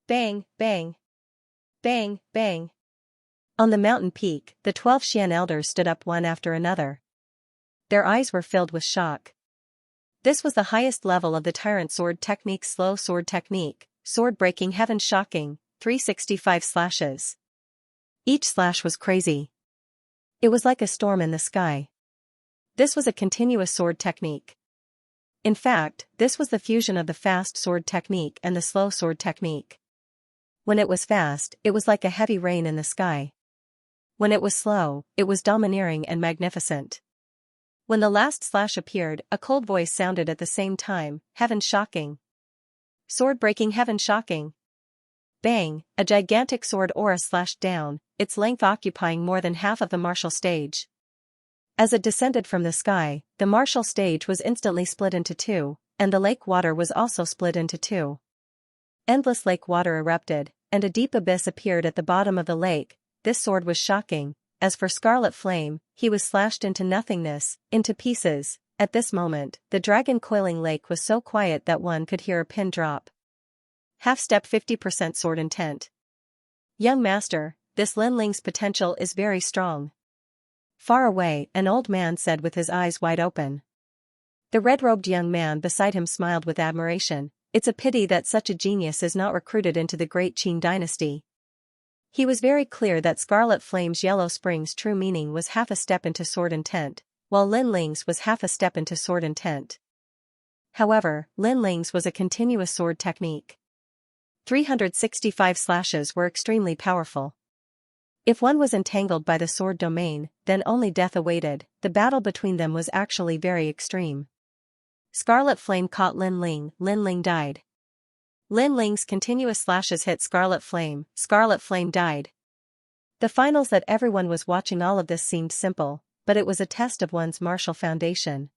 S1: Bang, bang. Bang, bang. On the mountain peak, the 12 Xian elders stood up one after another. Their eyes were filled with shock. This was the highest level of the Tyrant Sword Technique, slow sword technique, sword breaking heaven shocking, 365 slashes. Each slash was crazy. It was like a storm in the sky. This was a continuous sword technique. In fact, this was the fusion of the fast sword technique and the slow sword technique. When it was fast, it was like a heavy rain in the sky. When it was slow, it was domineering and magnificent. When the last slash appeared, a cold voice sounded at the same time, heaven shocking. Sword breaking heaven shocking. Bang, a gigantic sword aura slashed down, its length occupying more than half of the martial stage. As it descended from the sky, the martial stage was instantly split into two, and the lake water was also split into two. Endless lake water erupted, and a deep abyss appeared at the bottom of the lake. This sword was shocking. As for Scarlet Flame, he was slashed into nothingness, into pieces. At this moment, the dragon coiling lake was so quiet that one could hear a pin drop. Half step 50% sword intent. Young master, this Lin Ling's potential is very strong. Far away, an old man said with his eyes wide open. The red-robed young man beside him smiled with admiration. It's a pity that such a genius is not recruited into the great Qing dynasty. He was very clear that Scarlet Flame's Yellow Spring's true meaning was half a step into sword intent, while Lin Ling's was half a step into sword intent. However, Lin Ling's was a continuous sword technique. 365 slashes were extremely powerful. If one was entangled by the sword domain, then only death awaited. The battle between them was actually very extreme. Scarlet Flame caught Lin Ling died. Lin Ling's continuous slashes hit Scarlet Flame died. The finals that everyone was watching, all of this seemed simple, but it was a test of one's martial foundation.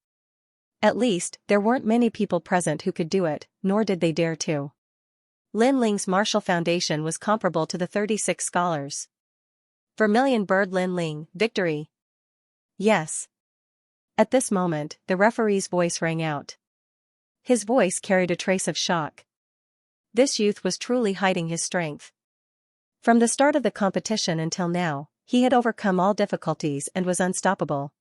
S1: At least, there weren't many people present who could do it, nor did they dare to. Lin Ling's martial foundation was comparable to the 36 scholars. Vermilion Bird Lin Ling, victory! Yes. At this moment, the referee's voice rang out. His voice carried a trace of shock. This youth was truly hiding his strength. From the start of the competition until now, he had overcome all difficulties and was unstoppable.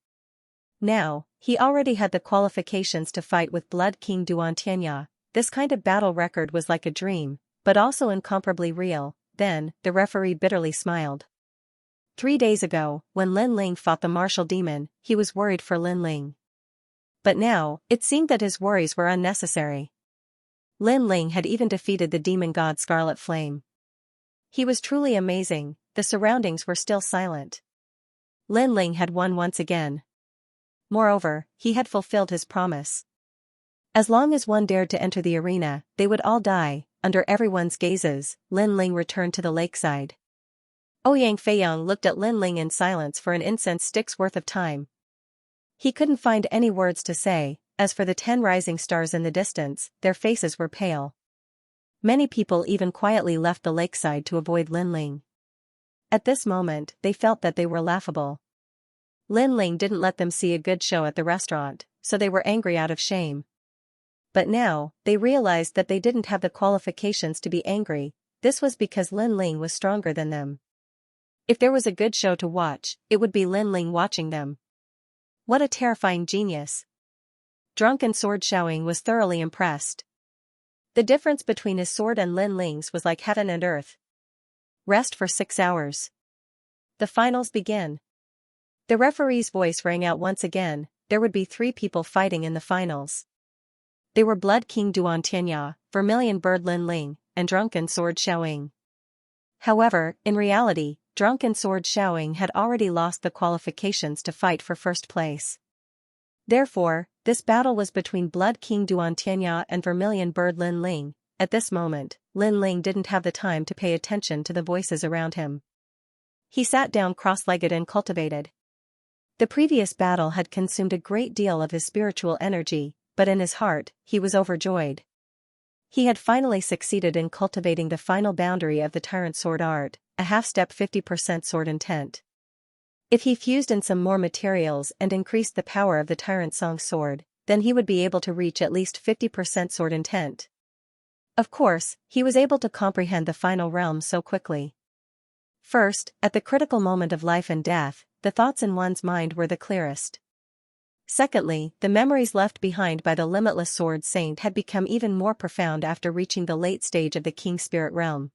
S1: Now, he already had the qualifications to fight with Blood King Xianxia. This kind of battle record was like a dream, but also incomparably real. Then, the referee bitterly smiled. 3 days ago, when Lin Ling fought the martial demon, he was worried for Lin Ling. But now, it seemed that his worries were unnecessary. Lin Ling had even defeated the demon god Scarlet Flame. He was truly amazing. The surroundings were still silent. Lin Ling had won once again. Moreover, he had fulfilled his promise. As long as one dared to enter the arena, they would all die. Under everyone's gazes, Lin Ling returned to the lakeside. Ouyang Feiyang looked at Lin Ling in silence for an incense stick's worth of time. He couldn't find any words to say. As for the 10 rising stars in the distance, their faces were pale. Many people even quietly left the lakeside to avoid Lin Ling. At this moment, they felt that they were laughable. Lin Ling didn't let them see a good show at the restaurant, so they were angry out of shame. But now, they realized that they didn't have the qualifications to be angry. This was because Lin Ling was stronger than them. If there was a good show to watch, it would be Lin Ling watching them. What a terrifying genius! Drunken Sword Xiaoying was thoroughly impressed. The difference between his sword and Lin Ling's was like heaven and earth. Rest for 6 hours. The finals begin. The referee's voice rang out once again. There would be 3 people fighting in the finals. They were Blood King Xianxia, Vermilion Bird Lin Ling, and Drunken Sword Xiaoying. However, in reality, Drunken Sword Xiaoying had already lost the qualifications to fight for first place. Therefore, this battle was between Blood King Xianxia and Vermilion Bird Lin Ling. At this moment, Lin Ling didn't have the time to pay attention to the voices around him. He sat down cross-legged and cultivated. The previous battle had consumed a great deal of his spiritual energy, but in his heart, he was overjoyed. He had finally succeeded in cultivating the final boundary of the Tyrant Sword art, a half-step 50% sword intent. If he fused in some more materials and increased the power of the Tyrant Song sword, then he would be able to reach at least 50% sword intent. Of course, he was able to comprehend the final realm so quickly. First, at the critical moment of life and death, the thoughts in one's mind were the clearest. Secondly, the memories left behind by the limitless sword saint had become even more profound after reaching the late stage of the King Spirit realm.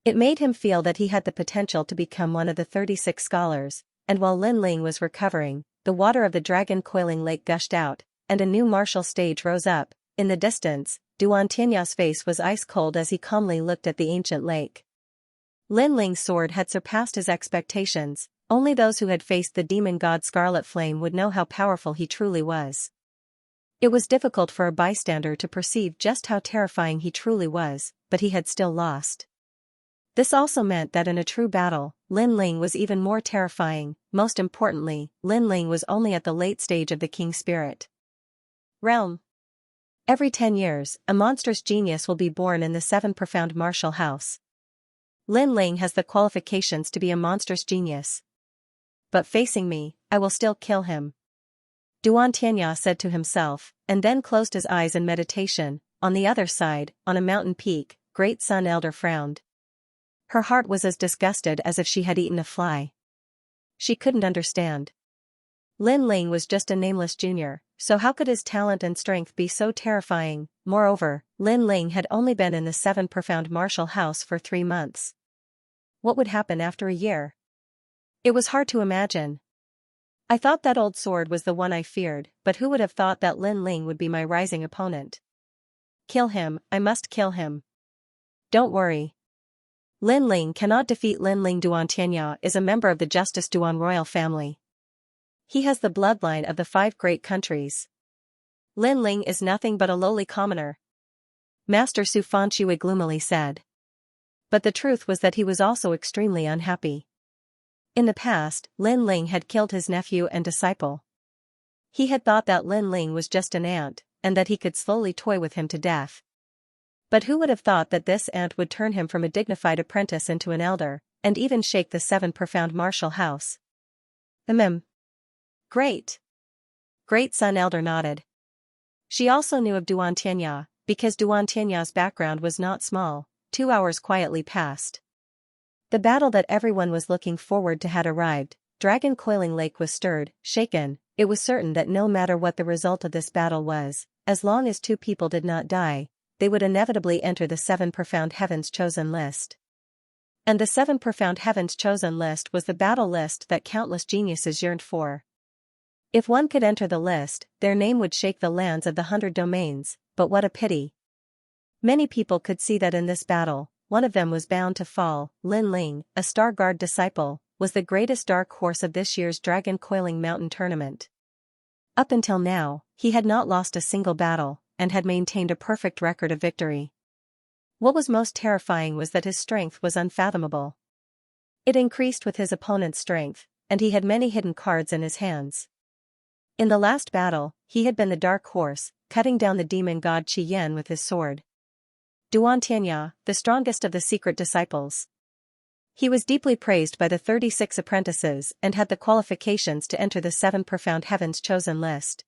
S1: It made him feel that he had the potential to become one of the 36 scholars, and while Lin Ling was recovering, the water of the dragon coiling lake gushed out, and a new martial stage rose up. In the distance, Xianxia's face was ice cold as he calmly looked at the ancient lake. Lin Ling's sword had surpassed his expectations. Only those who had faced the demon god Scarlet Flame would know how powerful he truly was. It was difficult for a bystander to perceive just how terrifying he truly was, but he had still lost. This also meant that in a true battle, Lin Ling was even more terrifying. Most importantly, Lin Ling was only at the late stage of the King Spirit realm. Every 10 years, a monstrous genius will be born in the 7 profound martial house. Lin Ling has the qualifications to be a monstrous genius. But facing me, I will still kill him. Xianxia said to himself, and then closed his eyes in meditation. On the other side, on a mountain peak, Great Sun Elder frowned. Her heart was as disgusted as if she had eaten a fly. She couldn't understand. Lin Ling was just a nameless junior, so how could his talent and strength be so terrifying? Moreover, Lin Ling had only been in the 7 profound martial house for 3 months. What would happen after a year? It was hard to imagine. I thought that old sword was the one I feared, but who would have thought that Lin Ling would be my rising opponent? Kill him, I must kill him. Don't worry. Lin Ling cannot defeat Lin Ling. Xianxia is a member of the Justice Duan royal family. He has the bloodline of the 5 great countries. Lin Ling is nothing but a lowly commoner. Master Su Fanshui gloomily said. But the truth was that he was also extremely unhappy. In the past, Lin Ling had killed his nephew and disciple. He had thought that Lin Ling was just an ant, and that he could slowly toy with him to death. But who would have thought that this ant would turn him from a dignified apprentice into an elder, and even shake the 7 profound martial house? Great. Great Sun Elder nodded. She also knew of Duan Tianya, because Duan Tianya's background was not small. 2 hours quietly passed. The battle that everyone was looking forward to had arrived. Dragon Coiling Lake was stirred, shaken. It was certain that no matter what the result of this battle was, as long as 2 people did not die, they would inevitably enter the 7 profound heavens chosen list. And the 7 profound heavens chosen list was the battle list that countless geniuses yearned for. If one could enter the list, their name would shake the lands of the 100 domains, but what a pity. Many people could see that in this battle, one of them was bound to fall. Lin Ling, a Star Guard disciple, was the greatest dark horse of this year's Dragon Coiling Mountain tournament. Up until now, he had not lost a single battle, and had maintained a perfect record of victory. What was most terrifying was that his strength was unfathomable. It increased with his opponent's strength, and he had many hidden cards in his hands. In the last battle, he had been the dark horse, cutting down the demon god Qi Yan with his sword. Duan Tianya, the strongest of the secret disciples. He was deeply praised by the 36 apprentices and had the qualifications to enter the 7 profound heavens chosen list.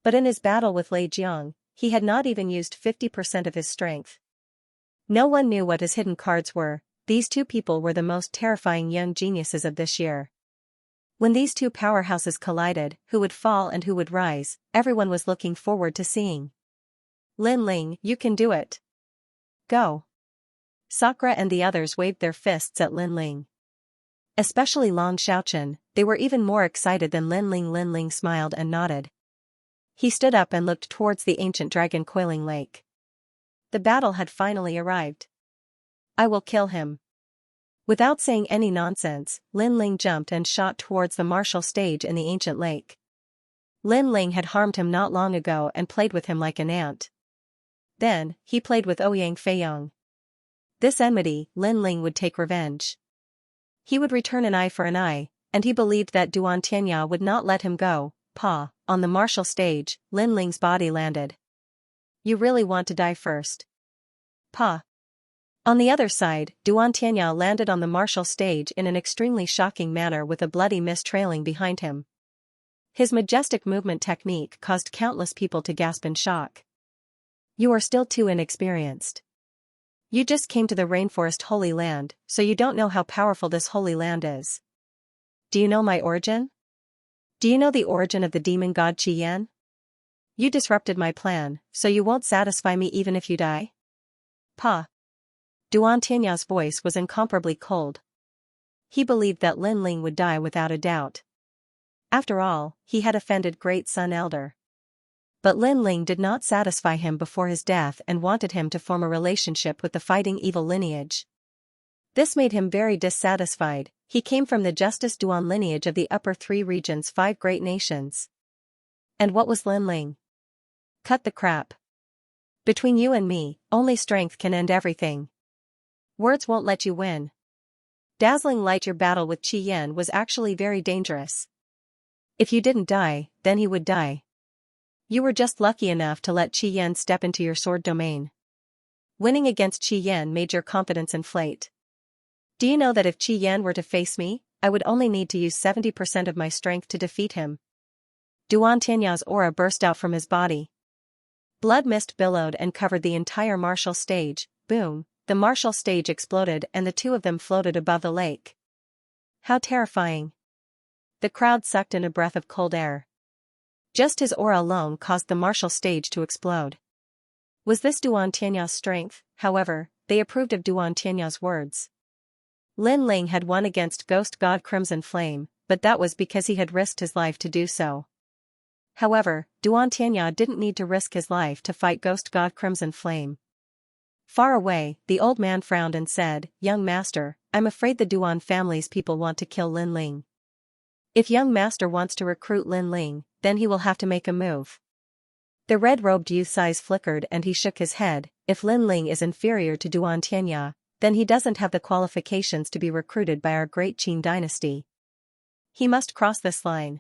S1: But in his battle with Lei Jiang, he had not even used 50% of his strength. No one knew what his hidden cards were. These 2 people were the most terrifying young geniuses of this year. When these 2 powerhouses collided, who would fall and who would rise, everyone was looking forward to seeing. Lin Ling, you can do it. Go. Sakura and the others waved their fists at Lin Ling. Especially Long Xiaochen, they were even more excited than Lin Ling. Lin Ling smiled and nodded. He stood up and looked towards the ancient Dragon Coiling Lake. The battle had finally arrived. I will kill him. Without saying any nonsense, Lin Ling jumped and shot towards the martial stage in the ancient lake. Lin Ling had harmed him not long ago and played with him like an ant. Then, he played with Ouyang Feiyong. This enmity, Lin Ling would take revenge. He would return an eye for an eye, and he believed that Duan Tianya would not let him go. On the martial stage, Lin Ling's body landed. You really want to die first? On the other side, Duan Tianya landed on the martial stage in an extremely shocking manner with a bloody mist trailing behind him. His majestic movement technique caused countless people to gasp in shock. You are still too inexperienced. You just came to the rainforest Holy Land, so you don't know how powerful this Holy Land is. Do you know my origin? Do you know the origin of the demon god Qi Yan? You disrupted my plan, so you won't satisfy me even if you die? Duan Tianya's voice was incomparably cold. He believed that Lin Ling would die without a doubt. After all, he had offended Great Sun Elder. But Lin Ling did not satisfy him before his death and wanted him to form a relationship with the fighting evil lineage. This made him very dissatisfied. He came from the Justice Duan lineage of the Upper 3 regions, 5 great nations. And what was Lin Ling? Cut the crap. Between you and me, only strength can end everything. Words won't let you win. Dazzling light, your battle with Qi Yan was actually very dangerous. If you didn't die, then he would die. You were just lucky enough to let Qi Yan step into your sword domain. Winning against Qi Yan made your confidence inflate. Do you know that if Qi Yan were to face me, I would only need to use 70% of my strength to defeat him? Duan Tianya's aura burst out from his body. Blood mist billowed and covered the entire martial stage. Boom, the martial stage exploded and the 2 of them floated above the lake. How terrifying. The crowd sucked in a breath of cold air. Just his aura alone caused the martial stage to explode. Was this Duan Tianya's strength? However, they approved of Duan Tianya's words. Lin Ling had won against Ghost God Crimson Flame, but that was because he had risked his life to do so. However, Duan Tianya didn't need to risk his life to fight Ghost God Crimson Flame. Far away, the old man frowned and said, Young master, I'm afraid the Duan family's people want to kill Lin Ling. If young master wants to recruit Lin Ling, then he will have to make a move. The red-robed youth's eyes flickered and he shook his head. If Lin Ling is inferior to Duan Tianya, then he doesn't have the qualifications to be recruited by our great Qin dynasty. He must cross this line.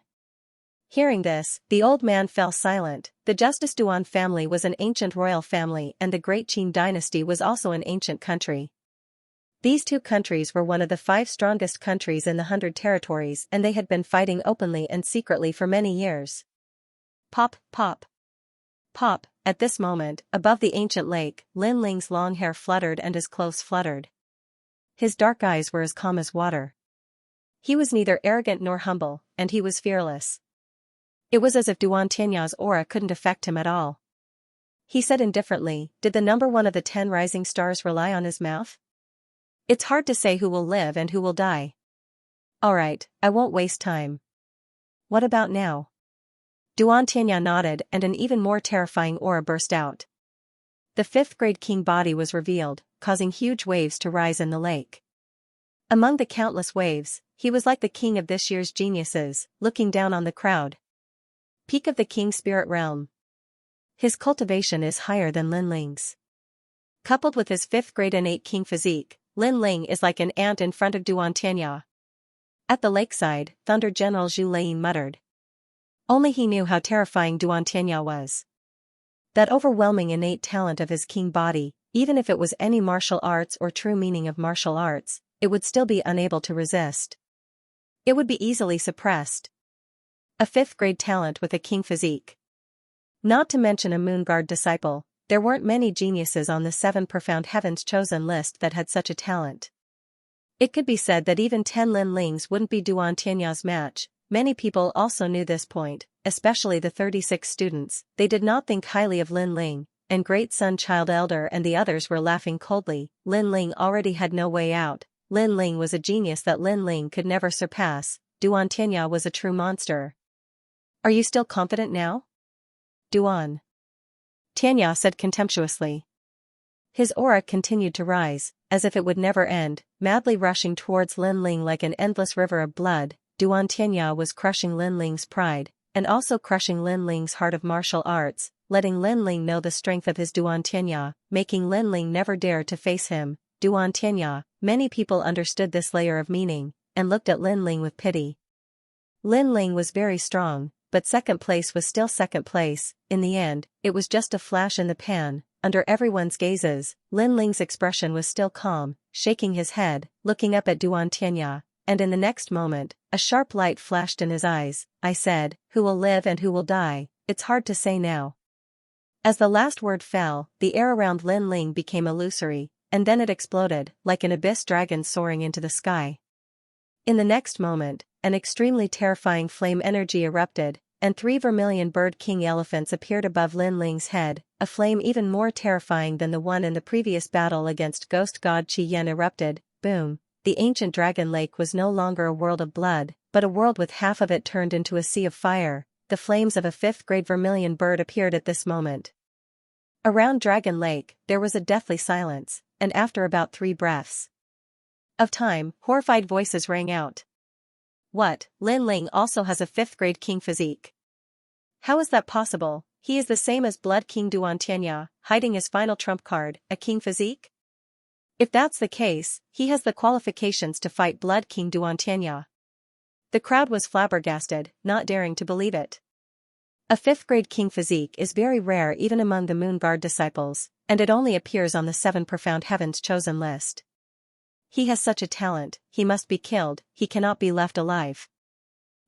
S1: Hearing this, the old man fell silent. The Justice Duan family was an ancient royal family, and the Great Qin dynasty was also an ancient country. These two countries were one of the 5 strongest countries in the 100 territories, and they had been fighting openly and secretly for many years. Pop, pop. Pop, at this moment, above the ancient lake, Lin Ling's long hair fluttered and his clothes fluttered. His dark eyes were as calm as water. He was neither arrogant nor humble, and he was fearless. It was as if Duan Tianya's aura couldn't affect him at all. He said indifferently, "Did the number 1 of the 10 rising stars rely on his mouth? It's hard to say who will live and who will die. Alright, I won't waste time. What about now?" Duan Tianya nodded, and an even more terrifying aura burst out. The 5th grade king body was revealed, causing huge waves to rise in the lake. Among the countless waves, he was like the king of this year's geniuses, looking down on the crowd. Peak of the king spirit realm. His cultivation is higher than Lin Ling's. Coupled with his 5th grade innate king physique, Lin Ling is like an ant in front of Duan Tianya. At the lakeside, Thunder General Zhu Lei muttered. Only he knew how terrifying Duan Tianya was. That overwhelming innate talent of his king body, even if it was any martial arts or true meaning of martial arts, it would still be unable to resist. It would be easily suppressed. A 5th grade talent with a king physique. Not to mention a Moon Guard disciple, there weren't many geniuses on the 7 profound heavens chosen list that had such a talent. It could be said that even 10 Lin Lings wouldn't be Duan Tianya's match. Many people also knew this point, especially the 36 students. They did not think highly of Lin Ling, and Great Sun Child Elder and the others were laughing coldly. Lin Ling already had no way out. Lin Ling was a genius that Lin Ling could never surpass. Duan Tianya was a true monster. Are you still confident now? Duan Tianya said contemptuously. His aura continued to rise, as if it would never end, madly rushing towards Lin Ling like an endless river of blood. Duan Tianya was crushing Lin Ling's pride, and also crushing Lin Ling's heart of martial arts, letting Lin Ling know the strength of his Duan Tianya, making Lin Ling never dare to face him. Duan Tianya, many people understood this layer of meaning, and looked at Lin Ling with pity. Lin Ling was very strong, but second place was still second place. In the end, it was just a flash in the pan. Under everyone's gazes, Lin Ling's expression was still calm, shaking his head, looking up at Duan Tianya, and in the next moment, a sharp light flashed in his eyes. I said, who will live and who will die, it's hard to say now. As the last word fell, the air around Lin Ling became illusory, and then it exploded, like an abyss dragon soaring into the sky. In the next moment, an extremely terrifying flame energy erupted, and 3 vermilion bird king elephants appeared above Lin Ling's head. A flame even more terrifying than the one in the previous battle against ghost god Qi Yan erupted. Boom! The ancient dragon lake was no longer a world of blood, but a world with half of it turned into a sea of fire. The flames of a 5th grade vermilion bird appeared at this moment. Around Dragon Lake, there was a deathly silence, and after about 3 breaths of time, horrified voices rang out. What? Lin Ling also has a 5th grade king physique. How is that possible? He is the same as Blood King Duan Tianya, hiding his final trump card, a king physique? If that's the case, he has the qualifications to fight Blood King Duan Tianya. The crowd was flabbergasted, not daring to believe it. A 5th grade king physique is very rare even among the Moon Guard disciples, and it only appears on the 7 profound heavens chosen list. He has such a talent, he must be killed, he cannot be left alive.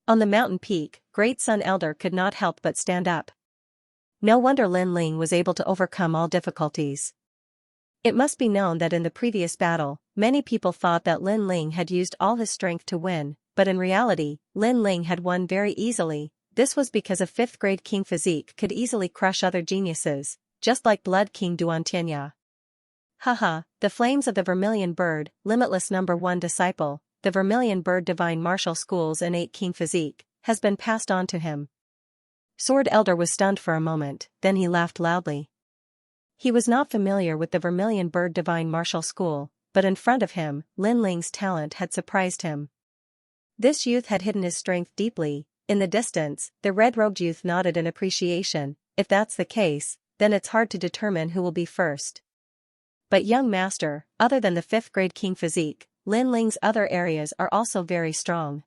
S1: On the mountain peak, Great Sun Elder could not help but stand up. No wonder Lin Ling was able to overcome all difficulties. It must be known that in the previous battle, many people thought that Lin Ling had used all his strength to win, but in reality, Lin Ling had won very easily. This was because a 5th grade king physique could easily crush other geniuses, just like Blood King Duan Tianya. Haha, the flames of the Vermilion Bird, Limitless number 1 disciple, the Vermilion Bird Divine Martial School's innate king physique, has been passed on to him. Sword Elder was stunned for a moment, then he laughed loudly. He was not familiar with the Vermilion Bird Divine Martial School, but in front of him, Lin Ling's talent had surprised him. This youth had hidden his strength deeply. In the distance, the red-robed youth nodded in appreciation. If that's the case, then it's hard to determine who will be first. But young master, other than the 5th grade king physique, Lin Ling's other areas are also very strong.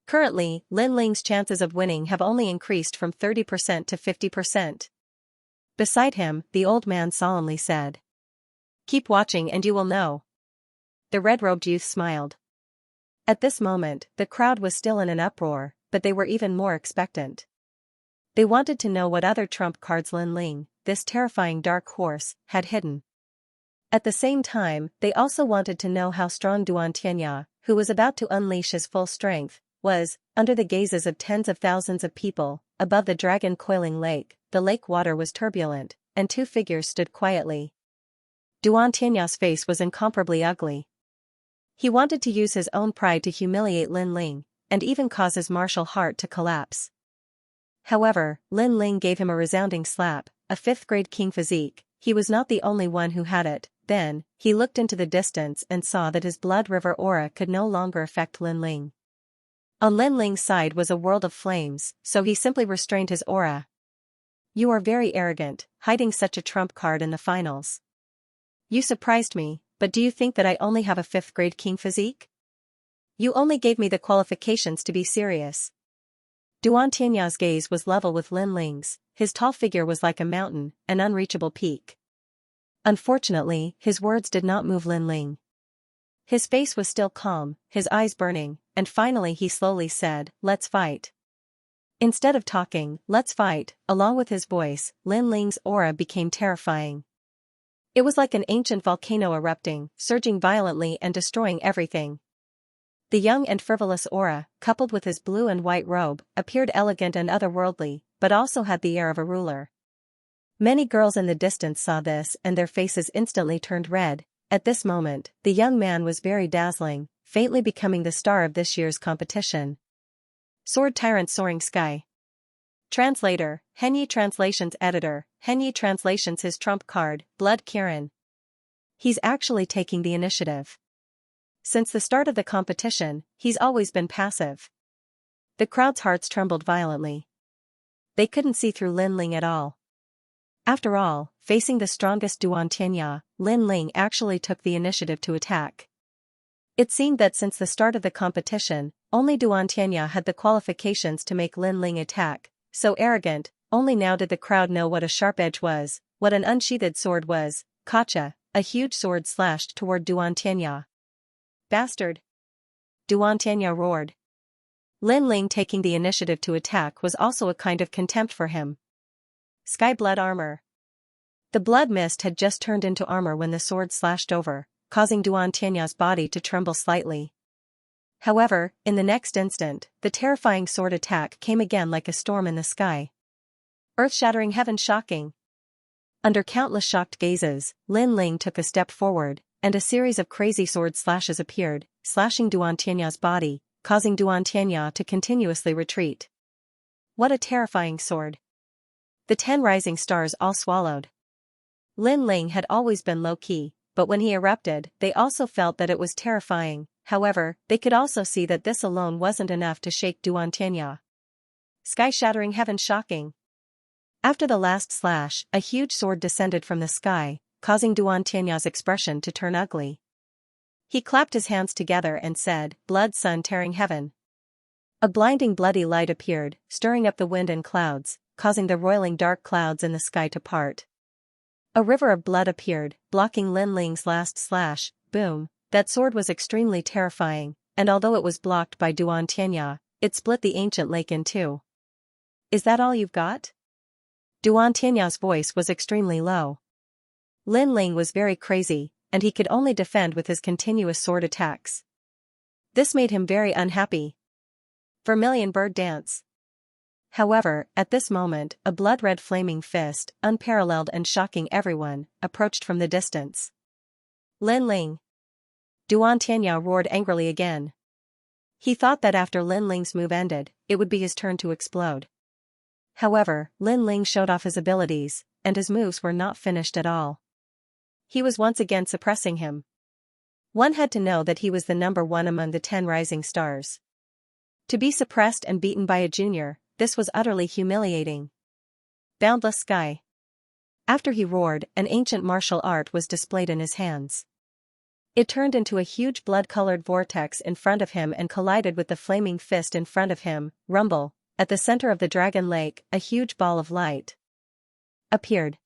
S1: Currently, Lin Ling's chances of winning have only increased from 30% to 50%. Beside him, the old man solemnly said. Keep watching and you will know. The red-robed youth smiled. At this moment, the crowd was still in an uproar, but they were even more expectant. They wanted to know what other trump cards Lin Ling, this terrifying dark horse, had hidden. At the same time, they also wanted to know how strong Duan Tianya, who was about to unleash his full strength, was. Under the gazes of tens of thousands of people, above the dragon-coiling lake, the lake water was turbulent, and two figures stood quietly. Duan Tianya's face was incomparably ugly. He wanted to use his own pride to humiliate Lin Ling, and even cause his martial heart to collapse. However, Lin Ling gave him a resounding slap, a fifth-grade king physique. He was not the only one who had it. Then, he looked into the distance and saw that his blood river aura could no longer affect Lin Ling. On Lin Ling's side was a world of flames, so he simply restrained his aura. You are very arrogant, hiding such a trump card in the finals. You surprised me, but do you think that I only have a fifth-grade king physique? You only gave me the qualifications to be serious. Duan Tianya's gaze was level with Lin Ling's. His tall figure was like a mountain, an unreachable peak. Unfortunately, his words did not move Lin Ling. His face was still calm, his eyes burning, and finally he slowly said, "Let's fight." Instead of talking, "Let's fight," along with his voice, Lin Ling's aura became terrifying. It was like an ancient volcano erupting, surging violently and destroying everything. The young and frivolous aura, coupled with his blue and white robe, appeared elegant and otherworldly, but also had the air of a ruler. Many girls in the distance saw this and their faces instantly turned red. At this moment, the young man was very dazzling, faintly becoming the star of this year's competition. Sword Tyrant Soaring Sky. Translator, Henyi Translations Editor, Henyi Translations. His trump card, Blood Kirin. He's actually taking the initiative. Since the start of the competition, he's always been passive. The crowd's hearts trembled violently. They couldn't see through Lin Ling at all. After all, facing the strongest Duan Tianya, Lin Ling actually took the initiative to attack. It seemed that since the start of the competition, only Duan Tianya had the qualifications to make Lin Ling attack. So arrogant, only now did the crowd know what a sharp edge was, what an unsheathed sword was. Kacha, a huge sword slashed toward Duan Tianya. Bastard! Duan Tianya roared. Lin Ling taking the initiative to attack was also a kind of contempt for him. Sky Blood Armor. The blood mist had just turned into armor when the sword slashed over, causing Duan Tianya's body to tremble slightly. However, in the next instant, the terrifying sword attack came again like a storm in the sky. Earth-shattering, heaven-shocking. Under countless shocked gazes, Lin Ling took a step forward, and a series of crazy sword slashes appeared, slashing Duan Tianya's body, causing Duan Tianya to continuously retreat. What a terrifying sword! The 10 rising stars all swallowed. Lin Ling had always been low-key, but when he erupted, they also felt that it was terrifying. However, they could also see that this alone wasn't enough to shake Duan Tianya. Sky-shattering, heaven-shocking. After the last slash, a huge sword descended from the sky, causing Duan Tianya's expression to turn ugly. He clapped his hands together and said, "Blood sun tearing heaven." A blinding bloody light appeared, stirring up the wind and clouds, causing the roiling dark clouds in the sky to part. A river of blood appeared, blocking Lin Ling's last slash. Boom! That sword was extremely terrifying, and although it was blocked by Duan Tianya, it split the ancient lake in two. Is that all you've got? Duan Tianya's voice was extremely low. Lin Ling was very crazy, and he could only defend with his continuous sword attacks. This made him very unhappy. Vermilion Bird Dance. However, at this moment, a blood-red flaming fist, unparalleled and shocking everyone, approached from the distance. Lin Ling. Duan Tianya roared angrily again. He thought that after Lin Ling's move ended, it would be his turn to explode. However, Lin Ling showed off his abilities, and his moves were not finished at all. He was once again suppressing him. One had to know that he was the number one among the 10 rising stars. To be suppressed and beaten by a junior, this was utterly humiliating. Boundless Sky. After he roared, an ancient martial art was displayed in his hands. It turned into a huge blood-colored vortex in front of him and collided with the flaming fist in front of him. Rumble. At the center of the dragon lake, a huge ball of light appeared.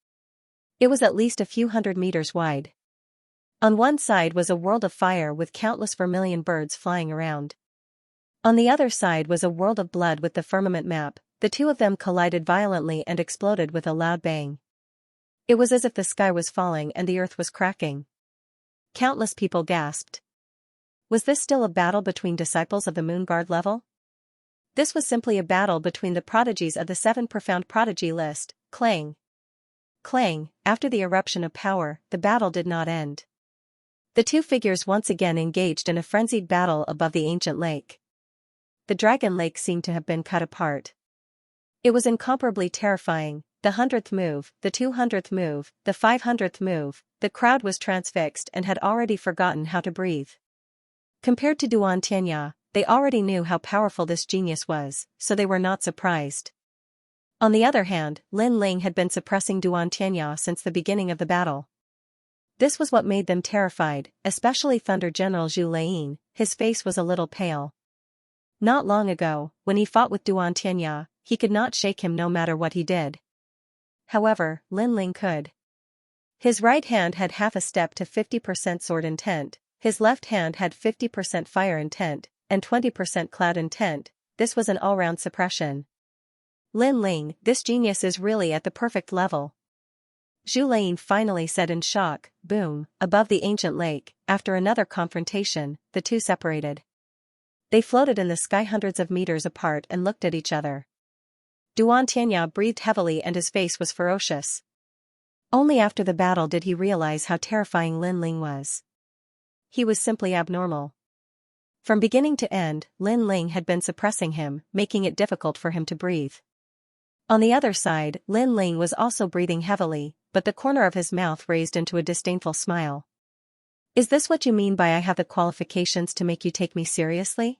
S1: It was at least a few hundred meters wide. On one side was a world of fire with countless vermilion birds flying around. On the other side was a world of blood with the firmament map. The two of them collided violently and exploded with a loud bang. It was as if the sky was falling and the earth was cracking. Countless people gasped. Was this still a battle between disciples of the Moon Guard level? This was simply a battle between the prodigies of the 7 profound prodigy list. Clang. Clang. After the eruption of power, the battle did not end. The two figures once again engaged in a frenzied battle above the ancient lake. The dragon lake seemed to have been cut apart. It was incomparably terrifying. The 100th move, the 200th move, the 500th move, the crowd was transfixed and had already forgotten how to breathe. Compared to Xianxia, they already knew how powerful this genius was, so they were not surprised. On the other hand, Lin Ling had been suppressing Xianxia since the beginning of the battle. This was what made them terrified, especially Thunder General Zhu Lei. His face was a little pale. Not long ago, when he fought with Xianxia, he could not shake him no matter what he did. However, Lin Ling could. His right hand had half a step to 50% sword intent, his left hand had 50% fire intent, and 20% cloud intent. This was an all-round suppression. Lin Ling, this genius is really at the perfect level. Zhu Lei finally said in shock. Boom, above the ancient lake, after another confrontation, the two separated. They floated in the sky hundreds of meters apart and looked at each other. Xianxia breathed heavily and his face was ferocious. Only after the battle did he realize how terrifying Lin Ling was. He was simply abnormal. From beginning to end, Lin Ling had been suppressing him, making it difficult for him to breathe. On the other side, Lin Ling was also breathing heavily, but the corner of his mouth raised into a disdainful smile. Is this what you mean by I have the qualifications to make you take me seriously?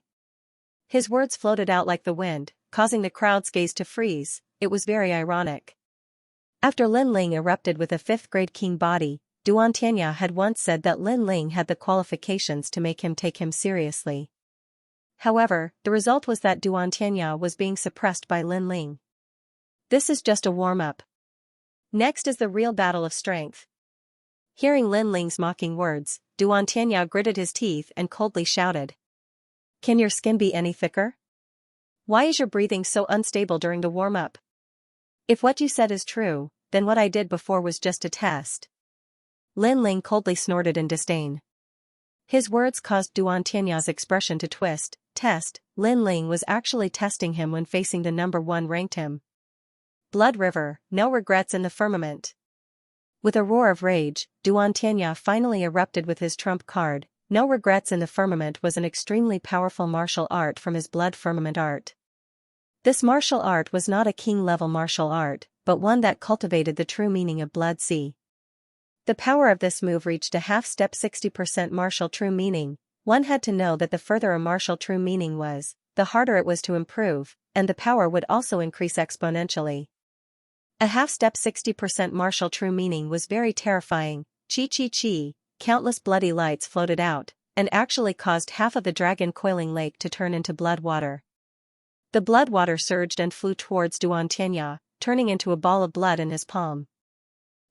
S1: His words floated out like the wind, causing the crowd's gaze to freeze. It was very ironic. After Lin Ling erupted with a 5th-grade king body, Xianxia had once said that Lin Ling had the qualifications to make him take him seriously. However, the result was that Xianxia was being suppressed by Lin Ling. This is just a warm-up. Next is the real battle of strength. Hearing Lin Ling's mocking words, Xianxia gritted his teeth and coldly shouted. Can your skin be any thicker? Why is your breathing so unstable during the warm-up? If what you said is true, then what I did before was just a test. Lin Ling coldly snorted in disdain. His words caused Xianxia's expression to twist. Test. Lin Ling was actually testing him when facing the #1 ranked him. Blood River, no regrets in the firmament. With a roar of rage, Xianxia finally erupted with his trump card. No regrets in the firmament was an extremely powerful martial art from his blood firmament art. This martial art was not a king-level martial art, but one that cultivated the true meaning of blood sea. The power of this move reached a half-step 60% martial true meaning. One had to know that the further a martial true meaning was, the harder it was to improve, and the power would also increase exponentially. A half-step 60% martial true meaning was very terrifying. Chi. Countless bloody lights floated out, and actually caused half of the dragon coiling lake to turn into blood water. The blood water surged and flew towards Xianxia, turning into a ball of blood in his palm.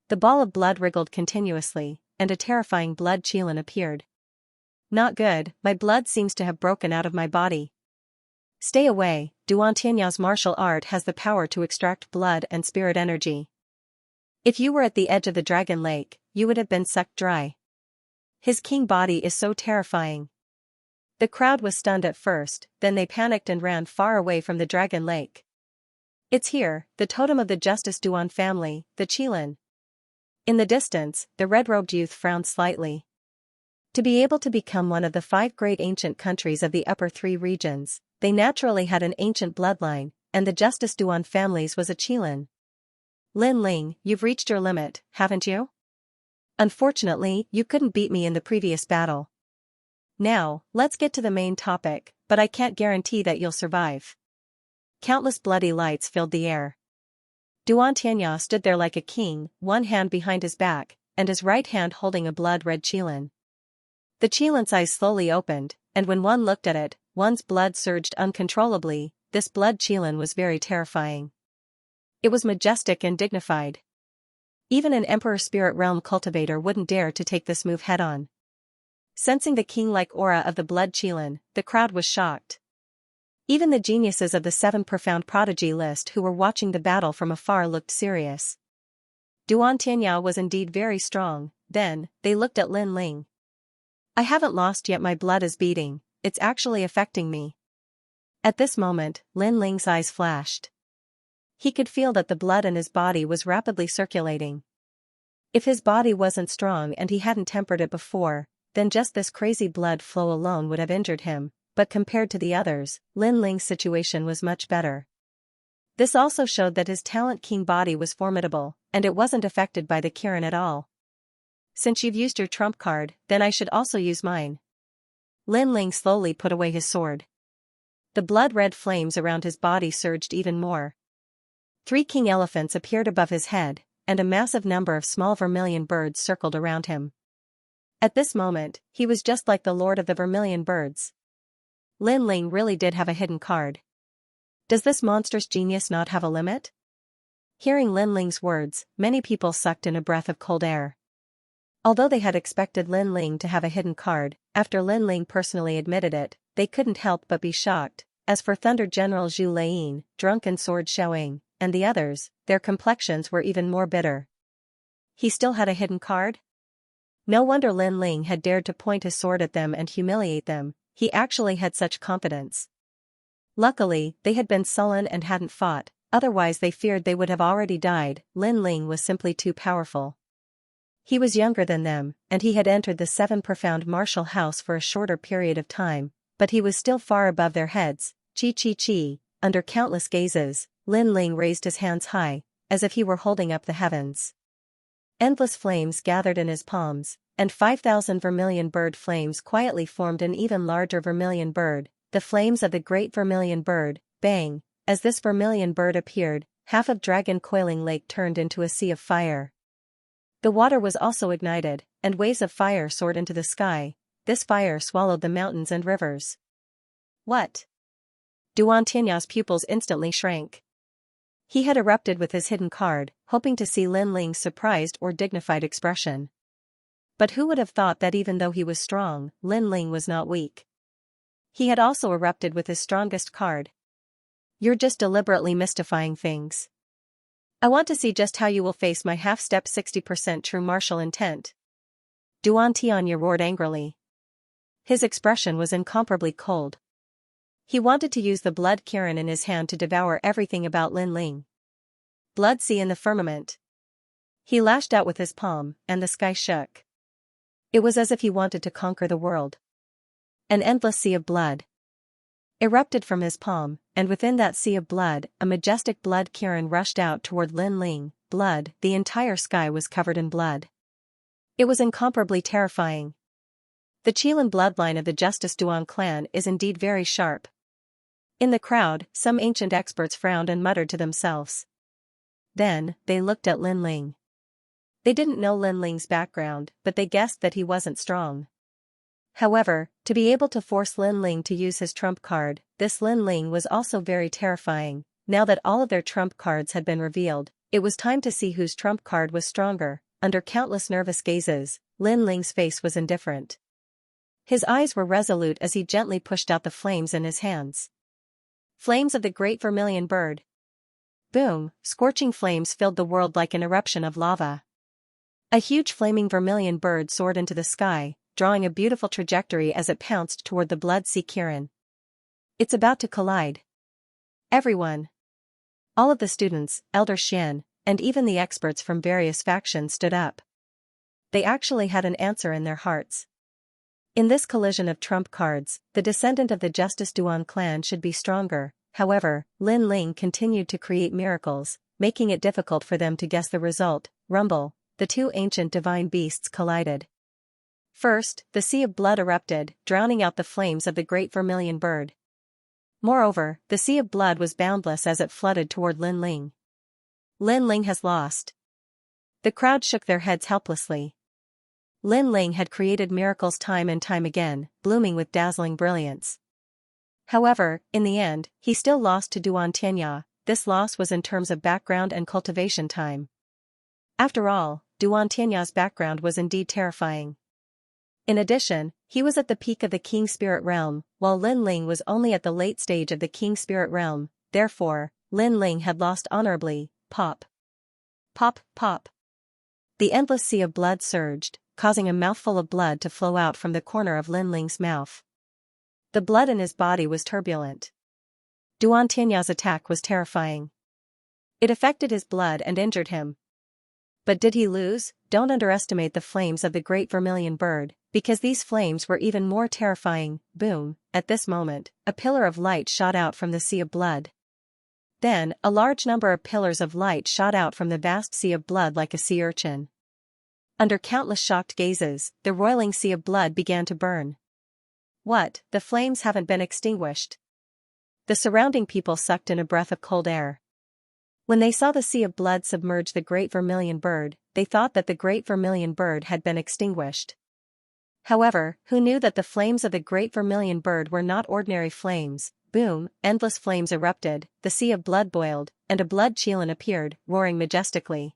S1: The ball of blood wriggled continuously, and a terrifying blood qilin appeared. Not good, my blood seems to have broken out of my body. Stay away, Xianxia's martial art has the power to extract blood and spirit energy. If you were at the edge of the dragon lake, you would have been sucked dry. His king body is so terrifying. The crowd was stunned at first, then they panicked and ran far away from the dragon lake. It's here, the totem of the Justice Duan family, the qilin. In the distance, the red-robed youth frowned slightly. To be able to become one of the 5 great ancient countries of the upper 3 regions, they naturally had an ancient bloodline, and the Justice Duan families was a qilin. Lin Ling, you've reached your limit, haven't you? Unfortunately, you couldn't beat me in the previous battle. Now, let's get to the main topic, but I can't guarantee that you'll survive. Countless bloody lights filled the air. Xianxia stood there like a king, one hand behind his back, and his right hand holding a blood-red qilin. The Qilin's eyes slowly opened, and when one looked at it, one's blood surged uncontrollably. This blood Qilin was very terrifying. It was majestic and dignified. Even an Emperor Spirit Realm cultivator wouldn't dare to take this move head-on. Sensing the king-like aura of the blood Qilin, the crowd was shocked. Even the geniuses of the 7 profound prodigy list who were watching the battle from afar looked serious. Duan Tianyao was indeed very strong. Then, they looked at Lin Ling. I haven't lost yet, my blood is beating, it's actually affecting me. At this moment, Lin Ling's eyes flashed. He could feel that the blood in his body was rapidly circulating. If his body wasn't strong and he hadn't tempered it before, then just this crazy blood flow alone would have injured him, but compared to the others, Lin Ling's situation was much better. This also showed that his talent king body was formidable, and it wasn't affected by the Kirin at all. Since you've used your trump card, then I should also use mine. Lin Ling slowly put away his sword. The blood-red flames around his body surged even more. 3 king elephants appeared above his head, and a massive number of small vermilion birds circled around him. At this moment, he was just like the lord of the vermilion birds. Lin Ling really did have a hidden card. Does this monstrous genius not have a limit? Hearing Lin Ling's words, many people sucked in a breath of cold air. Although they had expected Lin Ling to have a hidden card, after Lin Ling personally admitted it, they couldn't help but be shocked. As for Thunder General Zhu Leinyin, Drunken Sword Xiaoying, and the others, their complexions were even more bitter. He still had a hidden card? No wonder Lin Ling had dared to point his sword at them and humiliate them. He actually had such confidence. Luckily, they had been sullen and hadn't fought, otherwise they feared they would have already died. Lin Ling was simply too powerful. He was younger than them, and he had entered the 7 profound martial house for a shorter period of time, but he was still far above their heads. Chi. Under countless gazes, Lin Ling raised his hands high, as if he were holding up the heavens. Endless flames gathered in his palms, and 5,000 vermilion bird flames quietly formed an even larger vermilion bird, the flames of the great vermilion bird. Bang! As this vermilion bird appeared, half of Dragon Coiling Lake turned into a sea of fire. The water was also ignited, and waves of fire soared into the sky. This fire swallowed the mountains and rivers. What? Duan Tianyao's pupils instantly shrank. He had erupted with his hidden card, hoping to see Lin Ling's surprised or dignified expression. But who would have thought that even though he was strong, Lin Ling was not weak? He had also erupted with his strongest card. You're just deliberately mystifying things. I want to see just how you will face my half-step 60% true martial intent. Duan Tianya roared angrily. His expression was incomparably cold. He wanted to use the blood Kirin in his hand to devour everything about Lin Ling. Blood sea in the firmament. He lashed out with his palm, and the sky shook. It was as if he wanted to conquer the world. An endless sea of blood erupted from his palm, and within that sea of blood, a majestic blood Kirin rushed out toward Lin Ling. Blood, the entire sky was covered in blood. It was incomparably terrifying. The Qilin bloodline of the Justice Duan clan is indeed very sharp. In the crowd, some ancient experts frowned and muttered to themselves. Then, they looked at Lin Ling. They didn't know Lin Ling's background, but they guessed that he wasn't strong. However, to be able to force Lin Ling to use his trump card, this Lin Ling was also very terrifying. Now that all of their trump cards had been revealed, it was time to see whose trump card was stronger. Under countless nervous gazes, Lin Ling's face was indifferent. His eyes were resolute as he gently pushed out the flames in his hands. Flames of the great vermilion bird. Boom! Scorching flames filled the world like an eruption of lava. A huge flaming vermilion bird soared into the sky, drawing a beautiful trajectory as it pounced toward the blood sea Kirin. It's about to collide. Everyone. All of the students, Elder Xian, and even the experts from various factions stood up. They actually had an answer in their hearts. In this collision of trump cards, the descendant of the Justice Duan clan should be stronger. However, Lin Ling continued to create miracles, making it difficult for them to guess the result. Rumble, the 2 ancient divine beasts collided. First, the sea of blood erupted, drowning out the flames of the great vermilion bird. Moreover, the sea of blood was boundless as it flooded toward Lin Ling. Lin Ling has lost. The crowd shook their heads helplessly. Lin Ling had created miracles time and time again, blooming with dazzling brilliance. However, in the end, he still lost to Duan Tianya. This loss was in terms of background and cultivation time. After all, Duan Tianya's background was indeed terrifying. In addition, he was at the peak of the King Spirit Realm, while Lin Ling was only at the late stage of the King Spirit Realm. Therefore, Lin Ling had lost honorably. Pop. Pop, pop. The endless sea of blood surged, causing a mouthful of blood to flow out from the corner of Lin Ling's mouth. The blood in his body was turbulent. Duan Tianya's attack was terrifying. It affected his blood and injured him. But did he lose? Don't underestimate the flames of the great vermilion bird, because these flames were even more terrifying. Boom! At this moment, a pillar of light shot out from the sea of blood. Then, a large number of pillars of light shot out from the vast sea of blood like a sea urchin. Under countless shocked gazes, the roiling sea of blood began to burn. What? The flames haven't been extinguished. The surrounding people sucked in a breath of cold air. When they saw the sea of blood submerge the great vermilion bird, they thought that the great vermilion bird had been extinguished. However, who knew that the flames of the great vermilion bird were not ordinary flames? Boom! Endless flames erupted, the sea of blood boiled, and a blood chelan appeared, roaring majestically.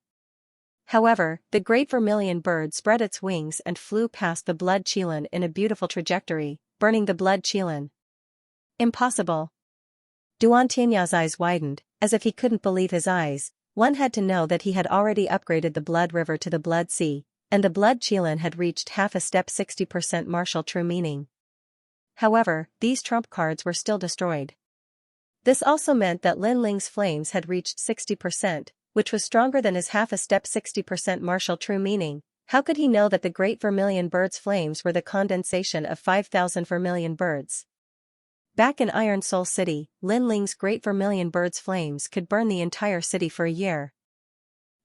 S1: However, the great vermilion bird spread its wings and flew past the blood chelan in a beautiful trajectory, burning the blood chelan. Impossible. Duan Tianya's eyes widened, as if he couldn't believe his eyes. One had to know that he had already upgraded the blood river to the blood sea, and the blood chelan had reached half a step 60% martial true meaning. However, these trump cards were still destroyed. This also meant that Lin Ling's flames had reached 60%, which was stronger than his half a step 60% martial true meaning. How could he know that the great vermilion bird's flames were the condensation of 5,000 vermilion birds? Back in Iron Soul City, Lin Ling's great vermilion bird's flames could burn the entire city for a year.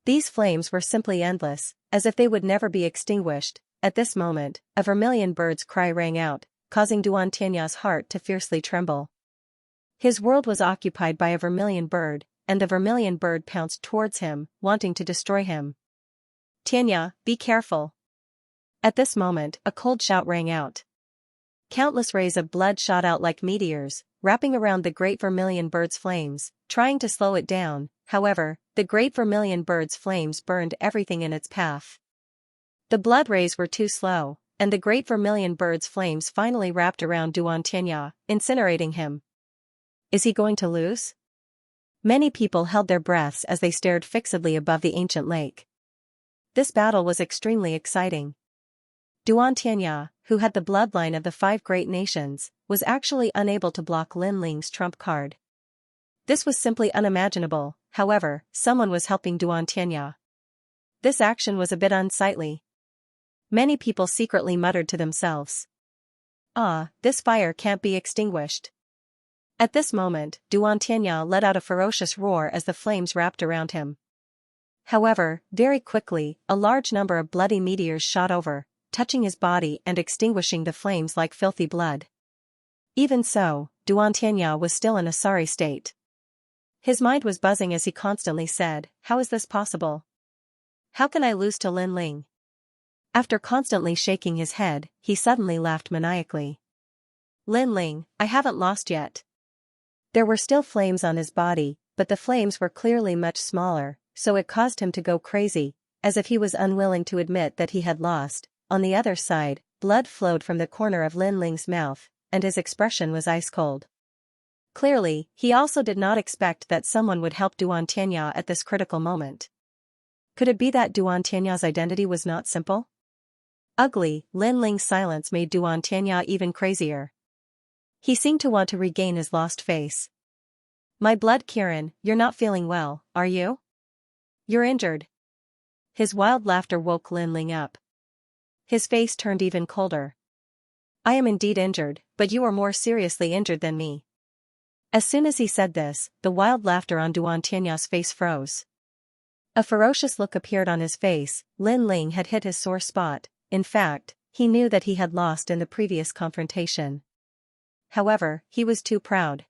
S1: These flames were simply endless, as if they would never be extinguished. At this moment, a vermilion bird's cry rang out, causing Duan Tianya's heart to fiercely tremble. His world was occupied by a vermilion bird, and the vermilion bird pounced towards him, wanting to destroy him. Tianya, be careful. At this moment, a cold shout rang out. Countless rays of blood shot out like meteors, wrapping around the great vermilion bird's flames, trying to slow it down. However, the great vermilion bird's flames burned everything in its path. The blood rays were too slow, and the great vermilion bird's flames finally wrapped around Duan Tianya, incinerating him. Is he going to lose? Many people held their breaths as they stared fixedly above the ancient lake. This battle was extremely exciting. Duan Tianya, who had the bloodline of the 5 great nations, was actually unable to block Lin Ling's trump card. This was simply unimaginable. However, someone was helping Duan Tianya. This action was a bit unsightly. Many people secretly muttered to themselves. This fire can't be extinguished. At this moment, Duan Tianya let out a ferocious roar as the flames wrapped around him. However, very quickly, a large number of bloody meteors shot over, touching his body and extinguishing the flames like filthy blood. Even so, Duan Tianya was still in a sorry state. His mind was buzzing as he constantly said, how is this possible? How can I lose to Lin Ling? After constantly shaking his head, he suddenly laughed maniacally. Lin Ling, I haven't lost yet. There were still flames on his body, but the flames were clearly much smaller, so it caused him to go crazy, as if he was unwilling to admit that he had lost. On the other side, blood flowed from the corner of Lin Ling's mouth, and his expression was ice cold. Clearly, he also did not expect that someone would help Duan Tianya at this critical moment. Could it be that Duan Tianya's identity was not simple? Ugly, Lin Ling's silence made Duan Tianya even crazier. He seemed to want to regain his lost face. My blood Kirin, you're not feeling well, are you? You're injured. His wild laughter woke Lin Ling up. His face turned even colder. I am indeed injured, but you are more seriously injured than me. As soon as he said this, the wild laughter on Duan Tianya's face froze. A ferocious look appeared on his face. Lin Ling had hit his sore spot. In fact, he knew that he had lost in the previous confrontation. However, he was too proud.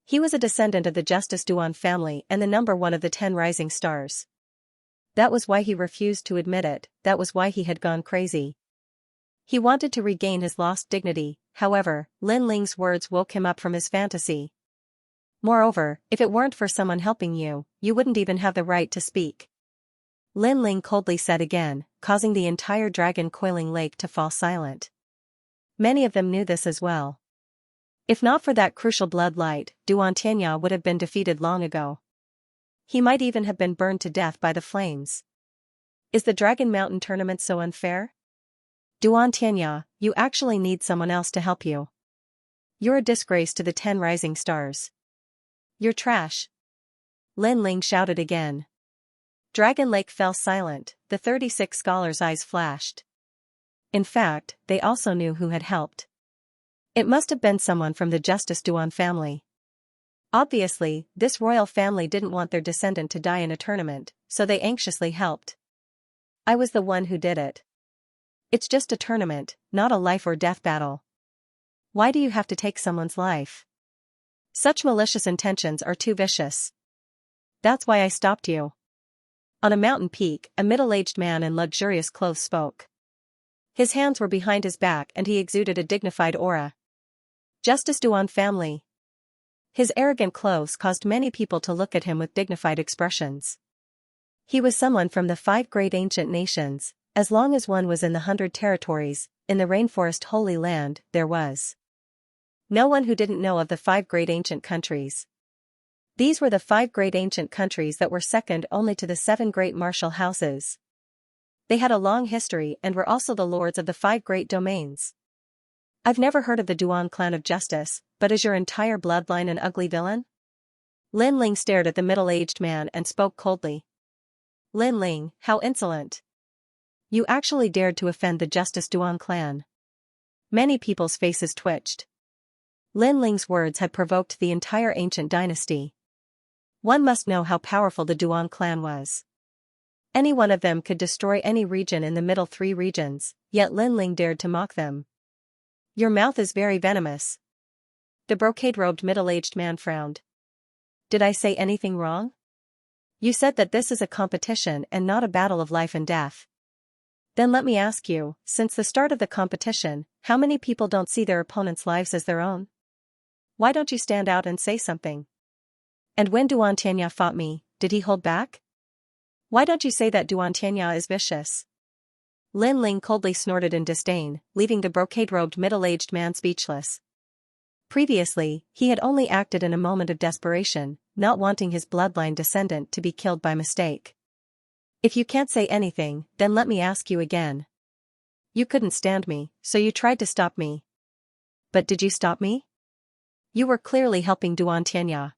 S1: He was a descendant of the Justice Duan family and the number 1 of the 10 rising stars. That was why he refused to admit it, that was why he had gone crazy. He wanted to regain his lost dignity, however, Lin Ling's words woke him up from his fantasy. Moreover, if it weren't for someone helping you, you wouldn't even have the right to speak. Lin Ling coldly said again, causing the entire dragon coiling lake to fall silent. Many of them knew this as well. If not for that crucial blood light, Duan Tianya would have been defeated long ago. He might even have been burned to death by the flames. Is the Dragon Mountain tournament so unfair? Duan Tianya, you actually need someone else to help you. You're a disgrace to the 10 rising stars. You're trash. Lin Ling shouted again. Dragon Lake fell silent, the 36 scholars' eyes flashed. In fact, they also knew who had helped. It must have been someone from the Justice Duan family. Obviously, this royal family didn't want their descendant to die in a tournament, so they anxiously helped. I was the one who did it. It's just a tournament, not a life or death battle. Why do you have to take someone's life? Such malicious intentions are too vicious. That's why I stopped you. On a mountain peak, a middle-aged man in luxurious clothes spoke. His hands were behind his back and he exuded a dignified aura. Justice Duan family. His arrogant clothes caused many people to look at him with dignified expressions. He was someone from the 5 great ancient nations. As long as one was in the 100 territories, in the rainforest Holy Land, there was no one who didn't know of the 5 great ancient countries. These were the 5 great ancient countries that were second only to the 7 great martial houses. They had a long history and were also the lords of the 5 great domains. I've never heard of the Duan clan of justice, but is your entire bloodline an ugly villain? Lin Ling stared at the middle-aged man and spoke coldly. Lin Ling, how insolent. You actually dared to offend the Justice Duan clan. Many people's faces twitched. Lin Ling's words had provoked the entire ancient dynasty. One must know how powerful the Duan clan was. Any one of them could destroy any region in the middle 3 regions, yet Lin Ling dared to mock them. Your mouth is very venomous. The brocade-robed middle-aged man frowned. Did I say anything wrong? You said that this is a competition and not a battle of life and death. Then let me ask you, since the start of the competition, how many people don't see their opponents' lives as their own? Why don't you stand out and say something? And when Duan Tianya fought me, did he hold back? Why don't you say that Duan Tianya is vicious? Lin Ling coldly snorted in disdain, leaving the brocade-robed middle-aged man speechless. Previously, he had only acted in a moment of desperation, not wanting his bloodline descendant to be killed by mistake. If you can't say anything, then let me ask you again. You couldn't stand me, so you tried to stop me. But did you stop me? You were clearly helping Duan Tianya.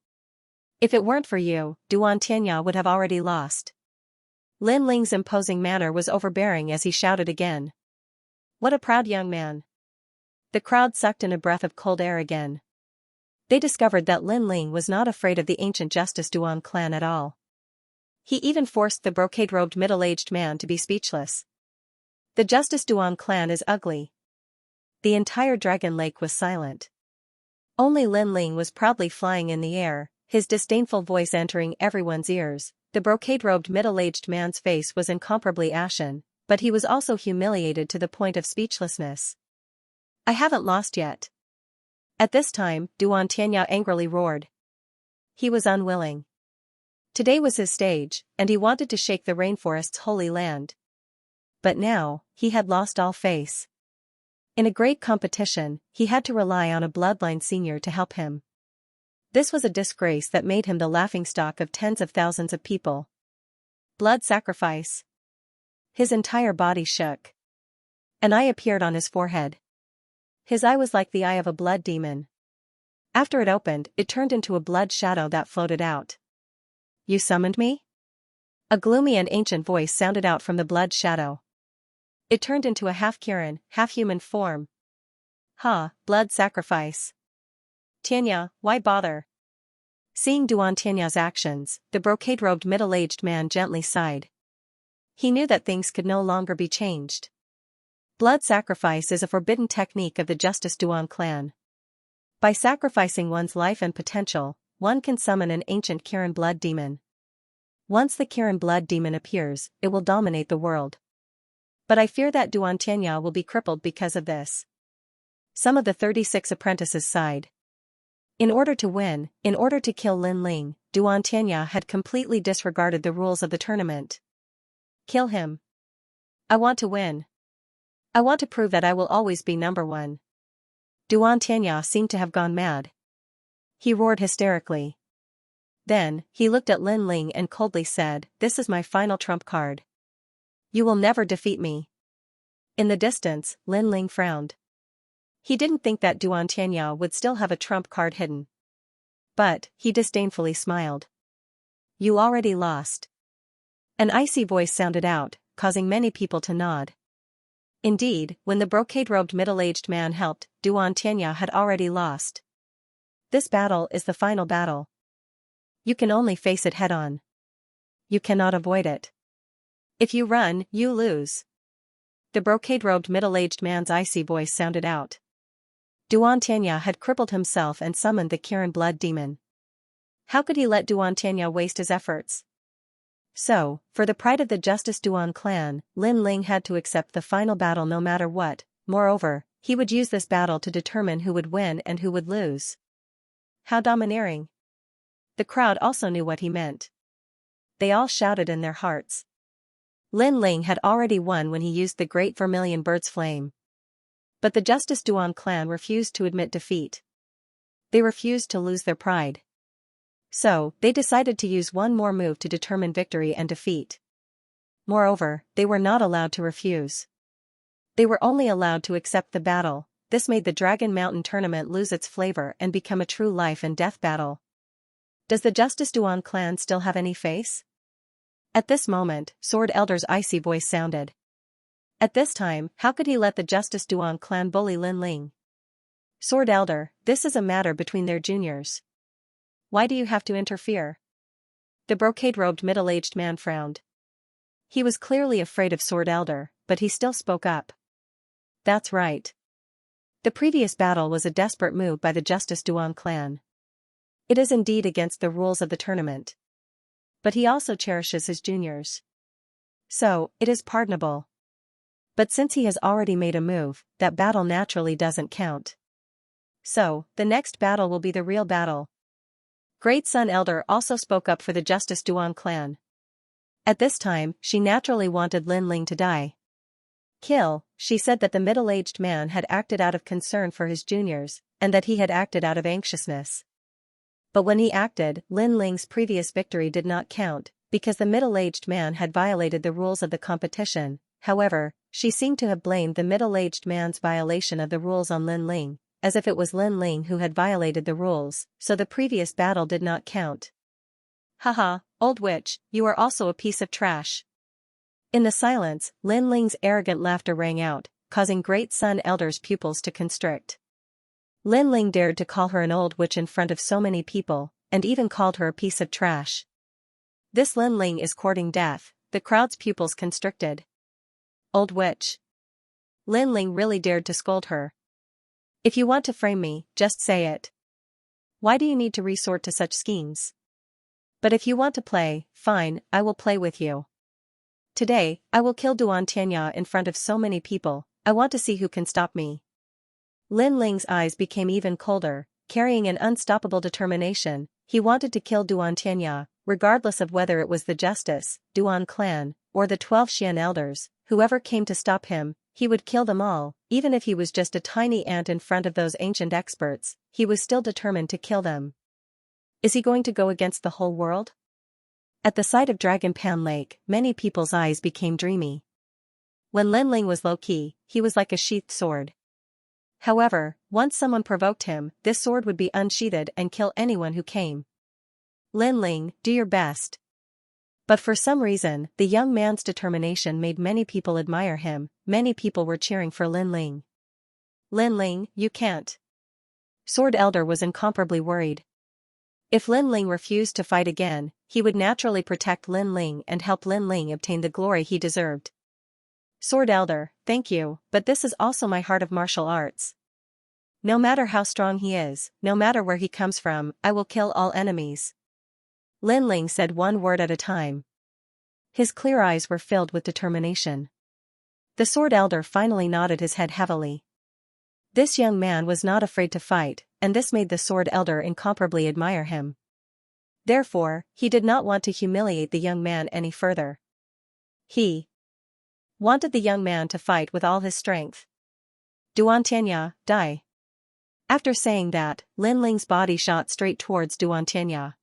S1: If it weren't for you, Duan Tianya would have already lost. Lin Ling's imposing manner was overbearing as he shouted again. What a proud young man. The crowd sucked in a breath of cold air again. They discovered that Lin Ling was not afraid of the ancient Justice Duan clan at all. He even forced the brocade-robed middle-aged man to be speechless. The Justice Duan clan is ugly. The entire Dragon Lake was silent. Only Lin Ling was proudly flying in the air, his disdainful voice entering everyone's ears. The brocade-robed middle-aged man's face was incomparably ashen, but he was also humiliated to the point of speechlessness. I haven't lost yet. At this time, Duan Tianya angrily roared. He was unwilling. Today was his stage, and he wanted to shake the rainforest's holy land. But now, he had lost all face. In a great competition, he had to rely on a bloodline senior to help him. This was a disgrace that made him the laughingstock of tens of thousands of people. Blood sacrifice. His entire body shook. An eye appeared on his forehead. His eye was like the eye of a blood demon. After it opened, it turned into a blood shadow that floated out. You summoned me? A gloomy and ancient voice sounded out from the blood shadow. It turned into a half-Kirin, half-human form. Blood sacrifice. Tianya, why bother? Seeing Duan Tianya's actions, the brocade-robed middle-aged man gently sighed. He knew that things could no longer be changed. Blood sacrifice is a forbidden technique of the Justice Duan clan. By sacrificing one's life and potential, one can summon an ancient Kirin blood demon. Once the Kirin blood demon appears, it will dominate the world. But I fear that Duan Tianya will be crippled because of this. Some of the 36 apprentices sighed. In order to win, in order to kill Lin Ling, Duan Tianya had completely disregarded the rules of the tournament. Kill him. I want to win. I want to prove that I will always be number one. Duan Tianya seemed to have gone mad. He roared hysterically. Then, he looked at Lin Ling and coldly said, "This is my final trump card. You will never defeat me." In the distance, Lin Ling frowned. He didn't think that Duan Tianya would still have a trump card hidden. But, he disdainfully smiled. You already lost. An icy voice sounded out, causing many people to nod. Indeed, when the brocade-robed middle-aged man helped, Duan Tianya had already lost. This battle is the final battle. You can only face it head-on. You cannot avoid it. If you run, you lose. The brocade-robed middle-aged man's icy voice sounded out. Duan Tianya had crippled himself and summoned the Kirin blood demon. How could he let Duan Tianya waste his efforts? So, for the pride of the Justice Duan clan, Lin Ling had to accept the final battle no matter what. Moreover, he would use this battle to determine who would win and who would lose. How domineering. The crowd also knew what he meant. They all shouted in their hearts. Lin Ling had already won when he used the Great Vermilion Bird's Flame. But the Justice Duan clan refused to admit defeat. They refused to lose their pride. So, they decided to use one more move to determine victory and defeat. Moreover, they were not allowed to refuse. They were only allowed to accept the battle. This made the Dragon Mountain tournament lose its flavor and become a true life and death battle. Does the Justice Duan clan still have any face? At this moment, Sword Elder's icy voice sounded. At this time, how could he let the Justice Duan clan bully Lin Ling? Sword Elder, this is a matter between their juniors. Why do you have to interfere? The brocade-robed middle-aged man frowned. He was clearly afraid of Sword Elder, but he still spoke up. That's right. The previous battle was a desperate move by the Justice Duan clan. It is indeed against the rules of the tournament. But he also cherishes his juniors. So, it is pardonable. But since he has already made a move, that battle naturally doesn't count. So, the next battle will be the real battle. Great Sun Elder also spoke up for the Justice Duan clan. At this time, she naturally wanted Lin Ling to die. Kill, she said that the middle-aged man had acted out of concern for his juniors, and that he had acted out of anxiousness. But when he acted, Lin Ling's previous victory did not count, because the middle-aged man had violated the rules of the competition. However, she seemed to have blamed the middle-aged man's violation of the rules on Lin Ling, as if it was Lin Ling who had violated the rules, so the previous battle did not count. Haha, old witch, you are also a piece of trash. In the silence, Lin Ling's arrogant laughter rang out, causing Great Sun Elder's pupils to constrict. Lin Ling dared to call her an old witch in front of so many people, and even called her a piece of trash. This Lin Ling is courting death, the crowd's pupils constricted. Old witch. Lin Ling really dared to scold her. If you want to frame me, just say it. Why do you need to resort to such schemes? But if you want to play, fine, I will play with you. Today, I will kill Duan Tianya in front of so many people. I want to see who can stop me. Lin Ling's eyes became even colder, carrying an unstoppable determination. He wanted to kill Duan Tianya, regardless of whether it was the Justice Duan clan, or the 12 Xian elders. Whoever came to stop him, he would kill them all. Even if he was just a tiny ant in front of those ancient experts, he was still determined to kill them. Is he going to go against the whole world? At the sight of Dragon Pan Lake, many people's eyes became dreamy. When Lin Ling was low-key, he was like a sheathed sword. However, once someone provoked him, this sword would be unsheathed and kill anyone who came. Lin Ling, do your best. But for some reason, the young man's determination made many people admire him. Many people were cheering for Lin Ling. Lin Ling, you can't. Sword Elder was incomparably worried. If Lin Ling refused to fight again, he would naturally protect Lin Ling and help Lin Ling obtain the glory he deserved. Sword Elder, thank you, but this is also my heart of martial arts. No matter how strong he is, no matter where he comes from, I will kill all enemies. Lin Ling said one word at a time. His clear eyes were filled with determination. The sword elder finally nodded his head heavily. This young man was not afraid to fight, and this made the sword elder incomparably admire him. Therefore, he did not want to humiliate the young man any further. He wanted the young man to fight with all his strength. Duantianya, die. After saying that, Lin Ling's body shot straight towards Duantianya.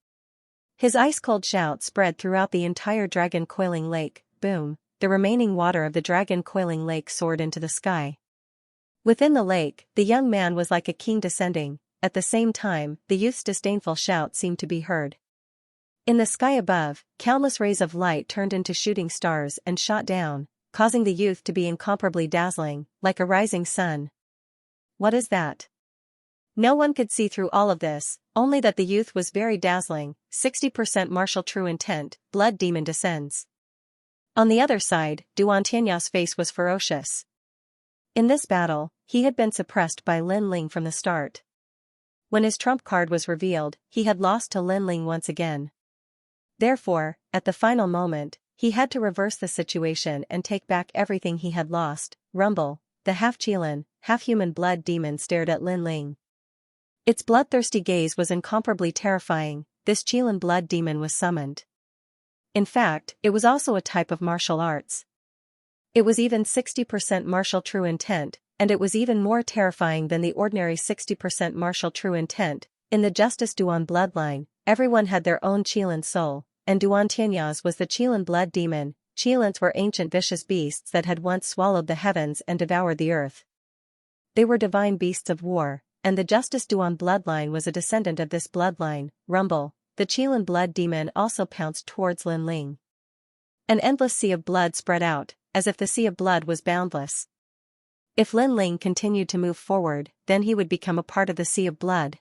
S1: His ice-cold shout spread throughout the entire dragon coiling lake. Boom, the remaining water of the dragon coiling lake soared into the sky. Within the lake, the young man was like a king descending. At the same time, the youth's disdainful shout seemed to be heard. In the sky above, countless rays of light turned into shooting stars and shot down, causing the youth to be incomparably dazzling, like a rising sun. What is that? No one could see through all of this, only that the youth was very dazzling. 60% martial true intent, blood demon descends. On the other side, Duantianya's face was ferocious. In this battle, he had been suppressed by Lin Ling from the start. When his trump card was revealed, he had lost to Lin Ling once again. Therefore, at the final moment, he had to reverse the situation and take back everything he had lost. Rumble, the half-Qilin, half-human blood demon stared at Lin Ling. Its bloodthirsty gaze was incomparably terrifying. This Qilin blood demon was summoned. In fact, it was also a type of martial arts. It was even 60% martial true intent, and it was even more terrifying than the ordinary 60% martial true intent. In the Justice Duan bloodline, everyone had their own Qilin soul, and Duantianya's was the Qilin blood demon. Qilins were ancient vicious beasts that had once swallowed the heavens and devoured the earth. They were divine beasts of war, and the Justice Duan bloodline was a descendant of this bloodline. Rumble, the Qilin blood demon also pounced towards Lin Ling. An endless sea of blood spread out, as if the sea of blood was boundless. If Lin Ling continued to move forward, then he would become a part of the sea of blood.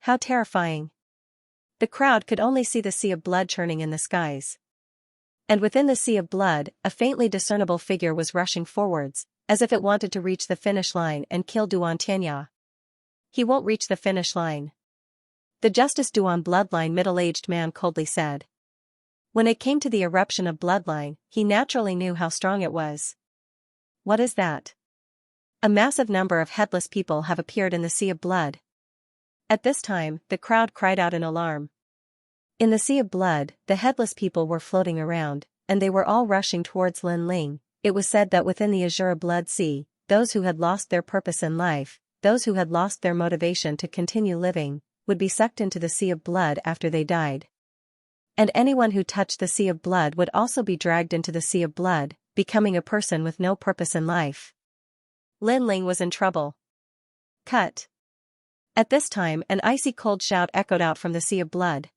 S1: How terrifying! The crowd could only see the sea of blood churning in the skies. And within the sea of blood, a faintly discernible figure was rushing forwards, as if it wanted to reach the finish line and kill Duantianya. He won't reach the finish line. The Justice Duan bloodline middle-aged man coldly said. When it came to the eruption of bloodline, he naturally knew how strong it was. What is that? A massive number of headless people have appeared in the sea of blood. At this time, the crowd cried out in alarm. In the sea of blood, the headless people were floating around, and they were all rushing towards Lin Ling. It was said that within the Azure Blood Sea, those who had lost their purpose in life, those who had lost their motivation to continue living, would be sucked into the sea of blood after they died. And anyone who touched the sea of blood would also be dragged into the sea of blood, becoming a person with no purpose in life. Lin Ling was in trouble. Cut. At this time, an icy cold shout echoed out from the sea of blood.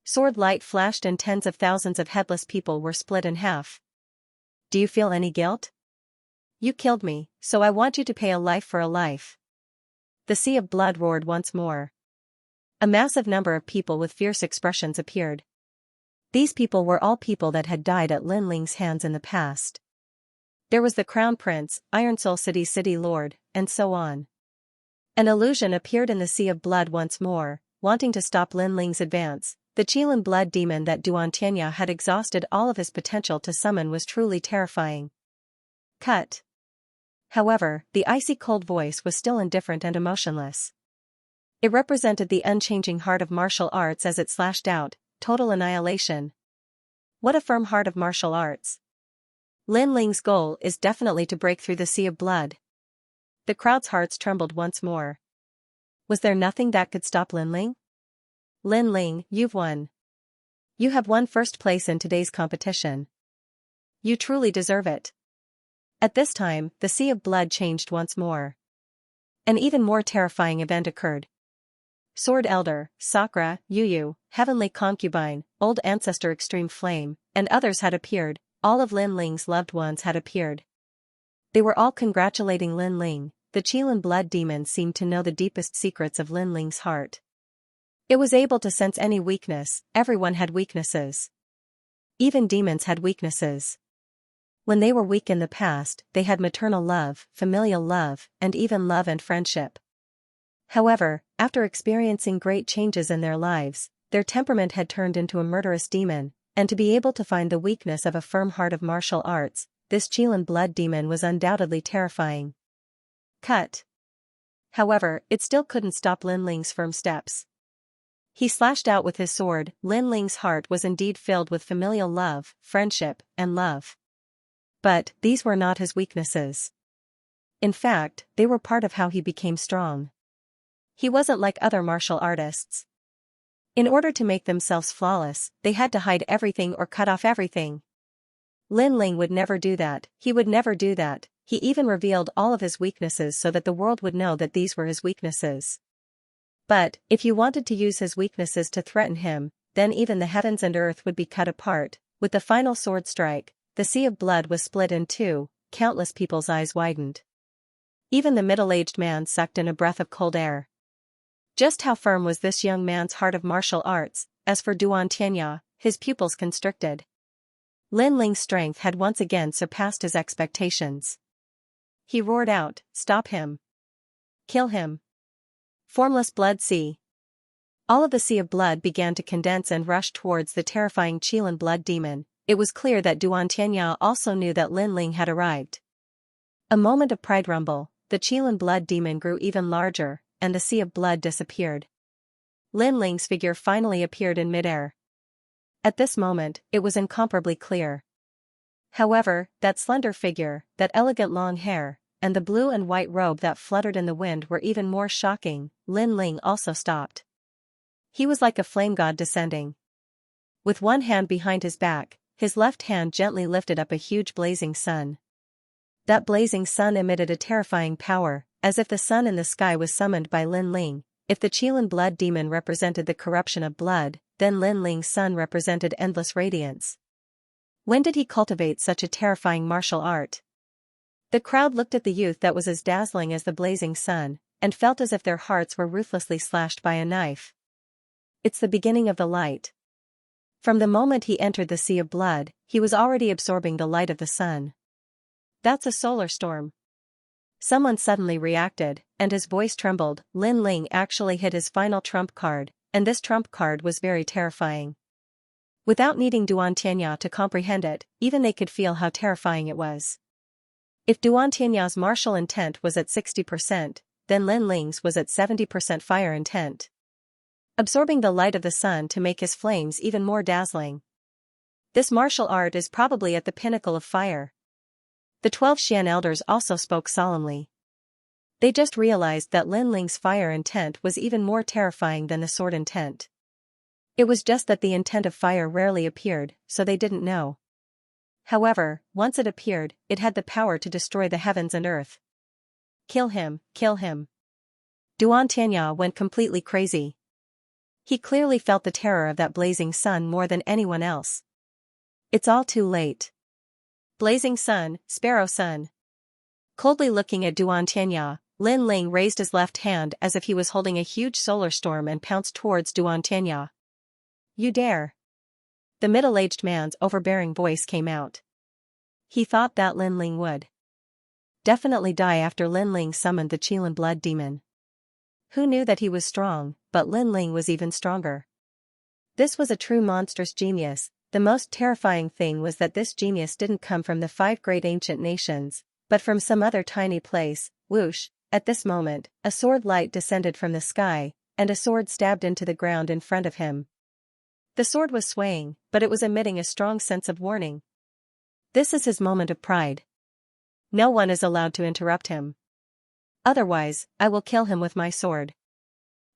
S1: Sword light flashed and tens of thousands of headless people were split in half. Do you feel any guilt? You killed me, so I want you to pay a life for a life. The sea of blood roared once more. A massive number of people with fierce expressions appeared. These people were all people that had died at Lin Ling's hands in the past. There was the Crown Prince, Iron Soul City's City Lord, and so on. An illusion appeared in the sea of blood once more, wanting to stop Lin Ling's advance. The Qilin blood demon that Duantianya had exhausted all of his potential to summon was truly terrifying. Cut. However, the icy cold voice was still indifferent and emotionless. It represented the unchanging heart of martial arts as it slashed out, total annihilation. What a firm heart of martial arts. Lin Ling's goal is definitely to break through the sea of blood. The crowd's hearts trembled once more. Was there nothing that could stop Lin Ling? Lin Ling, you've won. You have won first place in today's competition. You truly deserve it. At this time, the sea of blood changed once more. An even more terrifying event occurred. Sword Elder, Sakura, Yu, Heavenly Concubine, Old Ancestor Extreme Flame, and others had appeared. All of Lin Ling's loved ones had appeared. They were all congratulating Lin Ling. The Qilin blood demon seemed to know the deepest secrets of Lin Ling's heart. It was able to sense any weakness. Everyone had weaknesses. Even demons had weaknesses. When they were weak in the past, they had maternal love, familial love, and even love and friendship. However, after experiencing great changes in their lives, their temperament had turned into a murderous demon, and to be able to find the weakness of a firm heart of martial arts, this Qilin blood demon was undoubtedly terrifying. Cut. However, it still couldn't stop Lin Ling's firm steps. He slashed out with his sword. Lin Ling's heart was indeed filled with familial love, friendship, and love. But these were not his weaknesses. In fact, they were part of how he became strong. He wasn't like other martial artists. In order to make themselves flawless, they had to hide everything or cut off everything. Lin Ling would never do that. He would never do that. He even revealed all of his weaknesses so that the world would know that these were his weaknesses. But, if you wanted to use his weaknesses to threaten him, then even the heavens and earth would be cut apart. With the final sword strike, the sea of blood was split in two. Countless people's eyes widened. Even the middle-aged man sucked in a breath of cold air. Just how firm was this young man's heart of martial arts? As for Duan Tianya, his pupils constricted. Lin Ling's strength had once again surpassed his expectations. He roared out, "Stop him! Kill him! Formless blood sea!" All of the sea of blood began to condense and rush towards the terrifying Qilin blood demon. It was clear that Duan Tianya also knew that Lin Ling had arrived. A moment of pride rumble, the Qilin blood demon grew even larger, and the sea of blood disappeared. Lin Ling's figure finally appeared in midair. At this moment, it was incomparably clear. However, that slender figure, that elegant long hair, and the blue and white robe that fluttered in the wind were even more shocking. Lin Ling also stopped. He was like a flame god descending. With one hand behind his back, his left hand gently lifted up a huge blazing sun. That blazing sun emitted a terrifying power, as if the sun in the sky was summoned by Lin Ling. If the Qilin blood demon represented the corruption of blood, then Lin Ling's sun represented endless radiance. When did he cultivate such a terrifying martial art? The crowd looked at the youth that was as dazzling as the blazing sun, and felt as if their hearts were ruthlessly slashed by a knife. It's the beginning of the light. From the moment he entered the sea of blood, he was already absorbing the light of the sun. That's a solar storm. Someone suddenly reacted, and his voice trembled. Lin Ling actually hit his final trump card, and this trump card was very terrifying. Without needing Duan Tianya to comprehend it, even they could feel how terrifying it was. If Duan Tianya's martial intent was at 60%, then Lin Ling's was at 70% fire intent. Absorbing the light of the sun to make his flames even more dazzling. This martial art is probably at the pinnacle of fire. The 12 Xian elders also spoke solemnly. They just realized that Lin Ling's fire intent was even more terrifying than the sword intent. It was just that the intent of fire rarely appeared, so they didn't know. However, once it appeared, it had the power to destroy the heavens and earth. Kill him, kill him. Duan Tianya went completely crazy. He clearly felt the terror of that blazing sun more than anyone else. It's all too late. Blazing sun, sparrow sun. Coldly looking at Duan Tianya, Lin Ling raised his left hand as if he was holding a huge solar storm and pounced towards Duan Tianya. You dare. The middle-aged man's overbearing voice came out. He thought that Lin Ling would definitely die after Lin Ling summoned the Qilin blood demon. Who knew that he was strong, but Lin Ling was even stronger. This was a true monstrous genius. The most terrifying thing was that this genius didn't come from the 5 great ancient nations, but from some other tiny place. Whoosh, at this moment, a sword light descended from the sky, and a sword stabbed into the ground in front of him. The sword was swaying, but it was emitting a strong sense of warning. This is his moment of pride. No one is allowed to interrupt him. Otherwise, I will kill him with my sword.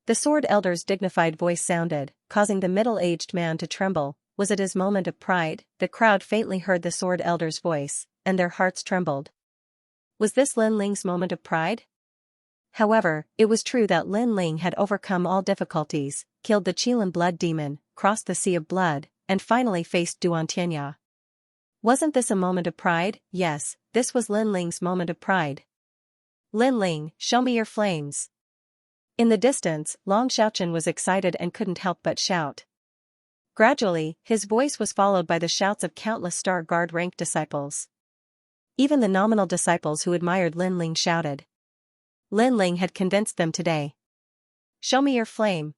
S1: The sword elder's dignified voice sounded, causing the middle-aged man to tremble. Was it his moment of pride? The crowd faintly heard the sword elder's voice, and their hearts trembled. Was this Lin Ling's moment of pride? However, it was true that Lin Ling had overcome all difficulties, killed the Qilin blood demon, crossed the sea of blood, and finally faced Duan Tianya. Wasn't this a moment of pride? Yes, this was Lin Ling's moment of pride. Lin Ling, show me your flames. In the distance, Long Xiaochen was excited and couldn't help but shout. Gradually, his voice was followed by the shouts of countless Star Guard rank disciples. Even the nominal disciples who admired Lin Ling shouted. Lin Ling had convinced them today. Show me your flame.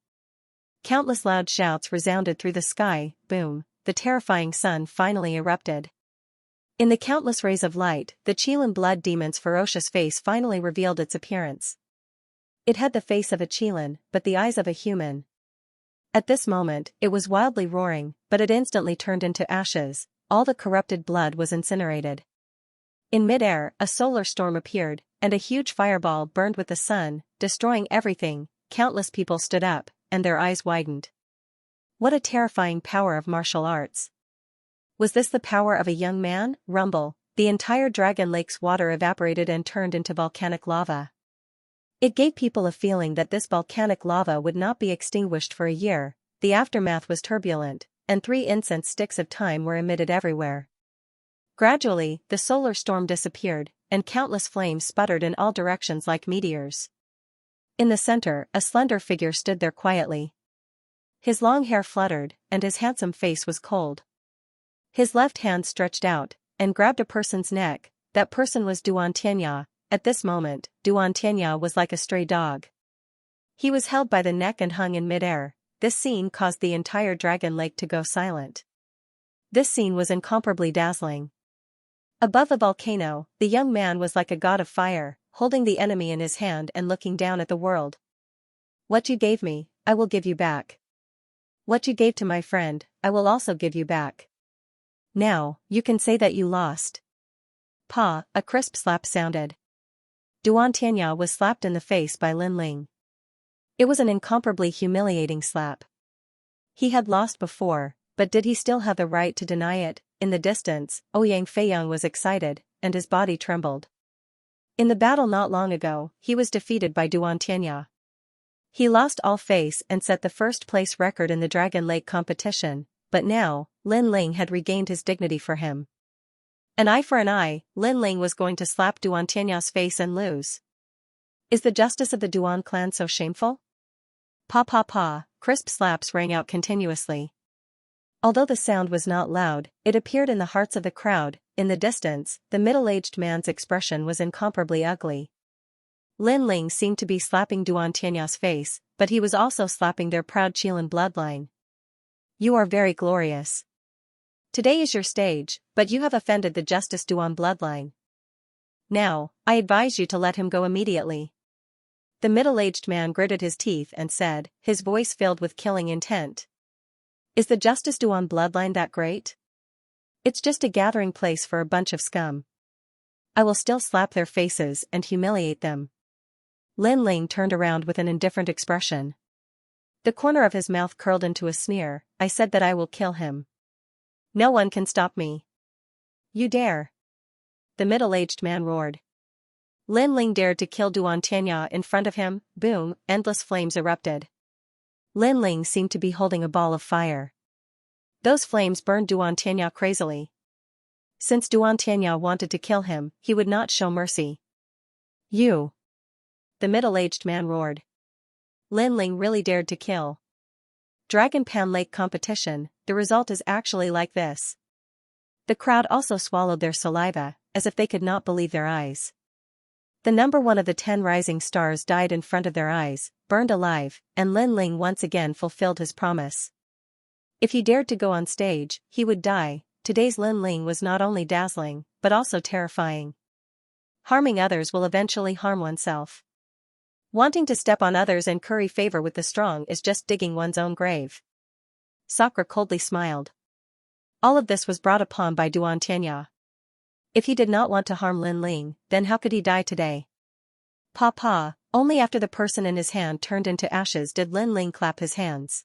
S1: Countless loud shouts resounded through the sky. Boom, the terrifying sun finally erupted. In the countless rays of light, the Qilin blood demon's ferocious face finally revealed its appearance. It had the face of a Qilin, but the eyes of a human. At this moment, it was wildly roaring, but it instantly turned into ashes. All the corrupted blood was incinerated. In midair, a solar storm appeared, and a huge fireball burned with the sun, destroying everything. Countless people stood up, and their eyes widened. What a terrifying power of martial arts! Was this the power of a young man? Rumble, the entire Dragon Lake's water evaporated and turned into volcanic lava. It gave people a feeling that this volcanic lava would not be extinguished for a year. The aftermath was turbulent, and 3 incense sticks of time were emitted everywhere. Gradually, the solar storm disappeared, and countless flames sputtered in all directions like meteors. In the center, a slender figure stood there quietly. His long hair fluttered, and his handsome face was cold. His left hand stretched out, and grabbed a person's neck. That person was Xianxia. At this moment, Xianxia was like a stray dog. He was held by the neck and hung in midair. This scene caused the entire Dragon Lake to go silent. This scene was incomparably dazzling. Above the volcano, the young man was like a god of fire, holding the enemy in his hand and looking down at the world. What you gave me, I will give you back. What you gave to my friend, I will also give you back. Now, you can say that you lost. Pa, a crisp slap sounded. Xianxia was slapped in the face by Lin Ling. It was an incomparably humiliating slap. He had lost before, but did he still have the right to deny it? In the distance, Ouyang Feiyang was excited, and his body trembled. In the battle not long ago, he was defeated by Xianxia. He lost all face and set the first-place record in the Dragon Lake competition, but now, Lin Ling had regained his dignity for him. An eye for an eye, Lin Ling was going to slap Xianxia's face and lose. Is the justice of the Duan clan so shameful? Pa pa pa, crisp slaps rang out continuously. Although the sound was not loud, it appeared in the hearts of the crowd. In the distance, the middle-aged man's expression was incomparably ugly. Lin Ling seemed to be slapping Xianxia's face, but he was also slapping their proud Qilin bloodline. You are very glorious. Today is your stage, but you have offended the Justice Duan bloodline. Now, I advise you to let him go immediately. The middle-aged man gritted his teeth and said, his voice filled with killing intent. Is the Justice Duan bloodline that great? It's just a gathering place for a bunch of scum. I will still slap their faces and humiliate them. Lin Ling turned around with an indifferent expression. The corner of his mouth curled into a sneer. I said that I will kill him. No one can stop me. You dare. The middle-aged man roared. Lin Ling dared to kill Xianxia in front of him. Boom, endless flames erupted. Lin Ling seemed to be holding a ball of fire. Those flames burned Xianxia crazily. Since Xianxia wanted to kill him, he would not show mercy. You. The middle-aged man roared. Lin Ling really dared to kill. Dragon Pan Lake competition, the result is actually like this. The crowd also swallowed their saliva, as if they could not believe their eyes. The number 1 of the 10 rising stars died in front of their eyes, burned alive, and Lin Ling once again fulfilled his promise. If he dared to go on stage, he would die. Today's Lin Ling was not only dazzling, but also terrifying. Harming others will eventually harm oneself. Wanting to step on others and curry favor with the strong is just digging one's own grave. Sakura coldly smiled. All of this was brought upon by Xianxia. If he did not want to harm Lin Ling, then how could he die today? Pa, only after the person in his hand turned into ashes did Lin Ling clap his hands.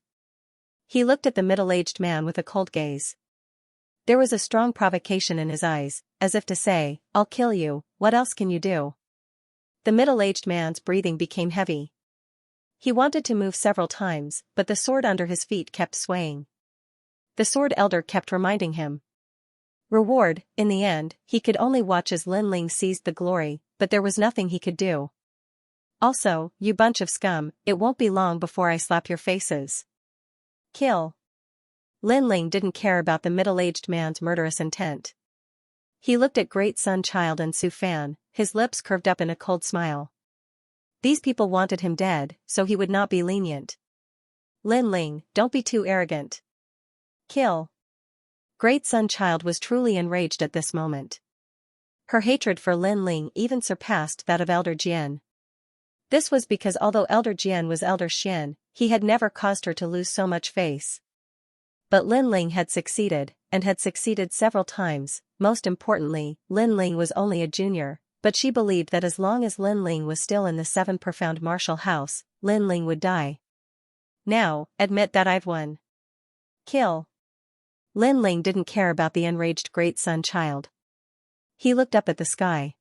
S1: He looked at the middle-aged man with a cold gaze. There was a strong provocation in his eyes, as if to say, I'll kill you, what else can you do? The middle-aged man's breathing became heavy. He wanted to move several times, but the sword under his feet kept swaying. The sword elder kept reminding him. Reward, in the end, he could only watch as Lin Ling seized the glory, but there was nothing he could do. Also, you bunch of scum, it won't be long before I slap your faces. Kill. Lin Ling didn't care about the middle-aged man's murderous intent. He looked at Great Sun Child and Su Fan, his lips curved up in a cold smile. These people wanted him dead, so he would not be lenient. Lin Ling, don't be too arrogant. Kill. Great Sun Child was truly enraged at this moment. Her hatred for Lin Ling even surpassed that of Elder Jian. This was because although Elder Jian was Elder Xian, he had never caused her to lose so much face. But Lin Ling had succeeded, and had succeeded several times. Most importantly, Lin Ling was only a junior, but she believed that as long as Lin Ling was still in the 7 Profound Martial House, Lin Ling would die. Now, admit that I've won. Kill. Lin Ling didn't care about the enraged Great Sun Child. He looked up at the sky.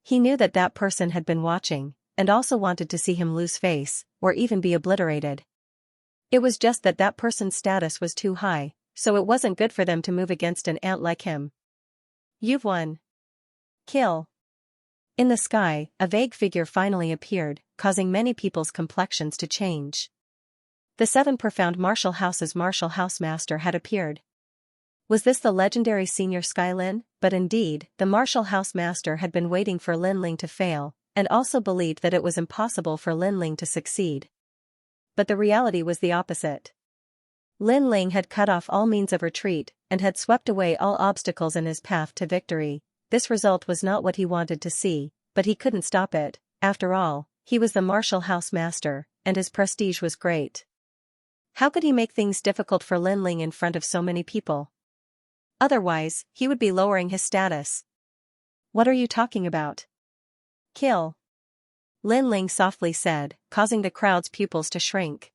S1: He knew that that person had been watching, and also wanted to see him lose face, or even be obliterated. It was just that that person's status was too high, so it wasn't good for them to move against an ant like him. You've won. Kill. In the sky, a vague figure finally appeared, causing many people's complexions to change. The 7 Profound Martial House's Martial House Master had appeared. Was this the legendary Senior Skylin? But indeed, the Martial House Master had been waiting for Lin Ling to fail, and also believed that it was impossible for Lin Ling to succeed. But the reality was the opposite. Lin Ling had cut off all means of retreat, and had swept away all obstacles in his path to victory. This result was not what he wanted to see, but he couldn't stop it. After all, he was the Martial House Master, and his prestige was great. How could he make things difficult for Lin Ling in front of so many people? Otherwise, he would be lowering his status. What are you talking about? Kill. Lin Ling softly said, causing the crowd's pupils to shrink.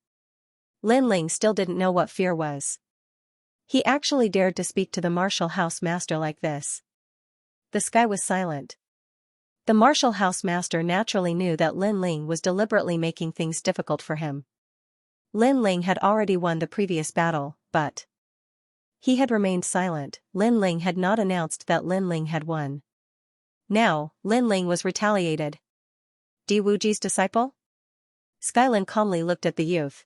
S1: Lin Ling still didn't know what fear was. He actually dared to speak to the Martial House Master like this. The sky was silent. The Martial House Master naturally knew that Lin Ling was deliberately making things difficult for him. Lin Ling had already won the previous battle, but he had remained silent. Lin Ling had not announced that Lin Ling had won. Now, Lin Ling was retaliated. Di Wuji's disciple? Skylin calmly looked at the youth.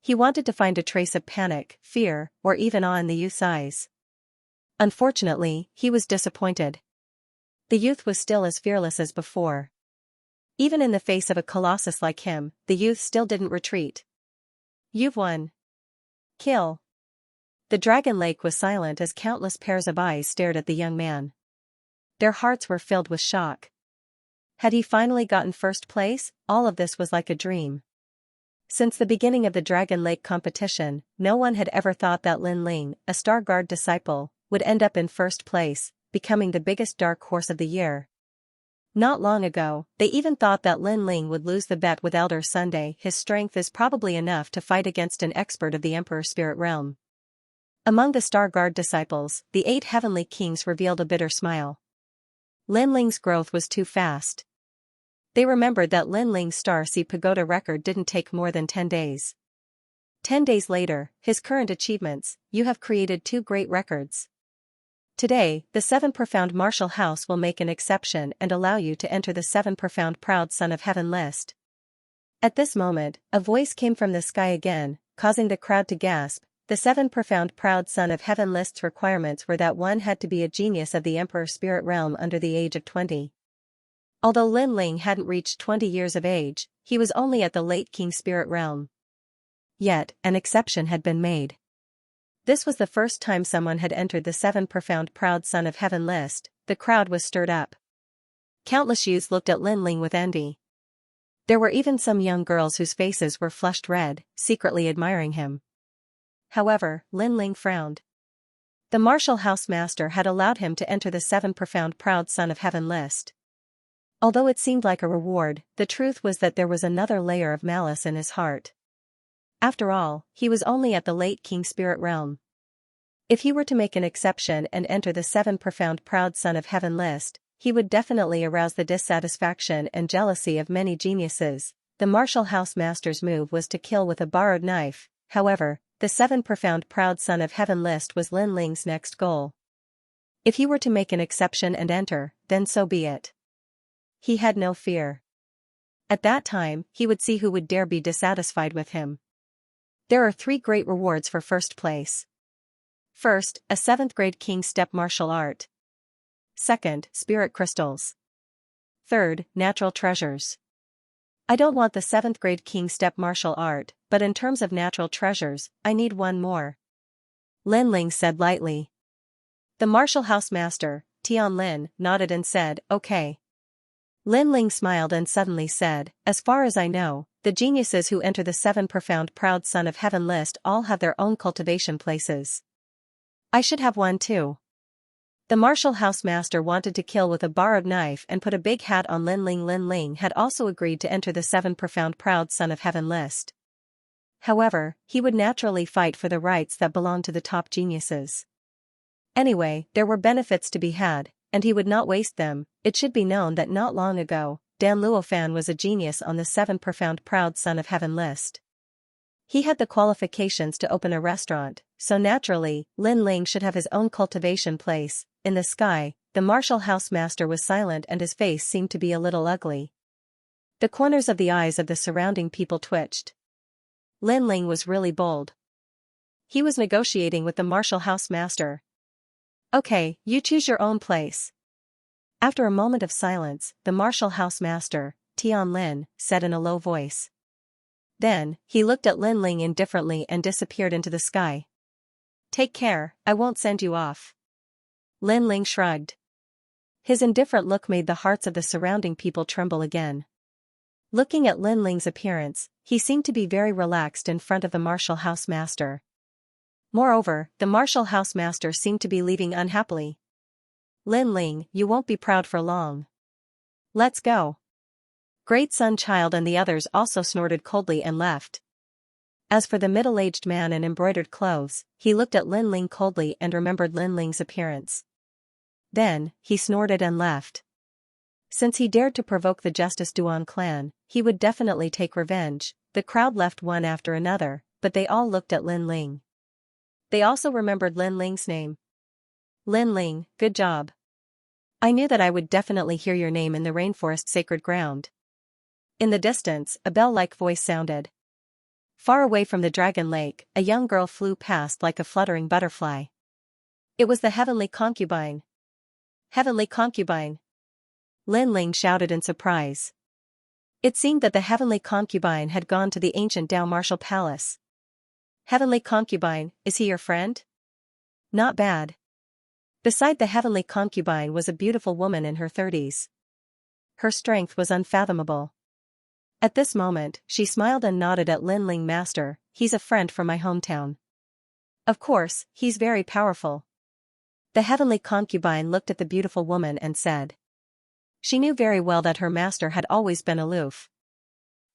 S1: He wanted to find a trace of panic, fear, or even awe in the youth's eyes. Unfortunately, he was disappointed. The youth was still as fearless as before. Even in the face of a colossus like him, the youth still didn't retreat. You've won. Kill. The Dragon Lake was silent as countless pairs of eyes stared at the young man. Their hearts were filled with shock. Had he finally gotten first place? All of this was like a dream. Since the beginning of the Dragon Lake competition, no one had ever thought that Lin Ling, a Star Guard disciple, would end up in first place, becoming the biggest dark horse of the year. Not long ago, they even thought that Lin Ling would lose the bet with Elder Sunday. His strength is probably enough to fight against an expert of the Emperor's Spirit Realm. Among the Star Guard disciples, the 8 heavenly kings revealed a bitter smile. Lin Ling's growth was too fast. They remembered that Lin Ling's Star Sea Pagoda record didn't take more than 10 days. 10 days later, his current achievements, you have created 2 great records. Today, the 7 Profound Martial House will make an exception and allow you to enter the 7 Profound Proud Son of Heaven list. At this moment, a voice came from the sky again, causing the crowd to gasp. The 7 Profound Proud Son of Heaven list's requirements were that one had to be a genius of the Emperor's Spirit Realm under the age of 20. Although Lin Ling hadn't reached 20 years of age, he was only at the late King Spirit Realm. Yet, an exception had been made. This was the first time someone had entered the 7 Profound Proud Son of Heaven list. The crowd was stirred up. Countless youths looked at Lin Ling with envy. There were even some young girls whose faces were flushed red, secretly admiring him. However, Lin Ling frowned. The Martial House Master had allowed him to enter the 7 Profound Proud Son of Heaven list. Although it seemed like a reward, the truth was that there was another layer of malice in his heart. After all, he was only at the late King Spirit Realm. If he were to make an exception and enter the 7 Profound Proud Son of Heaven list, he would definitely arouse the dissatisfaction and jealousy of many geniuses. The Martial House Master's move was to kill with a borrowed knife. However, the 7 Profound Proud Son of Heaven list was Lin Ling's next goal. If he were to make an exception and enter, then so be it. He had no fear. At that time, he would see who would dare be dissatisfied with him. There are 3 great rewards for first place. First, a 7th grade King Step martial art. Second, spirit crystals. Third, natural treasures. I don't want the 7th grade king step martial art, but in terms of natural treasures, I need one more. Lin Ling said lightly. The martial house master, Tian Lin, nodded and said, okay. Lin Ling smiled and suddenly said, as far as I know, the geniuses who enter the 7 profound proud son of heaven list all have their own cultivation places. I should have one too. The martial house master wanted to kill with a borrowed knife and put a big hat on Lin Ling. Lin Ling had also agreed to enter the 7 profound proud son of heaven list. However, he would naturally fight for the rights that belong to the top geniuses. Anyway, there were benefits to be had, and he would not waste them. It should be known that not long ago, Dan Luofan was a genius on the 7 profound proud son of heaven list. He had the qualifications to open a restaurant, so naturally, Lin Ling should have his own cultivation place. In the sky, the martial house master was silent and his face seemed to be a little ugly. The corners of the eyes of the surrounding people twitched. Lin Ling was really bold. He was negotiating with the martial house master. Okay, you choose your own place. After a moment of silence, the martial house master, Tian Lin, said in a low voice. Then, he looked at Lin Ling indifferently and disappeared into the sky. Take care, I won't send you off. Lin Ling shrugged. His indifferent look made the hearts of the surrounding people tremble again. Looking at Lin Ling's appearance, he seemed to be very relaxed in front of the martial house master. Moreover, the martial house master seemed to be leaving unhappily. Lin Ling, you won't be proud for long. Let's go. Great Sun Child and the others also snorted coldly and left. As for the middle-aged man in embroidered clothes, he looked at Lin Ling coldly and remembered Lin Ling's appearance. Then, he snorted and left. Since he dared to provoke the Justice Duan clan, he would definitely take revenge. The crowd left one after another, but they all looked at Lin Ling. They also remembered Lin Ling's name. Lin Ling, good job. I knew that I would definitely hear your name in the rainforest sacred ground. In the distance, a bell-like voice sounded. Far away from the dragon lake, a young girl flew past like a fluttering butterfly. It was the heavenly concubine. Heavenly concubine! Lin Ling shouted in surprise. It seemed that the heavenly concubine had gone to the ancient Dao martial palace. Heavenly concubine, is he your friend? Not bad. Beside the heavenly concubine was a beautiful woman in her 30s. Her strength was unfathomable. At this moment, she smiled and nodded at Lin Ling. Master, he's a friend from my hometown. Of course, he's very powerful. The heavenly concubine looked at the beautiful woman and said. She knew very well that her master had always been aloof.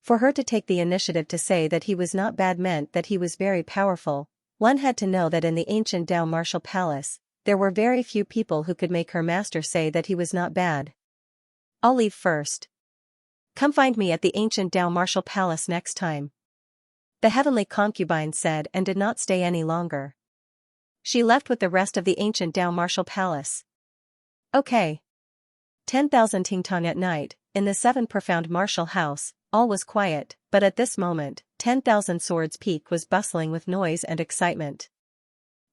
S1: For her to take the initiative to say that he was not bad meant that he was very powerful. One had to know that in the ancient Dao martial palace, there were very few people who could make her master say that he was not bad. I'll leave first. Come find me at the ancient Dao martial palace next time. The heavenly concubine said and did not stay any longer. She left with the rest of the ancient Dao martial palace. Okay. 10,000 Tingtong at night, in the 7 profound martial house, all was quiet, but at this moment, 10,000 Swords Peak was bustling with noise and excitement.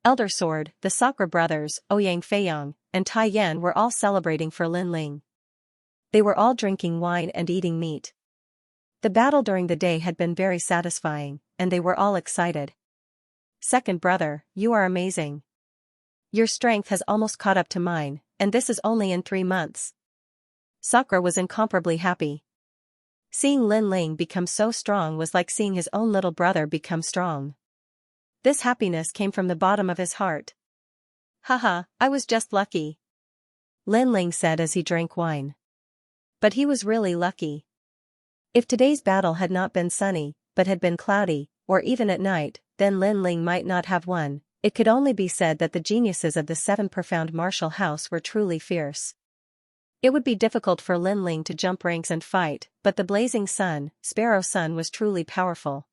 S1: Elder Sword, the Sakura brothers, Ouyang Feiyang, and Tai Yan were all celebrating for Lin Ling. They were all drinking wine and eating meat. The battle during the day had been very satisfying, and they were all excited. Second brother, you are amazing. Your strength has almost caught up to mine, and this is only in 3 months. Sakura was incomparably happy. Seeing Lin Ling become so strong was like seeing his own little brother become strong. This happiness came from the bottom of his heart. Haha, I was just lucky. Lin Ling said as he drank wine. But he was really lucky. If today's battle had not been sunny, but had been cloudy, or even at night, then Lin Ling might not have won. It could only be said that the geniuses of the 7 profound martial house were truly fierce. It would be difficult for Lin Ling to jump ranks and fight, but the blazing sun, Sparrow Sun, was truly powerful.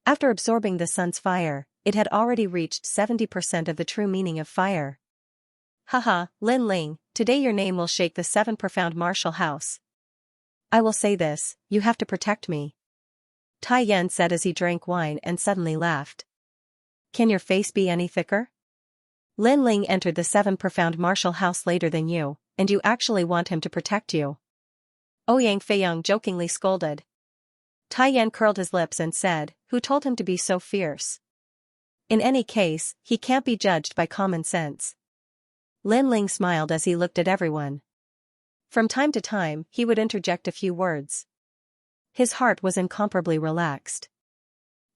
S1: After absorbing the sun's fire, it had already reached 70% of the true meaning of fire. Haha, Lin Ling, today your name will shake the 7 profound martial house. I will say this, you have to protect me. Tai Yan said as he drank wine and suddenly laughed. Can your face be any thicker? Lin Ling entered the 7 profound martial house later than you, and you actually want him to protect you. Ouyang Feiyang jokingly scolded. Taiyan curled his lips and said, "Who told him to be so fierce? In any case, he can't be judged by common sense." Lin Ling smiled as he looked at everyone. From time to time, he would interject a few words. His heart was incomparably relaxed.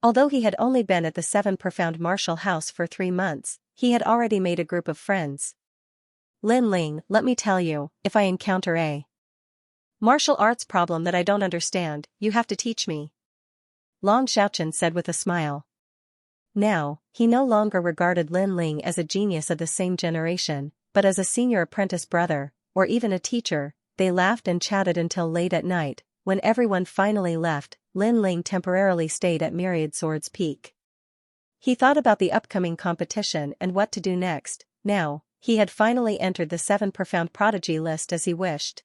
S1: Although he had only been at the 7 Profound Martial House for 3 months, he had already made a group of friends. "Lin Ling, let me tell you, if I encounter a martial arts problem that I don't understand, you have to teach me," Long Xiaochen said with a smile. Now, he no longer regarded Lin Ling as a genius of the same generation, but as a senior apprentice brother, or even a teacher. They laughed and chatted until late at night. When everyone finally left, Lin Ling temporarily stayed at Myriad Sword's Peak. He thought about the upcoming competition and what to do next. Now, he had finally entered the 7 Profound Prodigy list as he wished.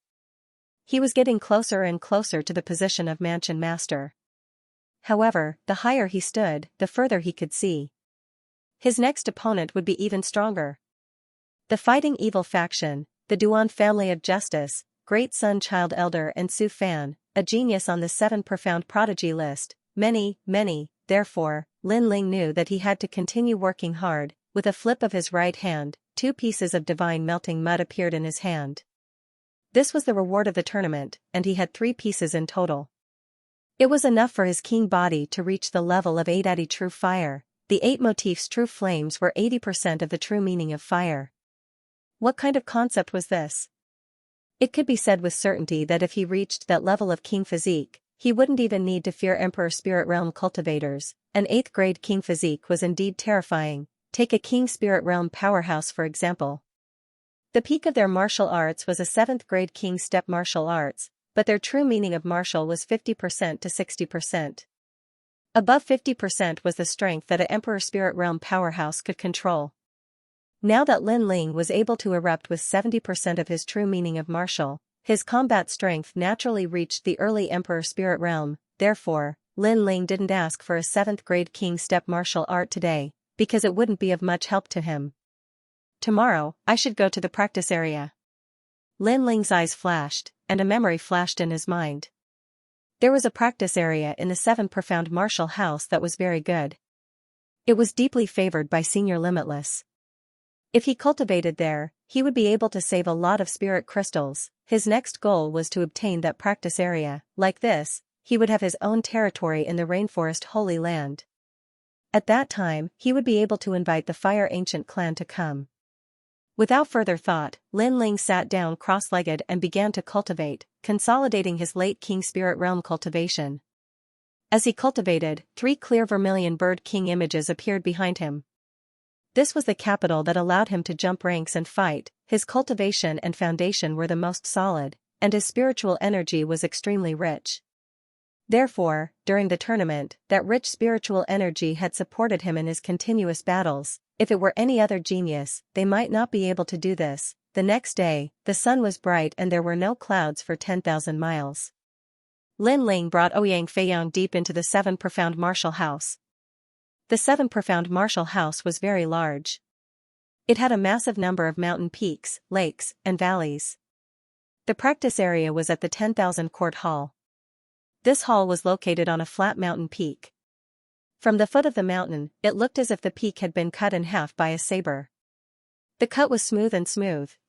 S1: He was getting closer and closer to the position of Mansion Master. However, the higher he stood, the further he could see. His next opponent would be even stronger. The Fighting Evil faction, the Duan family of justice, Great Sun Child Elder and Su Fan, a genius on the 7 Profound Prodigy list, many. Therefore, Lin Ling knew that he had to continue working hard. With a flip of his right hand, 2 pieces of divine melting mud appeared in his hand. This was the reward of the tournament, and he had 3 pieces in total. It was enough for his keen body to reach the level of 880 true fire. The 8 motifs true flames were 80% of the true meaning of fire. What kind of concept was this? It could be said with certainty that if he reached that level of king physique, he wouldn't even need to fear Emperor Spirit Realm cultivators. An 8th grade king physique was indeed terrifying. Take a king Spirit Realm powerhouse for example. The peak of their martial arts was a 7th grade king step martial arts, but their true meaning of martial was 50% to 60%. Above 50% was the strength that an Emperor Spirit Realm powerhouse could control. Now that Lin Ling was able to erupt with 70% of his true meaning of martial, his combat strength naturally reached the early Emperor Spirit Realm. Therefore, Lin Ling didn't ask for a 7th grade king step martial art today, because it wouldn't be of much help to him. Tomorrow, I should go to the practice area. Lin Ling's eyes flashed, and a memory flashed in his mind. There was a practice area in the 7 Profound Martial House that was very good. It was deeply favored by Senior Limitless. If he cultivated there, he would be able to save a lot of spirit crystals. His next goal was to obtain that practice area. Like this, he would have his own territory in the Rainforest Holy Land. At that time, he would be able to invite the Fire Ancient clan to come. Without further thought, Lin Ling sat down cross-legged and began to cultivate, consolidating his late King Spirit Realm cultivation. As he cultivated, 3 clear vermilion bird king images appeared behind him. This was the capital that allowed him to jump ranks and fight. His cultivation and foundation were the most solid, and his spiritual energy was extremely rich. Therefore, during the tournament, that rich spiritual energy had supported him in his continuous battles. If it were any other genius, they might not be able to do this. The next day, the sun was bright and there were no clouds for 10,000 miles. Lin Ling brought Ouyang Feiyang deep into the 7 Profound Martial House. The 7 Profound Martial House was very large. It had a massive number of mountain peaks, lakes, and valleys. The practice area was at the 10,000 Court Hall. This hall was located on a flat mountain peak. From the foot of the mountain, it looked as if the peak had been cut in half by a saber. The cut was smooth,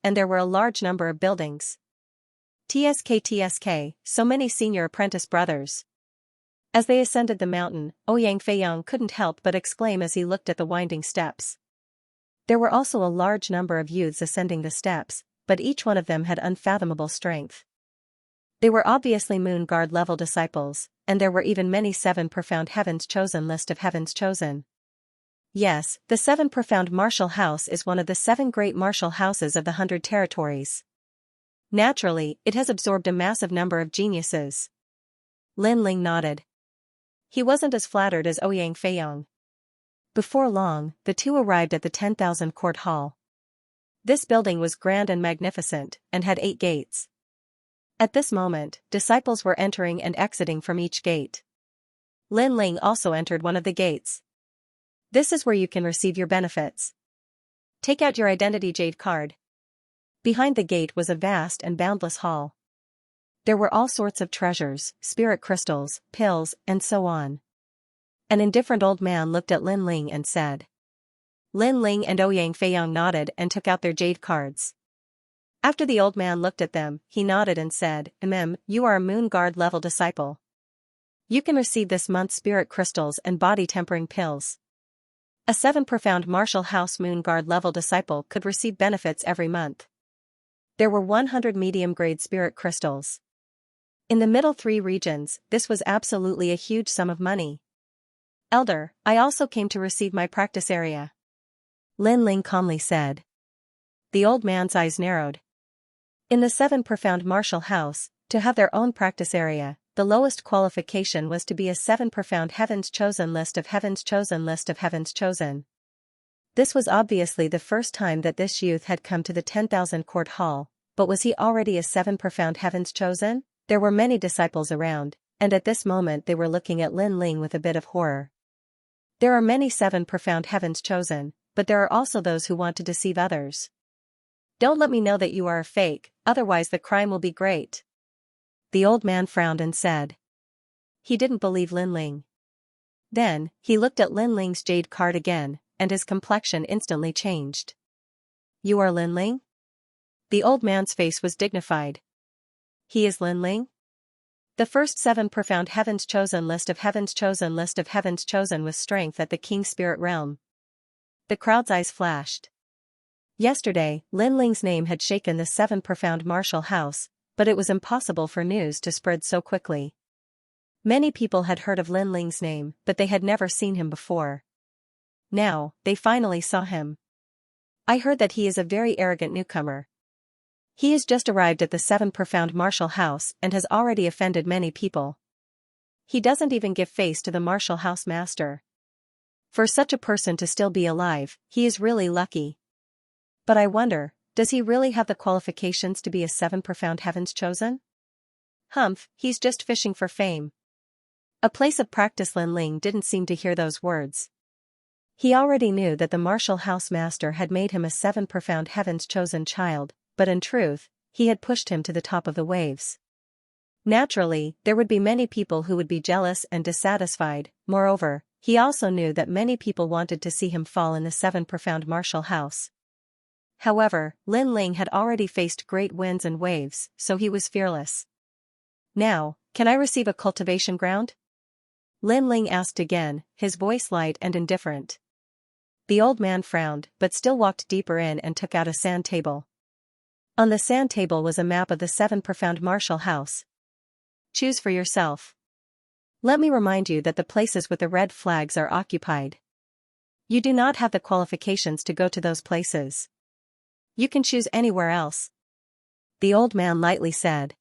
S1: and there were a large number of buildings. TSK, so many senior apprentice brothers. As they ascended the mountain, Ouyang Feiyang couldn't help but exclaim as he looked at the winding steps. There were also a large number of youths ascending the steps, but each one of them had unfathomable strength. They were obviously Moon Guard level disciples, and there were even many 7 Profound Heavens Chosen list of Heavens Chosen. Yes, the 7 Profound Martial House is one of the 7 great martial houses of the 100 territories. Naturally, it has absorbed a massive number of geniuses. Lin Ling nodded. He wasn't as flattered as Ouyang Feiyang. Before long, the two arrived at the 10,000 Court Hall. This building was grand and magnificent, and had 8 gates. At this moment, disciples were entering and exiting from each gate. Lin Ling also entered one of the gates. This is where you can receive your benefits. Take out your identity jade card. Behind the gate was a vast and boundless hall. There were all sorts of treasures, spirit crystals, pills, and so on. An indifferent old man looked at Lin Ling and said. Lin Ling and Ouyang Feiyang nodded and took out their jade cards. After the old man looked at them, he nodded and said, you are a Moon Guard level disciple. You can receive this month's spirit crystals and body-tempering pills. A 7 profound martial house Moon Guard level disciple could receive benefits every month. There were 100 medium-grade spirit crystals. In the middle 3 regions, this was absolutely a huge sum of money. Elder, I also came to receive my practice area. Lin Ling calmly said. The old man's eyes narrowed. In the 7 profound martial house, to have their own practice area, the lowest qualification was to be a 7 profound heavens chosen list of heavens chosen list of heavens chosen. This was obviously the first time that this youth had come to the 10,000 court hall, but was he already a 7 profound heavens chosen? There were many disciples around, and at this moment they were looking at Lin Ling with a bit of horror. There are many 7 profound heavens chosen, but there are also those who want to deceive others. Don't let me know that you are a fake, otherwise the crime will be great. The old man frowned and said. He didn't believe Lin Ling. Then, he looked at Lin Ling's jade card again, and his complexion instantly changed. You are Lin Ling? The old man's face was dignified. He is Lin Ling? The first 7 profound heavens chosen list of heavens chosen list of heavens chosen with strength at the King's Spirit Realm. The crowd's eyes flashed. Yesterday, Lin Ling's name had shaken the 7 profound martial house, but it was impossible for news to spread so quickly. Many people had heard of Lin Ling's name, but they had never seen him before. Now, they finally saw him. I heard that he is a very arrogant newcomer. He has just arrived at the 7 profound martial house and has already offended many people. He doesn't even give face to the martial house master. For such a person to still be alive, he is really lucky. But I wonder, does he really have the qualifications to be a 7 profound heavens chosen? Humph, he's just fishing for fame. A place of practice. Lin Ling didn't seem to hear those words. He already knew that the martial house master had made him a 7 profound heavens chosen child, but in truth, he had pushed him to the top of the waves. Naturally, there would be many people who would be jealous and dissatisfied. Moreover, he also knew that many people wanted to see him fall in the 7 profound martial house. However, Lin Ling had already faced great winds and waves, so he was fearless. Now, can I receive a cultivation ground? Lin Ling asked again, his voice light and indifferent. The old man frowned, but still walked deeper in and took out a sand table. On the sand table was a map of the 7 profound martial house. Choose for yourself. Let me remind you that the places with the red flags are occupied. You do not have the qualifications to go to those places. You can choose anywhere else. The old man lightly said.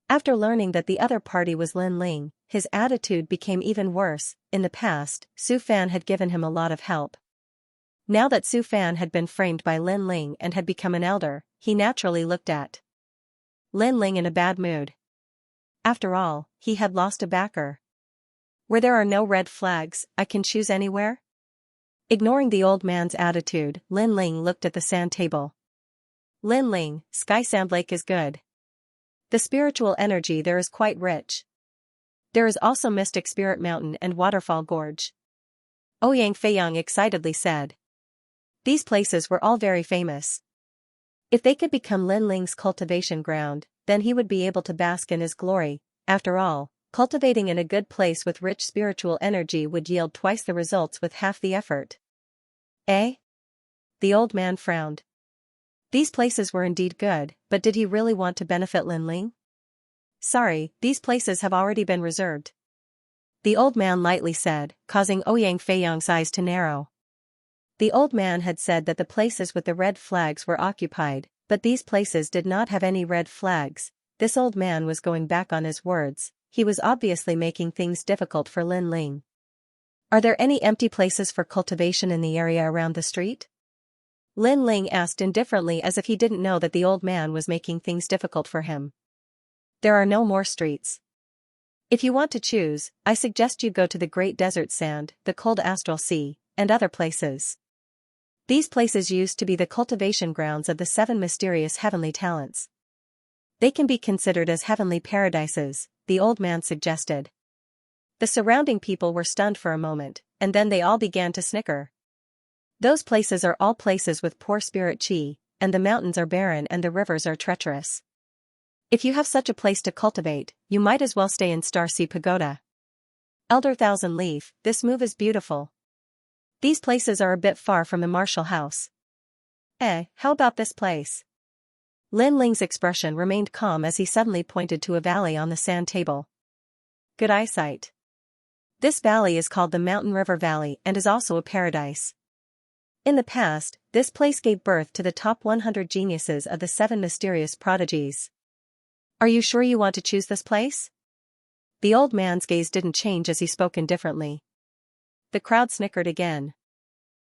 S1: After learning that the other party was Lin Ling, his attitude became even worse. In the past, Su Fan had given him a lot of help. Now that Su Fan had been framed by Lin Ling and had become an elder, he naturally looked at Lin Ling in a bad mood. After all, he had lost a backer. Where there are no red flags, I can choose anywhere? Ignoring the old man's attitude, Lin Ling looked at the sand table. Lin Ling, Sky Sand Lake is good. The spiritual energy there is quite rich. There is also Mystic Spirit Mountain and Waterfall Gorge. Ouyang Feiyang excitedly said. These places were all very famous. If they could become Lin Ling's cultivation ground, then he would be able to bask in his glory. After all, cultivating in a good place with rich spiritual energy would yield twice the results with half the effort. Eh? The old man frowned. These places were indeed good, but did he really want to benefit Lin Ling? Sorry, these places have already been reserved. The old man lightly said, causing Ouyang Feiyang's eyes to narrow. The old man had said that the places with the red flags were occupied, but these places did not have any red flags. This old man was going back on his words. He was obviously making things difficult for Lin Ling. Are there any empty places for cultivation in the area around the street? Lin Ling asked indifferently as if he didn't know that the old man was making things difficult for him. There are no more streets. If you want to choose, I suggest you go to the Great Desert Sand, the Cold Astral Sea, and other places. These places used to be the cultivation grounds of the 7 mysterious heavenly talents. They can be considered as heavenly paradises, the old man suggested. The surrounding people were stunned for a moment, and then they all began to snicker. Those places are all places with poor spirit chi, and the mountains are barren and the rivers are treacherous. If you have such a place to cultivate, you might as well stay in Star Sea Pagoda. Elder Thousand Leaf, this move is beautiful. These places are a bit far from the Marshall House. How about this place? Lin Ling's expression remained calm as he suddenly pointed to a valley on the sand table. Good eyesight. This valley is called the Mountain River Valley and is also a paradise. In the past, this place gave birth to the top 100 geniuses of the 7 mysterious prodigies. Are you sure you want to choose this place? The old man's gaze didn't change as he spoke indifferently. The crowd snickered again.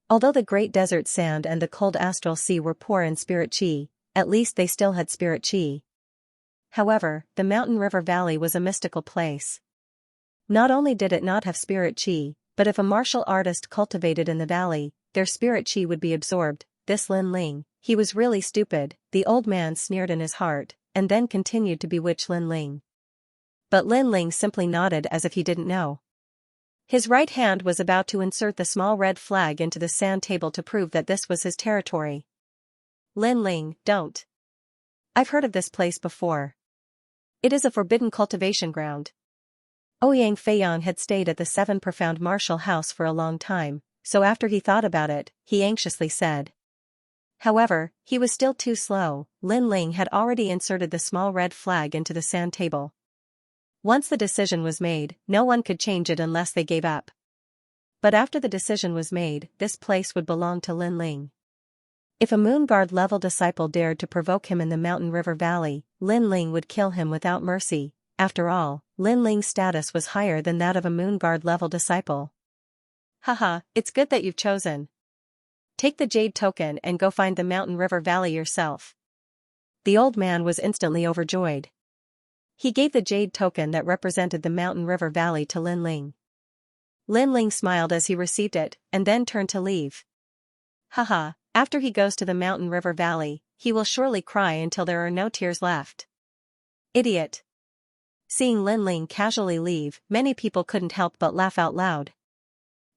S1: Although the great desert sand and the cold astral sea were poor in spirit chi, at least they still had spirit chi. However, the Mountain River Valley was a mystical place. Not only did it not have spirit chi, but if a martial artist cultivated in the valley, their spirit chi would be absorbed. This Lin Ling, he was really stupid, the old man sneered in his heart, and then continued to bewitch Lin Ling. But Lin Ling simply nodded as if he didn't know. His right hand was about to insert the small red flag into the sand table to prove that this was his territory. Lin Ling, don't. I've heard of this place before. It is a forbidden cultivation ground. Ouyang Feiyang had stayed at the 7 Profound Martial House for a long time, so after he thought about it, he anxiously said. However, he was still too slow. Lin Ling had already inserted the small red flag into the sand table. Once the decision was made, no one could change it unless they gave up. But after the decision was made, this place would belong to Lin Ling. If a Moon Guard level disciple dared to provoke him in the Mountain River Valley, Lin Ling would kill him without mercy. After all, Lin Ling's status was higher than that of a Moon Guard level disciple. Haha, it's good that you've chosen. Take the jade token and go find the Mountain River Valley yourself. The old man was instantly overjoyed. He gave the jade token that represented the Mountain River Valley to Lin Ling. Lin Ling smiled as he received it, and then turned to leave. Haha, after he goes to the Mountain River Valley, he will surely cry until there are no tears left. Idiot. Seeing Lin Ling casually leave, many people couldn't help but laugh out loud.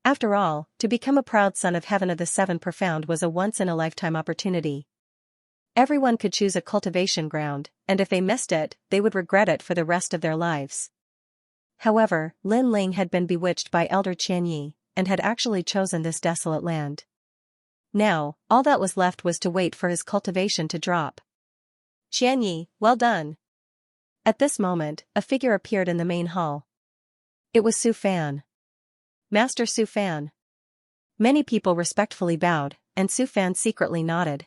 S1: After all, to become a proud son of heaven of the 7 Profound was a once-in-a-lifetime opportunity. Everyone could choose a cultivation ground, and if they missed it, they would regret it for the rest of their lives. However, Lin Ling had been bewitched by Elder Xianxia, and had actually chosen this desolate land. Now, all that was left was to wait for his cultivation to drop. Xianxia, well done. At this moment, a figure appeared in the main hall. It was Su Fan. Master Su Fan. Many people respectfully bowed, and Su Fan secretly nodded.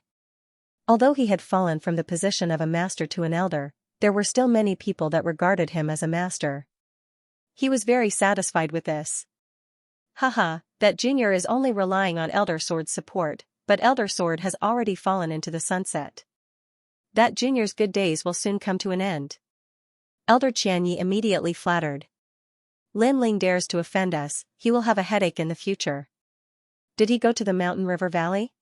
S1: Although he had fallen from the position of a master to an elder, there were still many people that regarded him as a master. He was very satisfied with this. Haha, that junior is only relying on Elder Sword's support, but Elder Sword has already fallen into the sunset. That junior's good days will soon come to an end. Elder Qianyi immediately flattered. Lin Ling dares to offend us, he will have a headache in the future. Did he go to the Mountain River Valley?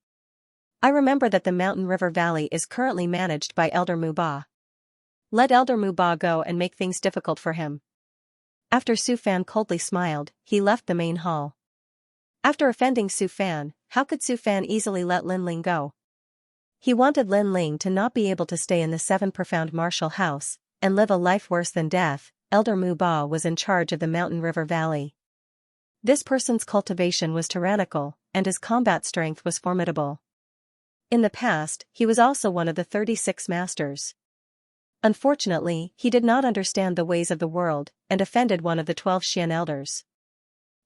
S1: I remember that the Mountain River Valley is currently managed by Elder Mu Ba. Let Elder Mu Ba go and make things difficult for him. After Su Fan coldly smiled, he left the main hall. After offending Su Fan, how could Su Fan easily let Lin Ling go? He wanted Lin Ling to not be able to stay in the 7 Profound Martial House, and live a life worse than death. Elder Mu Ba was in charge of the Mountain River Valley. This person's cultivation was tyrannical, and his combat strength was formidable. In the past, he was also one of the 36 masters. Unfortunately, he did not understand the ways of the world, and offended one of the 12 Xian elders.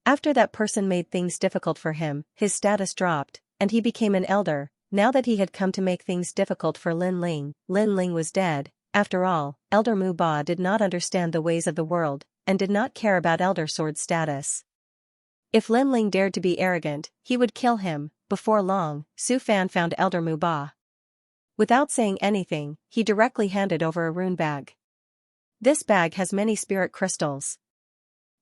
S1: After that person made things difficult for him, his status dropped, and he became an elder. Now that he had come to make things difficult for Lin Ling was dead. After all, Elder Mu Ba did not understand the ways of the world, and did not care about Elder Sword's status. If Lin Ling dared to be arrogant, he would kill him. Before long, Su Fan found Elder Mu Ba. Without saying anything, he directly handed over a rune bag. This bag has many spirit crystals.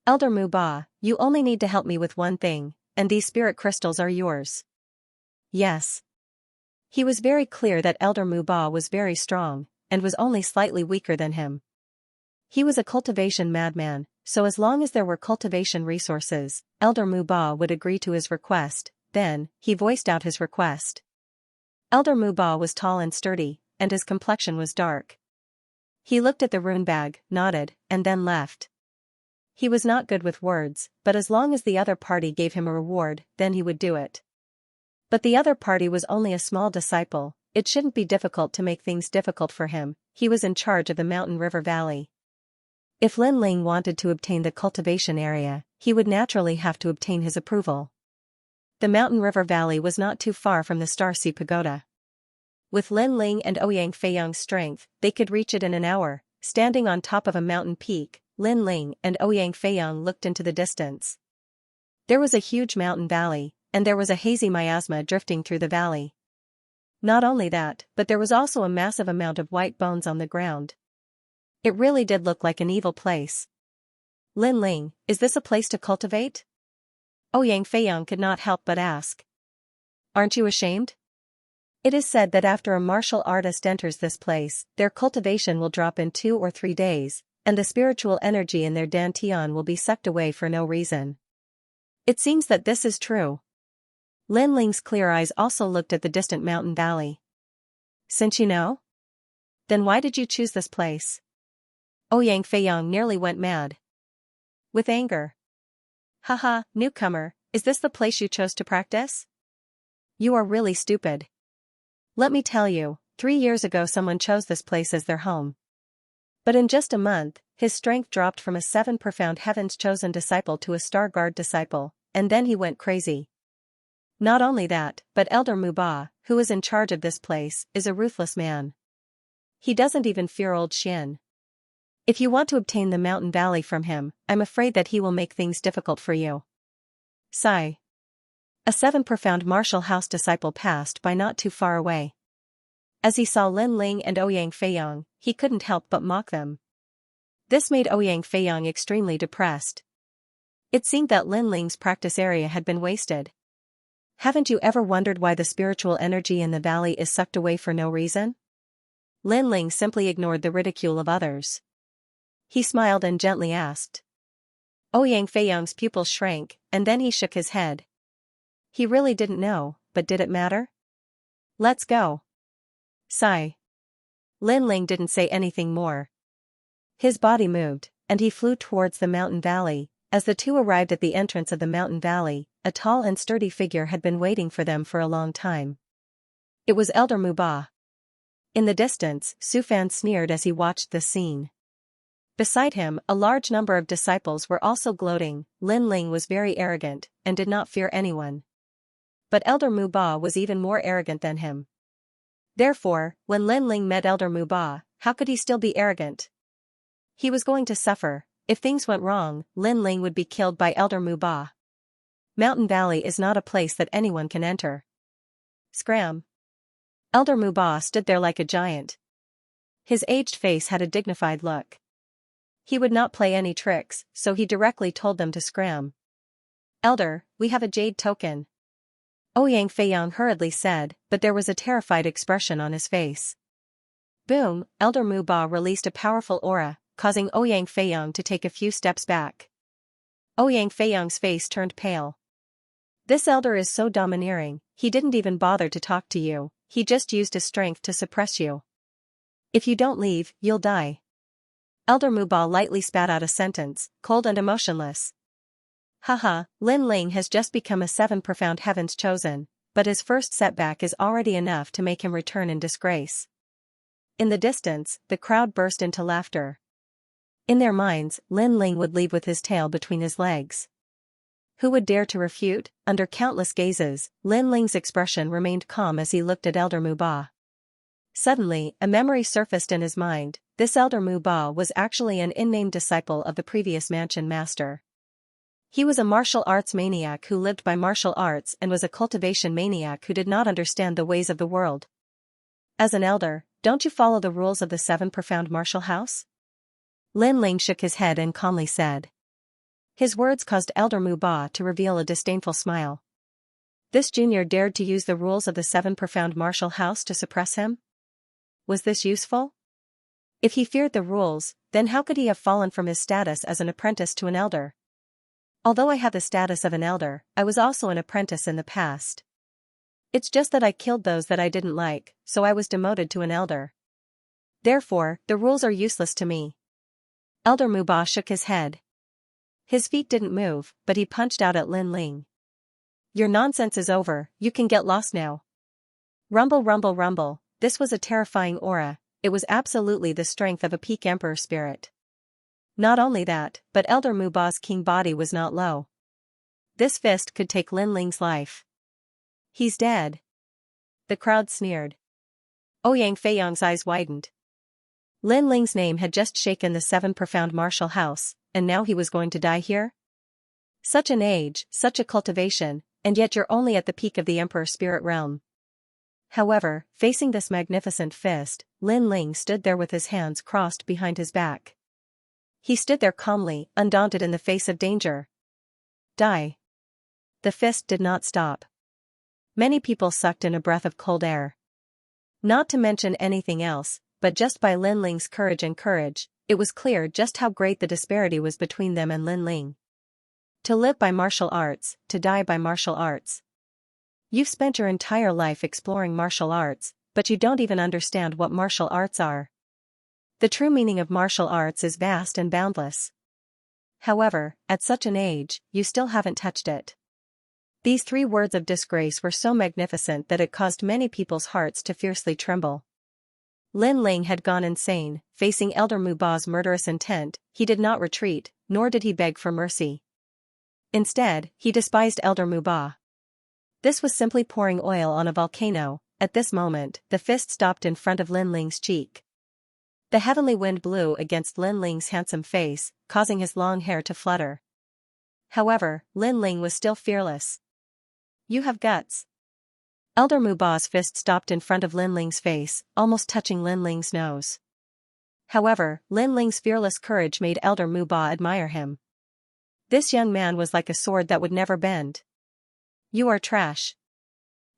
S1: Elder Mu Ba, you only need to help me with one thing, and these spirit crystals are yours. Yes. He was very clear that Elder Mu Ba was very strong, and was only slightly weaker than him. He was a cultivation madman, so as long as there were cultivation resources, Elder Muba would agree to his request. Then, he voiced out his request. Elder Muba was tall and sturdy, and his complexion was dark. He looked at the rune bag, nodded, and then left. He was not good with words, but as long as the other party gave him a reward, then he would do it. But the other party was only a small disciple. It shouldn't be difficult to make things difficult for him. He was in charge of the mountain river valley. If Lin Ling wanted to obtain the cultivation area, he would naturally have to obtain his approval. The mountain river valley was not too far from the Star Sea Pagoda. With Lin Ling and Ouyang Feiyang's strength, they could reach it in an hour. Standing on top of a mountain peak, Lin Ling and Ouyang Feiyang looked into the distance. There was a huge mountain valley, and there was a hazy miasma drifting through the valley. Not only that, but there was also a massive amount of white bones on the ground. It really did look like an evil place. Lin Ling, is this a place to cultivate? Ouyang Feiyang could not help but ask. Aren't you ashamed? It is said that after a martial artist enters this place, their cultivation will drop in 2 or 3 days, and the spiritual energy in their dantian will be sucked away for no reason. It seems that this is true. Lin Ling's clear eyes also looked at the distant mountain valley. Since you know? Then why did you choose this place? Ouyang Feiyang nearly went mad. With anger. Haha, newcomer, is this the place you chose to practice? You are really stupid. Let me tell you, 3 years ago someone chose this place as their home. But in just a month, his strength dropped from a 7 profound heaven's chosen disciple to a star guard disciple, and then he went crazy. Not only that, but Elder Muba, who is in charge of this place, is a ruthless man. He doesn't even fear old Xian. If you want to obtain the mountain valley from him, I'm afraid that he will make things difficult for you. Sigh. A 7 profound martial house disciple passed by not too far away. As he saw Lin Ling and Ouyang Feiyang, he couldn't help but mock them. This made Ouyang Feiyang extremely depressed. It seemed that Lin Ling's practice area had been wasted. Haven't you ever wondered why the spiritual energy in the valley is sucked away for no reason? Lin Ling simply ignored the ridicule of others. He smiled and gently asked. Ouyang Feiyang's pupils shrank, and then he shook his head. He really didn't know, but did it matter? Let's go. Sigh. Lin Ling didn't say anything more. His body moved, and he flew towards the mountain valley. As the two arrived at the entrance of the mountain valley, a tall and sturdy figure had been waiting for them for a long time. It was Elder Muba. In the distance, Su Fan sneered as he watched the scene. Beside him, a large number of disciples were also gloating. Lin Ling was very arrogant, and did not fear anyone. But Elder Muba was even more arrogant than him. Therefore, when Lin Ling met Elder Muba, how could he still be arrogant? He was going to suffer. If things went wrong, Lin Ling would be killed by Elder Muba. Mountain Valley is not a place that anyone can enter. Scram. Elder Muba stood there like a giant. His aged face had a dignified look. He would not play any tricks, so he directly told them to scram. Elder, we have a jade token. Ouyang Feiyang hurriedly said, but there was a terrified expression on his face. Boom, Elder Muba released a powerful aura, causing Ouyang Feiyang to take a few steps back. Ouyang Feiyang's face turned pale. This elder is so domineering, he didn't even bother to talk to you, he just used his strength to suppress you. If you don't leave, you'll die. Elder Muba lightly spat out a sentence, cold and emotionless. Haha, Lin Ling has just become a 7 profound heavens chosen, but his first setback is already enough to make him return in disgrace. In the distance, the crowd burst into laughter. In their minds, Lin Ling would leave with his tail between his legs. Who would dare to refute? Under countless gazes, Lin Ling's expression remained calm as he looked at Elder Muba. Suddenly, a memory surfaced in his mind. This Elder Muba was actually an unnamed disciple of the previous mansion master. He was a martial arts maniac who lived by martial arts and was a cultivation maniac who did not understand the ways of the world. As an elder, don't you follow the rules of the 7 profound martial house? Lin Ling shook his head and calmly said. His words caused Elder Muba to reveal a disdainful smile. This junior dared to use the rules of the 7 profound martial house to suppress him? Was this useful? If he feared the rules, then how could he have fallen from his status as an apprentice to an elder? Although I have the status of an elder, I was also an apprentice in the past. It's just that I killed those that I didn't like, so I was demoted to an elder. Therefore, the rules are useless to me. Elder Muba shook his head. His feet didn't move, but he punched out at Lin Ling. Your nonsense is over, you can get lost now. Rumble rumble rumble, this was a terrifying aura, it was absolutely the strength of a peak emperor spirit. Not only that, but Elder Muba's king body was not low. This fist could take Lin Ling's life. He's dead. The crowd sneered. Ouyang Feiyang's eyes widened. Lin Ling's name had just shaken the 7 profound martial house, and now he was going to die here? Such an age, such a cultivation, and yet you're only at the peak of the emperor spirit realm. However, facing this magnificent fist, Lin Ling stood there with his hands crossed behind his back. He stood there calmly, undaunted in the face of danger. Die. The fist did not stop. Many people sucked in a breath of cold air. Not to mention anything else, but just by Lin Ling's courage, it was clear just how great the disparity was between them and Lin Ling. To live by martial arts, to die by martial arts. You've spent your entire life exploring martial arts, but you don't even understand what martial arts are. The true meaning of martial arts is vast and boundless. However, at such an age, you still haven't touched it. These 3 words of disgrace were so magnificent that it caused many people's hearts to fiercely tremble. Lin Ling had gone insane, facing Elder Muba's murderous intent. He did not retreat, nor did he beg for mercy. Instead, he despised Elder Muba. This was simply pouring oil on a volcano. At this moment, the fist stopped in front of Lin Ling's cheek. The heavenly wind blew against Lin Ling's handsome face, causing his long hair to flutter. However, Lin Ling was still fearless. You have guts. Elder Muba's fist stopped in front of Lin Ling's face, almost touching Lin Ling's nose. However, Lin Ling's fearless courage made Elder Muba admire him. This young man was like a sword that would never bend. You are trash.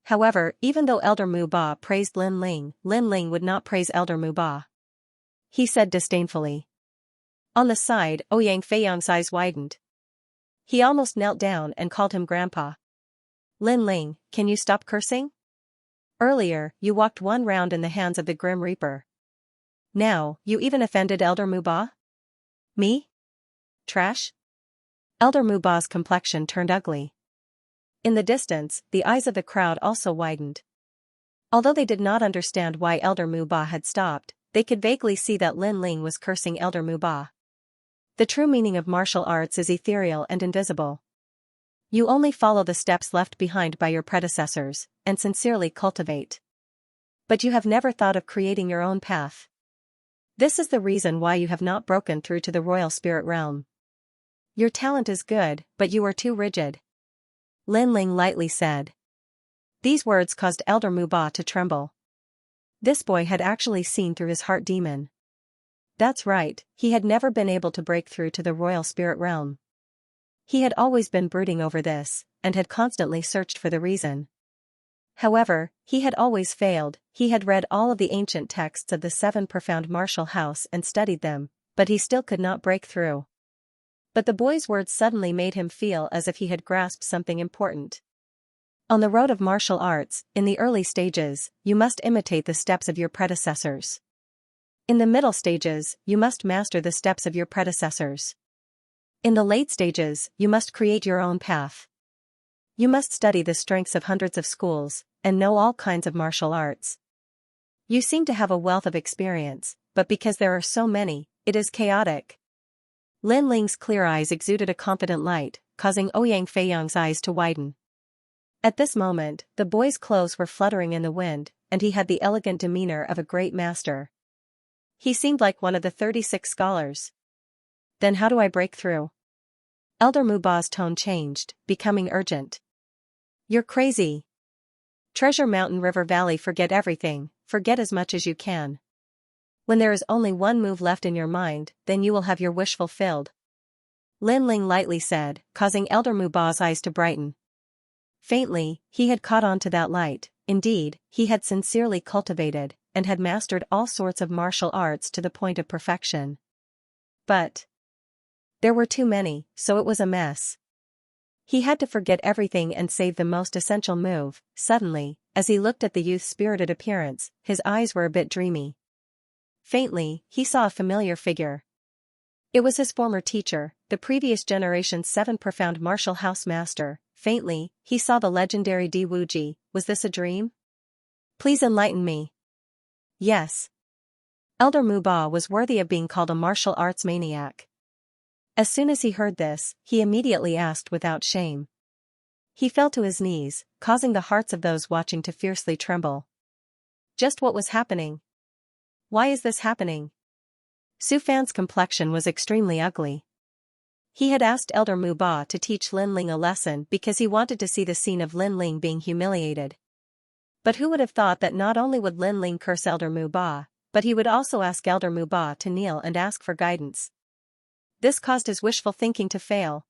S1: However, even though Elder Muba praised Lin Ling would not praise Elder Muba. He said disdainfully. On the side, Ouyang Feiyang's eyes widened. He almost knelt down and called him Grandpa. Lin Ling, can you stop cursing? Earlier, you walked 1 round in the hands of the Grim Reaper. Now, you even offended Elder Muba? Me? Trash? Elder Muba's complexion turned ugly. In the distance, the eyes of the crowd also widened. Although they did not understand why Elder Muba had stopped, they could vaguely see that Lin Ling was cursing Elder Muba. The true meaning of martial arts is ethereal and invisible. You only follow the steps left behind by your predecessors, and sincerely cultivate. But you have never thought of creating your own path. This is the reason why you have not broken through to the royal spirit realm. Your talent is good, but you are too rigid. Lin Ling lightly said. These words caused Elder Muba to tremble. This boy had actually seen through his heart demon. That's right, he had never been able to break through to the royal spirit realm. He had always been brooding over this, and had constantly searched for the reason. However, he had always failed. He had read all of the ancient texts of the 7 profound martial house and studied them, but he still could not break through. But the boy's words suddenly made him feel as if he had grasped something important. On the road of martial arts, in the early stages, you must imitate the steps of your predecessors. In the middle stages, you must master the steps of your predecessors. In the late stages, you must create your own path. You must study the strengths of hundreds of schools, and know all kinds of martial arts. You seem to have a wealth of experience, but because there are so many, it is chaotic. Lin Ling's clear eyes exuded a confident light, causing Ouyang Feiyang's eyes to widen. At this moment, the boy's clothes were fluttering in the wind, and he had the elegant demeanor of a great master. He seemed like one of the 36 scholars. Then how do I break through? Elder Muba's tone changed, becoming urgent. You're crazy. Treasure Mountain River Valley, forget everything, forget as much as you can. When there is only one move left in your mind, then you will have your wish fulfilled. Lin Ling lightly said, causing Elder Muba's eyes to brighten. Faintly, he had caught on to that light. Indeed, he had sincerely cultivated, and had mastered all sorts of martial arts to the point of perfection. But there were too many, so it was a mess. He had to forget everything and save the most essential move. Suddenly, as he looked at the youth's spirited appearance, his eyes were a bit dreamy. Faintly, he saw a familiar figure. It was his former teacher, the previous generation's 7 profound martial house master. Faintly, he saw the legendary Di Wuji. Was this a dream? Please enlighten me. Yes. Elder Muba was worthy of being called a martial arts maniac. As soon as he heard this, he immediately asked without shame. He fell to his knees, causing the hearts of those watching to fiercely tremble. Just what was happening? Why is this happening? Su Fan's complexion was extremely ugly. He had asked Elder Muba to teach Lin Ling a lesson because he wanted to see the scene of Lin Ling being humiliated. But who would have thought that not only would Lin Ling curse Elder Muba, but he would also ask Elder Muba to kneel and ask for guidance. This caused his wishful thinking to fail.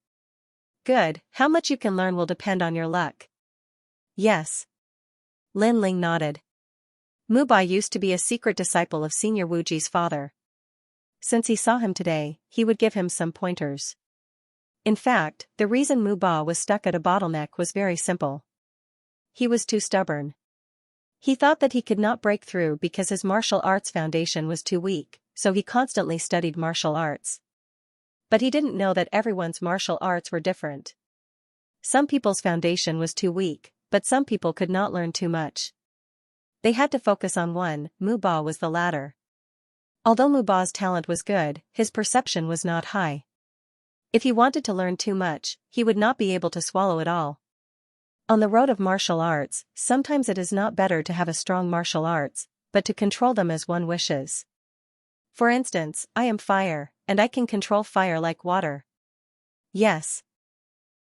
S1: Good, how much you can learn will depend on your luck. Yes. Lin Ling nodded. Muba used to be a secret disciple of Senior Wuji's father. Since he saw him today, he would give him some pointers. In fact, the reason Muba was stuck at a bottleneck was very simple. He was too stubborn. He thought that he could not break through because his martial arts foundation was too weak, so he constantly studied martial arts. But he didn't know that everyone's martial arts were different. Some people's foundation was too weak, but some people could not learn too much. They had to focus on one. Muba was the latter. Although Muba's talent was good, his perception was not high. If he wanted to learn too much, he would not be able to swallow it all. On the road of martial arts, sometimes it is not better to have a strong martial arts, but to control them as one wishes. For instance, I am fire, and I can control fire like water. Yes.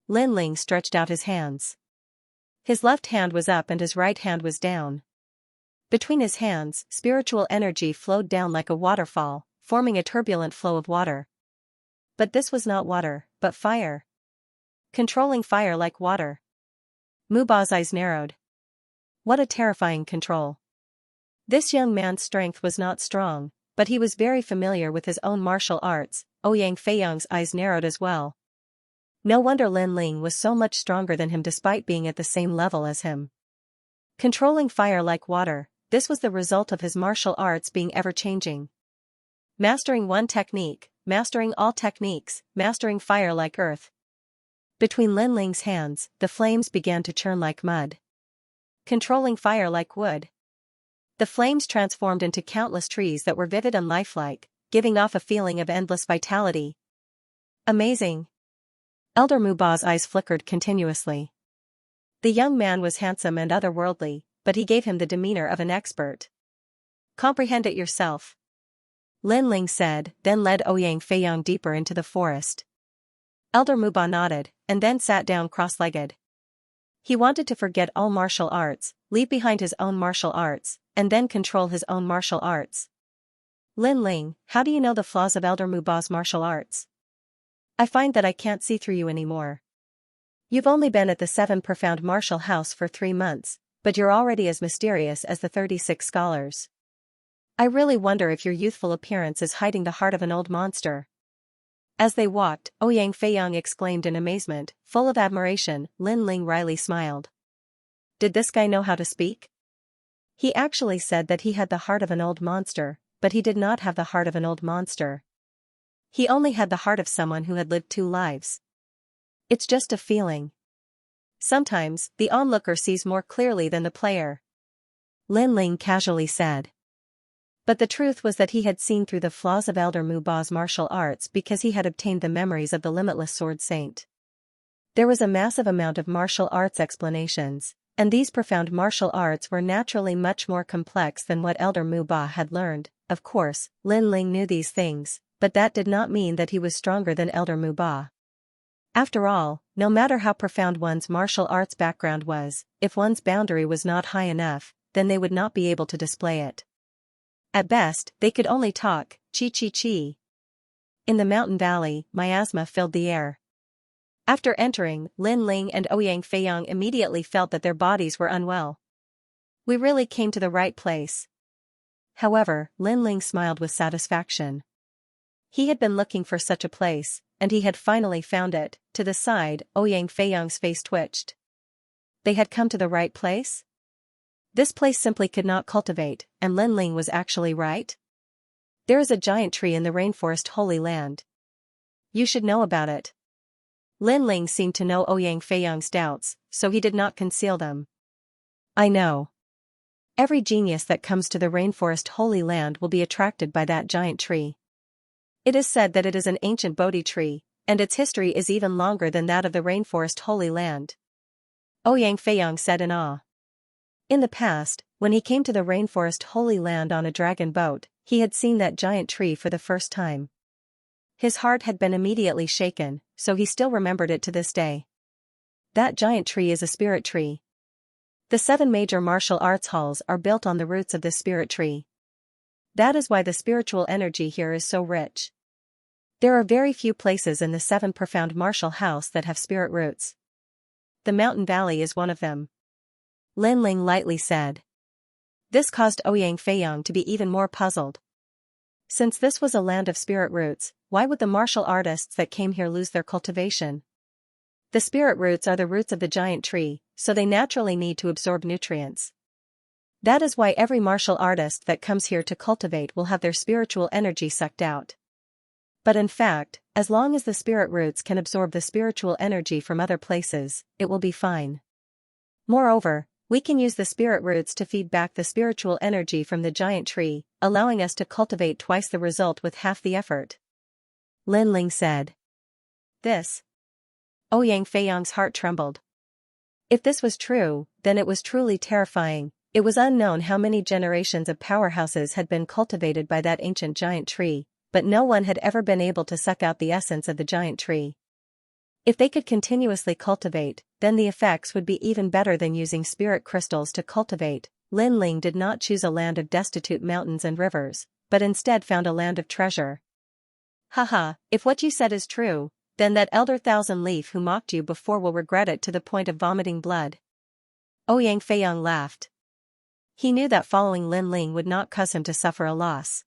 S1: Lin Ling stretched out his hands. His left hand was up and his right hand was down. Between his hands, spiritual energy flowed down like a waterfall, forming a turbulent flow of water. But this was not water, but fire. Controlling fire like water. Muba's eyes narrowed. What a terrifying control. This young man's strength was not strong, but he was very familiar with his own martial arts. Ouyang Feiyang's eyes narrowed as well. No wonder Lin Ling was so much stronger than him despite being at the same level as him. Controlling fire like water, this was the result of his martial arts being ever-changing. Mastering one technique, mastering all techniques, mastering fire like earth. Between Lin Ling's hands, the flames began to churn like mud. Controlling fire like wood. The flames transformed into countless trees that were vivid and lifelike, giving off a feeling of endless vitality. Amazing. Elder Muba's eyes flickered continuously. The young man was handsome and otherworldly, but he gave him the demeanor of an expert. Comprehend it yourself. Lin Ling said, then led Ouyang Feiyang deeper into the forest. Elder Muba nodded, and then sat down cross-legged. He wanted to forget all martial arts, leave behind his own martial arts, and then control his own martial arts. Lin Ling, how do you know the flaws of Elder Muba's martial arts? I find that I can't see through you anymore. You've only been at the 7 profound martial house for 3 months, but you're already as mysterious as the 36 scholars. I really wonder if your youthful appearance is hiding the heart of an old monster. As they walked, Ouyang Feiyang exclaimed in amazement, full of admiration. Lin Ling wryly smiled. Did this guy know how to speak? He actually said that he had the heart of an old monster, but he did not have the heart of an old monster. He only had the heart of someone who had lived 2 lives. It's just a feeling. Sometimes, the onlooker sees more clearly than the player. Lin Ling casually said. But the truth was that he had seen through the flaws of Elder Muba's martial arts because he had obtained the memories of the limitless sword saint. There was a massive amount of martial arts explanations, and these profound martial arts were naturally much more complex than what Elder Muba had learned. Of course, Lin Ling knew these things, but that did not mean that he was stronger than Elder Muba. After all, no matter how profound one's martial arts background was, if one's boundary was not high enough, then they would not be able to display it. At best, they could only talk, chi. In the mountain valley, miasma filled the air. After entering, Lin Ling and Ouyang Feiyang immediately felt that their bodies were unwell. We really came to the right place. However, Lin Ling smiled with satisfaction. He had been looking for such a place, and he had finally found it. To the side, Ouyang Feiyang's face twitched. They had come to the right place? This place simply could not cultivate, and Lin Ling was actually right? There is a giant tree in the rainforest Holy Land. You should know about it. Lin Ling seemed to know Ouyang Feiyang's doubts, so he did not conceal them. I know. Every genius that comes to the rainforest Holy Land will be attracted by that giant tree. It is said that it is an ancient Bodhi tree, and its history is even longer than that of the rainforest Holy Land. Ouyang Feiyang said in awe. In the past, when he came to the rainforest Holy Land on a dragon boat, he had seen that giant tree for the first time. His heart had been immediately shaken, so he still remembered it to this day. That giant tree is a spirit tree. The 7 major martial arts halls are built on the roots of this spirit tree. That is why the spiritual energy here is so rich. There are very few places in the 7 profound martial house that have spirit roots. The mountain valley is one of them. Lin Ling lightly said. This caused Ouyang Feiyang to be even more puzzled. Since this was a land of spirit roots, why would the martial artists that came here lose their cultivation? The spirit roots are the roots of the giant tree, so they naturally need to absorb nutrients. That is why every martial artist that comes here to cultivate will have their spiritual energy sucked out. But in fact, as long as the spirit roots can absorb the spiritual energy from other places, it will be fine. Moreover, we can use the spirit roots to feed back the spiritual energy from the giant tree, allowing us to cultivate twice the result with half the effort. Lin Ling said. This. Ouyang Feiyang's heart trembled. If this was true, then it was truly terrifying. It was unknown how many generations of powerhouses had been cultivated by that ancient giant tree, but no one had ever been able to suck out the essence of the giant tree. If they could continuously cultivate, then the effects would be even better than using spirit crystals to cultivate. Lin Ling did not choose a land of destitute mountains and rivers, but instead found a land of treasure. Haha, if what you said is true, then that elder Thousand Leaf who mocked you before will regret it to the point of vomiting blood. Ouyang Feiyang laughed. He knew that following Lin Ling would not cause him to suffer a loss.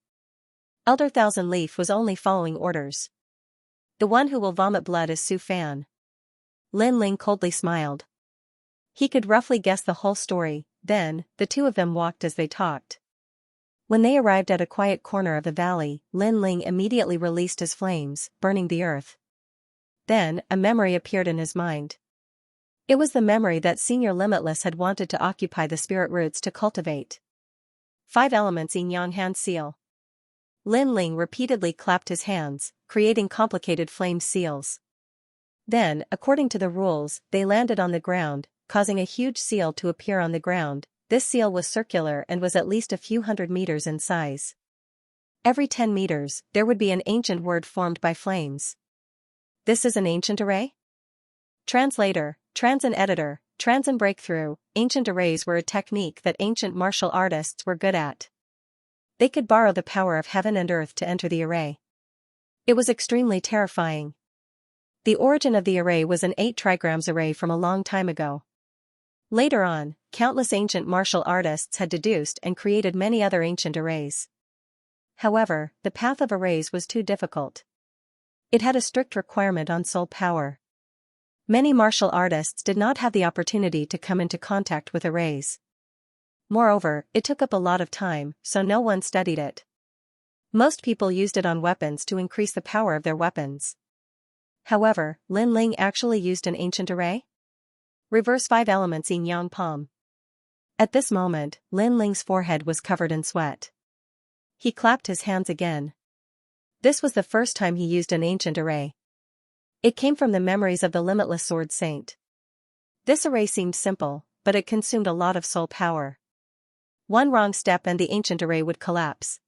S1: Elder Thousand Leaf was only following orders. The one who will vomit blood is Su Fan. Lin Ling coldly smiled. He could roughly guess the whole story. Then, the two of them walked as they talked. When they arrived at a quiet corner of the valley, Lin Ling immediately released his flames, burning the earth. Then, a memory appeared in his mind. It was the memory that Senior Limitless had wanted to occupy the spirit roots to cultivate. 5 elements Yin Yang Hand Seal. Lin Ling repeatedly clapped his hands, creating complicated flame seals. Then, according to the rules, they landed on the ground, causing a huge seal to appear on the ground. This seal was circular and was at least a few hundred meters in size. Every 10 meters, there would be an ancient word formed by flames. This is an ancient array? Translator, Transin Editor, Transin Breakthrough. Ancient arrays were a technique that ancient martial artists were good at. They could borrow the power of heaven and earth to enter the array. It was extremely terrifying. The origin of the array was an 8 trigrams array from a long time ago. Later on, countless ancient martial artists had deduced and created many other ancient arrays. However, the path of arrays was too difficult. It had a strict requirement on soul power. Many martial artists did not have the opportunity to come into contact with arrays. Moreover, it took up a lot of time, so no one studied it. Most people used it on weapons to increase the power of their weapons. However, Lin Ling actually used an ancient array? Reverse 5 elements Yin Yang Palm. At this moment, Lin Ling's forehead was covered in sweat. He clapped his hands again. This was the first time he used an ancient array. It came from the memories of the Limitless Sword Saint. This array seemed simple, but it consumed a lot of soul power. One wrong step and the ancient array would collapse.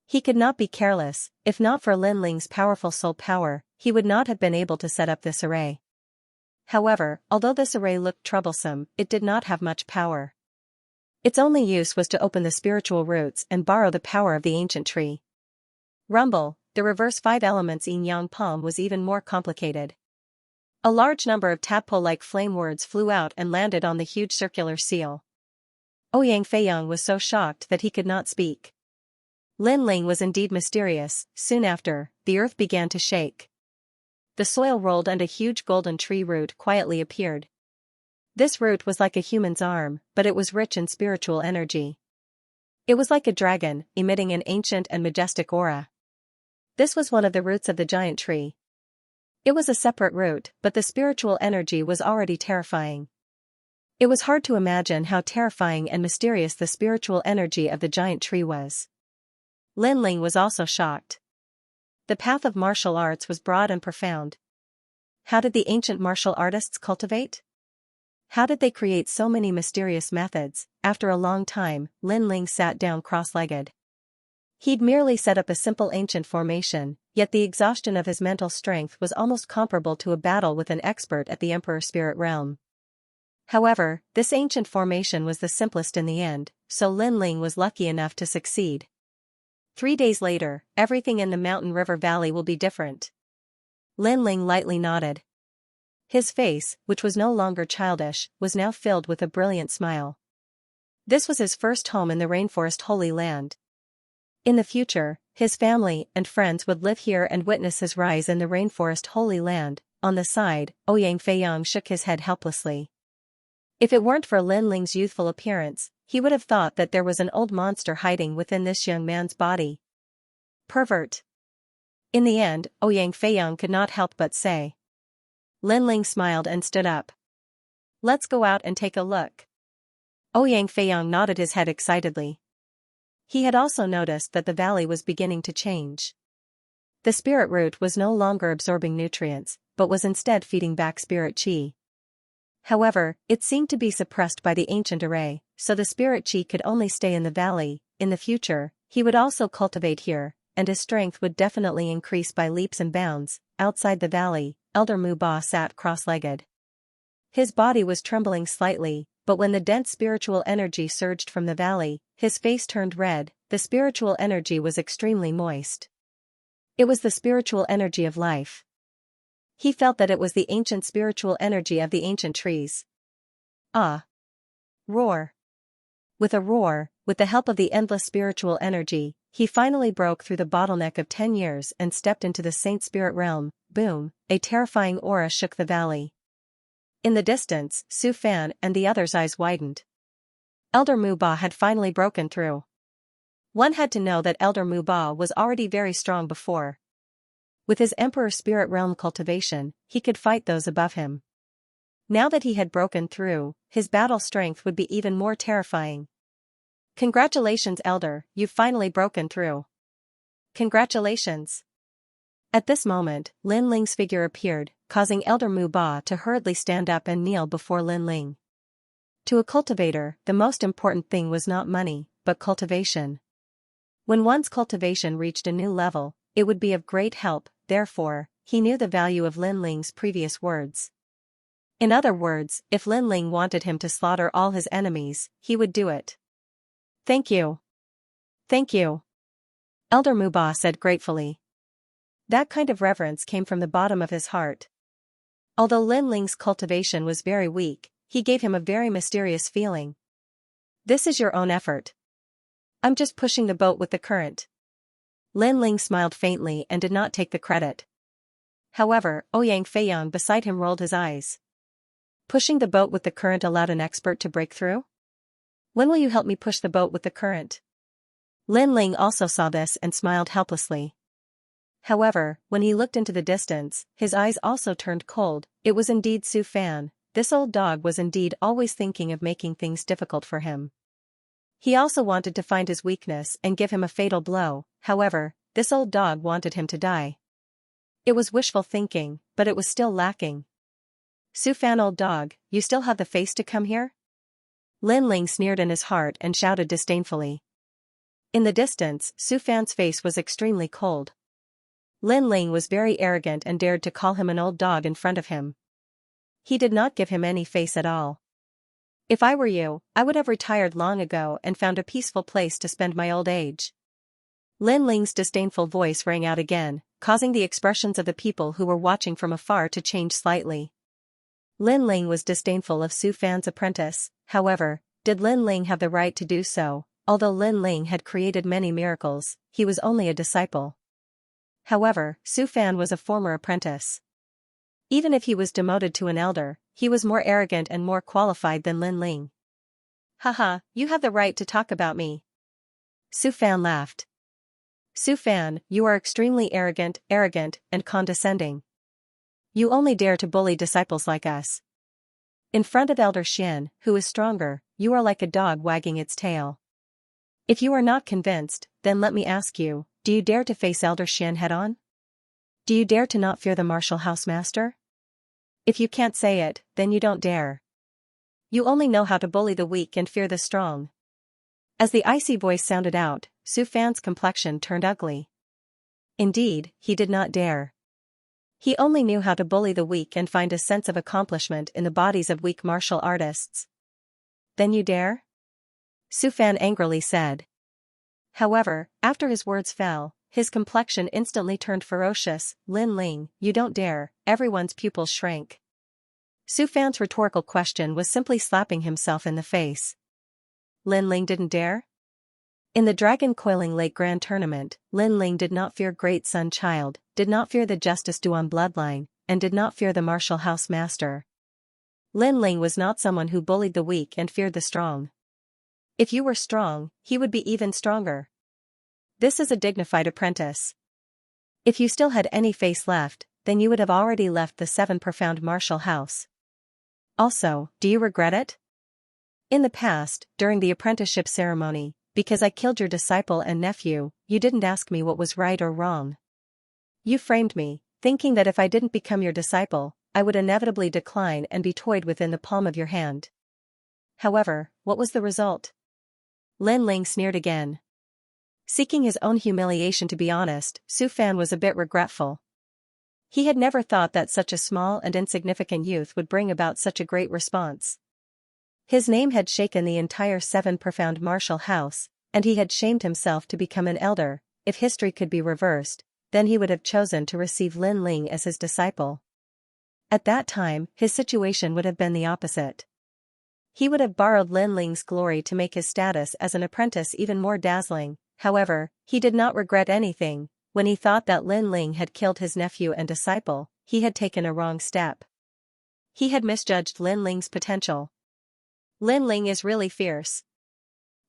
S1: He could not be careless. If not for Lin Ling's powerful soul power, he would not have been able to set up this array. However, although this array looked troublesome, it did not have much power. Its only use was to open the spiritual roots and borrow the power of the ancient tree. Rumble, the reverse 5 elements Yin Yang Palm was even more complicated. A large number of tadpole-like flame words flew out and landed on the huge circular seal. Ouyang Feiyang was so shocked that he could not speak. Lin Ling was indeed mysterious. Soon after, the earth began to shake. The soil rolled and a huge golden tree root quietly appeared. This root was like a human's arm, but it was rich in spiritual energy. It was like a dragon, emitting an ancient and majestic aura. This was one of the roots of the giant tree. It was a separate root, but the spiritual energy was already terrifying. It was hard to imagine how terrifying and mysterious the spiritual energy of the giant tree was. Lin Ling was also shocked. The path of martial arts was broad and profound. How did the ancient martial artists cultivate? How did they create so many mysterious methods? After a long time, Lin Ling sat down cross-legged. He'd merely set up a simple ancient formation, yet the exhaustion of his mental strength was almost comparable to a battle with an expert at the Emperor Spirit Realm. However, this ancient formation was the simplest in the end, so Lin Ling was lucky enough to succeed. 3 days later, everything in the mountain river valley will be different. Lin Ling lightly nodded. His face, which was no longer childish, was now filled with a brilliant smile. This was his first home in the rainforest Holy Land. In the future, his family and friends would live here and witness his rise in the rainforest Holy Land. On the side, Ouyang Feiyang shook his head helplessly. If it weren't for Lin Ling's youthful appearance, he would have thought that there was an old monster hiding within this young man's body. Pervert. In the end, Ouyang Feiyang could not help but say. Lin Ling smiled and stood up. Let's go out and take a look. Ouyang Feiyang nodded his head excitedly. He had also noticed that the valley was beginning to change. The spirit root was no longer absorbing nutrients, but was instead feeding back spirit chi. However, it seemed to be suppressed by the ancient array, so the spirit chi could only stay in the valley. In the future, he would also cultivate here, and his strength would definitely increase by leaps and bounds. Outside the valley, Elder Mu Ba sat cross-legged. His body was trembling slightly, but when the dense spiritual energy surged from the valley, his face turned red. The spiritual energy was extremely moist. It was the spiritual energy of life. He felt that it was the ancient spiritual energy of the ancient trees. Ah! Roar! With a roar, with the help of the endless spiritual energy, he finally broke through the bottleneck of 10 years and stepped into the Saint Spirit Realm. Boom! A terrifying aura shook the valley. In the distance, Su Fan and the others' eyes widened. Elder Mu Ba had finally broken through. One had to know that Elder Mu Ba was already very strong before. With his Emperor Spirit Realm cultivation, he could fight those above him. Now that he had broken through, his battle strength would be even more terrifying. Congratulations, Elder, you've finally broken through. Congratulations. At this moment, Lin Ling's figure appeared, causing Elder Mu Ba to hurriedly stand up and kneel before Lin Ling. To a cultivator, the most important thing was not money, but cultivation. When one's cultivation reached a new level, it would be of great help. Therefore, he knew the value of Lin Ling's previous words. In other words, if Lin Ling wanted him to slaughter all his enemies, he would do it. Thank you. Thank you. Elder Mu Ba said gratefully. That kind of reverence came from the bottom of his heart. Although Lin Ling's cultivation was very weak, he gave him a very mysterious feeling. This is your own effort. I'm just pushing the boat with the current. Lin Ling smiled faintly and did not take the credit. However, Ouyang Feiyang beside him rolled his eyes. Pushing the boat with the current allowed an expert to break through? When will you help me push the boat with the current? Lin Ling also saw this and smiled helplessly. However, when he looked into the distance, his eyes also turned cold. It was indeed Su Fan. This old dog was indeed always thinking of making things difficult for him. He also wanted to find his weakness and give him a fatal blow. However, this old dog wanted him to die. It was wishful thinking, but it was still lacking. Su Fan, old dog, you still have the face to come here? Lin Ling sneered in his heart and shouted disdainfully. In the distance, Su Fan's face was extremely cold. Lin Ling was very arrogant and dared to call him an old dog in front of him. He did not give him any face at all. If I were you, I would have retired long ago and found a peaceful place to spend my old age. Lin Ling's disdainful voice rang out again, causing the expressions of the people who were watching from afar to change slightly. Lin Ling was disdainful of Su Fan's apprentice. However, did Lin Ling have the right to do so? although Lin Ling had created many miracles, he was only a disciple. However, Su Fan was a former apprentice. Even if he was demoted to an elder, he was more arrogant and more qualified than Lin Ling. Haha, you have the right to talk about me. Su Fan laughed. Su Fan, you are extremely arrogant, and condescending. You only dare to bully disciples like us. In front of Elder Xian, who is stronger, you are like a dog wagging its tail. If you are not convinced, then let me ask you, do you dare to face Elder Xian head-on? Do you dare to not fear the martial house master? If you can't say it, then you don't dare. You only know how to bully the weak and fear the strong. As the icy voice sounded out, Su Fan's complexion turned ugly. Indeed, he did not dare. He only knew how to bully the weak and find a sense of accomplishment in the bodies of weak martial artists. Then you dare? Su Fan angrily said. However, after his words fell, his complexion instantly turned ferocious. Lin Ling, you don't dare. Everyone's pupils shrank. Su Fan's rhetorical question was simply slapping himself in the face. Lin Ling didn't dare? In the Dragon Coiling Lake Grand Tournament, Lin Ling did not fear Great Sun Child, did not fear the Justice Duan bloodline, and did not fear the Martial House Master. Lin Ling was not someone who bullied the weak and feared the strong. If you were strong, he would be even stronger. This is a dignified apprentice. If you still had any face left, then you would have already left the 7 Profound Martial House. Also, do you regret it? In the past, during the apprenticeship ceremony, because I killed your disciple and nephew, you didn't ask me what was right or wrong. You framed me, thinking that if I didn't become your disciple, I would inevitably decline and be toyed within the palm of your hand. However, what was the result? Lin Ling sneered again. Seeking his own humiliation to be honest, Su Fan was a bit regretful. He had never thought that such a small and insignificant youth would bring about such a great response. His name had shaken the entire 7 Profound Martial House, and he had shamed himself to become an elder. If history could be reversed, then he would have chosen to receive Lin Ling as his disciple. At that time, his situation would have been the opposite. He would have borrowed Lin Ling's glory to make his status as an apprentice even more dazzling. However, he did not regret anything. When he thought that Lin Ling had killed his nephew and disciple, he had taken a wrong step. He had misjudged Lin Ling's potential. Lin Ling is really fierce.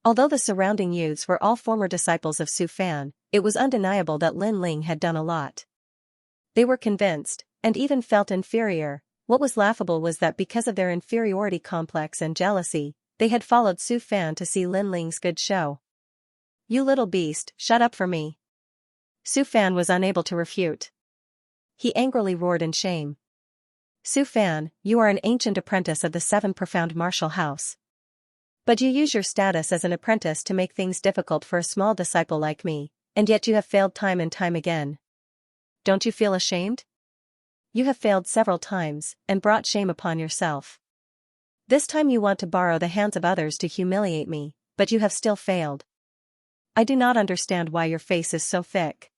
S1: Although the surrounding youths were all former disciples of Su Fan, it was undeniable that Lin Ling had done a lot. They were convinced, and even felt inferior. What was laughable was that because of their inferiority complex and jealousy, they had followed Su Fan to see Lin Ling's good show. You little beast, shut up for me. Su Fan was unable to refute. He angrily roared in shame. Su Fan, you are an ancient apprentice of the 7 Profound Martial House. But you use your status as an apprentice to make things difficult for a small disciple like me, and yet you have failed time and time again. Don't you feel ashamed? You have failed several times, and brought shame upon yourself. This time you want to borrow the hands of others to humiliate me, but you have still failed. I do not understand why your face is so thick.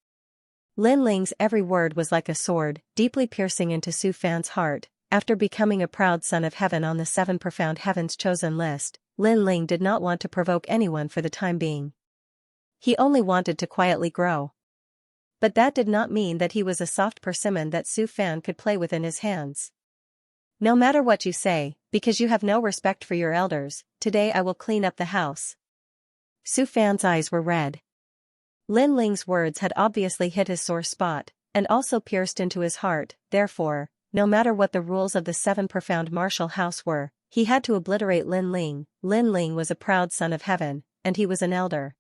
S1: Lin Ling's every word was like a sword, deeply piercing into Su Fan's heart. After becoming a proud son of heaven on the 7 Profound Heaven's chosen list, Lin Ling did not want to provoke anyone for the time being. He only wanted to quietly grow. But that did not mean that he was a soft persimmon that Su Fan could play with in his hands. No matter what you say, because you have no respect for your elders, today I will clean up the house. Su Fan's eyes were red. Lin Ling's words had obviously hit his sore spot, and also pierced into his heart. Therefore, no matter what the rules of the 7 Profound Martial House were, he had to obliterate Lin Ling. Lin Ling was a proud son of heaven, and he was an elder.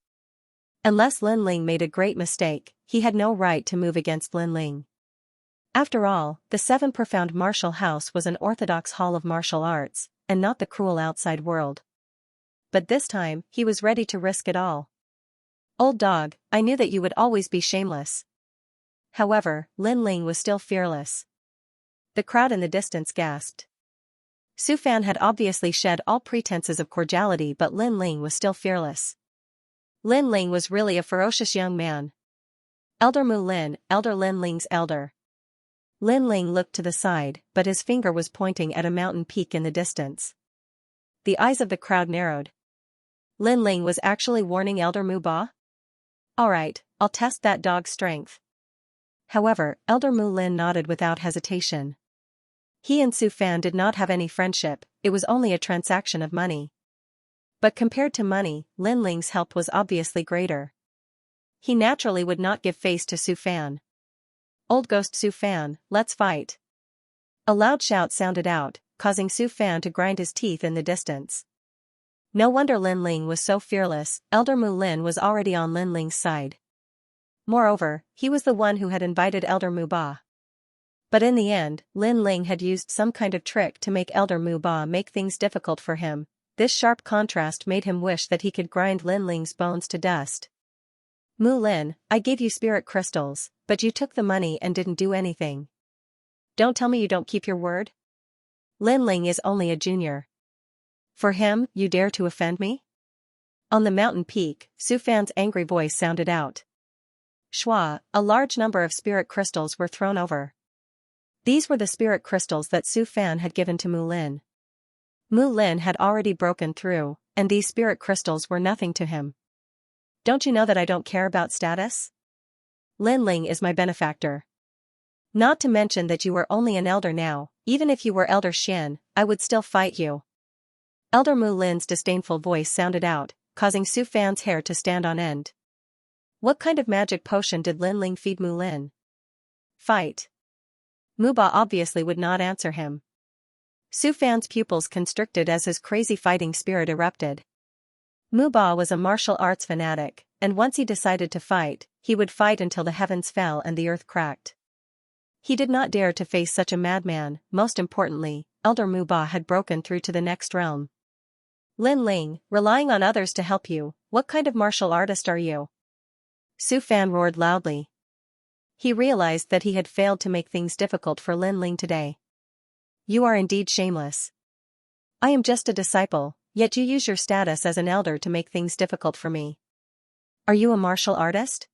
S1: Unless Lin Ling made a great mistake, he had no right to move against Lin Ling. After all, the 7 Profound Martial House was an orthodox hall of martial arts, and not the cruel outside world. But this time, he was ready to risk it all. Old dog, I knew that you would always be shameless. However, Lin Ling was still fearless. The crowd in the distance gasped. Su Fan had obviously shed all pretenses of cordiality, but Lin Ling was still fearless. Lin Ling was really a ferocious young man. Elder Mu Lin, Elder Lin Ling's elder. Lin Ling looked to the side, but his finger was pointing at a mountain peak in the distance. The eyes of the crowd narrowed. Lin Ling was actually warning Elder Mu Ba? Alright, I'll test that dog's strength. However, Elder Mu Lin nodded without hesitation. He and Su Fan did not have any friendship, it was only a transaction of money. But compared to money, Lin Ling's help was obviously greater. He naturally would not give face to Su Fan. Old Ghost Su Fan, let's fight. A loud shout sounded out, causing Su Fan to grind his teeth in the distance. No wonder Lin Ling was so fearless, Elder Mu Lin was already on Lin Ling's side. Moreover, he was the one who had invited Elder Mu Ba. But in the end, Lin Ling had used some kind of trick to make Elder Mu Ba make things difficult for him. This sharp contrast made him wish that he could grind Lin Ling's bones to dust. Mu Lin, I gave you spirit crystals, but you took the money and didn't do anything. Don't tell me you don't keep your word? Lin Ling is only a junior. For him, you dare to offend me? On the mountain peak, Su Fan's angry voice sounded out. Shua, a large number of spirit crystals were thrown over. These were the spirit crystals that Su Fan had given to Mu Lin. Mu Lin had already broken through, and these spirit crystals were nothing to him. Don't you know that I don't care about status? Lin Ling is my benefactor. Not to mention that you are only an elder now, even if you were Elder Xian, I would still fight you. Elder Mu Lin's disdainful voice sounded out, causing Su Fan's hair to stand on end. What kind of magic potion did Lin Ling feed Mu Lin? Fight. Mu Ba obviously would not answer him. Su Fan's pupils constricted as his crazy fighting spirit erupted. Mu Ba was a martial arts fanatic, and once he decided to fight, he would fight until the heavens fell and the earth cracked. He did not dare to face such a madman. Most importantly, Elder Mu Ba had broken through to the next realm. Lin Ling, relying on others to help you, what kind of martial artist are you? Su Fan roared loudly. He realized that he had failed to make things difficult for Lin Ling today. You are indeed shameless. I am just a disciple, yet you use your status as an elder to make things difficult for me. Are you a martial artist?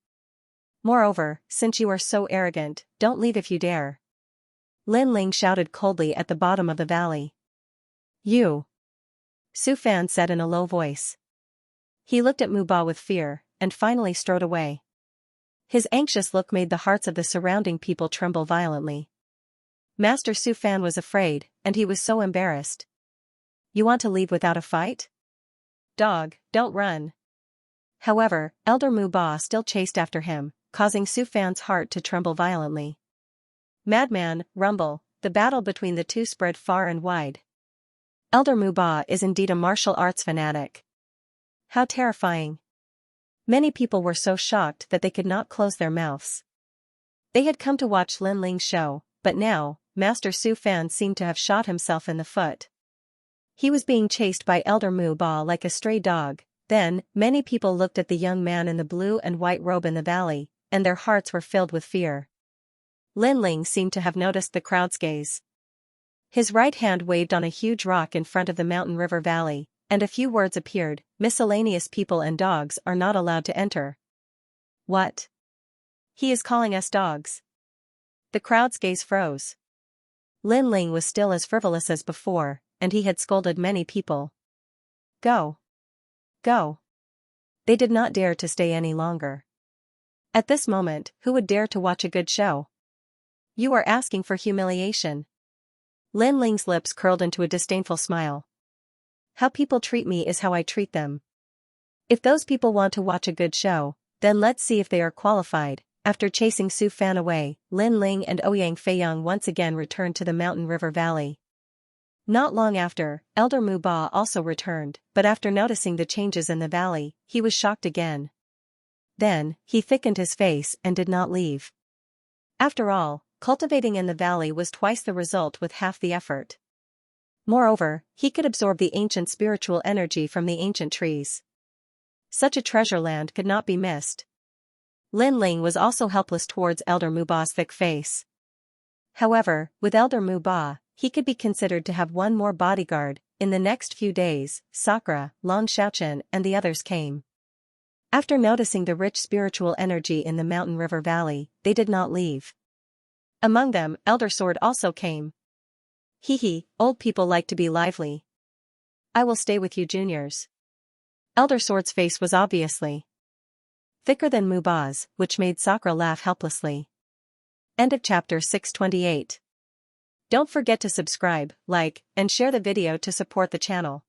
S1: Moreover, since you are so arrogant, don't leave if you dare. Lin Ling shouted coldly at the bottom of the valley. You! Su Fan said in a low voice. He looked at Mu Ba with fear, and finally strode away. His anxious look made the hearts of the surrounding people tremble violently. Master Su Fan was afraid, and he was so embarrassed. You want to leave without a fight? Dog, don't run. However, Elder Mu Ba still chased after him, causing Su Fan's heart to tremble violently. Madman, rumble, the battle between the two spread far and wide. Elder Mu Ba is indeed a martial arts fanatic. How terrifying. Many people were so shocked that they could not close their mouths. They had come to watch Lin Ling's show, but now, Master Su Fan seemed to have shot himself in the foot. He was being chased by Elder Mu Ba like a stray dog. Then, many people looked at the young man in the blue and white robe in the valley, and their hearts were filled with fear. Lin Ling seemed to have noticed the crowd's gaze. His right hand waved on a huge rock in front of the mountain river valley, and a few words appeared: miscellaneous people and dogs are not allowed to enter. What? He is calling us dogs. The crowd's gaze froze. Lin Ling was still as frivolous as before, and he had scolded many people. Go. Go. They did not dare to stay any longer. At this moment, who would dare to watch a good show? You are asking for humiliation. Lin Ling's lips curled into a disdainful smile. How people treat me is how I treat them. If those people want to watch a good show, then let's see if they are qualified. After chasing Su Fan away, Lin Ling and Ouyang Feiyang once again returned to the mountain river valley. Not long after, Elder Mu Ba also returned, but after noticing the changes in the valley, he was shocked again. Then, he thickened his face and did not leave. After all, cultivating in the valley was twice the result with half the effort. Moreover, he could absorb the ancient spiritual energy from the ancient trees. Such a treasure land could not be missed. Lin Ling was also helpless towards Elder Mu Ba's thick face. However, with Elder Mu Ba, he could be considered to have one more bodyguard. In the next few days, Sakura, Long Xiaochen and the others came. After noticing the rich spiritual energy in the mountain river valley, they did not leave. Among them, Elder Sword also came. Hee hee, old people like to be lively. I will stay with you juniors. Elder Sword's face was obviously thicker than Muba's, which made Sakura laugh helplessly. End of chapter 628. Don't forget to subscribe, like, and share the video to support the channel.